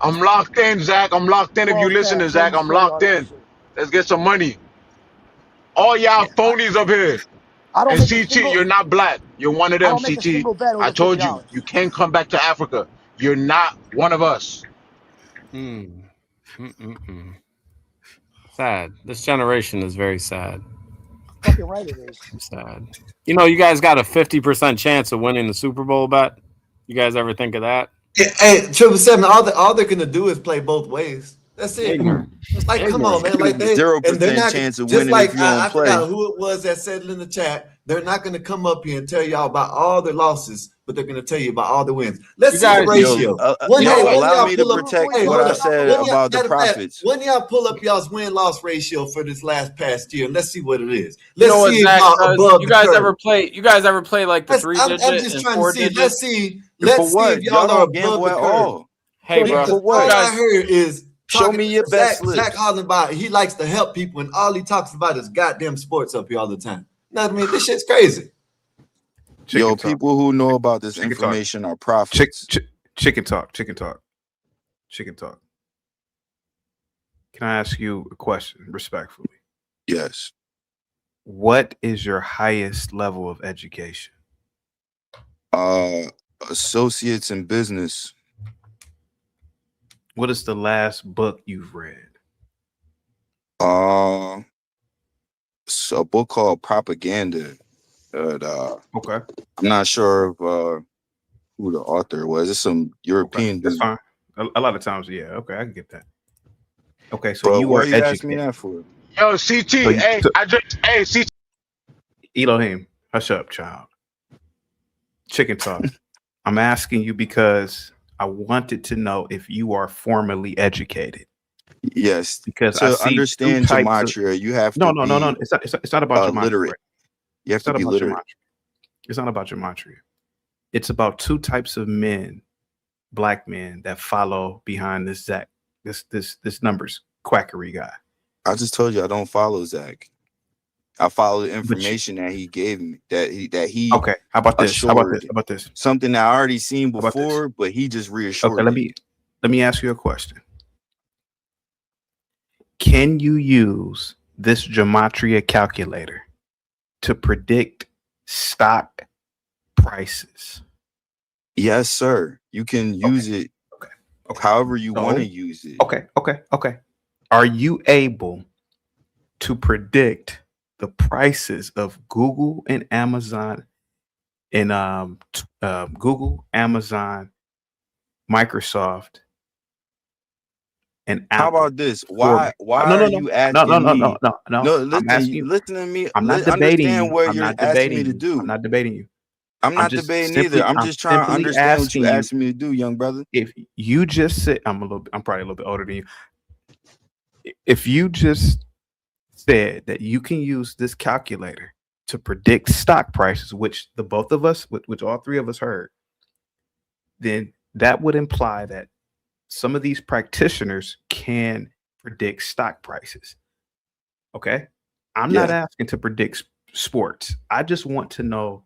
I'm locked in, Zach. I'm locked in. If you listening, Zach, I'm locked in. Let's get some money. All y'all phonies up here. And CT, you're not black. You're one of them, CT. I told you, you can't come back to Africa. You're not one of us. Sad. This generation is very sad. Fucking right it is. Sad. You know, you guys got a 50% chance of winning the Super Bowl bet. You guys ever think of that? Hey, 777, all they're gonna do is play both ways. That's it. It's like, come on, man. Like 0% chance of winning if you don't play. I forgot who it was that said it in the chat. They're not going to come up here and tell y'all about all their losses, but they're going to tell you about all the wins. Let's see the ratio. Allow me to protect what I said about the profits. When y'all pull up y'all's win-loss ratio for this past year, let's see what it is. Let's see if y'all above you guys ever play. You guys ever play like the 3-digit? I'm just trying to see. Let's see if y'all are above the curve. Hey, bro. All I heard is show me your best. Zach Hollenbach, he likes to help people, and all he talks about is goddamn sports up here all the time. You know what I mean? This shit's crazy. People who know about this information are prophets. Chicken talk. Can I ask you a question respectfully? Yes. what is your highest level of education? Associates in business. What is the last book you've read? It's a book called Propaganda. Okay. I'm not sure of who the author was. It's some European That's dude. fine. A lot of times, yeah. Okay, I can get that. Okay, so But you why are you asking me educated. that for? Yo, CT, hey, CT. Elohim, hush up, child. Chicken talk. I'm asking you because I wanted to know if you are formally educated. Yes. Because To I see understand two types of gematria, you have no. to be It's not about gematria. literate. Right? You have It's to not be about literate. gematria. It's not about gematria. It's about two types of men, black men, that follow behind this Zach, this numbers quackery guy. I just told you I don't follow Zach. I follow the information that he gave me. That he Okay. How about this? How about this? assured. How about this? Something that I already seen How about this? before, but he just reassured Okay, me. let me ask you a question. Can you use this gematria calculator to predict stock prices? Yes, sir. You can use it however you want to use it. Okay. Are you able to predict the prices of Google and Amazon and Google, Amazon, Microsoft, and How Apple? about this? Why are you asking me? No. No, I'm asking you. listen to me. I'm not debating Understand you. what I'm you're not asking debating me to you. do. I'm not debating you. I'm not debating either. I'm just trying to understand what you asked me to do, young brother. If you just said, I'm probably a little bit older than you. If you just said that you can use this calculator to predict stock prices, which the both of us, which all three of us heard, then that would imply that some of these practitioners can predict stock prices. Okay. I'm not asking to predict sports. I just want to know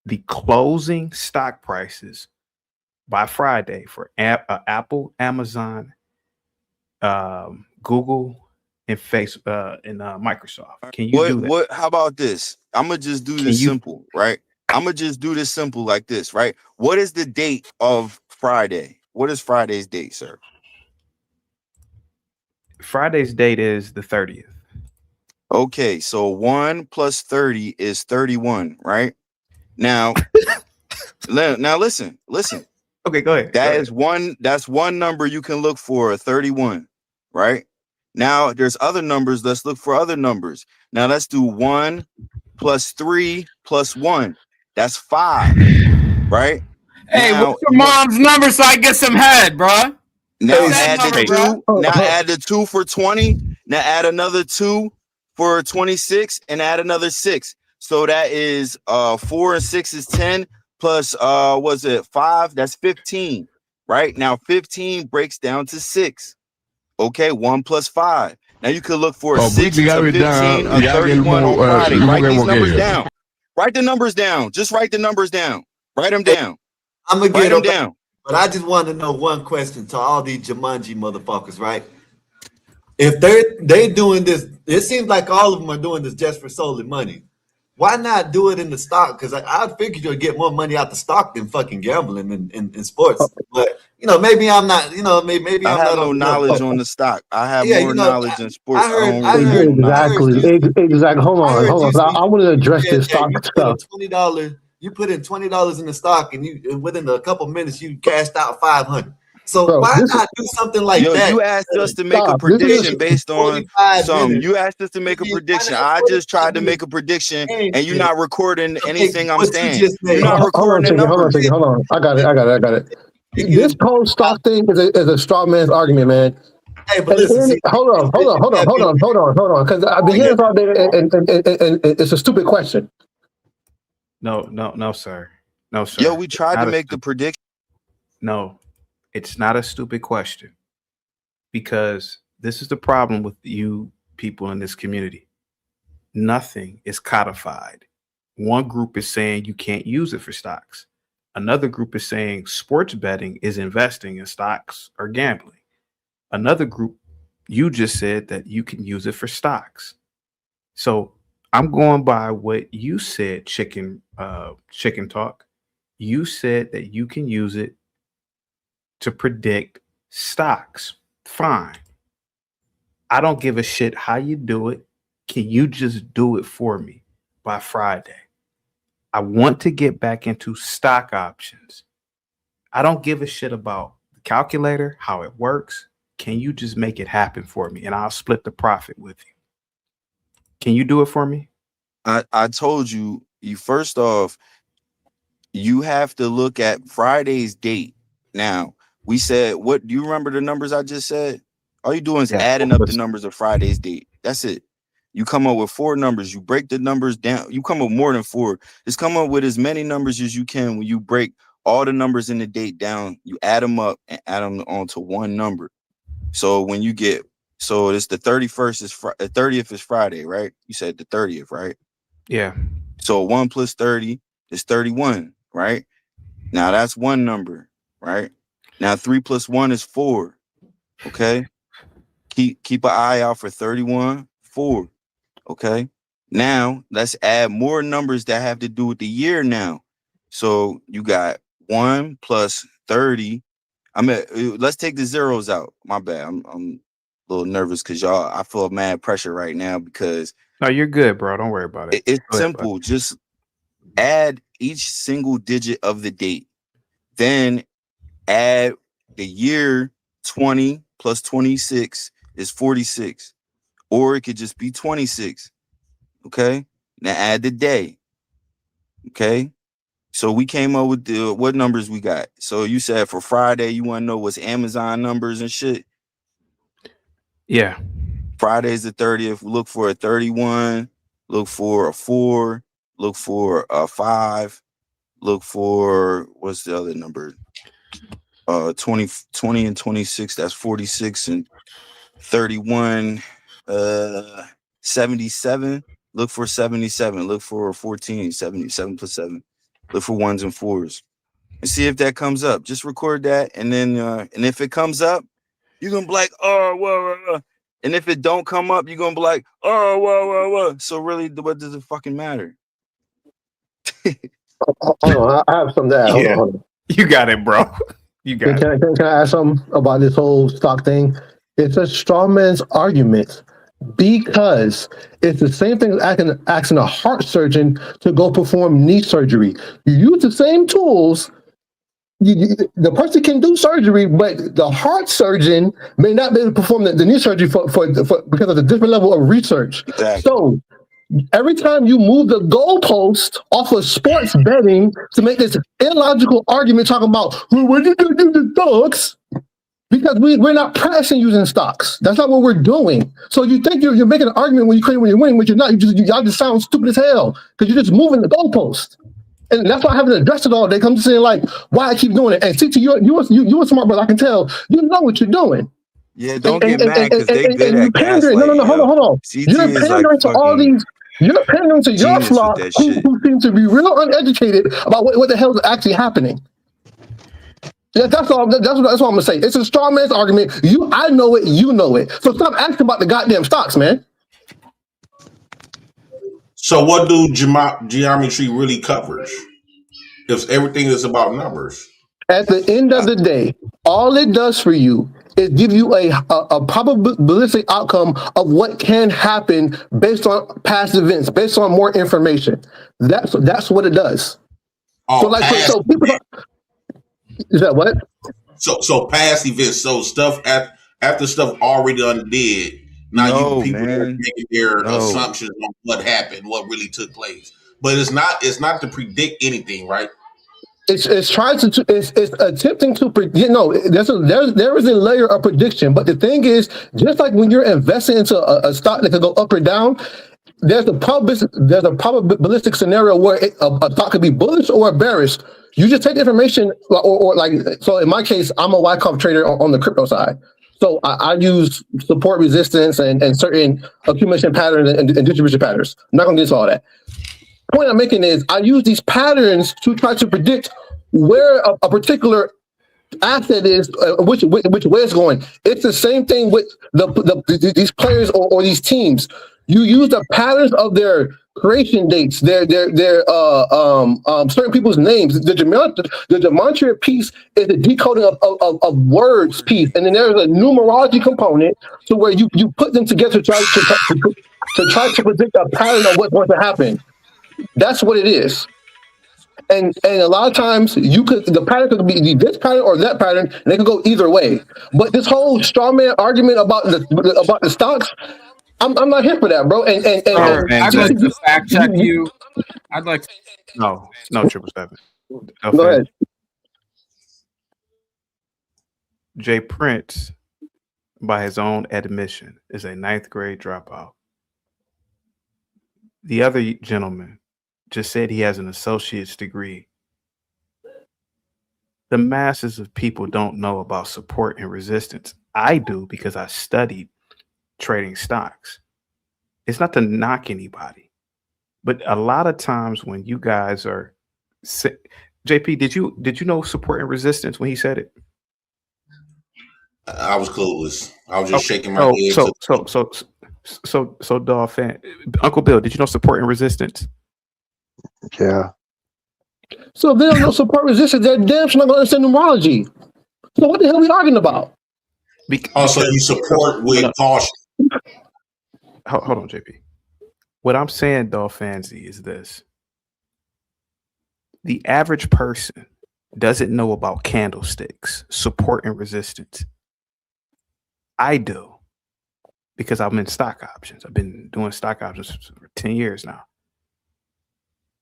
the closing stock prices by Friday for Apple, Amazon, Google, and Microsoft. Can you do that? What? How about this? I'm gonna just do this simple, right? I'm gonna just do this simple like this, right? What is the date of Friday? What is Friday's date, sir? Friday's date is the 30th. Okay, so 1 plus 30 is 31, right? Now, now listen. Okay, go ahead. That's one number you can look for, 31, right? Now there's other numbers. Let's look for other numbers. Now let's do 1 plus 3 plus 1. That's 5, right? Hey, now, what's your mom's number so I get some head, bro? Now add the 2. Now add the 2 for 20. Now add another 2 for 26 and add another 6. So that is 4 and 6 is 10 plus was it 5? That's 15. Right? Now 15 breaks down to 6. Okay, 1 plus 5. Now you could look for a 6, a 15, a 31 on Friday. Write these numbers down. Write the numbers down. Just write the numbers down. Write them down. I'm gonna Write get them them down. But I just want to know one question to all these Jumanji motherfuckers, right? If they doing this, it seems like all of them are doing this just for solely money. Why not do it in the stock? Because I figured you'll get more money out the stock than fucking gambling in sports. But maybe I'm not. Maybe I I'm have not no on knowledge on the stock. I have Yeah, more knowledge in sports. I I don't heard. really have no knowledge. Exactly. Hold on. I want to address Said this that stock you stuff. put in $20. You put in $20 in the stock, and within a couple minutes you cashed out 500. So Bro, why this not do something like Yo, that? you asked us to make a stop. This is prediction based on 45 some. minutes. You asked us to make a prediction. I just tried to make a prediction, and you're not recording anything I'm what you saying. just made. You're not hold on recording a the second. numbers. Hold on. I got it. This whole stock thing is a straw man's argument, man. Hey, but listen, hold on. Because I've been hearing this all day, and it's a stupid question. No, sir. No, sir. Yo, we tried to make the prediction. No, it's not a stupid question. Because this is the problem with you people in this community. Nothing is codified. One group is saying you can't use it for stocks. Another group is saying sports betting is investing in stocks or gambling. Another group, you just said that you can use it for stocks. So I'm going by what you said, chicken talk. You said that you can use it to predict stocks. Fine. I don't give a shit how you do it. Can you just do it for me by Friday? I want to get back into stock options. I don't give a shit about the calculator, how it works. Can you just make it happen for me? And I'll split the profit with you. Can you do it for me? I told you, first off, you have to look at Friday's date. Now, we said, what do you remember the numbers I just said? All you doing is adding up the numbers of Friday's date. That's it. You come up with 4 numbers. You break the numbers down. You come up with more than 4. Just come up with as many numbers as you can. When you break all the numbers in the date down, you add them up and add them onto one number. So when you get, so it's the 31st is 30th is Friday, right? You said the 30th, right? Yeah. So 1 plus 30 is 31, right? Now that's one number, right? Now 3 plus 1 is 4. Okay. Keep an eye out for 31, 4. Okay. Now let's add more numbers that have to do with the year now. So you got 1 plus 30. Let's take the zeros out. My bad. I'm a little nervous because I feel mad pressure right now because. No, you're good, bro. Don't worry about it. It's simple. Just add each single digit of the date. Then add the year. 20 plus 26 is 46. Or it could just be 26. Okay. Now add the day. Okay. So we came up with what numbers we got. So you said for Friday, you want to know what's Amazon numbers and shit? Yeah. Friday's the 30th. Look for a 31. Look for a 4. Look for a 5. Look for, what's the other number? 20 and 26. That's 46 and 31. 77. Look for 77. Look for 14. 77 plus 7. Look for 1s and 4s. And see if that comes up. Just record that. And then and if it comes up, you're gonna be like, oh, whoa. And if it don't come up, you're gonna be like, oh, whoa. So really, what does it fucking matter? Hold on, I have something to add. Yeah. Hold on. You got it, bro. You got it. Can I add something about this whole stock thing? It's a straw man's argument because it's the same thing as asking a heart surgeon to go perform knee surgery. You use the same tools. The person can do surgery, but the heart surgeon may not be able to perform the knee surgery for because of the different level of research. Exactly. So every time you move the goalpost off of sports betting to make this illogical argument talking about what did you do the stocks? Because we're not practicing using stocks. That's not what we're doing. So you think you're making an argument when you're winning, but you're not. Y'all just sound stupid as hell because you're just moving the goalpost. And that's why I haven't addressed it all day. I'm just saying, like, why I keep doing it. And CT, you a smart brother. I can tell. You know what you're doing. Yeah, don't get mad because they good at pandering. No, hold on. You're pandering to all these. You're pandering to your flock who seem to be real uneducated about what the hell is actually happening. Yeah, that's all. That's all I'm gonna say. It's a straw man's argument. I know it. You know it. So stop asking about the goddamn stocks, man. So what do geometry really covers? If everything is about numbers. At the end of the day, all it does for you is give you a probabilistic outcome of what can happen based on past events, based on more information. That's what it does. Oh, so people. Is that what? So past events. So stuff after stuff already undid. Now people are making their assumptions on what happened, what really took place. But it's not to predict anything, right? It's trying to it's attempting to predict. There is a layer of prediction, but the thing is, just like when you're investing into a stock that can go up or down, there's a probabilistic scenario where a stock could be bullish or bearish. You just take the information, or like, so in my case, I'm a Wyckoff trader on the crypto side. So I use support resistance and certain accumulation patterns and distribution patterns. I'm not going to get into all that. The point I'm making is I use these patterns to try to predict where a particular asset is, which way it's going. It's the same thing with these players or these teams. You use the patterns of their creation dates, their certain people's names. The gematria piece is the decoding of words piece, and then there's a numerology component to where you put them together to try to predict a pattern of what's going to happen. That's what it is. And a lot of times the pattern could be this pattern or that pattern, and they could go either way. But this whole straw man argument about the stocks, I'm not here for that, bro. I'd like to fact check you. I'd like to. No, 777. Go ahead. Jay Prince, by his own admission, is a 9th grade dropout. The other gentleman just said he has an associate's degree. The masses of people don't know about support and resistance. I do because I studied trading stocks. It's not to knock anybody, but a lot of times when you guys are JP, did you know support and resistance when he said it? I was clueless. I was just shaking my head. So Dolphin, Uncle Bill, did you know support and resistance? Yeah. So if they don't know support resistance, they're damn sure not going to understand numerology. So what the hell are we arguing about? Also, you support with caution. Hold on, JP. What I'm saying, Dolphanzy, is this. The average person doesn't know about candlesticks, support and resistance. I do, because I'm in stock options. I've been doing stock options for 10 years now.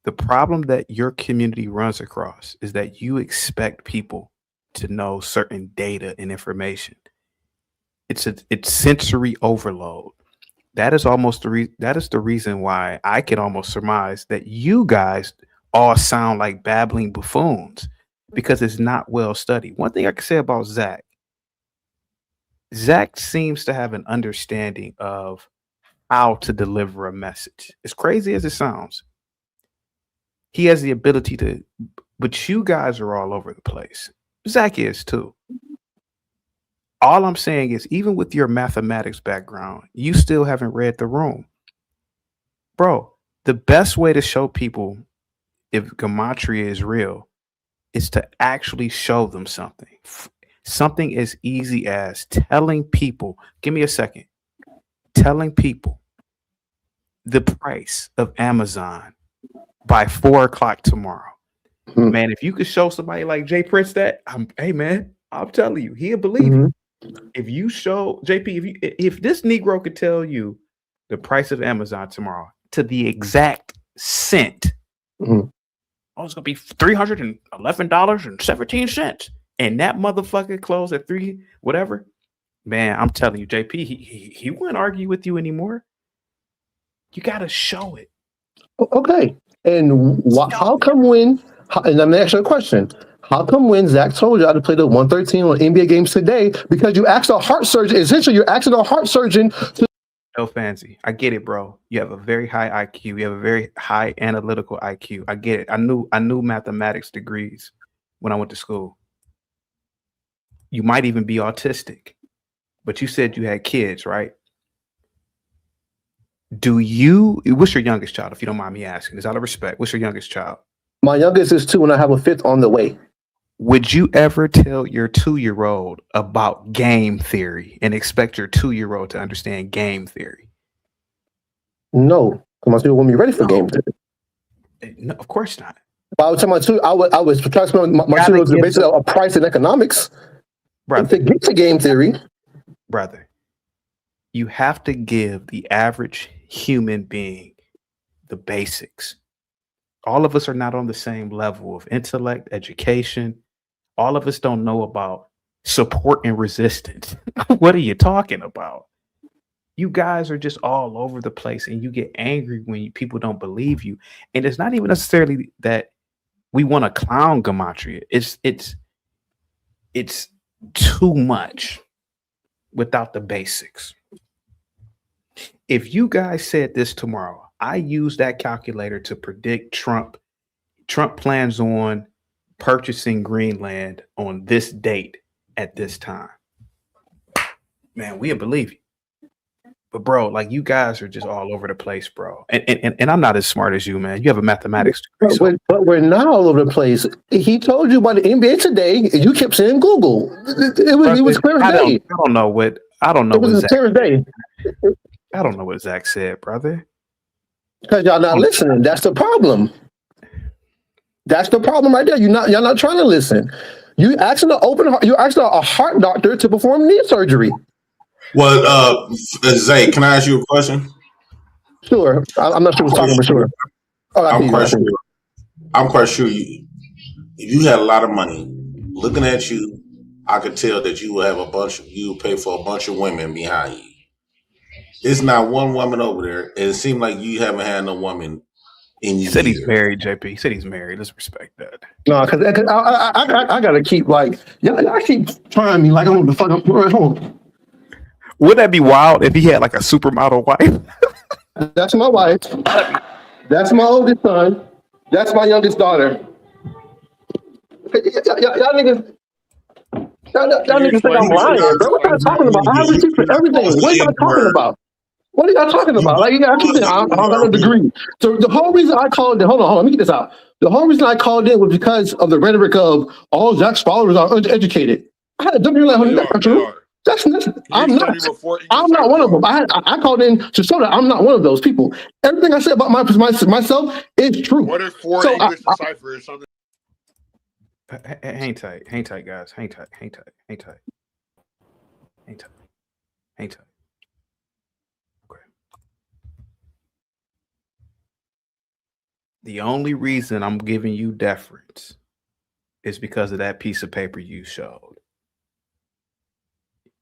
The problem that your community runs across is that you expect people to know certain data and information. It's sensory overload. That is almost the reason why I can almost surmise that you guys all sound like babbling buffoons, because it's not well studied. One thing I can say about Zach seems to have an understanding of how to deliver a message. As crazy as it sounds, he has the ability to, but you guys are all over the place. Zach is too. All I'm saying is, even with your mathematics background, you still haven't read the room. Bro, the best way to show people if gematria is real is to actually show them something. Something as easy as telling people, give me a second, telling people the price of Amazon by 4 o'clock tomorrow. Man, if you could show somebody like Jay Prince that, hey man, I'm telling you, he'll believe you. If you show JP, if this Negro could tell you the price of Amazon tomorrow to the exact cent, it's gonna be $311.17, and that motherfucker closed at 3 whatever. Man, I'm telling you, JP, he wouldn't argue with you anymore. You gotta show it. Okay, and how come when? And I'm asking a question. How come when Zach told you how to play the 113 on NBA games today? Because you asked a heart surgeon. Essentially, you're asking a heart surgeon to. No fancy. I get it, bro. You have a very high IQ. You have a very high analytical IQ. I get it. I knew mathematics degrees when I went to school. You might even be autistic, but you said you had kids, right? What's your youngest child, if you don't mind me asking? Is out of respect, what's your youngest child? My youngest is 2, and I have a 5th on the way. Would you ever tell your 2-year-old about game theory and expect your 2-year-old to understand game theory? No, my student won't be ready for game theory. No, of course not. But I would tell my student, I was trying to my students was basically a price in economics. Brother, to get to game theory. Brother, you have to give the average human being the basics. All of us are not on the same level of intellect, education. All of us don't know about support and resistance. What are you talking about? You guys are just all over the place, and you get angry when people don't believe you. And it's not even necessarily that we want to clown gematria. It's too much without the basics. If you guys said this tomorrow, I use that calculator to predict Trump. Trump plans on purchasing Greenland on this date at this time. Man, we'll believe you. But bro, like you guys are just all over the place, bro. And I'm not as smart as you, man. You have a mathematics degree. But we're not all over the place. He told you about the NBA today, and you kept saying Google. It was clear as day. I don't know what Zach. Clear as day. I don't know what Zach said, brother. Because y'all not listening. That's the problem. That's the problem right there. Y'all not trying to listen. You asking a heart doctor to perform knee surgery. Well, Zay, can I ask you a question? Sure. I'm not sure what's talking, but sure. I'm quite sure if you had a lot of money, looking at you, I could tell that you will have you pay for a bunch of women behind you. There's not one woman over there, and it seemed like you haven't had no woman in you. He said he's married, JP. He said he's married. Let's respect that. No, because I gotta keep like y'all keep trying me like I'm the fuck up. Hold on. Would that be wild if he had like a supermodel wife? That's my wife. That's my oldest son. That's my youngest daughter. Y'all niggas think I'm lying, bro. What y'all talking about? I have receipts for everything. What y'all talking about? What are y'all talking about? Like, I keep saying, I don't have a degree. So the whole reason I called in, hold on, let me get this out. The whole reason I called in was because of the rhetoric of all Zach's followers are uneducated. I had to dump you like, that's not true. I'm not one of them. I called in to show that I'm not one of those people. Everything I said about myself is true. What if four English decipher is something? Hang tight, guys. Hang tight. Okay. The only reason I'm giving you deference is because of that piece of paper you showed.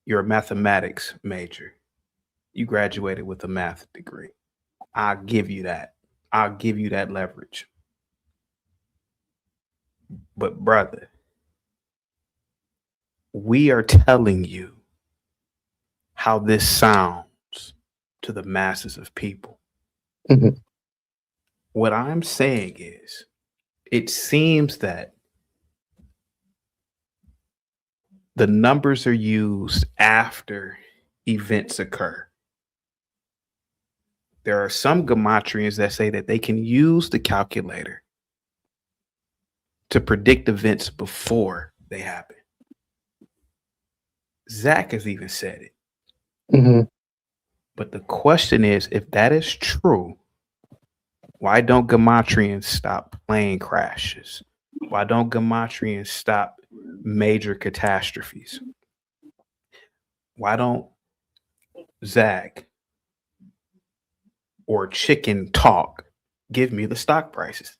You're a mathematics major. You graduated with a math degree. I'll give you that. I'll give you that leverage. But brother, we are telling you how this sounds to the masses of people. Mm-hmm. What I'm saying is, it seems that the numbers are used after events occur. There are some gematrians that say that they can use the calculator to predict events before they happen. Zach has even said it. Mm-hmm. But the question is, if that is true, why don't gematrians stop plane crashes? Why don't gematrians stop major catastrophes? Why don't Zach or Chicken Talk give me the stock prices?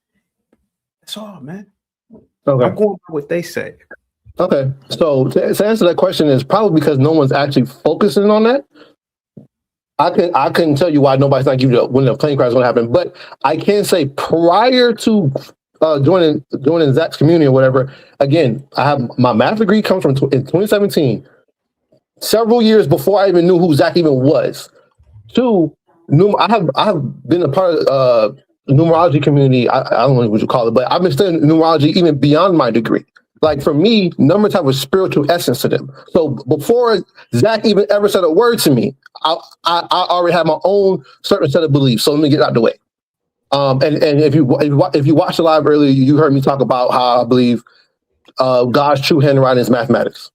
That's all, man. Okay. I'm going by what they say. Okay. So to answer that question is probably because no one's actually focusing on that. I couldn't tell you why nobody's not giving you when the plane crash is going to happen, but I can say prior to joining Zach's community or whatever. Again, I have my math degree comes from in 2017, several years before I even knew who Zach even was. Two, I have been a part of the numerology community. I don't know what you call it, but I've been studying numerology even beyond my degree. Like for me, numbers have a spiritual essence to them. So before Zach even ever said a word to me, I already have my own certain set of beliefs. So let me get out of the way. And if you watched the live earlier, you heard me talk about how I believe God's true handwriting is mathematics.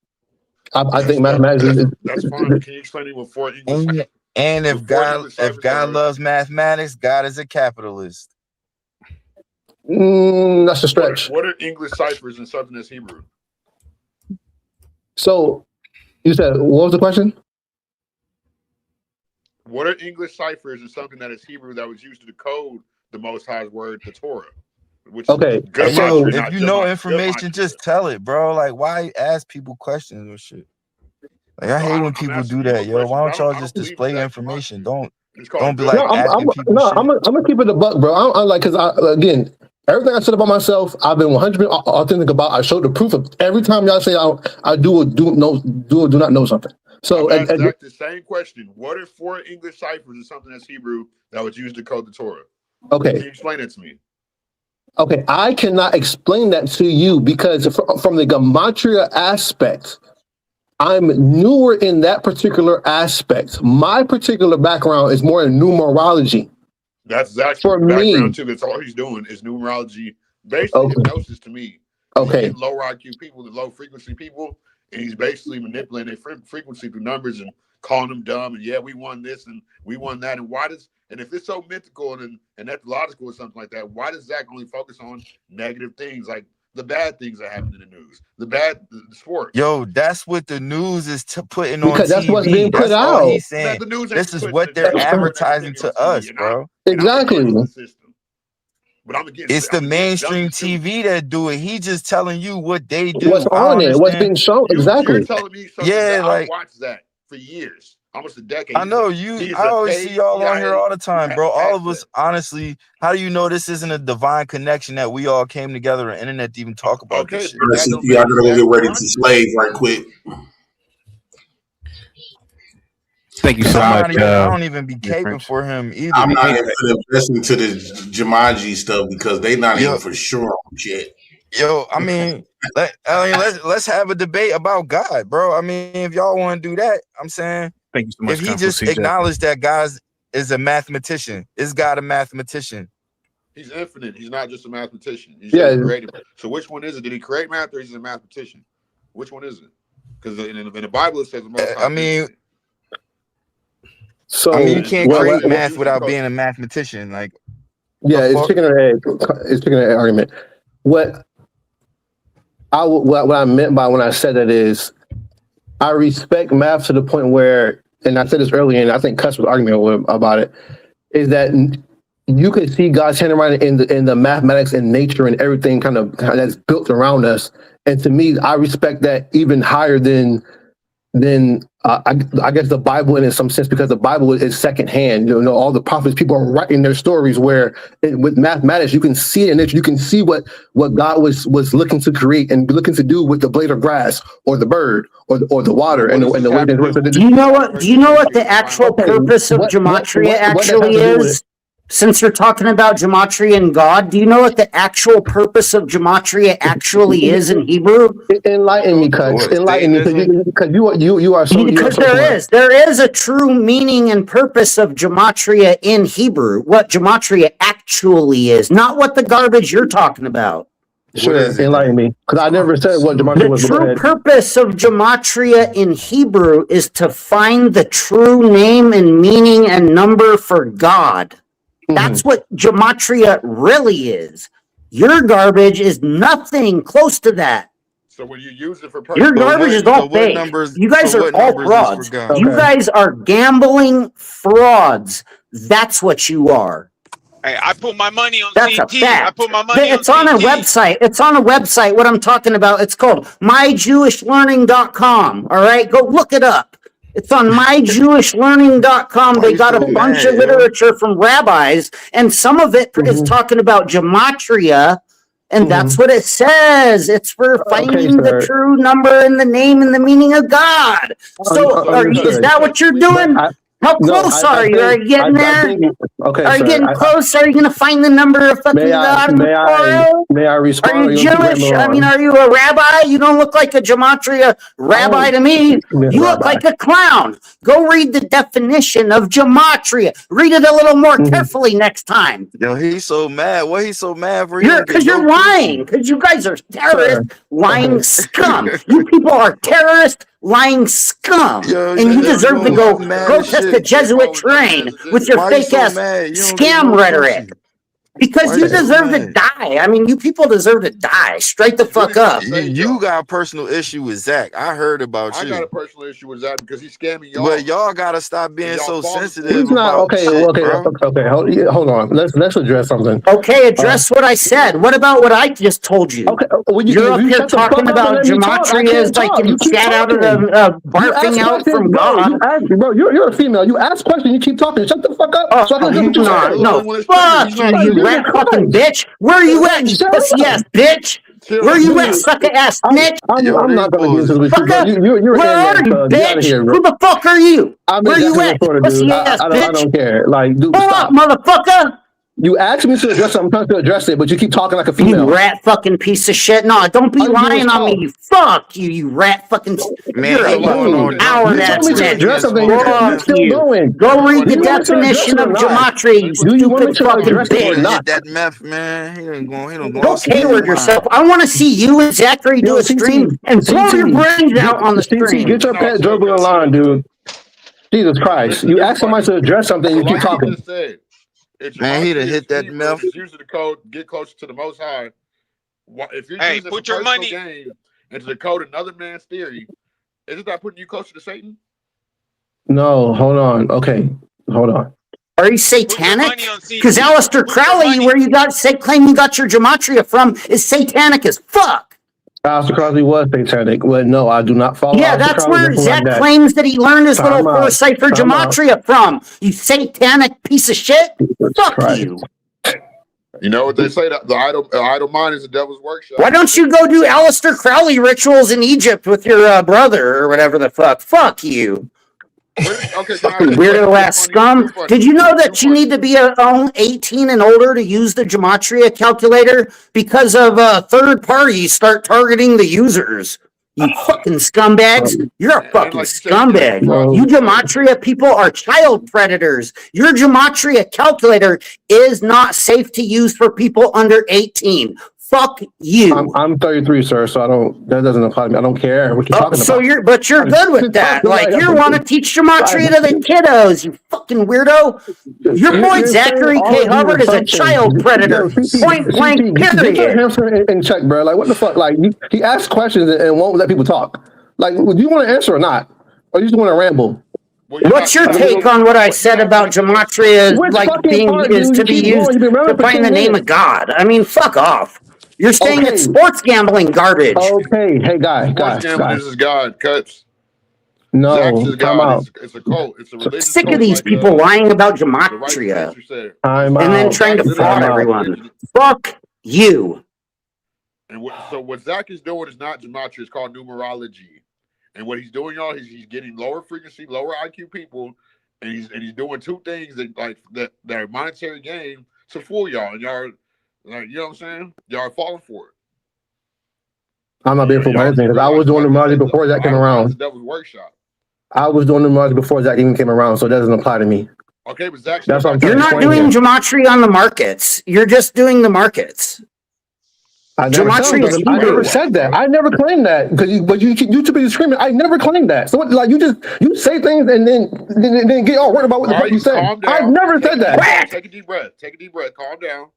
I think mathematics is that's fine. Can you explain to me what four English? And if God loves mathematics, God is a capitalist. That's a stretch. What are English ciphers and something that's Hebrew? So you said, what was the question? What are English ciphers and something that is Hebrew that was used to decode the Most High's word, the Torah? Which okay. So if you know information, just tell it, bro. Like, why ask people questions or shit? Like, I hate when people do that, yo. Why don't y'all just display information? Don't be like asking people. No, I'm gonna keep it a buck, bro. I'm like, because again, everything I said about myself, I've been 100% authentic about. I showed the proof of every time y'all say I do or do not know something. So I'm asking the same question. What are four English ciphers or something that's Hebrew that was used to code the Torah? Okay. Can you explain it to me? Okay, I cannot explain that to you because from the gematria aspect, I'm newer in that particular aspect. My particular background is more in numerology. That's Zach's For background me. too. That's all he's doing is numerology, basically hypnosis to me. He's Okay. getting lower IQ people, the low frequency people, and he's basically manipulating their frequency through numbers and calling them dumb. And yeah, we won this and we won that. And and if it's so mythical and ethological or something like that, why does Zach only focus on negative things like the bad things that happen in the news, the sports? Yo, that's what the news is putting on Because TV. that's what's being put That's all out. he's saying. The news This ain't is what they're advertising to us, bro. Exactly. But I'm against It's the mainstream TV that do it. He just telling you what they do. What's on it? What's being shown? Exactly. You're telling me something that I've watched that for years, almost a decade. I know you. I always see y'all on here all the time, bro. All of us, honestly. How do you know this isn't a divine connection that we all came together on the internet to even talk about this shit? I gotta go get ready to slave right quick. Thank you so much. I don't even be caping for him either. I'm not even listening to the Jumanji stuff because they not even for sure on shit. Yo, I mean, let's have a debate about God, bro. I mean, if y'all want to do that, I'm saying, thank you so much. If he just acknowledged that God is a mathematician, is God a mathematician? He's infinite. He's not just a mathematician. He's creative. So which one is it? Did he create math or is he a mathematician? Which one is it? Because in the Bible it says the most. I mean, So you can't create math without being a mathematician. Like, it's chicken or egg. It's chicken or egg argument. What I meant by when I said that is, I respect math to the point where, and I said this earlier, and I think Cuss was arguing about it, is that you could see God's handwriting in the mathematics and nature and everything kind of that's built around us. And to me, I respect that even higher than I guess the Bible in some sense, because the Bible is secondhand. You know, all the prophets, people are writing their stories. Where with mathematics, you can see it in nature. You can see what God was looking to create and looking to do with the blade of grass or the bird or the water and the way they work. Do you know what the actual purpose of gematria actually is? Since you're talking about gematria and God, do you know what the actual purpose of gematria actually is in Hebrew? Enlighten me, Cuz. Enlighten me, because you are so. Because there is a true meaning and purpose of gematria in Hebrew. What gematria actually is, not what the garbage you're talking about. Sure, enlighten me, because I never said what gematria was. The true purpose of gematria in Hebrew is to find the true name and meaning and number for God. That's what gematria really is. Your garbage is nothing close to that. So when you use it for your garbage is all fake. You guys are all frauds. You guys are gambling frauds. That's what you are. Hey, I put my money on That's CT. a fact. I put my money It's on on a CT. website. It's on a website. What I'm talking about. It's called myjewishlearning.com. All right, go look it up. It's on myjewishlearning.com. They got a bunch of literature from rabbis, and some of it is talking about gematria, and that's what it says. It's for finding the true number and the name and the meaning of God. So, is that what you're doing? How close are you? Are you getting there? Are you getting close? Are you going to find the number of fucking God in the Torah? May I respond? Are you Jewish? I mean, are you a rabbi? You don't look like a gematria rabbi to me. You look like a clown. Go read the definition of gematria. Read it a little more carefully next time. Yo, he's so mad. What he's so mad for? Because you're lying. Because you guys are terrorist, lying scum. You people are terrorist, lying scum. And you deserve to go protest the Jesuit train with your fake ass scam rhetoric. Because you deserve to die. I mean, you people deserve to die. Straight the fuck up. You got a personal issue with Zach. I heard about you. I got a personal issue with Zach because he's scamming y'all. But y'all gotta stop being so sensitive. He's not okay. Hold on. Let's address something. Okay, address what I said. What about what I just told you? Okay, you're up here talking about gematria is like getting scat out of the barfing out from God. Bro, you're a female. You ask questions. You keep talking. Shut the fuck up. No, fuck you. Rat fucking bitch. Where are you at, you pussy ass bitch? Where are you at, sucker ass snitch? I'm not going to get into this with you. Where are you, bitch? Who the fuck are you? Where you at, pussy ass bitch? I don't care. Like, pull up, motherfucker. You asked me to address it. I'm trying to address it, but you keep talking like a You female. rat fucking piece of shit. No, don't be lying on me. Fuck you, you rat fucking. Man, You're he going on a this coward You told me ass to bitch. address something. You're Fuck still you. going. Go read Do the you want me to address definition it or of not? gematria, you Do you want me stupid to fucking address it or bitch. not? hit that meth, man. He don't Don't lost his K-word mind. yourself. I want to see you and Zachary do Yo, a stream and blow your brains out on the stream. Get your pet Joker online, dude. Jesus Christ. You asked somebody to address something, you keep talking. Just said, it's Man, he'd have gematria, hit that Hebrew, meth. it's using the code, get closer to the Most High. If you're Hey, using put for your personal money. gain and to decode another man's theory, isn't that putting you closer to Satan? No, hold on. Okay, hold on. Are you satanic? Because Aleister Crowley, where you claim you got your gematria from, is satanic as fuck. Aleister Crowley was satanic. Well, no, I do not follow Yeah, Aleister that's Crowley. where Nothing like Zach that. claims that he learned his little Time out. 4-cipher Time out. gematria from. You satanic piece of shit. Fuck Christ. you. You know what they say? That the idle mind is the devil's workshop. Why don't you go do Aleister Crowley rituals in Egypt with your brother or whatever the fuck? Fuck you. Okay, Fucking weirdo ass scum. Did you know that you need to be 18 and older to use the gematria calculator? Because of third parties start targeting the users. You fucking scumbags. You're a fucking scumbag. You gematria people are child predators. Your gematria calculator is not safe to use for people under 18. Fuck you. I'm 33, sir, so that doesn't apply to me. I don't care what you're talking So about. you're good with that. Like you want to teach gematria to the kiddos, you fucking weirdo. Your boy You're saying Zachary all K. of these Hubbard is a assumptions. child predator. Point blank, Get your period. hamster in check, bro. Like, what the fuck? Like, he asks questions and won't let people talk. Like, do you want to answer or not? Or you just want to ramble? What's your take on what I said about gematria Which like fucking being part, is dude? to You be keep used going. You've been to running for find 10 the name minutes. of God? I mean, fuck off. You're saying Okay. it's sports gambling garbage. Okay, hey, guy. This is God. Cuts. No, Zach's is time God. out. It's a cult. It's a religious Sick cult. of these people lying about the righteous gematria teacher said. Time and then out. trying to Zach fraud literally everyone. religion. Fuck you. And what Zach is doing is not gematria. It's called numerology. And what he's doing, y'all, he's getting lower frequency, lower IQ people, and he's doing two things that are monetary gain to fool y'all. And y'all, like, you know what I'm saying? Y'all are falling for it. I'm not being fooled by anything because I was doing numerology before that came The around. devil's workshop. I was doing numerology before Zach even came around, so it doesn't apply to me. Okay, but Zach, that's what I'm You're trying to not explain doing here. gematria on the markets. You're just doing the markets. I never Gematria is I never Hebrew. said that. I never claimed that because you too busy screaming. I never claimed that. So like you say things and then get all worried about what the fuck you said. Calm down. I never said that. Take a deep breath. Take a deep breath. Calm down.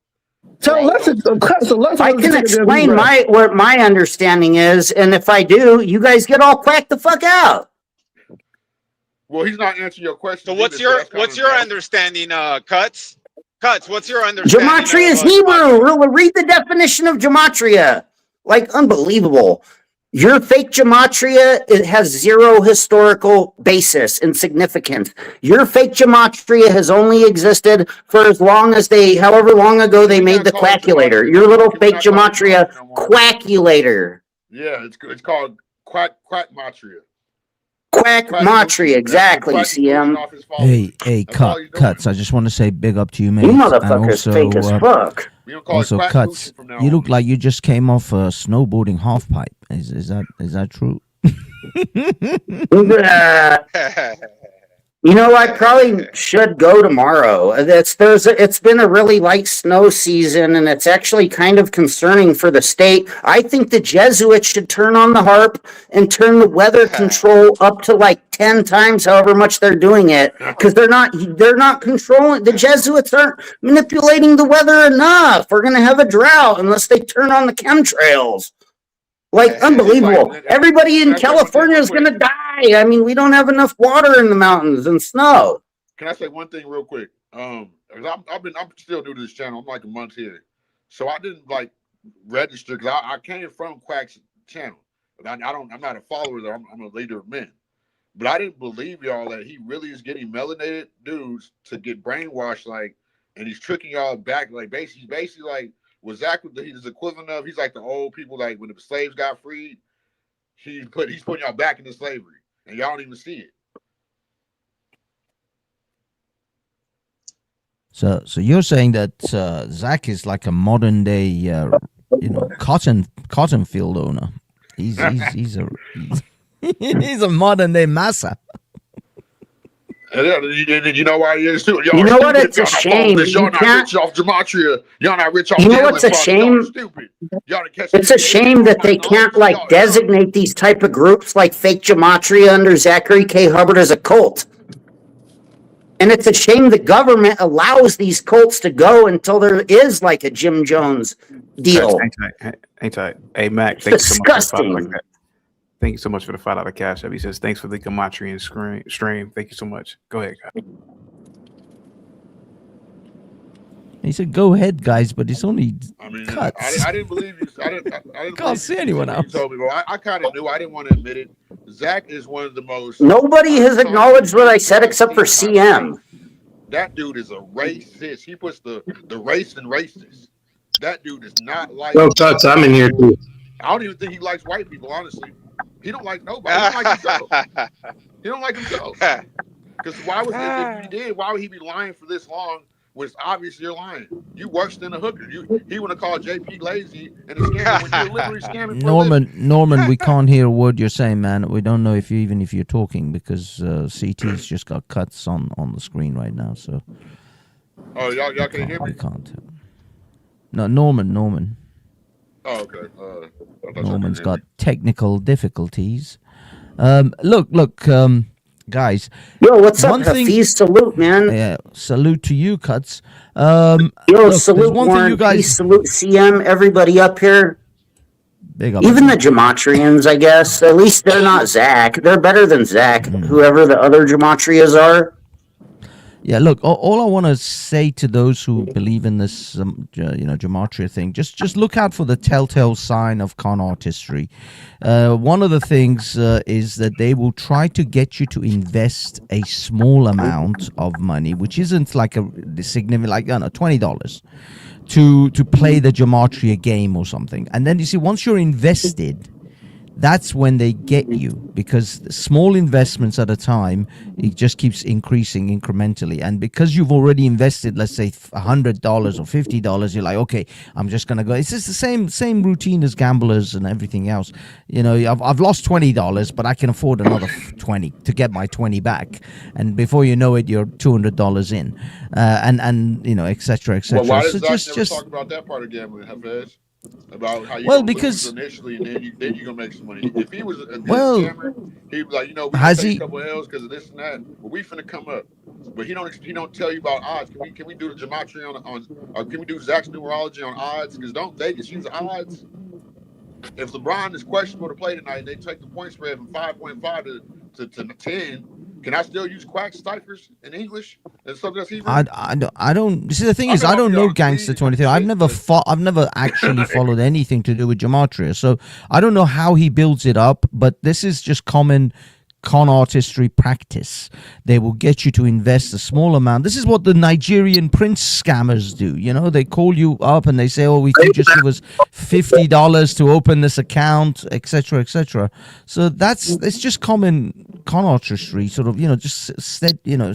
I can explain what my understanding is, and if I do, you guys get all cracked the fuck out. Well, he's not answering your question. So what's your understanding, Cuts? Cuts, what's your understanding? Gematria is Hebrew. Read the definition of gematria. Like, unbelievable. Your fake gematria, it has zero historical basis and significance. Your fake gematria has only existed for as long as however long ago they made the quackulator. Your little fake gematria quackulator. Yeah, it's called quackmatria. Quackmatria, exactly, CM. Hey, Cuts. I just want to say big up to you, mate. You motherfuckers fake as fuck. Also, Cuts, you look like you just came off a snowboarding half pipe. Is that true? You know, I probably should go tomorrow. It's been a really light snow season, and it's actually kind of concerning for the state. I think the Jesuits should turn on the harp and turn the weather control up to like 10 times, however much they're doing it, because they're not controlling. The Jesuits aren't manipulating the weather enough. We're gonna have a drought unless they turn on the chemtrails. Like, unbelievable. Everybody in California is going to die. I mean, we don't have enough water in the mountains and snow. Can I say one thing real quick? I'm still new to this channel. I'm like a month here. So I didn't register because I came from Quack's channel. I'm not a follower there. I'm a leader of men. But I didn't believe y'all that he really is getting melanated dudes to get brainwashed, and he's tricking y'all back. He's basically like what Zach he's equivalent of. He's like the old people, like when the slaves got freed. He's putting y'all back into slavery, and y'all don't even see it. So you're saying that Zach is like a modern day, cotton field owner. He's a he's a modern day massa. And you know why he is too? Y'all You know what? stupid. It's a Y'all not shame. this. Y'all You not can't. rich off gematria. Y'all not rich off You know gambling what's a products. Y'all shame? stupid. Y'all done catch It's a shame that they can't like designate these type of groups like fake gematria under Zachary K. Hubbard as a cult. And it's a shame the government allows these cults to go until there is like a Jim Jones deal. Ain't tight. Hey, Mac, It's thank you so much for the disgusting. $5. Thank you so much for the $5 cash app. He says, thanks for the gematria and stream. Thank you so much. Go ahead, guys. He said, "Go ahead, guys," but it's only cuts. I didn't believe you. I didn't Can't see anyone you else. told me, bro. I kind of knew. I didn't want to admit it. Zach is one of the most. Nobody has acknowledged what I said except for CM. That dude is a racist. He puts the race in racist. That dude is not like. No, Tuts, I'm in here too. I don't even think he likes white people. Honestly, he don't like nobody. He don't like himself. He don't like himself. Because why was if he did? Why would he be lying for this long? Was obviously you're lying. You worse than a hooker. He want to call JP lazy and a scammer when you're literally scamming. Norman, we can't hear a word you're saying, man. We don't know if you're talking because CT's just got cuts on the screen right now. So. Oh, y'all can hear me? We can't. No, Norman. Oh, okay. Norman's got technical difficulties. Look. Guys, yo, what's up? Hafiz, salute, man. Yeah, salute to you, Cuts. Salute, Warren. Peace, salute, CM. Everybody up here. Big up. Even the Gematrians, I guess. At least they're not Zach. They're better than Zach. Whoever the other Gematrias are. Yeah, look. All I want to say to those who believe in this, gematria thing, just look out for the telltale sign of con artistry. One of the things is that they will try to get you to invest a small amount of money, which isn't like a significant, like $20, to play the gematria game or something. And then you see, once you're invested, that's when they get you, because small investments at a time, it just keeps increasing incrementally. And because you've already invested, let's say $100 or $50, you're like, okay, I'm just gonna go. It's just the same routine as gamblers and everything else. I've lost $20, but I can afford another 20 to get my 20 back. And before you know it, you're $200 in, and et cetera, et cetera. Well, why does Zach never talk about that part of gambling, Hafez? About how you lose initially and then you're gonna make some money. If he was a good scammer, he'd be like, we gonna take a couple L's because of this and that. But we finna come up. But he don't tell you about odds. Can we do the gematria on or can we do Zach's numerology on odds? Because don't Vegas use odds? If LeBron is questionable to play tonight, they take the point spread from 5.5 to 10. Can I still use quacks ciphers in English? And something that's I don't. See, the thing is, I don't know Gangster 23. I've never actually followed anything to do with gematria, so I don't know how he builds it up. But this is just common con artistry practice. They will get you to invest a small amount. This is what the Nigerian prince scammers do. They call you up and they say, "Oh, we can just give us $50 to open this account, etc., etc." So it's just common con artistry, sort of, it's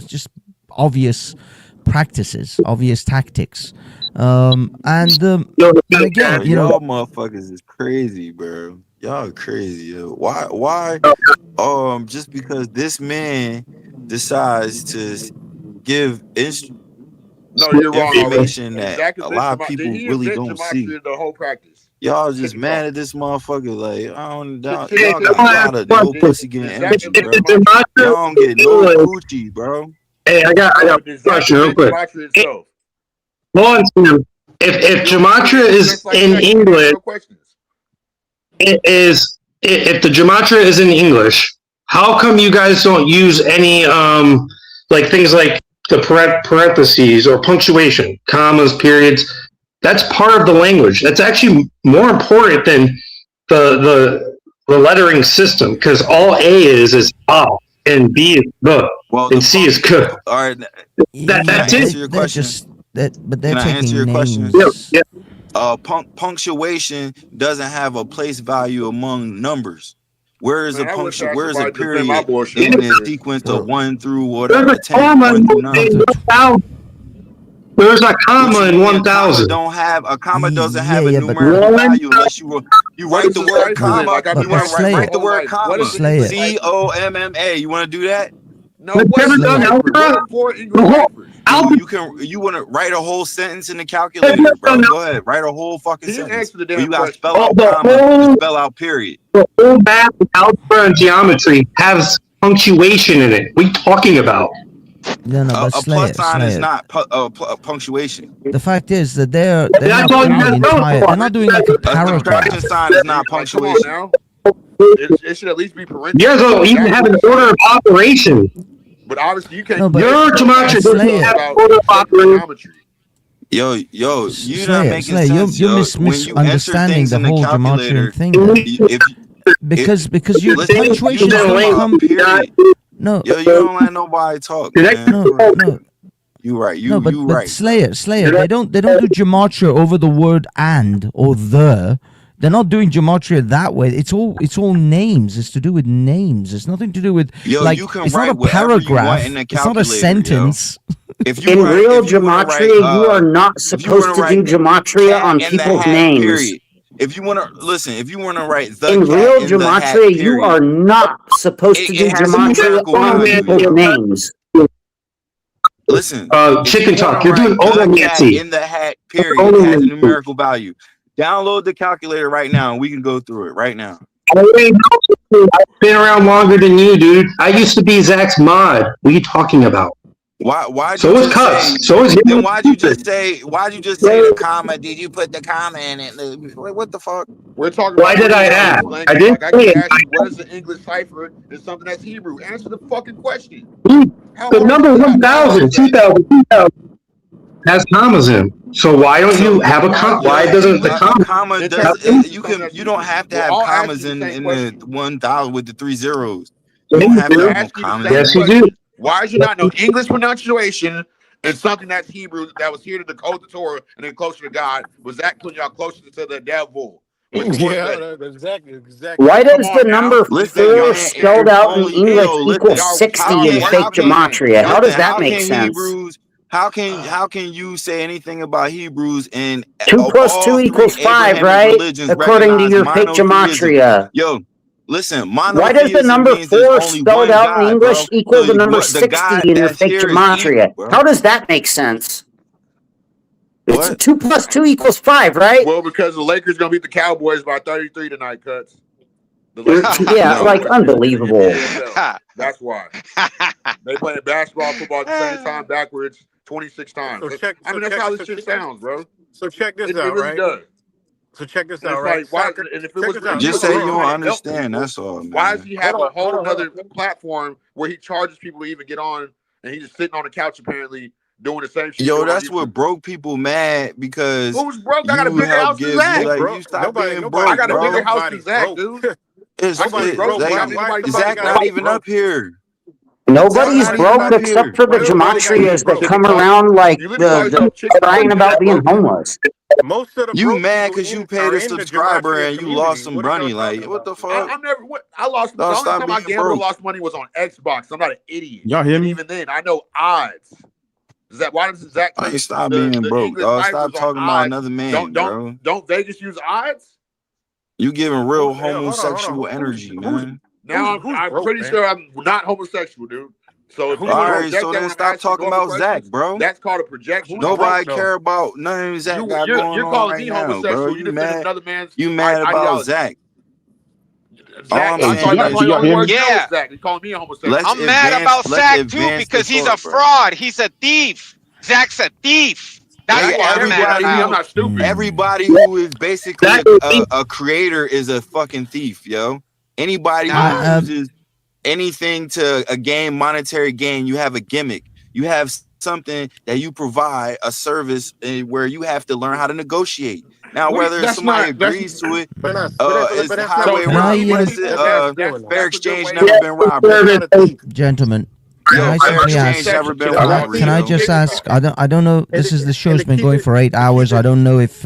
just obvious practices, obvious tactics. And again, y'all motherfuckers is crazy, bro. Y'all crazy. Yo. Why? Just because this man decides to give information that a lot of people really don't see. The whole practice. Y'all just mad at this motherfucker. Like, y'all got a lot of no pussy getting energy, bro. Y'all don't get no coochie, bro. Hey, I got a question real quick. Hold on, if gematria is in English, if the gematria is in English, how come you guys don't use any like things like the parentheses or punctuation, commas, periods? That's part of the language. That's actually more important than the lettering system, because all A is A and B is the, and C is K. All right, that's it. Answer your question. But they're Can I taking answer your question? Yeah. Punctuation doesn't have a place value among numbers. Where is a punctuation? Where is a period in the sequence of 1 through whatever 10? 1 through 9. There's a comma in 1,000. A comma doesn't have a numerical value unless you write the word comma. You want to write the word comma. COMMA. You want to do that? No, what is algebra? You want to write a whole sentence in the calculator, bro? Go ahead, write a whole fucking sentence. You got to spell out comma, spell out period. The whole math, algebra, and geometry has punctuation in it. What are you talking about? No, but a plus sign is not punctuation. The fact is that they're not doing like a paragraph. Subtraction sign is not punctuation. It should at least be parentheses. You guys don't even have an order of operation. But obviously you can't. No, your geometry doesn't have an order of operation. Yo, you're not making sense. You're misunderstanding the whole geometry thing. Because your punctuation doesn't come. No, you don't let nobody talk. No. You right. But right. Slayer. They don't do gematria over the word and or the. They're not doing gematria that way. It's all names. It's to do with names. It's nothing to do with you can it's write not a paragraph. In the it's not a sentence. In real gematria, you are not supposed to do gematria on people's names. Period. If you want to listen, if you want to write the in real gematria, you are not supposed to do gematria on people's names. Listen, chicken talk. You're doing overmancy. In the hat, period, it has a numerical value. Download the calculator right now, and we can go through it right now. I've been around longer than you, dude. I used to be Zach's mod. What are you talking about? Why? So is Cuts. So is him. Then why'd you just say the comma? Did you put the comma in it? What the fuck? We're talking. Why did I ask? I didn't ask you what is the English cipher and something that's Hebrew. Answer the fucking question. The number 1,000, 2,000, 2,000 has commas in. So why don't you have a comma? Why doesn't the comma? You don't have to have commas in the 1,000 with the 3 zeros. You don't have to have commas. Yes, you do. Why is you not know English pronunciation and something that's Hebrew that was here to decode the Torah and then closer to God? Was that putting y'all closer to the devil? Yeah, exactly. Why does the number 4 spelled out in English equal 60 in fake gematria? How does that make sense? How can you say anything about Hebrews and 2 plus 2 equals 5, right? According to your fake gematria. Yo, listen, why does the number 4 spelled out in English equal the number 60 in your fake gematria? How does that make sense? It's 2 plus 2 equals 5, right? Well, because the Lakers gonna beat the Cowboys by 33 tonight, Cuts. Yeah, like unbelievable. That's why they play basketball, football at the same time backwards 26 times. That's how this shit sounds, bro. So check this out, it really right? Does. So check this and out, right? Like, and if it was just say you don't understand. That's all. Man. Why does he have a whole other platform where he charges people to even get on, and he's just sitting on the couch apparently doing the same shit? Yo, that's what broke people mad because who's broke? I got a bigger house than Zach. You stop being broke. I got a bigger house than Zach, dude. Zach not even up here. Nobody's broke except for the gematrias that come around like the crying about being homeless. Most of the you mad because you paid a subscriber and you lost some money? Like what the fuck? I lost. The only time I gambled lost money was on Xbox. I'm not an idiot. Y'all hear me? Even then, I know odds. Why does Zach? Stop being broke, dog. Stop talking about another man, bro. Don't Vegas use odds? You giving real homosexual energy, man. Now I'm pretty sure I'm not homosexual, dude. So if all right, so then stop talking about Zach, bro. That's called a projection. Nobody care about none of Zach got going on. You're calling right me now, homosexual. Bro. You mad? Another man's you mad about ideology. Zach? Zach, yeah. Zach. You calling me a homosexual? I'm mad about Zach too because he's a fraud. He's a thief. Zach's a thief. That's why I'm mad about. I'm not stupid. Everybody who is basically a creator is a fucking thief, yo. Anybody who uses anything to a game, monetary gain, you have a gimmick. You have something that you provide, a service where you have to learn how to negotiate. Now, whether somebody agrees to it, is the highway robbery. What is it? Fair exchange never been robbed. Gentlemen, can I simply ask? Can I just ask? I don't know. The show's been going for 8 hours. I don't know if.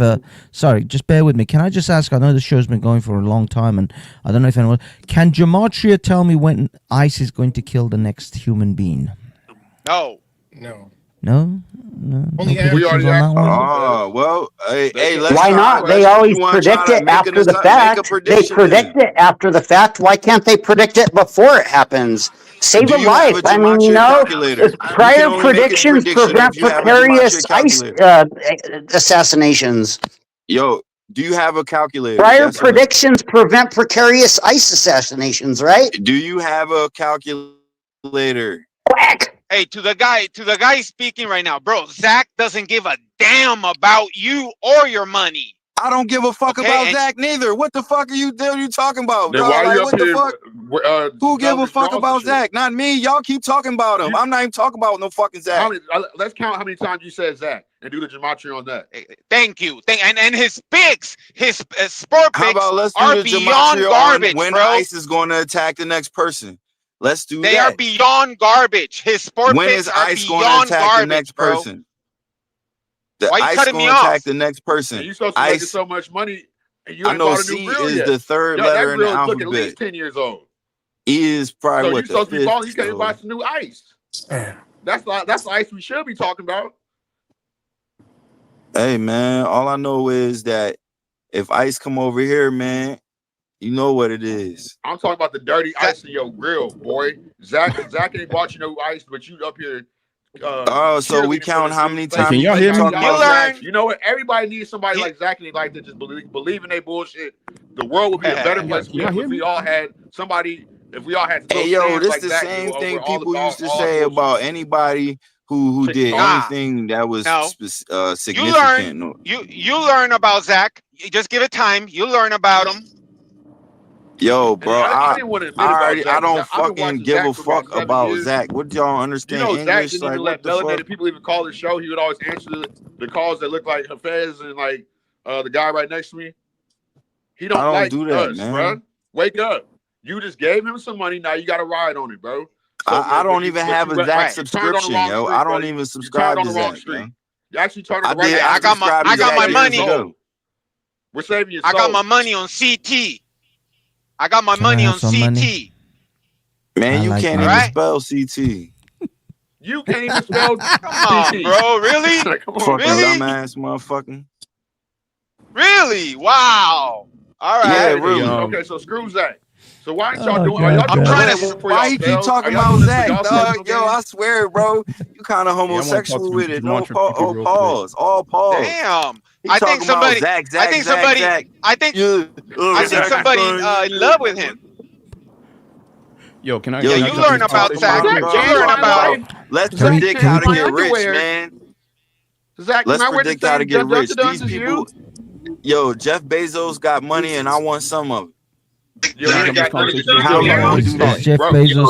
Sorry, just bear with me. Can I just ask? I know the show's been going for a long time, and I don't know if anyone can. Gematria tell me when ICE is going to kill the next human being? No. No. We already asked. Oh well, hey, let's Why not? They always predict it after the fact. They predict it after the fact. Why can't they predict it before it happens? Save a life. I mean, prior predictions prevent precarious ICE assassinations. Yo, do you have a calculator? Prior predictions prevent precarious ICE assassinations, right? Do you have a calculator? Hey, to the guy speaking right now, bro, Zach doesn't give a damn about you or your money. I don't give a fuck about Zach neither. What the fuck are you talking about, bro? Why Like, what the fuck? Who give a fuck about Zach? Not me. Y'all keep talking about him. I'm not even talking about no fucking Zach. Let's count how many times you said Zach and do the gematria on that. Thank you. And his picks, his sport How picks about let's are do the beyond gematria garbage, on when bro. ICE is going to attack the next person. Let's do They that. are beyond garbage. His sport When picks is are ICE going to beyond attack garbage, the next bro. person? The Why you ICE cutting going me to off? attack the next person. And you're supposed to make so much money, and you I ain't know bought a C new grill is yet. the third Yo, letter that in the grill is looking at alphabet. least 10 years old. E is probably So what you're supposed to be balling. You can't so. buy some new ice. That's the ice we should be talking about. Hey man, all I know is that if ICE come over here, man, you know what it is. I'm talking about the dirty ice in your grill, boy. Zach ain't bought you no ice, but you up here. So we count how many times you talk about Zach. You know what? Everybody needs somebody like Zach and like to just believe in their bullshit. The world would be a better place if we all had somebody. If we all had Hey yo, this like the Zach same thing people used to say about anybody who did anything that was significant. You learn about Zach. You just give it time. You learn about him. Yo, bro, I didn't want to admit about Zach. I don't fucking give a fuck about Zach. What y'all understand? You know, English? Zach didn't like, even let melanated people even call his show. He would always answer the calls that look like Hafez and like the guy right next to me. He don't like do that, us, man. bro. Wake up. You just gave him some money. Now you got to ride on it, bro. So, I don't even have a Zach subscription, yo. I don't even subscribe to Zach. You actually turned on the right. I got my money. We're saving your soul. I got my money on CT. I got my money on CT. Money? Man, you can't even spell CT. You can't even spell Come on, bro. Really? Fucking really? Dumbass motherfucking. Really? Wow. All right. Yeah, really. Okay, so screw Zach. So why ain't y'all doing? I'm trying to. Why you keep talking about Zach, dog? Yo, I swear, bro, you kind of homosexual with it. No pause. All pause. Damn. I think somebody. Zach. I think somebody in love with him. Yo, can I? Yeah, you learn about Zach. You learn about. Let's predict how to get rich, man. Zach, let's predict how to get rich. These people. Yo, Jeff Bezos got money, and I want some of it. Jeff Bezos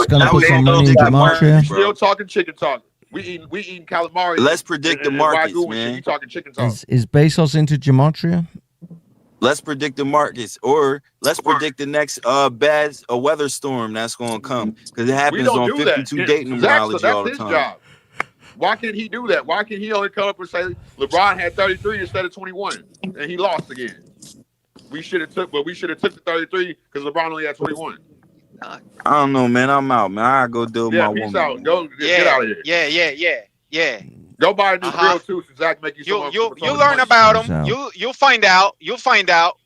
gonna put some money in gematria. Still talking chicken talk. We eating calamari. Let's predict the markets, man. You talking chicken talk. Is Bezos into gematria? Let's predict the markets, or let's predict the next bad weather storm that's gonna come, because it happens on 52 date numerology all the time. Job. Why can't he do that? Why can't he only come up and say LeBron had 33 instead of 21 and he lost again? We should have took the 33 because LeBron only had 21. I don't know, man. I'm out, man. I gotta go deal with my peace woman. Out. Go get out of here. Yeah. Go buy a new grill too, so Zach make you. You'll learn about him. You'll find out. You'll find out.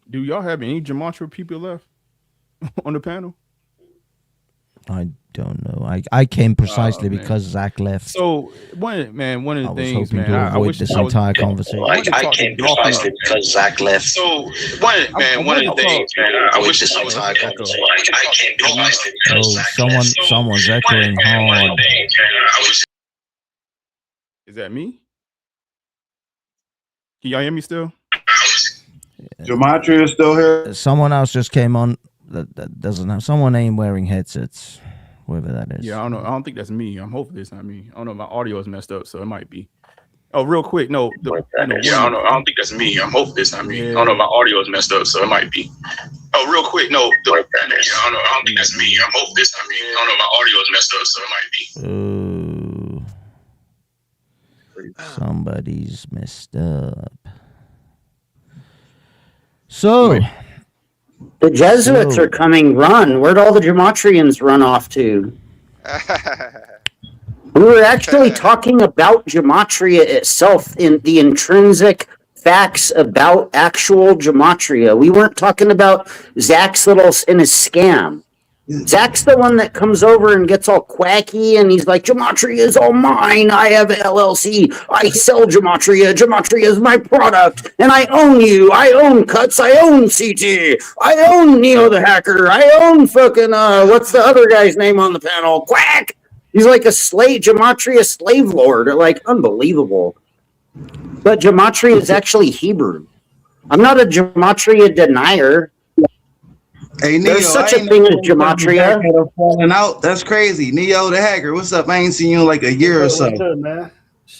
Do y'all have any gematria people left on the panel? I don't know. I came precisely because Zach left. So one of the things, man, I wish this entire conversation. I came precisely because Zach left. So one of the things, man, I wish this entire conversation. I came precisely because Zach left. Someone's echoing hard. Is that me? Can y'all hear me still? Gematria is still here. Someone else just came on that doesn't have. Someone ain't wearing headsets, whoever that is. Yeah, I don't know. I don't think that's me. I'm hoping it's not me. I don't know. My audio is messed up, so it might be. Oh, real quick, no. I don't think that's me. I'm hoping it's not me. Yeah. I don't know. My audio is messed up, so it might be. Oh, real quick, no. I don't think that's me. I'm hoping it's not me. I don't know. My audio is messed up, so it might be. Somebody's messed up. So the Jesuits are coming. Run! Where'd all the Gematrians run off to? We were actually talking about gematria itself, in the intrinsic facts about actual gematria. We weren't talking about Zach's in his scam. Zach's the one that comes over and gets all quacky and he's like, gematria is all mine. I have an LLC. I sell gematria. Gematria is my product. And I own you. I own Cuts. I own CT. I own Neo the Hacker. I own fucking, what's the other guy's name on the panel? Quack! He's like a gematria slave lord. Like, unbelievable. But gematria is actually Hebrew. I'm not a gematria denier. Hey, Neo, there's such a thing as gematria. Falling out. That's crazy. Neo the Hacker, what's up? I ain't seen you in like a year or so. What's up, man?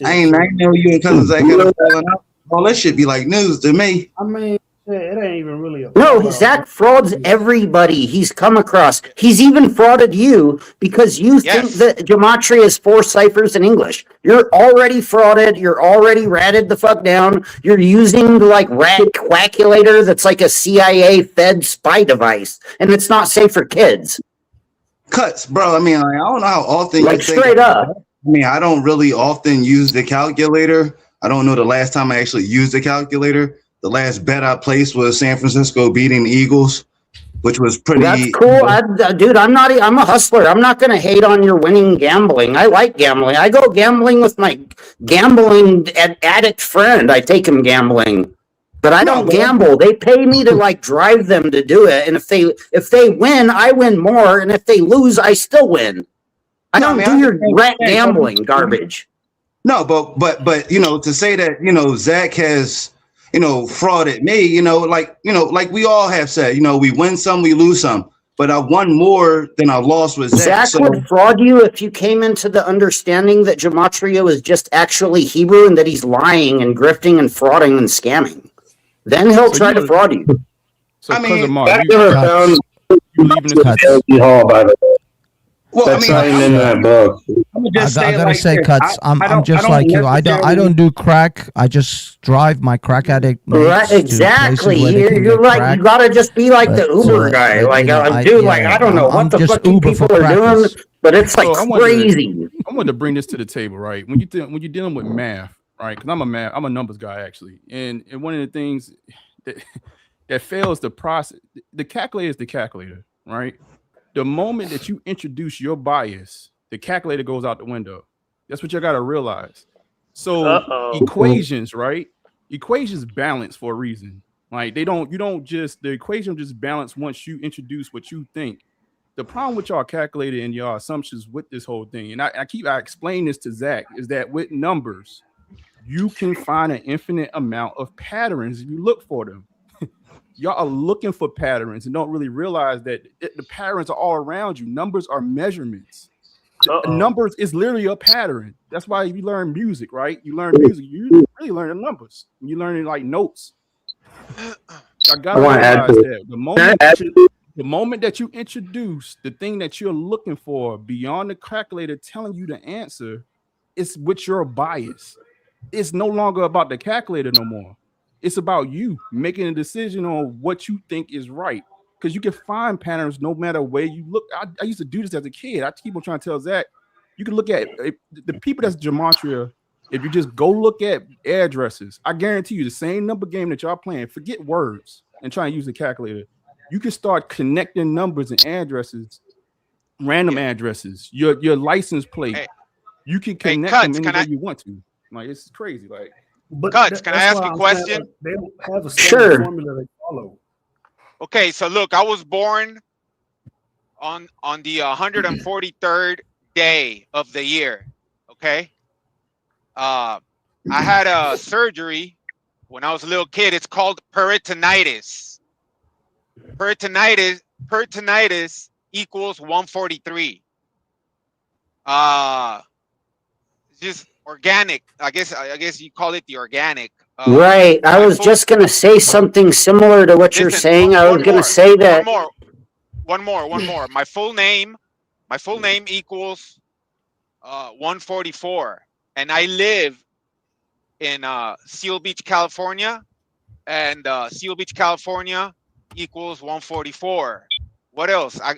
I ain't know you and Cousin Zach had falling out. All that shit be like news to me. I mean, it ain't even really a No, Zach frauds everybody he's come across. He's even frauded you because you think that gematria is 4 ciphers in English. You're already frauded. You're already ratted the fuck down. You're using like rat quackulator that's like a CIA Fed spy device, and it's not safe for kids. Cuts, bro. I mean, I don't know how often like straight up. I mean, I don't really often use the calculator. I don't know the last time I actually used the calculator. The last bet I placed was San Francisco beating the Eagles, which was pretty. That's cool, dude. I'm a hustler. I'm not gonna hate on your winning gambling. I like gambling. I go gambling with my gambling addict friend. I take him gambling, but I don't gamble. They pay me to like drive them to do it, and if they win, I win more, and if they lose, I still win. I don't do your rat gambling garbage. No, but you know, to say that, you know, Zach has, you know, frauded me, like we all have said, we win some, we lose some, but I won more than I lost with Zach. Zach would fraud you if you came into the understanding that gematria was just actually Hebrew and that he's lying and grifting and frauding and scamming. Then he'll try to fraud you. So, I mean, Zach never found you hall, by the way. Well, that's not even in that book. I gotta say, Cuts. I'm just like you. I don't do crack. I just drive my crack addict. Right, exactly. You're like crack. You gotta just be like the Uber guy. Like, dude, I don't know what the fuck you people are doing, but it's like crazy. I wanted to bring this to the table, right? When you're dealing with math, right? Because I'm a numbers guy actually, and one of the things that fails the process, the calculator is the calculator, right? The moment that you introduce your bias, the calculator goes out the window. That's what you got to realize. So equations, right? Equations balance for a reason. Like the equation just balance once you introduce what you think. The problem with y'all calculator and y'all assumptions with this whole thing, and I explain this to Zach, is that with numbers, you can find an infinite amount of patterns if you look for them. Y'all are looking for patterns and don't really realize that the patterns are all around you. Numbers are measurements. Numbers is literally a pattern. That's why you learn music, right? You learn music. You really learn the numbers. You learn it like notes. I gotta realize that the moment that you introduce the thing that you're looking for beyond the calculator telling you the answer, it's with your bias. It's no longer about the calculator no more. It's about you making a decision on what you think is right. Because you can find patterns no matter where you look. I used to do this as a kid. I keep on trying to tell Zach, you can look at the people that's gematria. If you just go look at addresses, I guarantee you the same number game that y'all playing, forget words and try and use the calculator. You can start connecting numbers and addresses, random addresses, your license plate. You can connect them any way you want to. Like, it's crazy. Like, Cuts, can I ask a question? They don't have a standard formula they follow. Okay, so look, I was born on the 143rd day of the year. Okay, I had a surgery when I was a little kid. It's called peritonitis. Peritonitis equals 143. Just organic. I guess you call it the organic. Right. I was just gonna say something similar to what you're saying. I was gonna say that. One more. My full name equals 144, and I live in Seal Beach, California, and Seal Beach, California equals 144. What else? I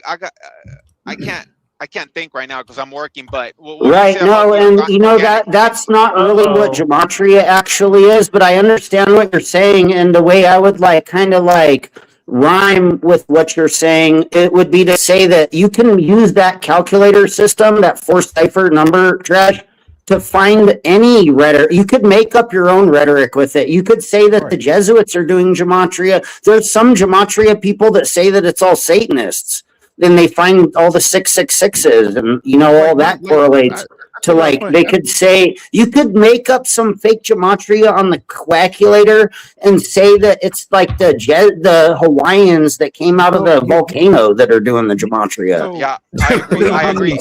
can't. I can't think right now because I'm working. But what Right. No, and you know that's not really what gematria actually is, but I understand what you're saying, and the way I would like kind of like rhyme with what you're saying, it would be to say that you can use that calculator system, that 4-cipher number trash, to find any rhetoric. You could make up your own rhetoric with it. You could say that the Jesuits are doing gematria. There's some gematria people that say that it's all Satanists. Then they find all the 666s, and you know all that correlates to like they could say you could make up some fake gematria on the calculator and say that it's like the Hawaiians that came out of the volcano that are doing the gematria. Yeah, I agree.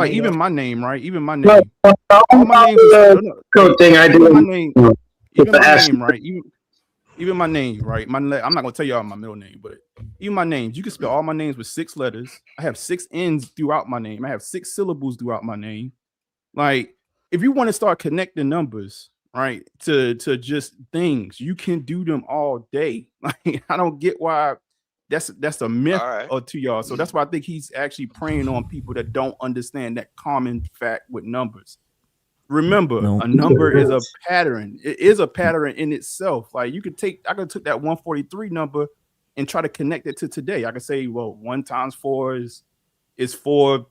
Even my name, right? Even my name. All my names is thing I do. Even my name, right? Even my name, right? I'm not gonna tell y'all my middle name, but even my names, you can spell all my names with 6 letters. I have 6 N's throughout my name. I have 6 syllables throughout my name. Like, if you want to start connecting numbers, right, to just things, you can do them all day. Like, I don't get why that's a myth to y'all. So that's why I think he's actually preying on people that don't understand that common fact with numbers. Remember, a number is a pattern. It is a pattern in itself. Like I could take that 143 number and try to connect it to today. I could say, well, 1 times 4 is 4,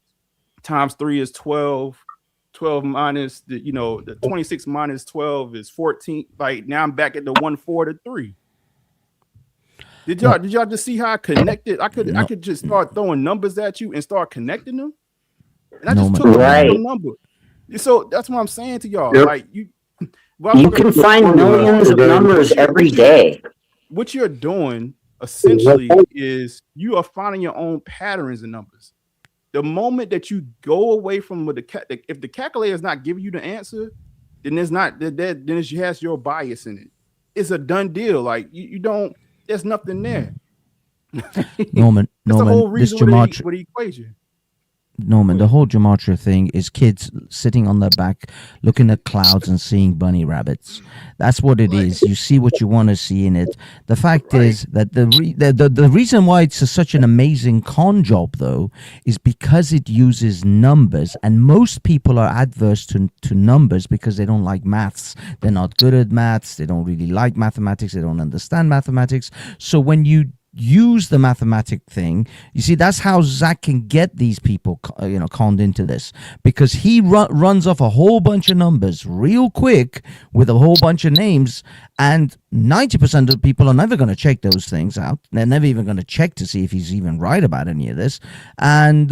times 3 is 12. 12 minus the 26 minus 12 is 14. Like now I'm back at the 1, 4 to 3. Did y'all just see how I connected? I could just start throwing numbers at you and start connecting them. And I just took a random number. So that's what I'm saying to y'all. Yep. Like you can find millions of numbers every day. What you're doing essentially is you are finding your own patterns in numbers. The moment that you go away from if the calculator is not giving you the answer, then it's not then it has your bias in it. It's a done deal. Like you don't. There's nothing there. Norman, the whole reason with the equation. Norman, the whole gematria thing is kids sitting on their back, looking at clouds and seeing bunny rabbits. That's what it is. You see what you want to see in it. The fact is that the reason why it's such an amazing con job, though, is because it uses numbers, and most people are adverse to numbers because they don't like maths. They're not good at maths. They don't really like mathematics. They don't understand mathematics. So when you use the mathematic thing, you see, that's how Zach can get these people conned into this, because he runs off a whole bunch of numbers real quick with a whole bunch of names, and 90% of the people are never going to check those things out. They're never even going to check to see if he's even right about any of this, and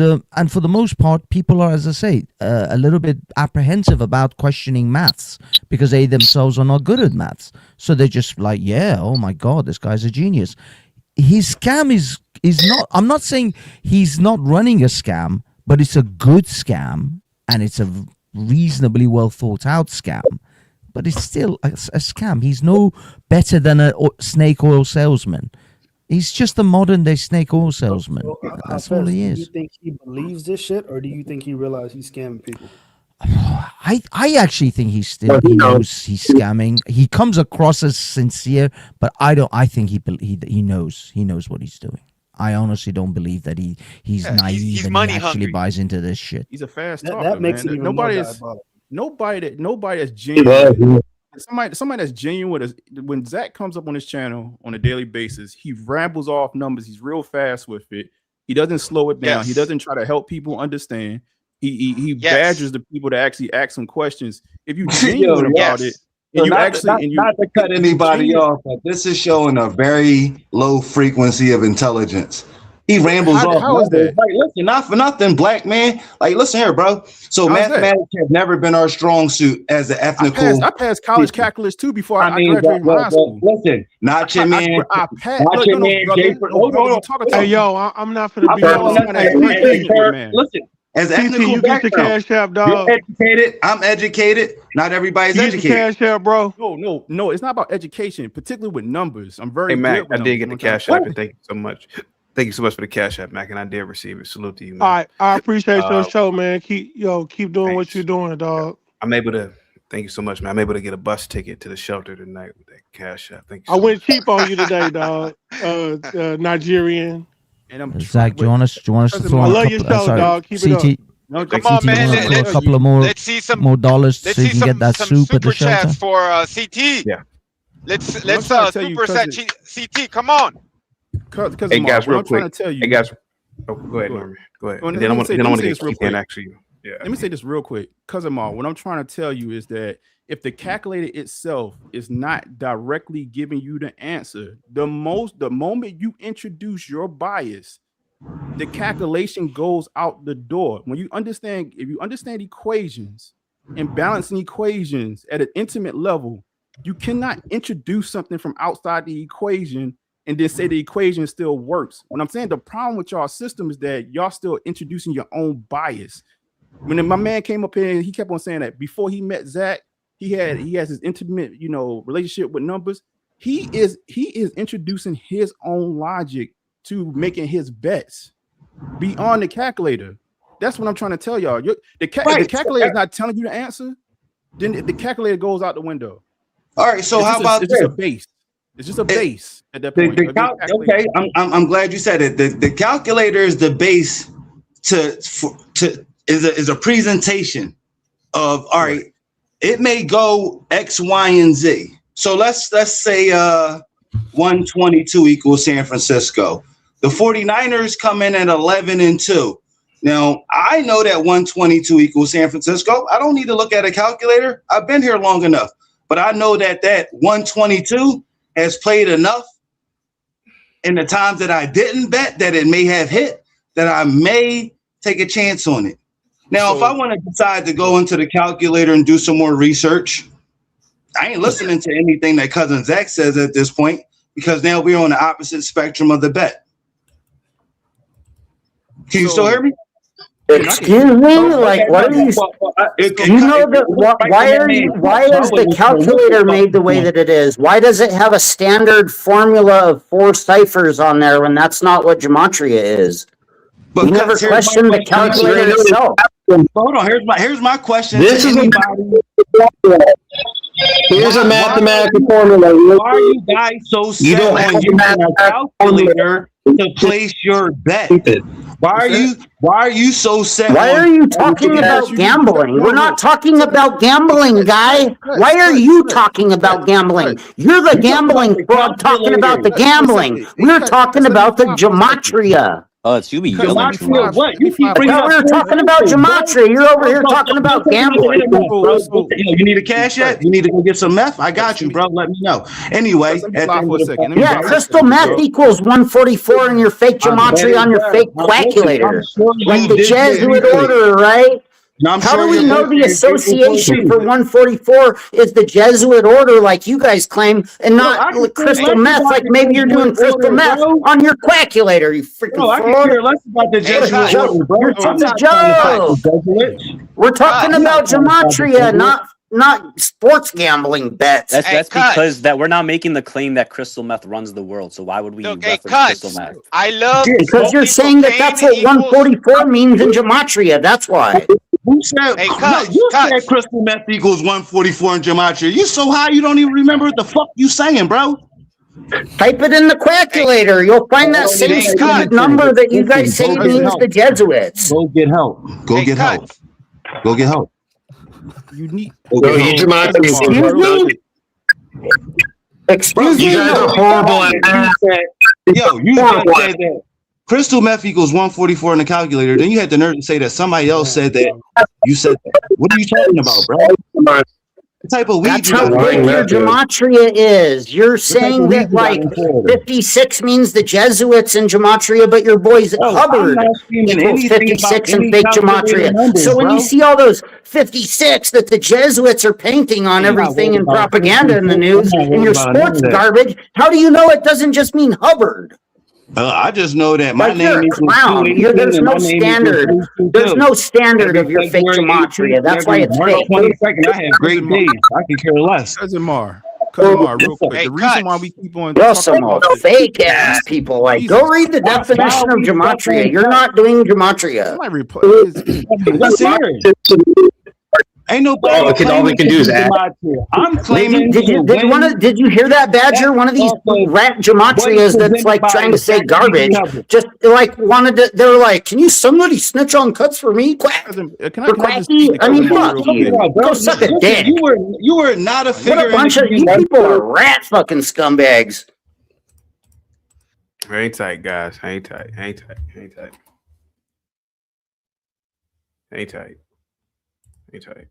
for the most part, people are, as I say, a little bit apprehensive about questioning maths because they themselves are not good at maths, so they're just like, yeah, oh my god, this guy's a genius. His scam is not, I'm not saying he's not running a scam, but it's a good scam, and it's a reasonably well thought out scam, but it's still a scam. He's no better than a snake oil salesman. He's just a modern day snake oil salesman. That's all he is. Do you think he believes this shit, or do you think he realized he's scamming people? I actually think he knows he's scamming. He comes across as sincere, but I think he knows what he's doing. I honestly don't believe that he's naive he's and money he actually hungry. buys into this shit. He's a fast talker. That makes man. it even more diabolical. Nobody that's genuine. Somebody that's genuine is when Zach comes up on his channel on a daily basis, he rambles off numbers. He's real fast with it. He doesn't slow it down. He doesn't try to help people understand. He badgers the people to actually ask some questions. If you genuine about it, and you not to cut anybody off, but this is showing a very low frequency of intelligence. He rambles off. How is that? Like, listen, not for nothing, black man. Like, listen here, bro. So mathematics has never been our strong suit as an ethnical. I passed college calculus too before I graduated from high school. Listen, not your man. Hey, yo, I'm not finna be. Listen. As an you get the cash app, dog. You're educated. I'm educated. Not everybody's educated. Cash app, bro. No. It's not about education, particularly with numbers. I'm very. Hey, Mac, I did get the cash app, and thank you so much. Thank you so much for the cash app, Mac, and I did receive it. Salute to you, man. All right, I appreciate your show, man. Keep doing what you're doing, dog. I'm able to. Thank you so much, man. I'm able to get a bus ticket to the shelter tonight with that cash app. Thank you. I went cheap on you today, dog. Nigerian. And I'm Zach, do you want us to throw on a couple? Sorry, CT. No, come on, man. A couple of more. Let's see some more dollars so you can get that some soup at the super chats shelter. for CT. Yeah. Let's super chat CT. Come on. Hey guys, real quick. Hey guys, go ahead, Norman. Go ahead. Then I want to get Keith in actually. Yeah. Let me say this real quick, cousin Mal. What I'm trying to tell you is that if the calculator itself is not directly giving you the answer, the moment you introduce your bias, the calculation goes out the door. If you understand equations and balancing equations at an intimate level, you cannot introduce something from outside the equation and then say the equation still works. When I'm saying the problem with y'all system is that y'all still introducing your own bias. When my man came up here, he kept on saying that before he met Zach, he has his intimate, relationship with numbers. He is introducing his own logic to making his bets beyond the calculator. That's what I'm trying to tell y'all. The calculator is not telling you the answer, then the calculator goes out the window. All right, so how about it's just a base? It's just a base at that point. Okay, I'm glad you said it. The calculator is the base is a presentation of, all right, it may go X, Y, and Z. So let's say 122 equals San Francisco. The 49ers come in at 11-2. Now, I know that 122 equals San Francisco. I don't need to look at a calculator. I've been here long enough. But I know that 122 has played enough in the times that I didn't bet that it may have hit, that I may take a chance on it. Now, if I want to decide to go into the calculator and do some more research, I ain't listening to anything that cousin Zach says at this point, because now we're on the opposite spectrum of the bet. Can you still hear me? Excuse me? Like, what are you? Why is the calculator made the way that it is? Why does it have a standard formula of 4 ciphers on there when that's not what gematria is? You never questioned the calculator itself. Hold on. Here's my question. Here's a mathematical formula. Why are you guys so set on using a calculator to place your bet? Why are you so set? Why are you talking about gambling? We're not talking about gambling, guy. Why are you talking about gambling? You're the gambling fraud talking about the gambling. We're talking about the gematria. Oh, it's you be yelling. Gematria, what? You keep bringing up. We're talking about gematria. You're over here talking about gambling. You need a cash yet? You need to go get some meth? I got you, bro. Let me know. Anyway, yeah, crystal meth equals 144 in your fake gematria on your fake calculator, like the Jesuit order, right? How do we know the association for 144 is the Jesuit order, like you guys claim, and not crystal meth, like maybe you're doing crystal meth on your calculator, you freaking fraud. I can care less about the Jesuit order, bro. We're talking about gematria, not sports gambling bets. That's because that we're not making the claim that crystal meth runs the world. So why would we reference crystal meth? Because you're saying that that's what 144 means in gematria. That's why. Who said, you said crystal meth equals 144 in gematria. You so high you don't even remember what the fuck you saying, bro. Type it in the calculator. You'll find that same stupid number that you guys say means the Jesuits. Go get help. Go get help. Go get help. You need. Excuse me. You guys are horrible at math. Yo, you just said that crystal meth equals 144 in the calculator. Then you had the nerve to say that somebody else said that. You said that. What are you talking about, bro? What type of weed? That's how big your gematria is. You're saying that like 56 means the Jesuits in gematria, but your boys Hubbard equals 56 in fake gematria. So when you see all those 56 that the Jesuits are painting on everything in propaganda in the news and your sports garbage, how do you know it doesn't just mean Hubbard? I just know that my name is clown. There's no standard. There's no standard of your fake gematria. That's why it's fake. 22nd, I have great days. I can care less. Cousin Mar, real quick. The reason why we keep on some fake ass people, like go read the definition of gematria. You're not doing gematria. Let's hear it. Ain't nobody all they can do is add. I'm claiming. Did you hear that, Badger? One of these rat gematrias that's like trying to say garbage. Just like they were like, "Can you somebody snitch on cuts for me?" Quack. I mean, fuck you. Go suck a dick. You were not a figure. What a bunch of you people are rat fucking scumbags. Hang tight, guys. Hang tight. Hang tight. Hang tight. Hang tight. Hang tight.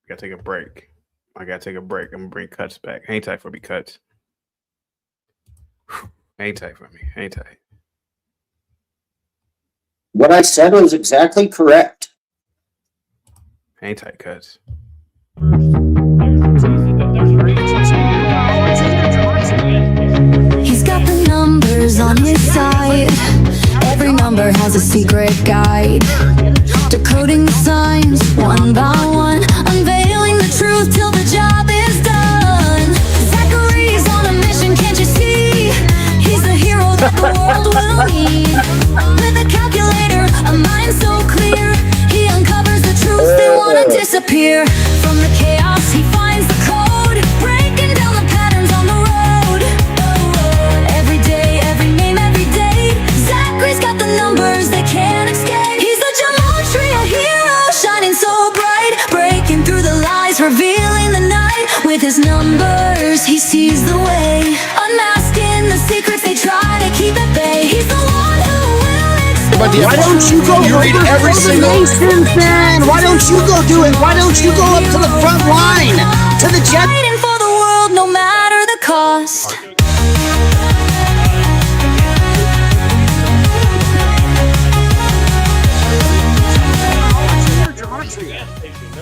Gotta take a break. I gotta take a break. I'm gonna bring Cuts back. Hang tight for me, Cuts. Hang tight for me. Hang tight. What I said was exactly correct. Hang tight, Cuts. He's got the numbers on his side. Every number has a secret guide. Decoding the signs one by one, unveiling the truth till the job is done. Zachary's on a mission, can't you see? He's the hero that the world will need. With a calculator, a mind so clear, he uncovers the truths that wanna disappear. From the chaos, he finds the code, breaking down the patterns on the road. Every day, every name, every day, Zachary's got the numbers they can't escape. He's the gematria hero, shining so bright, breaking through the lies, revealing the night. With his numbers, he sees the way, unmasking the secrets they try to keep at bay. He's the one who will expose. Why don't you go read every single then? Why don't you go do it? Why don't you go up to the front line, to the jet? Fighting for the world, no matter the cost.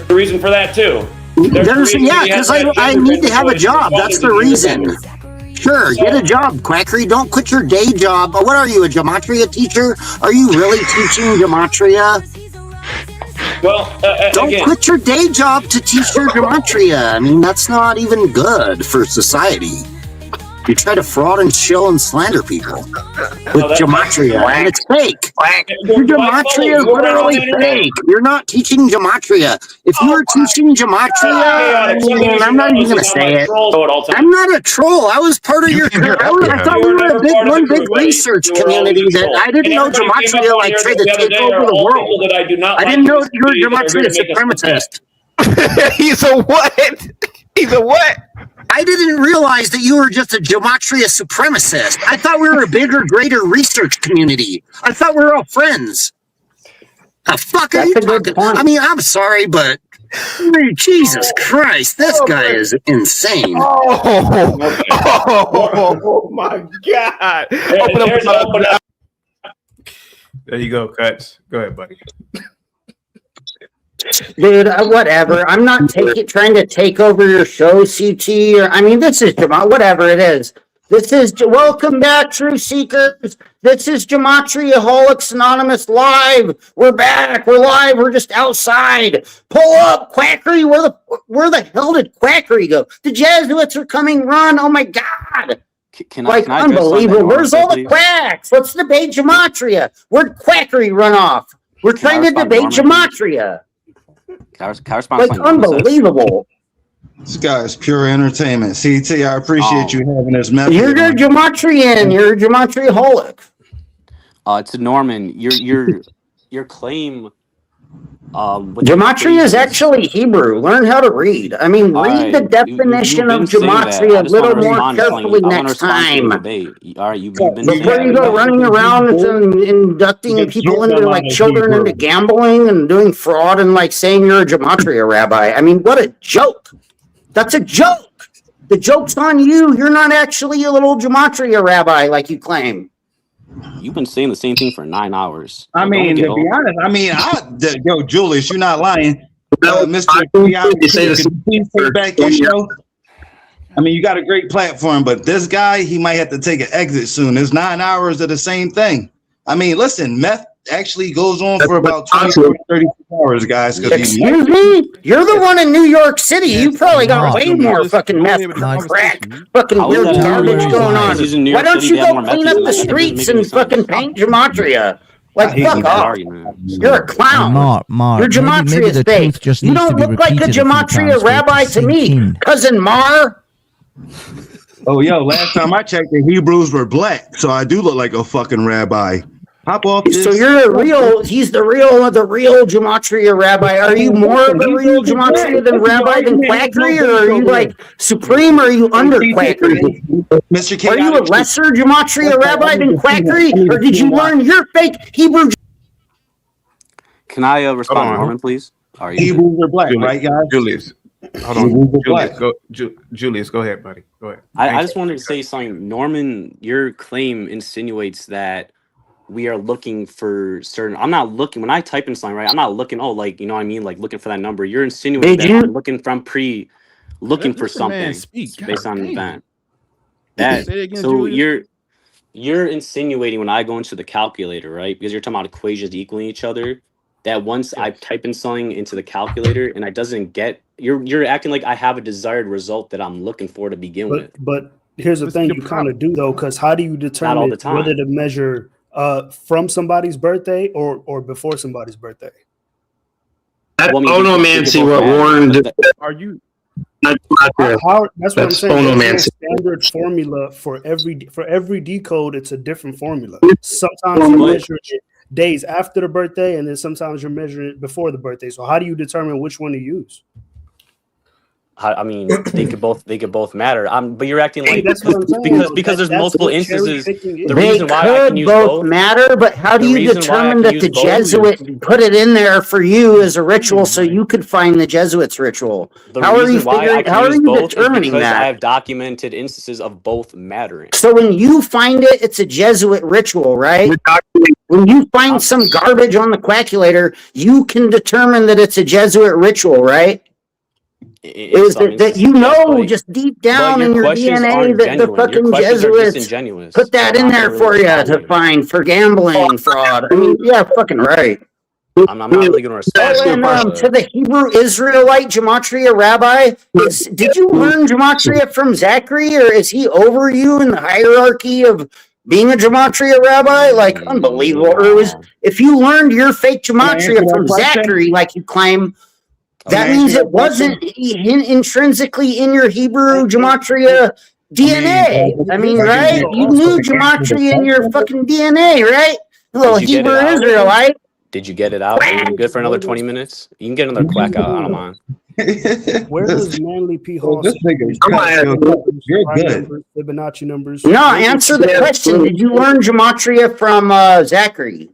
The reason for that too. Yeah, because I need to have a job. That's the reason. Sure, get a job, Quackery. Don't quit your day job. What are you, a gematria teacher? Are you really teaching gematria? Well, don't quit your day job to teach your gematria. I mean, that's not even good for society. You try to fraud and shill and slander people with gematria, and it's fake. Your gematria is literally fake. You're not teaching gematria. If you were teaching gematria, I'm not even going to say it. I'm not a troll. I was part of your. I thought we were a big research community that I didn't know gematria like tried to take over the world. I didn't know you were a gematria supremacist. He's a what? He's a what? I didn't realize that you were just a gematria supremacist. I thought we were a bigger, greater research community. I thought we were all friends. The fuck are you talking? I mean, I'm sorry, but Jesus Christ, this guy is insane. Oh my God! There you go, Cuts. Go ahead, buddy. Dude, whatever. I'm not trying to take over your show, CT. I mean, this is whatever it is. This is welcome back, Truth Seekers. This is Gematriaholics Anonymous live. We're back. We're live. We're just outside. Pull up, Quackery. Where the hell did Quackery go? The Jesuits are coming. Run! Oh my God! Can I unbelievable. Where's all the quacks? Let's debate Gematria. Where'd Quackery run off? We're trying to debate Gematria. Unbelievable. This guy is pure entertainment. CT, I appreciate you having this method. You're a gematrian. You're a gematriaholic. It's Norman. Your claim. Gematria is actually Hebrew. Learn how to read. I mean, read the definition of gematria a little more carefully next time. All right, you've been before you go running around and inducting people into like children into gambling and doing fraud and like saying you're a gematria rabbi. I mean, what a joke! That's a joke. The joke's on you. You're not actually a little gematria rabbi like you claim. You've been saying the same thing for 9 hours. I mean, to be honest, yo, Julius, you're not lying. Mr. Please take back your show. I mean, you got a great platform, but this guy, he might have to take an exit soon. There's 9 hours of the same thing. I mean, listen, meth actually goes on for about 20 30 hours, guys. Excuse me? You're the one in New York City. You probably got way more fucking meth crack, fucking weird garbage going on. Why don't you go clean up the streets and fucking paint gematria? Like, fuck off. You're a clown. Your gematria maybe is the fake. truth just You needs to don't be look like a repeated a few gematria times for it to rabbi to sink me, in. cousin Mar. Oh, yo, last time I checked, the Hebrews were black, so I do look like a fucking rabbi. Hop off this. So you're he's the real gematria rabbi. Are you more of a real gematria than rabbi than quackery, or are you like supreme, or are you under quackery? Mr. K, are you a lesser gematria rabbi than quackery, or did you learn your fake Hebrew? Can I respond to Norman, please? Are you Hebrews are black, right, guys? Julius. Hold on. Julius, go ahead, buddy. Go ahead. I just wanted to say something. Norman, your claim insinuates that we are looking for certain. I'm not looking when I type in something, right? I'm not looking, like, you know what I mean? Like looking for that number. You're insinuating that I'm looking for something based on an event. That Say it again, so Julius. you're insinuating when I go into the calculator, right? Because you're talking about equations equaling each other. That once I type in something into the calculator and I doesn't get, you're acting like I have a desired result that I'm looking for to begin with. But here's the thing you kind of do though, because how do you Not all determine the time. whether to measure from somebody's birthday or before somebody's birthday? Phonomancy, what Warren Are you? That's what I'm saying. There's no Phonomancy. standard formula for every decode. It's a different formula. Sometimes you're measuring it days after the birthday, and then sometimes you're measuring it before the birthday. So how do you determine which one to use? I mean, they could both matter. But you're acting like that's what I'm saying, because there's multiple instances. The They reason why I can use both matter, but how do you determine that the Jesuit put it in there for you as a ritual so you could find the Jesuits' ritual? How are you determining because that? I have documented instances of both mattering. So when you find it, it's a Jesuit ritual, right? When you find some garbage on the calculator, you can determine that it's a Jesuit ritual, right? It was that you know, just deep down in your DNA that the fucking Jesuits put that in there for you to find for gambling fraud. I mean, yeah, fucking right. I'm not really going to respond to the Hebrew Israelite gematria rabbi. Did you learn gematria from Zachary, or is he over you in the hierarchy of being a gematria rabbi? Like, unbelievable. Or if you learned your fake gematria from Zachary, like you claim, that means it wasn't intrinsically in your Hebrew gematria DNA. I mean, right? You knew gematria in your fucking DNA, right? Little Hebrew Israelite. Did you get it out? Are you good for another 20 minutes? You can get another quack out. I don't mind. Where does Manly P. Hall? You're good. Fibonacci numbers. No, answer the question. Did you learn gematria from Zachary?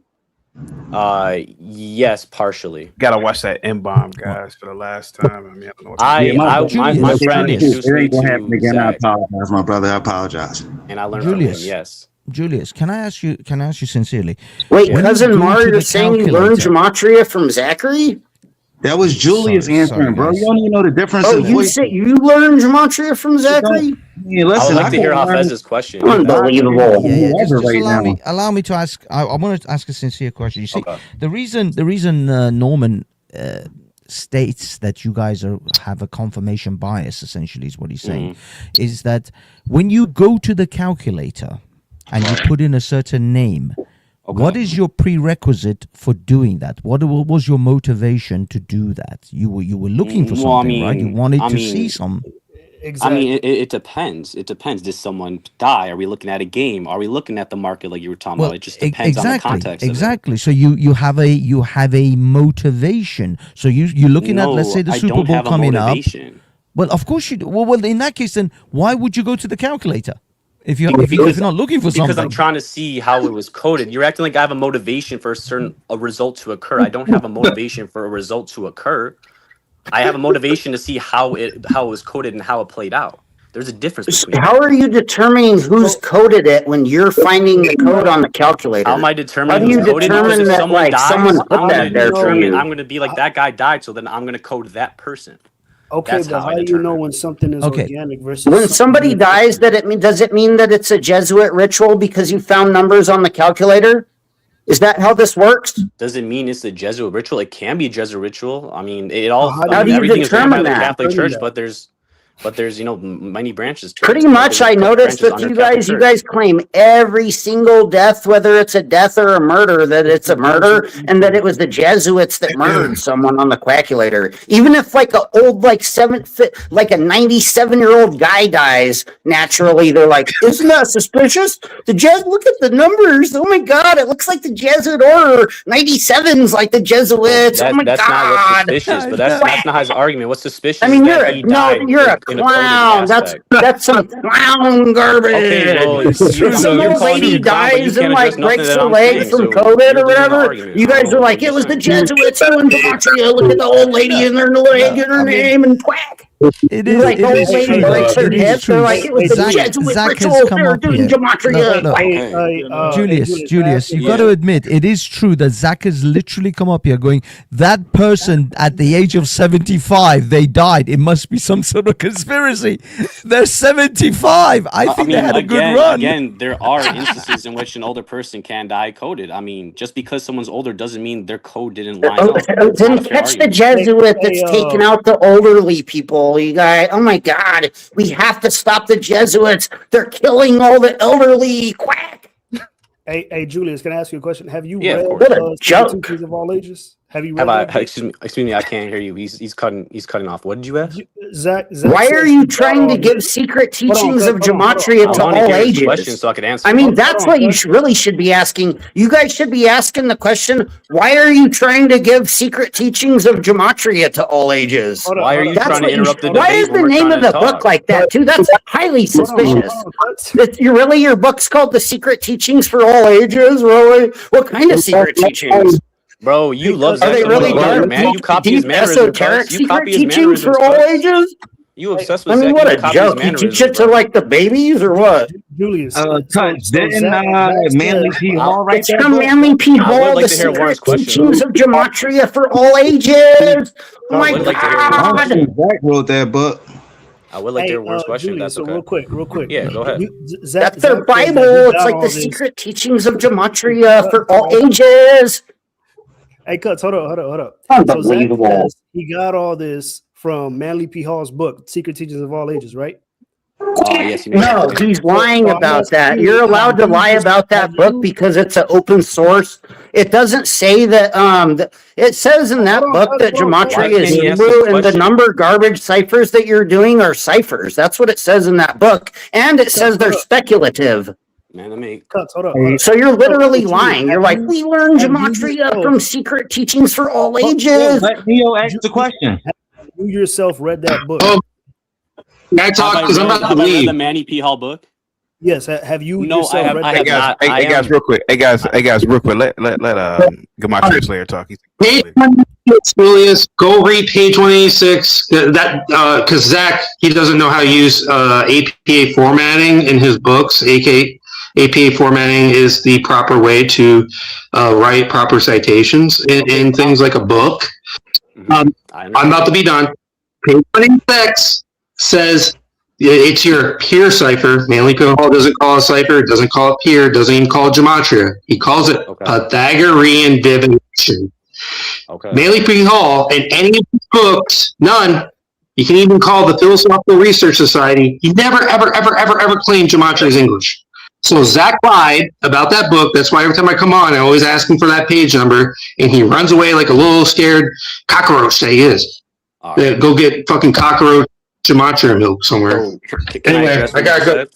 Yes, partially. Gotta watch that M-bomb, guys, for the last time. I mean, my friend introduced me to Again, I apologize, my brother. I apologize. And I learned from him. Yes. Julius, can I ask you sincerely? Wait, cousin Mar, you're saying you learned gematria from Zachary? That was Julius answering, bro. You don't even know the difference. Oh, you said you learned gematria from Zachary? Yeah, listen, I would like to hear Hafez's question. Unbelievable. Just allow me to ask. I want to ask a sincere question. You see, the reason Norman states that you guys have a confirmation bias, essentially, is what he's saying, is that when you go to the calculator and you put in a certain name. What is your prerequisite for doing that? What was your motivation to do that? You were looking for something, right? You wanted to see some. Exactly. I mean, it depends. It depends. Did someone die? Are we looking at a game? Are we looking at the market like you were talking about? It just depends on the context. Exactly. So you have a motivation. So you're looking at, let's say, the Super Bowl coming up. Well, of course you do. Well, in that case, then why would you go to the calculator? If you're not looking for something. Because I'm trying to see how it was coded. You're acting like I have a motivation for a result to occur. I don't have a motivation for a result to occur. I have a motivation to see how it was coded and how it played out. There's a difference between How are you determining who's coded it when you're finding the code on the calculator? How am I determining who's coded? Because if someone dies, I'm going to be like, that guy died, so then I'm going to code that person. Okay, but how do you know when something is organic versus when somebody dies? Does it mean that it's a Jesuit ritual because you found numbers on the calculator? Is that how this works? Does it mean it's a Jesuit ritual? It can be a Jesuit ritual. I mean, how do you everything is ran by determine the that? Catholic Church, but there's But there's many branches to it. Pretty much, I noticed that you guys claim every single death, whether it's a death or a murder, that it's a murder, and that it was the Jesuits that murdered someone on the Quackulator. Even if like a old, like a 97-year-old guy dies naturally, they're like, isn't that suspicious? Look at the numbers. Oh my God, it looks like the Jesuit order. 97's like the Jesuits. Oh my That's God. not what's suspicious, but that's not his argument. What's suspicious? I mean, is that he died you're a in clown. That's some clown garbage. Okay, well, some old lady dies and like breaks her leg from COVID or whatever. You guys are like, it was the Jesuits doing gematria. Look at the old lady in her leg and her name and quack. It is. Like old lady breaks her hip. They're like, it was the Jesuit ritual. They're doing gematria. Julius, you got to admit, it is true that Zach has literally come up here going, that person at the age of 75, they died. It must be some sort of conspiracy. They're 75. I think they had a good run. Again, there are instances in which an older person can die coded. I mean, just because someone's older doesn't mean their code didn't line up. Then catch the Jesuit that's taking out the elderly people, you guys. Oh my God. We have to stop the Jesuits. They're killing all the elderly. Quack. Hey, Julius, can I ask you a question? Have you read Teachings of All Ages? Have you read excuse me, I can't hear you. He's cutting off. What did you ask? Zach why are you trying to give secret teachings of gematria to all ages? Questions so I can answer. I mean, that's what you really should be asking. You guys should be asking the question, why are you trying to give secret teachings of gematria to all ages? Why are you trying to interrupt the debate? Why is the name of the book like that, too? That's highly suspicious. Your book's called The Secret Teachings for All Ages? Really? What kind of secret teachings? Bro, you love Are they really dark, man? You copy his mannerisms. esoteric secret teachings for all ages? You obsessed with I mean, Zach, what you a copy joke. his You teach it to like the babies or what? Julius. Didn't Manly P. Hall write It's that from book? Manly P. I would Hall, like The to hear Warren's Secret question, Teachings of Gematria for All Ages. Oh my would like to hear God. Warren's question. Zach wrote that book. I would like to hear Warren's question. Julius, That's okay. real quick. Yeah, go ahead. That's their Bible. It's like the Secret Teachings of Gematria for All Ages. Hey, Cuts, hold up. Unbelievable. So Zach says he got all this from Manly P. Hall's book, Secret Teachings of All Ages, right? Yes, No, he's lying about that. You're allowed to lie about that book because it's an open source. It doesn't say that. It says in that book that gematria is Hebrew and the number garbage ciphers that you're doing are ciphers. That's what it says in that book, and it says they're speculative. Man, let me. Cuts, hold up. So you're literally lying. You're like, we learn gematria from Secret Teachings for All Ages. Let Neo ask the question. You yourself read that book. Can I talk? Because I'm about to leave. The Manny P. Hall book. Yes, have you No, yourself read I that? have not. Hey guys, real quick. Hey guys, real quick. Let Gematria Slayer talk. Page 186, Julius, go read page 186. Because Zach, he doesn't know how to use APA formatting in his books. APA formatting is the proper way to write proper citations in things like a book. I'm about to be done. Page 186 says it's your peer cipher. Manly P. Hall doesn't call it a cipher. It doesn't call it peer. It doesn't even call it gematria. He calls it Pythagorean divination. Manly P. Hall, in any of his books, none. You can even call the Philosophical Research Society. He never, ever claimed gematria is English. So Zach lied about that book. That's why every time I come on, I always ask him for that page number, and he runs away like a little scared cockroach that he is. Go get fucking cockroach gematria milk somewhere. Anyway, I gotta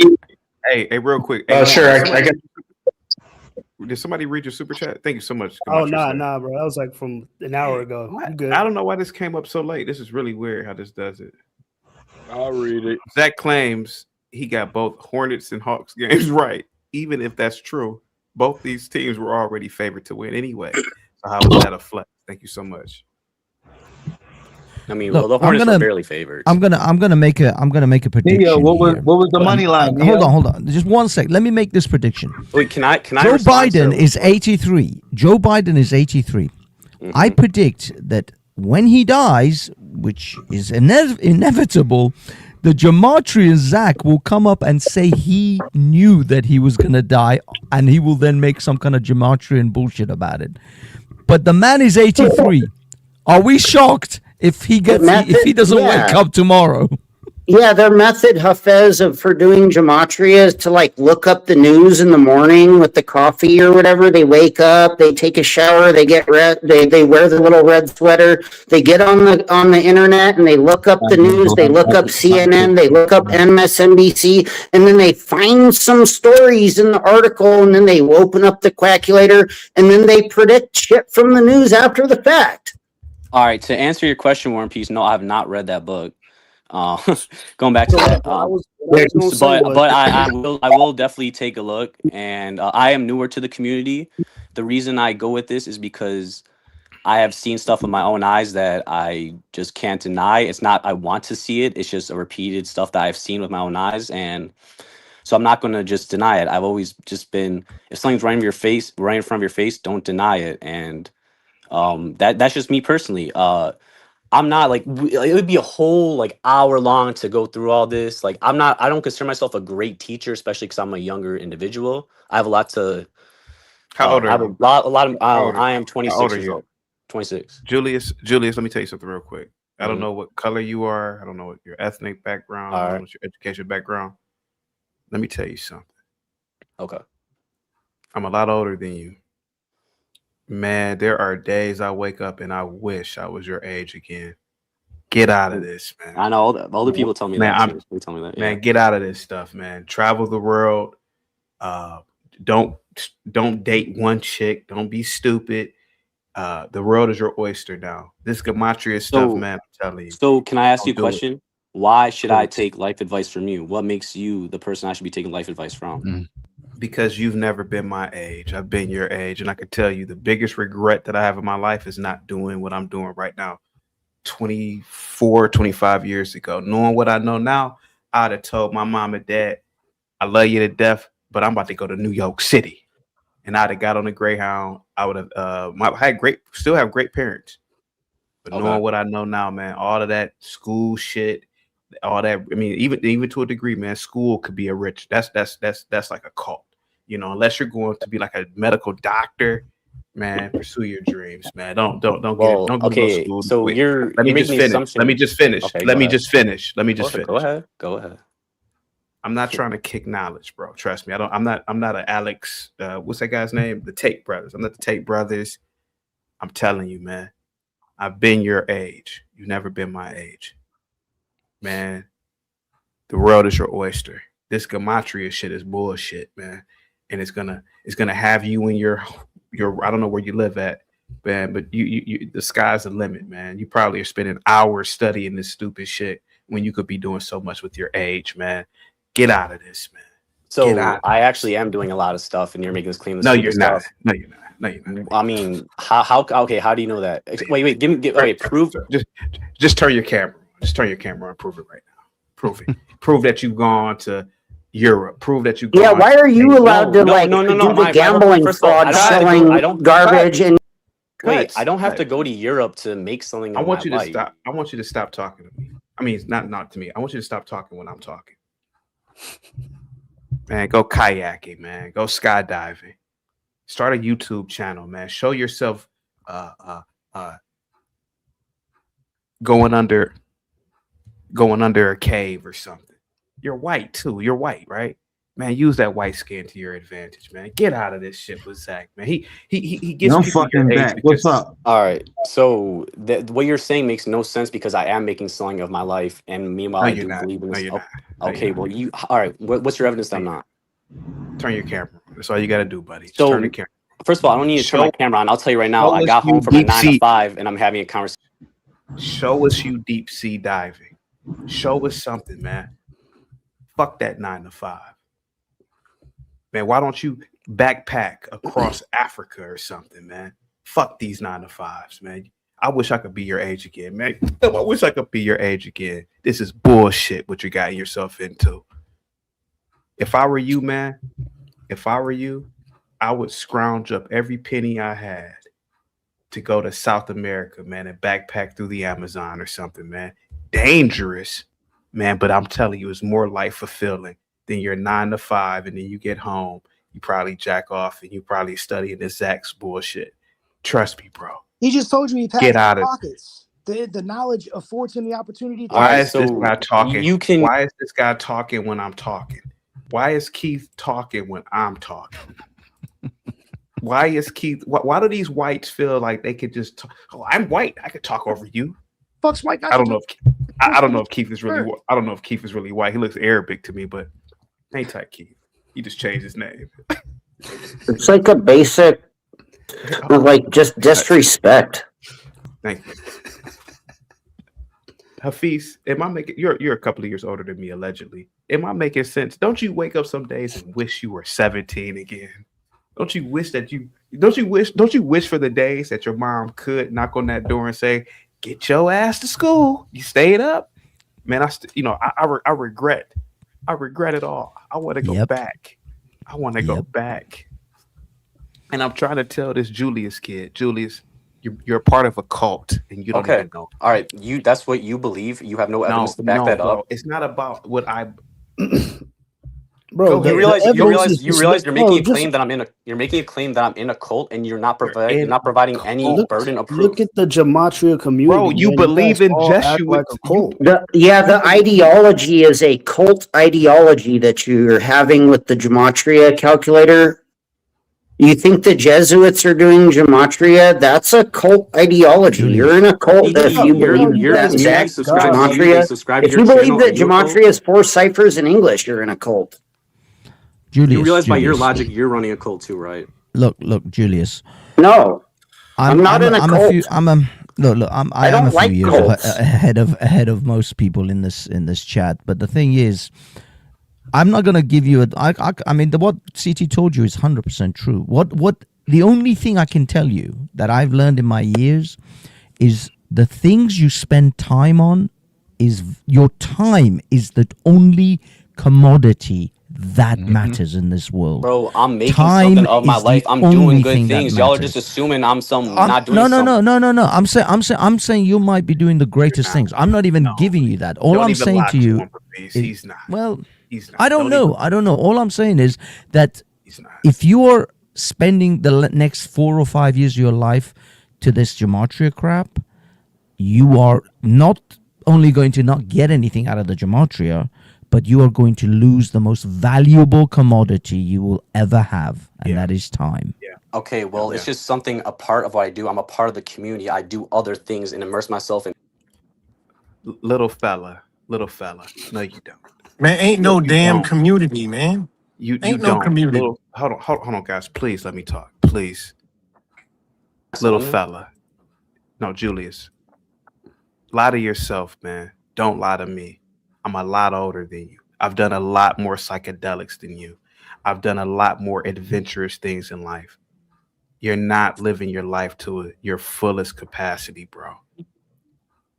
go. Hey, real quick. Sure, I got. Did somebody read your super chat? Thank you so much. Oh, nah, bro. That was like from an hour ago. You good? I don't know why this came up so late. This is really weird how this does it. I'll read it. Zach claims he got both Hornets and Hawks games right. Even if that's true, both these teams were already favored to win anyway. So how was that a flex? Thank you so much. I mean, well, the Hornets were barely favored. I'm gonna make a prediction. Yeah, what was the money line? Hold on. Just one sec. Let me make this prediction. Wait, can I? Joe Biden is 83. Joe Biden is 83. I predict that when he dies, which is inevitable, the Gematrian Zach will come up and say he knew that he was gonna die, and he will then make some kind of Gematrian bullshit about it. But the man is 83. Are we shocked if he doesn't wake up tomorrow? Yeah, their method, Hafez, for doing gematria is to like look up the news in the morning with the coffee or whatever. They wake up, they take a shower, they get red, they wear the little red sweater, they get on the internet and they look up the news, they look up CNN, they look up MSNBC, and then they find some stories in the article, and then they open up the calculator, and then they predict shit from the news after the fact. All right, to answer your question, War and Peace, no, I have not read that book. Going back to that, but I will definitely take a look, and I am newer to the community. The reason I go with this is because I have seen stuff with my own eyes that I just can't deny. It's not I want to see it; it's just a repeated stuff that I've seen with my own eyes, and so I'm not going to just deny it. I've always just been, if something's right in your face, right in front of your face, don't deny it, and that's just me personally. I'm not like it would be a whole like hour long to go through all this. Like I don't consider myself a great teacher, especially because I'm a younger individual. I have a lot to. How old are you? I am 26 years old. 26. Julius, let me tell you something real quick. I don't know what color you are. I don't know what your ethnic background. I don't know what your education background. Let me tell you something. Okay. I'm a lot older than you. Man, there are days I wake up and I wish I was your age again. Get out of this, man. I know older people tell me that too. They tell me that. Man, get out of this stuff, man. Travel the world. Don't date one chick. Don't be stupid. The world is your oyster now. This gematria stuff, man, I'm telling you. So can I ask you a question? Why should I take life advice from you? What makes you the person I should be taking life advice from? Because you've never been my age. I've been your age. And I can tell you the biggest regret that I have in my life is not doing what I'm doing right now. 24, 25 years ago, knowing what I know now, I'd have told my mom and dad, I love you to death, but I'm about to go to New York City. And I'd have got on the Greyhound. I would have still have great parents. But knowing what I know now, man, all of that school shit, all that, I mean, even to a degree, man, school could be that's like a cult. You know, unless you're going to be like a medical doctor, man, pursue your dreams, man. Don't get okay. school. So let me just finish. Let me just finish. Go ahead. I'm not trying to kick knowledge, bro. Trust me. I'm not an Alex. What's that guy's name? The Tate brothers. I'm not the Tate brothers. I'm telling you, man. I've been your age. You've never been my age, man. The world is your oyster. This gematria shit is bullshit, man. And it's gonna have you in your I don't know where you live at, man, but you the sky's the limit, man. You probably are spending hours studying this stupid shit when you could be doing so much with your age, man. Get out of this, man. So I actually am doing a lot of stuff, and you're making this claim. No, you're not. No, you're not. I mean, how? Okay, how do you know that? Wait. Prove. Just turn your camera. Just turn your camera on. Prove it right now. Prove it. Prove that you've gone to Europe. Prove that you. Yeah, why are you allowed to do the gambling fraud, selling garbage and? Wait, I don't have to go to Europe to make something. I want you to stop. I want you to stop talking to me. I mean, not to me. I want you to stop talking when I'm talking. Man, go kayaking, man. Go skydiving. Start a YouTube channel, man. Show yourself going under a cave or something. You're white too. You're white, right? Man, use that white skin to your advantage, man. Get out of this shit with Zach, man. He gets no fucking back. What's up? All right. So what you're saying makes no sense because I am making something of my life, and meanwhile, I do believe in this. Okay, well, you all right? What's your evidence that I'm not? Turn your camera. That's all you got to do, buddy. So, turn the camera. First of all, I don't need to turn my camera on. I'll tell you right now. I got home from a 9 to 5, and I'm having a conversation. Show us you deep sea diving. Show us something, man. Fuck that 9 to 5. Man, why don't you backpack across Africa or something, man? Fuck these 9 to 5s, man. I wish I could be your age again, man. I wish I could be your age again. This is bullshit what you got yourself into. If I were you, man, I would scrounge up every penny I had to go to South America, man, and backpack through the Amazon or something, man. Dangerous, man, but I'm telling you, it's more life fulfilling than your 9 to 5, and then you get home, you probably jack off, and you probably studying this Zach's bullshit. Trust me, bro. He just told you he passed Get out of pockets. the knowledge affords him the opportunity to. Why right, is this so guy talking? you can. Why is this guy talking when I'm talking? Why is Keith talking when I'm talking? Why is Keith? Why do these whites feel like they could just? Oh, I'm white. I could talk over you. Fuck's white guys. I don't know if I don't know if Keith is really. I don't know if Keith is really white. He looks Arabic to me, but ain't type Keith. He just changed his name. It's like a basic, like just disrespect. Thank you. Hafiz, am I making you're a couple of years older than me, allegedly. Am I making sense? Don't you wake up some days and wish you were 17 again? Don't you wish for the days that your mom could knock on that door and say, "Get your ass to school. You stayed up." Man, I regret it all. I want to go back. I want to go back. And I'm trying to tell this Julius kid, Julius, you're part of a cult and you don't even know. All right, that's what you believe. You have no evidence to back that up. It's not about what I Bro, you realize you're making a claim that I'm in a cult, and you're not providing any burden of proof. Look at the gematria community. Bro, you believe in Jesuits. Like a cult. The ideology is a cult ideology that you're having with the gematria calculator. You think the Jesuits are doing gematria? That's a cult ideology. You're in a cult if you believe that gematria. If you believe that gematria is 4 ciphers in English, you're in a cult. You realize by your logic, you're running a cult too, right? Look, Julius. No, I'm not in a cult. I am a few years ahead of most people in this chat. But the thing is, I'm not gonna give you I mean, what CT told you is 100% true. What the only thing I can tell you that I've learned in my years is the things you spend time on is your time is the only commodity that matters in this world. Bro, I'm making something of my life. I'm doing good things. Y'all are just assuming I'm not doing something. No. I'm saying you might be doing the greatest things. I'm not even giving you that. All I'm saying to you he's not. Well, he's not. I don't know. All I'm saying is that if you are spending the next 4 or 5 years of your life to this gematria crap, you are not only going to not get anything out of the gematria, but you are going to lose the most valuable commodity you will ever have, and that is time. Yeah. Okay, well, it's just something, a part of what I do. I'm a part of the community. I do other things and immerse myself in. Little fella. No, you don't. Man, ain't no damn community, man. You ain't don't. No community. Hold on, guys. Please let me talk. Please. Little fella. No, Julius. Lie to yourself, man. Don't lie to me. I'm a lot older than you. I've done a lot more psychedelics than you. I've done a lot more adventurous things in life. You're not living your life to your fullest capacity, bro.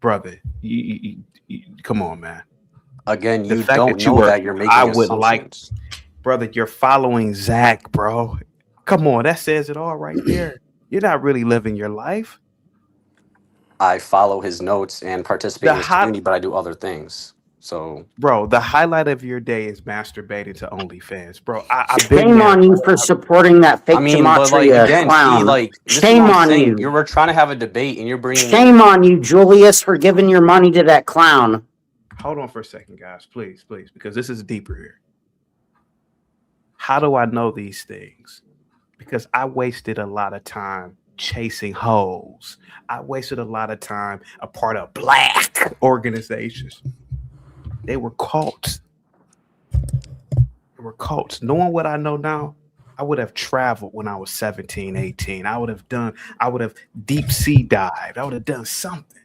Brother, you come on, man. Again, you don't know that you're making assumptions. Brother, you're following Zach, bro. Come on, that says it all right there. You're not really living your life. I follow his notes and participate in his community, but I do other things. So, bro, the highlight of your day is masturbating to OnlyFans, bro. Shame on you for supporting that fake gematria clown. Shame on you. You were trying to have a debate, and you're bringing. Shame on you, Julius, for giving your money to that clown. Hold on for a second, guys, please, because this is deeper here. How do I know these things? Because I wasted a lot of time chasing hoes. I wasted a lot of time a part of black organizations. They were cults. Knowing what I know now, I would have traveled when I was 17, 18. I would have deep sea dived. I would have done something.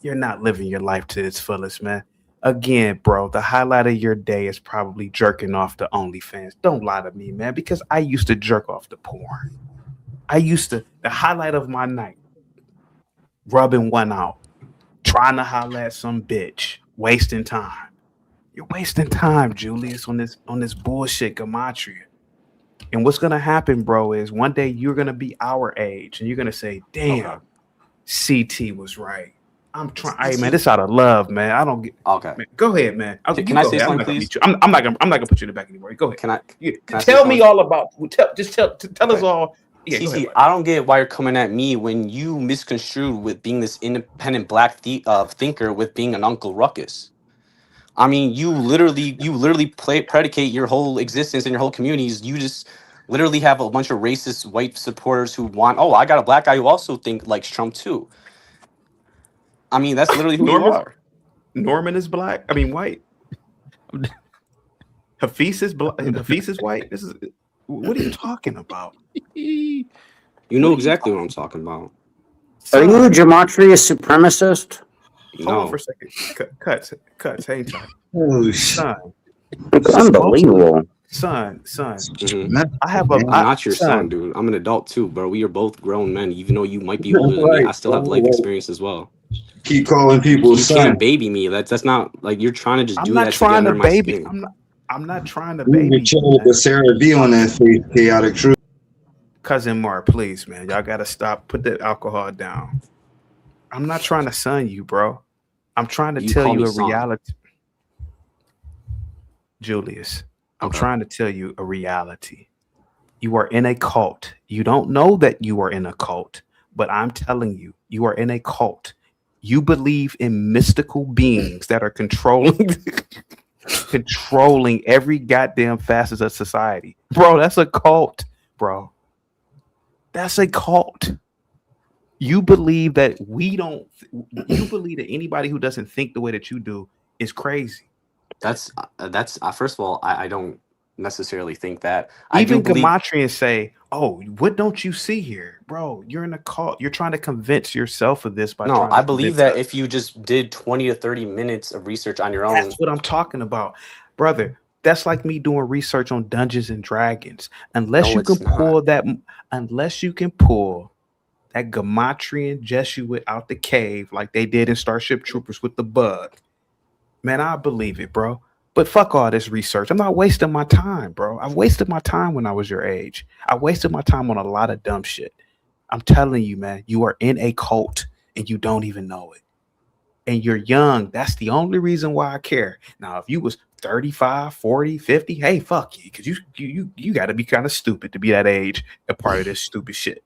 You're not living your life to its fullest, man. Again, bro, the highlight of your day is probably jerking off to OnlyFans. Don't lie to me, man, because I used to jerk off to porn. The highlight of my night, rubbing one out, trying to holler at some bitch, wasting time. You're wasting time, Julius, on this bullshit gematria. And what's gonna happen, bro, is one day you're gonna be our age and you're gonna say, damn, CT was right. I'm trying. Hey, man, this out of love, man. I don't get. Okay. Man, go ahead, man. Can I say something, please? I'm not gonna put you in the back anymore. Go ahead. Can I tell me all about? Tell us all Yeah, go ahead. CC, I don't get why you're coming at me when you misconstrue with being this independent black thinker with being an Uncle Ruckus. I mean, you literally predicate your whole existence and your whole communities. You just literally have a bunch of racist white supporters who want. Oh, I got a black guy who also likes Trump too. I mean, that's literally who you are. Norman is black. I mean, white. Hafiz is black. Hafiz is white. This is. What are you talking about? You know exactly what I'm talking about. Are you a gematria supremacist? Hold on for a second. Cuts. Hang tight. Oh, son. It's unbelievable. Son. Mhm. I'm not your son, dude. I'm an adult too, bro. We are both grown men. Even though you might be older than me, I still have life experience as well. Keep calling people You son. can't baby me. That's not like you're trying to just do that to get under my skin. I'm not trying to We baby. can chill with the Sarah B on that face, chaotic truth. Cousin Mark, please, man. Y'all gotta stop. Put that alcohol down. I'm not trying to son you, bro. I'm trying to tell you a reality. Julius, I'm trying to tell you a reality. You are in a cult. You don't know that you are in a cult, but I'm telling you, you are in a cult. You believe in mystical beings that are controlling every goddamn facet of society. Bro, that's a cult, bro. That's a cult. You believe that you believe that anybody who doesn't think the way that you do is crazy. That's first of all, I don't necessarily think that. Even Gematrians say, "Oh, what don't you see here, bro? You're in a cult. You're trying to convince yourself of this by No, trying to I believe convince that us." if you just did 20 to 30 minutes of research on your own. That's what I'm talking about, brother. That's like me doing research on Dungeons and Dragons. Unless you can pull that Gematrian Jesuit out the cave like they did in Starship Troopers with the bug, man, I believe it, bro. But fuck all this research. I'm not wasting my time, bro. I wasted my time when I was your age. I wasted my time on a lot of dumb shit. I'm telling you, man, you are in a cult and you don't even know it. And you're young. That's the only reason why I care. Now, if you was 35, 40, 50, hey, fuck you. Because you got to be kind of stupid to be that age, a part of this stupid shit.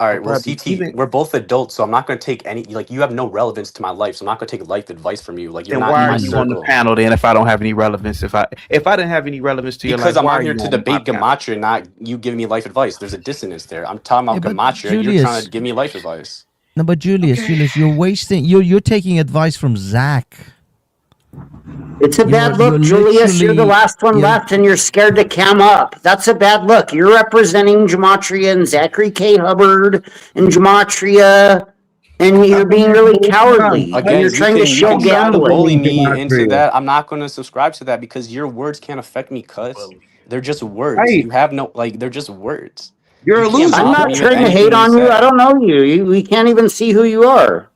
All right, well, CT, we're both adults, so I'm not going to take any, like, you have no relevance to my life, so I'm not going to take life advice from you. Like, you're Then not why in my are you circle. on the panel then if I don't have any relevance? If I didn't have any relevance to your life, Because I'm why on are here you to on debate my panel? Gematria, not you giving me life advice. There's a dissonance there. I'm talking about Gematria, you're trying to give me life advice. No, but Julius, you're wasting. You're taking advice from Zach. It's a bad look, Julius. You're the last one left, and you're scared to cam up. That's a bad look. You're representing Gematria and Zachary K. Hubbard and Gematria, and you're being really cowardly. And Again, you're trying to show try to bully gambling. me into that. I'm not going to subscribe to that because your words can't affect me, cuz. They're just words. You have no, like, they're just words. You're a loser. I'm not trying to hate on you. I don't know you. We can't even see who you are.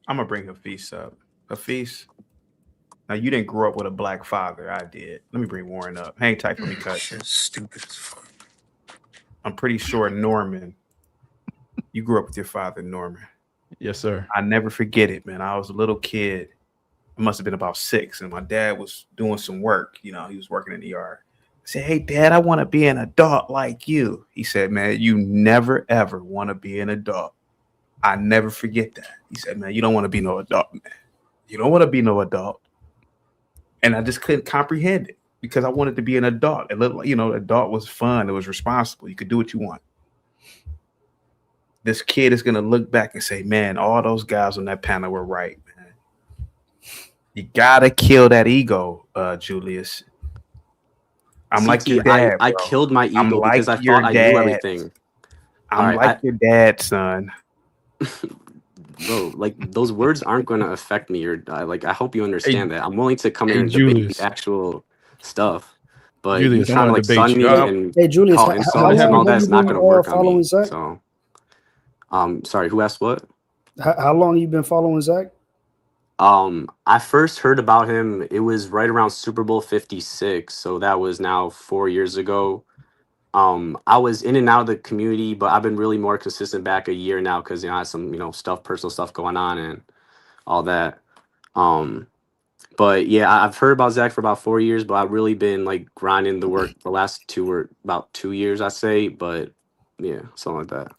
I'm gonna bring Hafiz up. Hafiz, now you didn't grow up with a black father. I did. Let me bring Warren up. Hang tight for me, cut. Stupid as fuck. I'm pretty sure Norman, you grew up with your father, Norman. Yes, sir. I never forget it, man. I was a little kid. I must have been about 6, and my dad was doing some work. You know, he was working in the yard. I said, "Hey, Dad, I want to be an adult like you." He said, "Man, you never ever want to be an adult." I never forget that. He said, "Man, you don't want to be no adult, man. You don't want to be no adult." And I just couldn't comprehend it because I wanted to be an adult. It looked like, adult was fun. It was responsible. You could do what you want. This kid is going to look back and say, "Man, all those guys on that panel were right, man." You got to kill that ego, Julius. I'm CT, like your dad, I bro. killed my ego I'm because like I your thought I knew dad. everything. I'm like your dad, son. Bro, like, those words aren't going to affect me. Or like, I hope you understand that. I'm willing to come here and Julius. debate the actual stuff. But Julius, you I trying to, wanna like, debate sun you. me and Hey, Julius, call how insults and long all that have is you not been going to work on following me. Zach? So, sorry, who asked what? How long you been following Zach? I first heard about him, it was right around Super Bowl 56, so that was now 4 years ago. I was in and out of the community, but I've been really more consistent back a year now because I had some, personal stuff going on and all that. But yeah, I've heard about Zach for about 4 years, but I've really been like grinding the work the last about 2 years, I say. But yeah, something like that.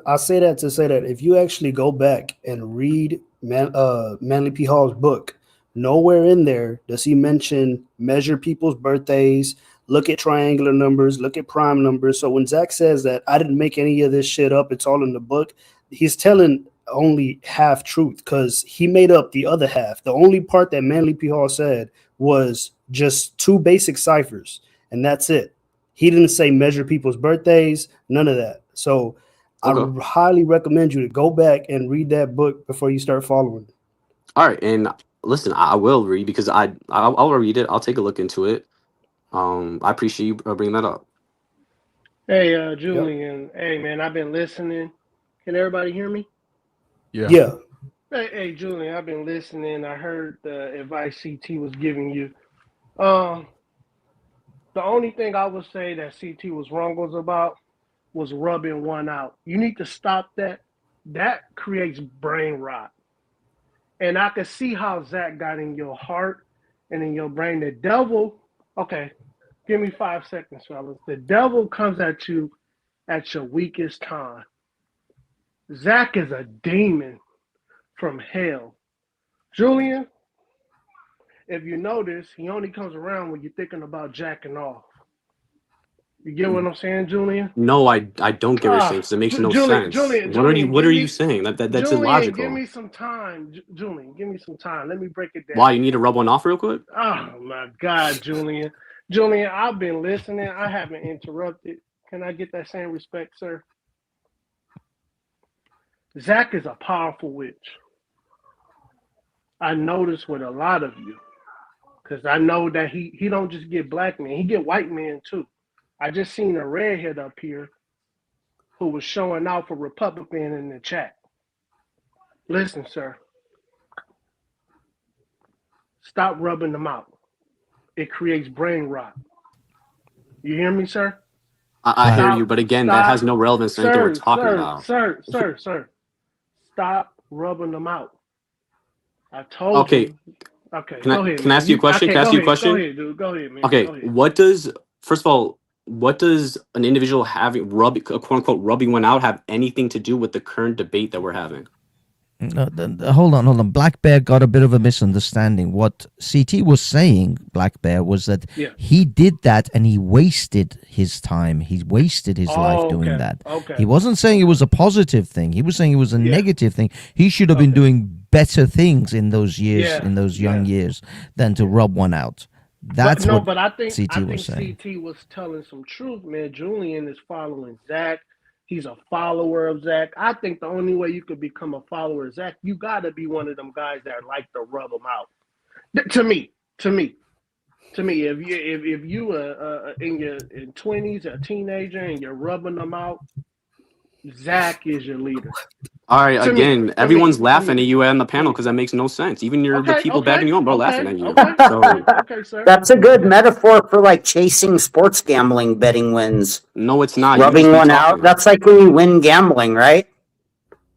I say that to say that if you actually go back and read Manly P. Hall's book, nowhere in there does he mention measure people's birthdays, look at triangular numbers, look at prime numbers. So when Zach says that I didn't make any of this shit up, it's all in the book, he's telling only half truth because he made up the other half. The only part that Manly P. Hall said was just 2 basic ciphers, and that's it. He didn't say measure people's birthdays, none of that. So Okay. I highly recommend you to go back and read that book before you start following. All right, and listen, I will read because I'll read it. I'll take a look into it. I appreciate you bringing that up. Hey, Julian. Hey, man, I've been listening. Can everybody hear me? Yeah. Hey, Julian, I've been listening. I heard the advice CT was giving you. The only thing I would say that CT was wrong about was rubbing one out. You need to stop that. That creates brain rot. And I can see how Zach got in your heart and in your brain. The devil, okay, give me 5 seconds, fellas. The devil comes at you at your weakest time. Zach is a demon from hell. Julian, if you notice, he only comes around when you're thinking about jacking off. You get what I'm saying, Julian? No, I don't get what you're saying because it makes no sense. What are you saying? That's Julian, illogical. give me some time. Julian, give me some time. Let me break it down. Why, you need to rub one off real quick? Oh my God, Julian. Julian, I've been listening. I haven't interrupted. Can I get that same respect, sir? Zach is a powerful witch. I notice with a lot of you, because I know that he don't just get black men, he get white men too. I just seen a redhead up here who was showing out for Republican in the chat. Listen, sir. Stop rubbing them out. It creates brain rot. You hear me, sir? I hear you, but again, that has no relevance to anything we're talking about. Sir. Stop rubbing them out. I told you. Okay, go ahead. Can I ask you a question? Go ahead, dude. Go ahead, man. Okay, Go ahead. First of all, what does an individual having quote unquote rubbing one out have anything to do with the current debate that we're having? Hold on. Black Bear got a bit of a misunderstanding. What CT was saying, Black Bear, was that he did that and he wasted his time. He wasted his life doing that. He wasn't saying it was a positive thing. He was saying it was a negative thing. He should have been doing better things in those years, in those young years, than to rub one out. That's but I think CT was saying. CT was telling some truth, man. Julian is following Zach. He's a follower of Zach. I think the only way you could become a follower of Zach, you got to be one of them guys that like to rub them out. To me, if you in your 20s, a teenager, and you're rubbing them out, Zach is your leader. All right, everyone's laughing at you on the panel because that makes no sense. Even the people backing you up are laughing at you. Okay, sir. That's a good metaphor for like chasing sports gambling betting wins. No, it's not. Rubbing one out. That's like when you win gambling, right?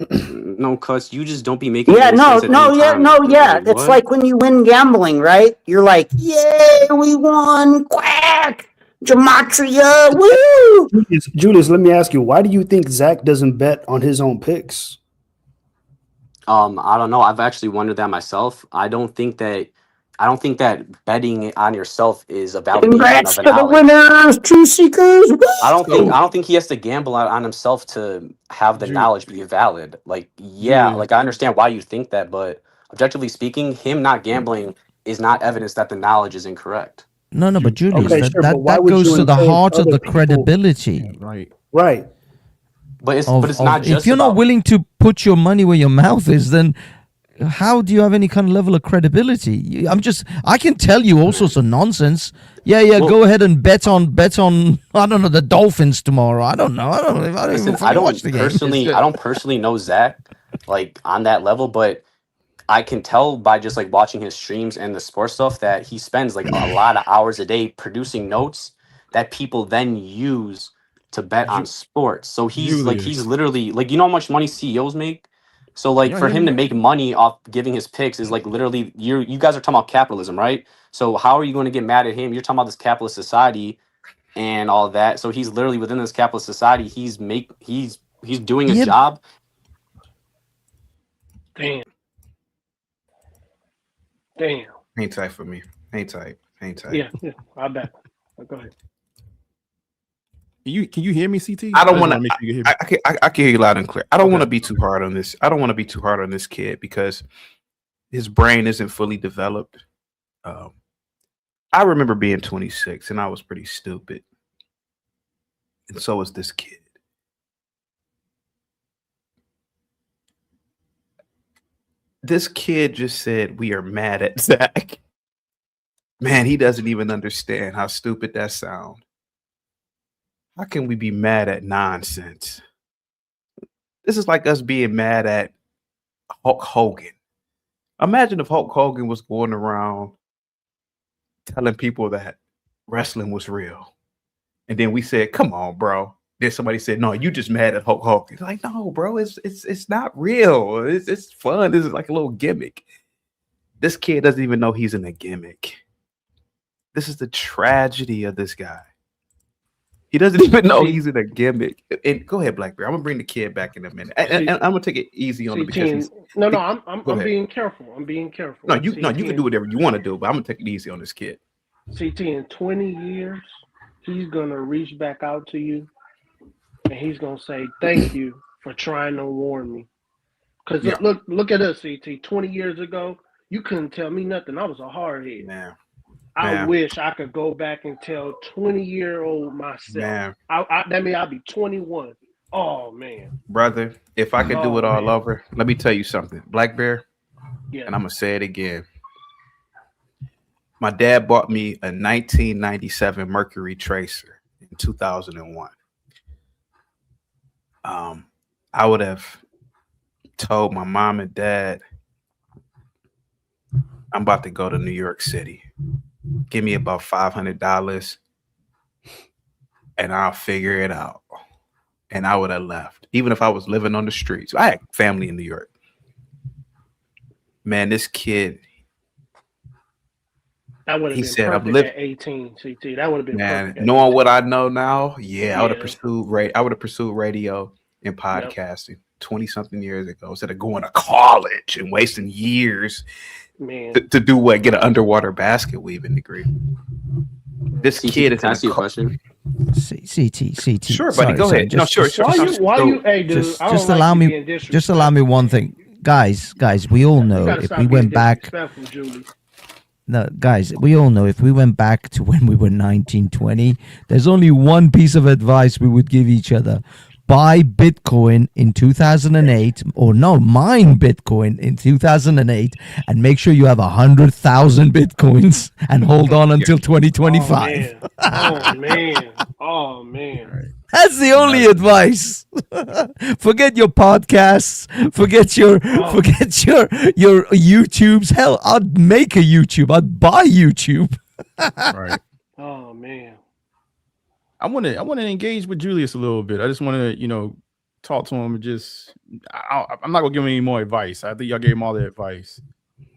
No, cuz you just don't be making sense. Like, it's like when you win gambling, right? You're like, yay, we won, quack, gematria, woo! Julius, let me ask you, why do you think Zach doesn't bet on his own picks? I don't know. I've actually wondered that myself. I don't think that betting on yourself is a validation Congrats of to the winners, Truth Seekers. I don't think he has to gamble on himself to have the knowledge be valid. Like, like I understand why you think that, but objectively speaking, him not gambling is not evidence that the knowledge is incorrect. No, but Julius, that goes to the heart of the credibility. Right. But it's not just if you're not willing to put your money where your mouth is, then how do you have any kind of level of credibility? I can tell you all sorts of nonsense. Go ahead and bet on I don't know, the Dolphins tomorrow. I don't know. I don't personally know Zach like on that level, but I can tell by just like watching his streams and the sports stuff that he spends like a lot of hours a day producing notes that people then use to bet on sports. So he's literally like, you know how much money CEOs make? So like You for hear him me? to make money off giving his picks is like literally you guys are talking about capitalism, right? So how are you going to get mad at him? You're talking about this capitalist society and all that. So he's literally within this capitalist society. He's doing a Yeah, job. Damn. Ain't tight for me. Ain't tight. Yeah. I bet. Go ahead. Can you hear me, CT? I don't just want wanna make sure you can hear me. I can hear you loud and clear. I don't Okay. want to be too hard on this. I don't want to be too hard on this kid because his brain isn't fully developed. I remember being 26 and I was pretty stupid, and so was this kid. This kid just said we are mad at Zach. Man, he doesn't even understand how stupid that sounds. How can we be mad at nonsense? This is like us being mad at Hulk Hogan. Imagine if Hulk Hogan was going around telling people that wrestling was real. And then we said, come on, bro. Then somebody said, no, you just mad at Hulk Hogan. It's like, no, bro, it's not real. It's fun. This is like a little gimmick. This kid doesn't even know he's in a gimmick. This is the tragedy of this guy. He doesn't even know he's in a gimmick. And go ahead, Blackberry. I'm gonna bring the kid back in a minute, and I'm gonna take it easy on him because I'm being careful. I'm being careful. No, you can do whatever you want to do, but I'm gonna take it easy on this kid. CT, in 20 years, he's gonna reach back out to you, and he's gonna say, "Thank you for trying to warn me." Because look at us, CT. 20 years ago, you couldn't tell me nothing. I was a hardhead. Man. I wish I could go back and tell 20-year-old myself. That means I'll be 21. Oh man, Brother, if I could do it all over, let me tell you something, Black Bear. Yeah. And I'm gonna say it again. My dad bought me a 1997 Mercury Tracer in 2001. I would have told my mom and dad, I'm about to go to New York City. Give me about $500 and I'll figure it out. And I would have left, even if I was living on the streets. I had family in New York. Man, this kid, that would have been said, perfect at 18, CT. That would have been perfect. Knowing what I know now, I would have pursued radio and podcasting 20-something years ago instead of going to college and wasting years to do what? Get an underwater basket weaving degree. This kid is. Can I ask you a question? CT. Sure, buddy. Go ahead. Why you? Hey, dude. Just allow me. Just allow me one thing, guys. We all know if we went back. No, guys, we all know if we went back to when we were 19, 20, there's only one piece of advice we would give each other. Buy Bitcoin in 2008, or no, mine Bitcoin in 2008, and make sure you have 100,000 Bitcoins and hold on until 2025. Oh man. That's the only advice. Forget your podcasts. Forget your YouTubes. Hell, I'd make a YouTube. I'd buy YouTube. Right. Oh man. I want to engage with Julius a little bit. I just want to, talk to him. I'm not gonna give him any more advice. I think y'all gave him all the advice,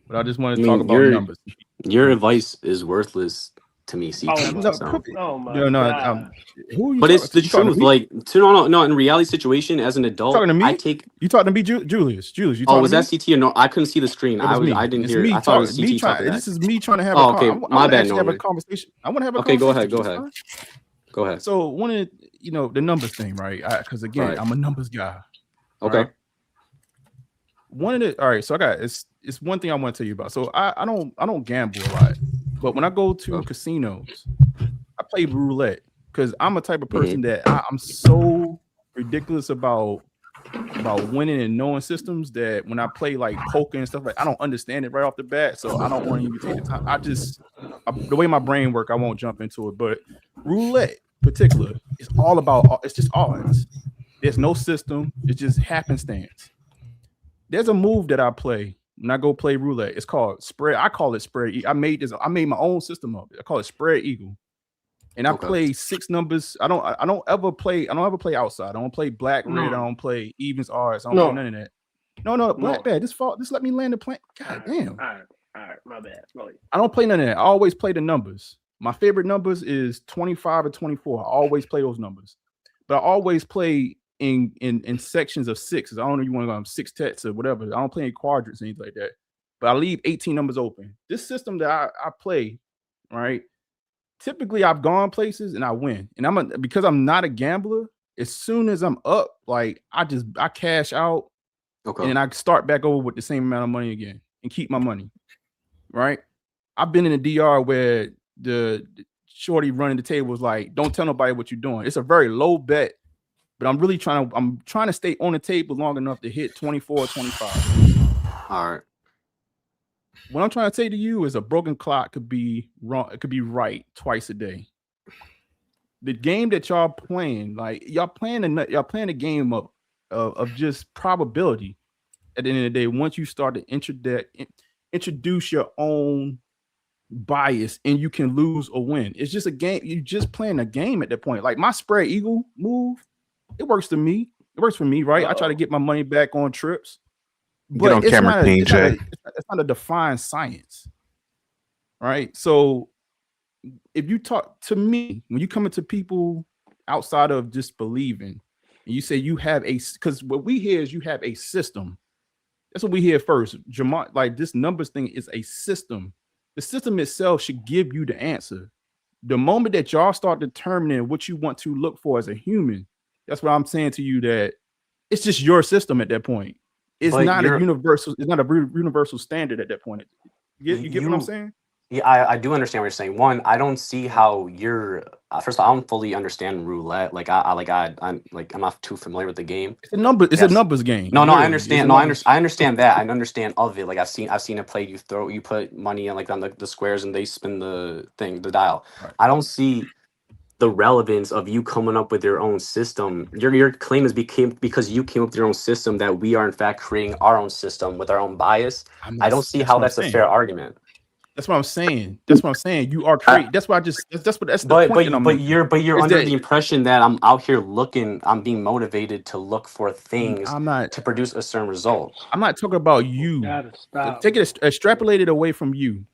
but I just want to talk about numbers. Your advice is worthless to me, CT. God. But it's the truth. Like, no. In reality situation, as an adult, talking to me? I take. You talking to me, Julius? You talking was to me? that CT or no? I couldn't see the screen. I didn't hear it. I thought it was CT talking. This is me trying to have. My bad. Have a conversation. I want to have a conversation. Okay, go ahead. So one of the numbers thing, right? Because again, I'm a numbers guy. Okay. Right? All right. So I got it's one thing I want to tell you about. So I don't gamble a lot, but when I go to casinos, I play roulette because I'm a type of person that I'm so ridiculous about winning and knowing systems that when I play like poker and stuff, like I don't understand it right off the bat, so I don't want to even take the time. The way my brain work, I won't jump into it. But roulette, particular, it's all about. It's just odds. There's no system. It's just happenstance. There's a move that I play when I go play roulette. It's called spread. I call it spread. I made my own system of it. I call it spread eagle. And I play 6 numbers. I don't ever play outside. I don't play black, red. I don't play evens, odds. I don't play none of that. No, black bad. Just let me land the plane. God damn. All right, my bad. I don't play none of that. I always play the numbers. My favorite numbers is 25 or 24. I always play those numbers. But I always play in sections of sixes. I don't know if you want to go 6 tets or whatever. I don't play any quadrants or anything like that. But I leave 18 numbers open. This system that I play, right? Typically I've gone places and I win. And because I'm not a gambler, as soon as I'm up, like I cash out and I start back over with the same amount of money again and keep my money. Right? I've been in a DR where the shorty running the table was like, don't tell nobody what you're doing. It's a very low bet, but I'm trying to stay on the table long enough to hit 24 or 25. All right. What I'm trying to say to you is a broken clock could be wrong. It could be right twice a day. The game that y'all playing, like y'all playing a game of just probability. At the end of the day, once you start to introduce your own bias, and you can lose or win. It's just a game. You're just playing a game at that point. Like my spread eagle move, it works to me. It works for me, right? I try to get my money back on trips. Get on camera, King J. It's not a defined science, right? So if you talk to me, when you come into people outside of just believing, and you say you have because what we hear is you have a system. That's what we hear first. Jamont, like this numbers thing is a system. The system itself should give you the answer. The moment that y'all start determining what you want to look for as a human, that's what I'm saying to you, that it's just your system at that point. It's not a universal standard at that point. You get what I'm saying? Yeah, I do understand what you're saying. One, I don't see how you're. First of all, I don't fully understand roulette. I'm not too familiar with the game. It's a number. It's a numbers game. No, I understand. No, I understand that. I understand of it. Like I've seen it played. You put money in on the squares and they spin the dial. Right. I don't see the relevance of you coming up with your own system. Your claim is because you came up with your own system that we are in fact creating our own system with our own bias. I don't see how that's a fair argument. That's what I'm saying. You are creating. That's why that's the point. But you're under the impression that I'm out here I'm being motivated to look for things to produce a certain result. I'm not talking about you. Take it extrapolate it away from you.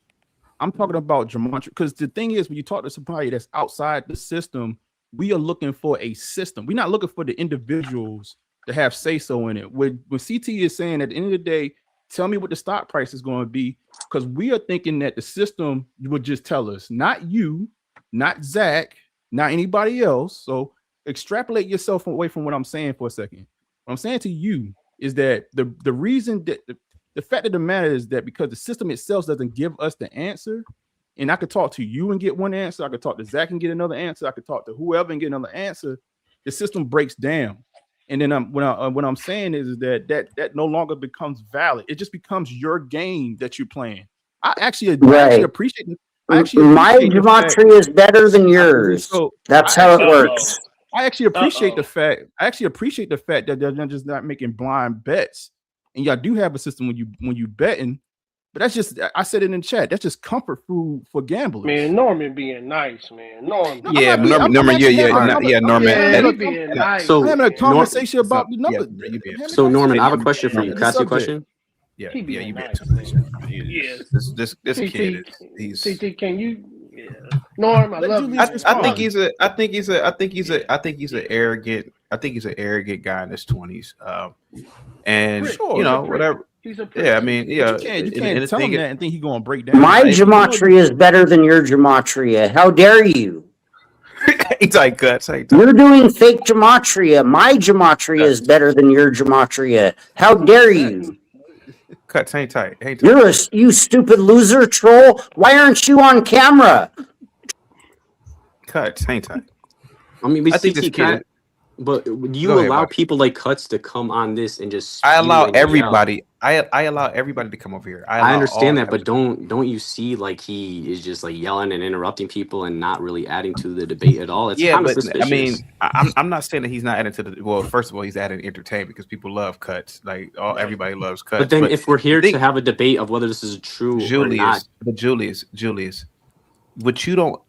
I'm talking about gematria, because the thing is, when you talk to somebody that's outside the system, we are looking for a system. We're not looking for the individuals to have say-so in it. When CT is saying at the end of the day, tell me what the stock price is going to be, because we are thinking that the system would just tell us, not you, not Zach, not anybody else. So extrapolate yourself away from what I'm saying for a second. What I'm saying to you is that the reason that the fact of the matter is that because the system itself doesn't give us the answer, and I could talk to you and get one answer, I could talk to Zach and get another answer, I could talk to whoever and get another answer, the system breaks down. And then what I'm saying is that no longer becomes valid. It just becomes your game that you're playing. I actually appreciate it. My gematria is better than yours. That's how it works. I actually appreciate the fact. That they're just not making blind bets. And y'all do have a system when you betting, but that's just, I said it in chat, that's just comfort food for gamblers. Man, Norman being nice, man. Norman. Norman. Norman being nice. So I'm having a conversation about the numbers. So Norman, I have a question for you. Can I ask you a question? Yeah, He you bet. Yes. This kid, he's. CT, can you? Yeah. Norm, I love you. I think he's an arrogant guy in his 20s. And Sure, you know, whatever. He's a Yeah, I mean, yeah. You can't tell him that and think he's gonna break down. My gematria is better than your gematria. How dare you? He's like guts. You're doing fake gematria. My gematria is better than your gematria. How dare you? Cuts, hang tight. You stupid loser troll. Why aren't you on camera? Cuts, hang tight. I mean, I think this kid. But do you allow people like Cuts to come on this and just? I allow everybody. I allow everybody to come over here. I understand that, but don't you see like he is just like yelling and interrupting people and not really adding to the debate at all? It's kind of suspicious. I mean, I'm not saying that he's not adding to the. Well, first of all, he's adding entertainment because people love Cuts. Like everybody loves Cuts. But then, if we're here to have a debate of whether this is true or not, but Julius, what you don't.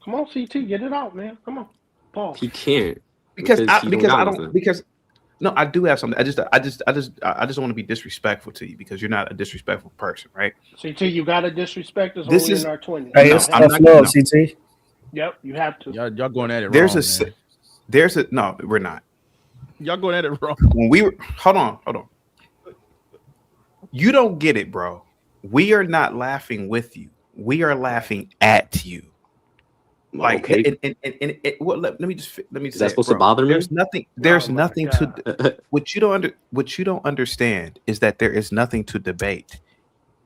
Come on, CT, get it out, man. Come on, Paul. He can't because No, I do have something. I just don't want to be disrespectful to you because you're not a disrespectful person, right? CT, you got to disrespect us This only is in our 20s. Hey, no, it's I'm tough not. love, No. CT. Yep, you have to. Y'all going at it There's wrong, man. there's a no, we're not. Y'all going at it wrong. When we were hold on. You don't get it, bro. We are not laughing with you. We are laughing at you. Like, okay. and well, let me just Is say that it, supposed bro. to bother me? There's nothing. There's Oh my nothing God. to what you don't understand is that there is nothing to debate.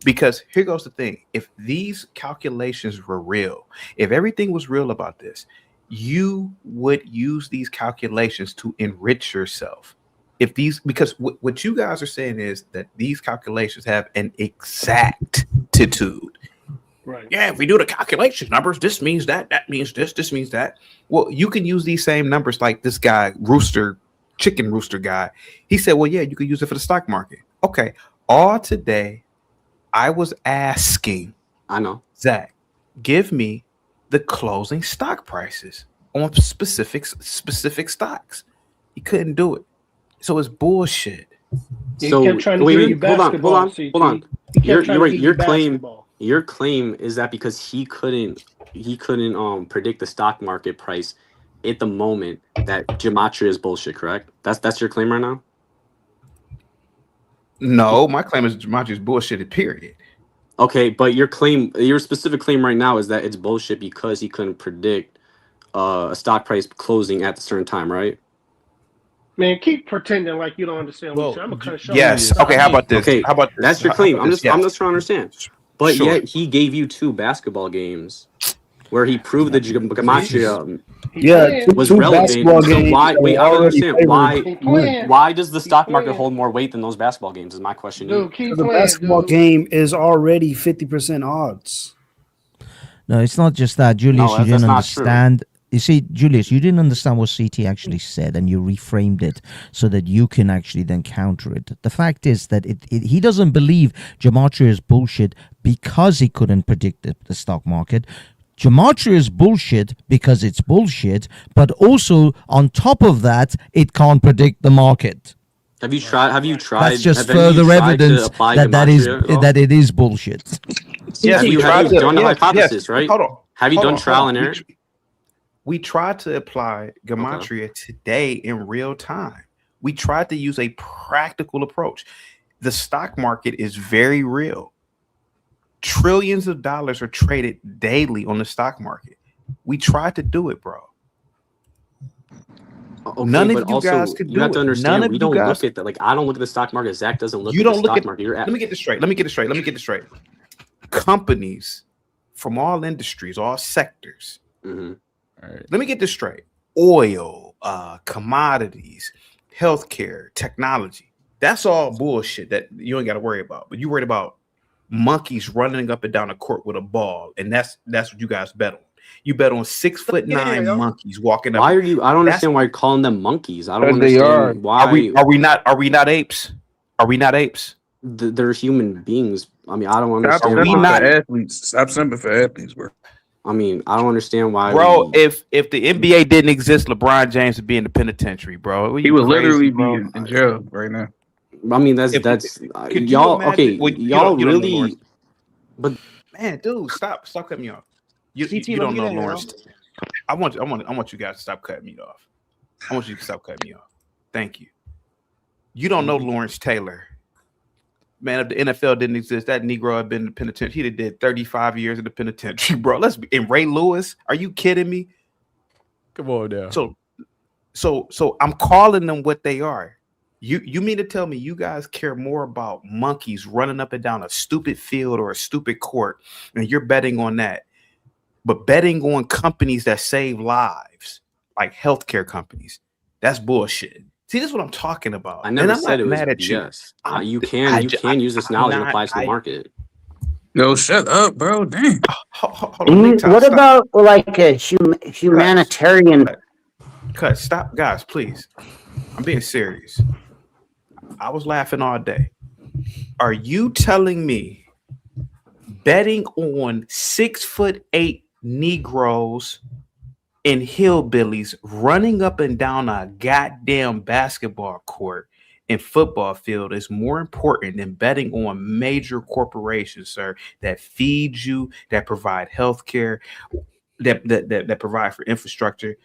Because here goes the thing: if these calculations were real, if everything was real about this, you would use these calculations to enrich yourself. If these, because what you guys are saying is that these calculations have an exactitude. Right. Yeah, if we do the calculation numbers, this means that, that means this means that. Well, you can use these same numbers like this guy, chicken rooster guy. He said, well, yeah, you could use it for the stock market. Okay. All today, I was asking, I know, Zach, give me the closing stock prices on specific stocks. He couldn't do it. So it's bullshit. So kept trying to give you basketball, CT. hold on. He kept trying to give you basketball. Your claim is that because he couldn't predict the stock market price at the moment that gematria is bullshit, correct? That's your claim right now? No, my claim is gematria is bullshit, period. Okay, but your specific claim right now is that it's bullshit because he couldn't predict a stock price closing at a certain time, right? Man, keep pretending like you don't understand what you're saying. I'm gonna cut a show. Yes. Okay. How about this? Okay, How about this? that's your How claim. about I'm this? just trying to understand. But Sure. yet he gave you 2 basketball games where he proved that gematria was two relevant. basketball So games why? that Wait, were I don't already understand favored. why does the stock market hold more weight than those basketball games? Is my question. Dude, keep The playing, basketball dude. game is already 50% odds. No, it's not just that, Julius. No, You that's didn't not true. understand. You see, Julius, you didn't understand what CT actually said, and you reframed it so that you can actually then counter it. The fact is that he doesn't believe gematria is bullshit because he couldn't predict the stock market. Gematria is bullshit because it's bullshit, but also on top of that, it can't predict the market. Have you tried? That's just have any of you further tried to evidence apply gematria at all? that it is bullshit. Yes, have you done the hypothesis, right? Hold on. Have you done trial and error? We tried to apply gematria today in real time. We tried to use a practical approach. The stock market is very real. Trillions of dollars are traded daily on the stock market. We tried to do it, bro. Okay, None but of you also, guys could you do have to it. understand, None of we you don't guys. look at that. Like, I don't look at the stock market. Zach doesn't look You at the don't look stock at. market. Let me get this straight. Let me get this straight. Companies from all industries, all sectors. Mm-hmm. All right. Let me get this straight. Oil, commodities, healthcare, technology. That's all bullshit that you ain't got to worry about. But you worried about monkeys running up and down a court with a ball, and that's what you guys bet on. You bet on 6'9" monkeys walking up. Why are you? I don't understand why you're calling them monkeys. I don't They are. understand why. Are we not apes? Are we not apes? They're human beings. I mean, I don't understand. Are we not athletes? Stop simping for athletes, bro. I mean, I don't understand why. Bro, if the NBA didn't exist, LeBron James would be in the penitentiary, bro. He would literally be in jail right now. I mean, that's could you y'all. imagine- Okay, well, y'all you don't know really. Lawrence. But man, dude, stop cutting me off. You CT, don't let me know get in here, Lawrence. I want you guys to stop cutting me off. I want you to stop cutting me off. Thank you. You don't know Lawrence Taylor. Man, if the NFL didn't exist, that Negro had been in the penitentiary. He'd have did 35 years in the penitentiary, bro. And Ray Lewis, are you kidding me? Come on now. So I'm calling them what they are. You mean to tell me you guys care more about monkeys running up and down a stupid field or a stupid court, and you're betting on that, but betting on companies that save lives, like healthcare companies, that's bullshit. See, this is what I'm talking about. I never and I'm said not it was mad at BS. you. You can use this knowledge and apply it to the market. No, shut up, bro. Damn. Hold on, What about like a humanitarian? Cut. Stop, guys, please. I'm being serious. I was laughing all day. Are you telling me betting on 6'8" Negroes and hillbillies running up and down a goddamn basketball court and football field is more important than betting on major corporations, sir, that feed you, that provide health care, that provide for infrastructure.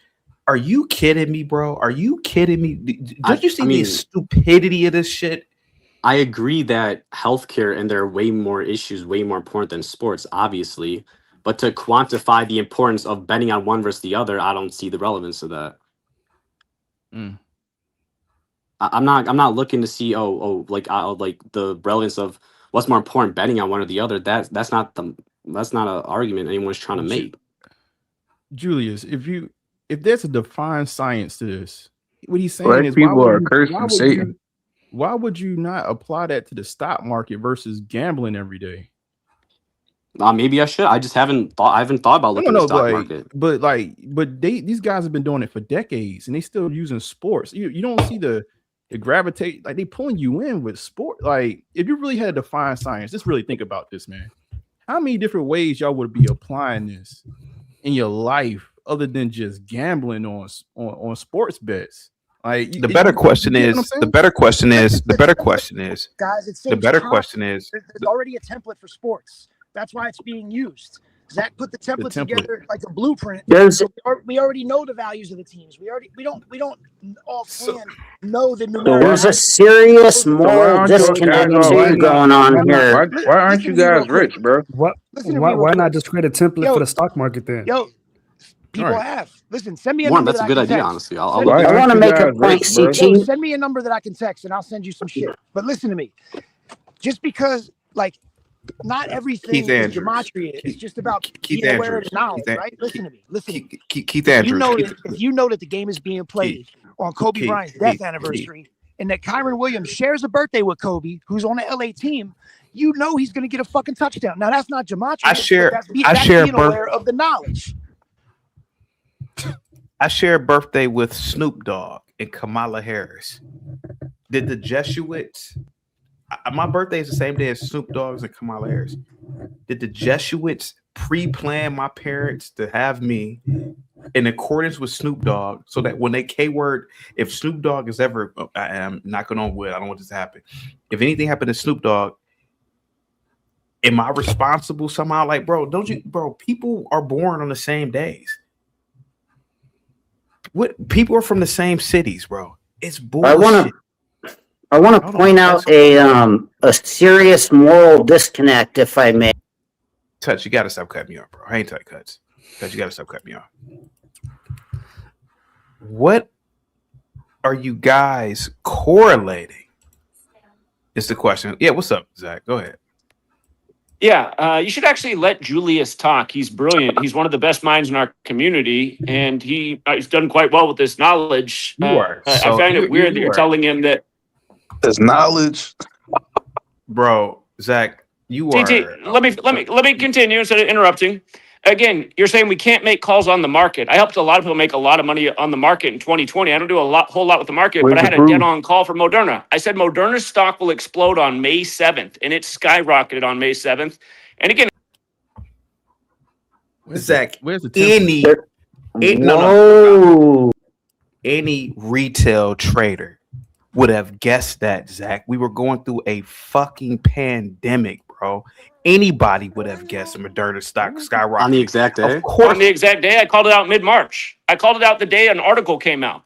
Are you kidding me, bro? Are you kidding me? Don't you see the stupidity of this shit? I agree that healthcare and there are way more issues, way more important than sports, obviously. But to quantify the importance of betting on one versus the other, I don't see the relevance of that. I'm not looking to see like the relevance of what's more important, betting on one or the other. That's not an argument anyone's trying to make. Julius, if there's a defined science to this, what he's saying Black is people are cursed from Satan. Why would you not apply that to the stock market versus gambling every day? Maybe I should. I just haven't thought about looking at the stock market. But these guys have been doing it for decades, and they still using sports. You don't see the gravitate, like they pulling you in with sport. Like if you really had a defined science, just really think about this, man. How many different ways y'all would be applying this in your life other than just gambling on sports bets? Like the better question is, guys, it saves the better time. question is, there's already a template for sports. That's why it's being used. Zach put the template together like a blueprint. So we already know the values of the teams. We don't offhand know the numerical. There's a serious moral disconnect going on here. Why aren't you guys rich, bro? Why not just create a template for the stock market then? People have. Listen, send me a number. That's a good idea, honestly. I want to make a point, CT. Send me a number that I can text, and I'll send you some shit. But listen to me. Just because, like, not everything is gematria. It's just about being aware of the knowledge, right? Listen to me. Listen to me. Keith Andrews. If you know that the game is being played on Kobe Bryant's death anniversary, and that Kyron Williams shares a birthday with Kobe, who's on the LA team, you know he's going to get a fucking touchdown. Now, that's not gematria. That's being aware of the knowledge. I share a birthday with Snoop Dogg and Kamala Harris. Did the Jesuits? My birthday is the same day as Snoop Dogg's and Kamala Harris. Did the Jesuits pre-plan my parents to have me in accordance with Snoop Dogg so that when they keyword, if Snoop Dogg is ever, I am knocking on wood, I don't want this to happen. If anything happened to Snoop Dogg, am I responsible somehow? Like, bro, people are born on the same days. What people are from the same cities, bro. It's bullshit. I want to point out a serious moral disconnect, if I may. Touch, you gotta stop cutting me off, bro. I ain't tight cuts. Touch, you gotta stop cutting me off. What are you guys correlating? Is the question. Yeah, what's up, Zach? Go ahead. Yeah, you should actually let Julius talk. He's brilliant. He's one of the best minds in our community, and he's done quite well with this knowledge. I find it weird that you're telling him that there's knowledge, bro. Zach, you TT, are. Let me continue instead of interrupting. Again, you're saying we can't make calls on the market. I helped a lot of people make a lot of money on the market in 2020. I don't do whole lot with the market, but I had a dead-on call for Moderna. I said Moderna's stock will explode on May 7th, and it skyrocketed on May 7th. And again, Zach, where's the any retail trader would have guessed that, Zach. We were going through a fucking pandemic, bro. Anybody would have guessed Moderna stock skyrocketed on the exact day. Of course. On the exact day, I called it out mid-March. I called it out the day an article came out.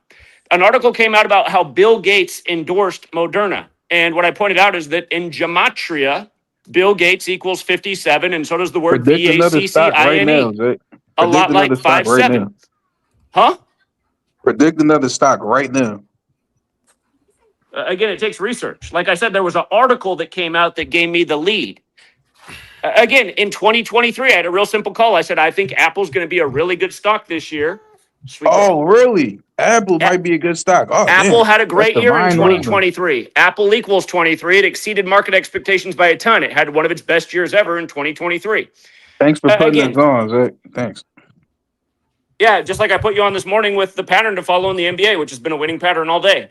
An article came out about how Bill Gates endorsed Moderna. And what I pointed out is that in gematria, Bill Gates equals 57, and so does the word VACCINE. A lot like 57. Huh? Predict another stock right now. Again, it takes research. Like I said, there was an article that came out that gave me the lead. Again, in 2023, I had a real simple call. I said, I think Apple's going to be a really good stock this year. Sweet. Oh, really? Apple might be a good stock. Oh, Apple had a great year in 2023. Apple equals 23. It exceeded market expectations by a ton. It had one of its best years ever in 2023. Thanks for putting this on, Zach. Thanks. Yeah, just like I put you on this morning with the pattern to follow in the NBA, which has been a winning pattern all day.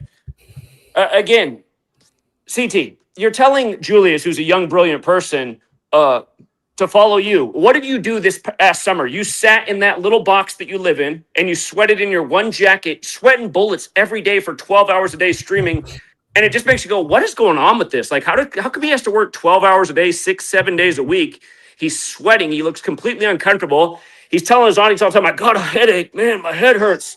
Again, CT, you're telling Julius, who's a young, brilliant person, to follow you. What did you do this past summer? You sat in that little box that you live in and you sweated in your one jacket, sweating bullets every day for 12 hours a day streaming. And it just makes you go, what is going on with this? Like, how come he has to work 12 hours a day, 6-7 days a week? He's sweating. He looks completely uncomfortable. He's telling his audience all the time, I got a headache, man, my head hurts.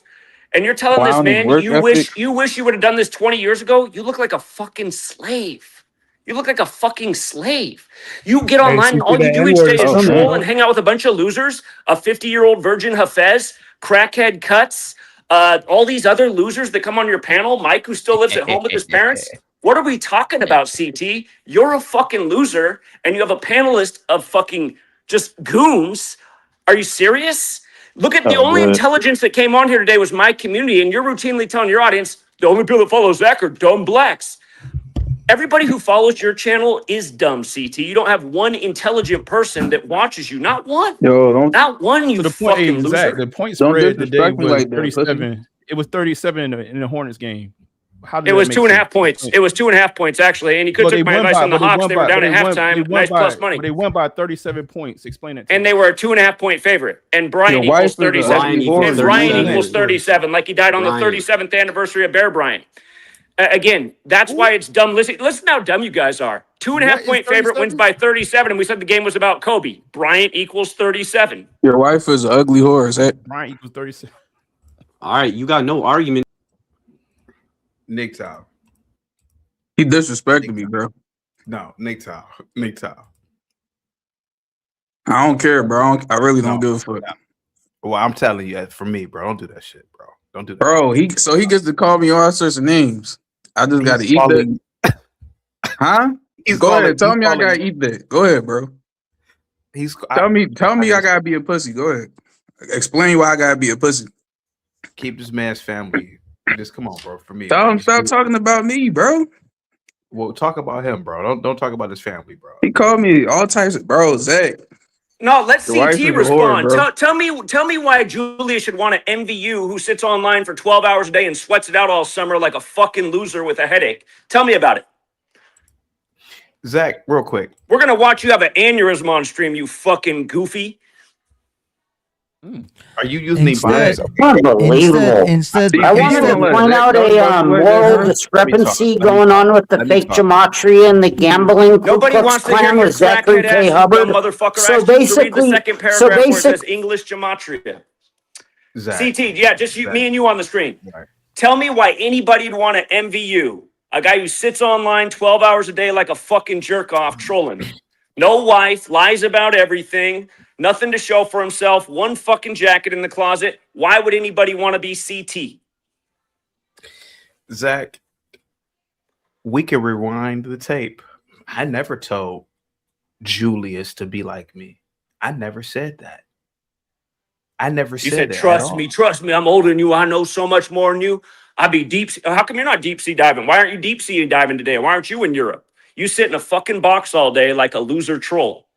And you're telling this Clowning man, work you ethic. wish you would have done this 20 years ago. You look like a fucking slave. You look like a fucking slave. You get Hey, online and CT, all you that do each N-word day is is coming, troll bro. and hang out with a bunch of losers, a 50-year-old virgin Hafez, crackhead Cuts, all these other losers that come on your panel, Mike, who still lives at home with his parents. What are we talking about, CT? You're a fucking loser, and you have a panelist of fucking just goons. Are you serious? Look at the Oh, only good. intelligence that came on here today was my community, and you're routinely telling your audience, the only people that follow Zach are dumb blacks. Everybody who follows your channel is dumb, CT. You don't have one intelligent person that watches you. Not one. Yo, don't Not one, you So the point, fucking hey, Zach, loser. the point don't spread today disrespect me was like that, pussy. 37. It was 37 in the Hornets game. How did It that was make 2.5 sense? points. It was 2.5 points, actually. And you could Well, have they took my won advice by, on the but they Hawks. won They were by, down but at they won, they halftime. won Nice by, plus money. but they won by 37 points. Explain it to And me. they were a 2.5-point favorite. And Brian Your wife equals is an 37. ugly equals And whore. Brian 37. equals 37, like he died on the Brian. 37th anniversary of Bear Bryant. Again, that's why it's dumb. Listen how dumb you guys are. Two and a half What is point favorite wins 37? by 37, and we said the game was about Kobe. Bryant equals 37. Your wife is an ugly whore. Is that? Brian equals 37. All right, you got no argument. Nick Tower. He disrespected me, bro. No, Nick Tower. Nick Tower. I don't care, bro. I really don't give a fuck. Well, I'm telling you, for me, bro, don't do that shit, bro. Don't do that. Bro, he gets to call me all sorts of names. I just got to eat that. Huh? Go ahead. Tell me I gotta eat that. Go ahead, bro. Tell me I gotta be a pussy. Go ahead. Explain why I gotta be a pussy. Keep this man's family. Just come on, bro. For me, Tell him stop talking about me, bro. Well, talk about him, bro. Don't talk about his family, bro. He called me all types of bro, Zach. No, let Your wife is CT a respond. whore, bro. Tell me why Julia should want to envy you, who sits online for 12 hours a day and sweats it out all summer like a fucking loser with a headache. Tell me about it. Zach, real quick. We're gonna watch you have an aneurysm on stream, you fucking goofy. Are you using the bias? Unbelievable. I wanted to point out a moral discrepancy going on with the fake gematria and the gambling Ku Nobody Klux wants to hear Klan your with Zachary crackhead K. ass, Hubbard. dumb motherfucker. So I asked you to read the basically, second paragraph where it says English gematria. Zach. CT, yeah, just me and you on the screen. Tell me why anybody would want to envy you, a guy who sits online 12 hours a day like a fucking jerk off trolling. No wife, lies about everything, nothing to show for himself, one fucking jacket in the closet. Why would anybody want to be CT? Zach, we can rewind the tape. I never told Julius to be like me. I never said that. I never You said said, that. trust me, I'm older than you. I know so much more than you. I'd be deep. How come you're not deep sea diving? Why aren't you deep sea diving today? Why aren't you in Europe? You sit in a fucking box all day like a loser troll.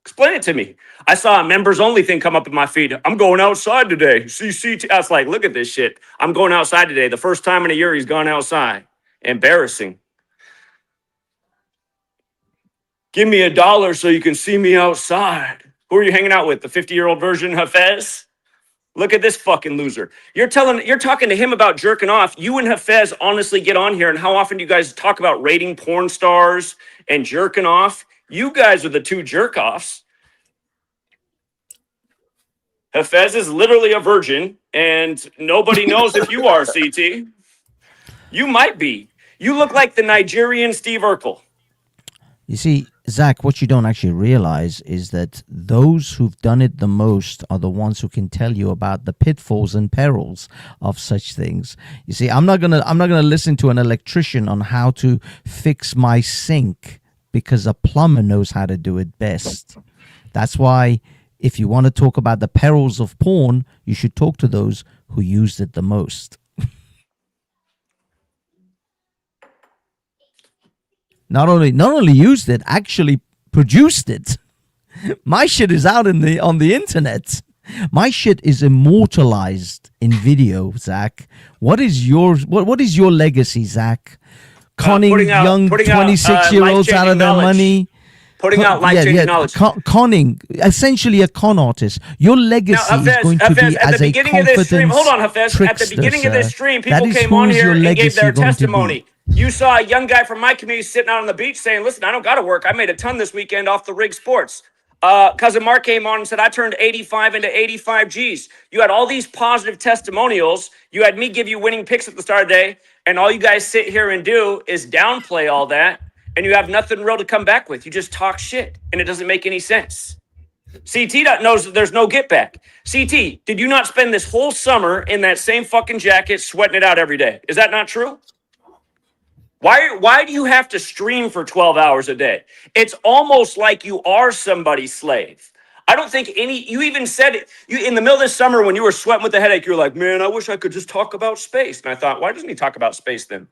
Explain it to me. I saw a members only thing come up in my feed. I'm going outside today. CCT. I was like, look at this shit. I'm going outside today. The first time in a year he's gone outside. Embarrassing. Give me $1 so you can see me outside. Who are you hanging out with? The 50-year-old version Hafez? Look at this fucking loser. You're talking to him about jerking off. You and Hafez honestly get on here, and how often do you guys talk about rating porn stars and jerking off? You guys are the two jerk-offs. Hafez is literally a virgin, and nobody knows if you are, CT. You might be. You look like the Nigerian Steve Urkel. You see, Zach, what you don't actually realize is that those who've done it the most are the ones who can tell you about the pitfalls and perils of such things. You see, I'm not gonna listen to an electrician on how to fix my sink because a plumber knows how to do it best. That's why if you want to talk about the perils of porn, you should talk to those who used it the most. Not only used it, actually produced it. My shit is out on the internet. My shit is immortalized in video, Zach. What is your legacy, Zach? Conning young 26-year-olds out of their money. putting out life-changing knowledge. Conning, essentially a con artist. Your legacy is going to be as a confidence hold on, Hafez. At the beginning of this stream, people came on here and gave their testimony. You saw a young guy from my community sitting out on the beach saying, listen, I don't got to work. I made a ton this weekend off the rig sports. Cousin Mark came on and said, I turned 85 into 85 G's. You had all these positive testimonials. You had me give you winning picks at the start of the day. And all you guys sit here and do is downplay all that. And you have nothing real to come back with. You just talk shit. And it doesn't make any sense. CT knows that there's no get back. CT, did you not spend this whole summer in that same fucking jacket sweating it out every day? Is that not true? Why do you have to stream for 12 hours a day? It's almost like you are somebody's slave. I don't think you even said it. You in the middle of this summer when you were sweating with the headache, you were like, man, I wish I could just talk about space. And I thought, why doesn't he talk about space then?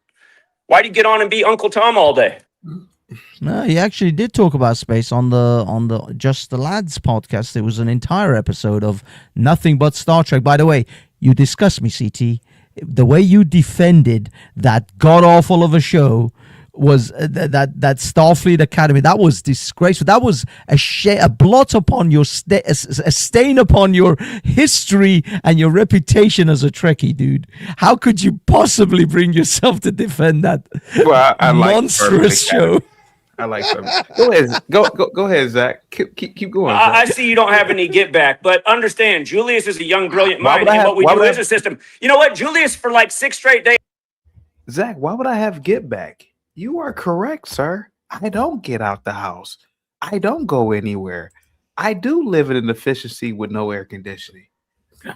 Why do you get on and be Uncle Tom all day? No, he actually did talk about space on the Just the Lads podcast. There was an entire episode of nothing but Star Trek. By the way, you discussed me, CT. The way you defended that god awful of a show was that Starfleet Academy. That was disgraceful. That was a blot upon your a stain upon your history and your reputation as a Trekkie, dude. How could you possibly bring yourself to defend that monstrous show? I like that. Go ahead. Go ahead, Zach. Keep going. Zach. I see you don't have any get back, but understand, Julius is a young, brilliant mind, and what we do is a system. You know what, Julius, for like 6 straight days. Zach, why would I have get back? You are correct, sir. I don't get out the house. I don't go anywhere. I do live in an efficiency with no air conditioning.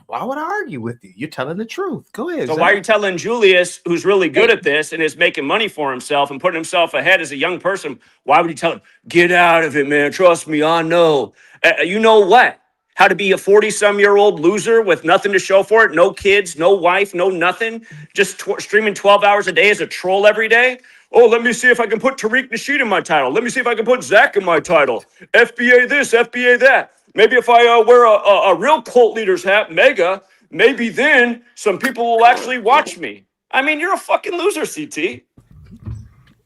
Why would I argue with you? You're telling the truth. Go ahead. So Zach. why are you telling Julius, who's really good at this and is making money for himself and putting himself ahead as a young person, why would you tell him, get out of it, man? Trust me, I know. You know what? How to be a 40-some-year-old loser with nothing to show for it, no kids, no wife, no nothing, just streaming 12 hours a day as a troll every day? Oh, let me see if I can put Tariq Nasheed in my title. Let me see if I can put Zach in my title. FBA this, FBA that. Maybe if I wear a real cult leader's hat, Mega, maybe then some people will actually watch me. I mean, you're a fucking loser, CT.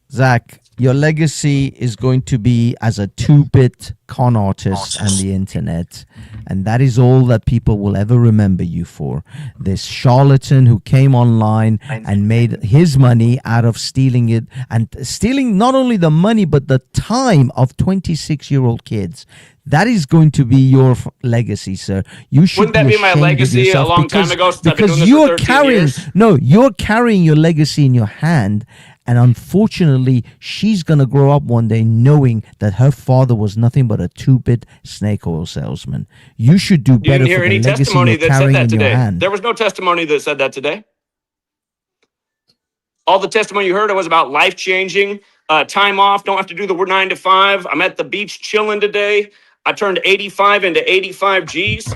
Zach, your legacy is going to be as a 2-bit con artist and the internet. And that is all that people will ever remember you for. This charlatan who came online and made his money out of stealing it, and stealing not only the money, but the time of 26-year-old kids. That is going to be your legacy, sir. You should. Wouldn't that be my legacy a long time ago? Because you're carrying your legacy in your hand. And unfortunately, she's going to grow up one day knowing that her father was nothing but a 2-bit snake oil salesman. You should do better for the legacy you're carrying in your hand. There was no testimony that said that today. All the testimony you heard was about life-changing, time off, don't have to do the 9 to 5. I'm at the beach chilling today. I turned 85 into 85 G's.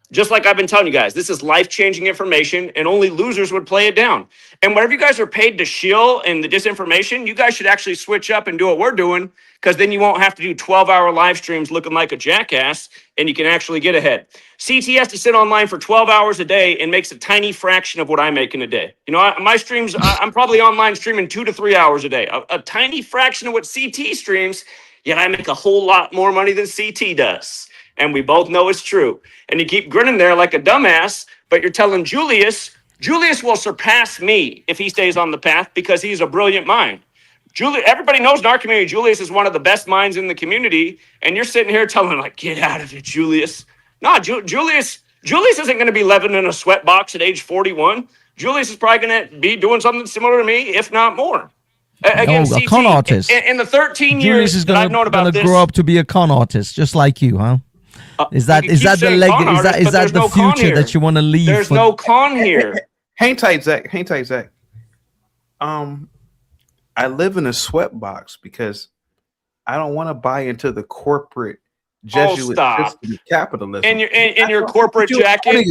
Just like I've been telling you guys, this is life-changing information, and only losers would play it down. And whatever you guys are paid to shill and the disinformation, you guys should actually switch up and do what we're doing, because then you won't have to do 12-hour live streams looking like a jackass, and you can actually get ahead. CT has to sit online for 12 hours a day and makes a tiny fraction of what I make in a day. You know, my streams, I'm probably online streaming 2 to 3 hours a day. A tiny fraction of what CT streams, yet I make a whole lot more money than CT does. And we both know it's true. And you keep grinning there like a dumbass, but you're telling Julius will surpass me if he stays on the path because he's a brilliant mind. Everybody knows in our community, Julius is one of the best minds in the community, and you're sitting here telling him, like, get out of it, Julius. No, Julius isn't going to be living in a sweatbox at age 41. Julius is probably going to be doing something similar to me, if not more. Again, a con artist. In the 13 Julius years is that I've known about this, grow up to be a con artist, just like you, huh? Is that the future that you want to leave? There's no con here. Hang tight, Zach. I live in a sweatbox because I don't want to buy into the corporate Jesuit system of capitalism. In your corporate jacket.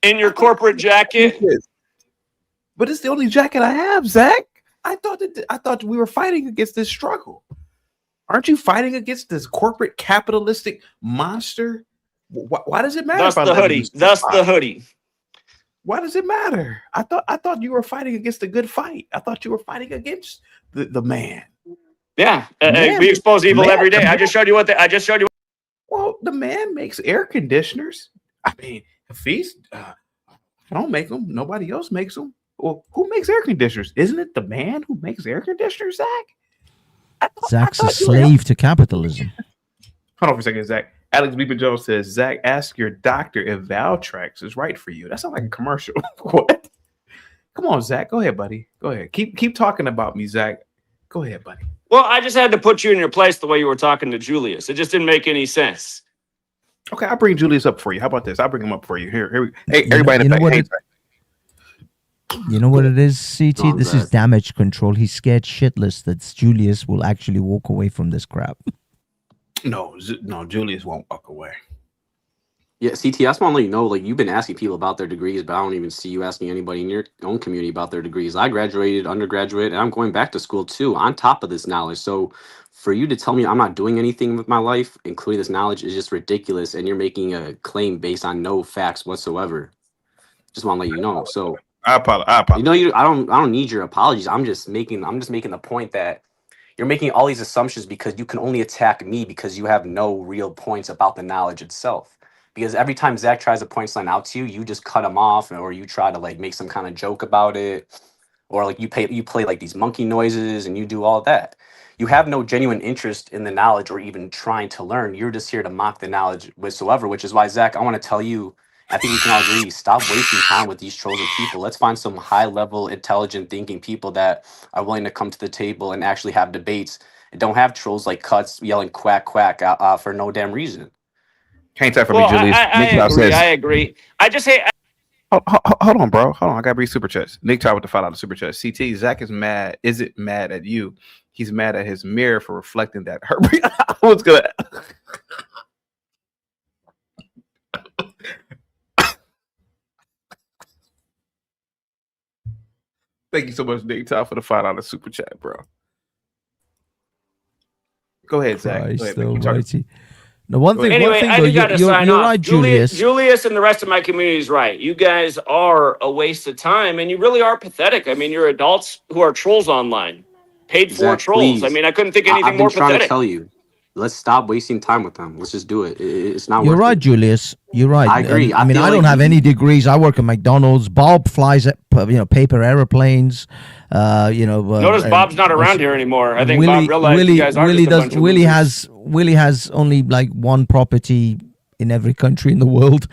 In your corporate jacket. But it's the only jacket I have, Zach. I thought we were fighting against this struggle. Aren't you fighting against this corporate capitalistic monster? Why does it matter? That's the hoodie. That's the hoodie. Why does it matter? I thought you were fighting against a good fight. I thought you were fighting against the man. Yeah, we expose evil every day. I just showed you what I just showed you. Well, the man makes air conditioners. I mean, if he's, I don't make them. Nobody else makes them. Well, who makes air conditioners? Isn't it the man who makes air conditioners, Zach? Zach's a slave to capitalism. Hold on for a second, Zach. Alex Beeper Jones says, Zach, ask your doctor if Valtrex is right for you. That sounds like a commercial. What? Come on, Zach. Go ahead, buddy. Go ahead. Keep talking about me, Zach. Go ahead, buddy. Well, I just had to put you in your place the way you were talking to Julius. It just didn't make any sense. Okay, I'll bring Julius up for you. How about this? I'll bring him up for you. Here. Hey, everybody in the back. You know what it is, CT? This is damage control. He's scared shitless that Julius will actually walk away from this crap. No, Julius won't walk away. Yeah, CT, I just want to let you know, like, you've been asking people about their degrees, but I don't even see you asking anybody in your own community about their degrees. I graduated, undergraduate, and I'm going back to school too, on top of this knowledge. So for you to tell me I'm not doing anything with my life, including this knowledge, is just ridiculous, and you're making a claim based on no facts whatsoever. Just want to let you know. So I apologize. You know, I don't need your apologies. I'm just making the point that you're making all these assumptions because you can only attack me because you have no real points about the knowledge itself. Because every time Zach tries to point something out to you, you just cut him off, or you try to like make some kind of joke about it, or like you play like these monkey noises and you do all that. You have no genuine interest in the knowledge or even trying to learn. You're just here to mock the knowledge whatsoever, which is why, Zach, I want to tell you, I think we can all agree, stop wasting time with these trolls and people. Let's find some high-level, intelligent thinking people that are willing to come to the table and actually have debates and don't have trolls like Cuts yelling quack, quack for no damn reason. Can't talk for me, Julius. I agree. I just say... Hold on, bro. Hold on. I got to read super chats. Nick tried with the $5 super chat. CT, Zach is mad. Isn't mad at you. He's mad at his mirror for reflecting that. I was going to... Thank you so much, Nick Top, for the $5 super chat, bro. Go ahead, Zach. Go ahead, the one thing, anyway, I just got to sign you're off. right, Julius. Julius and the rest of my community is right. You guys are a waste of time, and you really are pathetic. I mean, you're adults who are trolls online, paid for Zach, trolls. please. I mean, I couldn't think of anything I've more been trying pathetic. to tell you. Let's stop wasting time with them. Let's just do it. It's not You're worth right, it. Julius. You're right. I agree. I mean, I don't have any degrees. I work at McDonald's. Bob flies paper airplanes. Notice Bob's not around here anymore. I think Bob realized you guys aren't just a bunch of losers. Willie has only like one property in every country in the world.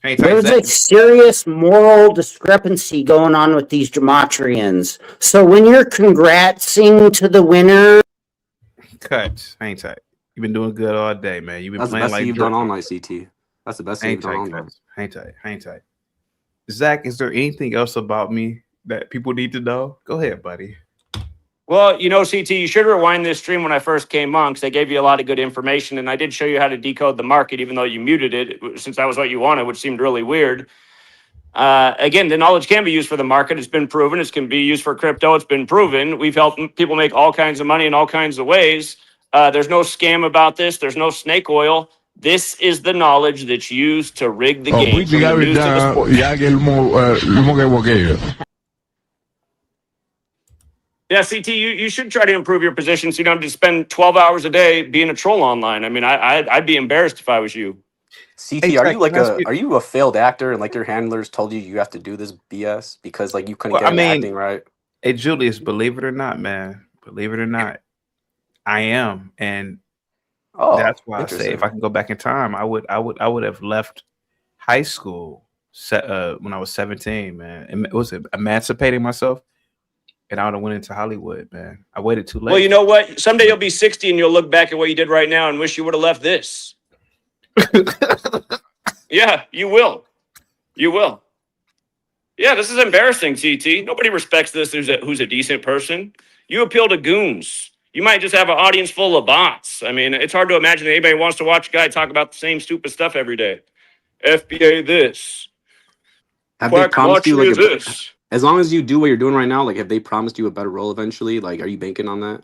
There's a serious moral discrepancy going on with these gematrians. So when you're congratsing to the winner, Cuts. Hang tight. You've been doing good all day, man. You've been That's the playing best like thing you've done all night, CT. That's the best thing you've done all night. Hang tight. Zach, is there anything else about me that people need to know? Go ahead, buddy. Well, CT, you should rewind this stream when I first came on because I gave you a lot of good information, and I did show you how to decode the market, even though you muted it, since that was what you wanted, which seemed really weird. Again, the knowledge can be used for the market. It's been proven. It can be used for crypto. It's been proven. We've helped people make all kinds of money in all kinds of ways. There's no scam about this. There's no snake oil. This is the knowledge that's used to rig the game. From the news to the sports. Yeah, CT, you should try to improve your position so you don't have to spend 12 hours a day being a troll online. I mean, I'd be embarrassed if I was you. CT, are you a failed actor and like your handlers told you have to do this BS because like you couldn't get acting right? Hey, Julius, believe it or not, man, I am, and that's why I say if I can go back in time, I would have left high school when I was 17, man. It was emancipating myself. And I would have went into Hollywood, man. I waited too late. Well, you know what? Someday you'll be 60 and you'll look back at what you did right now and wish you would have left this. Yeah, you will. You will. Yeah, this is embarrassing, CT. Nobody respects this who's a decent person. You appeal to goons. You might just have an audience full of bots. I mean, it's hard to imagine that anybody wants to watch a guy talk about the same stupid stuff every day. FBA this. Have they promised you like this? As long as you do what you're doing right now, like, have they promised you a better role eventually? Like, are you banking on that?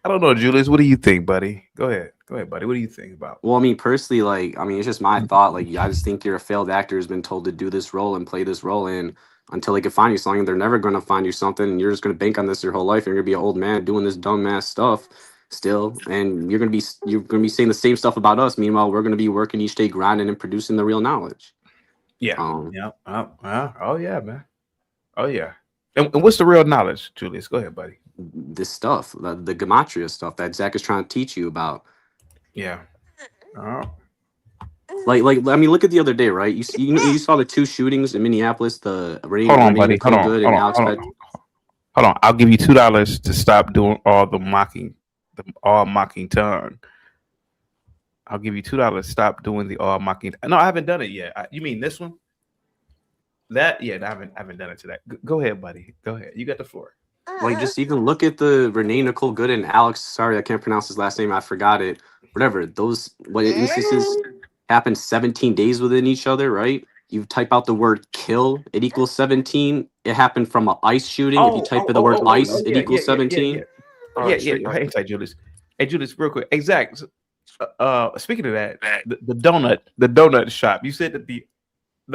I don't know, Julius. What do you think, buddy? Go ahead, buddy. What do you think about? Well, I mean, personally, like, it's just my thought. Like, I just think you're a failed actor who's been told to do this role and play this role, and until they can find you something. They're never going to find you something, and you're just going to bank on this your whole life. You're going to be an old man doing this dumb ass stuff still, and you're going to be saying the same stuff about us. Meanwhile, we're going to be working each day, grinding and producing the real knowledge. Yeah. Oh yeah, man. Oh yeah. And what's the real knowledge, Julius? Go ahead, buddy. This stuff, the gematria stuff that Zach is trying to teach you about. Yeah. Like I mean, look at the other day, right? You saw the 2 shootings in Minneapolis. The Renee, Hold on, buddy. Hold Good and Alex Pett. Hold on. I'll give you $2 to stop doing all the mocking tongue. I'll give you $2 to stop doing the all mocking. No, I haven't done it yet. You mean this one? That I haven't done it to that. Go ahead, buddy. Go ahead. You got the floor. Like, just even look at the Renee Nicole Good and Alex. Sorry, I can't pronounce his last name. I forgot it. Whatever. Those instances happen 17 days within each other, right? You type out the word kill, it equals 17. It happened from an ICE shooting. If you type in the word ICE, it equals 17. Yeah. Hang tight, Julius. Hey, Julius, real quick. Exact. Speaking of that, the donut shop. You said that the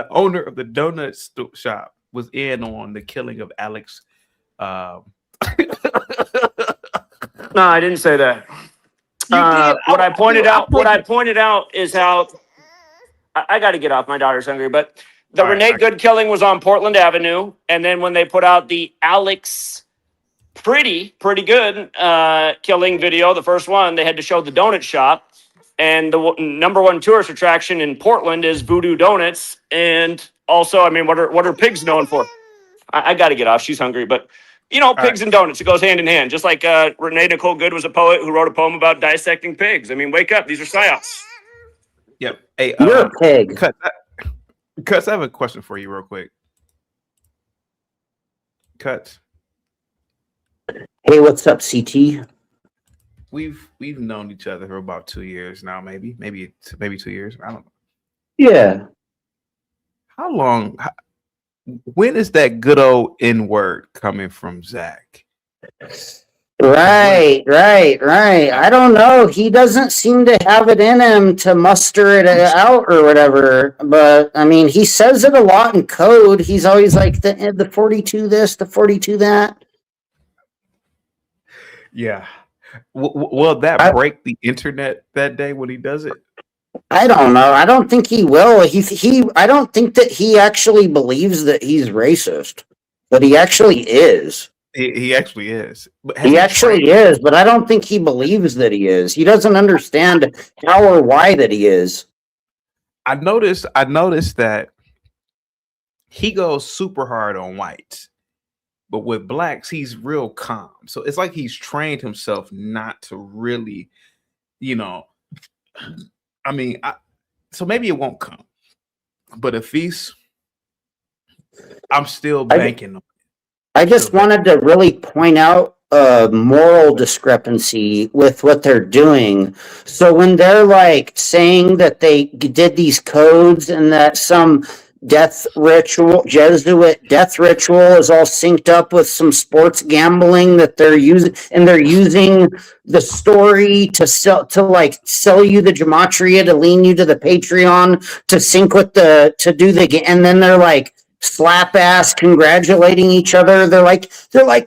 owner of the donut shop was in on the killing of Alex. No, I didn't say that. What I pointed out is how I got to get off. My daughter's hungry, but the Renee Good killing was on Portland Avenue, and then when they put out the Alex pretty good killing video, the first one, they had to show the donut shop, and the #1 tourist attraction in Portland is Voodoo Donuts, and also, I mean, what are pigs known for? I got to get off. She's hungry, but. You know, pigs and donuts, it goes hand in hand. Just like Renee Nicole Good was a poet who wrote a poem about dissecting pigs. I mean, wake up. These are psyops. Yep. Hey, you're a pig. Cuts, I have a question for you real quick. Cuts. Hey, what's up, CT? We've known each other for about 2 years now, maybe 2 years. I don't know. Yeah. How long... When is that good old N-word coming from Zach? Right. I don't know. He doesn't seem to have it in him to muster it out or whatever. But I mean, he says it a lot in code. He's always like the 42 this, the 42 that. Yeah. Will that break the internet that day when he does it? I don't know. I don't think he will. I don't think that he actually believes that he's racist, but he actually is. He actually is. He actually is, but I don't think he believes that he is. He doesn't understand how or why that he is. I noticed that he goes super hard on whites, but with blacks, he's real calm. So it's like he's trained himself not to really, I mean, so maybe it won't come, but if I'm still banking on it. I just wanted to really point out a moral discrepancy with what they're doing. So when they're like saying that they did these codes and that some Jesuit death ritual is all synced up with some sports gambling that they're using, and they're using the story to sell you the gematria to lean you to the Patreon to sync with to do the, and then they're like slap ass congratulating each other. They're like,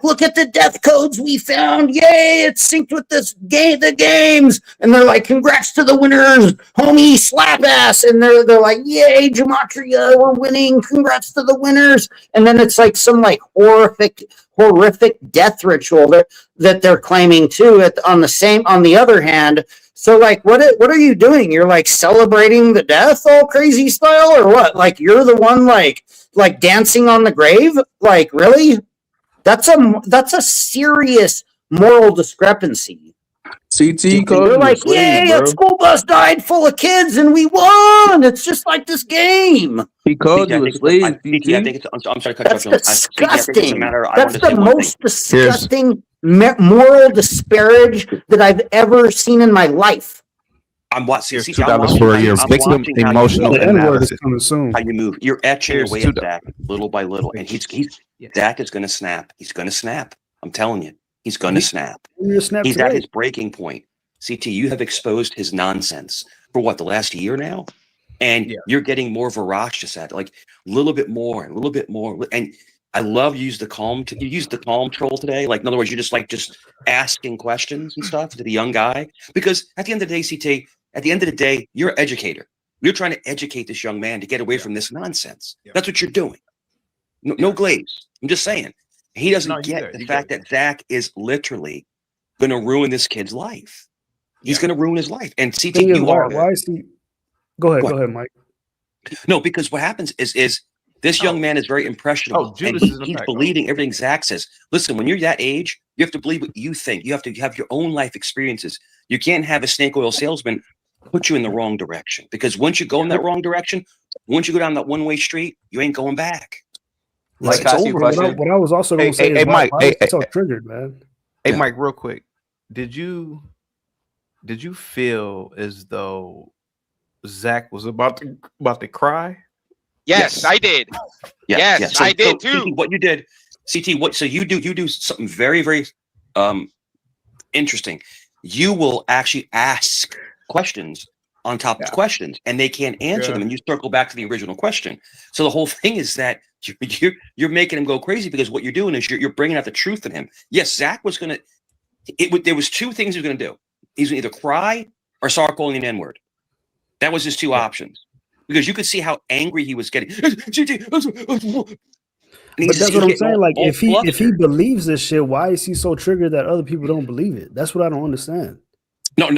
look at the death codes we found. Yay, it's synced with the games. And they're like, congrats to the winners, homie, slap ass. And they're like, yay, gematria, we're winning. Congrats to the winners. And then it's like some like horrific death ritual that they're claiming too on the other hand. So like, what are you doing? You're like celebrating the death all crazy style or what? Like you're the one like dancing on the grave? Like really? That's a serious moral discrepancy. CT code. They're like, yay, a school bus died full of kids and we won. It's just like this game. He called you a slave. I think it's, I'm sorry to cut you off. Disgusting. That's the most disgusting moral disparage that I've ever seen in my life. I'm watching. $2 for your victim emotional analysis. How you move? You're etching away at Zach little by little, and Zach is going to snap. He's going to snap. I'm telling you, he's going to snap. He's at his breaking point. CT, you have exposed his nonsense for what, the last year now, And you're getting more voracious at it, like a little bit more, and a little bit more. And I love you use the calm. You use the calm troll today. Like in other words, you're just asking questions and stuff to the young guy. Because at the end of the day, CT, at the end of the day, you're an educator. You're trying to educate this young man to get away from this nonsense. That's what you're doing. No glaze. I'm just saying. He doesn't get the fact that Zach is literally going to ruin this kid's life. He's going to ruin his life. And CT, you are. Why is he? Go ahead, Mike. No, because what happens is this young man is very impressionable. And he's believing everything Zach says. Listen, when you're that age, you have to believe what you think. You have to have your own life experiences. You can't have a snake oil salesman put you in the wrong direction. Because once you go in that wrong direction, once you go down that one-way street, you ain't going back. Like, it's over. What I was also going to say is Mike, why so triggered, man. Hey, Mike, real quick. Did you feel as though Zach was about to cry? Yes, I did. Yes, So, I did so, too. CT, what you did, CT, so you do something very, very interesting. You will actually ask questions on top of questions, and they can't answer them, and you circle back to the original question. So the whole thing is that you're making him go crazy, because what you're doing is you're bringing out the truth in him. Yes, Zach was gonna. There was two things he was gonna do. He's gonna either cry or start calling an N-word. That was his two options, because you could see how angry he was getting. But that's what I'm saying. Like, if he believes this shit, why is he so triggered that other people don't believe it? That's what I don't understand. No, and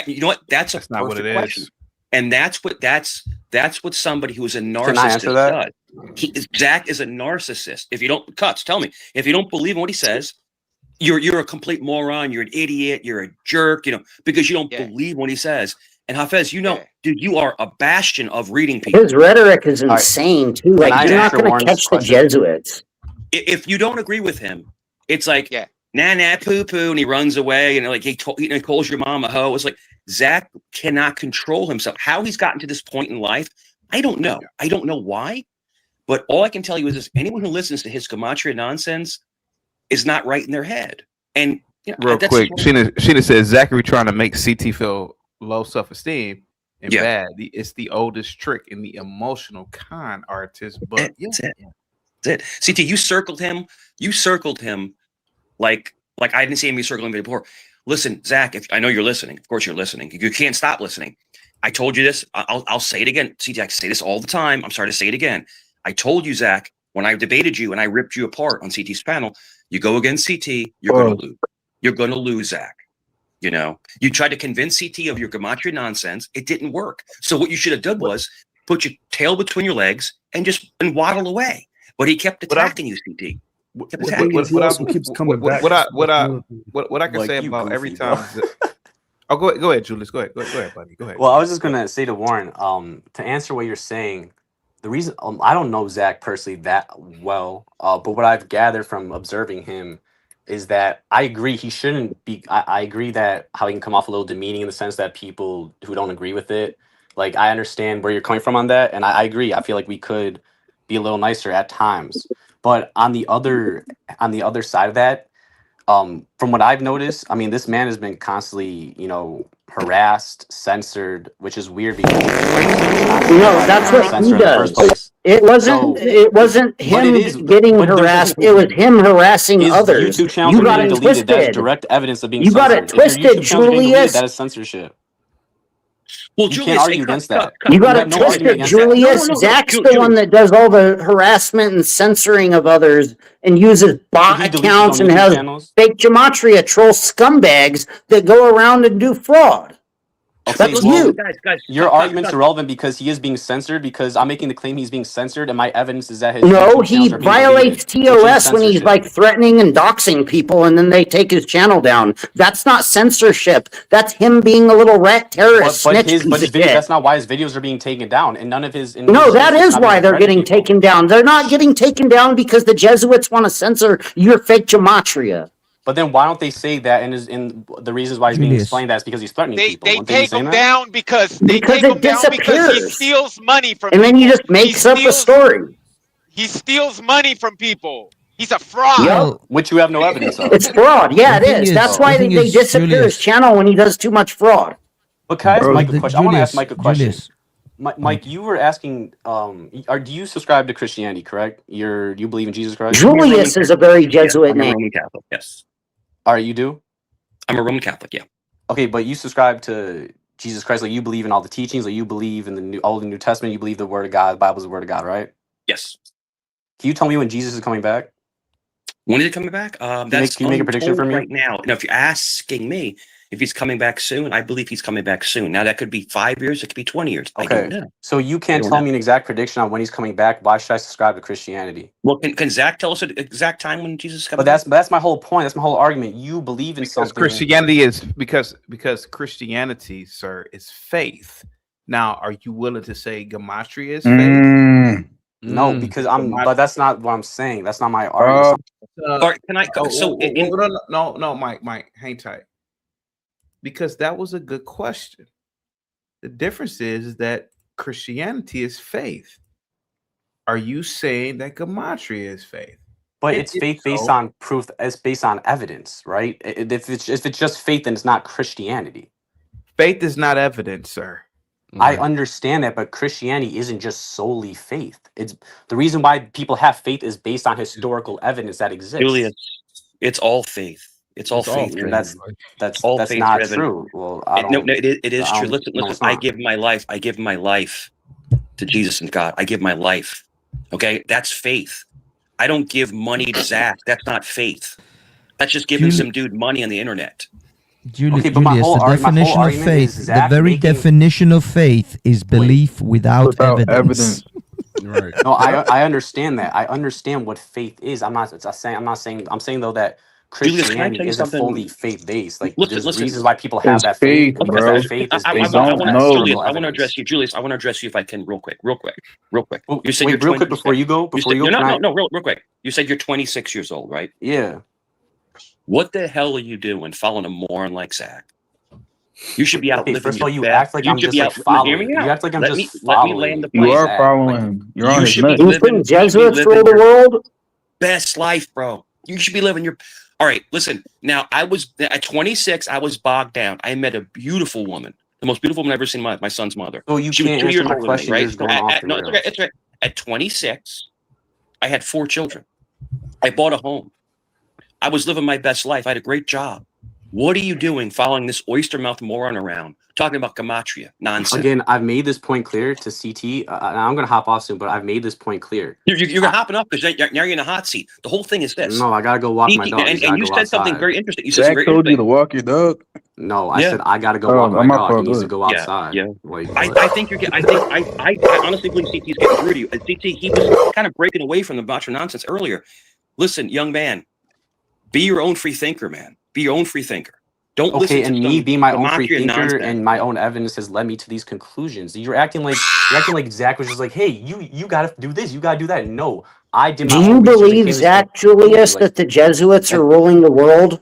you know what? That's not what it question. is. And that's what somebody who is a Can I answer narcissist that? does. Zach is a narcissist. If you don't, tell me. If you don't believe in what he says, you're a complete moron. You're an idiot. You're a jerk. Because you don't believe what he says. And Hafez, dude, you are a bastion of reading people. His rhetoric is insane too. Like, you're not going to catch the Jesuits. If you don't agree with him, it's like nah poo poo, and he runs away, and like he calls your mom a hoe. It's like Zach cannot control himself. How he's gotten to this point in life, I don't know. I don't know why, but all I can tell you is this: anyone who listens to his gematria nonsense is not right in their head. And real quick, Sheena says Zachary trying to make CT feel low self-esteem and bad. It's the oldest trick in the emotional con artist. But that's it. CT, you circled him. Like I didn't see him circling before. Listen, Zach, if I know you're listening, of course you're listening. You can't stop listening. I told you this. I'll say it again. CT, I say this all the time. I'm sorry to say it again. I told you, Zach, when I debated you and I ripped you apart on CT's panel, you go against CT, you're going to lose. You're going to lose, Zach. You tried to convince CT of your gematria nonsense. It didn't work. So what you should have done was put your tail between your legs and waddle away. But he kept attacking you, CT. What I can say about every time. Oh, go ahead, Julius. Go ahead, buddy. Go ahead. Well, I was just gonna say to Warren, to answer what you're saying, the reason I don't know Zach personally that well, but what I've gathered from observing him is that I agree he shouldn't be. I agree that how he can come off a little demeaning in the sense that people who don't agree with it, like I understand where you're coming from on that, and I agree. I feel like we could be a little nicer at times. But on the other side of that, from what I've noticed, I mean, this man has been constantly, harassed, censored, which is weird because that's what he does. It wasn't him getting harassed. It was him harassing others. YouTube channels You got it deleted. twisted. That's direct evidence of being You got censored. it twisted, Julius. That is censorship. Well, you Julius, can't argue against that. You got it twisted, Julius. Zach's the one that does all the harassment and censoring of others and uses bot accounts and has fake gematria troll scumbags that go around and do fraud. Okay, That's well, you. Your argument's irrelevant because he is being censored, because I'm making the claim he's being censored, and my evidence is that his No, he violates TOS when he's like threatening and doxing people, and then they take his channel down. That's not censorship. That's him being a little rat terrorist snitch piece of shit. That's not why his videos are being taken down, and none of his. No, that is why they're getting taken down. They're not getting taken down because the Jesuits want to censor your fake gematria. But then why don't they say that in the reasons why he's being explained that is because he's threatening people? They take him down because it he steals money from and people. then he just makes up a story. He steals money from people. He's a fraud. Yep. Which you have no evidence of. It's fraud. Yeah, it is. That's why they disappear his channel when he does too much fraud. But can I ask Mike a question? I want to ask Mike a question. Mike, you were asking, do you subscribe to Christianity, correct? You believe in Jesus Christ? Julius is a very Jesuit I'm a name. Roman Catholic. Yes. All right, you do? I'm a Roman Catholic. Yeah. Okay, but you subscribe to Jesus Christ, like you believe in all the teachings, like you believe in all the New Testament, you believe the Word of God, the Bible is the Word of God, right? Yes. Can you tell me when Jesus is coming back? When is he coming back? That's can you make a prediction for me right now. Now, if you're asking me if he's coming back soon, I believe he's coming back soon. Now, that could be 5 years. It could be 20 years. I don't know. So you can't tell me an exact prediction on when he's coming back. Why should I subscribe to Christianity? Well, can Zach tell us an exact time when Jesus is coming back? But that's my whole point. That's my whole argument. You believe in something. Christianity is because Christianity, sir, is faith. Now, are you willing to say gematria is faith? No, because but that's not what I'm saying. That's not my argument. Can I? No, Mike, hang tight. Because that was a good question. The difference is that Christianity is faith. Are you saying that gematria is faith? But it's faith based on proof. It's based on evidence, right? If it's just faith, then it's not Christianity. Faith is not evidence, sir. I understand that, but Christianity isn't just solely faith. It's the reason why people have faith is based on historical evidence that exists. Julius, it's all faith. It's all faith. That's not true. Well, it is true. Listen. I give my life to Jesus and God. I give my life. Okay, that's faith. I don't give money to Zach. That's not faith. That's just giving some dude money on the internet. Julius, the definition of faith, the very definition of faith is belief without evidence. Right. No, I understand that. I understand what faith is. I'm saying though that Christianity isn't fully faith based. Like there's reasons why people have that faith. Because that faith is based on Julius, I want to address you. Julius, I want to address you if I can, real quick. You said you're real quick before you go. Real quick. You said you're 26 years old, right? Yeah. What the hell are you doing following a moron like Zach? You should be out living. First of all, you act like I'm just like following. You act like I'm just following. Let me land the plane. You are following him. You're on his neck. You think Jesuits rule the world? Best life, bro. You should be living your. All right, listen. Now, I was at 26. I was bogged down. I met a beautiful woman, the most beautiful woman I've ever seen. My son's mother. Oh, you she can't was 2 answer years my older question. than me, right? No, it's right. At 26, I had 4 children. I bought a home. I was living my best life. I had a great job. What are you doing following this oyster mouth moron around talking about gematria nonsense? Again, I've made this point clear to CT. I'm going to hop off soon, but I've made this point clear. You're hopping up because now you're in a hot seat. The whole thing is this. No, I got to go walk my dog. And you said something very interesting. You said Zach told you to walk your dog. No, I said I got to go walk my dog. He needs to go outside. Yeah. I think I honestly believe CT's getting through to you. CT, he was kind of breaking away from the gematria nonsense earlier. Listen, young man, be your own free thinker, man. Be your own free thinker. Don't listen to me being my own free thinker nonsense. And my own evidence has led me to these conclusions. You're acting like Zach was just like, hey, you gotta do this, you gotta do that. No, I did. Do you believe, Zach Julius, that the Jesuits are ruling the world?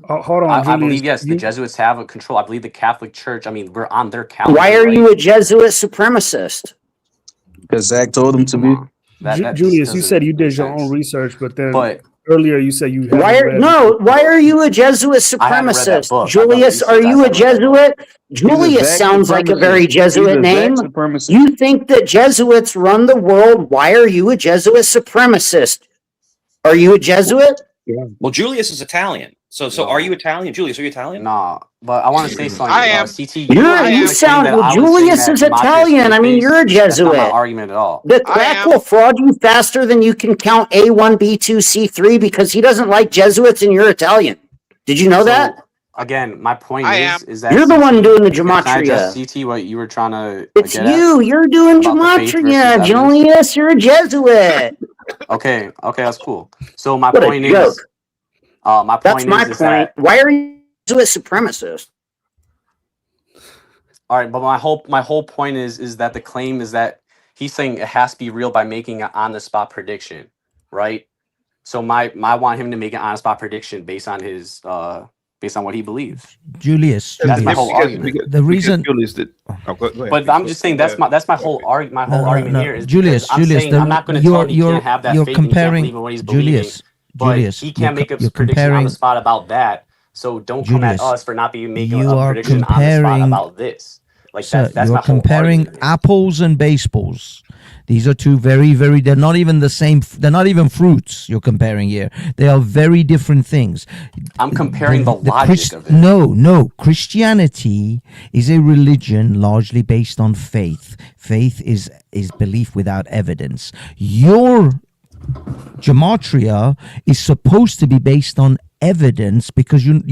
Hold on, I believe yes, the Jesuits have a control. I believe the Catholic Church. I mean, we're on their calendar. Why are you a Jesuit supremacist? Because Zach told him to be. Julius, you said you did your own research, but earlier you said you why are you a Jesuit supremacist? Julius, are you a Jesuit? Julius sounds like a very Jesuit name. You think that Jesuits run the world? Why are you a Jesuit supremacist? Are you a Jesuit? Yeah. Well, Julius is Italian. So are you Italian? Julius, are you Italian? Nah, but I want to say something. I am. CT, you sound. Julius is Italian. I mean, you're a Jesuit. That's not my argument at all. The crack will fraud you faster than you can count A1, B2, C3 because he doesn't like Jesuits and you're Italian. Did you know that? Again, my point is that you're the one doing the gematria. CT, what you were trying to. It's you. You're doing gematria, Julius. You're a Jesuit. Okay, that's cool. So my point is. That's my point. Why are you a supremacist? All right, but my whole point is that the claim is that he's saying it has to be real by making an on-the-spot prediction, right? So I want him to make an on-the-spot prediction based on his based on what he believes. Julius, that's my whole argument. The reason, Julius did. Oh, go ahead. But I'm just saying that's my whole argument. My whole argument here is Julius. I'm not going to tell him he can't have that faith and he can't believe in what he's believing. But he can't make a prediction on the spot about that. So don't come at us for not making a prediction on the spot about this. Like Sir, that's you're my whole comparing argument. apples and baseballs. These are two very, they're not even the same, they're not even fruits you're comparing here. They are very different things. I'm comparing the logic of it. No. Christianity is a religion largely based on faith. Faith is belief without evidence. Your gematria is supposed to be based on evidence because you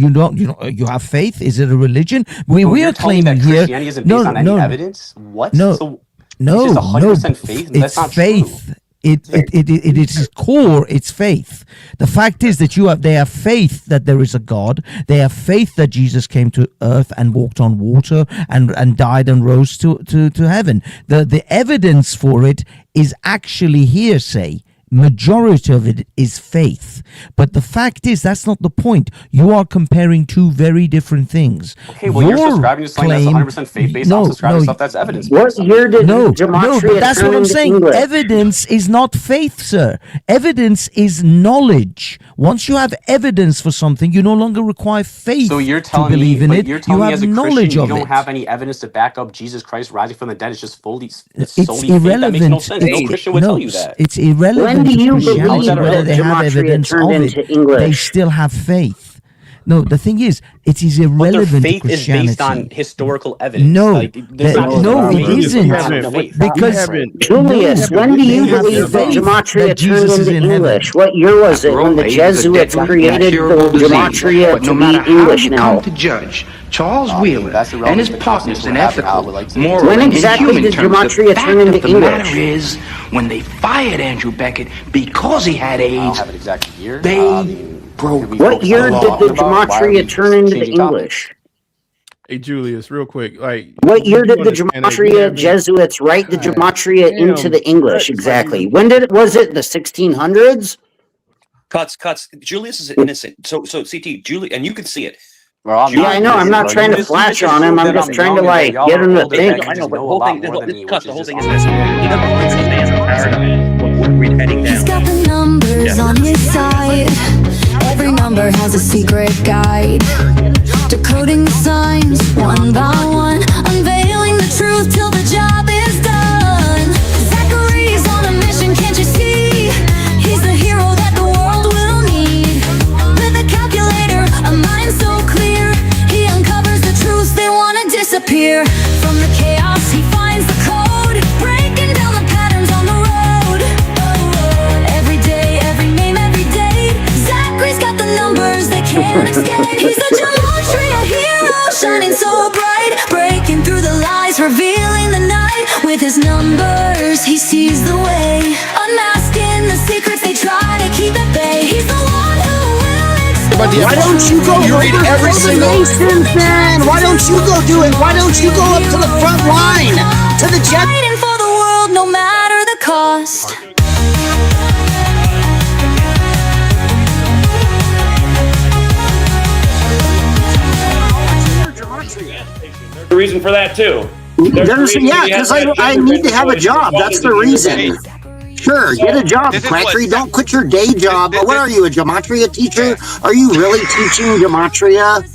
have faith. Is it a religion? We are claiming that here. Christianity isn't based on any evidence. What? So it's just 100% faith. And It's that's not faith. true. It is core. It's faith. The fact is that they have faith that there is a God. They have faith that Jesus came to earth and walked on water and died and rose to heaven. The evidence for it is actually hearsay. Majority of it is faith, but the fact is that's not the point. You are comparing two very different things. Okay, well, you're subscribing to something that's 100% faith-based. I'm subscribing to stuff that's evidence-based. What year did but gematria that's turn what I'm into saying. English? Evidence is not faith, sir. Evidence is knowledge. Once you have evidence for something, you no longer require faith So you're to telling believe me, in but it. you're telling You me have as a knowledge Christian, you of don't it. have any evidence to back up Jesus Christ rising from the dead. It's just fully, it's It's solely faith. That makes no irrelevant. sense. No Christian would tell you that. It's irrelevant When do to you Christianity believe whether that they have gematria evidence turned of it. into English? They still have faith. No, the thing is, it is But their irrelevant to faith is based on Christianity. historical evidence. No, Like, there's not just no, it faith. isn't. You have faith. Because Julius, when do you they have believe that faith gematria that turned Jesus is into in heaven. English? What year was it when the Jesuits created the gematria to be English now? Judge Charles I mean, that's Wheeler and his irrelevant to the partners conversation in we're having. I ethical, would like to. moral, When and exactly human did terms. gematria The turn fact into of the English? matter is, when they fired Andrew Beckett because he had I don't AIDS, have an exact year. they broke What year the did law. the gematria turn into the English? Hey Julius, real quick, like What year you did the understand that we gematria haven't- Jesuits write the God gematria into damn, the English Brett, like, exactly? When was it? The 1600s? Cuts. Julius is innocent. So CT, Julie, and you can see it. Bro, I'm Yeah, I know. I'm not trying to flash on him. I'm just trying to like get him to think. I know, but the whole thing, the whole thing is this. He doesn't understand the paradigm. What we're heading down. He's got the numbers on his side. Every number has a secret guide. Decoding the signs one by one, unveiling the truth till the job is done. Zachary's on a mission, can't you see? He's the hero that the world will need. With a calculator, a mind so clear, he uncovers the truths they want to disappear. From the chaos, he finds the code, breaking down the patterns on the road. Every day, every name, every day, Zachary's got the numbers they can't escape. He's a gematria hero, shining so bright, breaking through the lies, revealing the night. With his numbers, he sees the way, unmasking the secrets they try to keep at bay. He's the one who will expose. Why don't you go over every nations then? Why don't you go do it? Why don't you go up to the front line? To the jet. Fighting for the world, no matter the cost. The reason for that too. Yeah, because I need to have a job. That's the reason. Sure, get a job, Quackery. Don't quit your day job. What are you, a gematria teacher? Are you really teaching gematria?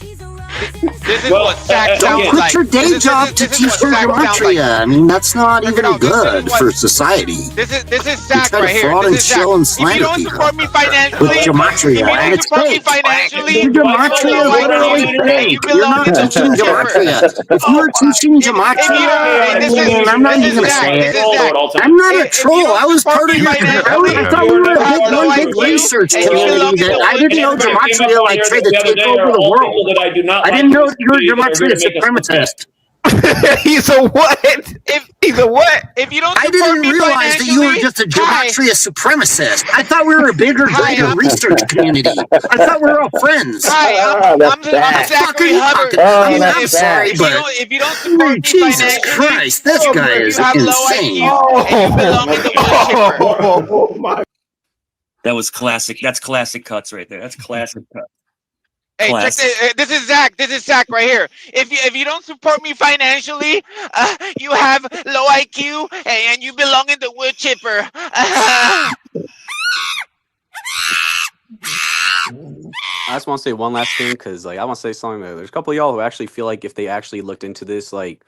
This is what Zach Don't sounds quit like. your day job to teach your gematria. I mean, that's not even good for society. This is Zach try to right here. fraud This and is Zach. chill and If you slander don't people support me financially, with gematria, if you and don't it's support me fake. financially, Your gematria is literally fake. You're not teaching gematria. If you were teaching gematria, I'm not even gonna say it. I'm not a troll. I was part of your. I thought we were one big research community that I didn't know gematria like tried to take over the world. I didn't know you were gematria suprematist. He's a what? He's a what? If you don't I support didn't me realize that you were just a gematria supremacist. I thought we were a bigger research community. I thought we were all friends. Hi, I'm Zachary Hubbard. I'm sorry, if but if you don't support me Jesus financially, Christ, this guy is you have low insane. IQ and you belong in the wood chipper. That was classic. That's classic cuts right there. That's classic cuts. Hey, check this. This is Zach. This is Zach right here. If you don't support me financially, you have low IQ and you belong in the wood chipper. I just want to say one last thing because, like, I want to say something. There's a couple of y'all who actually feel like if they actually looked into this, like,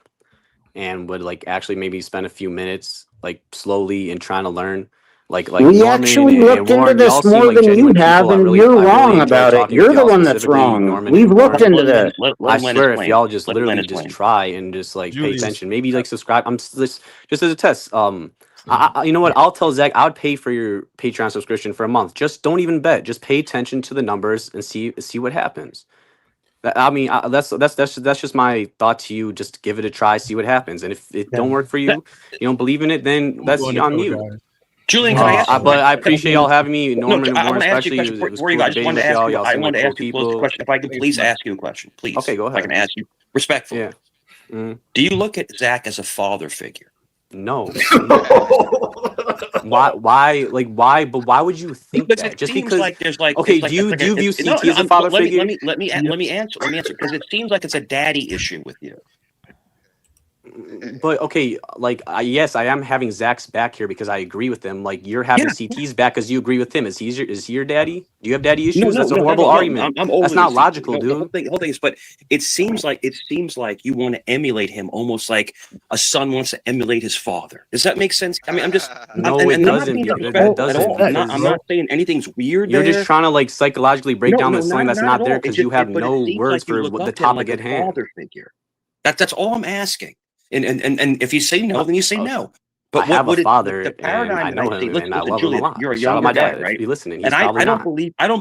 and would like actually maybe spend a few minutes like slowly and trying to learn. Like We Norman actually and looked into Warren, this y'all seem more like than you genuine have, people. and I you're really wrong enjoy about it. talking with You're the y'all, one that's specifically wrong. Norman We've and looked Warren. into this. I swear, if y'all just literally just try and just like pay Julius, attention, maybe like subscribe. Just as a test. You know what? I'll tell Zach. I would pay for your Patreon subscription for a month. Just don't even bet. Just pay attention to the numbers and see what happens. I mean, that's just my thought to you. Just give it a try, see what happens. And if it don't work for you, you don't believe in it, then I'm that's going to on go, you. guys. Julian, can I ask you? But I appreciate y'all having me, No, Norman and I Warren want to ask you a especially. question It was before you cool go. I just debating wanted with to ask y'all. you. Y'all I seem like wanted to cool ask you a close people. question. If I could please ask you a question, please. Okay, go If I ahead. can ask you respectfully. Yeah. Do you look at Zach as a father figure? No. Why? Like why? But why would you think Because that? it Just seems because? like there's like Okay. it's like Do you it's like view no, CT no, as a father let figure? me answer because it seems like it's a daddy issue with you. But okay, like yes, I am having Zach's back here because I agree with him. Like you're having CT's back because you agree with him. Is he your daddy? Do you have daddy issues? That's a horrible argument. I'm That's older not than logical, CT. No, dude. the whole thing is, but it seems like you want to emulate him, almost like a son wants to emulate his father. Does that make sense? I mean, I'm just No, and it I'm not doesn't. being That disrespectful at doesn't all. I'm because not saying anything's weird you're there. just trying to like psychologically break down this something that's not not at there all. because you have But it no seems words like you for look the up to him topic like at a hand. father figure. That's all I'm asking. And if you say no, then you say no. But I have a father, the and paradigm I that know I see? him, and I Listen, love him a Julian, lot. you're a Shout out younger my guy, dad. right? If you listening, he's And probably I don't not.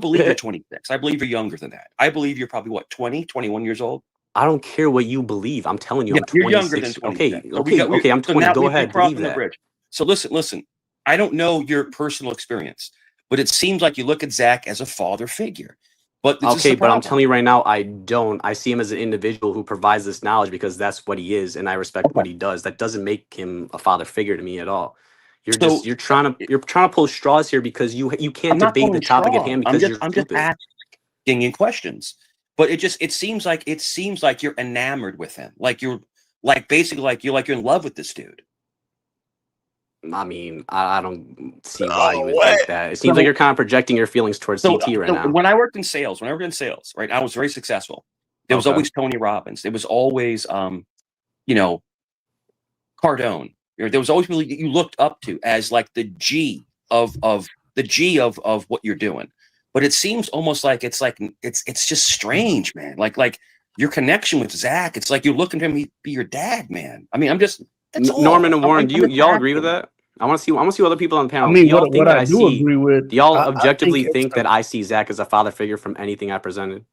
believe you're 26. I believe you're younger than that. I believe you're probably what 20, 21 years old. I don't care what you believe. I'm telling you, Yeah, I'm you're younger than 26. 26. Okay, I'm So 20. now Go we're ahead, believe crossing the that. bridge. So listen. I don't know your personal experience, but it seems like you look at Zach as a father figure. But this is Okay, the but I'm problem. telling you right now, I don't. I see him as an individual who provides this knowledge because that's what he is, and I respect what he does. That doesn't make him a father figure to me at all. You're trying to pull straws here because you can't I'm not debate the pulling topic at straws. hand because you're I'm just stupid. asking you questions. But it seems like you're enamored with him. Like you're basically you're in love with this dude. I mean, I don't see why you would think that. It seems like you're kind of projecting your feelings towards CT right now. When I worked in sales, right, I was very successful. There was always Tony Robbins. There was always, Cardone. There was always people you looked up to as like the G of what you're doing. But it seems almost like it's just strange, man. Like your connection with Zach, it's like you're looking for him to be your dad, man. I mean, that's Norman and Warren, I'm y'all agree with that? I want to see other people on the panel. I mean, do y'all think what that I do agree with. Do y'all I objectively think think that I see Zach as a father figure from anything I presented?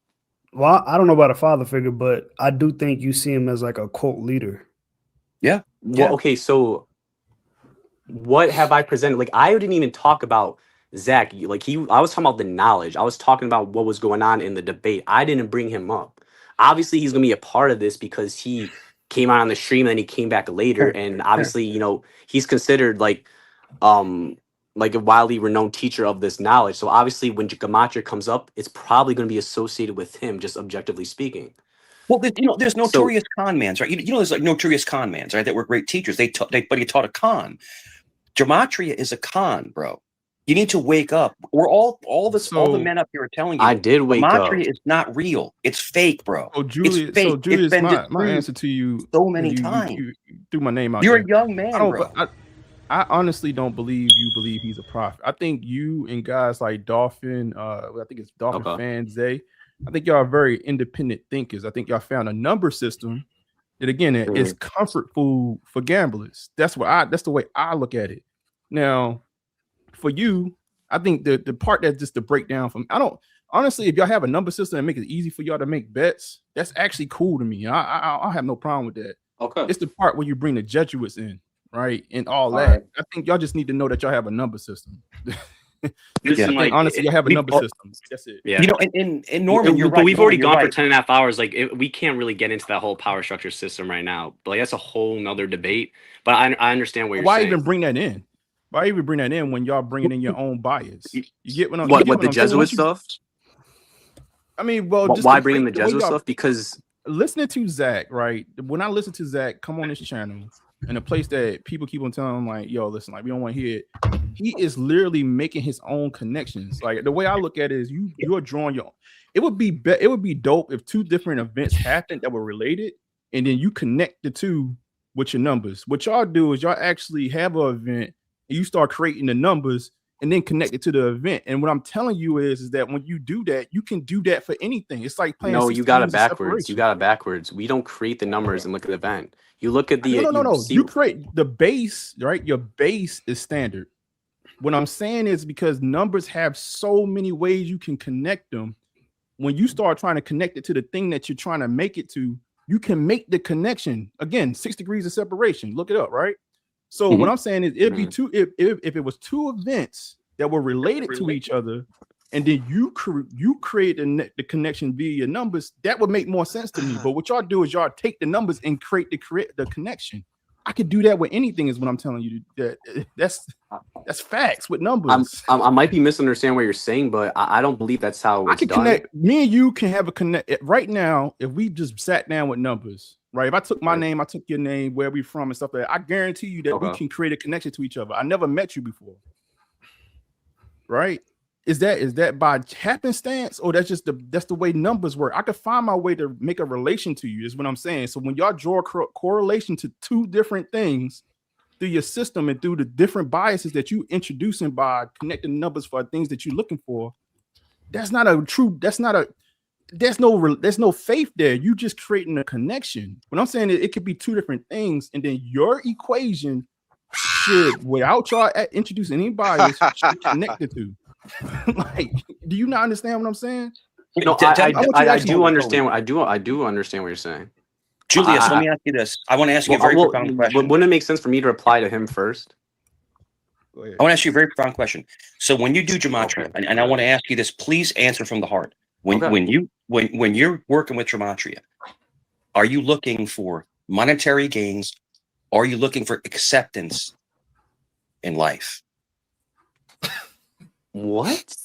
Well, I don't know about a father figure, but I do think you see him as like a cult leader. Yeah. Well, okay, so what have I presented? Like, I didn't even talk about Zach. I was talking about the knowledge. I was talking about what was going on in the debate. I didn't bring him up. Obviously, he's gonna be a part of this because he came out on the stream and then he came back later. And obviously, he's considered like a widely renowned teacher of this knowledge. So obviously, when gematria comes up, it's probably going to be associated with him, just objectively speaking. Well, there's notorious con mans, right? There's like notorious con mans, right? That were great teachers. But he taught a con. Gematria is a con, bro. You need to wake up. We're all the men up here are telling you. I did wake up. Gematria is not real. It's fake, bro. Oh, Julius, it's fake. Julius, it's been my answer to you so many times. times. You threw my name out. You're there. a young man, bro. I honestly don't believe you believe he's a prophet. I think you and guys like Dolphin, I think it's Dolphin Fan Zay, I think y'all are very independent thinkers. I think y'all found a number system that again is comfort food for gamblers. That's the way I look at it. Now, for you, I think the part that's just the breakdown from honestly, if y'all have a number system and make it easy for y'all to make bets, that's actually cool to me. I have no problem with that. Okay. It's the part where you bring the Jesuits in. Right, and all that. Right. I think y'all just need to know that y'all have a number system. Honestly, you have a number system. That's it. Yeah. And Norman, you're right. But we've already gone for right. 10.5 hours. Like, we can't really get into that whole power structure system right now. But like, that's a whole nother debate. But I understand what you're saying. Why even bring that in? Why even bring that in when y'all bringing in your own bias? You get what I'm What the Jesuit stuff? I mean, well, just why bring in the Jesuit stuff? Because listening to Zach, right? When I listen to Zach come on this channel, in a place that people keep on telling him, like, yo, listen, like, we don't want to hear it. He is literally making his own connections. Like, the way I look at it is you're drawing your own. It would be dope if two different events happened that were related, and then you connect the two with your numbers. What y'all do is y'all actually have an event and you start creating the numbers and then connect it to the event. And what I'm telling you is that when you do that, you can do that for anything. It's like playing. No, you got it backwards. You got it backwards. We don't create the numbers and look at the event. You look at the no. You create the base, right? Your base is standard. What I'm saying is because numbers have so many ways you can connect them. When you start trying to connect it to the thing that you're trying to make it to, you can make the connection. Again, 6 degrees of separation. Look it up, right? So what I'm saying is it'd be two if it was two events that were related to each other, and then you create the connection via your numbers, that would make more sense to me. But what y'all do is y'all take the numbers and create the connection. I could do that with anything, is what I'm telling you. That's facts with numbers. I might be misunderstanding what you're saying, but I don't believe that's how it's done. Connect. Me and you can have a connect right now. If we just sat down with numbers, right? If I took my name, I took your name, where we from and stuff like that, I guarantee you that we can create a connection to each other. I never met you before, right? Is that by happenstance, or that's the way numbers work? I could find my way to make a relation to you, is what I'm saying. So when y'all draw a correlation to two different things through your system and through the different biases that you introducing by connecting numbers for things that you're looking for, there's no faith there. You just creating a connection. What I'm saying is it could be two different things, and then your equation should, without y'all introducing any bias, should connect the two. Like, do you not understand what I'm saying? No, I do understand. I do understand what you're saying. Julius, let me ask you this. I want to ask you a very profound question. Wouldn't it make sense for me to reply to him first? I want to ask you a very profound question. So when you do gematria, and I want to ask you this, please answer from the heart. When you're working with gematria, are you looking for monetary gains? Or are you looking for acceptance in life? What?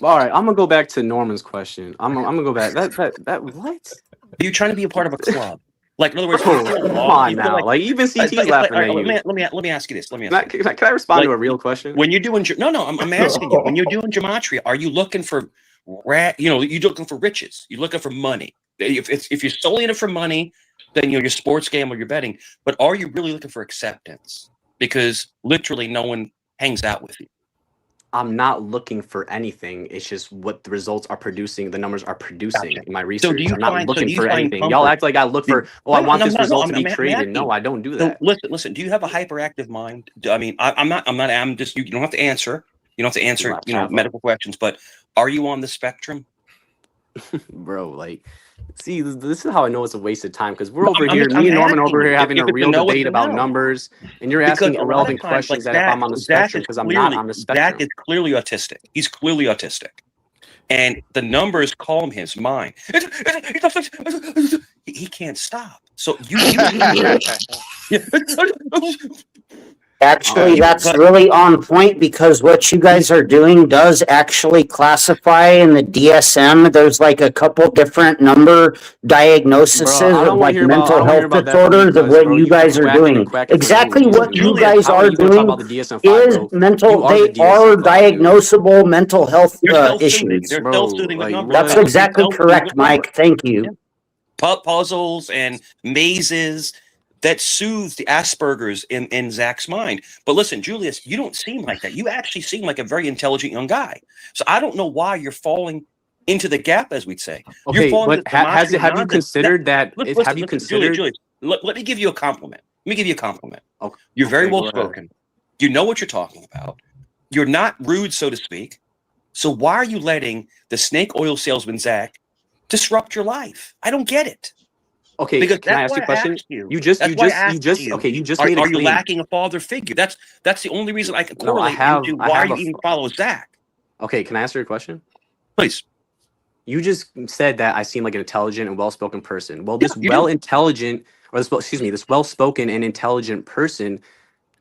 All right, I'm gonna go back to Norman's question. I'm gonna go back. That what? Are you trying to be a part of a club? Like, in other words, come on now. Like even CT's laughing at you. Let me ask you this. Can I respond to a real question? When you're doing I'm asking you. When you're doing gematria, are you looking for you're looking for riches? You're looking for money. If you're solely in it for money, then you're sports game or you're betting. But are you really looking for acceptance? Because literally no one hangs out with you. I'm not looking for anything. It's just what the results are producing. The numbers are producing in my research. I'm not looking for anything. Y'all act like I look for. I want this result to be created. No, I don't do that. So listen. Do you have a hyperactive mind? I mean, I'm just. You don't have to answer. You don't have to answer. Medical questions. But are you on the spectrum, bro? Like, see, this is how I know it's a waste of time, because we're over here, me and Norman over here having a real debate about numbers, and you're asking irrelevant questions that if I'm on the spectrum, because I'm not on the spectrum. Zach is clearly autistic. He's clearly autistic. And the numbers calm his mind. He can't stop. So you Actually, that's really on point, because what you guys are doing does actually classify in the DSM. There's like a couple different number diagnoses of like mental health disorders of what you guys are doing. Exactly what you guys are doing is mental. They are diagnosable mental health issues. That's exactly correct, Mike. Thank you. Puzzles and mazes that soothes the Asperger's in Zach's mind. But listen, Julius, you don't seem like that. You actually seem like a very intelligent young guy. So I don't know why you're falling into the gap, as we'd say. Okay, but have you considered that? Have you considered? Julius, let me give you a compliment. Okay. You're very well spoken. You know what you're talking about. You're not rude, so to speak. So why are you letting the snake oil salesman Zach disrupt your life? I don't get it. Okay, because can I ask you a question? You just made a claim. Are you lacking a father figure? That's the only reason I can correlate into why you even follow Zach. Okay, can I ask you a question? Please. You just said that I seem like an intelligent and well-spoken person. Well, this well-spoken and intelligent person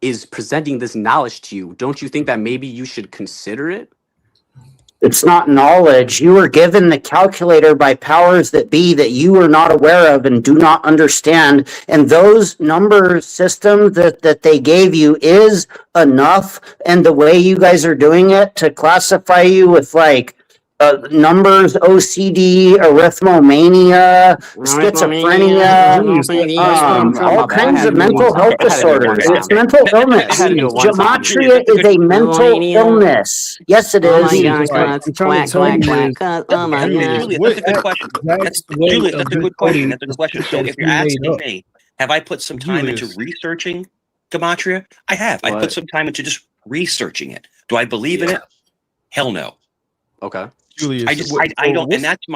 is presenting this knowledge to you. Don't you think that maybe you should consider it? It's not knowledge. You were given the calculator by powers that be that you are not aware of and do not understand. And those number systems that they gave you is enough. And the way you guys are doing it to classify you with like numbers, OCD, arithmomania, schizophrenia, all kinds of mental health disorders. It's mental illness. Gematria is a mental illness. Yes, it Oh my is. God, quack, quack, quack, oh my God. Julius, that's a good question. Julius, that's a good question. That's a good question. So if you're asking me, have I put some time into researching gematria? I have. I put some time into just researching it. Do I believe in it? Hell no. Okay. Julius, I don't, and that's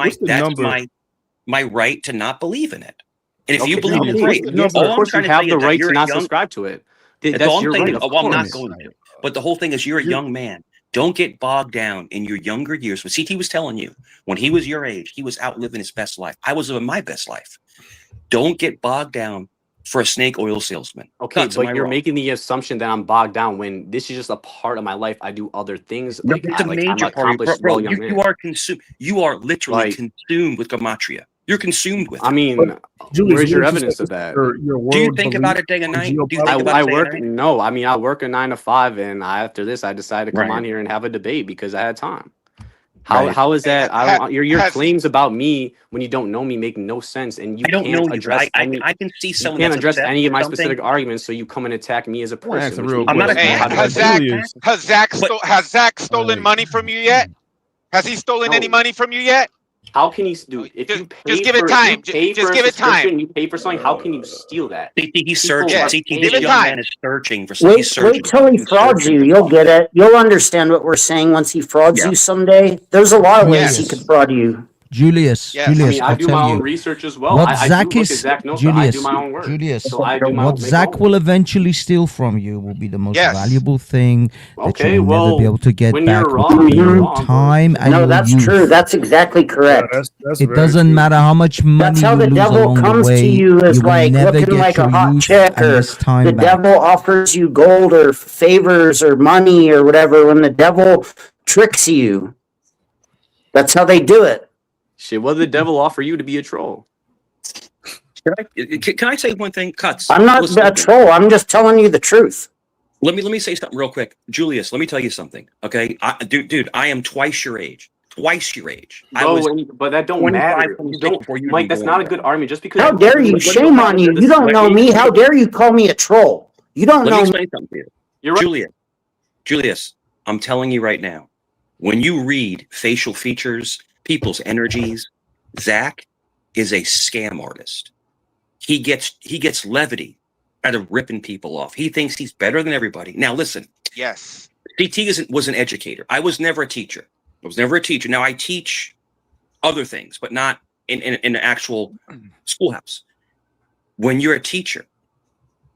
my right to not believe in it. And if you believe in it, great. Yes, of course you have the right to not subscribe to it. That's your right. I'm not going to. But the whole thing is, you're a young man. Don't get bogged down in your younger years. What CT was telling you, when he was your age, he was out living his best life. I was living my best life. Don't get bogged down for a snake oil salesman. Okay, but you're making the assumption that I'm bogged down when this is just a part of my life. I do other things. Like, it's a major part. Bro, you are consumed. You are literally consumed with gematria. You're consumed with it. I mean, where's your evidence of that? Do you think about it day and night? I work. No, I mean, I work a 9 to 5, and after this, I decided to come on here and have a debate because I had time. How is that? Your claims about me when you don't know me make no sense, and you can't address. I can see someone. You can't address any of my specific arguments, so you come and attack me as a person. I'm not. Has Zach stolen money from you yet? Has he stolen any money from you yet? How can he do? If you pay just give it time. Just give it time. You pay for something. How can you steal that? He's searching. This young man is searching for something. Wait till he frauds you. You'll get it. You'll understand what we're saying once he frauds you someday. There's a lot of ways he could fraud you. Julius, I mean, I do my own research as well. What I Zach do look is, at Zach knows, Julius, I do my own work. Julius, so I do my what Zach will eventually steal from you will be the most valuable thing that you will never be able to get back with your time. And no, that's true. That's exactly correct. It doesn't matter how much money that's how the you devil lose comes along the way, to you as like looking like a hot chick, or the devil offers you gold or favors or money or whatever. When the devil tricks you, that's how they do it. Shit, what did the devil offer you to be a troll? Can I say one thing? Cuts. I'm not a troll. I'm just telling you the truth. Let me say something real quick. Julius, let me tell you something. Okay? Dude, I am twice your age. Twice your age. But that don't matter. Mike, that's not a good argument. Just because. How dare you? Shame on you. You don't know me. How dare you call me a troll? You don't know me. Let me explain something to you. You're right. Julius, I'm telling you right now, when you read facial features, people's energies, Zach is a scam artist. He gets levity out of ripping people off. He thinks he's better than everybody. Now listen. Yes. CT was an educator. I was never a teacher. Now I teach other things, but not in an actual schoolhouse. When you're a teacher,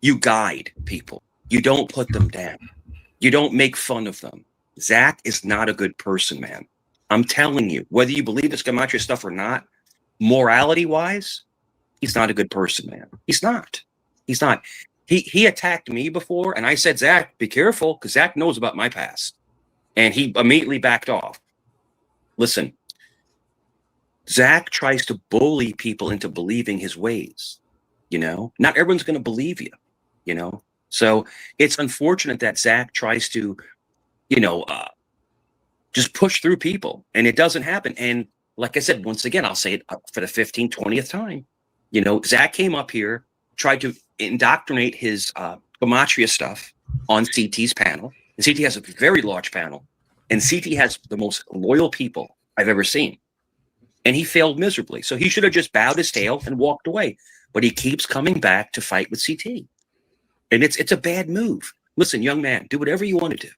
you guide people. You don't put them down. You don't make fun of them. Zach is not a good person, man. I'm telling you, whether you believe this gematria stuff or not, morality-wise, he's not a good person, man. He's not. He attacked me before, and I said, Zach, be careful, because Zach knows about my past. And he immediately backed off. Listen, Zach tries to bully people into believing his ways. Not everyone's going to believe you, So it's unfortunate that Zach tries to, just push through people, and it doesn't happen. And like I said, once again, I'll say it for the 15th, 20th time. Zach came up here, tried to indoctrinate his gematria stuff on CT's panel. And CT has a very large panel, and CT has the most loyal people I've ever seen. And he failed miserably. So he should have just bowed his tail and walked away. But he keeps coming back to fight with CT. And it's a bad move. Listen, young man, do whatever you want to do.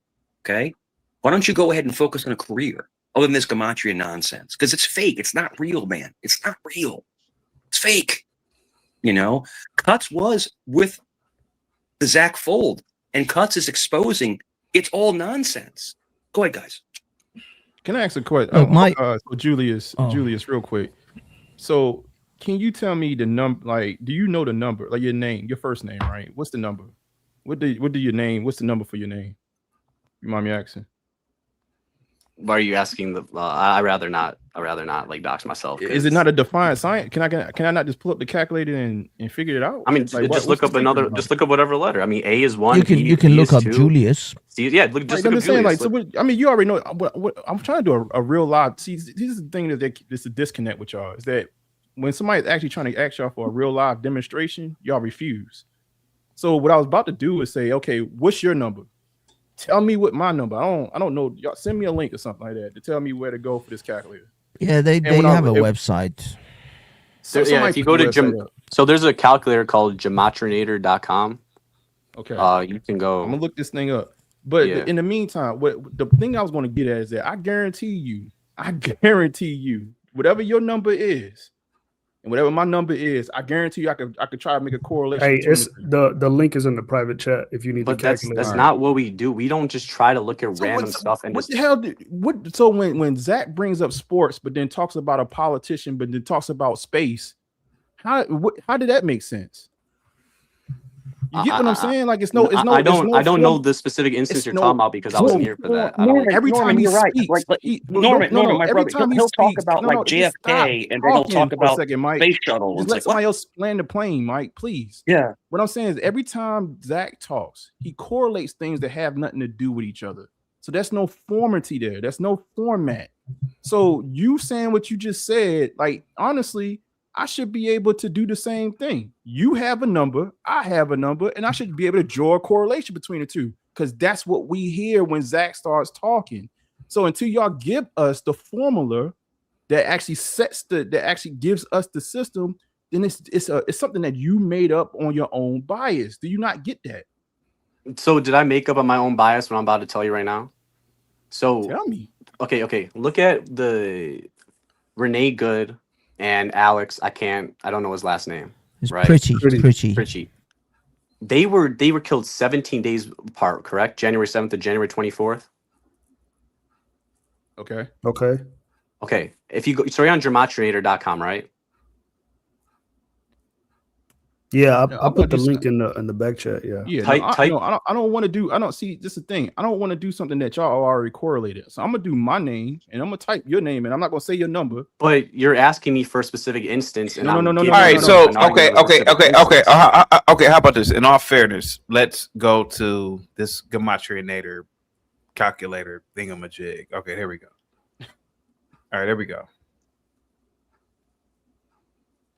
Okay? Why don't you go ahead and focus on a career other than this gematria nonsense? Because it's fake. It's not real, man. It's not real. It's fake. Cuts was with the Zach fold, and Cuts is exposing it's all nonsense. Go ahead, guys. Can I ask a question? Julius, real quick. So can you tell me the number? Like, do you know the number? Like your name, your first name, right? What's the number? What do your name? What's the number for your name? You mind me asking? Why are you asking the? I rather not like dox myself. Is it not a defined science? Can I not just pull up the calculator and figure it out? I mean, Like, just look up another. Just look up whatever letter. I mean, A is 1. You can B look is up 2. Julius. See, yeah, look, just I'm look up just saying, Julius. like, so I mean, you already know what I'm trying to do a real live. See, this is the thing that's a disconnect with y'all is that when somebody's actually trying to ask y'all for a real live demonstration, y'all refuse. So what I was about to do is say, okay, what's your number? Tell me what my number. I don't know. Y'all send me a link or something like that to tell me where to go for this calculator. Yeah, they have a website. So yeah, if you go to so there's a calculator called gematrinator.com. Okay. You can go. I'm gonna look this thing up. But Yeah. in the meantime, what the thing I was going to get at is that I guarantee you, whatever your number is, and whatever my number is, I guarantee you, I could try to make a correlation. Hey, between it's the link is in the private chat if you need But to that's calculate. not what we do. We don't just try to look at random stuff and what just. the hell? So when Zach brings up sports, but then talks about a politician, but then talks about space, how did that make sense? You get what I'm saying? Like it's no. I don't know the specific instance you're talking about because I wasn't here for that. I don't. Every time he speaks, Norman, my brother, he'll talk about like JFK, and then he'll talk about space shuttle. Just let somebody else land the plane, Mike, please. Yeah. What I'm saying is every time Zach talks, he correlates things that have nothing to do with each other. So that's no formality there. That's no format. So you saying what you just said, like honestly, I should be able to do the same thing. You have a number, I have a number, and I should be able to draw a correlation between the two because that's what we hear when Zach starts talking. So until y'all give us the formula that actually that actually gives us the system, then it's something that you made up on your own bias. Do you not get that? So did I make up on my own bias what I'm about to tell you right now? So tell me. Okay. Look at the Renee Good and Alex. I don't know his last name. It's right? Pritchie. They were killed 17 days apart, correct? January 7th to January 24th. Okay. If you go, so you're on gematrinator.com, right? Yeah, I put the link in the back chat. Yeah. Yeah. I don't want to do. I don't see. This is the thing. I don't want to do something that y'all already correlated. So I'm gonna do my name and I'm gonna type your name and I'm not gonna say your number. But you're asking me for a specific instance. And no. All right. So okay. How about this? In all fairness, let's go to this gematrinator calculator thingamajig. Okay, here we go. All right, there we go.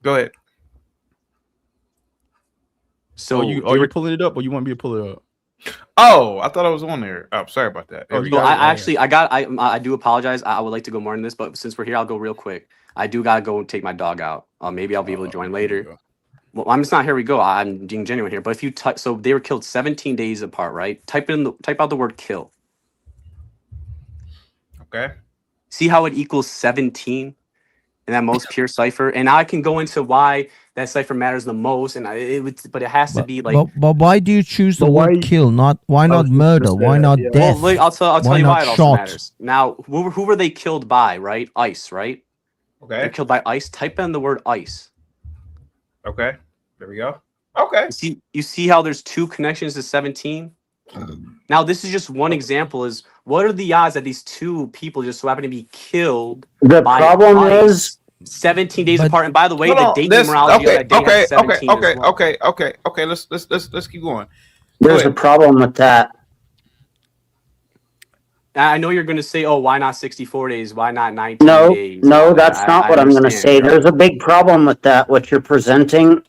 Go ahead. So are you pulling it up, or you want me to pull it up? Oh, I thought I was on there. Oh, sorry about that. I do apologize. I would like to go more in this, but since we're here, I'll go real quick. I do gotta go and take my dog out. Maybe I'll be able to join later. Well, I'm just not. Here we go. I'm being genuine here. But if you type, so they were killed 17 days apart, right? Type out the word kill. Okay. See how it equals 17 in that most pure cipher, and now I can go into why that cipher matters the most, and but it has to be like. But why do you choose the word kill? Why not murder? Why not death? Well, I'll tell you why it also matters. Now, who were they killed by? Right, ice. Right. Okay. They're killed by ice. Type in the word ice. Okay. There we go. Okay. You see how there's two connections to 17. Now, this is just one example. Is what are the odds that these two people just so happen to be killed? The problem is 17 days apart. And by the way, the date numerology of that day has 17 as well. Okay. Let's keep going. There's a problem with that. I know you're going to say, "Oh, why not 64 days? Why not 19 days?" No, that's not what I'm going to say. There's a big problem with that. What you're presenting.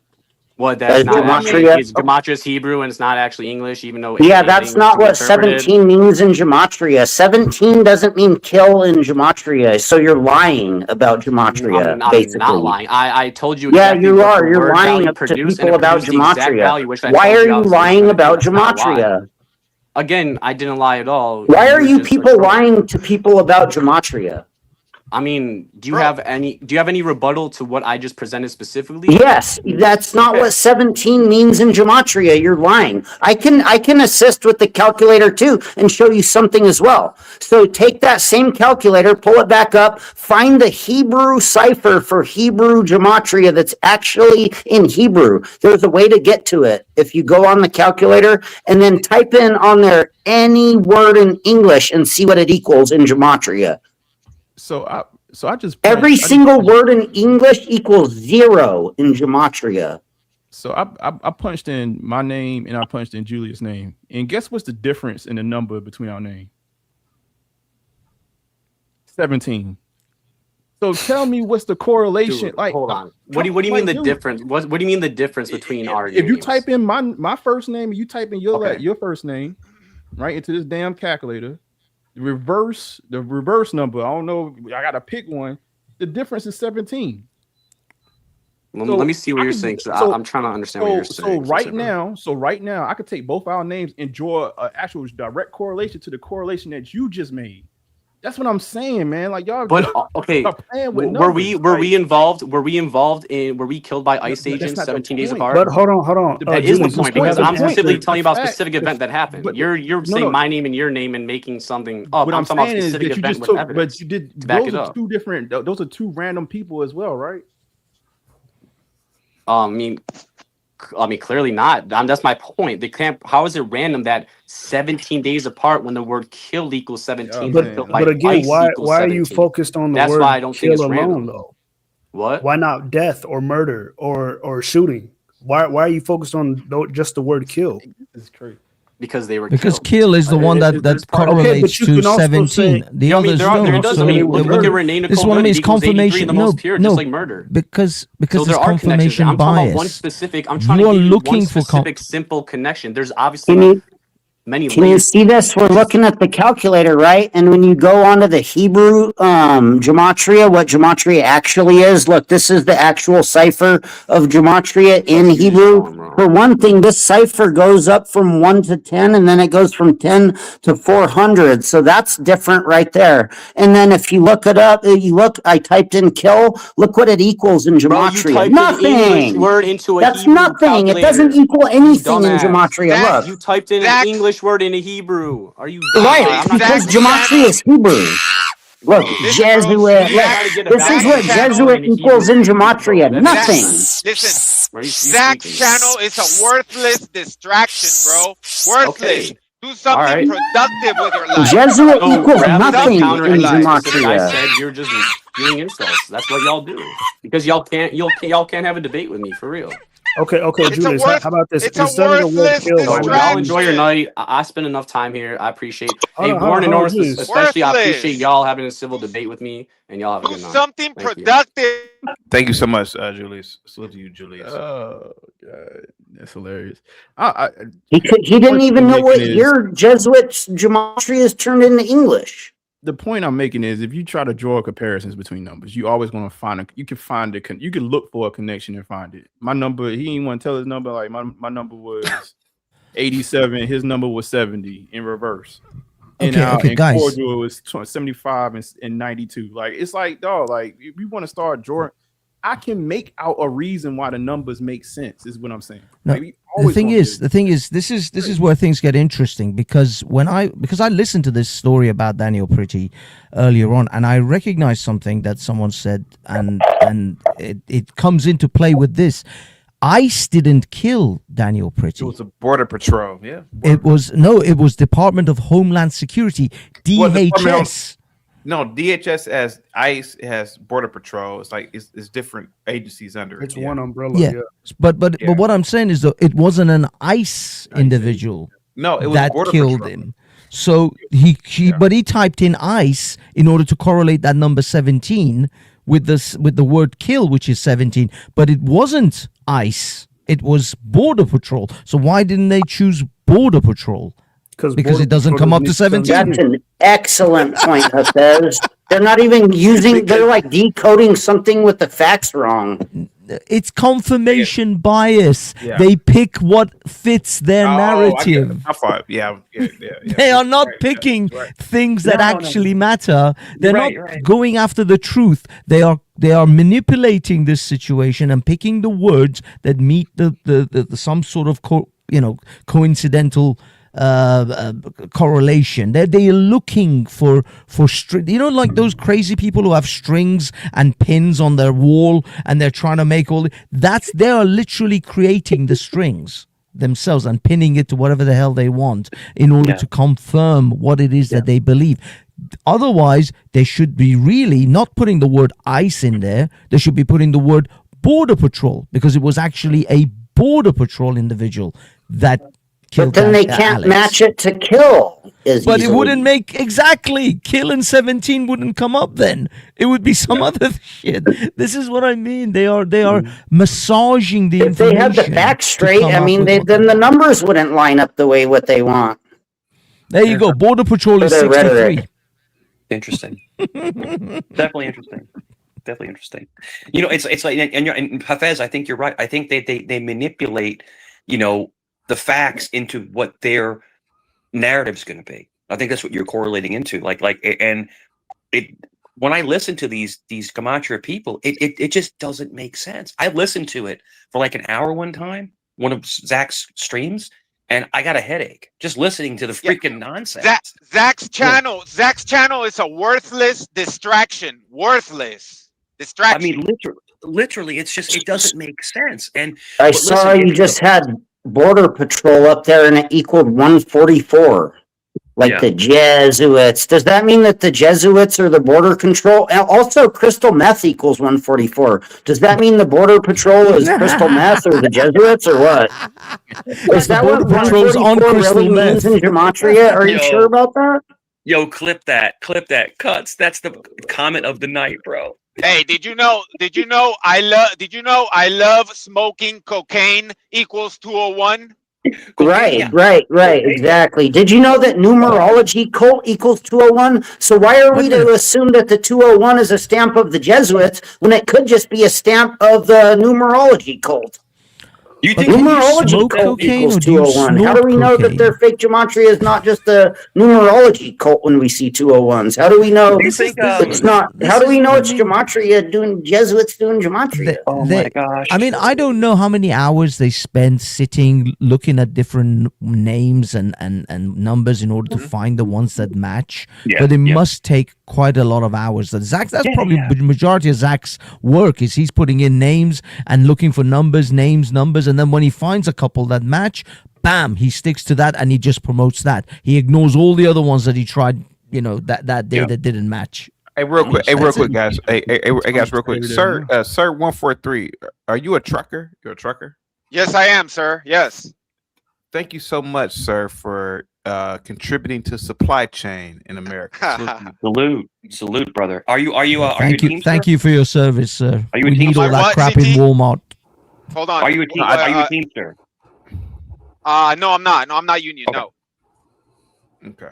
What that's not actually, it's gematria is Hebrew and it's not actually English, even though that's not what 17 means in gematria. 17 doesn't mean kill in gematria, so you're lying about gematria. I'm not lying. I told you. Yeah, you are. You're lying to people about gematria. Why are you lying about gematria? Again, I didn't lie at all. Why are you people lying to people about gematria? I mean, do you have any rebuttal to what I just presented specifically? Yes, that's not what 17 means in gematria. You're lying. I can assist with the calculator too and show you something as well. So take that same calculator, pull it back up, find the Hebrew cipher for Hebrew gematria that's actually in Hebrew. There's a way to get to it. If you go on the calculator and then type in on there any word in English and see what it equals in gematria. So I just every single word in English equals 0 in gematria. So I punched in my name and I punched in Julius' name. And guess what's the difference in the number between our name? 17. So tell me what's the correlation? Dude, hold on. What do you mean the difference? What do you mean the difference between our names? If you type in my first name and you type in your first name, right, into this damn calculator, the reverse number, I don't know, I gotta pick one. The difference is 17. Well, let me see what you're saying. I'm trying to understand what you're saying. So right now, I could take both our names and draw an actual direct correlation to the correlation that you just made. That's what I'm saying, man. Like y'all. But okay, were we involved? Were we killed by ICE agents 17 days apart? But hold on. That is the point, because I'm specifically telling you about a specific event that happened. You're saying my name and your name and making something up. What I'm talking about saying is specific that you event just with took, evidence but you did. to back Those it are up. two different. Those are two random people as well, right? I mean, clearly not. That's my point. They can't. How is it random that 17 days apart when the word "kill" equals 17? But again, why are you focused on the That's word why I don't think kill it's random. alone, though? What? Why not death or murder or shooting? Why are you focused on just the word kill? It's crazy. Because they were kill is the one that correlates to 17. The others don't. So look at Renee this one is confirmation. The most pure, just like murder. Because so there it's are connections. confirmation I'm talking bias. about one specific. I'm trying to give you one specific simple connection. There's obviously many layers. Can you see this? We're looking at the calculator, right? And when you go onto the Hebrew gematria, what gematria actually is, look, this is the actual cipher of gematria in Hebrew. For one thing, this cipher goes up from 1 to 10, and then it goes from 10 to 400. So that's different right there. And then if you look it up, I typed in kill, look what it equals in gematria. Nothing. An English word into a That's Hebrew nothing. Calculator. It doesn't equal anything in Dumbass. gematria. Look. You typed in an English word into Hebrew. Are you right? Because gematria is Hebrew. Look, Jesuit. Look, this is what Jesuit equals in gematria. Nothing. Listen, Zach's channel is a worthless distraction, bro. Worthless. Okay. Do something productive with your life. Jesuit equals rather than nothing counter in anything specific I gematria. said, you're just doing insults. That's what y'all do. Because y'all can't have a debate with me for real. Okay, Julius. How about this? It's a worthless distraction. Y'all enjoy your night. I spend enough time here. I appreciate. Born and North, especially. I appreciate y'all having a civil debate with me, and y'all have a good night. Something productive. Thank you so much, Julius. Salute to you, Julius. Oh God, that's hilarious. He didn't even know what year Jesuit gematria is turned into English. The point I'm making is, if you try to draw comparisons between numbers, you always going to find you can look for a connection and find it. My number, he didn't want to tell his number. Like my number was 87. His number was 70 in reverse. Okay, guys. Cordial was 75 and 92. Like, it's like, dog, like, if you want to start drawing, I can make out a reason why the numbers make sense, is what I'm saying. No, like, the thing is, this is where things get interesting, because I listened to this story about Daniel Pretty earlier on, and I recognized something that someone said, and it comes into play with this. ICE didn't kill Daniel Pretty. It was a border patrol. Yeah. It was Department of Homeland Security, DHS. No, DHS as ICE has border patrol. It's like it's different agencies under it. It's one umbrella. Yeah. But what I'm saying is, though, it wasn't an ICE individial. No, it was that border killed patrol. him. So he typed in ICE in order to correlate that number 17 with the word kill, which is 17. But it wasn't ICE. It was border patrol. So why didn't they choose border patrol? Because it doesn't come up to 17. That's an excellent point, Hafez. They're not even using, they're like decoding something with the facts wrong. it's confirmation bias. Yeah. They pick what fits their narrative. Yeah. They are not picking things that actually matter. They're not going after the truth. They are manipulating this situation and picking the words that meet the some sort of coincidental correlation. They are looking for like those crazy people who have strings and pins on their wall and they're trying to make they are literally creating the strings themselves and pinning it to whatever the hell they want in order to confirm what it is that they believe. Otherwise, they should be really not putting the word ICE in there. They should be putting the word Border Patrol, because it was actually a Border Patrol individual that killed. But then they can't match it to kill. But it wouldn't make kill and 17 wouldn't come up then. It would be some other shit. This is what I mean. They are massaging the If they had the facts straight, I mean, then the numbers wouldn't line up the way what they want. There you go. Border Patrol is 63. Interesting. Definitely interesting. Definitely interesting. It's like, and Hafez, I think you're right. I think they manipulate, the facts into what their narrative's going to be. I think that's what you're correlating into. When I listen to these gematria people, it just doesn't make sense. I listened to it for like an hour one time, one of Zach's streams, and I got a headache just listening to the freaking nonsense. Zach's channel is a worthless distraction. Worthless distraction. I mean, literally, it doesn't make sense. And I saw you just had Border Patrol up there and it equaled 144. The Jesuits. Does that mean that the Jesuits are the border control? And also, crystal meth equals 144. Does that mean the border patrol is crystal meth or the Jesuits or what? Is that what 144 really means in gematria? Are you sure about that? Yo, clip that. Cuts. That's the comment of the night, bro. Hey, did you know I love smoking cocaine equals 201? Right, exactly. Did you know that numerology cult equals 201? So why are we to assume that the 201 is a stamp of the Jesuits when it could just be a stamp of the numerology cult? You think numerology cult equals 201? How do we know that their fake gematria is not just a numerology cult when we see 201s? How do we know it's not? How do we know it's gematria doing Jesuits doing gematria? My gosh! I mean, I don't know how many hours they spend sitting looking at different names and numbers in order to find the ones that match. But it must take quite a lot of hours. That's probably the majority of Zach's work. Is he's putting in names and looking for numbers, and then when he finds a couple that match, bam, he sticks to that and he just promotes that. He ignores all the other ones that he tried, that day that didn't match. Hey, real quick, guys. Hey, guys, real quick. Sir 143, are you a trucker? You're a trucker? Yes, I am, sir. Yes. Thank you so much, sir, for contributing to supply chain in America. Salute, brother. Are you Thank you for your service, sir. Are you we a need all that crap in Walmart. Hold on. Are you a Teamster? No, I'm not. No, I'm not union. Okay. No. Okay.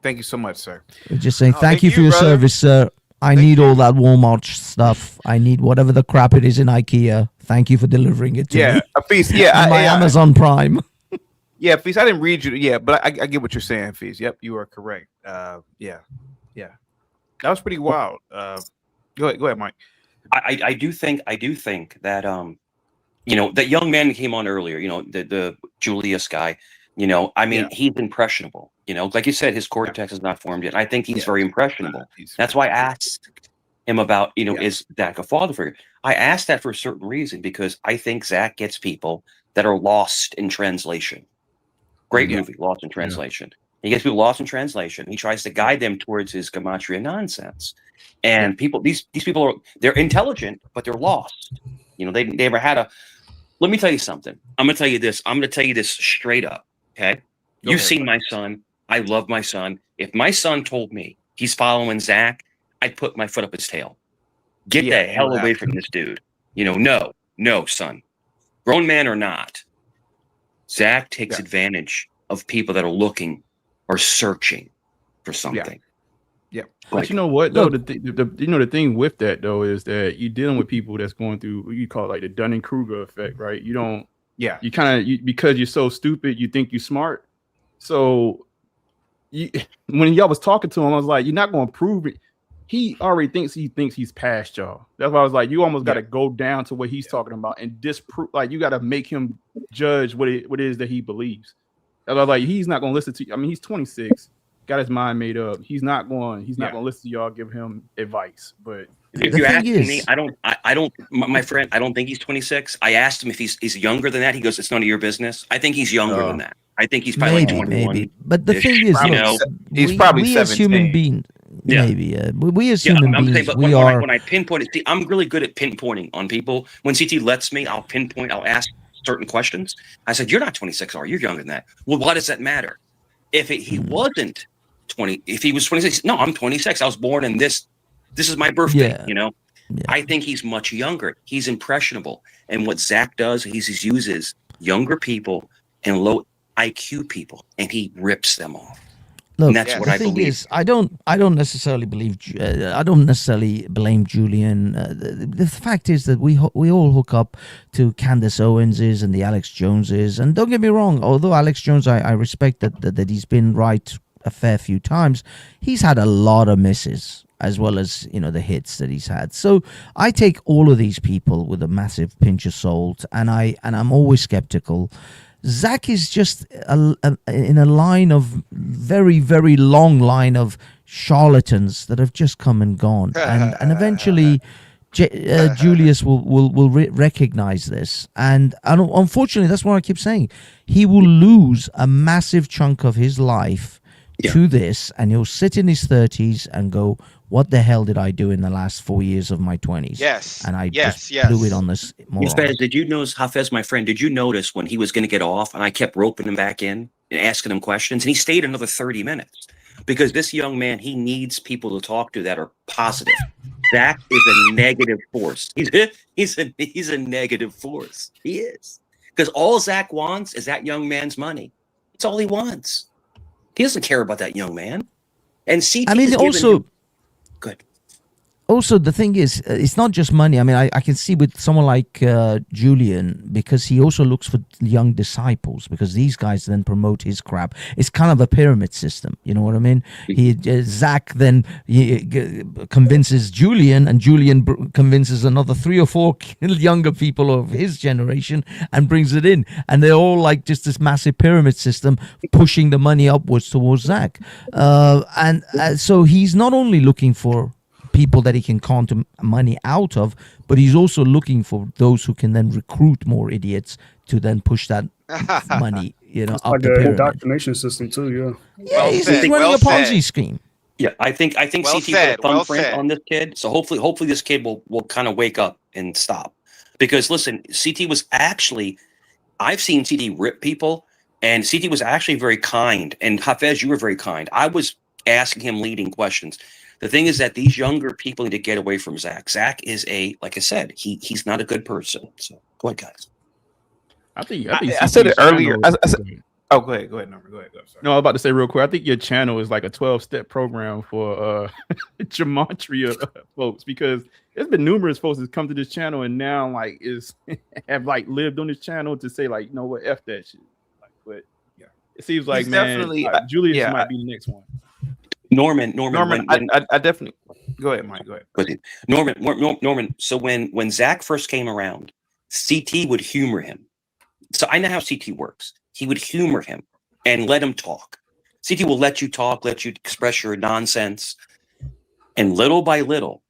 Thank you so much, sir. We're just saying thank you for your service, sir. I need all that Walmart stuff. I need whatever the crap it is in IKEA. Thank you for delivering it to me. Feast. My Amazon Prime. Yeah, Feast. I didn't read you. Yeah, but I get what you're saying, Feast. Yep, you are correct. Yeah. That was pretty wild. Go ahead, Mike. I do think that that young man who came on earlier, the Julius guy, he's impressionable. Like you said, his cortex is not formed yet. I think he's very impressionable. That's why I asked him about, is Zach a father figure? I asked that for a certain reason, because I think Zach gets people that are lost in translation. Great movie, Lost in Translation. He gets people lost in translation. He tries to guide them towards his gematria nonsense. And these people they're intelligent, but they're lost. They never had a. Let me tell you something. I'm going to tell you this. I'm going to tell you this straight up. Okay. You've seen my son. I love my son. If my son told me he's following Zach, I'd put my foot up his tail. Get the hell away from this dude. No, son. Grown man or not, Zach takes advantage of people that are looking or searching for something. Yeah. But you know what though, the thing with that though is that you're dealing with people that's going through what you call like the Dunning-Kruger effect, right? You don't. Yeah. You kind of because you're so stupid, you think you're smart. So when y'all was talking to him, I was like, you're not going to prove it. He already thinks he's past y'all. That's why I was like, you almost got to go down to what he's talking about and disprove. Like you got to make him judge what it is that he believes. That's why I was like, he's not going to listen to you. I mean, he's 26, got his mind made up. He's not going to listen to y'all give him advice. But if you ask me, I don't, my friend, I don't think he's 26. I asked him if he's younger than that. He goes, it's none of your business. I think he's younger than that. I think he's probably like 21. Maybe. But the thing is, he's probably 17. As human beings, maybe. We as human beings, saying, but we are. When I pinpoint it, see, I'm really good at pinpointing on people. When CT lets me, I'll pinpoint. I'll ask certain questions. I said, "You're not 26, are you? You're younger than that." Well, why does that matter? If he wasn't 20, if he was 26, no, I'm 26. I was born in this. This is my birthday. I think he's much younger. He's impressionable, and what Zach does, he uses younger people and low IQ people, and he rips them off. Look, and that's what the I thing believe. is, I don't necessarily believe. I don't necessarily blame Julian. The fact is that we all hook up to Candace Owenses and the Alex Joneses. And don't get me wrong, although Alex Jones, I respect that he's been right a fair few times. He's had a lot of misses, as well as the hits that he's had. So I take all of these people with a massive pinch of salt, and I'm always skeptical. Zach is just in a line of very, very long line of charlatans that have just come and gone, and eventually Julius will recognize this, and unfortunately, that's what I keep saying. He will lose a massive chunk of his life to this, and he'll sit in his 30s and go, what the hell did I do in the last 4 years of my 20s? Yes. And I just blew it on this moron. Hafez, did you notice, Hafez, my friend, did you notice when he was going to get off and I kept roping him back in and asking him questions, and he stayed another 30 minutes? Because this young man, he needs people to talk to that are positive. Zach is a negative force. He's a negative force. He is. Because all Zach wants is that young man's money. That's all he wants. He doesn't care about that young man. And CT good. Also, the thing is, it's not just money. I mean, I can see with someone like Julian, because he also looks for young disciples, because these guys then promote his crap. It's kind of a pyramid system. You know what I mean? Zach then convinces Julian, and Julian convinces another 3 or 4 younger people of his generation and brings it in. And they're all like just this massive pyramid system pushing the money upwards towards Zach. So he's not only looking for people that he can con money out of, but he's also looking for those who can then recruit more idiots to then push that money, up like the an pyramid. indoctrination system too. He's running a Ponzi scheme. Yeah, I think CT put a thumbprint on this kid. So hopefully this kid will kind of wake up and stop. Because listen, CT was actually, I've seen CT rip people, and CT was actually very kind. And Hafez, you were very kind. I was asking him leading questions. The thing is that these younger people need to get away from Zach. Zach is like I said, he's not a good person. So go ahead, guys. I said it earlier. Go ahead, Norman. Go ahead. Sorry. No, I was about to say real quick. I think your channel is like a 12-step program for gematria folks, because there's been numerous folks that come to this channel and now have lived on this channel to say like, you know what, F that shit. But yeah, it seems like Julius might be the next one. Norman, I definitely go ahead, Mike. Go ahead. Norman. So when Zach first came around, CT would humor him. So I know how CT works. He would humor him and let him talk. CT will let you talk, let you express your nonsense, and little by little,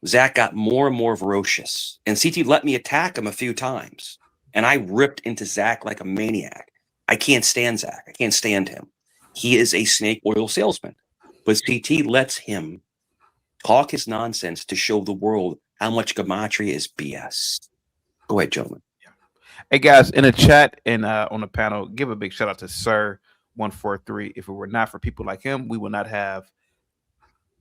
Zach got more and more ferocious. And CT let me attack him a few times, and I ripped into Zach like a maniac. I can't stand Zach. I can't stand him. He is a snake oil salesman. But CT lets him talk his nonsense to show the world how much gematria is BS. Go ahead, gentlemen. Hey guys, in the chat and on the panel, give a big shout out to Sir 143. If it were not for people like him, we would not have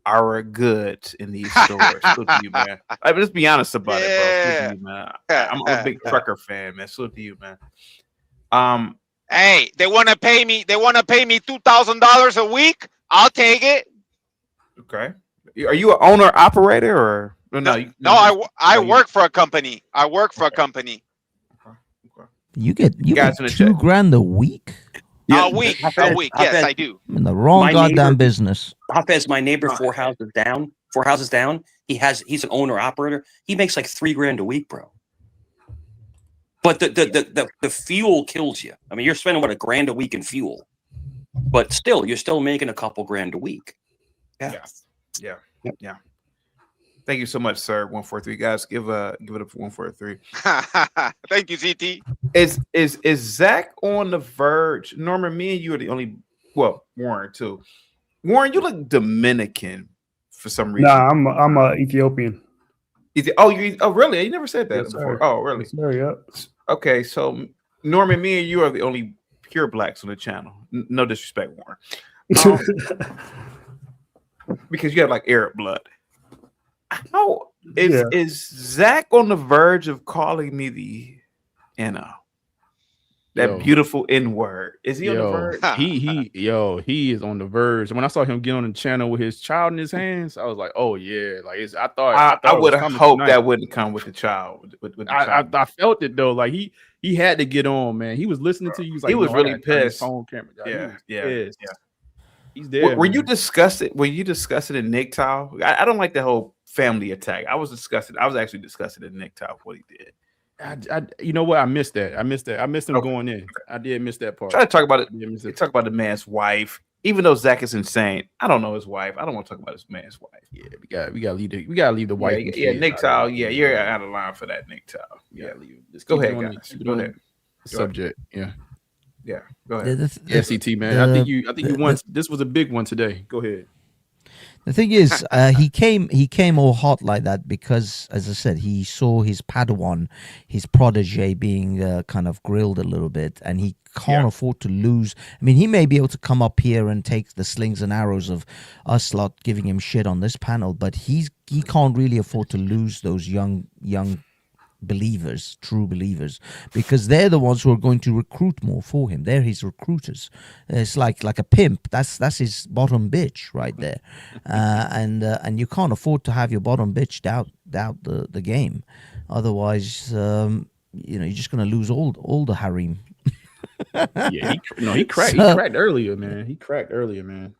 our goods in these stores. Salute to you, man. I mean, let's be honest about it, bro. Salute to you, man. I'm a big trucker fan, man. Salute to you, man. Hey, they want to pay me $2,000 a week. I'll take it. Okay. Are you an owner operator or I work for a company. I work for a company. You get Guys in the $2 grand a week. A week. Yes, I do. I'm in the wrong My goddamn neighbor- business. Hafez, my neighbor, four houses down. He's an owner operator. He makes like $3 grand a week, bro. But the fuel kills you. I mean, you're spending $1 grand a week in fuel, but still, you're still making a couple grand a week. Yeah. Thank you so much, sir. 143 guys, give it up for 143. Thank you, ZT. Is Zach on the verge? Norman, me and you are the only. Well, Warren too. Warren, you look Dominican for some reason. Nah, I'm a Ethiopian. Oh, really? You never said that before. Sir. Oh, really? Yes, sir, yep. Okay, so Norman, me and you are the only pure blacks on the channel. No disrespect, Warren. Because you have like Arab blood. How is Zach on the verge of calling me the that beautiful N word? Is he on the verge? He is on the verge. When I saw him get on the channel with his child in his hands, I was like, oh yeah, like I thought I would have hoped that wouldn't come with the child. With the child. I felt it though. Like he had to get on, man. He was listening to you. He was really pissed. Yeah. He's there. Were you disgusted? Were you disgusted in Nick Tao? I don't like the whole family attack. I was disgusted. I was actually disgusted in Nick Tao for what he did. You know what? I missed that. I missed him going in. I did miss that part. Try to talk about it. Talk about the man's wife. Even though Zach is insane, I don't know his wife. I don't want to talk about this man's wife. Yeah, we gotta leave the wife. Yeah, Nick Tao. Yeah, you're out of line for that, Nick Tao. Yeah, Go ahead, guys. Go ahead. Subject. Yeah. Yeah. Go ahead. CT man. I think you won. This was a big one today. Go ahead. The thing is, he came all hot like that because, as I said, he saw his Padawan, his protege, being kind of grilled a little bit, and he can't afford to lose. I mean, he may be able to come up here and take the slings and arrows of us lot giving him shit on this panel, but he can't really afford to lose those young believers, true believers, because they're the ones who are going to recruit more for him. They're his recruiters. It's like a pimp. That's his bottom bitch right there, and you can't afford to have your bottom bitch doubt the game. Otherwise, you're just going to lose all the harem. He cracked earlier, man. He cracked earlier, man.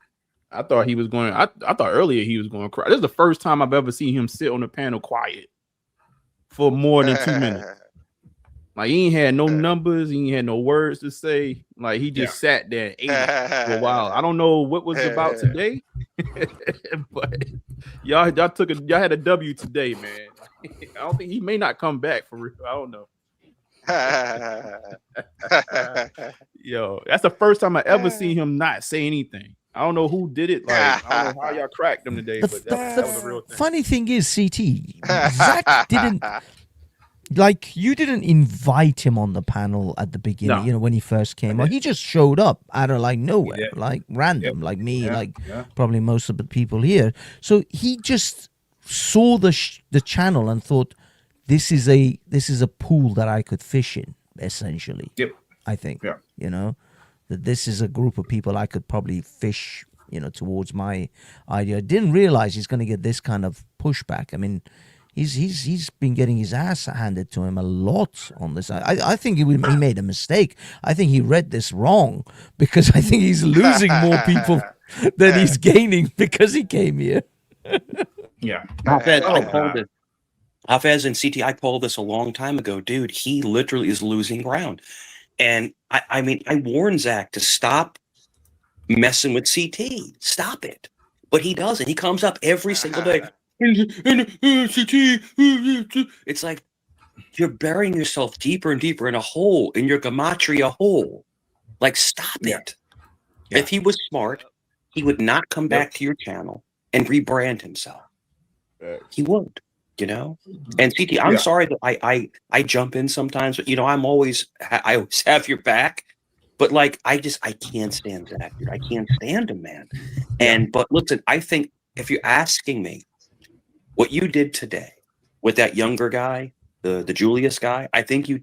I thought he was going. I thought earlier he was going to cry. This is the first time I've ever seen him sit on the panel quiet for more than 2 minutes. Like he ain't had no numbers, he ain't had no words to say. Like he just sat there and ate it for a while. I don't know what was about today, but y'all had a W today, man. I don't think he may not come back for real. I don't know. Yo, that's the first time I ever seen him not say anything. I don't know who did it. Like I don't know how y'all cracked them today, but that was a real thing. Funny thing is, CT, Zach didn't you didn't invite him on the panel at the beginning. No. When he first came on, he just showed up out of like nowhere, like random, like me, probably most of the people here. So he just saw the channel and thought, this is a pool that I could fish in, essentially. I think that this is a group of people I could probably fish, towards my idea. I didn't realize he's going to get this kind of pushback. I mean, he's been getting his ass handed to him a lot on this. I think he made a mistake. I think he read this wrong, because I think he's losing more people than he's gaining because he came here. Hafez and CT, I pulled this a long time ago, dude. He literally is losing ground. And I mean, I warned Zach to stop messing with CT. Stop it. But he doesn't. He comes up every single day. It's like you're burying yourself deeper and deeper in a hole, in your gematria hole. Like, stop it. If he was smart, he would not come back to your channel and rebrand himself. He won't. And CT, I'm sorry that I jump in sometimes, but I always have your back. But like, I can't stand that, dude. I can't stand him, man. But listen, I think if you're asking me what you did today with that younger guy, the Julius guy, I think you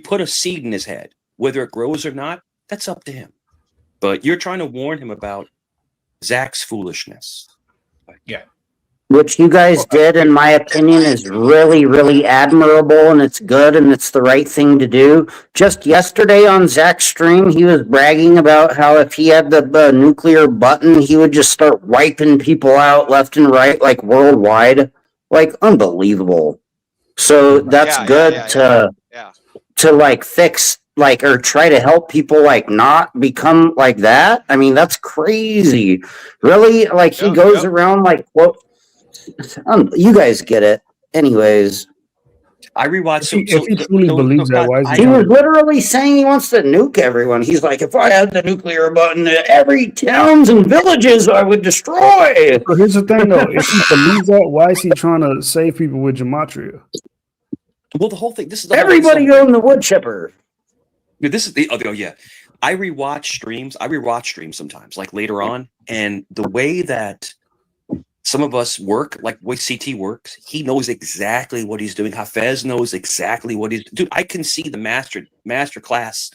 put a seed in his head. Whether it grows or not, that's up to him. But you're trying to warn him about Zach's foolishness. Yeah. Which you guys did, in my opinion, is really, really admirable, and it's good, and it's the right thing to do. Just yesterday on Zach's stream, he was bragging about how if he had the nuclear button, he would just start wiping people out left and right, like worldwide. Like, unbelievable. So that's good to like fix, like, or try to help people like not become like that. I mean, that's crazy. Really? Like, he goes around like, what? You guys get it. Anyways, I rewatched. If he truly believes that, why is he was literally saying he wants to nuke everyone. He's like, if I had the nuclear button, every towns and villages I would destroy. But here's the thing, though. If he believes that, why is he trying to save people with gematria? Well, the whole thing. This is everybody going the wood chipper. This is the yeah. I rewatch streams. I rewatch streams sometimes, like later on, and the way that some of us work, like the way CT works, he knows exactly what he's doing. Hafez knows exactly what he's dude. I can see the master class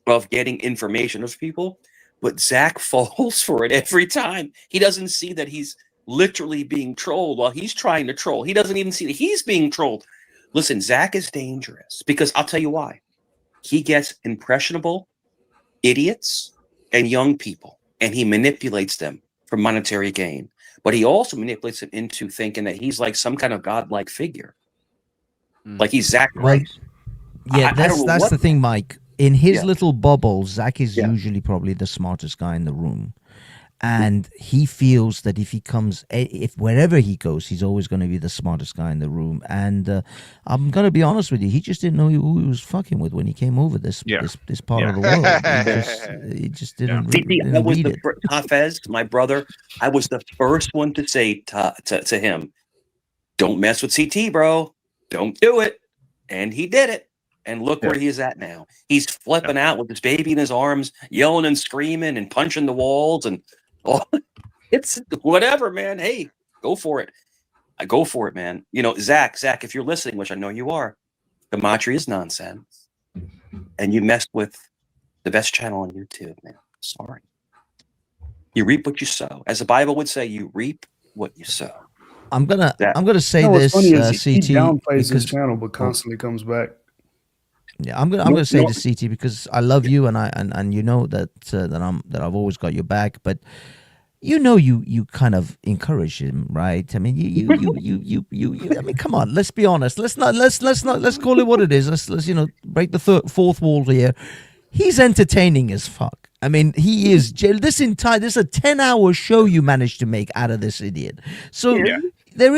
of getting information of people, but Zach falls for it every time. He doesn't see that he's literally being trolled while he's trying to troll. He doesn't even see that he's being trolled. Listen, Zach is dangerous because I'll tell you why. He gets impressionable idiots and young people, and he manipulates them for monetary gain. But he also manipulates them into thinking that he's like some kind of godlike figure. Like he's Zach Rice. Yeah, that's the thing, Mike. In his little bubble, Zach is usually probably the smartest guy in the room. And he feels that if he comes, if wherever he goes, he's always going to be the smartest guy in the room. And I'm going to be honest with you, he just didn't know who he was fucking with when he came over this part of the world. He just didn't, didn't I was read the it. Hafez, my brother. I was the first one to say to him, "Don't mess with CT, bro. Don't do it." And he did it. And look where he is at now. He's flipping out with his baby in his arms, yelling and screaming and punching the walls and. Oh, it's whatever, man. Hey, go for it. I go for it, man. You know, Zach, if you're listening, which I know you are, gematria is nonsense. And you messed with the best channel on YouTube, man. Sorry. You reap what you sow. As the Bible would say, you reap what you sow. I'm gonna say what's this, funny is he CT, downplays his channel, but constantly comes back. Yeah, I'm gonna say this, CT, because I love you, and you know that I've always got your back, but you know you kind of encourage him, right? I mean, you I mean, come on, let's be honest. Let's call it what it is. Let's break the fourth wall here. He's entertaining as fuck. I mean, he is. This is a 10-hour show you managed to make out of this idiot. So. Yeah. From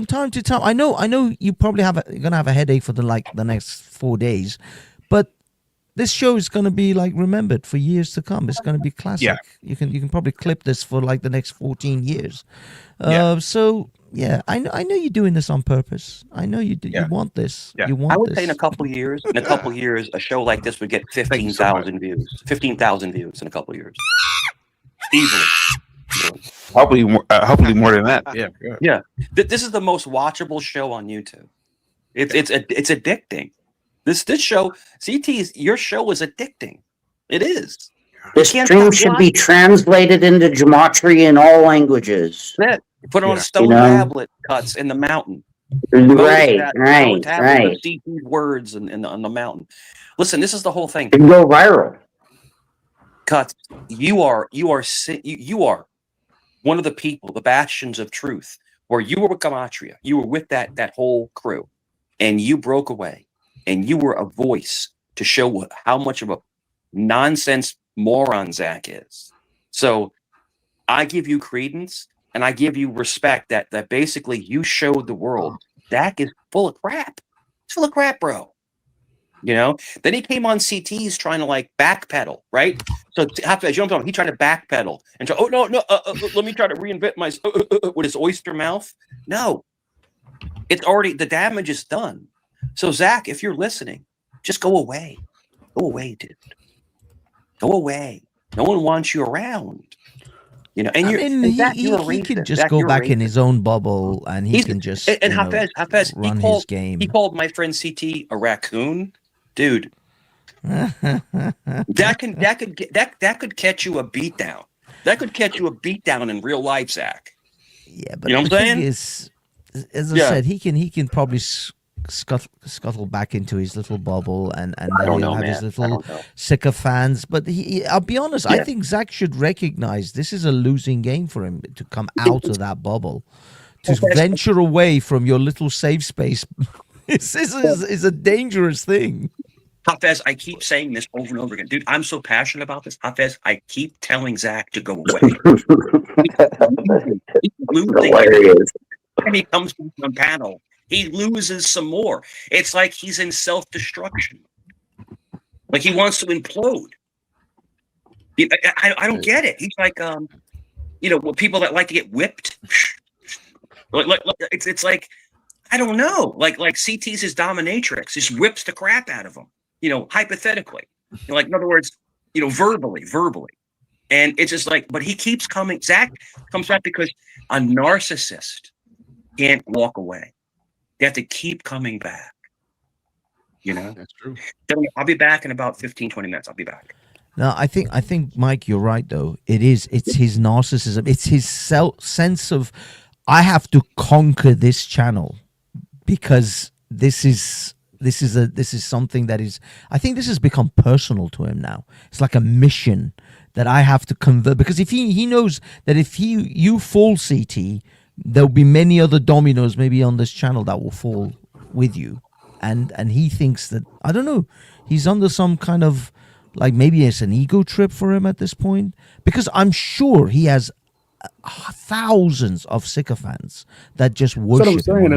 time to time, I know you probably gonna have a headache for the next 4 days, but this show is gonna be like remembered for years to come. It's gonna be classic. Yeah. You can probably clip this for like the next 14 years. So yeah, I know you're doing this on purpose. I know you do. Yeah. You want this. Yeah. You want. I would say in a couple of years, a show like this would get 15,000 views. 15,000 views in a couple of years, easily. Hopefully more than that. Yeah. This is the most watchable show on YouTube. It's addicting. This show, your show is addicting. It is. This stream should be translated into gematria in all languages. That's it. Put it on a stone tablet, cuts in the mountain. Right. CT words on the mountain. Listen, this is the whole thing. It can go viral. Cuts. You are one of the people, the bastions of truth, where you were with gematria. You were with that whole crew, and you broke away, and you were a voice to show how much of a nonsense moron Zach is. So I give you credence, and I give you respect that basically you showed the world Zach is full of crap. He's full of crap, bro. Then he came on CT's trying to like backpedal, right? So after I jumped on, he tried to backpedal and try, let me try to reinvent my with his oyster mouth. No, it's already, the damage is done. So Zach, if you're listening, just go away. Go away, dude. Go away. No one wants you around. And he can just go back in his own bubble, and he can just Hafez, run his game. He called my friend CT a raccoon. Dude, that could catch you a beat down. That could catch you a beat down in real life, Zach. Yeah, but you know what the I'm thing saying? is, as I said, he can probably scuttle back into his little bubble and maybe he'll have his little sycophants. But I'll be honest, I think Zach should recognize this is a losing game for him to come out of that bubble, to venture away from your little safe space. This is a dangerous thing. Hafez, I keep saying this over and over again. Dude, I'm so passionate about this. Hafez, I keep telling Zach to go away. He's losing. And he comes from a panel. He loses some more. It's like he's in self-destruction. Like he wants to implode. I don't get it. He's like, people that like to get whipped. It's like, I don't know. Like CT's his dominatrix. Just whips the crap out of him. Hypothetically, like in other words, verbally. And it's just like, but he keeps coming. Zach comes back because a narcissist can't walk away. They have to keep coming back. That's true. I'll be back in about 15, 20 minutes. I'll be back. No, I think, Mike, you're right, though. It's his narcissism. It's his sense of, I have to conquer this channel because this is something that is, I think this has become personal to him now. It's like a mission that I have to convert, because if he knows that if you fall, CT, there'll be many other dominoes maybe on this channel that will fall with you. And he thinks that, I don't know, he's under some kind of, like, maybe it's an ego trip for him at this point, because I'm sure he has thousands of sycophants that just worship him. That's what I'm saying.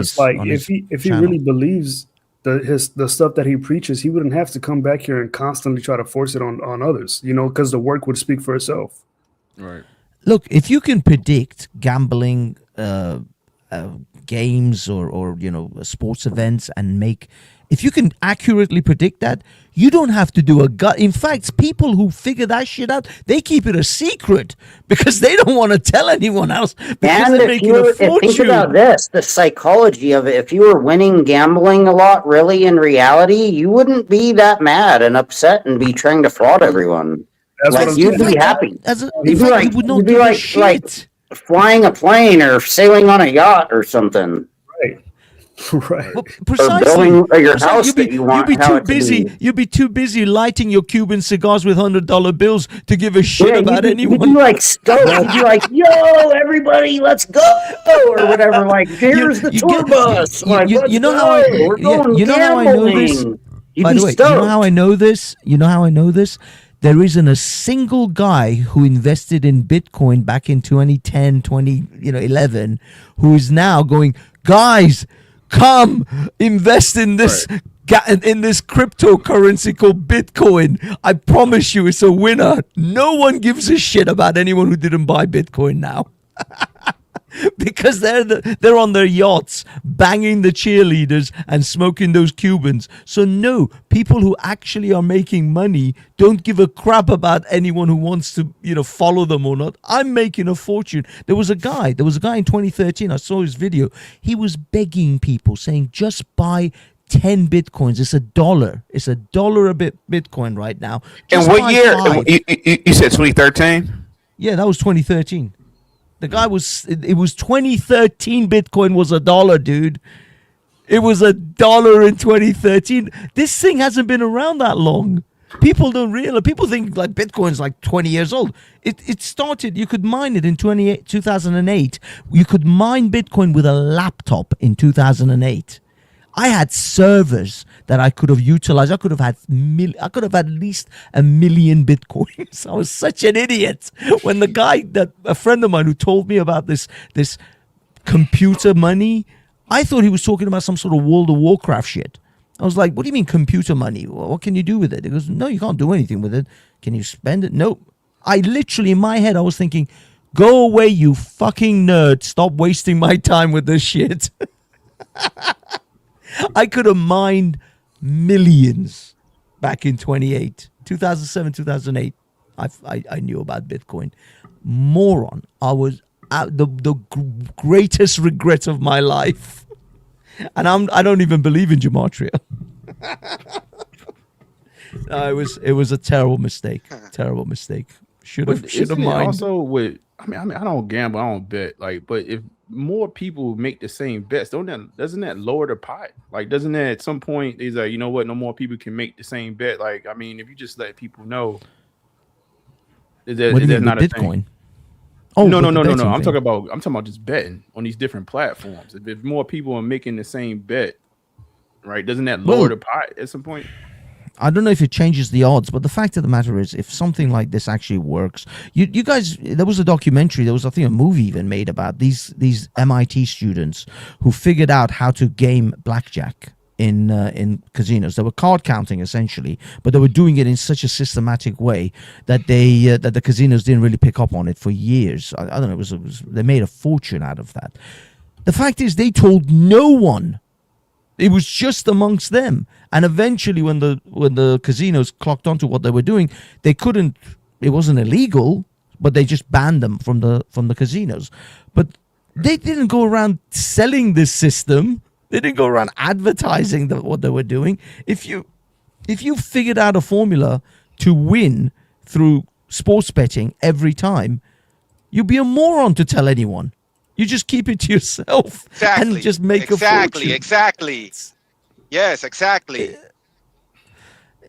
It's like if he really believes the stuff that he preaches, he wouldn't have to come back here and constantly try to force it on others, because the work would speak for itself. Right. Look, if you can predict gambling games or sports events and if you can accurately predict that, you don't have to do a gut. In fact, people who figure that shit out, they keep it a secret because they don't want to tell anyone else because they're making a fortune. Think about this, the psychology of it. If you were winning gambling a lot, really, in reality, you wouldn't be that mad and upset and be trying to fraud everyone. You'd be happy. You'd be like flying a plane or sailing on a yacht or something. Right. Well, precisely. Or building your house that you want. You'd be too busy lighting your Cuban cigars with $100 bills to give a shit about anyone. You'd be like stoked. You'd be like, "Yo, everybody, let's go!" or whatever. Like, here's the tour bus. You know how I know this. By the way, you know how I know this. There isn't a single guy who invested in Bitcoin back in 2010, 2011, who is now going, guys, come invest in this in this cryptocurrency called Bitcoin. I promise you it's a winner. No one gives a shit about anyone who didn't buy Bitcoin now. Because they're on their yachts banging the cheerleaders and smoking those Cubans. So no, people who actually are making money don't give a crap about anyone who wants to follow them or not. I'm making a fortune. There was a guy in 2013, I saw his video. He was begging people, saying just buy 10 Bitcoins. It's $1. It's $1 a Bitcoin right now. Just and what year? You said 2013? Yeah, that was 2013. The guy it was 2013. Bitcoin was $1, dude. It was $1 in 2013. This thing hasn't been around that long. People don't realize. People think like Bitcoin's like 20 years old. It started, you could mine it in 2008. You could mine Bitcoin with a laptop in 2008. I had servers that I could have utilized. I could have had at least 1 million Bitcoins. I was such an idiot. When a friend of mine who told me about this computer money, I thought he was talking about some sort of World of Warcraft shit. I was like, what do you mean computer money? What can you do with it? He goes, no, you can't do anything with it. Can you spend it? Nope. I literally, in my head, I was thinking, go away, you fucking nerd. Stop wasting my time with this shit. I could have mined millions back in 2007, 2008. I knew about Bitcoin. Moron. I was the greatest regret of my life. And I don't even believe in gematria. No, it was a terrible mistake. Terrible mistake. Should have Isn't it mind. also with? I mean, I don't gamble, I don't bet. Like, but if more people make the same bets, doesn't that lower the pot? Like, doesn't that at some point is like, you know what, no more people can make the same bet? Like, I mean, if you just let people know, is that, What do is you that mean not with a Bitcoin? thing? Oh, No. with the betting I'm thing. talking about just betting on these different platforms. If more people are making the same bet, right? Doesn't that lower the pot at some point? I don't know if it changes the odds, but the fact of the matter is, if something like this actually works, you guys, there was a documentary, there was, I think, a movie even made about these MIT students who figured out how to game blackjack in casinos. They were card counting essentially, but they were doing it in such a systematic way that that the casinos didn't really pick up on it for years. I don't know. They made a fortune out of that. The fact is, they told no one. It was just amongst them, and eventually, when the casinos clocked onto what they were doing, they couldn't. It wasn't illegal, but they just banned them from the casinos. But they didn't go around selling this system. They didn't go around advertising what they were doing. If you figured out a formula to win through sports betting every time, you'd be a moron to tell anyone. You just keep it to yourself and just make a fortune. Exactly. Yes, exactly.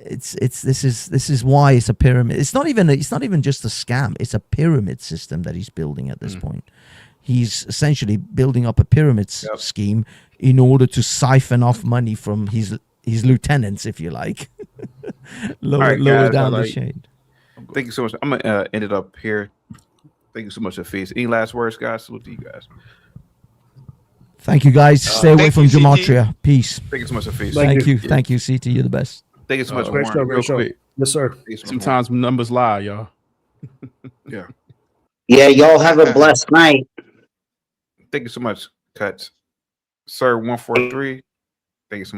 This is why it's a pyramid. It's not even just a scam. It's a pyramid system that he's building at this point. He's essentially building up a pyramid scheme in order to siphon off money from his lieutenants, if you like, lower down the chain. Thank you so much. I'm gonna end it up here. Thank you so much, Hafiz. Any last words, guys? Salute to you guys. Thank you, guys. Stay away from gematria. Peace. Thank you so much, Hafiz. Thank you, CT. You're the best. Thank you so much, Great Warren. show, Real great show. quick. Yes, sir. Sometimes numbers lie, y'all. Yeah. Yeah, y'all have a blessed night. Thank you so much, Cuts. Sir 143. Thank you so much.